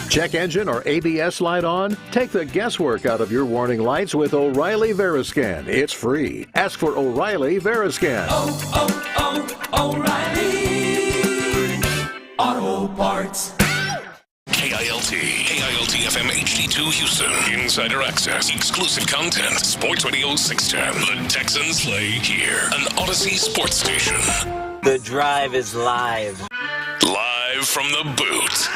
Check engine or ABS light on? Take the guesswork out of your warning lights with O'Reilly Veriscan. It's free. Ask for O'Reilly Veriscan. O'Reilly Auto Parts. KILT FM HD2 Houston. Insider access, exclusive content. Sports Radio 610. The Texans play here. An Odyssey sports station. The Drive is live. Live from the boot.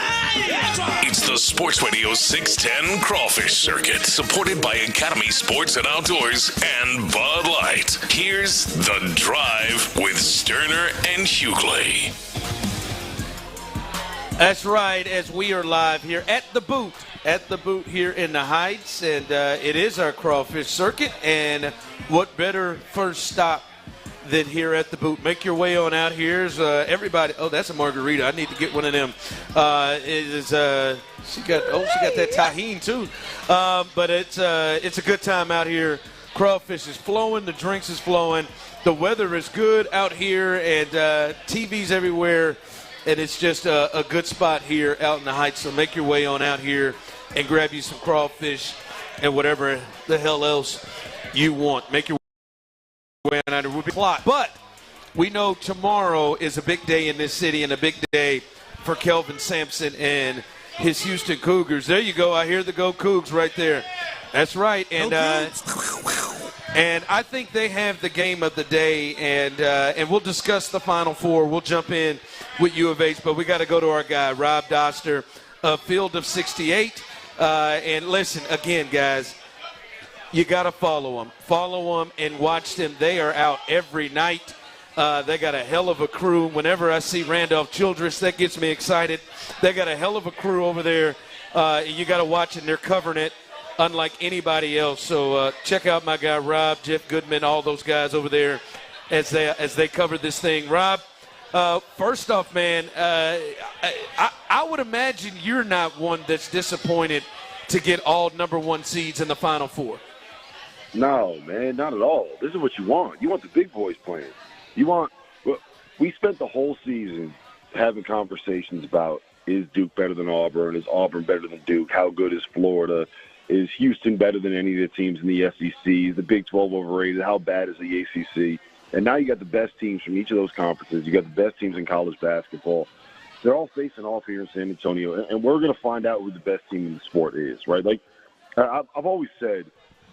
It's the Sports Radio 610 Crawfish Circuit, supported by Academy Sports and Outdoors and Bud Light. Here's The Drive with Stoerner and Hughley. That's right, as we are live here at the boot here in the Heights, and it is our Crawfish Circuit, and what better first stop than here at the boot. Make your way on out. Here's everybody. Oh, that's a margarita. I need to get one of them. She got that tahini too. But it's a good time out here. Crawfish is flowing. The drinks is flowing. The weather is good out here, and TVs everywhere. And it's just a good spot here out in the Heights. So make your way on out here and grab you some crawfish and whatever the hell else you want. Make your way on out here. We'll be plot. But we know tomorrow is a big day in this city and a big day for Kelvin Sampson and his Houston Cougars. There you go. I hear the Go Cougs right there. That's right. And and I think they have the game of the day, and we'll discuss the Final Four. We'll jump in with U of H, but we got to go to our guy, Rob Doster, Field of 68. And listen, again, guys, you got to follow them. Follow them and watch them. They are out every night. They got a hell of a crew. Whenever I see Randolph Childress, that gets me excited. They got a hell of a crew over there. You got to watch it, and they're covering it unlike anybody else. So check out my guy Rob, Jeff Goodman, all those guys over there as they cover this thing. Rob, first off, man, I would imagine you're not one that's disappointed to get all number one seeds in the Final Four. No, man, not at all. This is what you want. You want the big boys playing. We spent the whole season having conversations about, is Duke better than Auburn? Is Auburn better than Duke? How good is Florida? Is Houston better than any of the teams in the SEC? Is the Big 12 overrated? How bad is the ACC? And now you got the best teams from each of those conferences. You got the best teams in college basketball. They're all facing off here in San Antonio, and we're going to find out who the best team in the sport is, right? Like, I've always said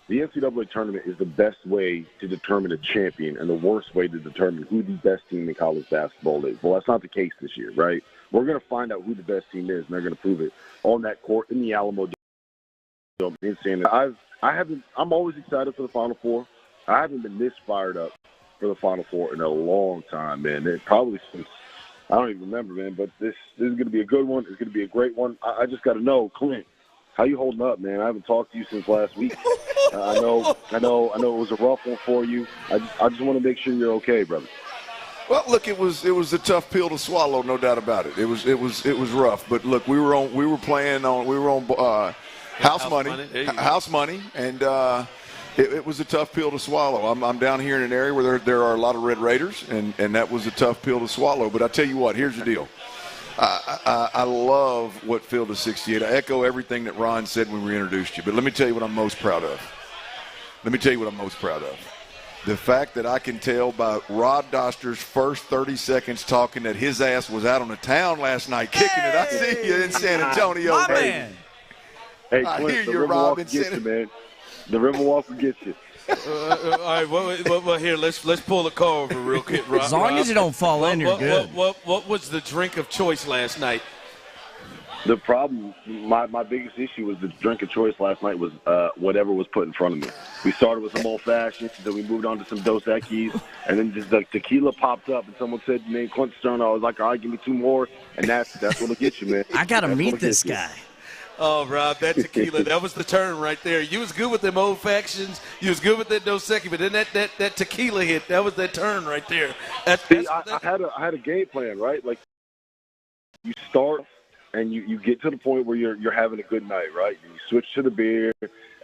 the NCAA tournament is the best way to determine a champion and the worst way to determine who the best team in college basketball is. Well, that's not the case this year, right? We're going to find out who the best team is, and they're going to prove it on that court in the Alamo Dome in San Antonio. I'm always excited for the Final Four. I haven't been this fired up for the Final Four in a long time, man. It probably since I don't even remember, man. But this is going to be a good one. It's going to be a great one. I just got to know, Clint, how you holding up, man? I haven't talked to you since last week. I know it was a rough one for you. I just want to make sure you're okay, brother. Well, look, it was a tough pill to swallow, no doubt about it. It was rough, but look, we were on house money, and it was a tough pill to swallow. I'm down here in an area where there are a lot of Red Raiders, and that was a tough pill to swallow. But I tell you what, here's the deal. I love what Field of 68. I echo everything that Ron said when we introduced you. But let me tell you what I'm most proud of. The fact that I can tell by Rod Doster's first 30 seconds talking that his ass was out on the town last night kicking it. I see you in San Antonio, my baby. man. Hey, Clint, the Riverwalk gets you, man. The Riverwalk will get you. All right, well, here, let's pull the car over real quick, Rob. As long as you don't fall in, you're good. What was the drink of choice last night? The problem, my biggest issue was the drink of choice last night was whatever was put in front of me. We started with some old-fashioned, then we moved on to some Dos Equis, and then just the tequila popped up, and someone said, name Clint Stoerner. I was like, all right, give me two more, and that's what'll get you, man. I got to meet this guy. Oh, Rob, that tequila, that was the turn right there. You was good with them old factions. You was good with that Dos Equis, but then that tequila hit, that was that turn right there. I had a game plan, right? Like, you start and you get to the point where you're having a good night, right? You switch to the beer,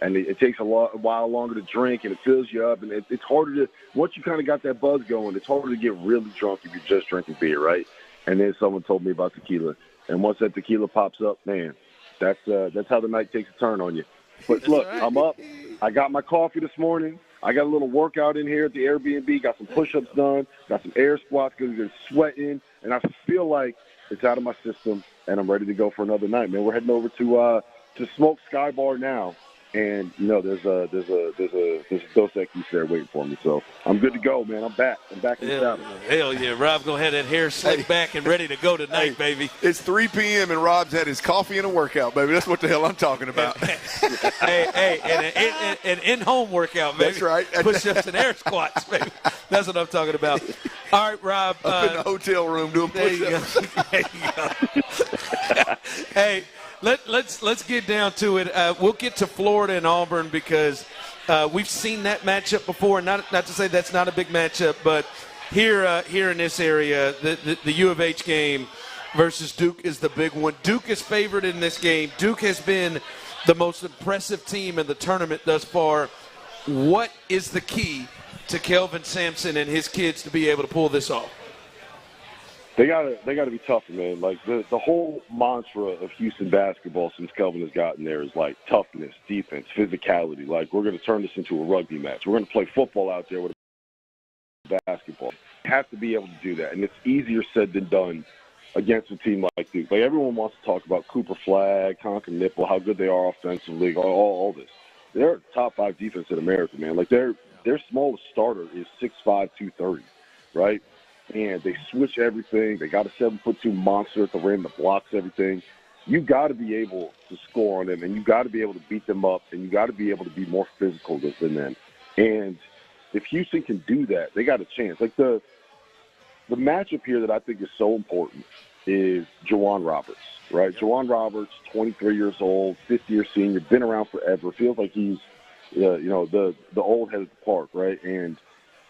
and it takes a while longer to drink, and it fills you up, and it's harder to – once you kind of got that buzz going, it's harder to get really drunk if you're just drinking beer, right? and then someone told me about tequila. And once that tequila pops up, man, that's how the night takes a turn on you. But look, right. I'm up. I got my coffee this morning. I got a little workout in here at the Airbnb, got some push-ups done, got some air squats because we're sweating, and I feel like it's out of my system, and I'm ready to go for another night, man. We're heading over to Smoke Sky Bar now. And there's a Dos Equis there waiting for me, so I'm good to go, man. I'm back in the saddle. Hell yeah, Rob gonna have that hair slicked back and ready to go tonight, baby. It's 3 p.m. and Rob's had his coffee and a workout, baby. That's what the hell I'm talking about. an in-home workout, baby. That's right. Push-ups and air squats, baby. That's what I'm talking about. All right, Rob. Up in the hotel room doing push-ups. There you go. Hey. Let's get down to it. We'll get to Florida and Auburn because we've seen that matchup before. Not to say that's not a big matchup, but here in this area, the U of H game versus Duke is the big one. Duke is favored in this game. Duke has been the most impressive team in the tournament thus far. What is the key to Kelvin Sampson and his kids to be able to pull this off? They gotta be tougher, man. Like the whole mantra of Houston basketball since Kelvin has gotten there is like toughness, defense, physicality. Like we're gonna turn this into a rugby match. We're gonna play football out there with basketball. You have to be able to do that, and it's easier said than done against a team like Duke. Like everyone wants to talk about Cooper Flagg, Conker Nipple, how good they are offensively, all this. They're top 5 defense in America, man. Like their smallest starter is 6'5", 230, right? And they switch everything. They got a 7'2" monster at the rim that blocks everything. You got to be able to score on them, and you got to be able to beat them up, and you got to be able to be more physical than them. And if Houston can do that, they got a chance. Like the matchup here that I think is so important is Juwan Roberts, right? Yep. Juwan Roberts, 23 years old, 50-year senior, been around forever. Feels like he's, the old head of the park, right? And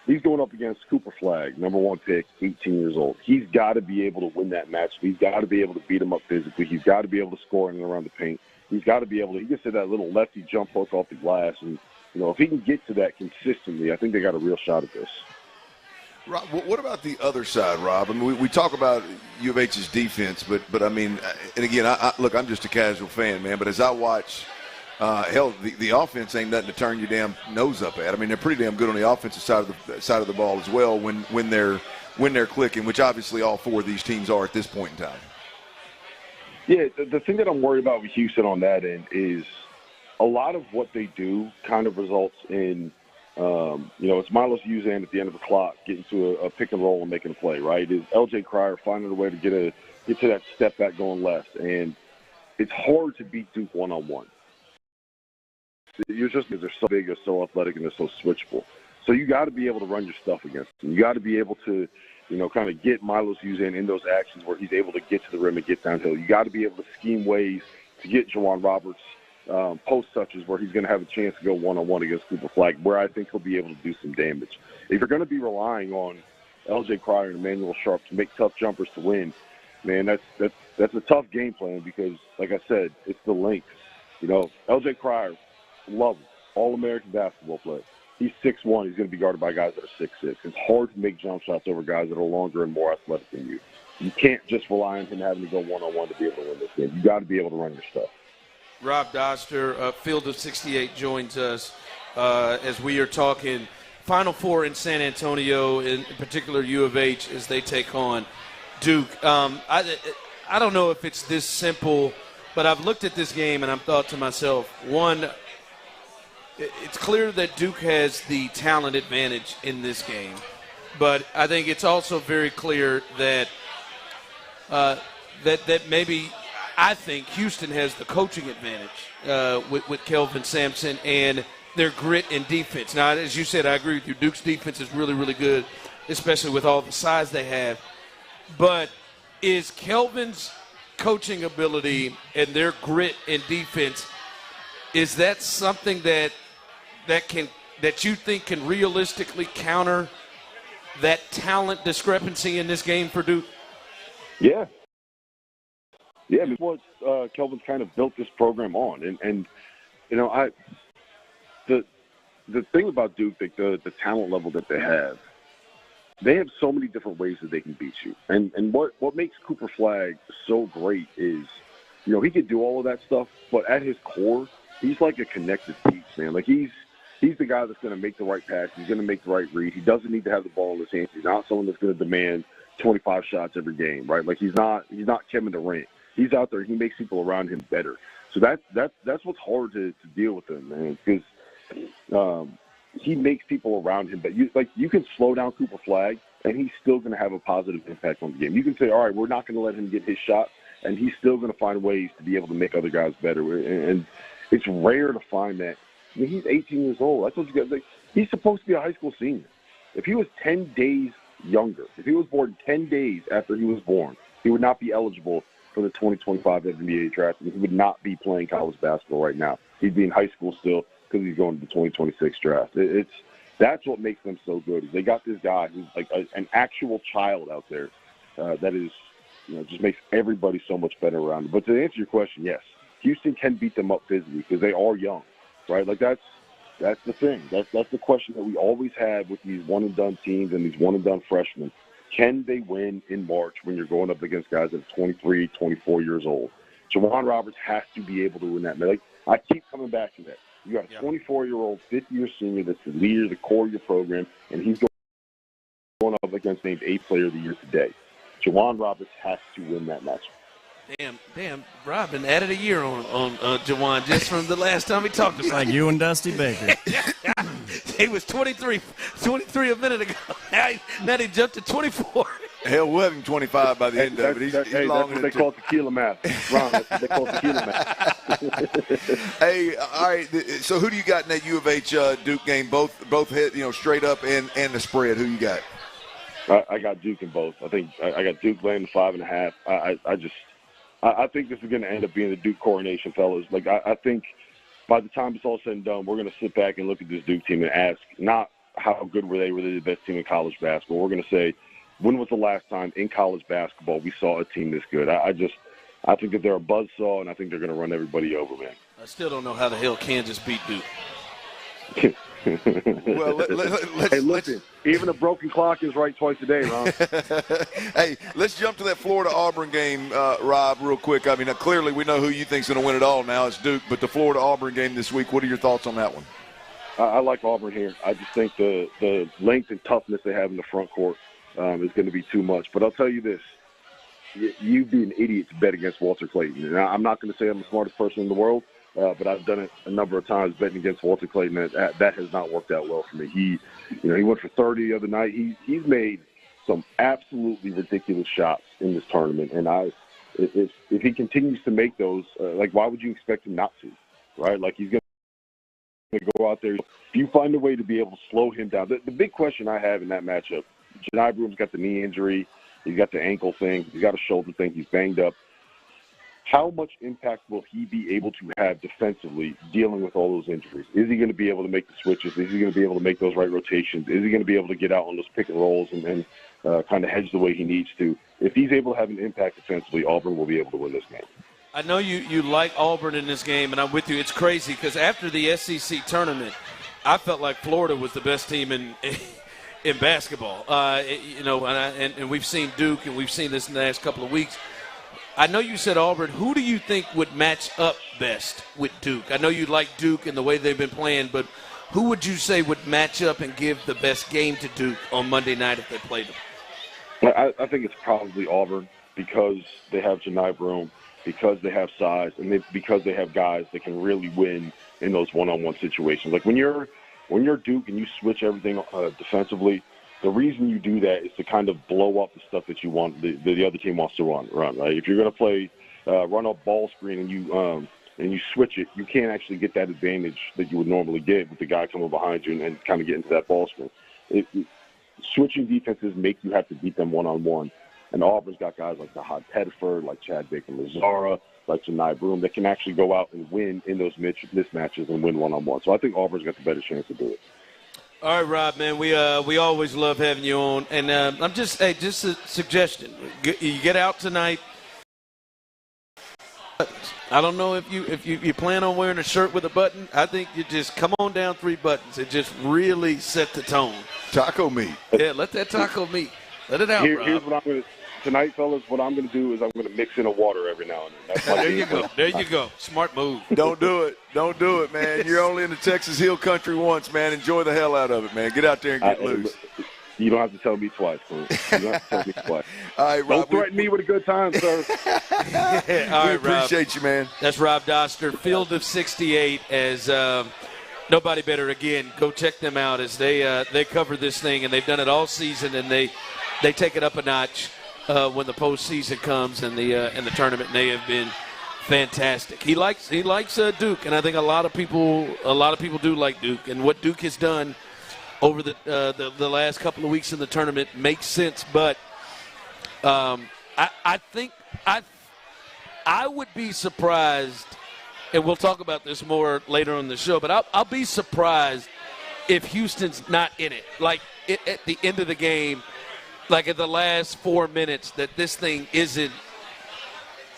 he's going up against Cooper Flagg, number 1 pick, 18 years old. He's got to be able to win that match. He's got to be able to beat him up physically. He's got to be able to score in and around the paint. He's got to be able to – he gets to that little lefty jump hook off the glass. And, if he can get to that consistently, I think they got a real shot at this. Rob, what about the other side, Rob? I mean, we talk about U of H's defense, but I mean, and again, look, I'm just a casual fan, man, but as I watch – the offense ain't nothing to turn your damn nose up at. I mean, they're pretty damn good on the offensive side of the ball as well when they're clicking, which obviously all 4 of these teams are at this point in time. Yeah, the thing that I'm worried about with Houston on that end is a lot of what they do kind of results in, it's Milos Uzan at the end of the clock getting to a pick and roll and making a play, right? It's L.J. Cryer finding a way to get to that step back going left, and it's hard to beat Duke one-on-one. You're just because they're so big, they're so athletic, and they're so switchable. So you got to be able to run your stuff against them. You got to be able to, kind of get Milos Uzan in those actions where he's able to get to the rim and get downhill. You got to be able to scheme ways to get Juwan Roberts post touches where he's going to have a chance to go one-on-one against Cooper Flagg, where I think he'll be able to do some damage. If you're going to be relying on L.J. Cryer and Emmanuel Sharp to make tough jumpers to win, man, that's a tough game plan because, like I said, it's the length. L.J. Cryer, love him, All-American basketball player. He's 6'1". He's going to be guarded by guys that are 6'6". It's hard to make jump shots over guys that are longer and more athletic than you. You can't just rely on him having to go one-on-one to be able to win this game. You got to be able to run your stuff. Rob Doster, Field of 68, joins us as we are talking Final Four in San Antonio, in particular U of H, as they take on Duke. I don't know if it's this simple, but I've looked at this game and I've thought to myself, one, it's clear that Duke has the talent advantage in this game, but I think it's also very clear that that maybe I think Houston has the coaching advantage with Kelvin Sampson and their grit and defense. Now, as you said, I agree with you. Duke's defense is really, really good, especially with all the size they have. But is Kelvin's coaching ability and their grit and defense, is that something that you think can realistically counter that talent discrepancy in this game for Duke? Yeah. Yeah, I mean, what Kelvin's kind of built this program on. And the thing about Duke, the talent level that they have, they have so many different ways that they can beat you. And what makes Cooper Flagg so great is, he could do all of that stuff, but at his core, he's like a connected piece, man. Like he's the guy that's going to make the right pass. He's going to make the right read. He doesn't need to have the ball in his hands. He's not someone that's going to demand 25 shots every game, right? Like he's not Kevin Durant. He's out there. He makes people around him better. So that's what's hard to deal with him, man, because he makes people around him. But you can slow down Cooper Flagg, and he's still going to have a positive impact on the game. You can say, all right, we're not going to let him get his shot, and he's still going to find ways to be able to make other guys better. And it's rare to find that. I mean, he's 18 years old. I told you guys, he's supposed to be a high school senior. If he was 10 days younger, if he was born 10 days after he was born, he would not be eligible for the 2025 NBA draft, and he would not be playing college basketball right now. He'd be in high school still because he's going to the 2026 draft. That's what makes them so good. Is they got this guy who's like an actual child out there that is, just makes everybody so much better around him. But to answer your question, yes, Houston can beat them up physically because they are young, right? Like that's the thing. That's the question that we always have with these one-and-done teams and these one-and-done freshmen. Can they win in March when you're going up against guys that are 23, 24 years old? Jawan Roberts has to be able to win that. Like, I keep coming back to that. You got a 24-year-old, fifth-year senior that's the leader, the core of your program, and he's going up against named 8th player of the year today. Jawan Roberts has to win that match. Damn, Robin added a year on Jawan just from the last time he talked about it. Like you and Dusty Baker. He was 23 a minute ago. Now he jumped to 24. Hell, we'll have him 25 by the end of it. That's what they call tequila math. Ron, that's what they call tequila math. Hey, all right. So who do you got in that U of H Duke game? Both hit, straight up and the spread. Who you got? I got Duke in both. I think I got Duke laying the 5.5. I think this is going to end up being the Duke coronation, fellas. Like I think by the time it's all said and done, we're going to sit back and look at this Duke team and ask not how good were they the best team in college basketball. We're going to say, when was the last time in college basketball we saw a team this good? I think that they're a buzzsaw, and I think they're going to run everybody over, man. I still don't know how the hell Kansas beat Duke. Well, listen, even a broken clock is right twice a day, Ron. Hey, let's jump to that Florida-Auburn game, Rob, real quick. I mean, clearly we know who you think's going to win it all now. It's Duke, but the Florida-Auburn game this week, what are your thoughts on that one? I like Auburn here. I just think the length and toughness they have in the front court is going to be too much. But I'll tell you this. You'd be an idiot to bet against Walter Clayton. Now, I'm not going to say I'm the smartest person in the world, but I've done it a number of times betting against Walter Clayton. That has not worked out well for me. He went for 30 the other night. He's made some absolutely ridiculous shots in this tournament. And if he continues to make those, why would you expect him not to, right? Like, he's going to go out there. If you find a way to be able to slow him down. The big question I have in that matchup, Janai Broom's got the knee injury. He's got the ankle thing. He's got a shoulder thing. He's banged up. How much impact will he be able to have defensively dealing with all those injuries? Is he going to be able to make the switches? Is he going to be able to make those right rotations? Is he going to be able to get out on those pick and rolls and kind of hedge the way he needs to? If he's able to have an impact defensively, Auburn will be able to win this game. I know you like Auburn in this game, and I'm with you. It's crazy because after the SEC tournament, I felt like Florida was the best team in basketball. And we've seen Duke, and we've seen this in the last couple of weeks. I know you said Auburn. Who do you think would match up best with Duke? I know you like Duke and the way they've been playing, but who would you say would match up and give the best game to Duke on Monday night if they played them? I think it's probably Auburn because they have Janai Broom, because they have size, and because they have guys that can really win in those one-on-one situations. Like when you're Duke and you switch everything defensively, the reason you do that is to kind of blow up the stuff that you want, the other team wants to run, right? If you're going to play run up ball screen and you switch it, you can't actually get that advantage that you would normally get with the guy coming behind you and kind of get into that ball screen. Switching defenses make you have to beat them one-on-one. And Auburn's got guys like Nahad Pettiford, like Chad Baker-Mazara, like Janai Broom that can actually go out and win in those mismatches and win one-on-one. So I think Auburn's got the better chance to do it. All right, Rob, man, we always love having you on, and I'm just a suggestion. You get out tonight. I don't know if you plan on wearing a shirt with a button. I think you just come on down 3 buttons and just really set the tone. Taco meat. Yeah, let that taco meat. Let it out, Rob. Here's what I'm going to tonight, fellas. What I'm going to do is I'm going to mix in a water every now and then. That's There you go. There you go. Smart move. Don't do it. Don't do it, man. You're only in the Texas Hill Country once, man. Enjoy the hell out of it, man. Get out there and get loose. You don't have to tell me twice, Clint. You don't have to tell me twice. All right, Rob. Don't threaten me with a good time, sir. Yeah, all right, we appreciate you, man. That's Rob Doster, Field of 68, as nobody better. Again, go check them out as they cover this thing, and they've done it all season, and they take it up a notch when the postseason comes and the tournament. And they have been fantastic. He likes Duke, and I think a lot of people do like Duke, and what Duke has done over the last couple of weeks in the tournament makes sense. But I think I would be surprised, and we'll talk about this more later on the show, but I'll be surprised if Houston's not in it. Like at the end of the game, like at the last 4 minutes, that this thing isn't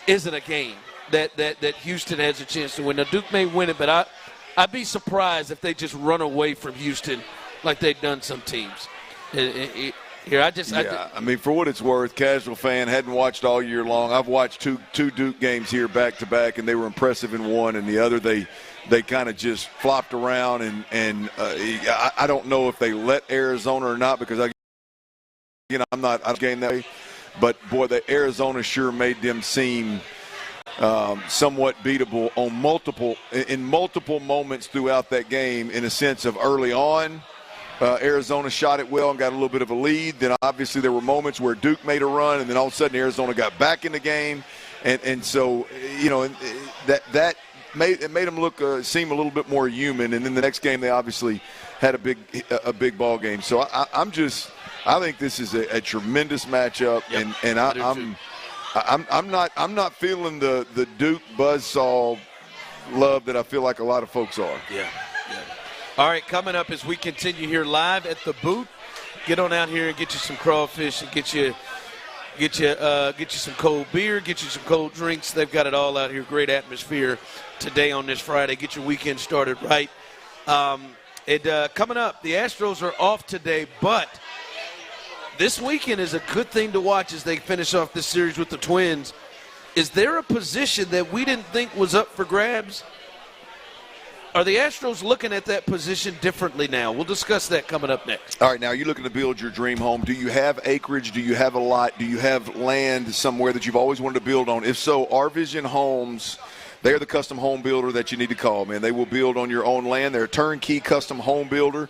a game that Houston has a chance to win. Now Duke may win it, but I'd be surprised if they just run away from Houston like they've done some teams. Here, I mean, for what it's worth, casual fan, hadn't watched all year long. I've watched two Duke games here back to back, and they were impressive in one, and the other they kind of just flopped around. And I don't know if they let Arizona or not, because I'm not game that way. But boy, the Arizona sure made them seem somewhat beatable in multiple moments throughout that game. In a sense of early on. Arizona shot it well and got a little bit of a lead. Then obviously there were moments where Duke made a run, and then all of a sudden Arizona got back in the game, and so that made them look seem a little bit more human. And then the next game they obviously had a big ball game. So I think this is a tremendous matchup, yep, and I'm not feeling the Duke buzzsaw love that I feel like a lot of folks are. Yeah. All right, coming up as we continue here live at the booth, get on out here and get you some crawfish and get you some cold beer, get you some cold drinks. They've got it all out here. Great atmosphere today on this Friday. Get your weekend started right. Coming up, the Astros are off today, but this weekend is a good thing to watch as they finish off this series with the Twins. Is there a position that we didn't think was up for grabs? Are the Astros looking at that position differently now? We'll discuss that coming up next. All right, now you're looking to build your dream home. Do you have acreage? Do you have a lot? Do you have land somewhere that you've always wanted to build on? If so, Our Vision Homes, they're the custom home builder that you need to call, man. They will build on your own land. They're a turnkey custom home builder.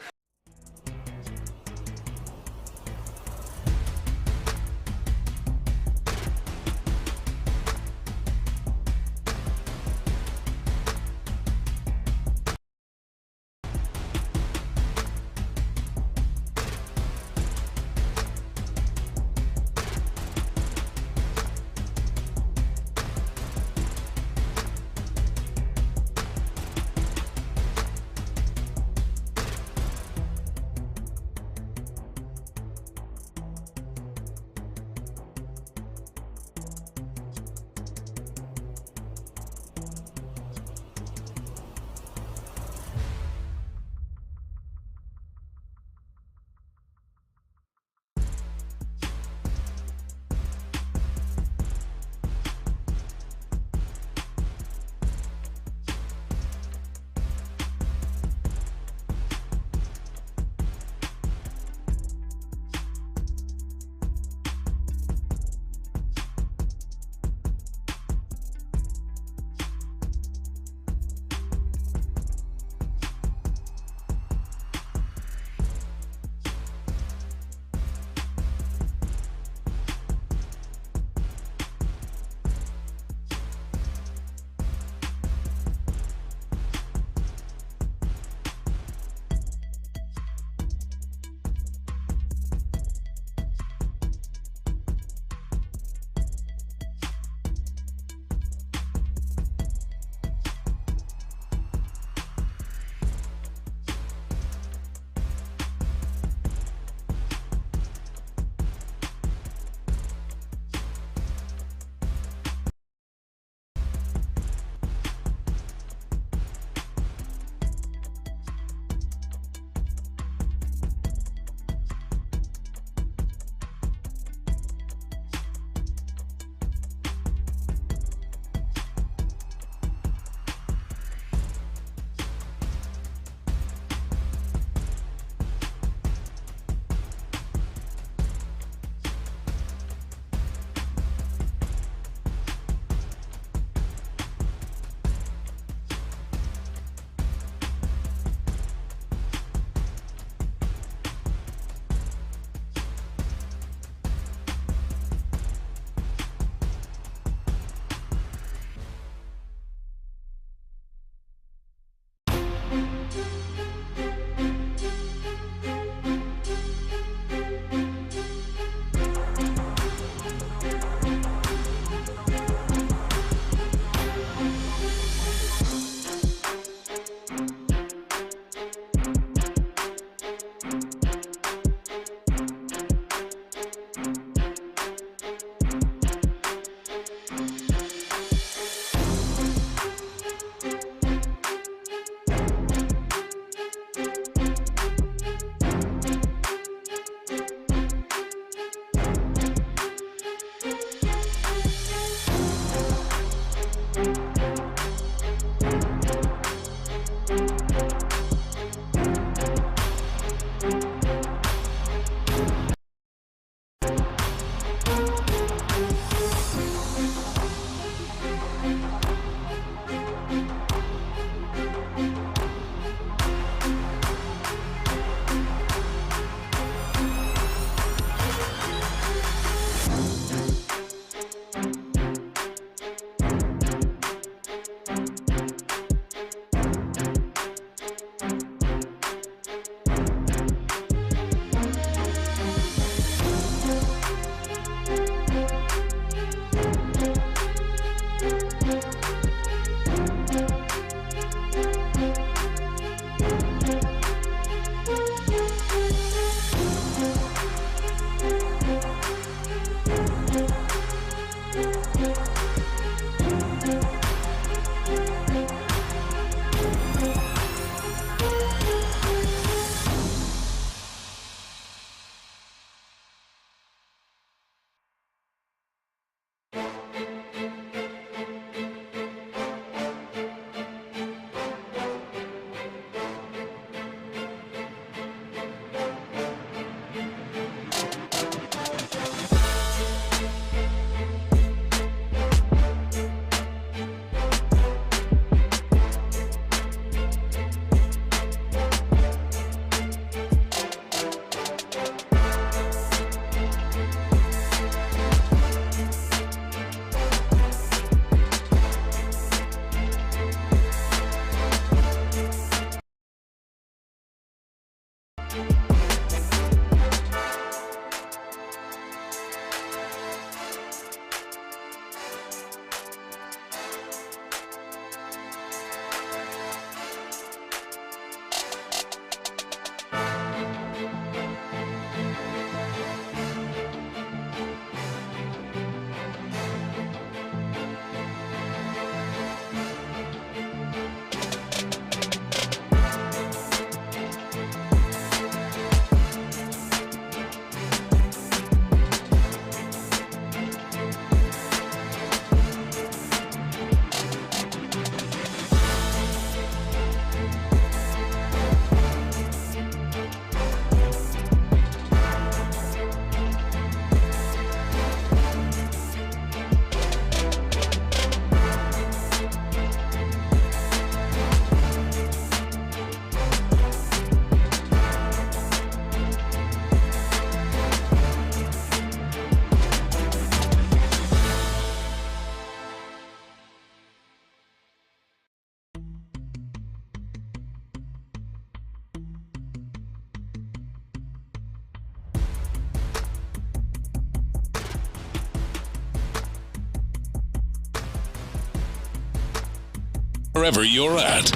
wherever you're at.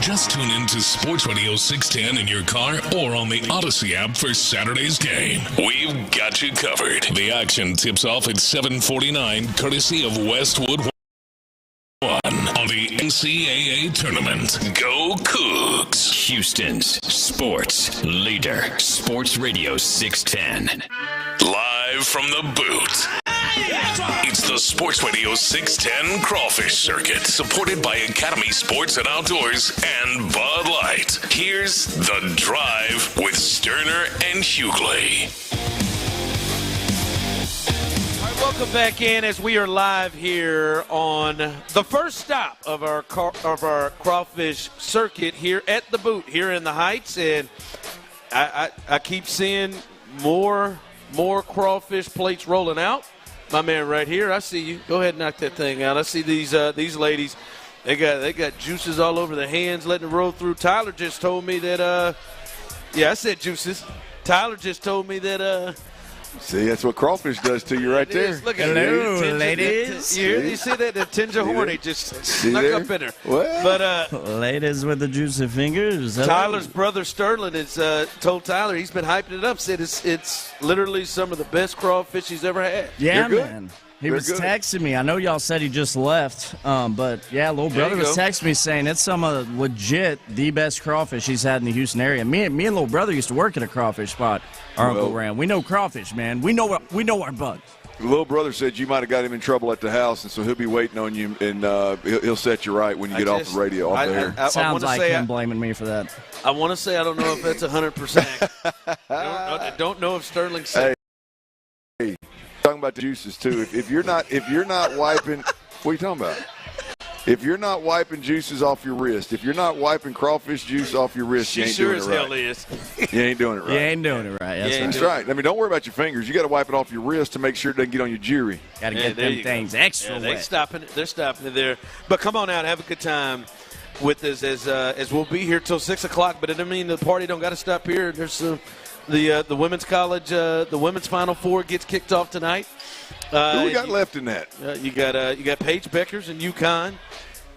Just tune in to Sports Radio 610 in your car or on the Odyssey app for Saturday's game. We've got you covered. The action tips off at 7:49, courtesy of Westwood One on the NCAA tournament. Go Cougs! Houston's sports leader, Sports Radio 610. Live from the boot. It's the Sports Radio 610 Crawfish Circuit, supported by Academy Sports and Outdoors and Bud Light. Here's The Drive with Stoerner and Hughley. All right, welcome back in as we are live here on the first stop of our Crawfish Circuit here at the boot here in the Heights, and I keep seeing more crawfish plates rolling out. My man right here, I see you. Go ahead and knock that thing out. I see these ladies. They got juices all over their hands, letting it roll through. Tyler just told me that. Yeah, I said juices. Tyler just told me that. See, that's what crawfish does to you right there. Look at hello, ladies. You see that? The tinge of horny just snuck up in her. Well, but ladies with the juicy fingers. Hello. Tyler's brother Sterling has told Tyler he's been hyping it up. Said it's literally some of the best crawfish he's ever had. Yeah, man. He was texting me. I know y'all said he just left, but yeah, little brother was texting me saying it's some of legit the best crawfish he's had in the Houston area. Me and little brother used to work at a crawfish spot. Our uncle ran. We know crawfish, man. We know our bugs. The little brother said you might have got him in trouble at the house, and so he'll be waiting on you, and he'll set you right when you get off the radio, off the air. Sounds like him blaming me for that. I want to say I don't know if that's 100%. I don't know if Sterling said. Hey, talking about the juices too. If you're not wiping, what are you talking about? If you're not wiping juices off your wrist, if you're not wiping crawfish juice off your wrist, you ain't doing it right. She sure as hell is. You ain't doing it right. You ain't doing it right. That's right. I mean, don't worry about your fingers. You got to wipe it off your wrist to make sure it doesn't get on your jewelry. Got to get them things extra wet. They're stopping it there. But come on out, have a good time with us as we'll be here till 6 o'clock. But it doesn't mean the party don't got to stop here. There's the women's college, the women's Final Four gets kicked off tonight. Who we got left in that? You got Paige Beckers and UConn.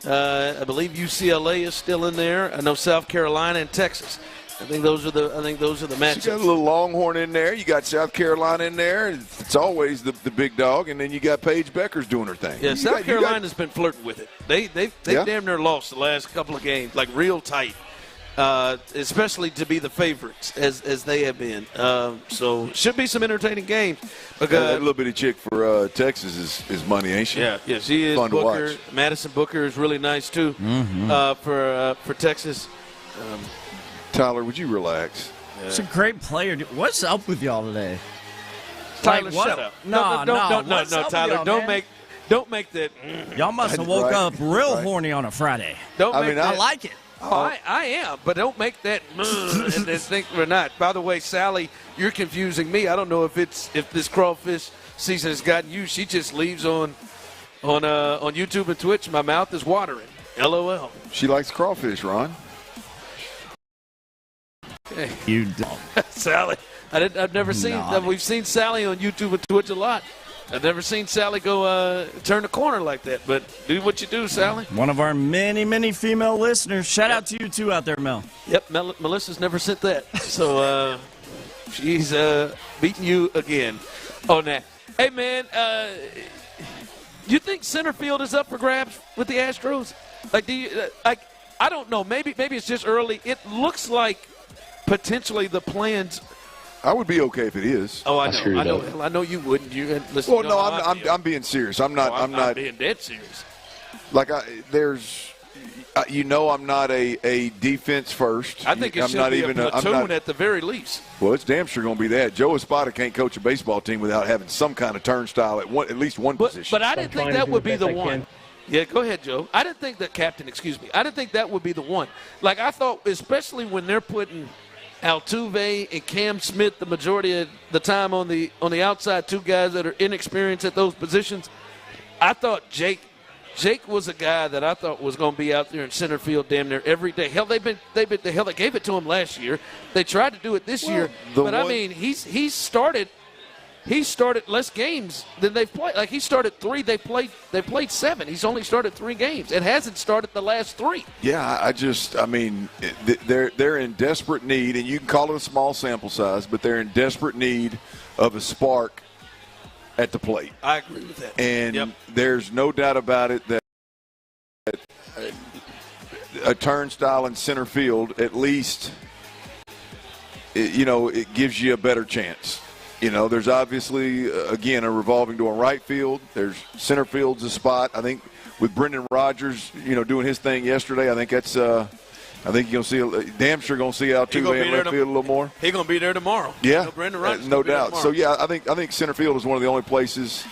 I believe UCLA is still in there. I know South Carolina and Texas. I think those are the matchups. You got a little Longhorn in there. You got South Carolina in there. It's always the big dog, and then you got Paige Beckers doing her thing. Yeah, South Carolina's been flirting with it. They damn near lost the last couple of games, like real tight. Especially to be the favorites as they have been. So should be some entertaining games. That little bitty chick for Texas is money, ain't she? Yeah, she is. Fun Booker, to watch. Madison Booker is really nice too for Texas. Tyler, would you relax? It's a great player. What's up with y'all today? Tyler, shut up. No, Tyler, don't make that. Y'all must have woke up real horny on a Friday. I like it. I am, but don't make that and then think we're not. By the way, Sally, you're confusing me. I don't know if this crawfish season has gotten you. She just leaves on YouTube and Twitch. My mouth is watering. LOL. She likes crawfish, Ron. Hey. You don't. Sally. I've never seen. We've seen Sally on YouTube and Twitch a lot. I've never seen Sally go turn the corner like that, but do what you do, Sally. One of our many, many female listeners. Shout out to you, too, out there, Mel. Yep, Melissa's never sent that. So she's beating you again on that. Hey, man, you think center field is up for grabs with the Astros? Like, I don't know. Maybe it's just early. It looks like potentially the plans – I would be okay if it is. Oh, I know. I know you wouldn't. Well, no, I'm being serious. I'm not being dead serious. Like I'm not a defense first. I think it should be a platoon at the very least. Well, it's damn sure going to be that. Joe Espada can't coach a baseball team without having some kind of turnstile at least one position. But I didn't think that would be the one. Yeah, go ahead, Joe. I didn't think I didn't think that would be the one. Like, I thought, especially when they're putting Altuve and Cam Smith the majority of the time on the outside, two guys that are inexperienced at those positions. I thought Jake was a guy that I thought was going to be out there in center field damn near every day. Hell, they gave it to him last year. They tried to do it this year, but I mean, he's started he started less games than they've played. Like, he started 3, they played 7. He's only started 3 games. It hasn't started the last 3. Yeah, they're in desperate need, and you can call it a small sample size, but they're in desperate need of a spark at the plate. I agree with that. And there's no doubt about it that a turnstile in center field, at least, it gives you a better chance. There's obviously, again, a revolving door in right field. There's center field's a spot. I think with Brendan Rodgers, doing his thing yesterday, I think that's I think you're going to see damn sure going to see Altuve in left field a little more. He's going to be there tomorrow. Yeah, Brendan Rodgers no doubt. So, I think center field is one of the only places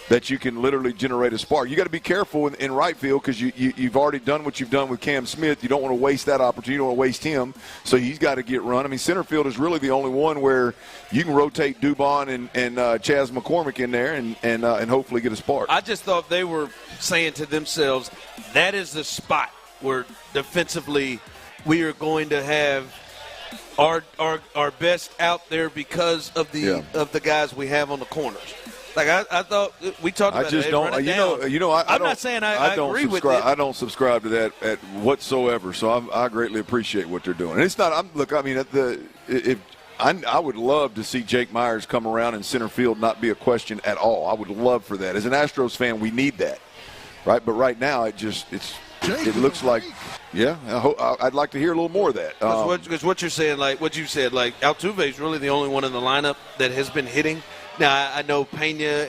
that you can literally generate a spark. You got to be careful in right field because you've already done what you've done with Cam Smith. You don't want to waste that opportunity. You don't want to waste him. So he's got to get run. I mean, center field is really the only one where you can rotate Dubon and Chaz McCormick in there and hopefully get a spark. I just thought they were saying to themselves, that is the spot where defensively we are going to have our best out there because of the guys we have on the corners. Like I thought we talked about. I just it. don't. I'm not saying I agree with it. I don't subscribe to that at whatsoever. So I greatly appreciate what they're doing. And it's not. I would love to see Jake Myers come around in center field not be a question at all. I would love for that. As an Astros fan, we need that, right? But right now, it looks like. Yeah, I'd like to hear a little more of that. Because what you're saying, like what you said, like Altuve is really the only one in the lineup that has been hitting. Now, I know Pena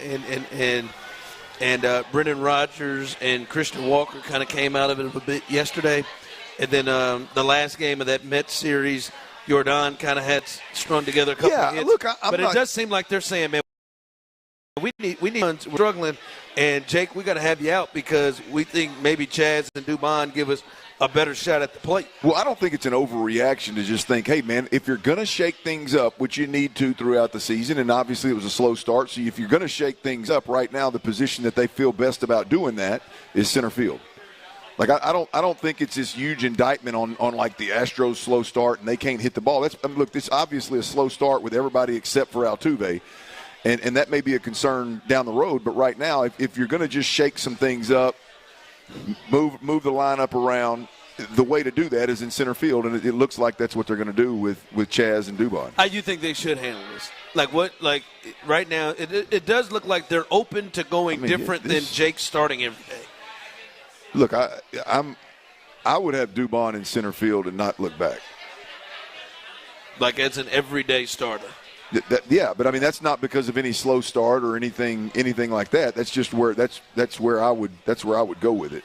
and Brendan Rodgers and Christian Walker kind of came out of it a bit yesterday. And then the last game of that Mets series, Jordan kind of had strung together a couple of hits. Look, but it does seem like they're saying, man, we need we're struggling, and Jake, we got to have you out because we think maybe Chaz and Dubon give us a better shot at the plate. Well, I don't think it's an overreaction to just think, hey, man, if you're going to shake things up, which you need to throughout the season, and obviously it was a slow start, so if you're going to shake things up right now, the position that they feel best about doing that is center field. Like, I don't think it's this huge indictment on like the Astros' slow start and they can't hit the ball. Look, this is obviously a slow start with everybody except for Altuve, and that may be a concern down the road. But right now, if you're going to just shake some things up, move the lineup around, the way to do that is in center field, and it looks like that's what they're going to do with Chaz and Dubon. How do you think they should handle this? Like right now, it does look like they're open to going different than Jake starting every day. Look, I would have Dubon in center field and not look back. Like as an everyday starter. But I mean that's not because of any slow start or anything like that. That's just where that's where I would go with it.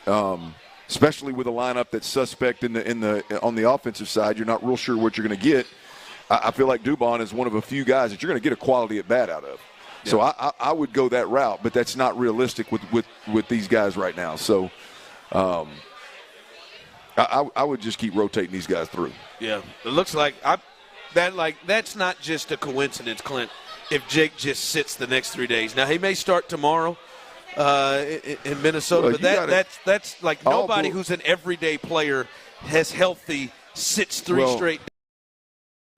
Especially with a lineup that's suspect on the offensive side, you're not real sure what you're going to get. I feel like Dubon is one of a few guys that you're going to get a quality at bat out of. Yeah. So I would go that route, but that's not realistic with these guys right now. So I would just keep rotating these guys through. Yeah, it looks like that's not just a coincidence, Clint. If Jake just sits the next 3 days, now he may start tomorrow in Minnesota, but that's like nobody who's an everyday player has healthy sits three straight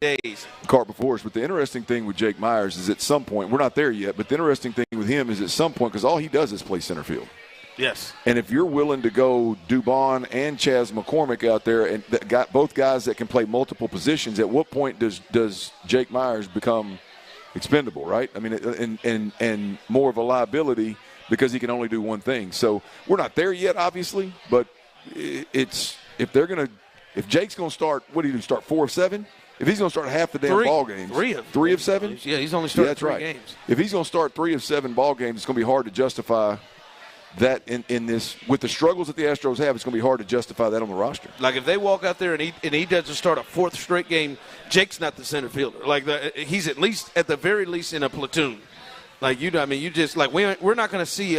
days. Cart before us, but the interesting thing with Jake Myers is at some point, we're not there yet, but the interesting thing with him is at some point, because all he does is play center field. Yes. And if you're willing to go Dubon and Chaz McCormick out there and got both guys that can play multiple positions, at what point does Jake Myers become expendable, right? I mean, and more of a liability because he can only do one thing. So we're not there yet, obviously, but if Jake's going to start, what do you do, start 4 of 7? If he's going to start half the damn ball games, 3 of 7? Yeah, he's only started 3 games. If he's going to start 3 of 7 ball games, it's going to be hard to justify that in this, with the struggles that the Astros have, it's going to be hard to justify that on the roster. Like if they walk out there and he doesn't start a 4th straight game, Jake's not the center fielder. Like he's at the very least in a platoon. Like you just like we're not going to see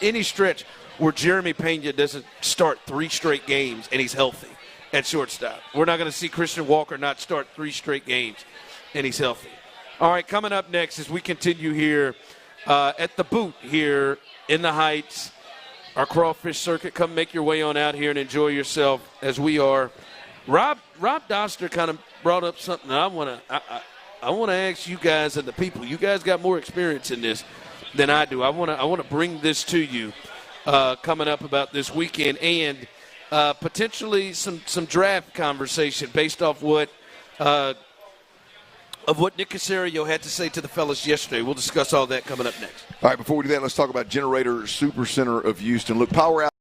any stretch where Jeremy Pena doesn't start 3 straight games and he's healthy at shortstop. We're not going to see Christian Walker not start 3 straight games and he's healthy. All right, coming up next as we continue here at the Boot here in the Heights, our crawfish circuit. Come make your way on out here and enjoy yourself as we are. Rob Doster kind of brought up something that to ask you guys and the people. You guys got more experience in this than I do. I want to bring this to you coming up about this weekend, and potentially some draft conversation based off what Nick Caserio had to say to the fellas yesterday. We'll discuss all that coming up next. All right, before we do that, let's talk about Generator Supercenter of Houston. Look, power out.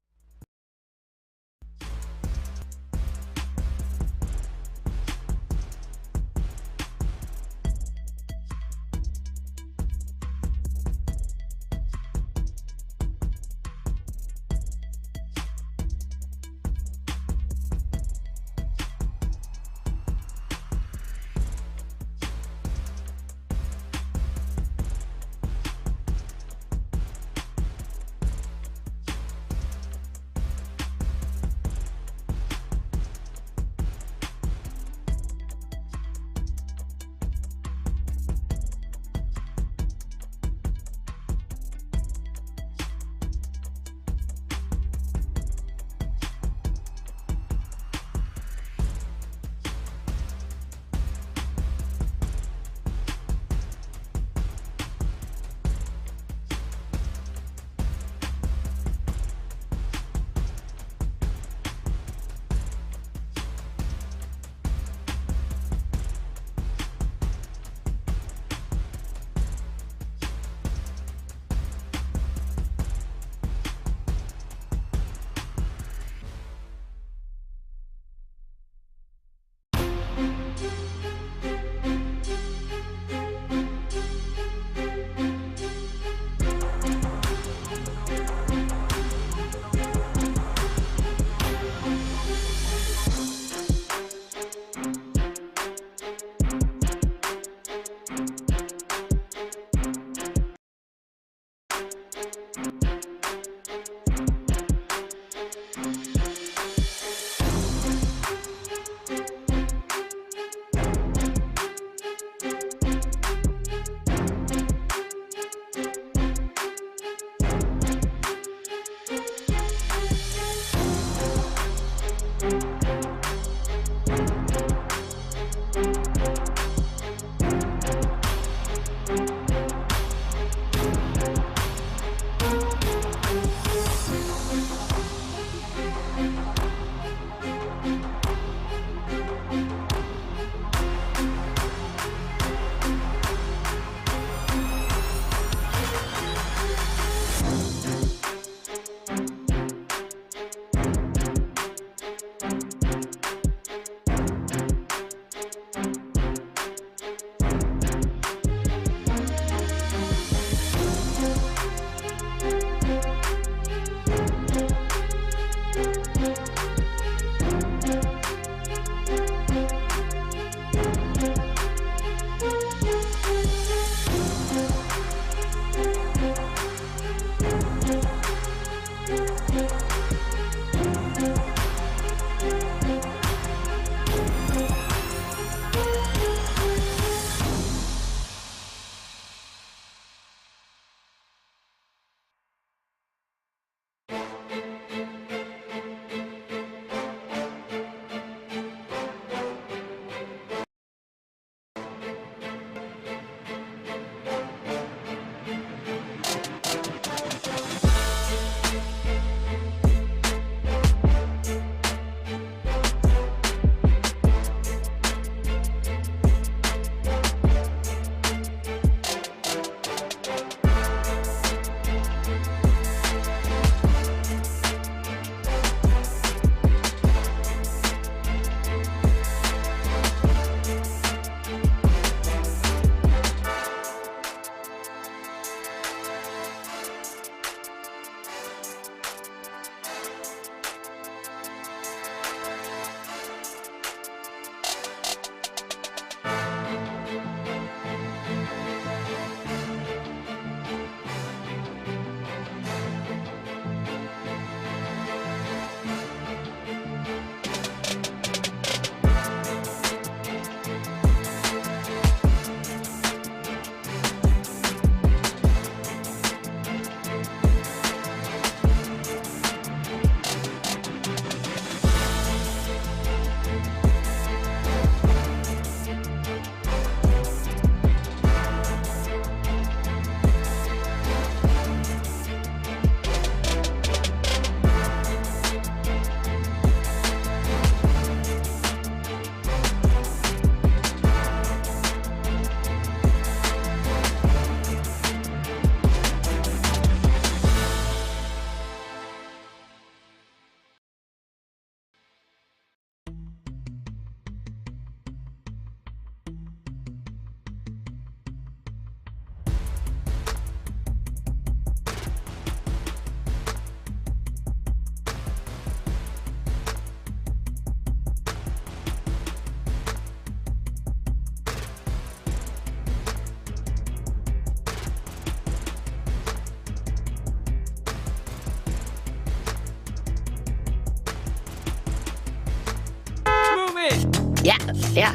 Yeah,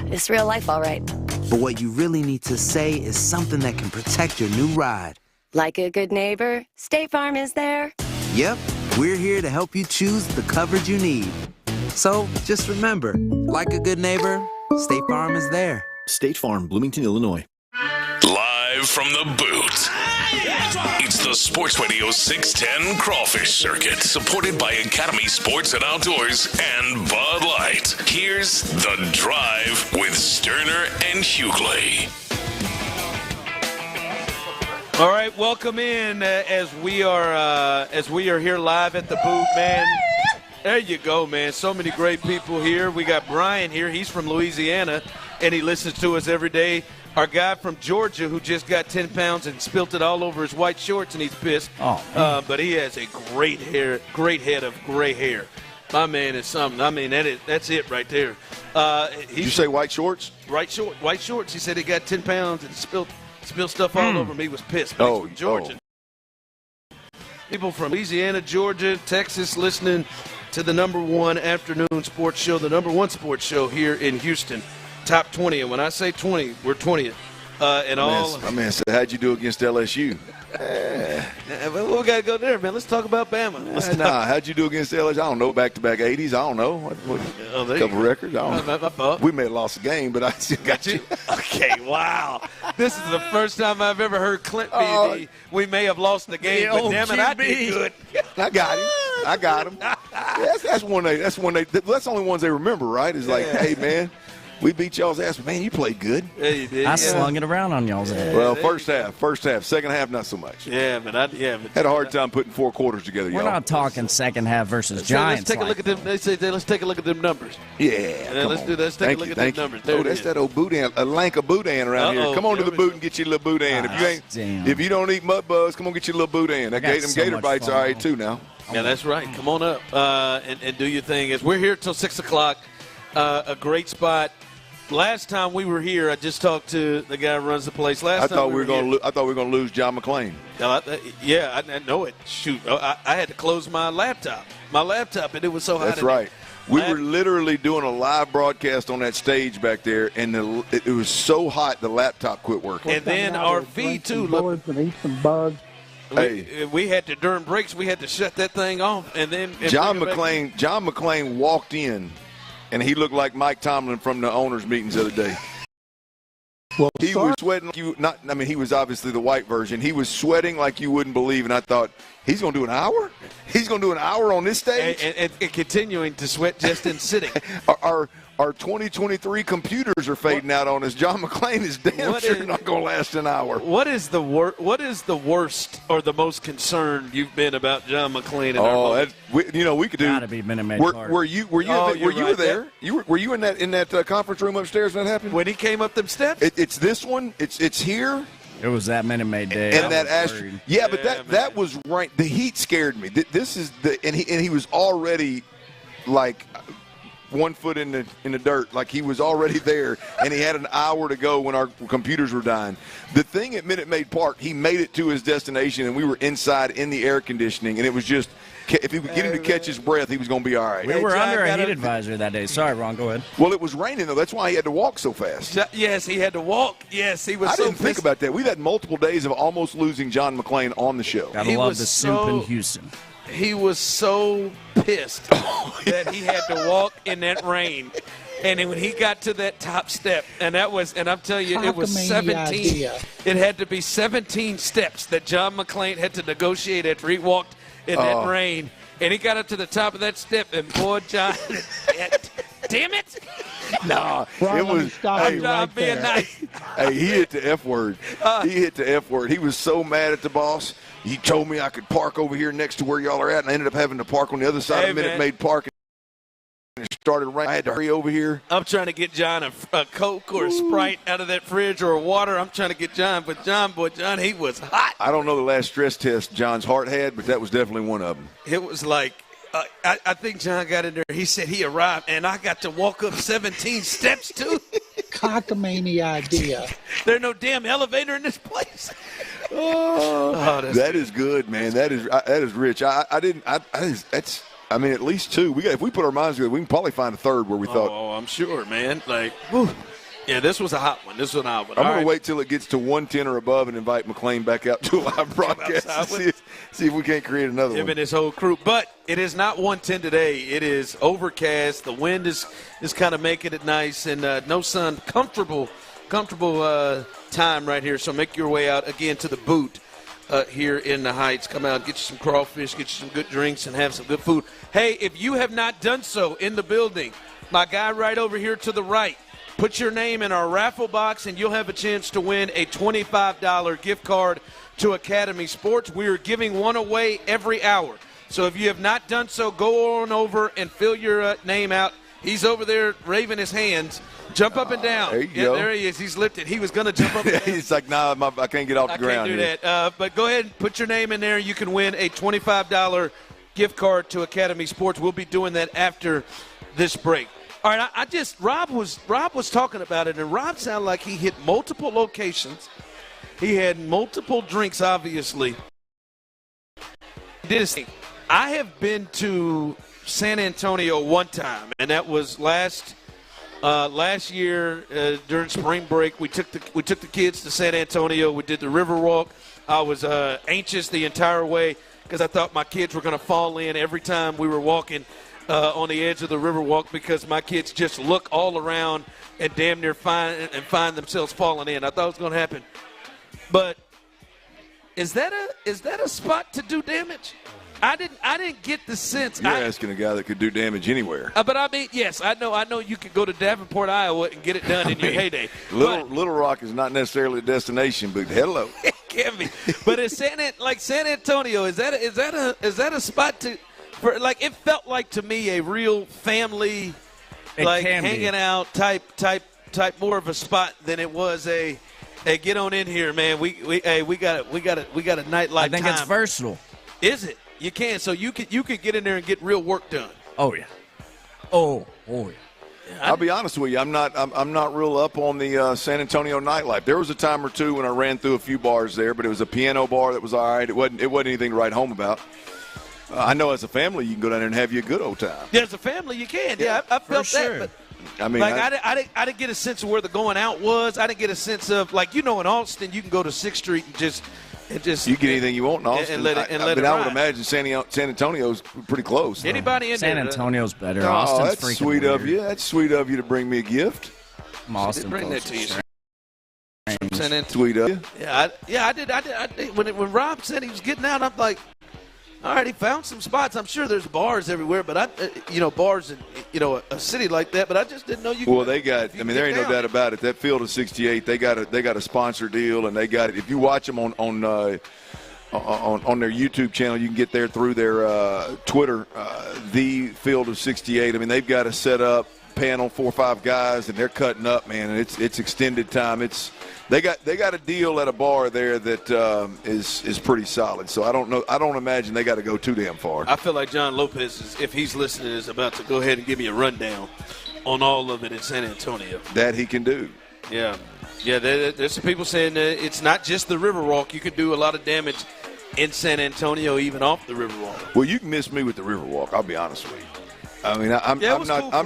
it's real life, all right. But what you really need to say is something that can protect your new ride. Like a good neighbor, State Farm is there. Yep, we're here to help you choose the coverage you need. So just remember, like a good neighbor, State Farm is there. State Farm, Bloomington, Illinois. Live from the boot. It's the Sports Radio 610 Crawfish Circuit, supported by Academy Sports and Outdoors and Bud Light. Here's The Drive with Stoerner and Hughley. All right, welcome in as we are here live at the booth, man. There you go, man. So many great people here. We got Brian here. He's from Louisiana, and he listens to us every day. Our guy from Georgia who just got 10 pounds and spilt it all over his white shorts, and he's pissed. But he has a great head of gray hair. My man is something. I mean, that's it right there. Did you say white shorts? White shorts. He said he got 10 pounds and spilled stuff all over him. He was pissed. But he's from Georgia. People from Louisiana, Georgia, Texas listening to the number one afternoon sports show, the number one sports show here in Houston. Top 20, and when I say 20, we're 20th. My man said, how'd you do against LSU? Well, we got to go there, man. Let's talk about Bama. How'd you do against LSU? I don't know, back-to-back 80s. I don't know. A couple records. I don't know. We may have lost the game, but I still got you. Okay, wow. This is the first time I've ever heard Clint be we may have lost the game, but damn it, I did good. I got him. That's the only ones they remember, right? It's like, hey, man. We beat y'all's ass, but, man, you played good. Yeah, you did. I slung it around on y'all's ass. Well, first half. Second half, not so much. Yeah, but had a hard time putting four quarters together, We're not talking second half versus Giants. Let's take a look at them. They say, let's take a look at them numbers. Yeah, let's do that. Let's take a look at them numbers. That's that old boudin, a lank of boudin around here. Come on to the boot and get you a little boudin. If you don't eat mud bugs, come on get you a little boudin. Them gator bites are all right too now. Yeah, that's right. Come on up and do your thing. As we're here till 6 o'clock, a great spot. Last time we were here, I just talked to the guy who runs the place. I thought we were going to lose John McClain. I know it. Shoot, I had to close my laptop, and it was so hot. That's right. We were literally doing a live broadcast on that stage back there, and it was so hot the laptop quit working. And then our feed too. Look, and eat some bugs. We had to during breaks. We had to shut that thing off, and then John McClain walked in. And he looked like Mike Tomlin from the owners' meetings the other day. Well, he was sweating like you. He was obviously the white version. He was sweating like you wouldn't believe. And I thought, he's going to do an hour? He's going to do an hour on this stage? And continuing to sweat just in sitting. Our 2023 computers are fading out on us. John McClain is sure not going to last an hour. What is the worst or the most concerned you've been about John McClain? We could do. Gotta be Minute Maid Park. Were you there? Were you in that conference room upstairs when that happened? When he came up them steps? It's this one. It's here. It was that Minute Maid Day. And that was right. The heat scared me. This is and he was already like 1 foot in the dirt, like he was already there, and he had an hour to go when our computers were dying. The thing at Minute Maid Park, he made it to his destination, and we were inside in the air conditioning, and it was just, if he would get him to catch his breath, he was going to be all right. We were under a heat advisory that day. Sorry, Ron, go ahead. Well, it was raining, though. That's why he had to walk so fast. Yes, he had to walk. Yes, he was. I didn't think about that. We've had multiple days of almost losing John McClain on the show. Gotta love the soup in Houston. He was so pissed that he had to walk in that rain. And then when he got to that top step, and I'm telling you, it was 17. It had to be 17 steps that John McClain had to negotiate after he walked in that rain. And he got up to the top of that step, and boy, John, damn it. No, it was. I'm being nice. Hey, he hit the F word. He was so mad at the boss. He told me I could park over here next to where y'all are at, and I ended up having to park on the other side of Minute Maid Park. And it started raining. I had to hurry over here. I'm trying to get John a Coke or a Sprite out of that fridge or a water. I'm trying to get John, but John, he was hot. I don't know the last stress test John's heart had, but that was definitely one of them. It was like, I think John got in there. He said he arrived, and I got to walk up 17 steps, too. Cockamamie idea. There's no damn elevator in this place. That is good, man. That is rich. I mean, at least 2. If we put our minds together, we can probably find a third where we thought. Oh, I'm sure, man. Like, whew. Yeah, this was a hot one. I'm going to wait till it gets to 110 or above and invite McClain back out to a live broadcast and see if we can't create another one. Him and his whole crew. But it is not 110 today. It is overcast. The wind is kind of making it nice, and no sun. Comfortable time right here. So make your way out again to the boot here in the Heights. Come out, get you some crawfish, get you some good drinks, and have some good food. Hey, if you have not done so in the building, my guy right over here to the right, put your name in our raffle box, and you'll have a chance to win a $25 gift card to Academy Sports. We are giving one away every hour. So if you have not done so, go on over and fill your name out. He's over there waving his hands. Jump up and down. There you go. There he is. He's lifted. He was going to jump up and down. He's like, nah, I can't get off the ground. I can't do that. But go ahead and put your name in there. You can win a $25 gift card to Academy Sports. We'll be doing that after this break. All right, Rob was talking about it, and Rob sounded like he hit multiple locations. He had multiple drinks, obviously. I have been to San Antonio one time, and that was last year during spring break. We took the kids to San Antonio. We did the Riverwalk. I was anxious the entire way because I thought my kids were going to fall in every time we were walking on the edge of the Riverwalk because my kids just look all around and damn near find themselves falling in. I thought it was going to happen. But is that a spot to do damage? I didn't get the sense. You're asking a guy that could do damage anywhere. But I mean, yes, I know you could go to Davenport, Iowa, and get it done in your heyday. Little Rock is not necessarily a destination, but hello, it can be. But is San Antonio? Is that a spot to? Like it felt like to me a real family, hanging out type more of a spot than it was a get on in here, man. We got a nightlife. I think it's versatile. Is it? You can, so you could get in there and get real work done. Oh yeah. Oh yeah. I'll be honest with you. I'm not real up on the San Antonio nightlife. There was a time or two when I ran through a few bars there, but it was a piano bar that was all right. It wasn't anything to write home about. I know as a family you can go down there and have you a good old time. Yeah, as a family you can. Yeah, I felt sure. that. But I mean, I didn't get a sense of where the going out was. I didn't get a sense of in Austin you can go to 6th Street and just you get anything you want in Austin. And let it I ride. would imagine San Antonio's pretty close. Anybody in San there? Antonio's better. Oh, Austin's that's freaking sweet weird. of you. That's sweet of you to bring me a gift. Austin bring that to you. Sweet of you. Yeah, I did. When Rob said he was getting out, I'm like, all right, he found some spots. I'm sure there's bars everywhere, but bars in a city like that. But I just didn't know you. Well, they got. I mean, there ain't no doubt about it. That field of 68, they got a sponsor deal, and they got it. If you watch them on their YouTube channel, you can get there through their Twitter. The field of 68. I mean, they've got a set up panel, 4 or 5 guys, and they're cutting up, man. And it's extended time. They got a deal at a bar there that is pretty solid. So I don't imagine they got to go too damn far. I feel like John Lopez, if he's listening, is about to go ahead and give me a rundown on all of it in San Antonio. That he can do. Yeah. There's some people saying it's not just the Riverwalk. You can do a lot of damage in San Antonio, even off the Riverwalk. Well, you can miss me with the Riverwalk. I'll be honest with you. I mean, I'm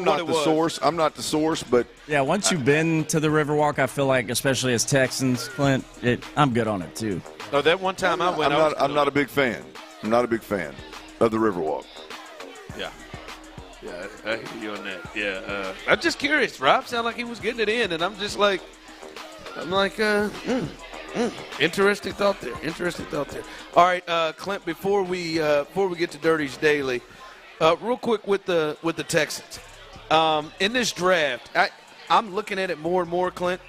not the source. I'm not the source, but yeah. Once you've been to the Riverwalk, I feel like, especially as Texans, Clint, I'm good on it too. Oh, that one time I went. I'm not a big fan. I'm not a big fan of the Riverwalk. Yeah, I hear you on that. Yeah, I'm just curious. Rob sounded like he was getting it in, and I'm like, interesting thought there. Interesting thought there. All right, Clint. Before we get to Dirty's Daily. Real quick with the Texans. In this draft, I'm looking at it more and more, Clint,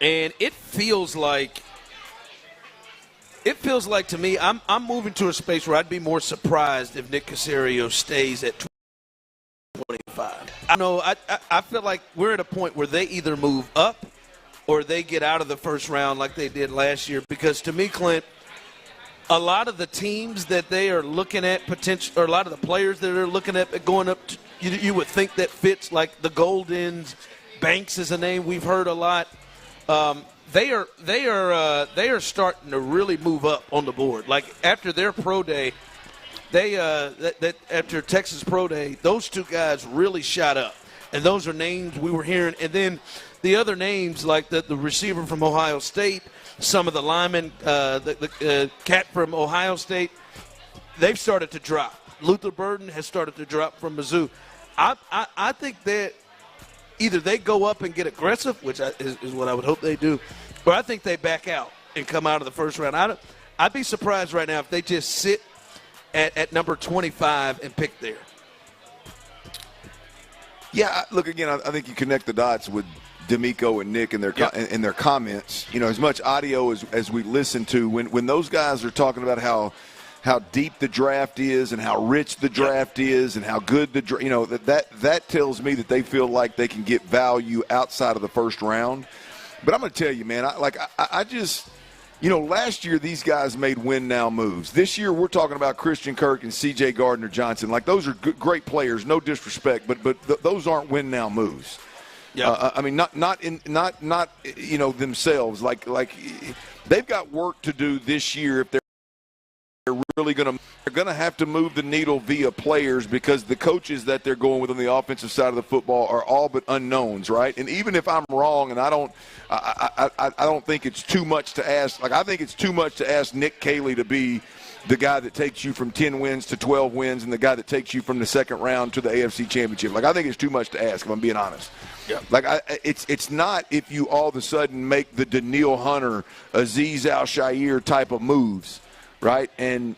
and it feels like to me I'm moving to a space where I'd be more surprised if Nick Caserio stays at 25. I feel like we're at a point where they either move up or they get out of the first round like they did last year, because to me, Clint, a lot of the teams that they are looking at or a lot of the players that are looking at going up, you would think that fits, like the Goldens. Banks is a name we've heard a lot. They are starting to really move up on the board. Like after their pro day, they that after Texas Pro Day, those two guys really shot up. And those are names we were hearing. And then the other names, like the receiver from Ohio State, some of the linemen, the cat from Ohio State, they've started to drop. Luther Burden has started to drop from Mizzou. I think that either they go up and get aggressive, which is what I would hope they do, or I think they back out and come out of the first round. I'd be surprised right now if they just sit at number 25 and pick there. Yeah, look, again, I think you connect the dots with D'Amico and Nick and their comments. You know, as much audio as we listen to, when those guys are talking about how deep the draft is and how rich the draft is and how good that tells me that they feel like they can get value outside of the first round. But I'm going to tell you, man, I just – you know, last year these guys made win-now moves. This year we're talking about Christian Kirk and C.J. Gardner Johnson. Like, those are great players, no disrespect, but those aren't win-now moves. Yeah. I mean, not you know, themselves. Like they've got work to do this year if they're really going to have to move the needle via players, because the coaches that they're going with on the offensive side of the football are all but unknowns, right? And even if I'm wrong, and I don't think it's too much to ask. Like, I think it's too much to ask Nick Caley to be the guy that takes you from 10 wins to 12 wins and the guy that takes you from the second round to the AFC Championship. Like, I think it's too much to ask, if I'm being honest. Yeah. Like, it's not if you all of a sudden make the Daniil Hunter, Azeez Al-Shaair type of moves, right? And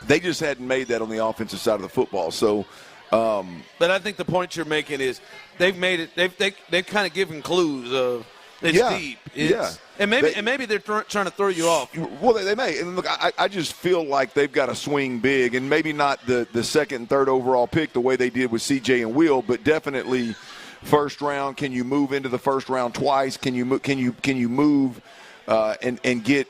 they just hadn't made that on the offensive side of the football. So, but I think the point you're making is they've made it. They've kind of given clues of it's deep. And maybe they're trying to throw you off. Well, they may. And look, I just feel like they've got to swing big, and maybe not the second and third overall pick the way they did with CJ and Will, but definitely first round. Can you move into the first round twice? Can you move and get,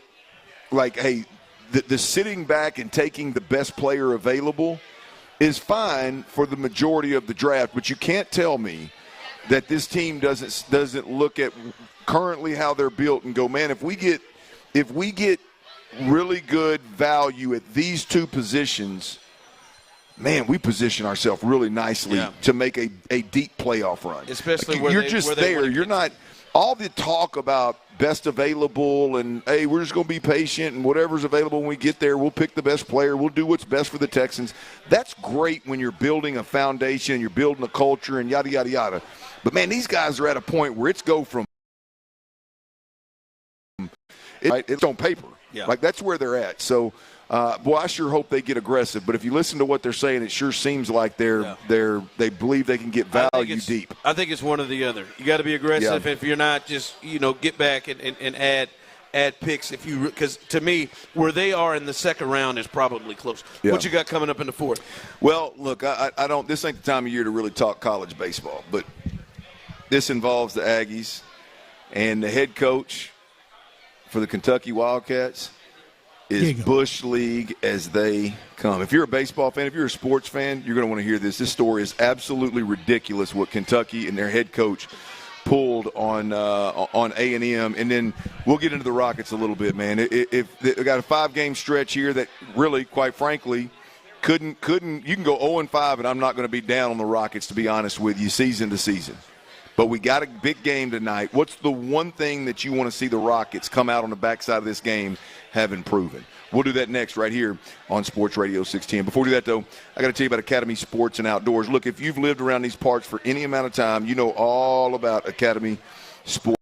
like, hey, the sitting back and taking the best player available is fine for the majority of the draft, but you can't tell me that this team doesn't look at currently how they're built and go, man, if we get really good value at these two positions, man, we position ourselves really nicely to make a deep playoff run. Especially like, you're just there. You're not all the talk about best available and, hey, we're just going to be patient and whatever's available when we get there, we'll pick the best player. We'll do what's best for the Texans. That's great when you're building a foundation and you're building a culture and yada, yada, yada. But, man, these guys are at a point where it's go from it's on paper. Yeah. Like, that's where they're at. So, boy, I sure hope they get aggressive. But if you listen to what they're saying, it sure seems like they believe they can get value deep. I think it's one or the other. You got to be aggressive. If you're not, just get back and add picks. Because to me, where they are in the second round is probably close. Yeah. What you got coming up in the fourth? Well, look, I don't. This ain't the time of year to really talk college baseball, but this involves the Aggies and the head coach for the Kentucky Wildcats is Bush League as they come. If you're a baseball fan, if you're a sports fan, you're going to want to hear this. This story is absolutely ridiculous what Kentucky and their head coach pulled on A&M. And then we'll get into the Rockets a little bit, man. If they got a 5-game stretch here that really, quite frankly, couldn't you can go 0-5 and I'm not going to be down on the Rockets, to be honest with you, season to season. But we got a big game tonight. What's the one thing that you want to see the Rockets come out on the backside of this game having proven? We'll do that next right here on Sports Radio 610. Before we do that, though, I got to tell you about Academy Sports and Outdoors. Look, if you've lived around these parts for any amount of time, you know all about Academy Sports.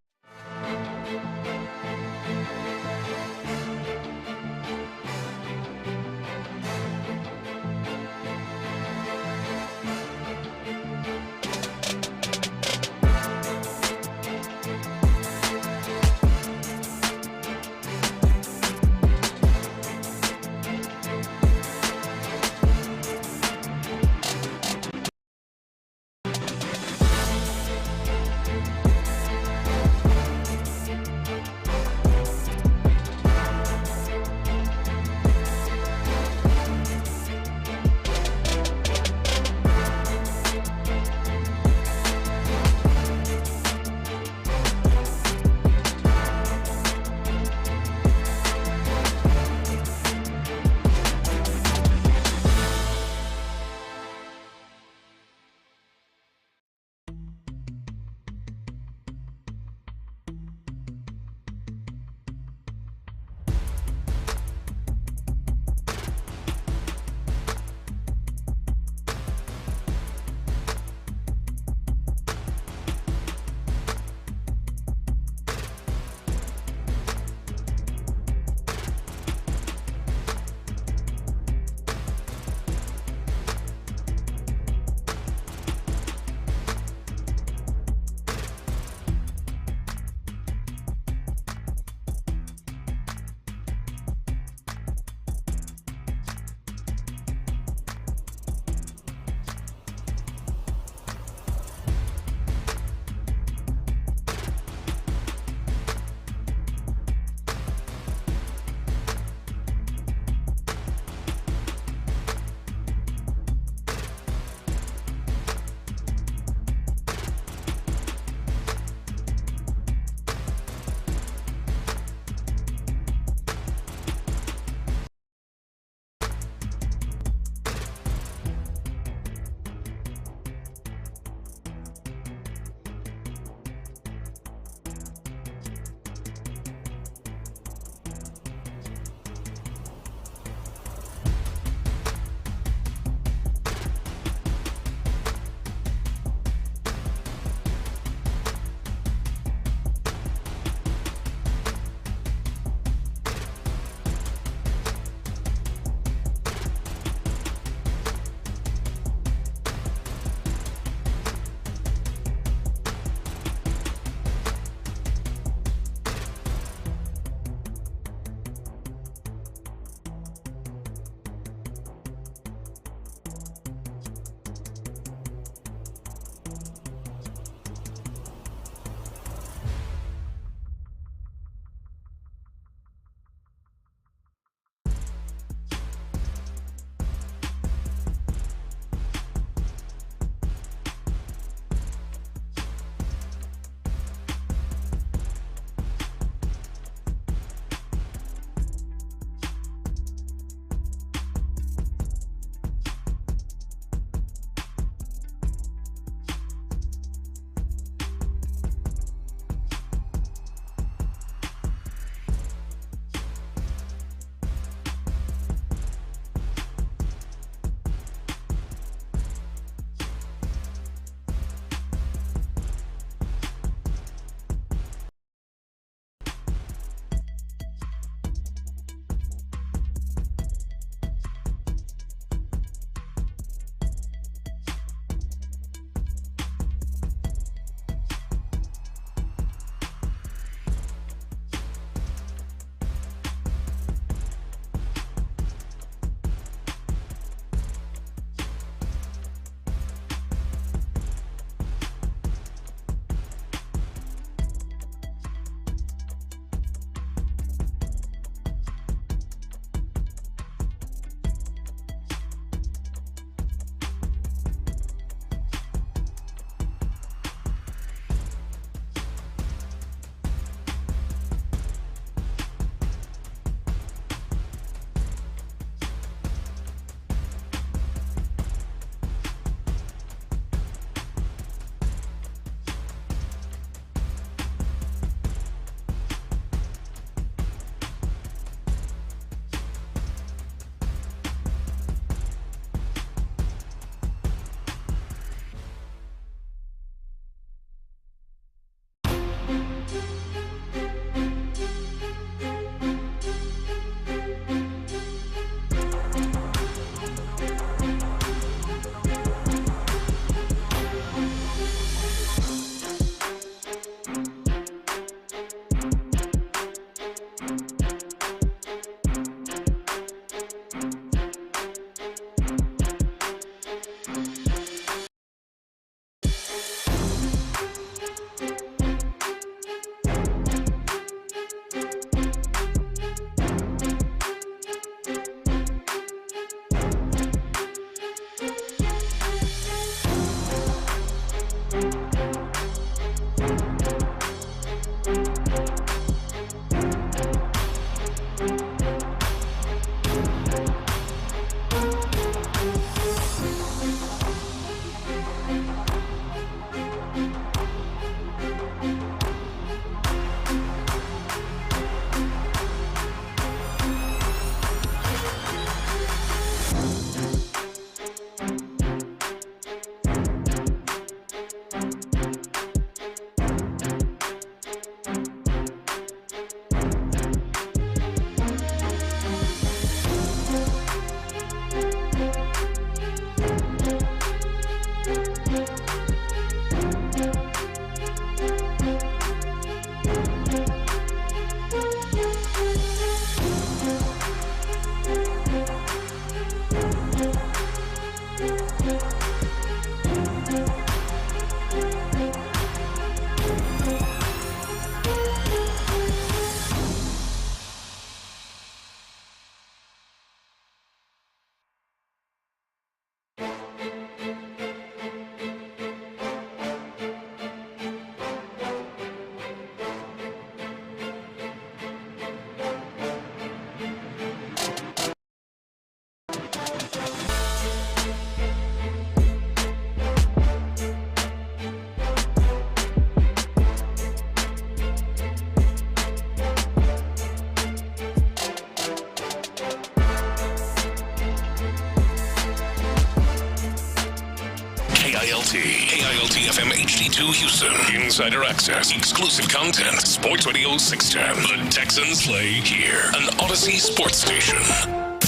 AILT FM HD2 Houston. Insider access, exclusive content. Sports Radio 610. The Texans play here. An Odyssey sports station.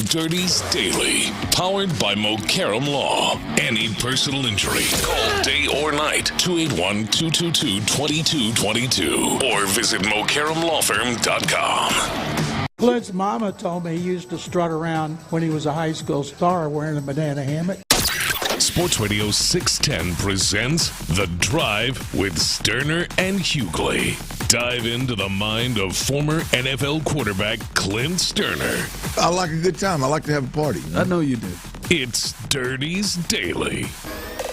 Dirty's Daily, powered by Mokaram Law. Any personal injury, call day or night, 281-222-2222, or visit MokaramLawFirm.com. Clint's mama told me he used to strut around when he was a high school star wearing a banana hammock. Sports Radio 610 presents The Drive with Stoerner and Hughley. Dive into the mind of former NFL quarterback Clint Stoerner. I like a good time. I like to have a party. I know you do. It's Dirty's Daily.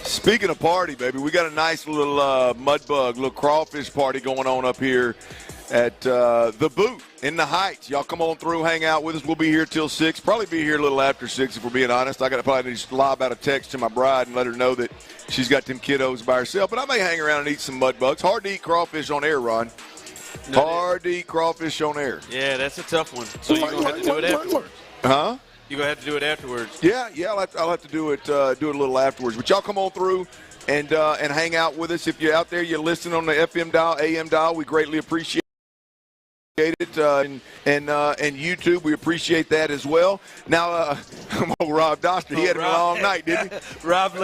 Speaking of party, baby, we got a nice little little crawfish party going on up here at the Boot in the Heights. Y'all come on through, hang out with us. We'll be here till 6. Probably be here a little after 6 if we're being honest. I got to probably just lob out a text to my bride and let her know that she's got them kiddos by herself. But I may hang around and eat some mud bugs. Hard to eat crawfish on air, Ron. Hard to eat crawfish on air. Yeah, that's a tough one. So you're going to have to do it afterwards. Huh? You're going to have to do it afterwards. Yeah, I'll have to do it a little afterwards. But y'all come on through and hang out with us. If you're out there, you're listening on the FM dial, AM dial, we greatly appreciate it, and YouTube, we appreciate that as well. Now, Rob Doster, he had a long night, didn't he? Rob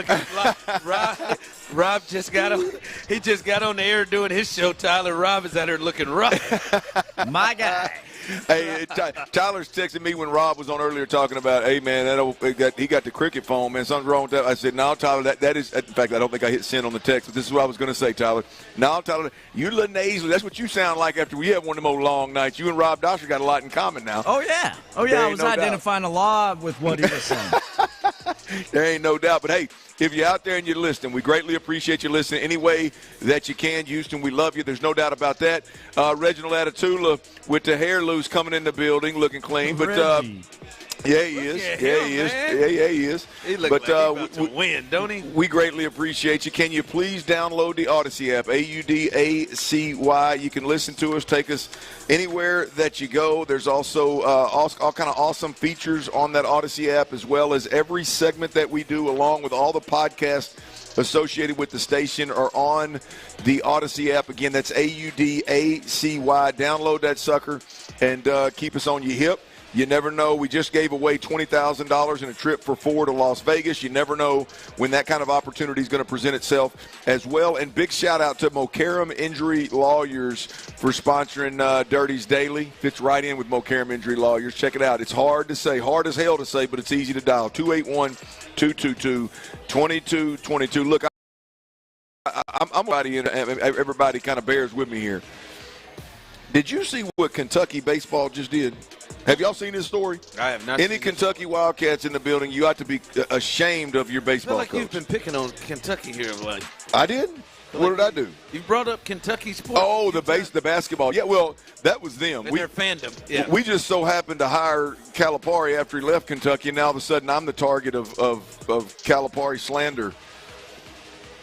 just got on. He just got on the air doing his show. Tyler, Rob is out there looking rough. My guy. Hey, Tyler's texting me when Rob was on earlier talking about, hey, man, he got the cricket phone, man. Something's wrong with that. I said, no, Tyler, that is – in fact, I don't think I hit send on the text, but this is what I was going to say, Tyler. No, Tyler, you're a little nasally. That's what you sound like after we have one of them old long nights. You and Rob Doster got a lot in common now. Oh, yeah. I was identifying a lot with what he was saying. There ain't no doubt. But, hey, if you're out there and you're listening, we greatly appreciate you listening any way that you can. Houston, we love you. There's no doubt about that. Reginald Atatula with the hair loose coming in the building looking clean. But yeah, he is. Yeah, he is. Yeah, he is. He looks like he's about to win, don't he? We greatly appreciate you. Can you please download the Odyssey app, AUDACY. You can listen to us, take us anywhere that you go. There's also all kind of awesome features on that Odyssey app, as well as every segment that we do, along with all the podcasts associated with the station, are on the Odyssey app. Again, that's AUDACY. Download that sucker and keep us on your hip. You never know. We just gave away $20,000 in a trip for 4 to Las Vegas. You never know when that kind of opportunity is going to present itself as well. And big shout-out to Mokaram Injury Lawyers for sponsoring Dirty's Daily. Fits right in with Mokaram Injury Lawyers. Check it out. It's hard to say, hard as hell to say, but it's easy to dial. 281-222-2222. Look, everybody kind of bears with me here. Did you see what Kentucky baseball just did? Have y'all seen this story? I have not. Any Kentucky Wildcats in the building, you ought to be ashamed of your baseball coach. You've been picking on Kentucky here of late. I did? What did I do? You brought up Kentucky sports. Oh, the basketball. Yeah, well, that was them. Their fandom. Yeah. We just so happened to hire Calipari after he left Kentucky, and now all of a sudden I'm the target of Calipari slander,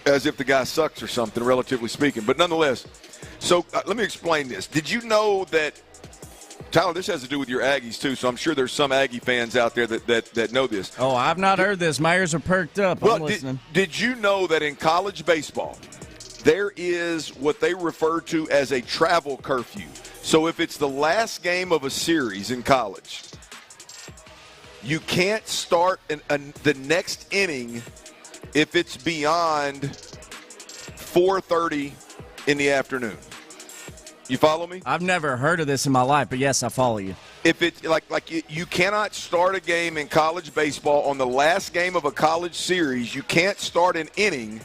as if the guy sucks or something, relatively speaking. But nonetheless, so let me explain this. Did you know that, Tyler, this has to do with your Aggies, too, so I'm sure there's some Aggie fans out there that know this. Oh, I've not heard this. My ears are perked up. I'm listening. Did you know that in college baseball, there is what they refer to as a travel curfew? So if it's the last game of a series in college, you can't start the next inning if it's beyond 4:30 in the afternoon. You follow me? I've never heard of this in my life, but yes, I follow you. If it's you cannot start a game in college baseball on the last game of a college series. You can't start an inning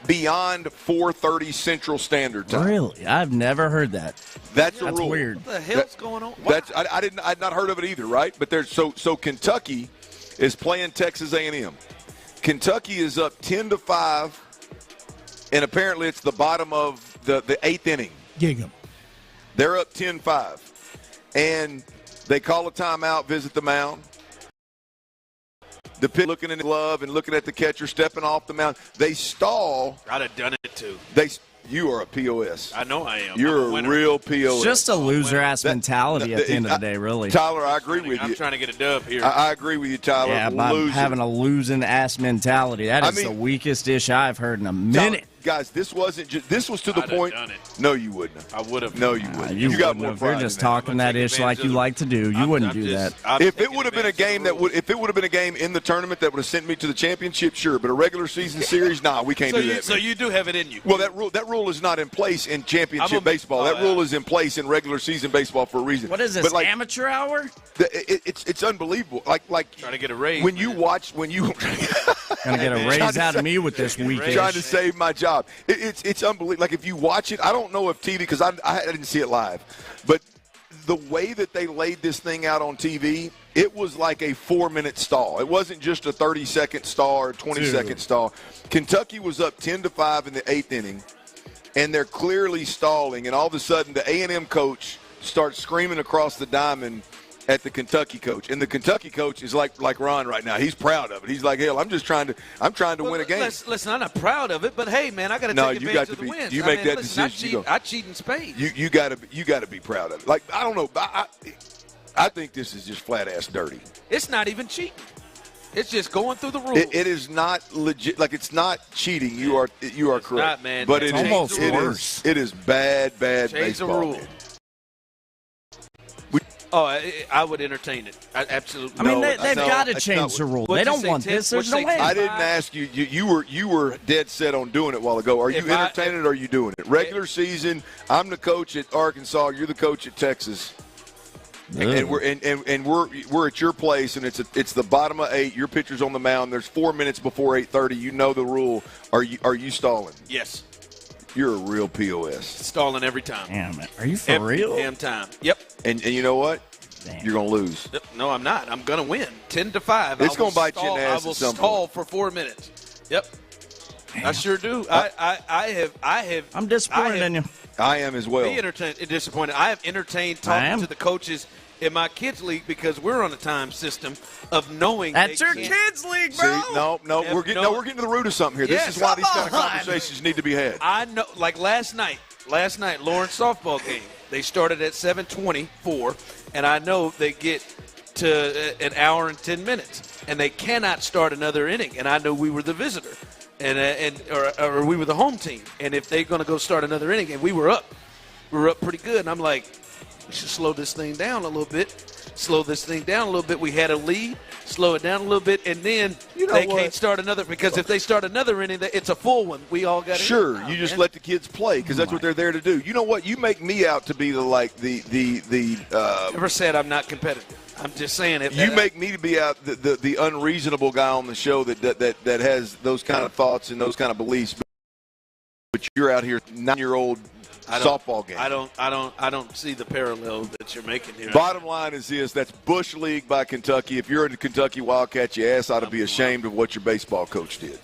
beyond 4:30 Central Standard Time. Really? I've never heard that. That's a rule. Weird. What the hell's going on? Wow. I'd not heard of it either, right? But there's so Kentucky is playing Texas A&M. Kentucky is up 10-5, and apparently it's the bottom of the 8th inning. Gig 'em. They're up 10-5, and they call a timeout, visit the mound. The pitcher looking in the glove and looking at the catcher stepping off the mound. They stall. I'd have done it too. You are a POS. I know I am. You're a real POS. It's just a loser-ass mentality at the end of the day, really. Tyler, I agree with you. I'm trying to get a dub here. I agree with you, Tyler. Yeah, by having a losing-ass mentality. That is the weakest dish I've heard in a minute. Guys, this wasn't just – this was to the point – No, you wouldn't have. I would have. No, you wouldn't. You got wouldn't more have. pride You're just than that. talking that ish like you like to do. You wouldn't do that. If it would have been a game if it would have been a game in the tournament that would have sent me to the championship, sure. But a regular season series, nah, we can't do that. So you do have it in you. Well, that rule is not in place in championship baseball. That rule is in place in regular season baseball for a reason. What is this, amateur hour? It's unbelievable. Like trying to get a raise. When you watch, gonna get a raise out of me with this weekend. Trying to save my job. It's unbelievable. Like if you watch it, I don't know if TV because I didn't see it live, but the way that they laid this thing out on TV, it was like a 4-minute stall. It wasn't just a 30-second stall or 20-second stall. Kentucky was up 10-5 in the 8th inning, and they're clearly stalling. And all of a sudden, the A&M coach starts screaming across the diamond at the Kentucky coach. And the Kentucky coach is like Ron right now. He's proud of it. He's like, hell, I'm trying to win a game. Listen, I'm not proud of it, but hey, man, I got to take advantage of the wins. You make that decision. I cheat in spades. You got to be proud of it. Like, I don't know. I think this is just flat-ass dirty. It's not even cheating. It's just going through the rules. It is not legit. Like, it's not cheating. You are correct. Not, man. But it's almost worse. It is bad Change baseball. the rule. I would entertain it. Absolutely. I mean, they've got to change the rule. They don't want this. There's no way. I didn't ask you. You were dead set on doing it a while ago. Are you entertaining it or are you doing it? Regular season, I'm the coach at Arkansas. You're the coach at Texas. And we're at your place, and it's the bottom of 8. Your pitcher's on the mound. There's 4 minutes before 8:30. You know the rule. Are you stalling? Yes. You're a real POS. Stalling every time. Damn it. Are you for real? Every damn time. Yep. And you know what? Damn. You're going to lose. No, I'm not. I'm going to win. 10-5. It's going to bite you in the ass. I will stall for 4 minutes. Yep. Damn. I sure do. I have. I'm disappointed in you. I am as well. Disappointed. I have entertained talking to the coaches in my kids' league because we're on a time system of knowing that's your kids' league, bro. See, no, we're getting to the root of something here. This is why these kind of conversations need to be had. I know, like last night, Lawrence softball game. They started at 7:24, and I know they get to an hour and 10 minutes, and they cannot start another inning. And I know we were the visitor, or we were the home team, and if they're going to go start another inning, and we were up pretty good, and I'm like, we should slow this thing down a little bit. We had a lead, slow it down a little bit, and then they can't start another because if they start another inning, it's a full one. We all got sure. You just let the kids play because that's what they're there to do. You know what? You make me out to be Never said I'm not competitive. I'm just saying it. You make me to be out the unreasonable guy on the show that has those kind of thoughts and those kind of beliefs. But you're out here 9-year-old. Softball game. I don't see the parallel that you're making here. Bottom line is this: that's Bush League by Kentucky. If you're in the Kentucky Wildcats, your ass ought to be ashamed of what your baseball coach did.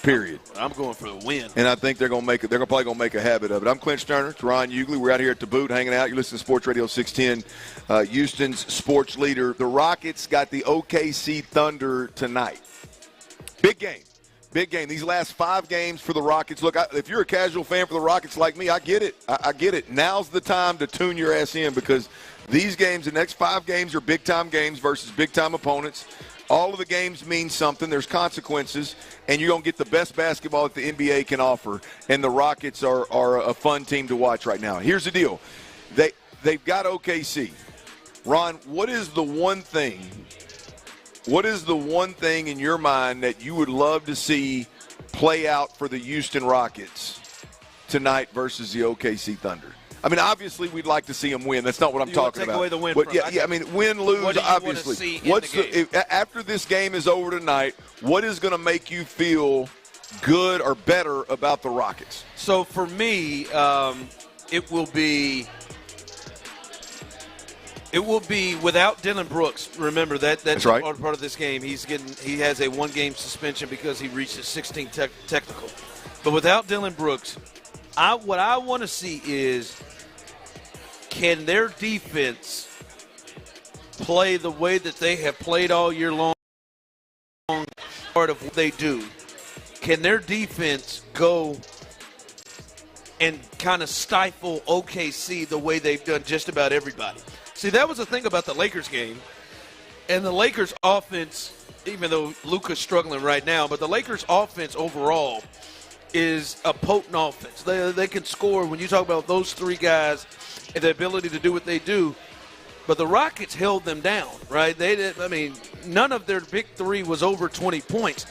Period. I'm going for the win, and I think they're probably going to make a habit of it. I'm Clint Stoerner. It's Ron Hughley. We're out here at the Boot, hanging out. You listen to Sports Radio 610, Houston's sports leader. The Rockets got the OKC Thunder tonight. Big game. Big game. These last 5 games for the Rockets. Look, if you're a casual fan for the Rockets like me, I get it. I get it. Now's the time to tune your ass in because these games, the next 5 games are big-time games versus big-time opponents. All of the games mean something. There's consequences, and you're going to get the best basketball that the NBA can offer, and the Rockets are a fun team to watch right now. Here's the deal. They've got OKC. Ron, what is the one thing in your mind that you would love to see play out for the Houston Rockets tonight versus the OKC Thunder? I mean, obviously, we'd like to see them win. That's not what I'm talking about. Away the win but I mean, win, lose, obviously. After this game is over tonight, what is going to make you feel good or better about the Rockets? So for me, it will be without Dylan Brooks. Remember that's right. Part of this game. He has a 1-game suspension because he reached his 16th technical. But without Dylan Brooks, what I want to see is, can their defense play the way that they have played all year long? Part of what they do. Can their defense go and kind of stifle OKC the way they've done just about everybody. See, that was the thing about the Lakers game. And the Lakers offense, even though Luka's struggling right now, but the Lakers offense overall is a potent offense. They can score when you talk about those three guys and the ability to do what they do. But the Rockets held them down, right? None of their big three was over 20 points.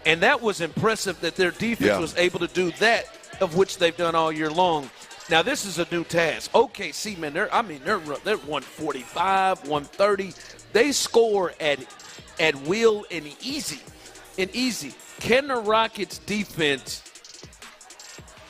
And that was impressive that their defense was able to do that, of which they've done all year long. Now, this is a new task. OKC, man, they're 145, 130. They score at will and easy. Can the Rockets' defense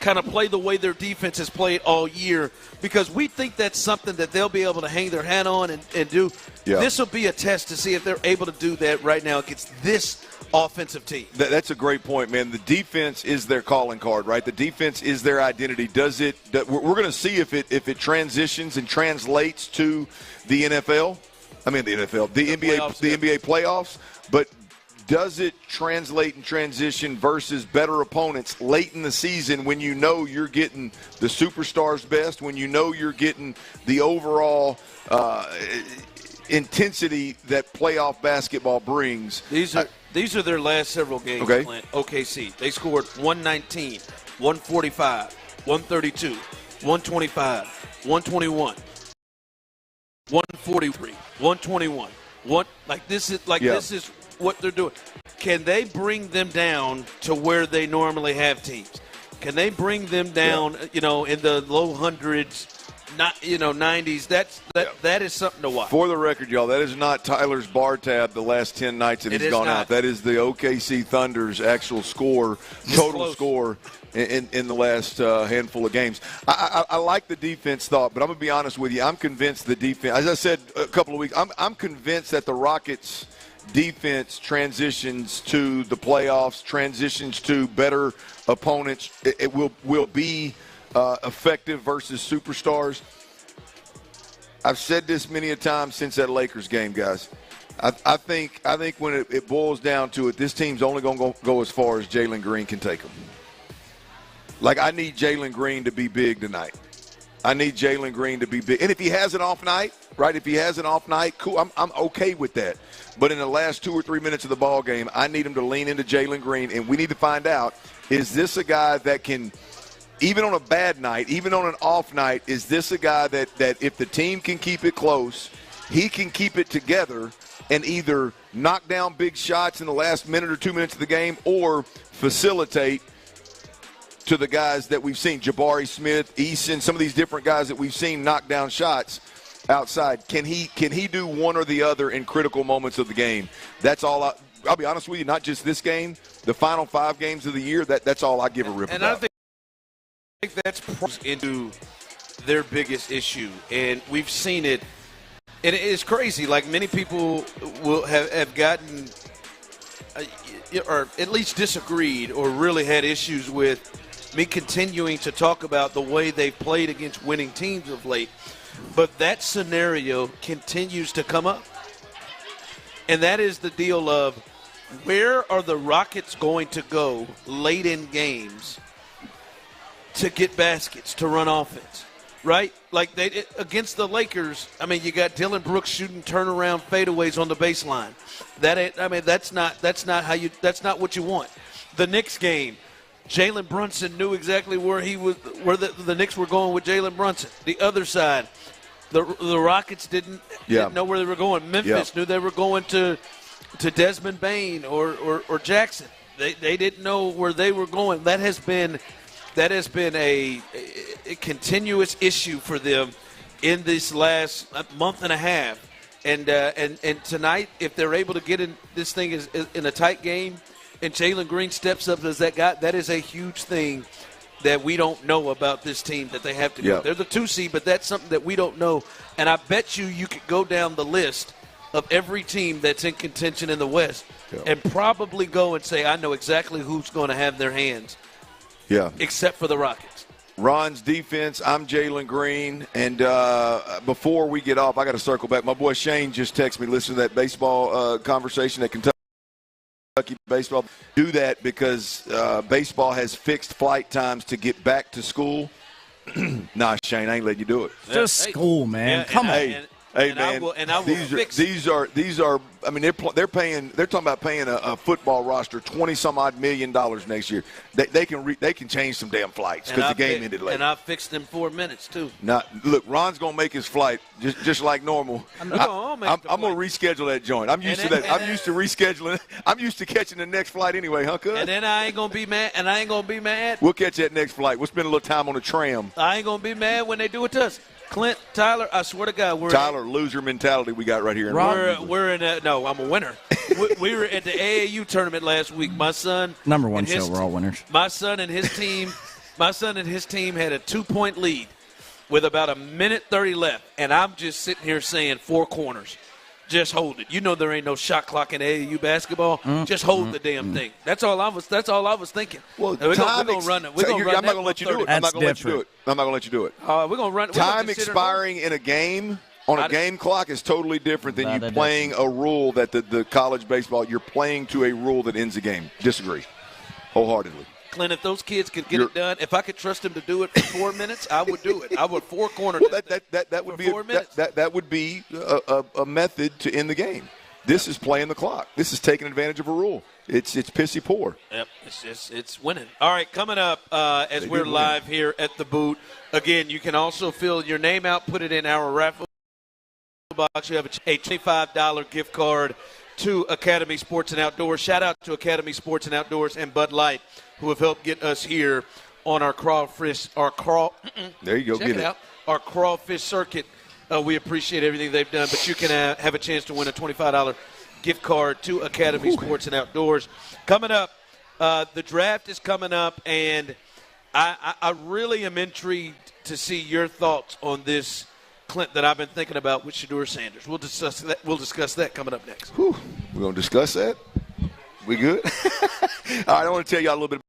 kind of play the way their defense has played all year? Because we think that's something that they'll be able to hang their hat on and do. Yeah. This will be a test to see if they're able to do that right now against this offensive team. That's a great point, man. The defense is their calling card, right? The defense is their identity. We're going to see if it transitions and translates to the NFL. The NBA playoffs. But does it translate and transition versus better opponents late in the season when you know you're getting the superstars best, when you know you're getting the overall intensity that playoff basketball brings? These are their last several games, okay. Clint. OKC. They scored 119, 145, 132, 125, 121, 143, 121. This is what they're doing. Can they bring them down to where they normally have teams? Can they bring them down, in the low hundreds, 90s? That is something to watch. For the record, y'all, that is not Tyler's bar tab the last 10 nights that he's gone out. That is the OKC Thunder's actual score, total score in the last handful of games. I like the defense thought, but I'm going to be honest with you. I'm convinced the defense, as I said a couple of weeks, I'm convinced that the Rockets' defense transitions to the playoffs, transitions to better opponents. It will be effective versus superstars. I've said this many a time since that Lakers game, guys. I think when it boils down to it, this team's only going to go as far as Jalen Green can take them. I need Jalen Green to be big tonight. I need Jalen Green to be big. And if he has an off night, right, cool, I'm okay with that. But in the last 2 or 3 minutes of the ball game, I need him to lean into Jalen Green, and we need to find out, is this a guy that can, even on a bad night, even on an off night, is this a guy that if the team can keep it close, he can keep it together and either knock down big shots in the last minute or 2 minutes of the game or facilitate to the guys that we've seen, Jabari Smith, Eason, some of these different guys that we've seen knock down shots outside. Can he do one or the other in critical moments of the game? That's all. I'll be honest with you, not just this game, the final 5 games of the year, that's all I give a rip about. I think that's into their biggest issue, and we've seen it. And it's crazy. Many people will have gotten or at least disagreed or really had issues with me continuing to talk about the way they've played against winning teams of late. But that scenario continues to come up. And that is the deal of where are the Rockets going to go late in games to get baskets, to run offense, right? Against the Lakers, you got Dylan Brooks shooting turnaround fadeaways on the baseline. That's not what you want. The Knicks game, Jalen Brunson knew exactly where the Knicks were going with Jalen Brunson. The other side, the Rockets didn't know where they were going. Memphis knew they were going to Desmond Bain or Jackson. They didn't know where they were going. That has been a continuous issue for them in this last month and a half. And tonight, if they're able to get in this thing in a tight game, and Jalen Green steps up as that guy, that is a huge thing that we don't know about this team that they have to do. They're the 2 seed, but that's something that we don't know. And I bet you could go down the list of every team that's in contention in the West and probably go and say, I know exactly who's going to have their hands. Yeah. Except for the Rockets. Ron's defense, I'm Jalen Green. And before we get off, I got to circle back. My boy Shane just texted me, listen to that baseball conversation at Kentucky baseball. Do that because baseball has fixed flight times to get back to school Nah, Shane, I ain't letting you do it. Just school, man. Come on. Hey, man, these are. I mean, they're talking about paying a football roster $20-some-odd million next year. They can change some damn flights because the game ended late. And I fixed them 4 minutes too. Look, Ron's gonna make his flight just like normal. I'm gonna reschedule that joint. I'm used to that. I'm used to rescheduling. I'm used to catching the next flight anyway, huh, cuz? And then I ain't gonna be mad. We'll catch that next flight. We'll spend a little time on the tram. I ain't gonna be mad when they do it to us. Clint, Tyler, I swear to God, loser mentality we got right here. We're in no, I'm a winner. we were at the AAU tournament last week. My son, number one show, we're all winners. My son and his team had a 2-point lead with about a minute 30 left, and I'm just sitting here saying 4 corners. Just hold it. You know there ain't no shot clock in AAU basketball. Just hold the damn thing. That's all I was thinking. Well, we're gonna run it. I'm not gonna let you do it. I'm not gonna let you do it. We're gonna run. Time expiring in a game on a game clock is totally different than you playing a rule that the college baseball. You're playing to a rule that ends the game. Disagree, wholeheartedly. Clint, if those kids could get it done, if I could trust them to do it for 4 minutes, I would do it. I would 4 corner. Well, that would be 4 minutes. That would be a method to end the game. This is playing the clock. This is taking advantage of a rule. It's pissy poor. Yep, it's winning. All right, coming up as we're live here at the boot. Again, you can also fill your name out, put it in our raffle box. You have a $25 gift card to Academy Sports and Outdoors. Shout out to Academy Sports and Outdoors and Bud Light, who have helped get us here on our crawfish. There you go. Check it out. Our crawfish circuit. We appreciate everything they've done, but you can have a chance to win a $25 gift card to Academy Sports and Outdoors. Coming up, the draft is coming up, and I really am intrigued to see your thoughts on this, Clint, that I've been thinking about with Shedeur Sanders. We'll discuss that coming up next. Whew. We're going to discuss that? We good? All right, I want to tell you a little bit.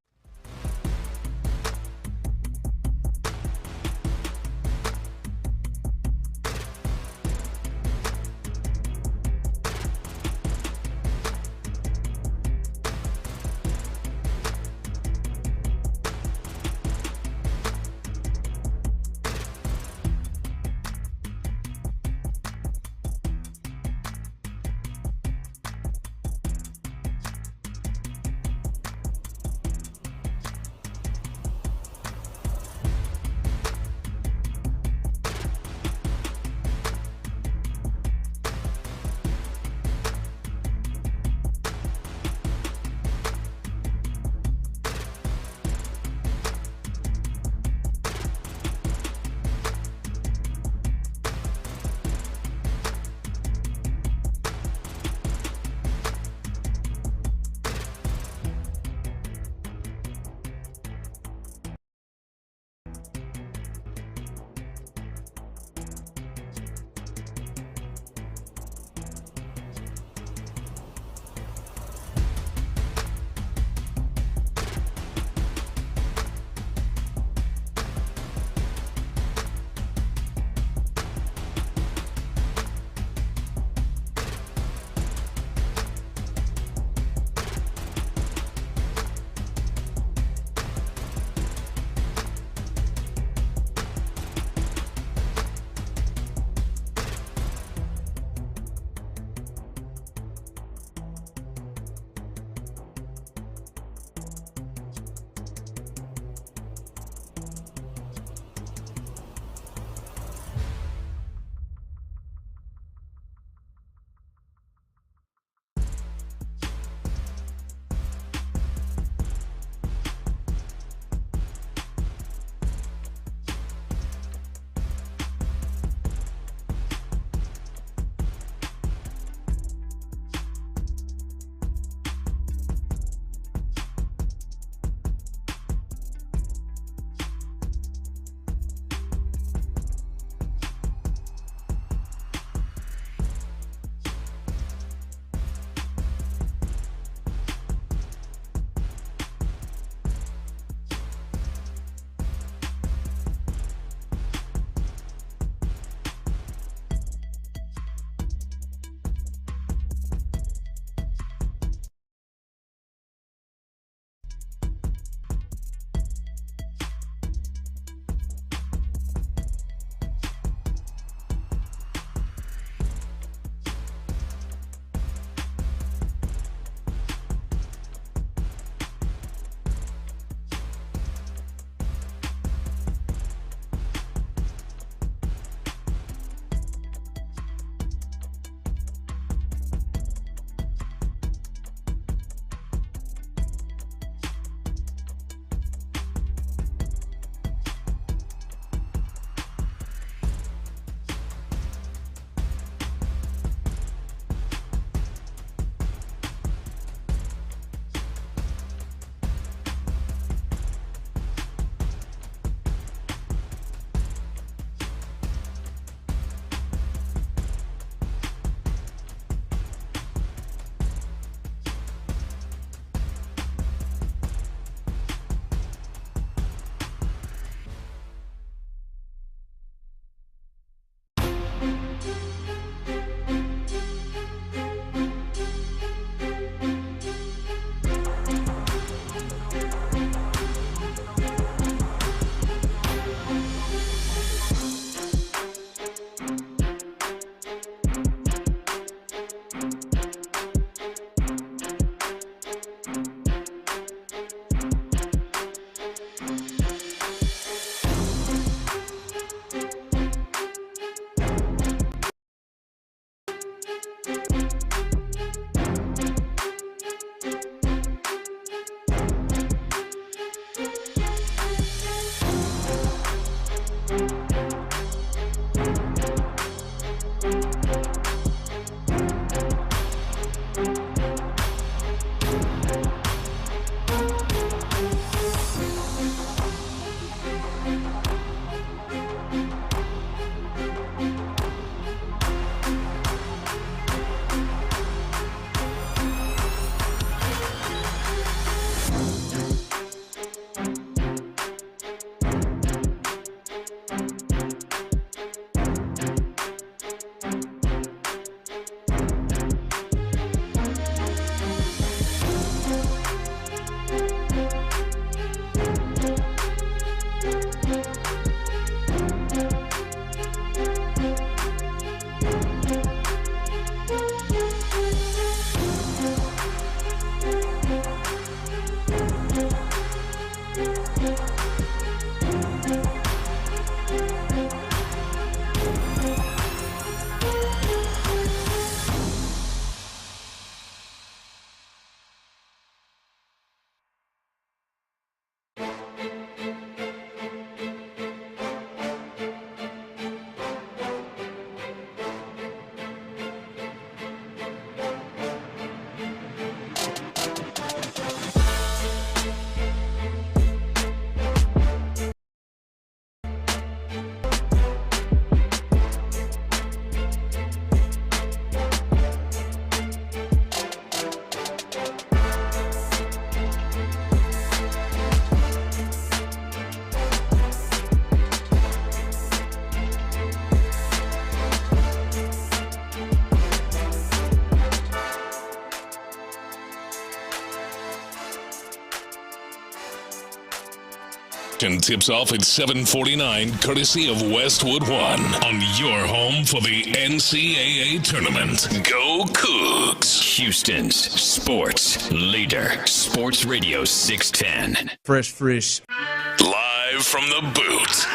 Tips off at 7:49, courtesy of Westwood One, on your home for the NCAA tournament. Go Cougs! Houston's sports leader, Sports Radio 610. Fresh. Live from the boot.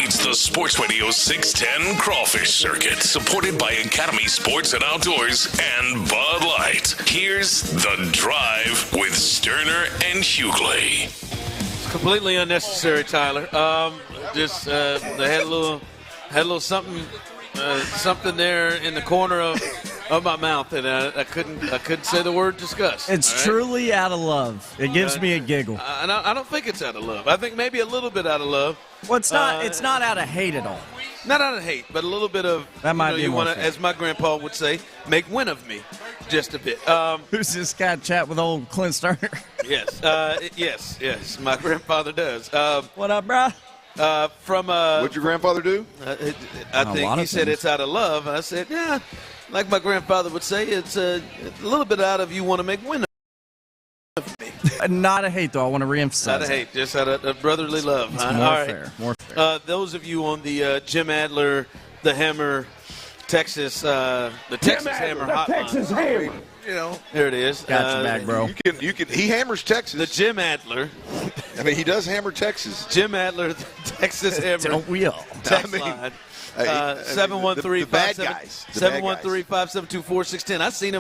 It's the Sports Radio 610 Crawfish Circuit, supported by Academy Sports and Outdoors and Bud Light. Here's The Drive with Stoerner and Hughley. Completely unnecessary, Tyler. They had a little something there in the corner of my mouth, and I couldn't say the word disgust. It's truly out of love. It gives me a giggle. I don't think it's out of love. I think maybe a little bit out of love. Well, it's not. It's not out of hate at all. Not out of hate, but a little bit of. That might be you more want to, as my grandpa would say, make win of me, just a bit. Who's this guy chat with old Clint Stoerner? Yes, yes. My grandfather does. What up, bro? What'd your grandfather do? I think he said it's out of love. I said, yeah, like my grandfather would say, it's a little bit out of you want to make win of me. Not a hate, though. I want to reemphasize. Not a hate, just out of brotherly love. It's more fair. Those of you on the Jim Adler, the Hammer, Texas, the Texas Hammer hotline. Texas Hammer. You know, there it is. Got your back, bro. You can. He hammers Texas. The Jim Adler. I mean, he does hammer Texas. Jim Adler, the Texas Hammer. Don't we all? Text line. 713-572-4610. I seen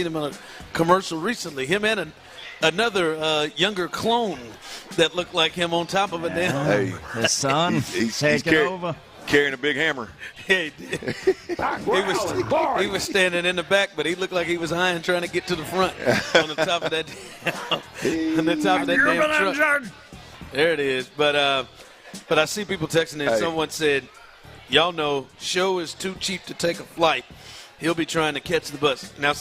him on a commercial recently. Him and another younger clone that looked like him on top of a damn. Hey, his son he's taking over. Carrying a big hammer. Yeah, he did. He was standing in the back, but he looked like he was eyeing trying to get to the front on the top of that damn truck. There it is. But I see people texting in. Hey. Someone said, y'all know Show is too cheap to take a flight. He'll be trying to catch the bus. Now,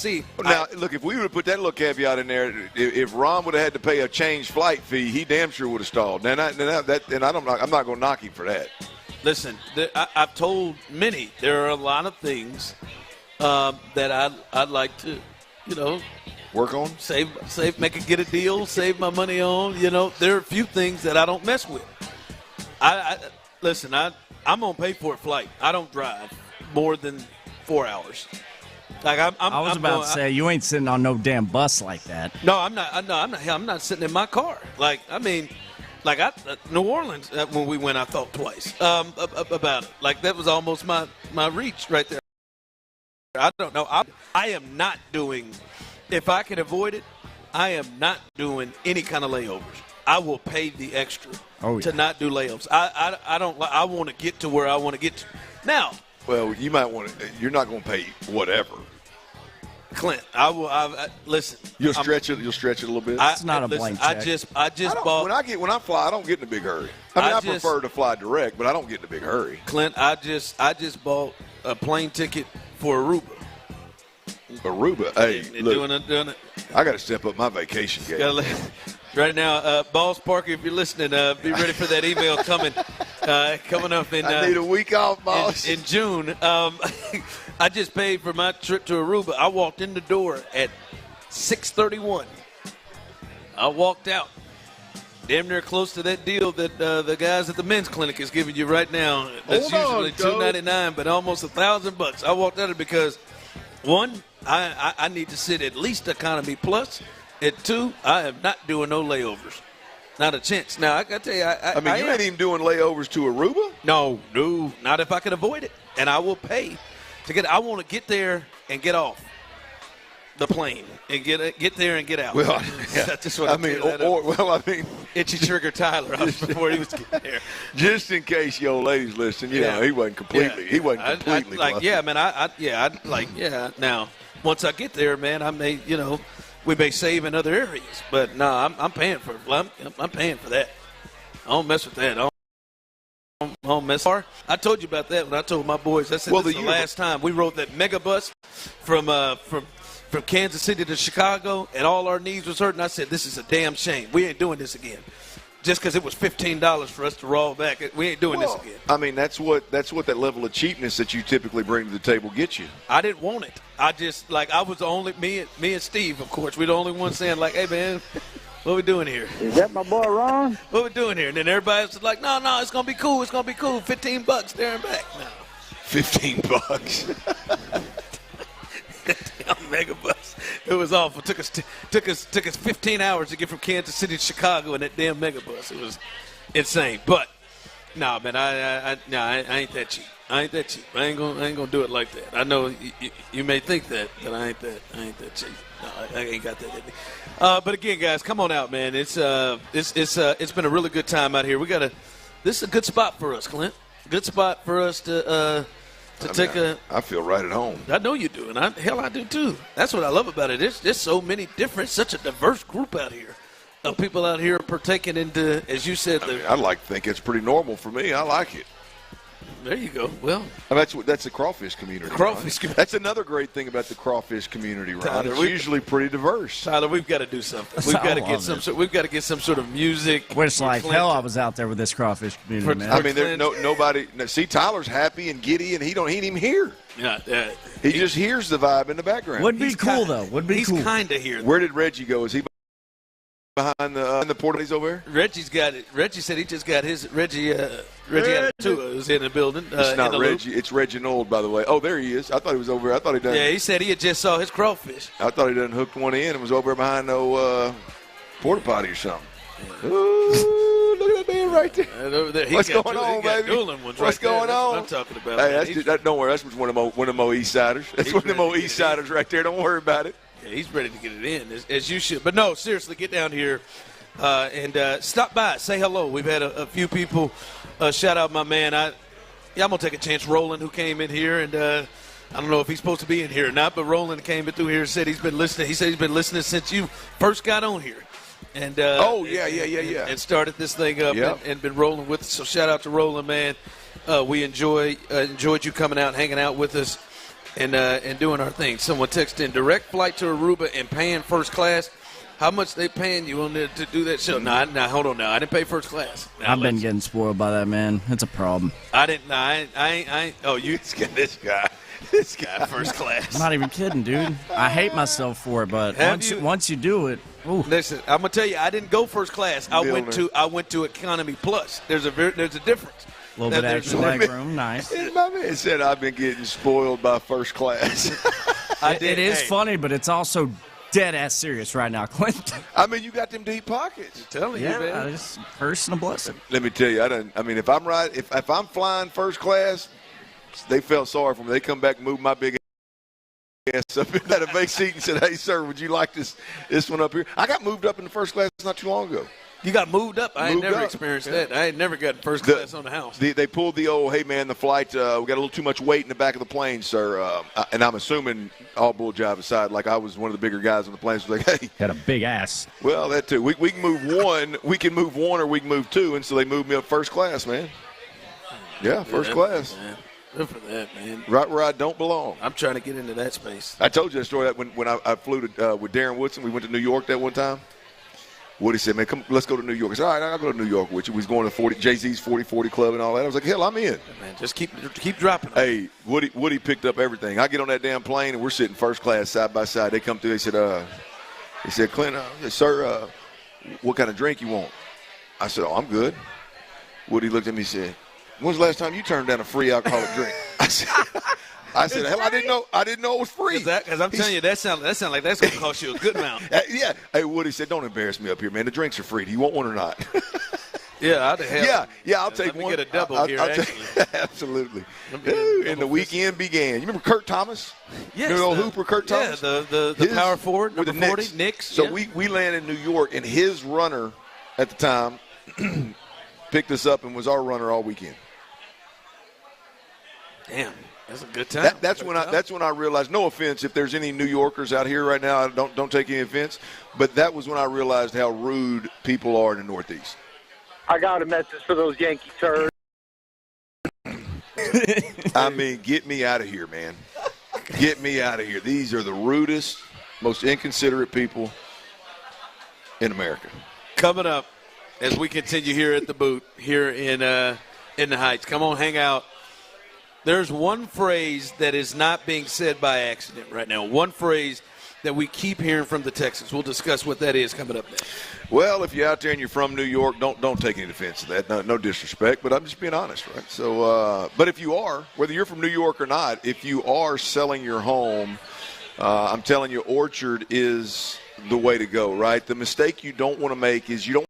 look, if we would have put that little caveat in there, if Ron would have had to pay a change flight fee, he damn sure would have stalled. I'm not going to knock him for that. Listen, I've told many there are a lot of things that I'd like to, work on, save, get a deal, save my money on. There are a few things that I don't mess with. Listen, I'm gonna pay for a flight. I don't drive more than 4 hours. Like I was about to say, you ain't sitting on no damn bus like that. No, I'm not. I'm not sitting in my car. New Orleans, when we went, I thought twice about it. Like, that was almost my reach right there. I don't know. I am not doing, if I can avoid it, I am not doing any kind of layovers. I will pay the extra to not do layovers. I want to get to where I want to get to. Now. Well, you might want to, you're not going to pay whatever. Clint, listen. You'll stretch it a little bit. It's not a blank check. I just bought. When I fly, I don't get in a big hurry. I prefer to fly direct, but I don't get in a big hurry. Clint, I just bought a plane ticket for Aruba. Hey, look, doing it. I got to step up my vacation game. Right now, Boss Parker, if you're listening, be ready for that email coming up in. I need a week off, boss. In June. I just paid for my trip to Aruba. I walked in the door at 6:31. I walked out damn near close to that deal that the guys at the men's clinic is giving you right now. That's usually $299, but almost $1,000. I walked out of it because, one, I need to sit at least Economy Plus. At two, I am not doing no layovers. Not a chance. Now, I got to tell you, I you ain't even doing layovers to Aruba? No, not if I can avoid it. And I will pay to get. I want to get there and get off the plane and get there and get out. Well, that's just what I mean. Itchy Trigger Tyler before he was getting there. Just in case your old ladies listen, you know, he wasn't completely. Yeah. He wasn't completely. Now, once I get there, man, I may, we may save in other areas, but no, I'm paying for it. I'm paying for that. I don't mess with that. I don't mess. I told you about that when I told my boys. I said this is the last time we rode that mega bus from Kansas City to Chicago, and all our knees was hurting. I said, this is a damn shame. We ain't doing this again. Just because it was $15 for us to roll back, we ain't doing this again. I mean, that's what that level of cheapness that you typically bring to the table gets you. I didn't want it. I just, I was the only, me and Steve, of course, we're the only ones saying, hey, man, what we doing here? Is that my boy Ron? What we doing here? And then everybody else was like, no, it's going to be cool. It's going to be cool. $15 there and back. No. $15. Damn megabus. It was awful. Took us 15 hours to get from Kansas City to Chicago in that damn megabus. It was insane. But nah, man, I ain't that cheap. I ain't that gonna do it like that. I know you may think that, but I ain't that cheap. No, I ain't got that in me. But again, guys, come on out, man. It's been a really good time out here. This is a good spot for us, Clint. Good spot for us to I feel right at home. I know you do, and I do too. That's what I love about it. There's so many different, such a diverse group out here of people out here partaking into, as you said. I'd like to think it's pretty normal for me. I like it. There you go. Well, that's the crawfish community. That's another great thing about the crawfish community, Ron. Tyler, it's usually pretty diverse. Tyler, we've got to do something. We've got to get some sort of music. Which, hell, I was out there with this crawfish community, man. I mean, there's nobody. See, Tyler's happy and giddy, and he ain't even here. Yeah. He just hears the vibe in the background. Would be cool, though. Would be cool. He's kind of here. Where did Reggie go? Is he behind the portalies over there? Reggie's got it. Reggie said he just got his Reggie Atua was in the building. It's not Reggie. It's Reginald, by the way. Oh, there he is. I thought he was over. I thought he done. Yeah, he said he had just saw his crawfish. I thought he done hooked one in and was over behind no porta potty or something. Yeah. Ooh, look at that man right there. Over there. What's going on, baby? What's going on? I'm talking about. Hey, don't worry. That's one of them old East Siders. That's one of them old East Siders right there. Don't worry about it. Yeah, he's ready to get it in, as you should. But no, seriously, get down here and stop by. Say hello. We've had a few people shout out my man. I'm going to take a chance. Roland, who came in here, and I don't know if he's supposed to be in here or not, but Roland came in through here and said he's been listening. He said he's been listening since you first got on here. And and started this thing up and been rolling with us. So shout out to Roland, man. We enjoyed you coming out and hanging out with us and doing our thing. Someone texted in, direct flight to Aruba and paying first class. How much they paying you on there to do that show? No, hold on now. I didn't pay first class. I've been getting spoiled by that, man. It's a problem. I didn't. I ain't. Oh, you this guy. This guy first class. I'm not even kidding, dude. I hate myself for it, but once you do it, ooh. Listen, I'm gonna tell you, I didn't go first class. I went to Economy Plus. There's a difference. A little bit extra leg room, nice. My man said I've been getting spoiled by first class. It is funny, but it's also dead-ass serious right now, Clint. I mean, you got them deep pockets. I'm telling you, man. It's a curse and a blessing. Let me tell you, if I'm right, if I'm flying first class, they felt sorry for me. They come back and move my big ass up in that big seat and said, "Hey, sir, would you like this one up here?" I got moved up in the first class not too long ago. You got moved up? I ain't never experienced that. I ain't never gotten first class on the house. They pulled the old, hey, man, the flight, we got a little too much weight in the back of the plane, sir. And I'm assuming, all bull jive aside, like I was one of the bigger guys on the plane. So like, hey. Had a big ass. Well, that too. We can move one. We can move one or we can move two. And so they moved me up first class, man. Yeah, first class. Man. Good for that, man. Right where I don't belong. I'm trying to get into that space. I told you that story that when I flew with Darren Woodson. We went to New York that one time. Woody said, man, come, let's go to New York. I said, all right, I'll go to New York with you. We was going to Jay-Z's 40-40 Club and all that. I was like, hell, I'm in. Man, just keep dropping them. Hey, Woody picked up everything. I get on that damn plane, and we're sitting first class side by side. They come through. They said, Clint, sir, what kind of drink you want? I said, "Oh, I'm good." Woody looked at me and said, "When's the last time you turned down a free alcoholic drink?" I said, "Hell, I didn't know it was free." Because I'm telling you, that sound like that's going to cost you a good amount. Yeah. Hey, Woody said, "Don't embarrass me up here, man. The drinks are free. Do you want one or not?" Yeah, I'd have. Yeah, I'll take one. Get a double here, actually. Absolutely. And the weekend began. You remember Kurt Thomas? Yes. You know Hooper Kurt Thomas? Yeah, the power forward, number 40, Knicks. So we landed in New York, and his runner at the time picked us up and was our runner all weekend. Damn, that's a good time. That's when I realized. No offense, if there's any New Yorkers out here right now, don't take any offense. But that was when I realized how rude people are in the Northeast. I got a message for those Yankee turds. I mean, get me out of here, man. Get me out of here. These are the rudest, most inconsiderate people in America. Coming up as we continue here at the boot here in the Heights. Come on, hang out. There's one phrase that is not being said by accident right now. One phrase that we keep hearing from the Texans. We'll discuss what that is coming up next. Well, if you're out there and you're from New York, don't take any offense to that. No disrespect, but I'm just being honest, right? So, but if you are, whether you're from New York or not, if you are selling your home, I'm telling you, Orchard is the way to go, right? The mistake you don't want to make is you don't.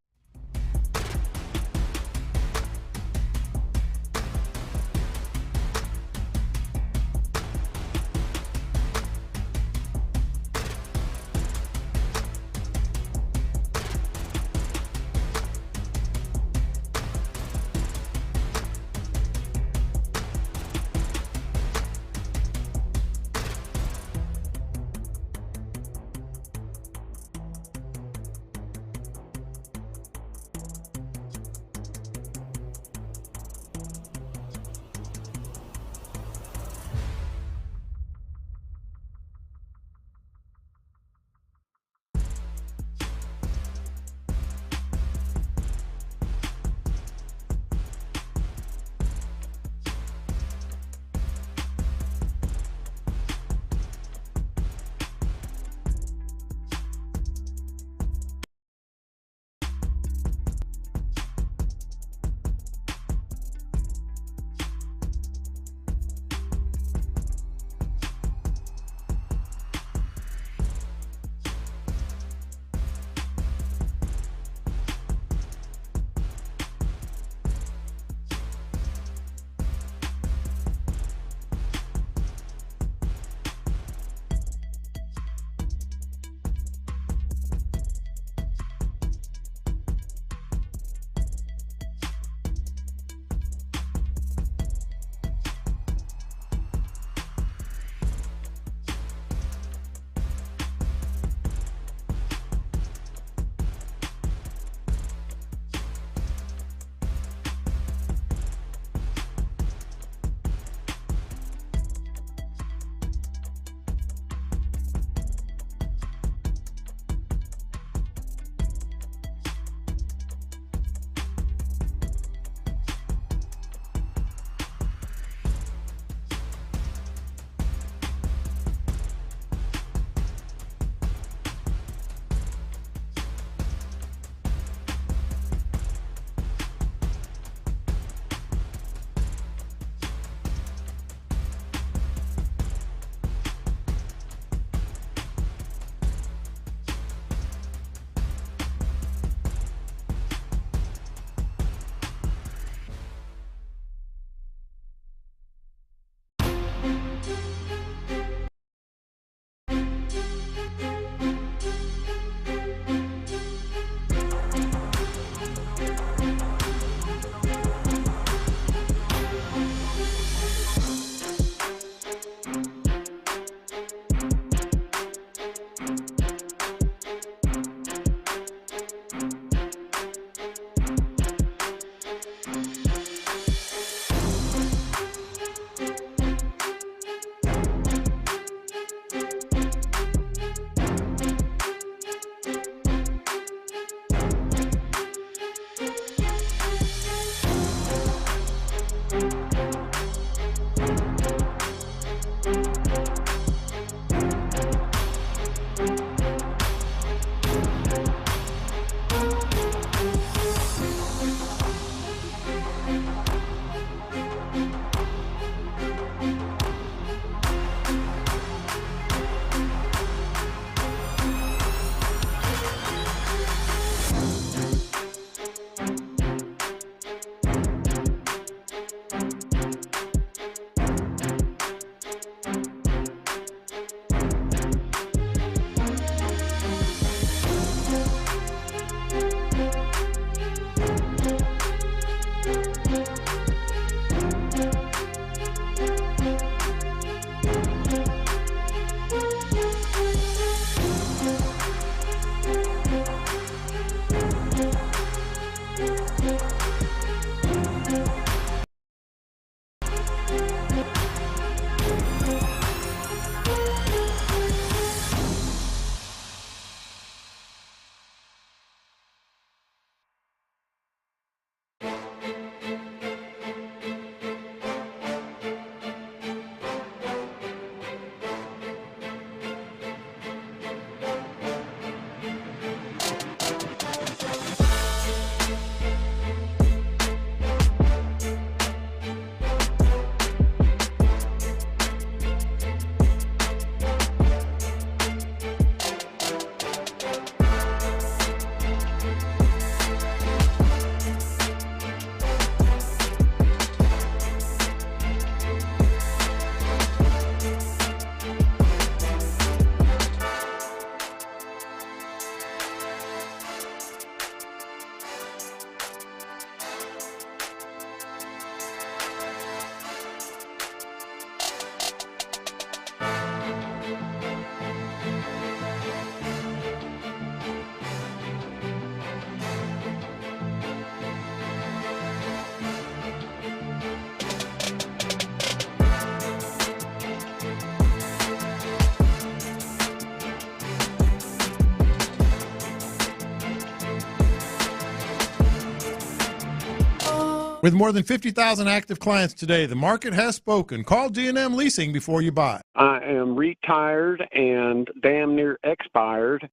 With more than 50,000 active clients today, the market has spoken. Call D&M Leasing before you buy. I am retired and damn near expired.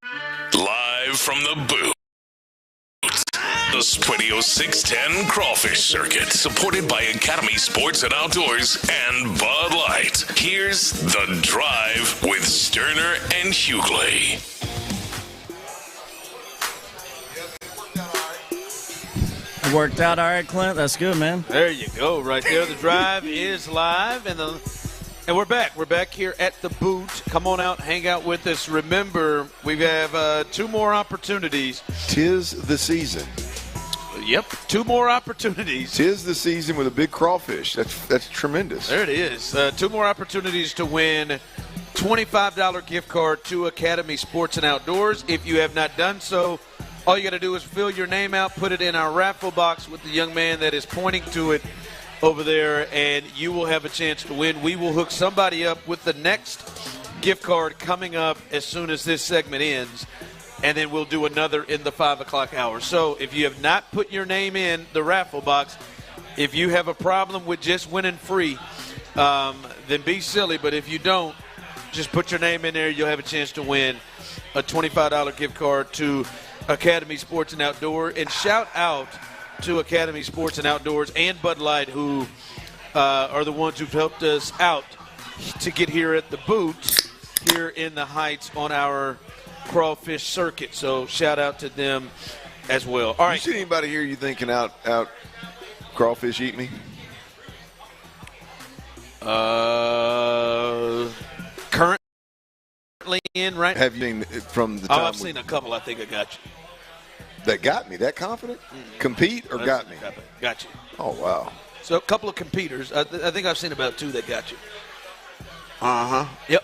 Live from the booth. The Radio 610 Crawfish Circuit, supported by Academy Sports and Outdoors and Bud Light. Here's The Drive with Stoerner and Hughley. Worked out all right, Clint. That's good, man. There you go, right there. The Drive is live, and we're back. We're back here at the boot. Come on out, hang out with us. Remember, we have 2 more opportunities. 'Tis the season. Yep, 2 more opportunities. 'Tis the season with a big crawfish. That's tremendous. There it is. 2 more opportunities to win $25 gift card to Academy Sports and Outdoors. If you have not done so, all you got to do is fill your name out, put it in our raffle box with the young man that is pointing to it over there, and you will have a chance to win. We will hook somebody up with the next gift card coming up as soon as this segment ends, and then we'll do another in the 5 o'clock hour. So if you have not put your name in the raffle box, if you have a problem with just winning free, then be silly. But if you don't, just put your name in there. You'll have a chance to win a $25 gift card to Academy Sports and Outdoor. And shout out to Academy Sports and Outdoors and Bud Light, who are the ones who've helped us out to get here at the boot here in the Heights on our crawfish circuit. So shout out to them as well. All right. You see anybody here you thinking out crawfish eat me? Currently in, right? Have you seen from the time? I've seen a couple. I think I got you. That got me? That confident? Mm-hmm. Compete or got me? Got you. Oh, wow. So a couple of competitors. I think I've seen about 2 that got you. Uh-huh. Yep.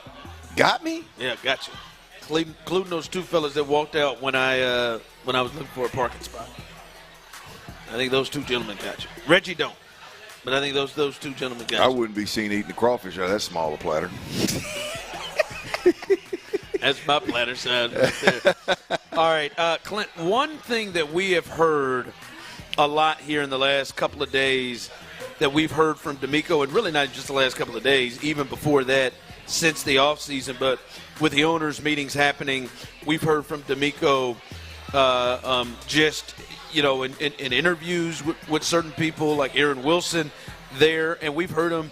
Got me? Yeah, got you. Including those 2 fellas that walked out when I was looking for a parking spot. I think those 2 gentlemen got you. Reggie don't. But I think those 2 gentlemen got you. I wouldn't be seen eating the crawfish out of that smaller platter. That's my platter side right there. All right, Clint, one thing that we have heard a lot here in the last couple of days that we've heard from D'Amico, and really not just the last couple of days, even before that, since the offseason, but with the owners' meetings happening, we've heard from D'Amico just, in interviews with certain people like Aaron Wilson there, and we've heard him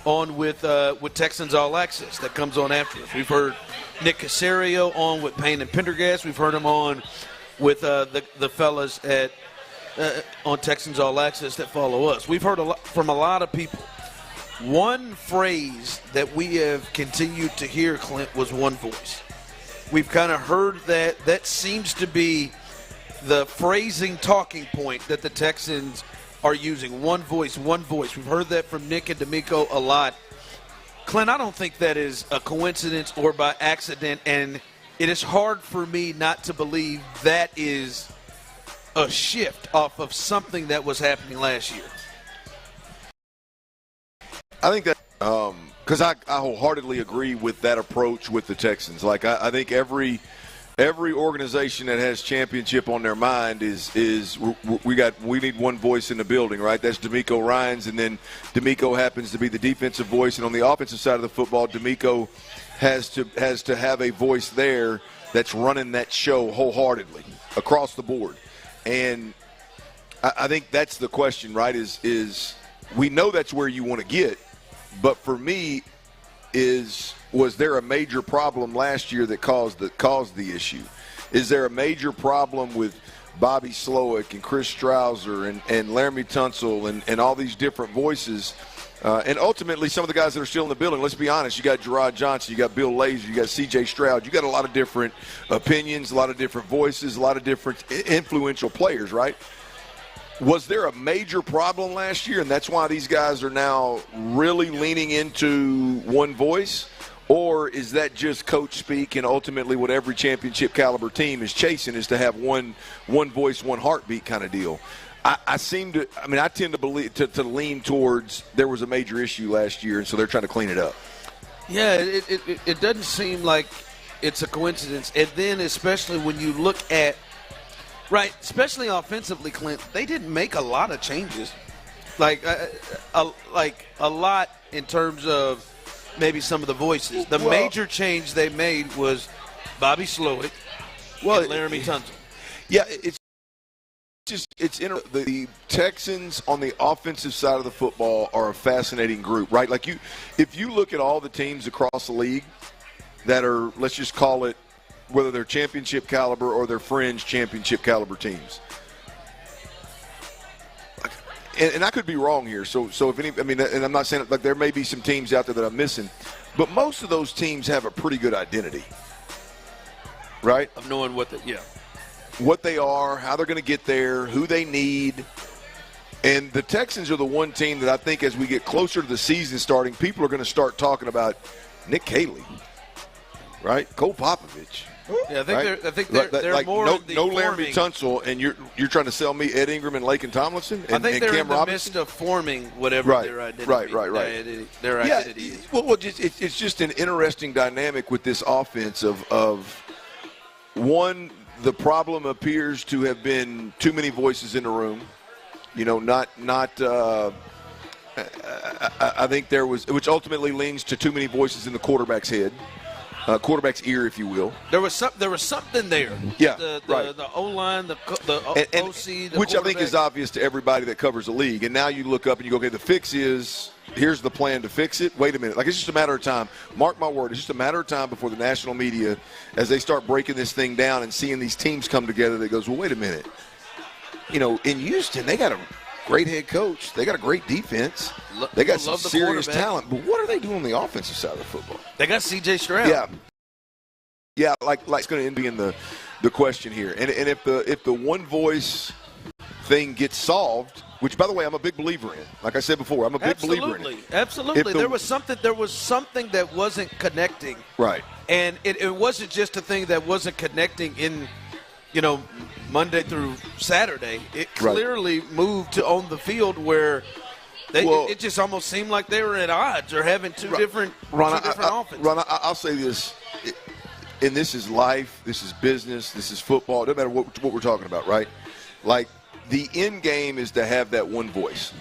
on with Texans All Access that comes on after us. We've heard Nick Caserio on with Payne and Pendergast. We've heard him on with the fellas at on Texans All Access that follow us. We've heard a lot from a lot of people. One phrase that we have continued to hear, Clint, was one voice. We've kind of heard that seems to be the phrasing talking point that the Texans are using. One voice, one voice. We've heard that from Nick and D'Amico a lot. Clint, I don't think that is a coincidence or by accident, and it is hard for me not to believe that is a shift off of something that was happening last year? I think that because I wholeheartedly agree with that approach with the Texans. Like I think every organization that has championship on their mind is we need one voice in the building, right? That's D'Amico Ryans, and then D'Amico happens to be the defensive voice, and on the offensive side of the football, D'Amico has to have a voice there that's running that show wholeheartedly across the board. And I think that's the question, right? Is we know that's where you want to get, but for me, was there a major problem last year that caused the issue? Is there a major problem with Bobby Slowick and Chris Strouser and Laramie Tunsil and all these different voices? And ultimately, some of the guys that are still in the building, let's be honest, you got Gerard Johnson, you got Bill Lazor, you got C.J. Stroud. You got a lot of different opinions, a lot of different voices, a lot of different influential players, right? Was there a major problem last year, and that's why these guys are now really leaning into one voice? Or is that just coach speak, and ultimately what every championship caliber team is chasing is to have one voice, one heartbeat kind of deal? I tend to believe to lean towards there was a major issue last year, and so they're trying to clean it up. Yeah, it doesn't seem like it's a coincidence. And then especially when you look at, right, especially offensively, Clint, they didn't make a lot of changes. Like a lot in terms of maybe some of the voices. The major change they made was Bobby Slowick and Laramie Tunsil. Yeah, the Texans on the offensive side of the football are a fascinating group, right? Like if you look at all the teams across the league that are, let's just call it, whether they're championship caliber or they're fringe championship caliber teams. And I could be wrong here. So if any, and I'm not saying like there may be some teams out there that I'm missing, but most of those teams have a pretty good identity, right? Of knowing what they are, how they're going to get there, who they need. And the Texans are the one team that I think as we get closer to the season starting, people are going to start talking about Nick Caley, right? Cole Popovich. Yeah, I think they're like more no Laramie Tunsil, and you're trying to sell me Ed Ingram and Laken Tomlinson and, I think they're Cam in the Robinson? midst of forming whatever their identity their identity is. Well, it's just an interesting dynamic with this offense of one, the problem appears to have been too many voices in the room. You know, I think there was, which ultimately leans to too many voices in the quarterback's head. Quarterback's ear, if you will. There was something there. Yeah, the O-line, the OC, which I think is obvious to everybody that covers the league. And now you look up and you go, okay, the fix is, here's the plan to fix it. Wait a minute. Like, it's just a matter of time. Mark my word, it's just a matter of time before the national media, as they start breaking this thing down and seeing these teams come together, that goes, well, wait a minute. You know, in Houston, they got a great head coach. They got a great defense. They got some serious talent. But what are they doing on the offensive side of the football? They got C.J. Stroud. Yeah, like it's going to be in the question here. And if the one voice thing gets solved, which by the way I'm a big believer in. Like I said before, I'm a big believer in it. Absolutely. There was something that wasn't connecting. Right. And it wasn't just a thing that wasn't connecting in, you know, Monday through Saturday. It clearly moved to on the field where it just almost seemed like they were at odds or having two different offenses. Ron, I'll say this, and this is life, this is business, this is football. It doesn't matter what we're talking about, right? Like, the end game is to have that one voice,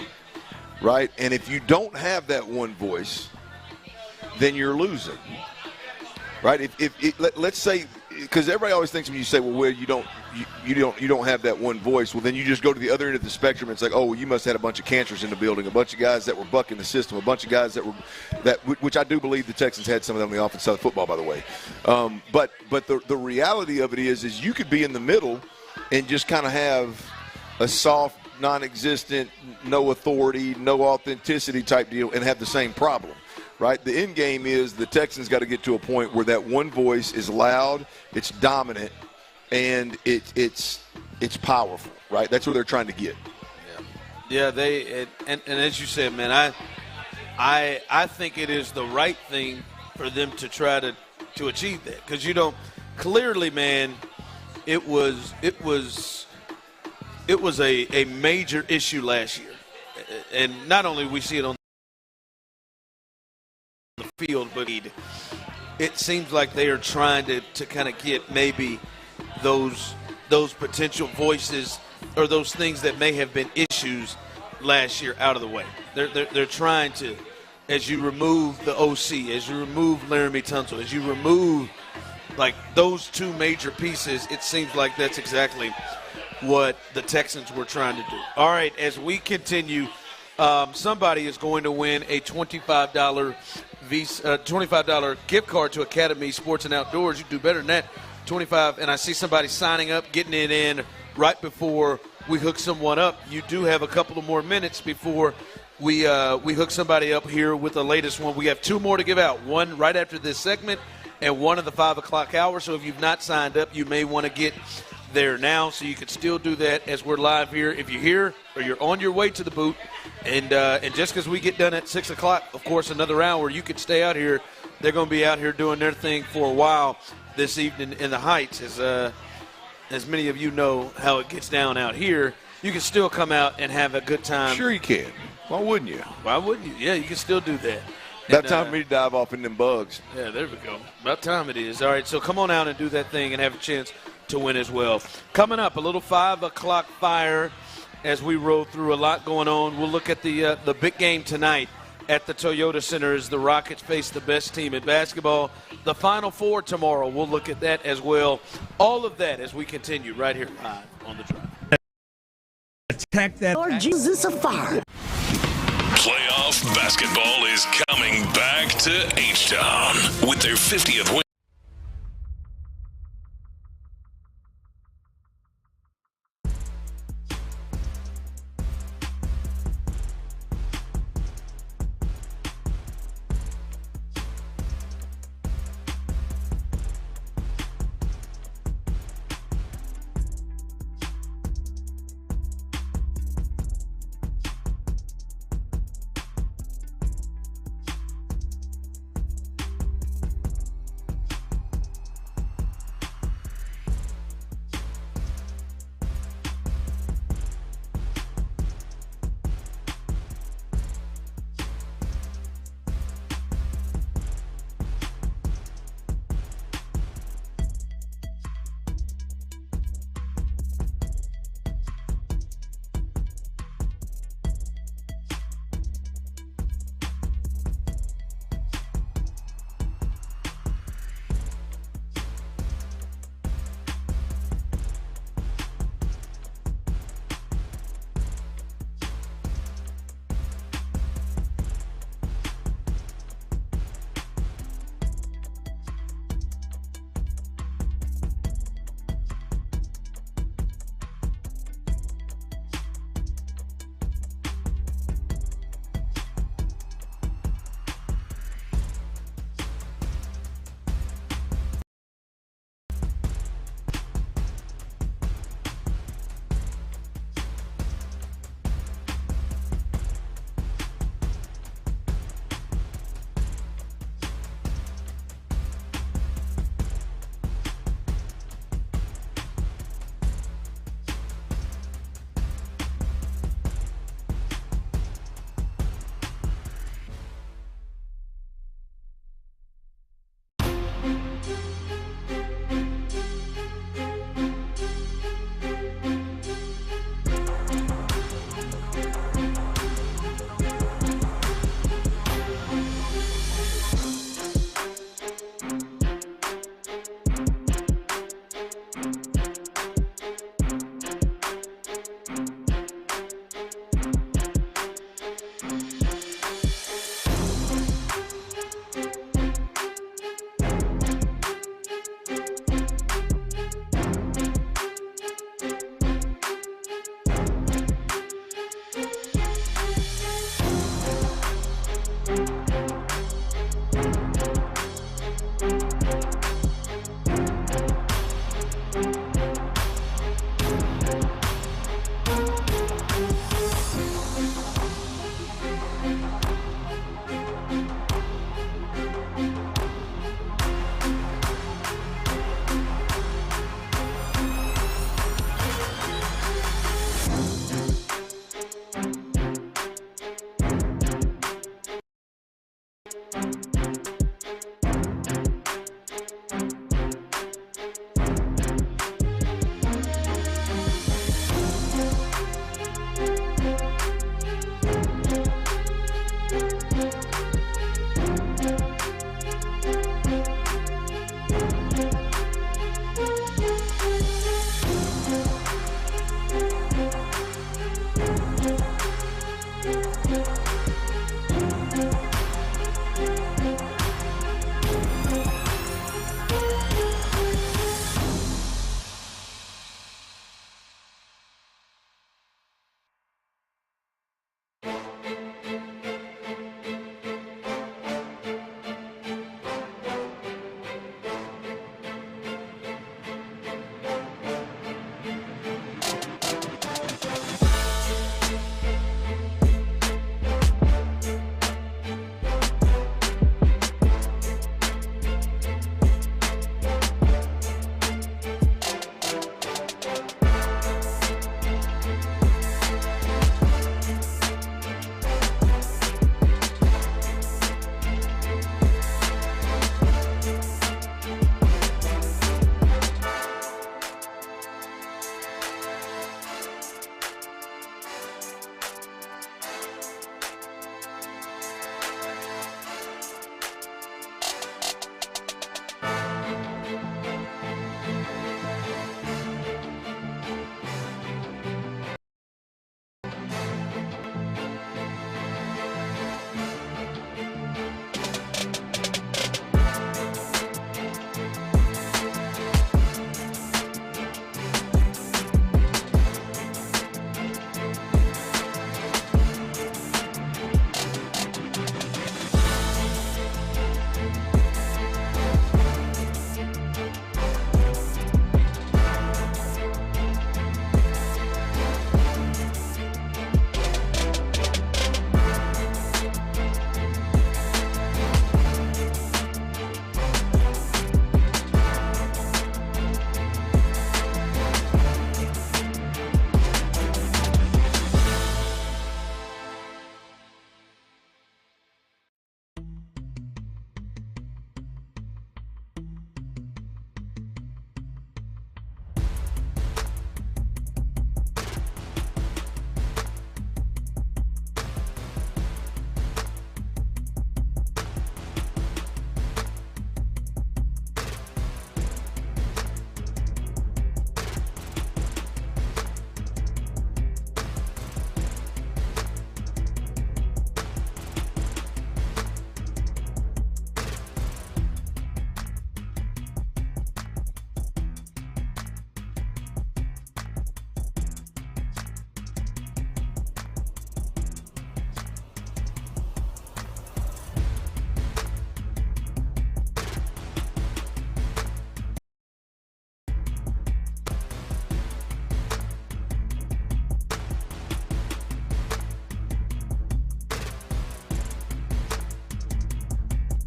right? And if you don't have that one voice, then you're losing, right? Let's say, because everybody always thinks when you say, well, you don't have that one voice. Well, then you just go to the other end of the spectrum. And it's like, oh, well, you must have had a bunch of cancers in the building, a bunch of guys that were bucking the system, a bunch of guys which I do believe the Texans had some of them on the offensive side of football, by the way. But the reality of it is you could be in the middle and just kind of have a soft, non-existent, no authority, no authenticity type deal and have the same problem. Right, the end game is the Texans got to get to a point where that one voice is loud, it's dominant, and it's powerful. Right, that's what they're trying to get. Yeah. And as you said, man, I think it is the right thing for them to try to achieve that, because clearly, man, it was it was a major issue last year. And not only we see it on the field, but it seems like they are trying to kind of get maybe those potential voices or those things that may have been issues last year out of the way. They're trying to, as you remove the OC, as you remove Laramie Tunsil, as you remove like those two major pieces, it seems like that's exactly what the Texans were trying to do. All right, as we continue, somebody is going to win a $25 gift card to Academy Sports and Outdoors. You do better than that. 25, and I see somebody signing up, getting it in right before we hook someone up. You do have a couple of more minutes before we hook somebody up here with the latest one. We have two more to give out, one right after this segment and one at the 5 o'clock hour. So if you've not signed up, you may want to get there now, so you can still do that as we're live here. If you're here or you're on your way to the booth, and just because we get done at 6 o'clock, of course, another hour, you can stay out here. They're going to be out here doing their thing for a while this evening in the Heights. As many of you know how it gets down out here, you can still come out and have a good time. Sure you can. Why wouldn't you? Why wouldn't you? Yeah, you can still do that. About time for me to dive off in them bugs. Yeah, there we go. About time it is. All right, so come on out and do that thing and have a chance to win as well. Coming up, a little 5 o'clock fire as we roll through. A lot going on. We'll look at the big game tonight at the Toyota Center as the Rockets face the best team in basketball. The Final Four tomorrow. We'll look at that as well. All of that as we continue right here live on The Drive. Attack that. Lord Jesus of fire. Playoff basketball is coming back to H-Town with their 50th win.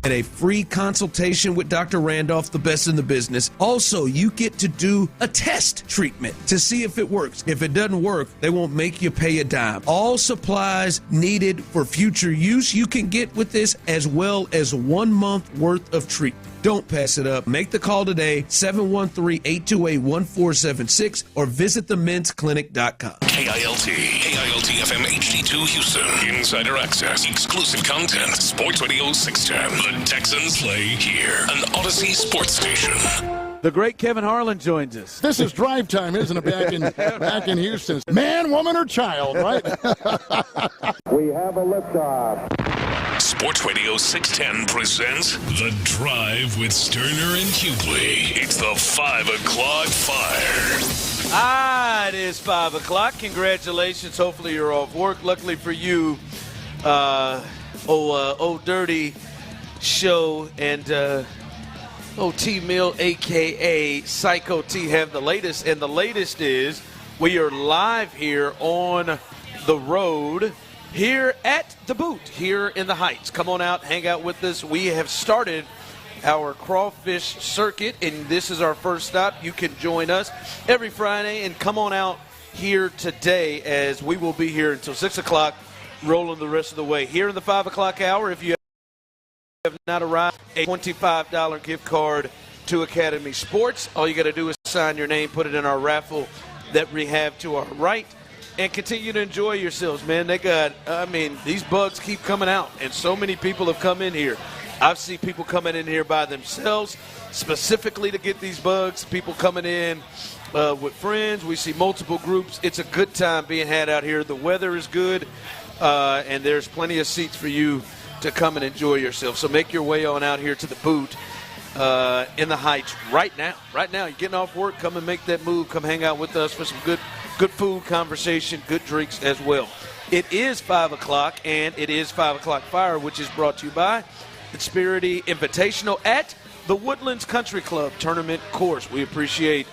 and a free consultation with Dr. Randolph, the best in the business. Also, you get to do a test treatment to see if it works. If it doesn't work, they won't make you pay a dime. All supplies needed for future use you can get with this, as well as 1 month worth of treatment. Don't pass it up. Make the call today, 713-828-1476, or visit themensclinic.com. KILT FM HD2 Houston. Insider access, exclusive content. Sports Radio 610. The Texans play here. An Odyssey sports station. The great Kevin Harlan joins us. This is drive time, isn't it, back in Houston? Man, woman, or child, right? We have a liftoff. Sports Radio 610 presents The Drive with Stoerner and Hughley. It's the 5 o'clock fire. It is 5 o'clock. Congratulations. Hopefully you're off work. Luckily for you, Old Dirty Show and T-Mill, a.k.a. Psycho T, have the latest. And the latest is we are live here on the road here at the Boot, here in the Heights. Come on out, hang out with us. We have started our crawfish circuit, and this is our first stop. You can join us every Friday, and come on out here today, as we will be here until 6 o'clock, rolling the rest of the way. Here in the 5 o'clock hour, if you have not arrived, a $25 gift card to Academy Sports. All you got to do is sign your name, put it in our raffle that we have to our right, and continue to enjoy yourselves, man. These bugs keep coming out, and so many people have come in here. I've seen people coming in here by themselves specifically to get these bugs, people coming in with friends. We see multiple groups. It's a good time being had out here. The weather is good, and there's plenty of seats for you to come and enjoy yourself. So make your way on out here to the Boot in the Heights right now. Right now, you're getting off work, come and make that move. Come hang out with us for some good food, conversation, good drinks as well. It is 5 o'clock, and it is 5 o'clock fire, which is brought to you by Xperity Invitational at the Woodlands Country Club Tournament Course. We appreciate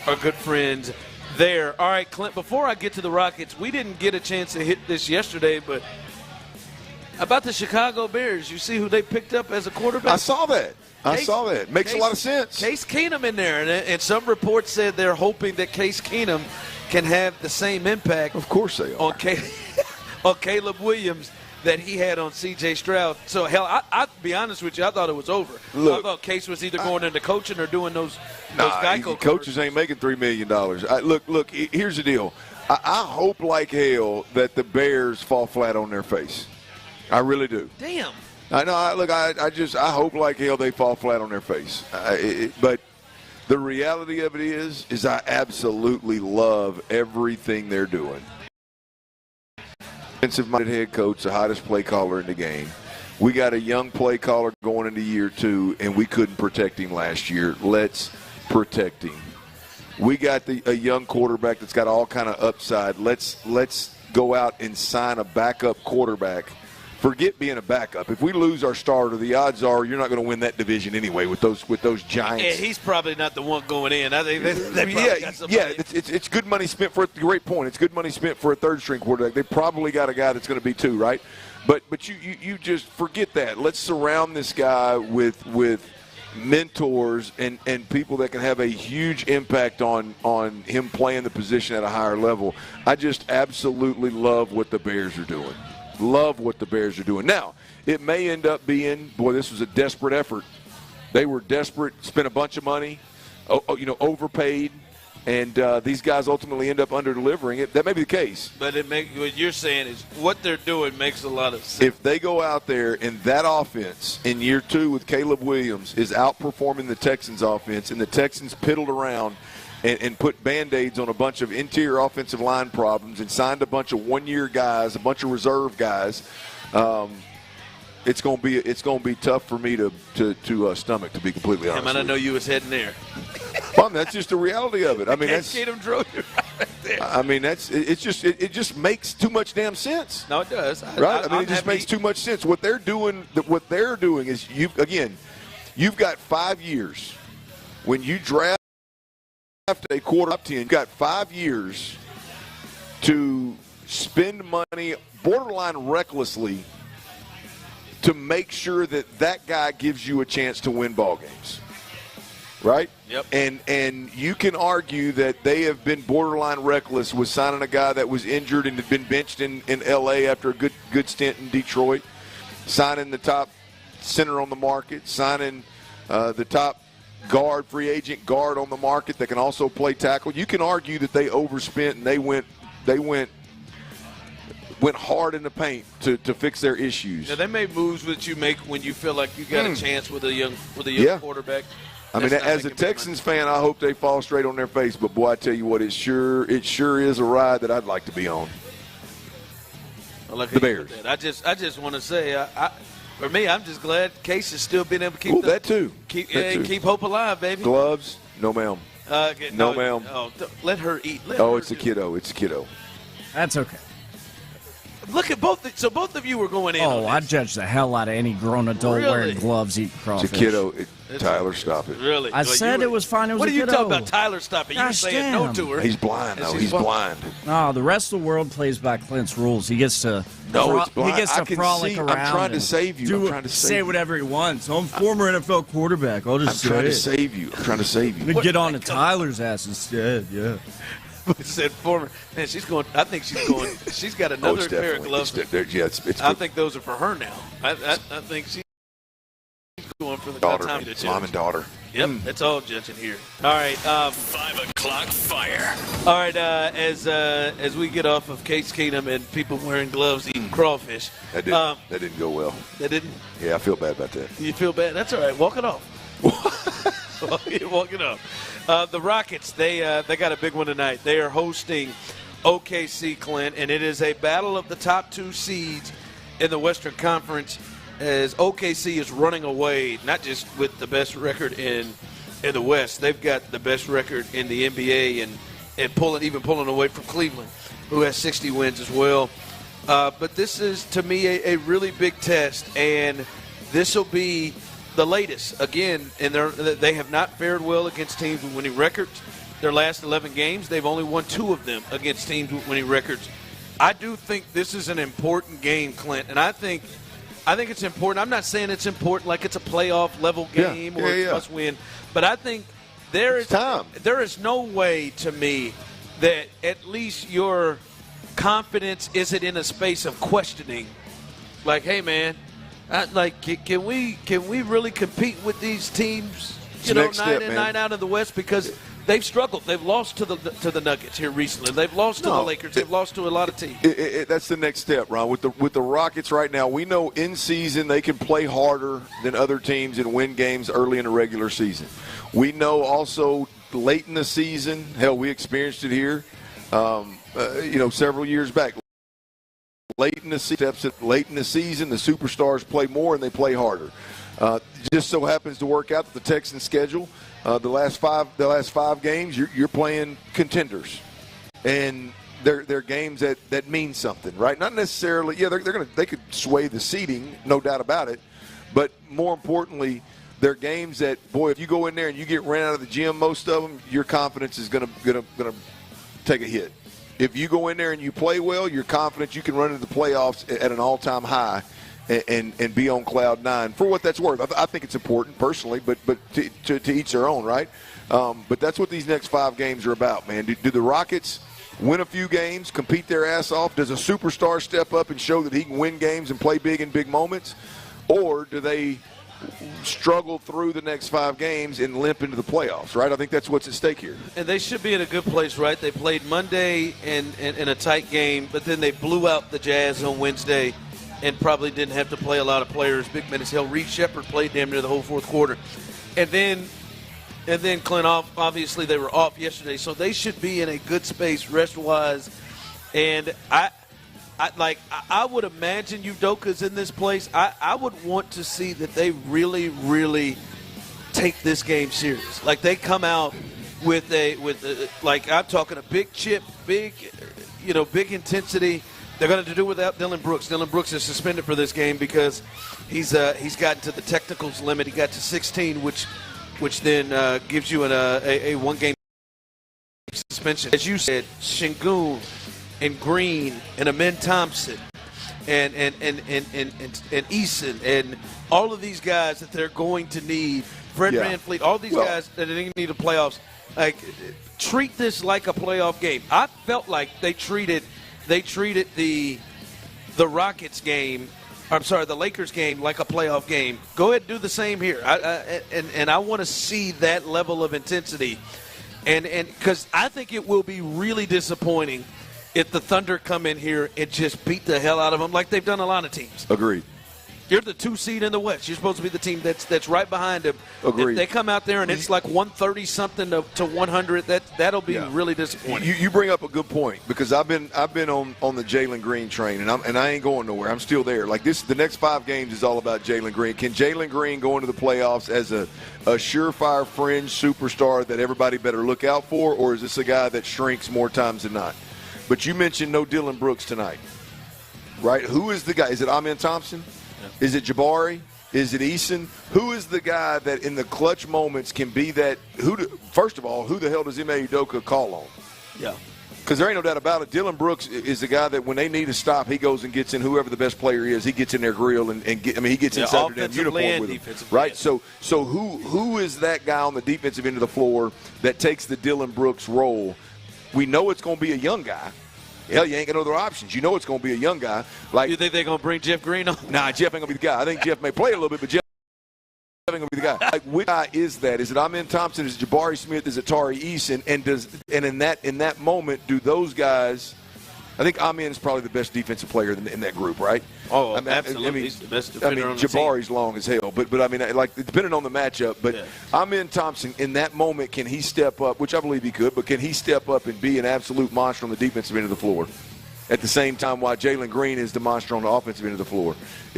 our good friends there. All right, Clint, before I get to the Rockets, we didn't get a chance to hit this yesterday, but about the Chicago Bears, you see who they picked up as a quarterback? I saw that. Makes a lot of sense. Case Keenum in there, and some reports said they're hoping that Case Keenum can have the same impact. Of course they are. On Caleb Williams that he had on C.J. Stroud. So, hell, I'll be honest with you, I thought it was over. I thought Case was either going into coaching or doing those Geico coaches ain't making $3 million. Look, here's the deal. I hope like hell that the Bears fall flat on their face. I really do. Damn. I know. I hope like hell they fall flat on their face. But the reality of it is I absolutely love everything they're doing. Defensive-minded head coach, the hottest play caller in the game. We got a young play caller going into year 2, and we couldn't protect him last year. Let's protect him. We got a young quarterback that's got all kind of upside. Let's go out and sign a backup quarterback. Forget being a backup. If we lose our starter, the odds are you're not going to win that division anyway with those Giants. Yeah, he's probably not the one going in. I think it's good money spent for a great point. It's good money spent for a third-string quarterback. They probably got a guy that's going to be 2, right? But you just forget that. Let's surround this guy with mentors and people that can have a huge impact on him playing the position at a higher level. I just absolutely love what the Bears are doing. Now, it may end up being, this was a desperate effort. They were desperate, spent a bunch of money, overpaid, and these guys ultimately end up under-delivering it. That may be the case. But what you're saying is what they're doing makes a lot of sense. If they go out there and that offense in year 2 with Caleb Williams is outperforming the Texans offense, and the Texans piddled around and put Band-Aids on a bunch of interior offensive line problems and signed a bunch of one-year guys, a bunch of reserve guys, it's going to be tough for me to stomach, to be completely honest. I know you was heading there. Well, that's just the reality of it. I mean, that's Keenum drove you right there. I mean, it just makes too much damn sense. No, it does. Right? It just makes too much sense. What they're doing is you've got 5 years. When you draft a quarter up 10, you've got 5 years to spend money borderline recklessly to make sure that guy gives you a chance to win ball games. Right? Yep. And you can argue that they have been borderline reckless with signing a guy that was injured and had been benched in L.A. after a good stint in Detroit, signing the top center on the market, signing the top free agent guard on the market that can also play tackle. You can argue that they overspent and they went hard in the paint to fix their issues. Now, they made moves that you make when you feel like you got a chance with a young quarterback. I mean, as a Texans fan, I hope they fall straight on their face. But boy, I tell you what, it sure is a ride that I'd like to be on. Like the Bears. I just want to say, for me, I'm just glad Case has still been able to keep that too. Keep hope alive, baby. Gloves, no ma'am. No ma'am. Oh, let her eat. It's a kiddo. It's a kiddo. That's okay. Look at both. So both of you were going in. Oh, I judge the hell out of any grown adult wearing gloves eating crawfish. It's a kiddo. Tyler, stop it. Really? I said it was fine. It was what a are you kiddo. talking about, Tyler? Stop it. You're saying no to her. He's blind, though. He's blind. No, the rest of the world plays by Clint's rules. He gets to it's blind. He gets to frolic around. I'm trying to save you. Say whatever he wants. I'm former NFL quarterback. I'm trying to save you. I'm trying to save you. Get on to Tyler's ass instead. Yeah. Said former. Man, she's going. I think she's going. She's got another pair of gloves. I think those are for her now. I think she's going for the daughter, time to mom and daughter. Yep, that's all judging here. All right, 5 o'clock fire. All right, as we get off of Case Keenum and people wearing gloves eating crawfish, that didn't go well. That didn't. Yeah, I feel bad about that. You feel bad? That's all right. Walk it off. Walk it off. The Rockets, they got a big one tonight. They are hosting OKC, Clint, and it is a battle of the top 2 seeds in the Western Conference as OKC is running away, not just with the best record in the West. They've got the best record in the NBA and pulling away from Cleveland, who has 60 wins as well. But this is, to me, a really big test, and this will be the latest. Again, and they have not fared well against teams with winning records. Their last 11 games, they've only won 2 of them against teams with winning records. I do think this is an important game, Clint, and I think it's important. I'm not saying it's important like it's a playoff level game or it's must win, but I think there is no way to me that at least your confidence isn't in a space of questioning. Like, hey, man, can we really compete with these teams? Night in, night out of the West, because they've struggled. They've lost to the Nuggets here recently. They've lost to the Lakers. They've lost to a lot of teams. That's the next step, Ron. With the Rockets right now, we know in season they can play harder than other teams and win games early in the regular season. We know also late in the season, hell, we experienced it here, several years back. Late in the season, the superstars play more and they play harder. Just so happens to work out that the Texans schedule the last five games you're playing contenders, and they're games that mean something, right? Not necessarily. Yeah, they could sway the seeding, no doubt about it, but more importantly, they're games that, boy, if you go in there and you get ran out of the gym, most of them, your confidence is gonna take a hit. If you go in there and you play well, you're confident you can run into the playoffs at an all-time high and be on cloud 9 for what that's worth. I think it's important personally, but to each their own, right? But that's what these next 5 games are about, man. Do the Rockets win a few games, compete their ass off? Does a superstar step up and show that he can win games and play big in big moments? Or do they struggle through the next 5 games and limp into the playoffs, right? I think that's what's at stake here. And they should be in a good place, right? They played Monday in a tight game, but then they blew out the Jazz on Wednesday and probably didn't have to play a lot of players. Big men as hell. Reed Shepherd played damn near the whole fourth quarter. And then Clint, obviously they were off yesterday, so they should be in a good space rest-wise. And I would imagine Udoka's in this place. I would want to see that they really, really take this game serious. Like they come out with I'm talking a big chip, big intensity. They're going to do without Dylan Brooks. Dylan Brooks is suspended for this game because he's gotten to the technicals limit. He got to 16, which then gives you a one-game suspension. As you said, Şengün and Green and Amin Thompson and Eason and all of these guys that they're going to need, Fred VanVleet, all these guys that are going to need the playoffs, like treat this like a playoff game. I felt like they treated the Rockets game, the Lakers game like a playoff game. Go ahead and do the same here. I want to see that level of intensity. And because I think it will be really disappointing if the Thunder come in here and just beat the hell out of them like they've done a lot of teams. Agreed. You're the 2 seed in the West. You're supposed to be the team that's right behind them. Agreed. If they come out there and it's like 130-something to 100, that'll be really disappointing. You bring up a good point because I've been on the Jalen Green train and I ain't going nowhere. I'm still there. Like the next 5 games is all about Jalen Green. Can Jalen Green go into the playoffs as a surefire fringe superstar that everybody better look out for, or is this a guy that shrinks more times than not? But you mentioned no Dylan Brooks tonight, right? Who is the guy? Is it Amen Thompson? Is it Jabari? Is it Eason? Who is the guy that in the clutch moments can be that? First of all, who the hell does Ime Udoka call on? Yeah. Because there ain't no doubt about it. Dylan Brooks is the guy that when they need to stop, he goes and gets in whoever the best player is. He gets in their grill and he gets inside their damn uniform with them. Right? So who is that guy on the defensive end of the floor that takes the Dylan Brooks role? We know it's going to be a young guy. Hell, you ain't got no other options. You know it's going to be a young guy. Like, you think they're going to bring Jeff Green on? Nah, Jeff ain't going to be the guy. I think Jeff may play a little bit, but Jeff ain't going to be the guy. Like, which guy is that? Is it Amen Thompson? Is it Jabari Smith? Is it Tari Eason? And in that moment, do those guys – I think Amen is probably the best defensive player in that group, right? Oh, absolutely. He's the best defender on the Jabari's team. long as hell. But I mean, like, depending on the matchup. But Amen Thompson, in that moment, can he step up, which I believe he could, but can he step up and be an absolute monster on the defensive end of the floor? At the same time, while Jalen Green is the monster on the offensive end of the floor.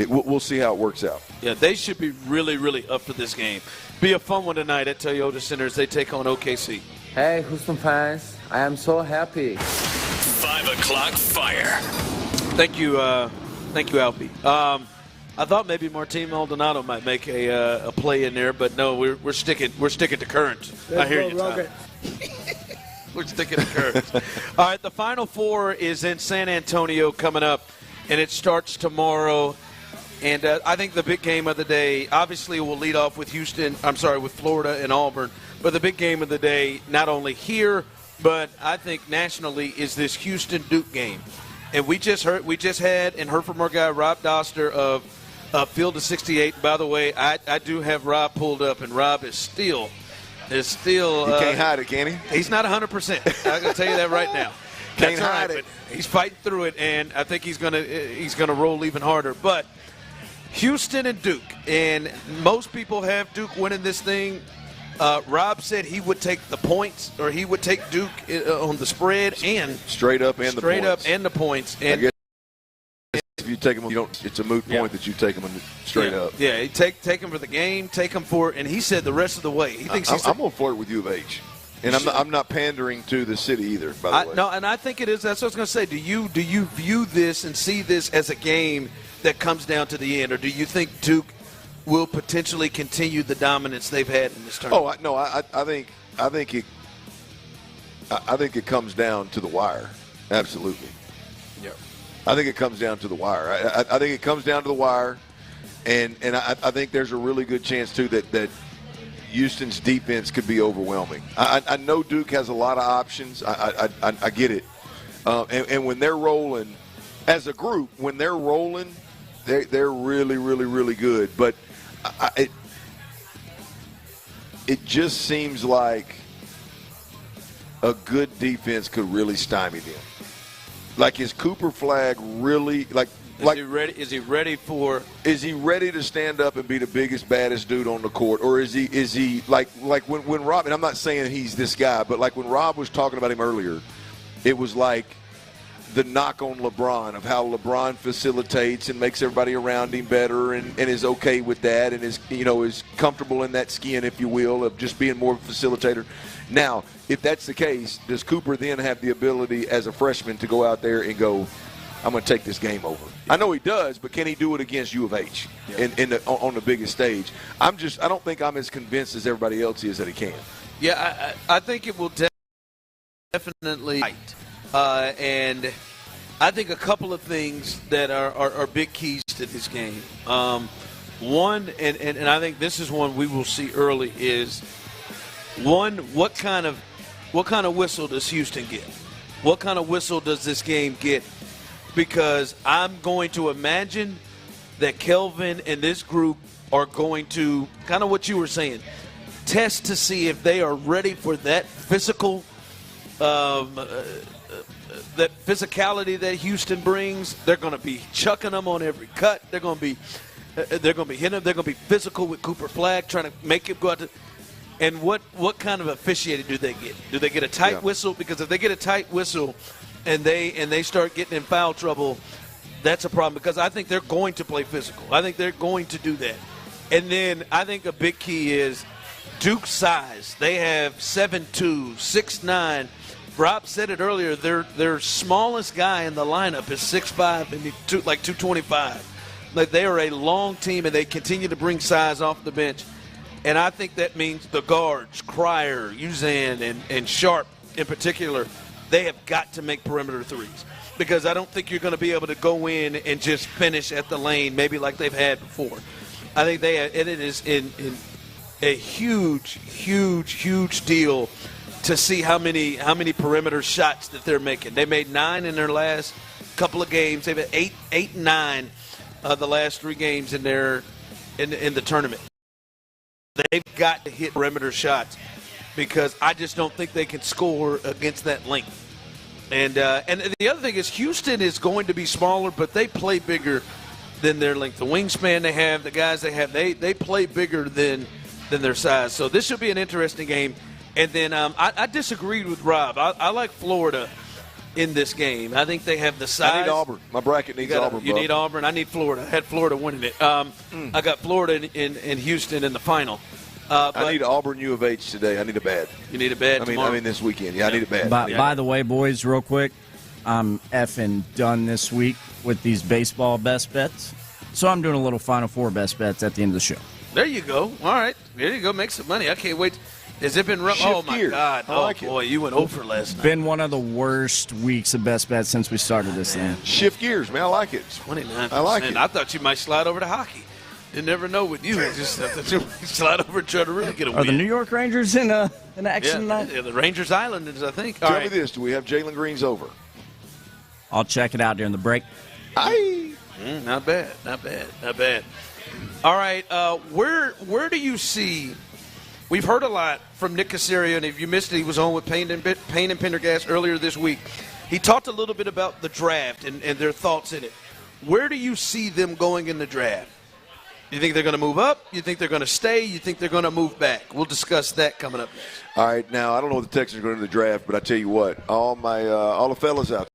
We'll see how it works out. Yeah, they should be really, really up for this game. Be a fun one tonight at Toyota Center as they take on OKC. Hey, Houston fans, I am so happy. 5 o'clock fire. Thank you, Alfie. I thought maybe Martin Maldonado might make a play in there, but no, we're sticking to Current. I hear you, Tom. We're sticking to Current. All right, the Final Four is in San Antonio coming up, and it starts tomorrow. And I think the big game of the day, obviously, will lead off with with Florida and Auburn. But the big game of the day, not only here, but I think nationally, is this Houston-Duke game. And we just had and heard from our guy Rob Doster of Field of 68. By the way, I do have Rob pulled up, and Rob is still. He can't hide it, can he? He's not 100%. I'm gonna tell you that right now. Can't hide it. He's fighting through it, and I think he's gonna roll even harder. But Houston and Duke, and most people have Duke winning this thing. Rob said he would take the points, or he would take Duke on the spread and straight up and the points. And I guess if you take them, it's a moot point that you take them straight up. Yeah, take them for the game, take them for, and he said the rest of the way. He thinks I'm going to flirt with U of H, and I'm not pandering to the city either. By the way, no, and I think it is. That's what I was going to say. Do you view this and see this as a game that comes down to the end, or do you think Duke will potentially continue the dominance they've had in this tournament? Oh no, I think it comes down to the wire. Absolutely. Yeah. I think it comes down to the wire. I think it comes down to the wire, and I think there's a really good chance too that Houston's defense could be overwhelming. I know Duke has a lot of options. I get it, and when they're rolling, as a group, when they're rolling, they're really, really, really good. But it just seems like a good defense could really stymie them. Like, is Cooper Flagg really Is he ready? Is he ready to stand up and be the biggest, baddest dude on the court, or is he like when Rob? And I'm not saying he's this guy, but like when Rob was talking about him earlier, it was like the knock on LeBron of how LeBron facilitates and makes everybody around him better and is okay with that and is comfortable in that skin, if you will, of just being more of a facilitator. Now, if that's the case, does Cooper then have the ability as a freshman to go out there and go, I'm going to take this game over? I know he does, but can he do it against U of H on the biggest stage? I don't think I'm as convinced as everybody else is that he can. Yeah, I think it will definitely. And I think a couple of things that are big keys to this game. One, and I think this is one we will see early, is one, what kind of whistle does Houston get? What kind of whistle does this game get? Because I'm going to imagine that Kelvin and this group are going to, kind of what you were saying, test to see if they are ready for that physical, that physicality that Houston brings. They're going to be chucking them on every cut. They're going to be hitting them. They're going to be physical with Cooper Flagg, trying to make him go out to. And what kind of officiating do they get? Do they get a tight whistle? Because if they get a tight whistle and they start getting in foul trouble, that's a problem. Because I think they're going to play physical. I think they're going to do that. And then I think a big key is Duke's size. They have 7'2", 6'9". Rob said it earlier. Their smallest guy in the lineup is 6'5" and 225. Like, they are a long team, and they continue to bring size off the bench. And I think that means the guards, Cryer, Uzan, and Sharp in particular, they have got to make perimeter threes. Because I don't think you're going to be able to go in and just finish at the lane maybe like they've had before. I think it is in a huge, huge, huge deal to see how many perimeter shots that they're making. They made 9 in their last couple of games. They've had 8 and 9 the last 3 games in the tournament. They've got to hit perimeter shots because I just don't think they can score against that length. And the other thing is Houston is going to be smaller, but they play bigger than their length. The wingspan they have, the guys they have, they play bigger than their size. So this should be an interesting game. And then I disagreed with Rob. I like Florida in this game. I think they have the size. I need Auburn. My bracket needs Auburn. You need Auburn. I need Florida. I had Florida winning it. I got Florida in Houston in the final. I need Auburn U of H today. I need a bad. You need a bad tomorrow? I mean this weekend. Yeah, I need a bad. By the way, boys, real quick, I'm effing done this week with these baseball best bets. So I'm doing a little Final Four best bets at the end of the show. There you go. All right. There you go. Make some money. I can't wait. Has it been rough? Oh, my God. Boy, you went over last night. Been one of the worst weeks of best bets since we started this thing. Shift gears, man. I like it. 29%. I like it. I thought you might slide over to hockey. You never know with you. Just that you slide over and try to really get a win. Are the New York Rangers in action tonight? Yeah, the Rangers Islanders, I think. Tell me this. Do we have Jalen Green's over? I'll check it out during the break. Not bad. All right. Where do you see – we've heard a lot from Nick Caserio, and if you missed it, he was on with Payne and Pendergast earlier this week. He talked a little bit about the draft and their thoughts in it. Where do you see them going in the draft? You think they're going to move up? You think they're going to stay? You think they're going to move back? We'll discuss that coming up next. All right. Now, I don't know what the Texans are going to do in the draft, but I tell you what, all the fellas out there.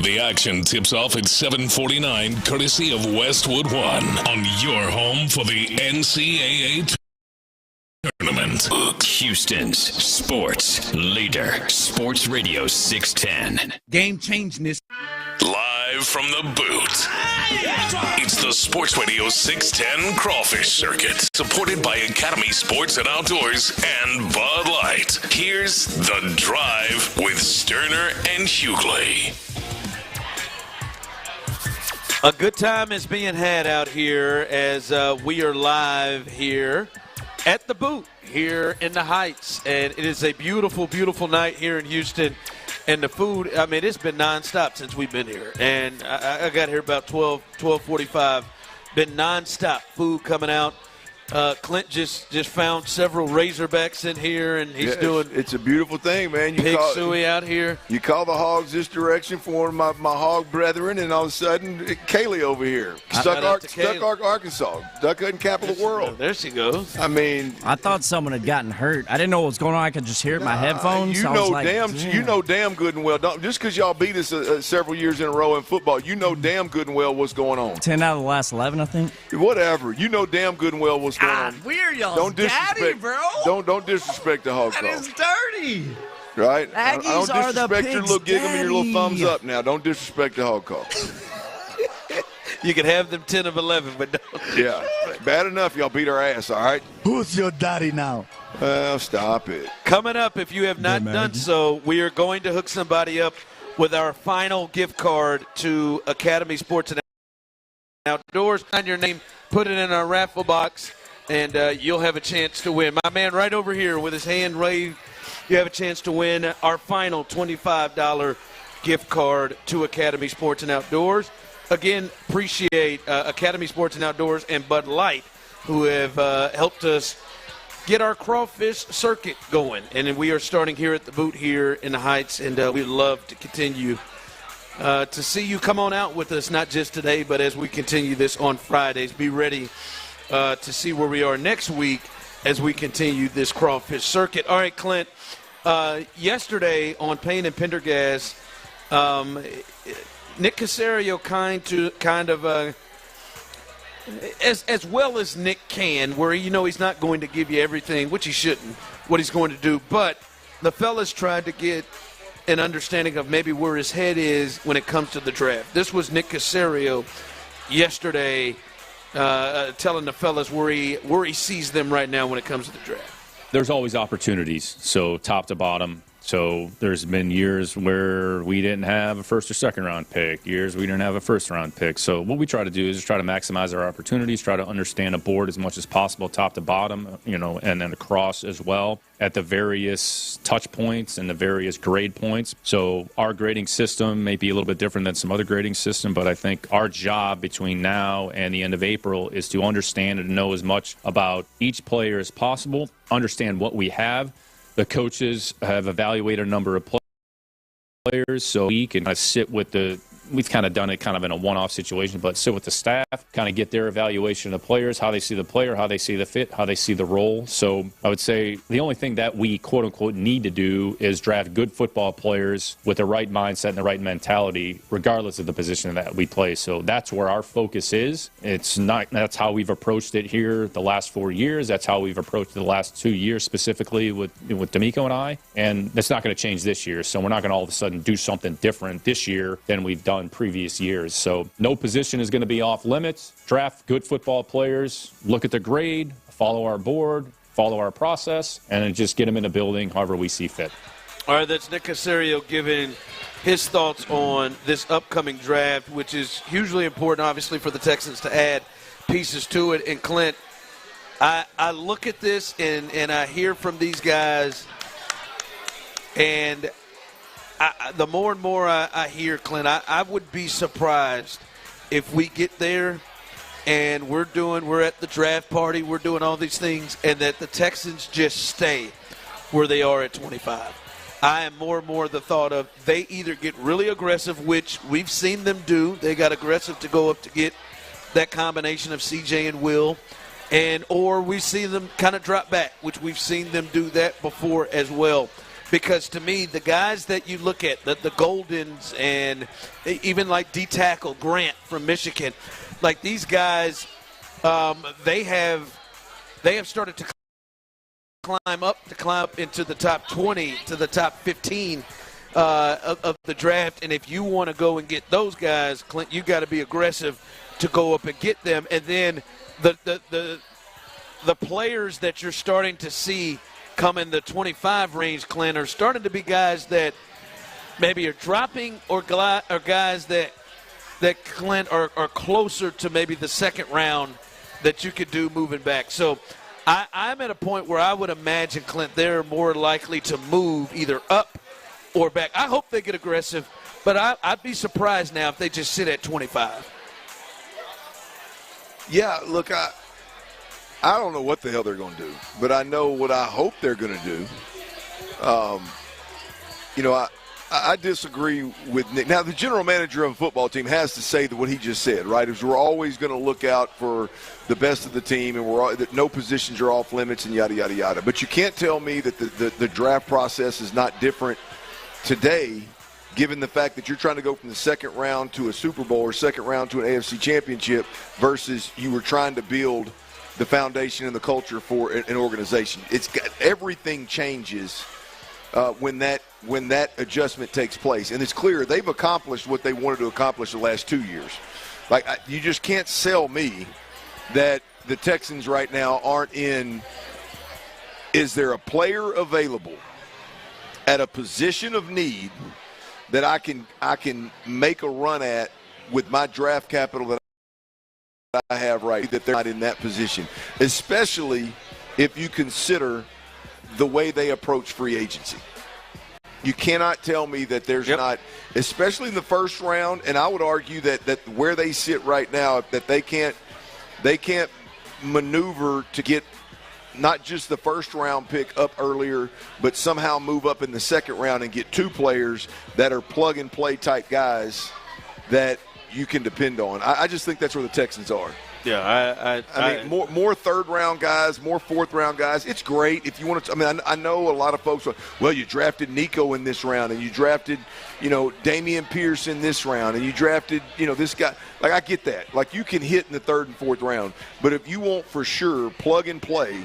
The action tips off at 7:49, courtesy of Westwood One, on your home for the NCAA tournament. Houston's sports leader, Sports Radio 610. Game changing this. Live from the boot. It's the Sports Radio 610 Crawfish Circuit, supported by Academy Sports and Outdoors and Bud Light. Here's The Drive with Stoerner and Hughley. A good time is being had out here as we are live here at the boot here in the Heights. And it is a beautiful, beautiful night here in Houston. And the food, I mean, it's been nonstop since we've been here. And I got here about 12:45. Been nonstop food coming out. Clint just found several Razorbacks in here, and he's doing. It's a beautiful thing, man. Pig suey out here. You call the hogs this direction for my hog brethren, and all of a sudden, Kaylee over here, Stuck Arkansas, duck hunting capital of the world. There she goes. I mean, I thought someone had gotten hurt. I didn't know what was going on. I could just hear it in my headphones. You know damn good and well. Just because y'all beat us several years in a row in football, you know damn good and well what's going on. 10 out of the last 11, I think. Whatever. You know damn good and well what's going on. We're y'all's daddy, bro. Don't disrespect the hog. That is dirty. Right? Aggies I don't are the disrespect your little giggle and your little daddy. thumbs up now. Don't disrespect the hog call. You can have them 10 of 11, but don't. Yeah. Bad enough y'all beat our ass, all right? Who's your daddy now? Stop it. Coming up, if you have not done so, we are going to hook somebody up with our final gift card to Academy Sports and Outdoors. Sign your name, put it in our raffle box, and you'll have a chance to win. My man right over here with his hand raised, you have a chance to win our final $25 gift card to Academy Sports and Outdoors. Again, appreciate Academy Sports and Outdoors and Bud Light, who have helped us get our crawfish circuit going. And we are starting here at the boot here in the Heights, and we'd love to continue to see you come on out with us, not just today, but as we continue this on Fridays. Be ready to see where we are next week as we continue this crawfish circuit. All right, Clint, yesterday on Payne and Pendergast, Nick Caserio kind of as well as Nick can, where he's not going to give you everything, which he shouldn't, what he's going to do. But the fellas tried to get an understanding of maybe where his head is when it comes to the draft. This was Nick Caserio yesterday telling the fellas where he sees them right now when it comes to the draft. There's always opportunities, so top to bottom. So there's been years where we didn't have a first or second round pick, years we didn't have a first round pick. So what we try to do is try to maximize our opportunities, try to understand a board as much as possible, top to bottom, and then across as well at the various touch points and the various grade points. So our grading system may be a little bit different than some other grading system, but I think our job between now and the end of April is to understand and know as much about each player as possible, understand what we have. The coaches have evaluated a number of players, so we can kind of sit with we've kind of done it kind of in a one-off situation, but sit with the staff, kind of get their evaluation of the players, how they see the player, how they see the fit, how they see the role. So I would say the only thing that we, quote-unquote, need to do is draft good football players with the right mindset and the right mentality, regardless of the position that we play. So that's where our focus is. That's how we've approached it here the last 4 years. That's how we've approached it the last 2 years, specifically with D'Amico and I. And that's not going to change this year. So we're not going to all of a sudden do something different this year than we've done previous years. So no position is going to be off limits. Draft good football players, look at the grade, follow our board, follow our process, and then just get them in the building however we see fit. All right, that's Nick Caserio giving his thoughts on this upcoming draft, which is hugely important, obviously, for the Texans to add pieces to it. And Clint, I look at this and I hear from these guys, and the more and more I hear, Clint, I would be surprised if we get there and we're at the draft party, we're doing all these things, and that the Texans just stay where they are at 25. I am more and more the thought of they either get really aggressive, which we've seen them do. They got aggressive to go up to get that combination of CJ and Will, or we see them kind of drop back, which we've seen them do that before as well. Because to me, the guys that you look at, the Goldens and even like D-tackle Grant from Michigan, like these guys, they have started to climb up into the top 20 to the top 15 of the draft. And if you want to go and get those guys, Clint, you got to be aggressive to go up and get them. And then the players that you're starting to see come in the 25 range, Clint, are starting to be guys that maybe are dropping or guys that Clint are closer to maybe the second round that you could do moving back. So I'm at a point where I would imagine, Clint, they're more likely to move either up or back. I hope they get aggressive, but I'd be surprised now if they just sit at 25. Yeah, look, I don't know what the hell they're going to do, but I know what I hope they're going to do. I disagree with Nick. Now, the general manager of a football team has to say what he just said, right? Is we're always going to look out for the best of the team, and that no positions are off limits and yada, yada, yada. But you can't tell me that the draft process is not different today, given the fact that you're trying to go from the second round to a Super Bowl or second round to an AFC championship versus you were trying to build the foundation and the culture for an organization. Everything changes when that adjustment takes place. And it's clear they've accomplished what they wanted to accomplish the last 2 years. You just can't sell me that the Texans right now aren't in, is there a player available at a position of need that I can make a run at with my draft capital that I have right, that they're not in that position, especially if you consider the way they approach free agency. You cannot tell me that there's not, especially in the first round, and I would argue that where they sit right now, that they can't maneuver to get not just the first round pick up earlier, but somehow move up in the second round and get two players that are plug and play type guys that you can depend on. I just think that's where the Texans are. Yeah, I mean, more third-round guys, more fourth-round guys. It's great if you want to. I mean, I know a lot of folks are, well, you drafted Nico in this round, and you drafted, Damian Pierce in this round, and you drafted, this guy. Like, I get that. Like, you can hit in the third and fourth round. But if you want for sure plug and play,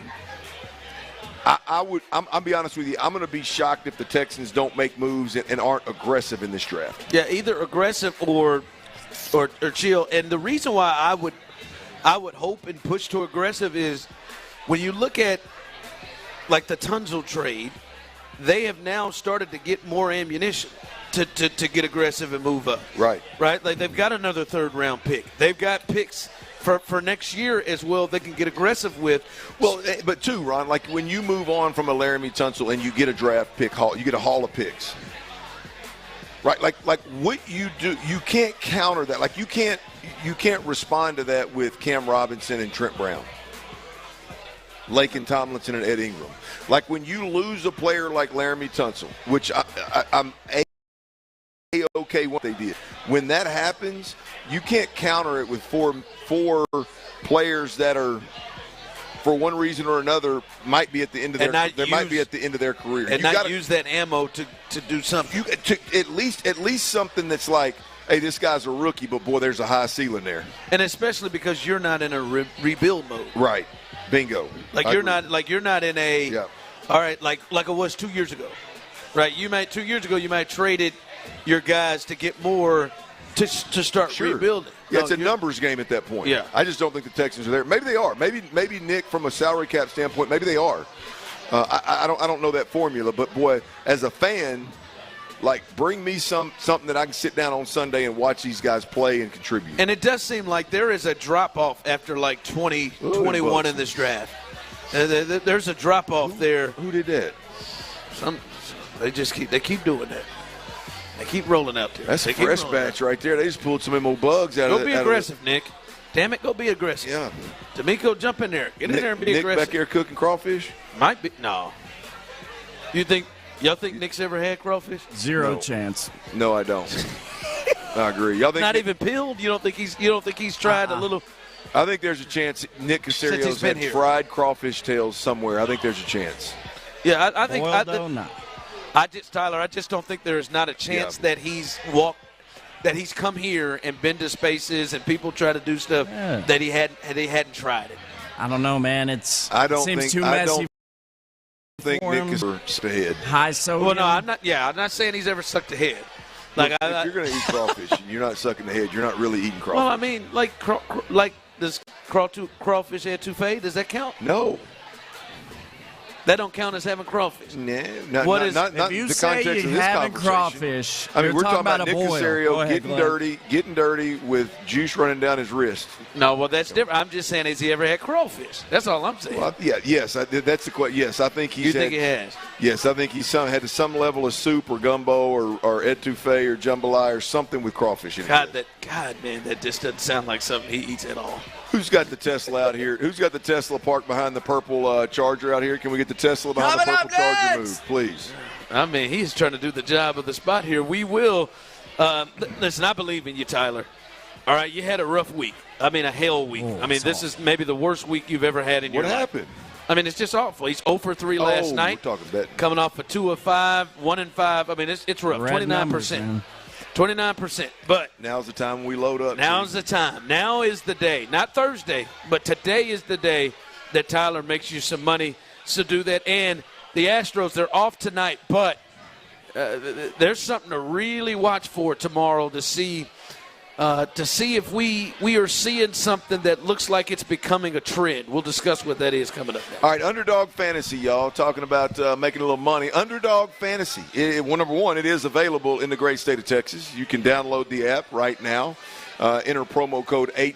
I'll be honest with you, I'm going to be shocked if the Texans don't make moves and aren't aggressive in this draft. Yeah, either aggressive or chill. And the reason why I would hope and push to aggressive is when you look at like the Tunzel trade, they have now started to get more ammunition to get aggressive and move up. Right. Like they've got another third-round pick. They've got picks for next year as well they can get aggressive with. Well, but too, Ron, like when you move on from a Laramie Tunsil and you get a draft pick, you get a haul of picks. Right, like what you do, you can't counter that. Like you can't respond to that with Cam Robinson and Trent Brown, Laken Tomlinson and Ed Ingram. Like when you lose a player like Laramie Tunsil, which I'm okay what they did. When that happens, you can't counter it with four players that are, for one reason or another, might be at the end of their career. And not use that ammo to do something. At least something that's like, hey, this guy's a rookie, but boy, there's a high ceiling there. And especially because you're not in a rebuild mode. Right. Bingo. You're not in a. Yeah. All right. Like it was 2 years ago. Right. 2 years ago you might traded your guys to get more to start rebuilding. Yeah, it's a numbers game at that point. Yeah. I just don't think the Texans are there. Maybe they are. Maybe Nick, from a salary cap standpoint, maybe they are. I don't know that formula, but boy, as a fan, like bring me something that I can sit down on Sunday and watch these guys play and contribute. And it does seem like there is a drop off after like 21 in this draft. There's a drop off there. Who did that? They keep doing that. They keep rolling out there. That's a fresh batch right there. They just pulled some more bugs out of it. Go be aggressive, Nick. Damn it, go be aggressive. Yeah. D'Amico, jump in there. Get in there and be aggressive. Nick back here cooking crawfish? Might be. No. Y'all think Nick's ever had crawfish? Zero chance. No, I don't. I agree. Y'all think not even peeled? You don't think he's tried a little? I think there's a chance Nick Caserio's had fried crawfish tails somewhere. I think there's a chance. Yeah, I think. No. I just don't think there is not a chance that he's come here and been to spaces and people try to do stuff that he hadn't tried it. I don't know, man. Seems too messy. I think Nick is sucked ahead. High sodium. Well, no, I'm not. Yeah, I'm not saying he's ever sucked a head. Look, if you're going to eat crawfish and you're not sucking the head, you're not really eating crawfish. Well, I mean, does crawfish have touffee? Does that count? No. That don't count as having crawfish. Nah, not if you the say context you of this having conversation. crawfish, I mean, you're we're talking about a Nick boil. Casario Ahead, getting dirty with juice running down his wrist. No, well, that's different. I'm just saying, has he ever had crawfish? That's all I'm saying. Well, yes, that's the question. Yes, I think he's. You think he has? Yes, I think he's had some level of soup or gumbo or etouffee or jambalaya or something with crawfish in it. God, man, that just doesn't sound like something he eats at all. Who's got the Tesla out here? Who's got the Tesla parked behind the purple Charger out here? Can we get the Tesla behind the purple Charger moved, please? I mean, he's trying to do the job of the spot here. We will. Listen, I believe in you, Tyler. All right, you had a rough week. I mean, a hell week. This is maybe the worst week you've ever had in your life. What happened? I mean, it's just awful. He's 0 for 3 last night. We're talking betting. Coming off a 2 of 5, 1 and 5. I mean, it's rough. 29%. 29%. But now's the time we load up. Now's the time. Now is the day. Not Thursday, but today is the day that Tyler makes you some money. So do that. And the Astros, they're off tonight, but there's something to really watch for tomorrow to see if we are seeing something that looks like it's becoming a trend. We'll discuss what that is coming up next. All right, Underdog Fantasy, y'all, talking about making a little money. Underdog Fantasy, number one, it is available in the great state of Texas. You can download the app right now. Enter promo code 8.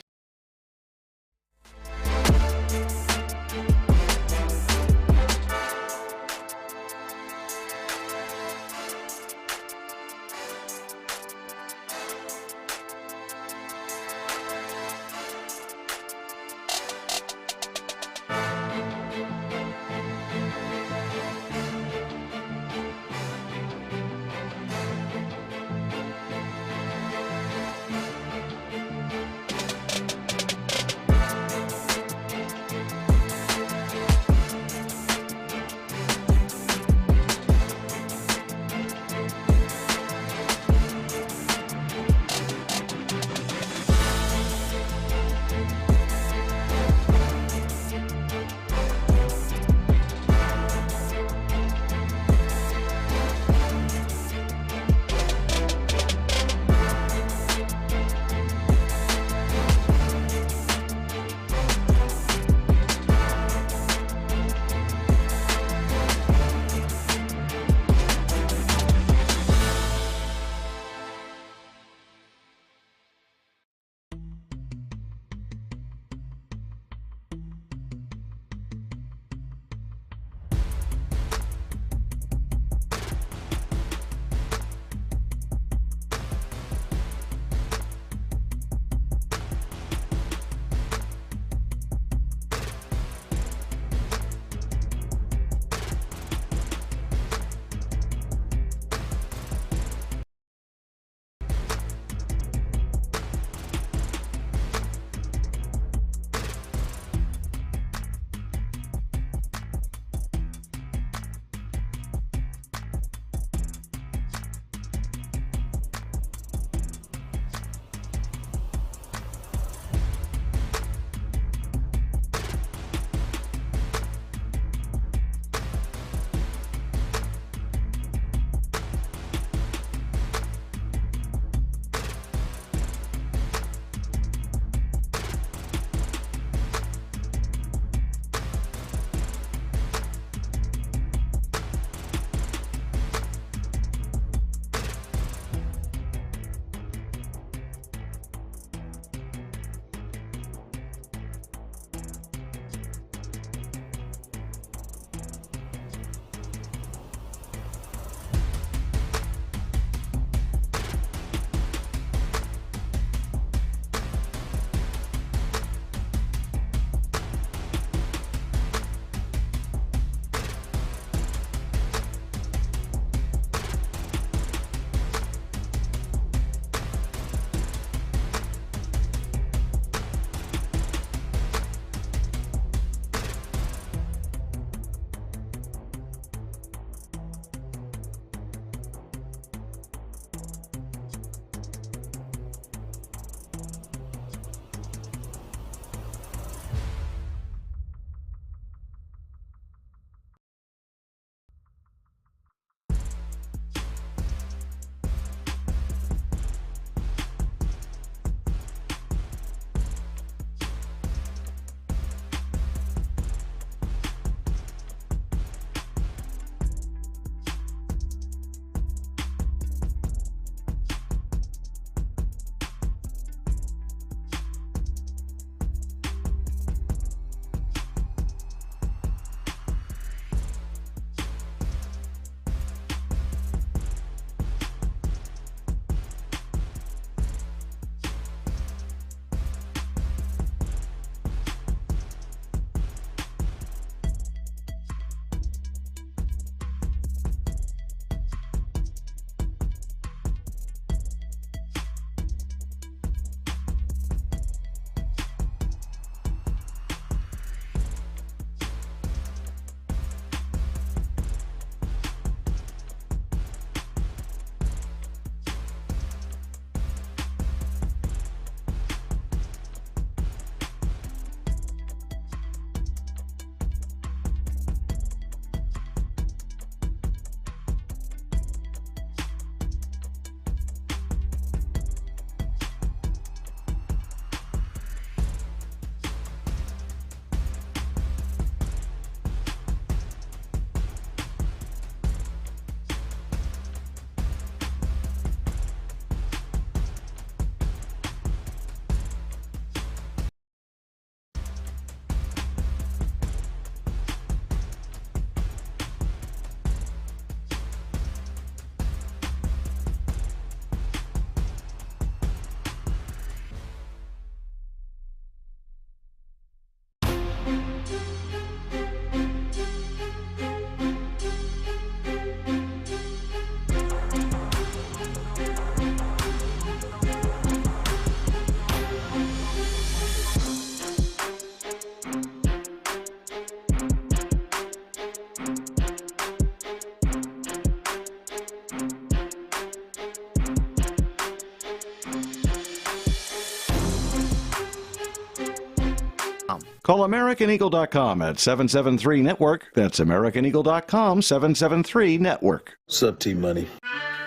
Call AmericanEagle.com at 773-NETWORK. That's AmericanEagle.com, 773-NETWORK. Sub T Money.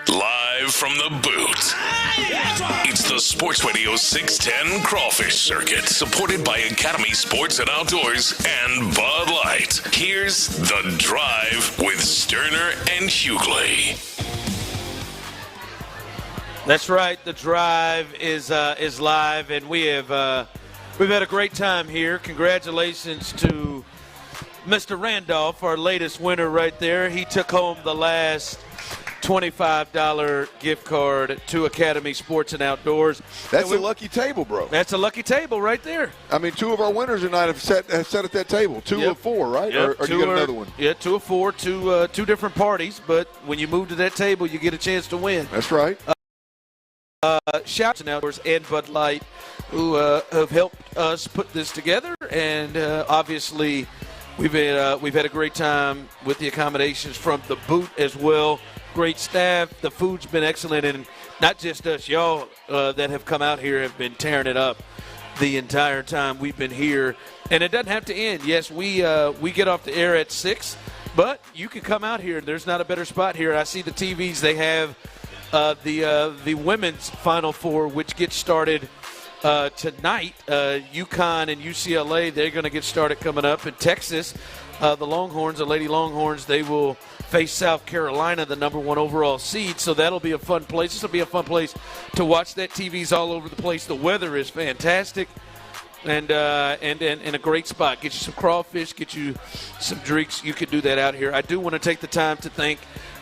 Live from the boot. It's the Sports Radio 610 Crawfish Circuit, supported by Academy Sports and Outdoors and Bud Light. Here's The Drive with Stoerner and Hughley. That's right. The Drive is live, and we've had a great time here. Congratulations to Mr. Randolph, our latest winner right there. He took home the last $25 gift card to Academy Sports and Outdoors. That's a lucky table, bro. That's a lucky table right there. I mean, 2 of our winners tonight have sat at that table. 2 of 4, right? Yep. Or you got another one? Yeah, 2 of 4, two different parties. But when you move to that table, you get a chance to win. That's right. Shout out to Outdoors and Bud Light, who have helped us put this together, and obviously we've had a great time with the accommodations from the boot as well. Great staff. The food's been excellent, and not just us, y'all that have come out here have been tearing it up the entire time we've been here. And it doesn't have to end. Yes, we get off the air at 6, but you can come out here. There's not a better spot here. I see the TVs. They have the women's Final Four, which gets started tonight. UConn and UCLA, they're going to get started coming up. In Texas, the Longhorns, the Lady Longhorns, they will face South Carolina, the number 1 overall seed. So that'll be a fun place. This will be a fun place to watch. That TV's all over the place. The weather is fantastic. And a great spot. Get you some crawfish, get you some drinks. You can do that out here. I do want to take the time to thank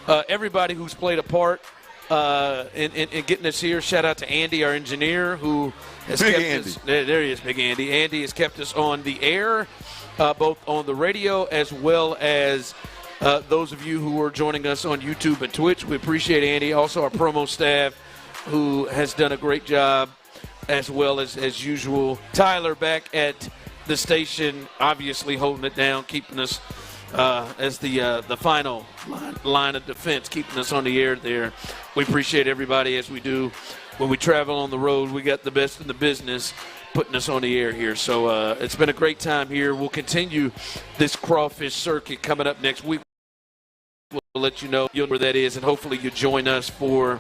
everybody who's played a part in getting us here. Shout out to Andy, our engineer, who has kept us. There he is, Big Andy. Andy has kept us on the air, both on the radio as well as those of you who are joining us on YouTube and Twitch. We appreciate Andy. Also our promo staff, who has done a great job as well as usual. Tyler back at the station, obviously holding it down, keeping us as the final line of defense, keeping us on the air there. We appreciate everybody, as we do when we travel on the road. We got the best in the business putting us on the air here. So it's been a great time here. We'll continue this crawfish circuit coming up next week. We'll let you know where that is, and hopefully you join us for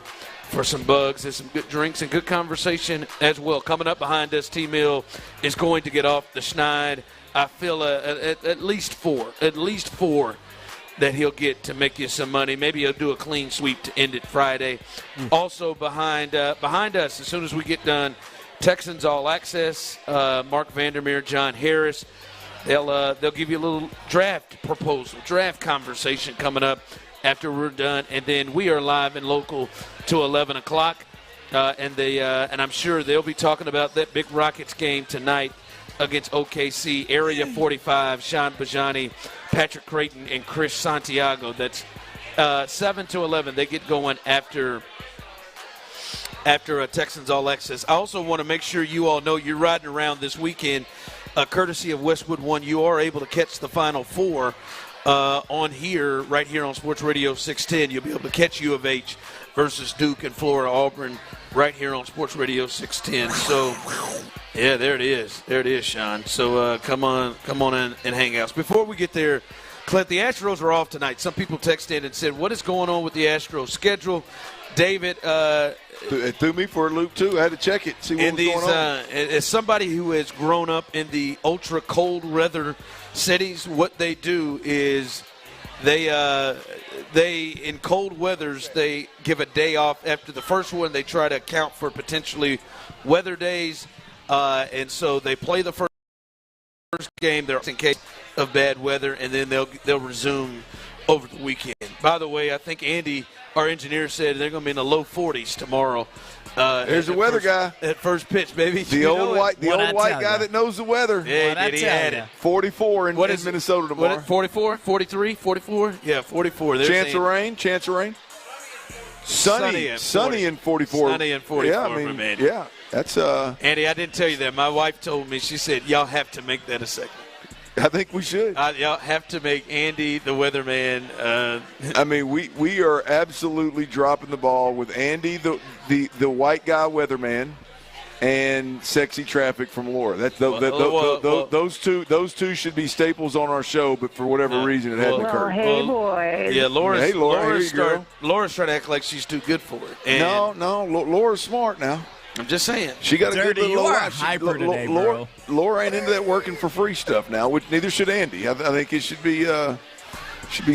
some bugs and some good drinks and good conversation as well. Coming up behind us, T-Mill is going to get off the schneid. I feel at least four that he'll get to make you some money. Maybe he'll do a clean sweep to end it Friday. Also behind us, as soon as we get done, Texans All Access, Mark Vandermeer, John Harris. They'll give you a little draft proposal, draft conversation coming up after we're done, and then we are live and local to 11 o'clock, and I'm sure they'll be talking about that big Rockets game tonight against OKC. Area 45, Sean Bijani, Patrick Creighton, and Chris Santiago. That's 7 to 11. They get going after Texans All Access. I also want to make sure you all know you're riding around this weekend. Courtesy of Westwood One, you are able to catch the Final Four right here on Sports Radio 610. You'll be able to catch U of H versus Duke and Florida Auburn right here on Sports Radio 610. So, yeah, there it is, Sean. So come on in and hang out. Before we get there, Clint, the Astros are off tonight. Some people texted in and said, what is going on with the Astros schedule? David, it threw me for a loop too. I had to check it, see what was going on. As somebody who has grown up in the ultra cold weather cities, what they do is they in cold weathers they give a day off after the first one. They try to account for potentially weather days, and so they play the first game there in case of bad weather, and then they'll resume over the weekend. By the way, I think Andy, our engineer, said they're going to be in the low 40s tomorrow. There's the weather guy at first pitch, baby. The old white guy that knows the weather. Yeah, he had it. 44 in Minnesota tomorrow. What, 44, 43, 44? Yeah, 44. Chance of rain. Sunny and 44. Sunny and 44. Yeah, I mean, Andy. Yeah, that's Andy, I didn't tell you that. My wife told me. She said, y'all have to make that a segment. I think we should. Y'all have to make Andy the weatherman. I mean, we are absolutely dropping the ball with Andy, the white guy weatherman, and sexy traffic from Laura. Those two should be staples on our show, but for whatever reason, it hadn't occurred. Hey, boys. Yeah, Laura's trying to act like she's too good for it. And no, Laura's smart now. I'm just saying. She got a good little life. Hyper today, bro. Laura ain't into that working for free stuff now, which neither should Andy. I think it should be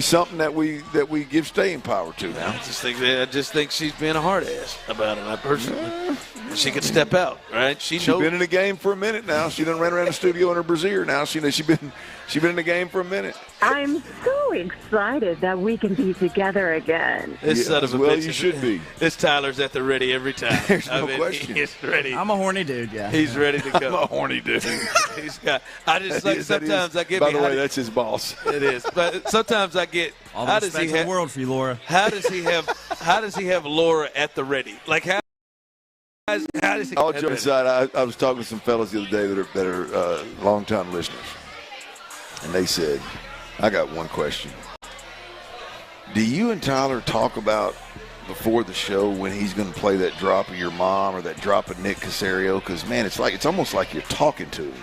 something that we give staying power to now. I just think she's being a hard ass about it. I personally, she could step out, right? She's been in the game for a minute now. She done ran around the studio in her brassiere now. She's been in the game for a minute. I'm so excited that we can be together again. This son of a bitch. You should be. This Tyler's at the ready every time. There's no question. He's ready. I'm a horny dude, yeah. He's ready to go. I'm a horny dude. Sometimes I get. By the way, that's his boss. It is. But sometimes I get. All the respect in the world for you, Laura. How does he have Laura at the ready? Like how does he? All jokes aside, I was talking to some fellas the other day that are longtime listeners, and they said, "I got one question. Do you and Tyler talk about before the show when he's going to play that drop of your mom or that drop of Nick Caserio? Because man, it's almost like you're talking to him."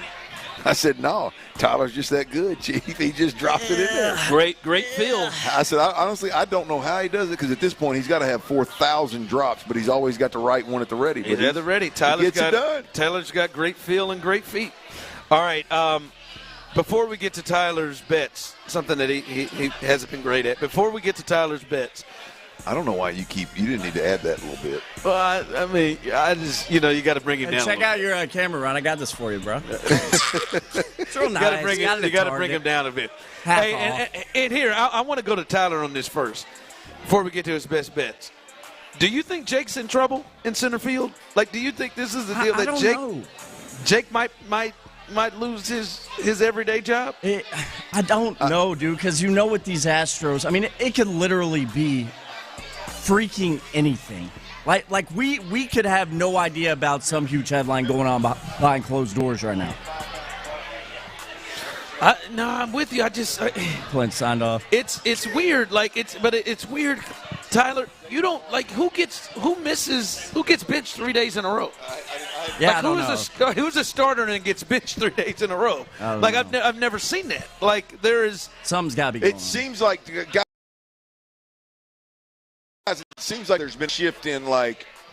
I said, "No, Tyler's just that good, Chief. He just dropped it in there." Great feel. I said, honestly, I don't know how he does it because at this point he's got to have 4,000 drops, but he's always got the right one at the ready. He's at the ready. Tyler's got great feel and great feet. All right. Before we get to Tyler's bets, something that he hasn't been great at. Before we get to Tyler's bets. I don't know why you didn't need to add that a little bit. Well, I just, you got to bring him down. Check out your camera, Ron. I got this for you, bro. It's real nice. You got to bring him down a bit. And here, I want to go to Tyler on this first before we get to his best bets. Do you think Jake's in trouble in center field? Like, do you think this is the deal that Jake might lose his everyday job? I don't know, dude, because with these Astros, it could literally be freaking anything. Like we could have no idea about some huge headline going on behind closed doors right now. No, I'm with you. Clint signed off. It's weird. It's weird, Tyler. You don't who gets benched 3 days in a row. I don't know. Who's a starter and gets benched 3 days in a row? I've never seen that. There is something's got to be going on. It seems like it seems like there's been a shift in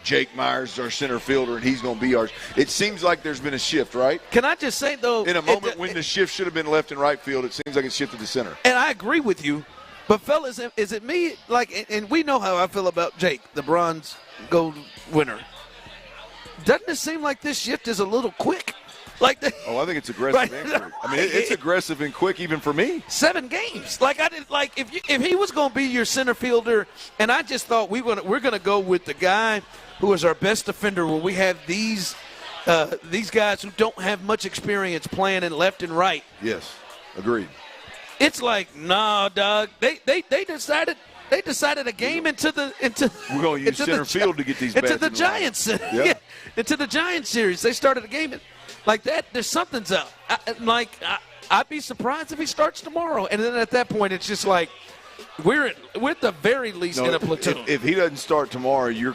Jake Myers is our center fielder and he's going to be ours. It seems like there's been a shift, right? Can I just say, though, in a moment when the shift should have been left and right field, it seems like it's shifted to center. And I agree with you. But, fellas, is it me? And we know how I feel about Jake, the bronze gold winner. Doesn't it seem like this shift is a little quick? I think it's aggressive and quick. It's aggressive and quick even for me. 7 games. If he was going to be your center fielder, and I just thought we're going to go with the guy who is our best defender when we have these guys who don't have much experience playing in left and right. Yes, agreed. It's nah, dog. They decided a game into we're going to use center field to get these bats into the Giants. Yeah. Into the Giants series. They started a game like that. There's something's up. I'd be surprised if he starts tomorrow. And then at that point, it's just we're at the very least in a platoon. If he doesn't start tomorrow, you're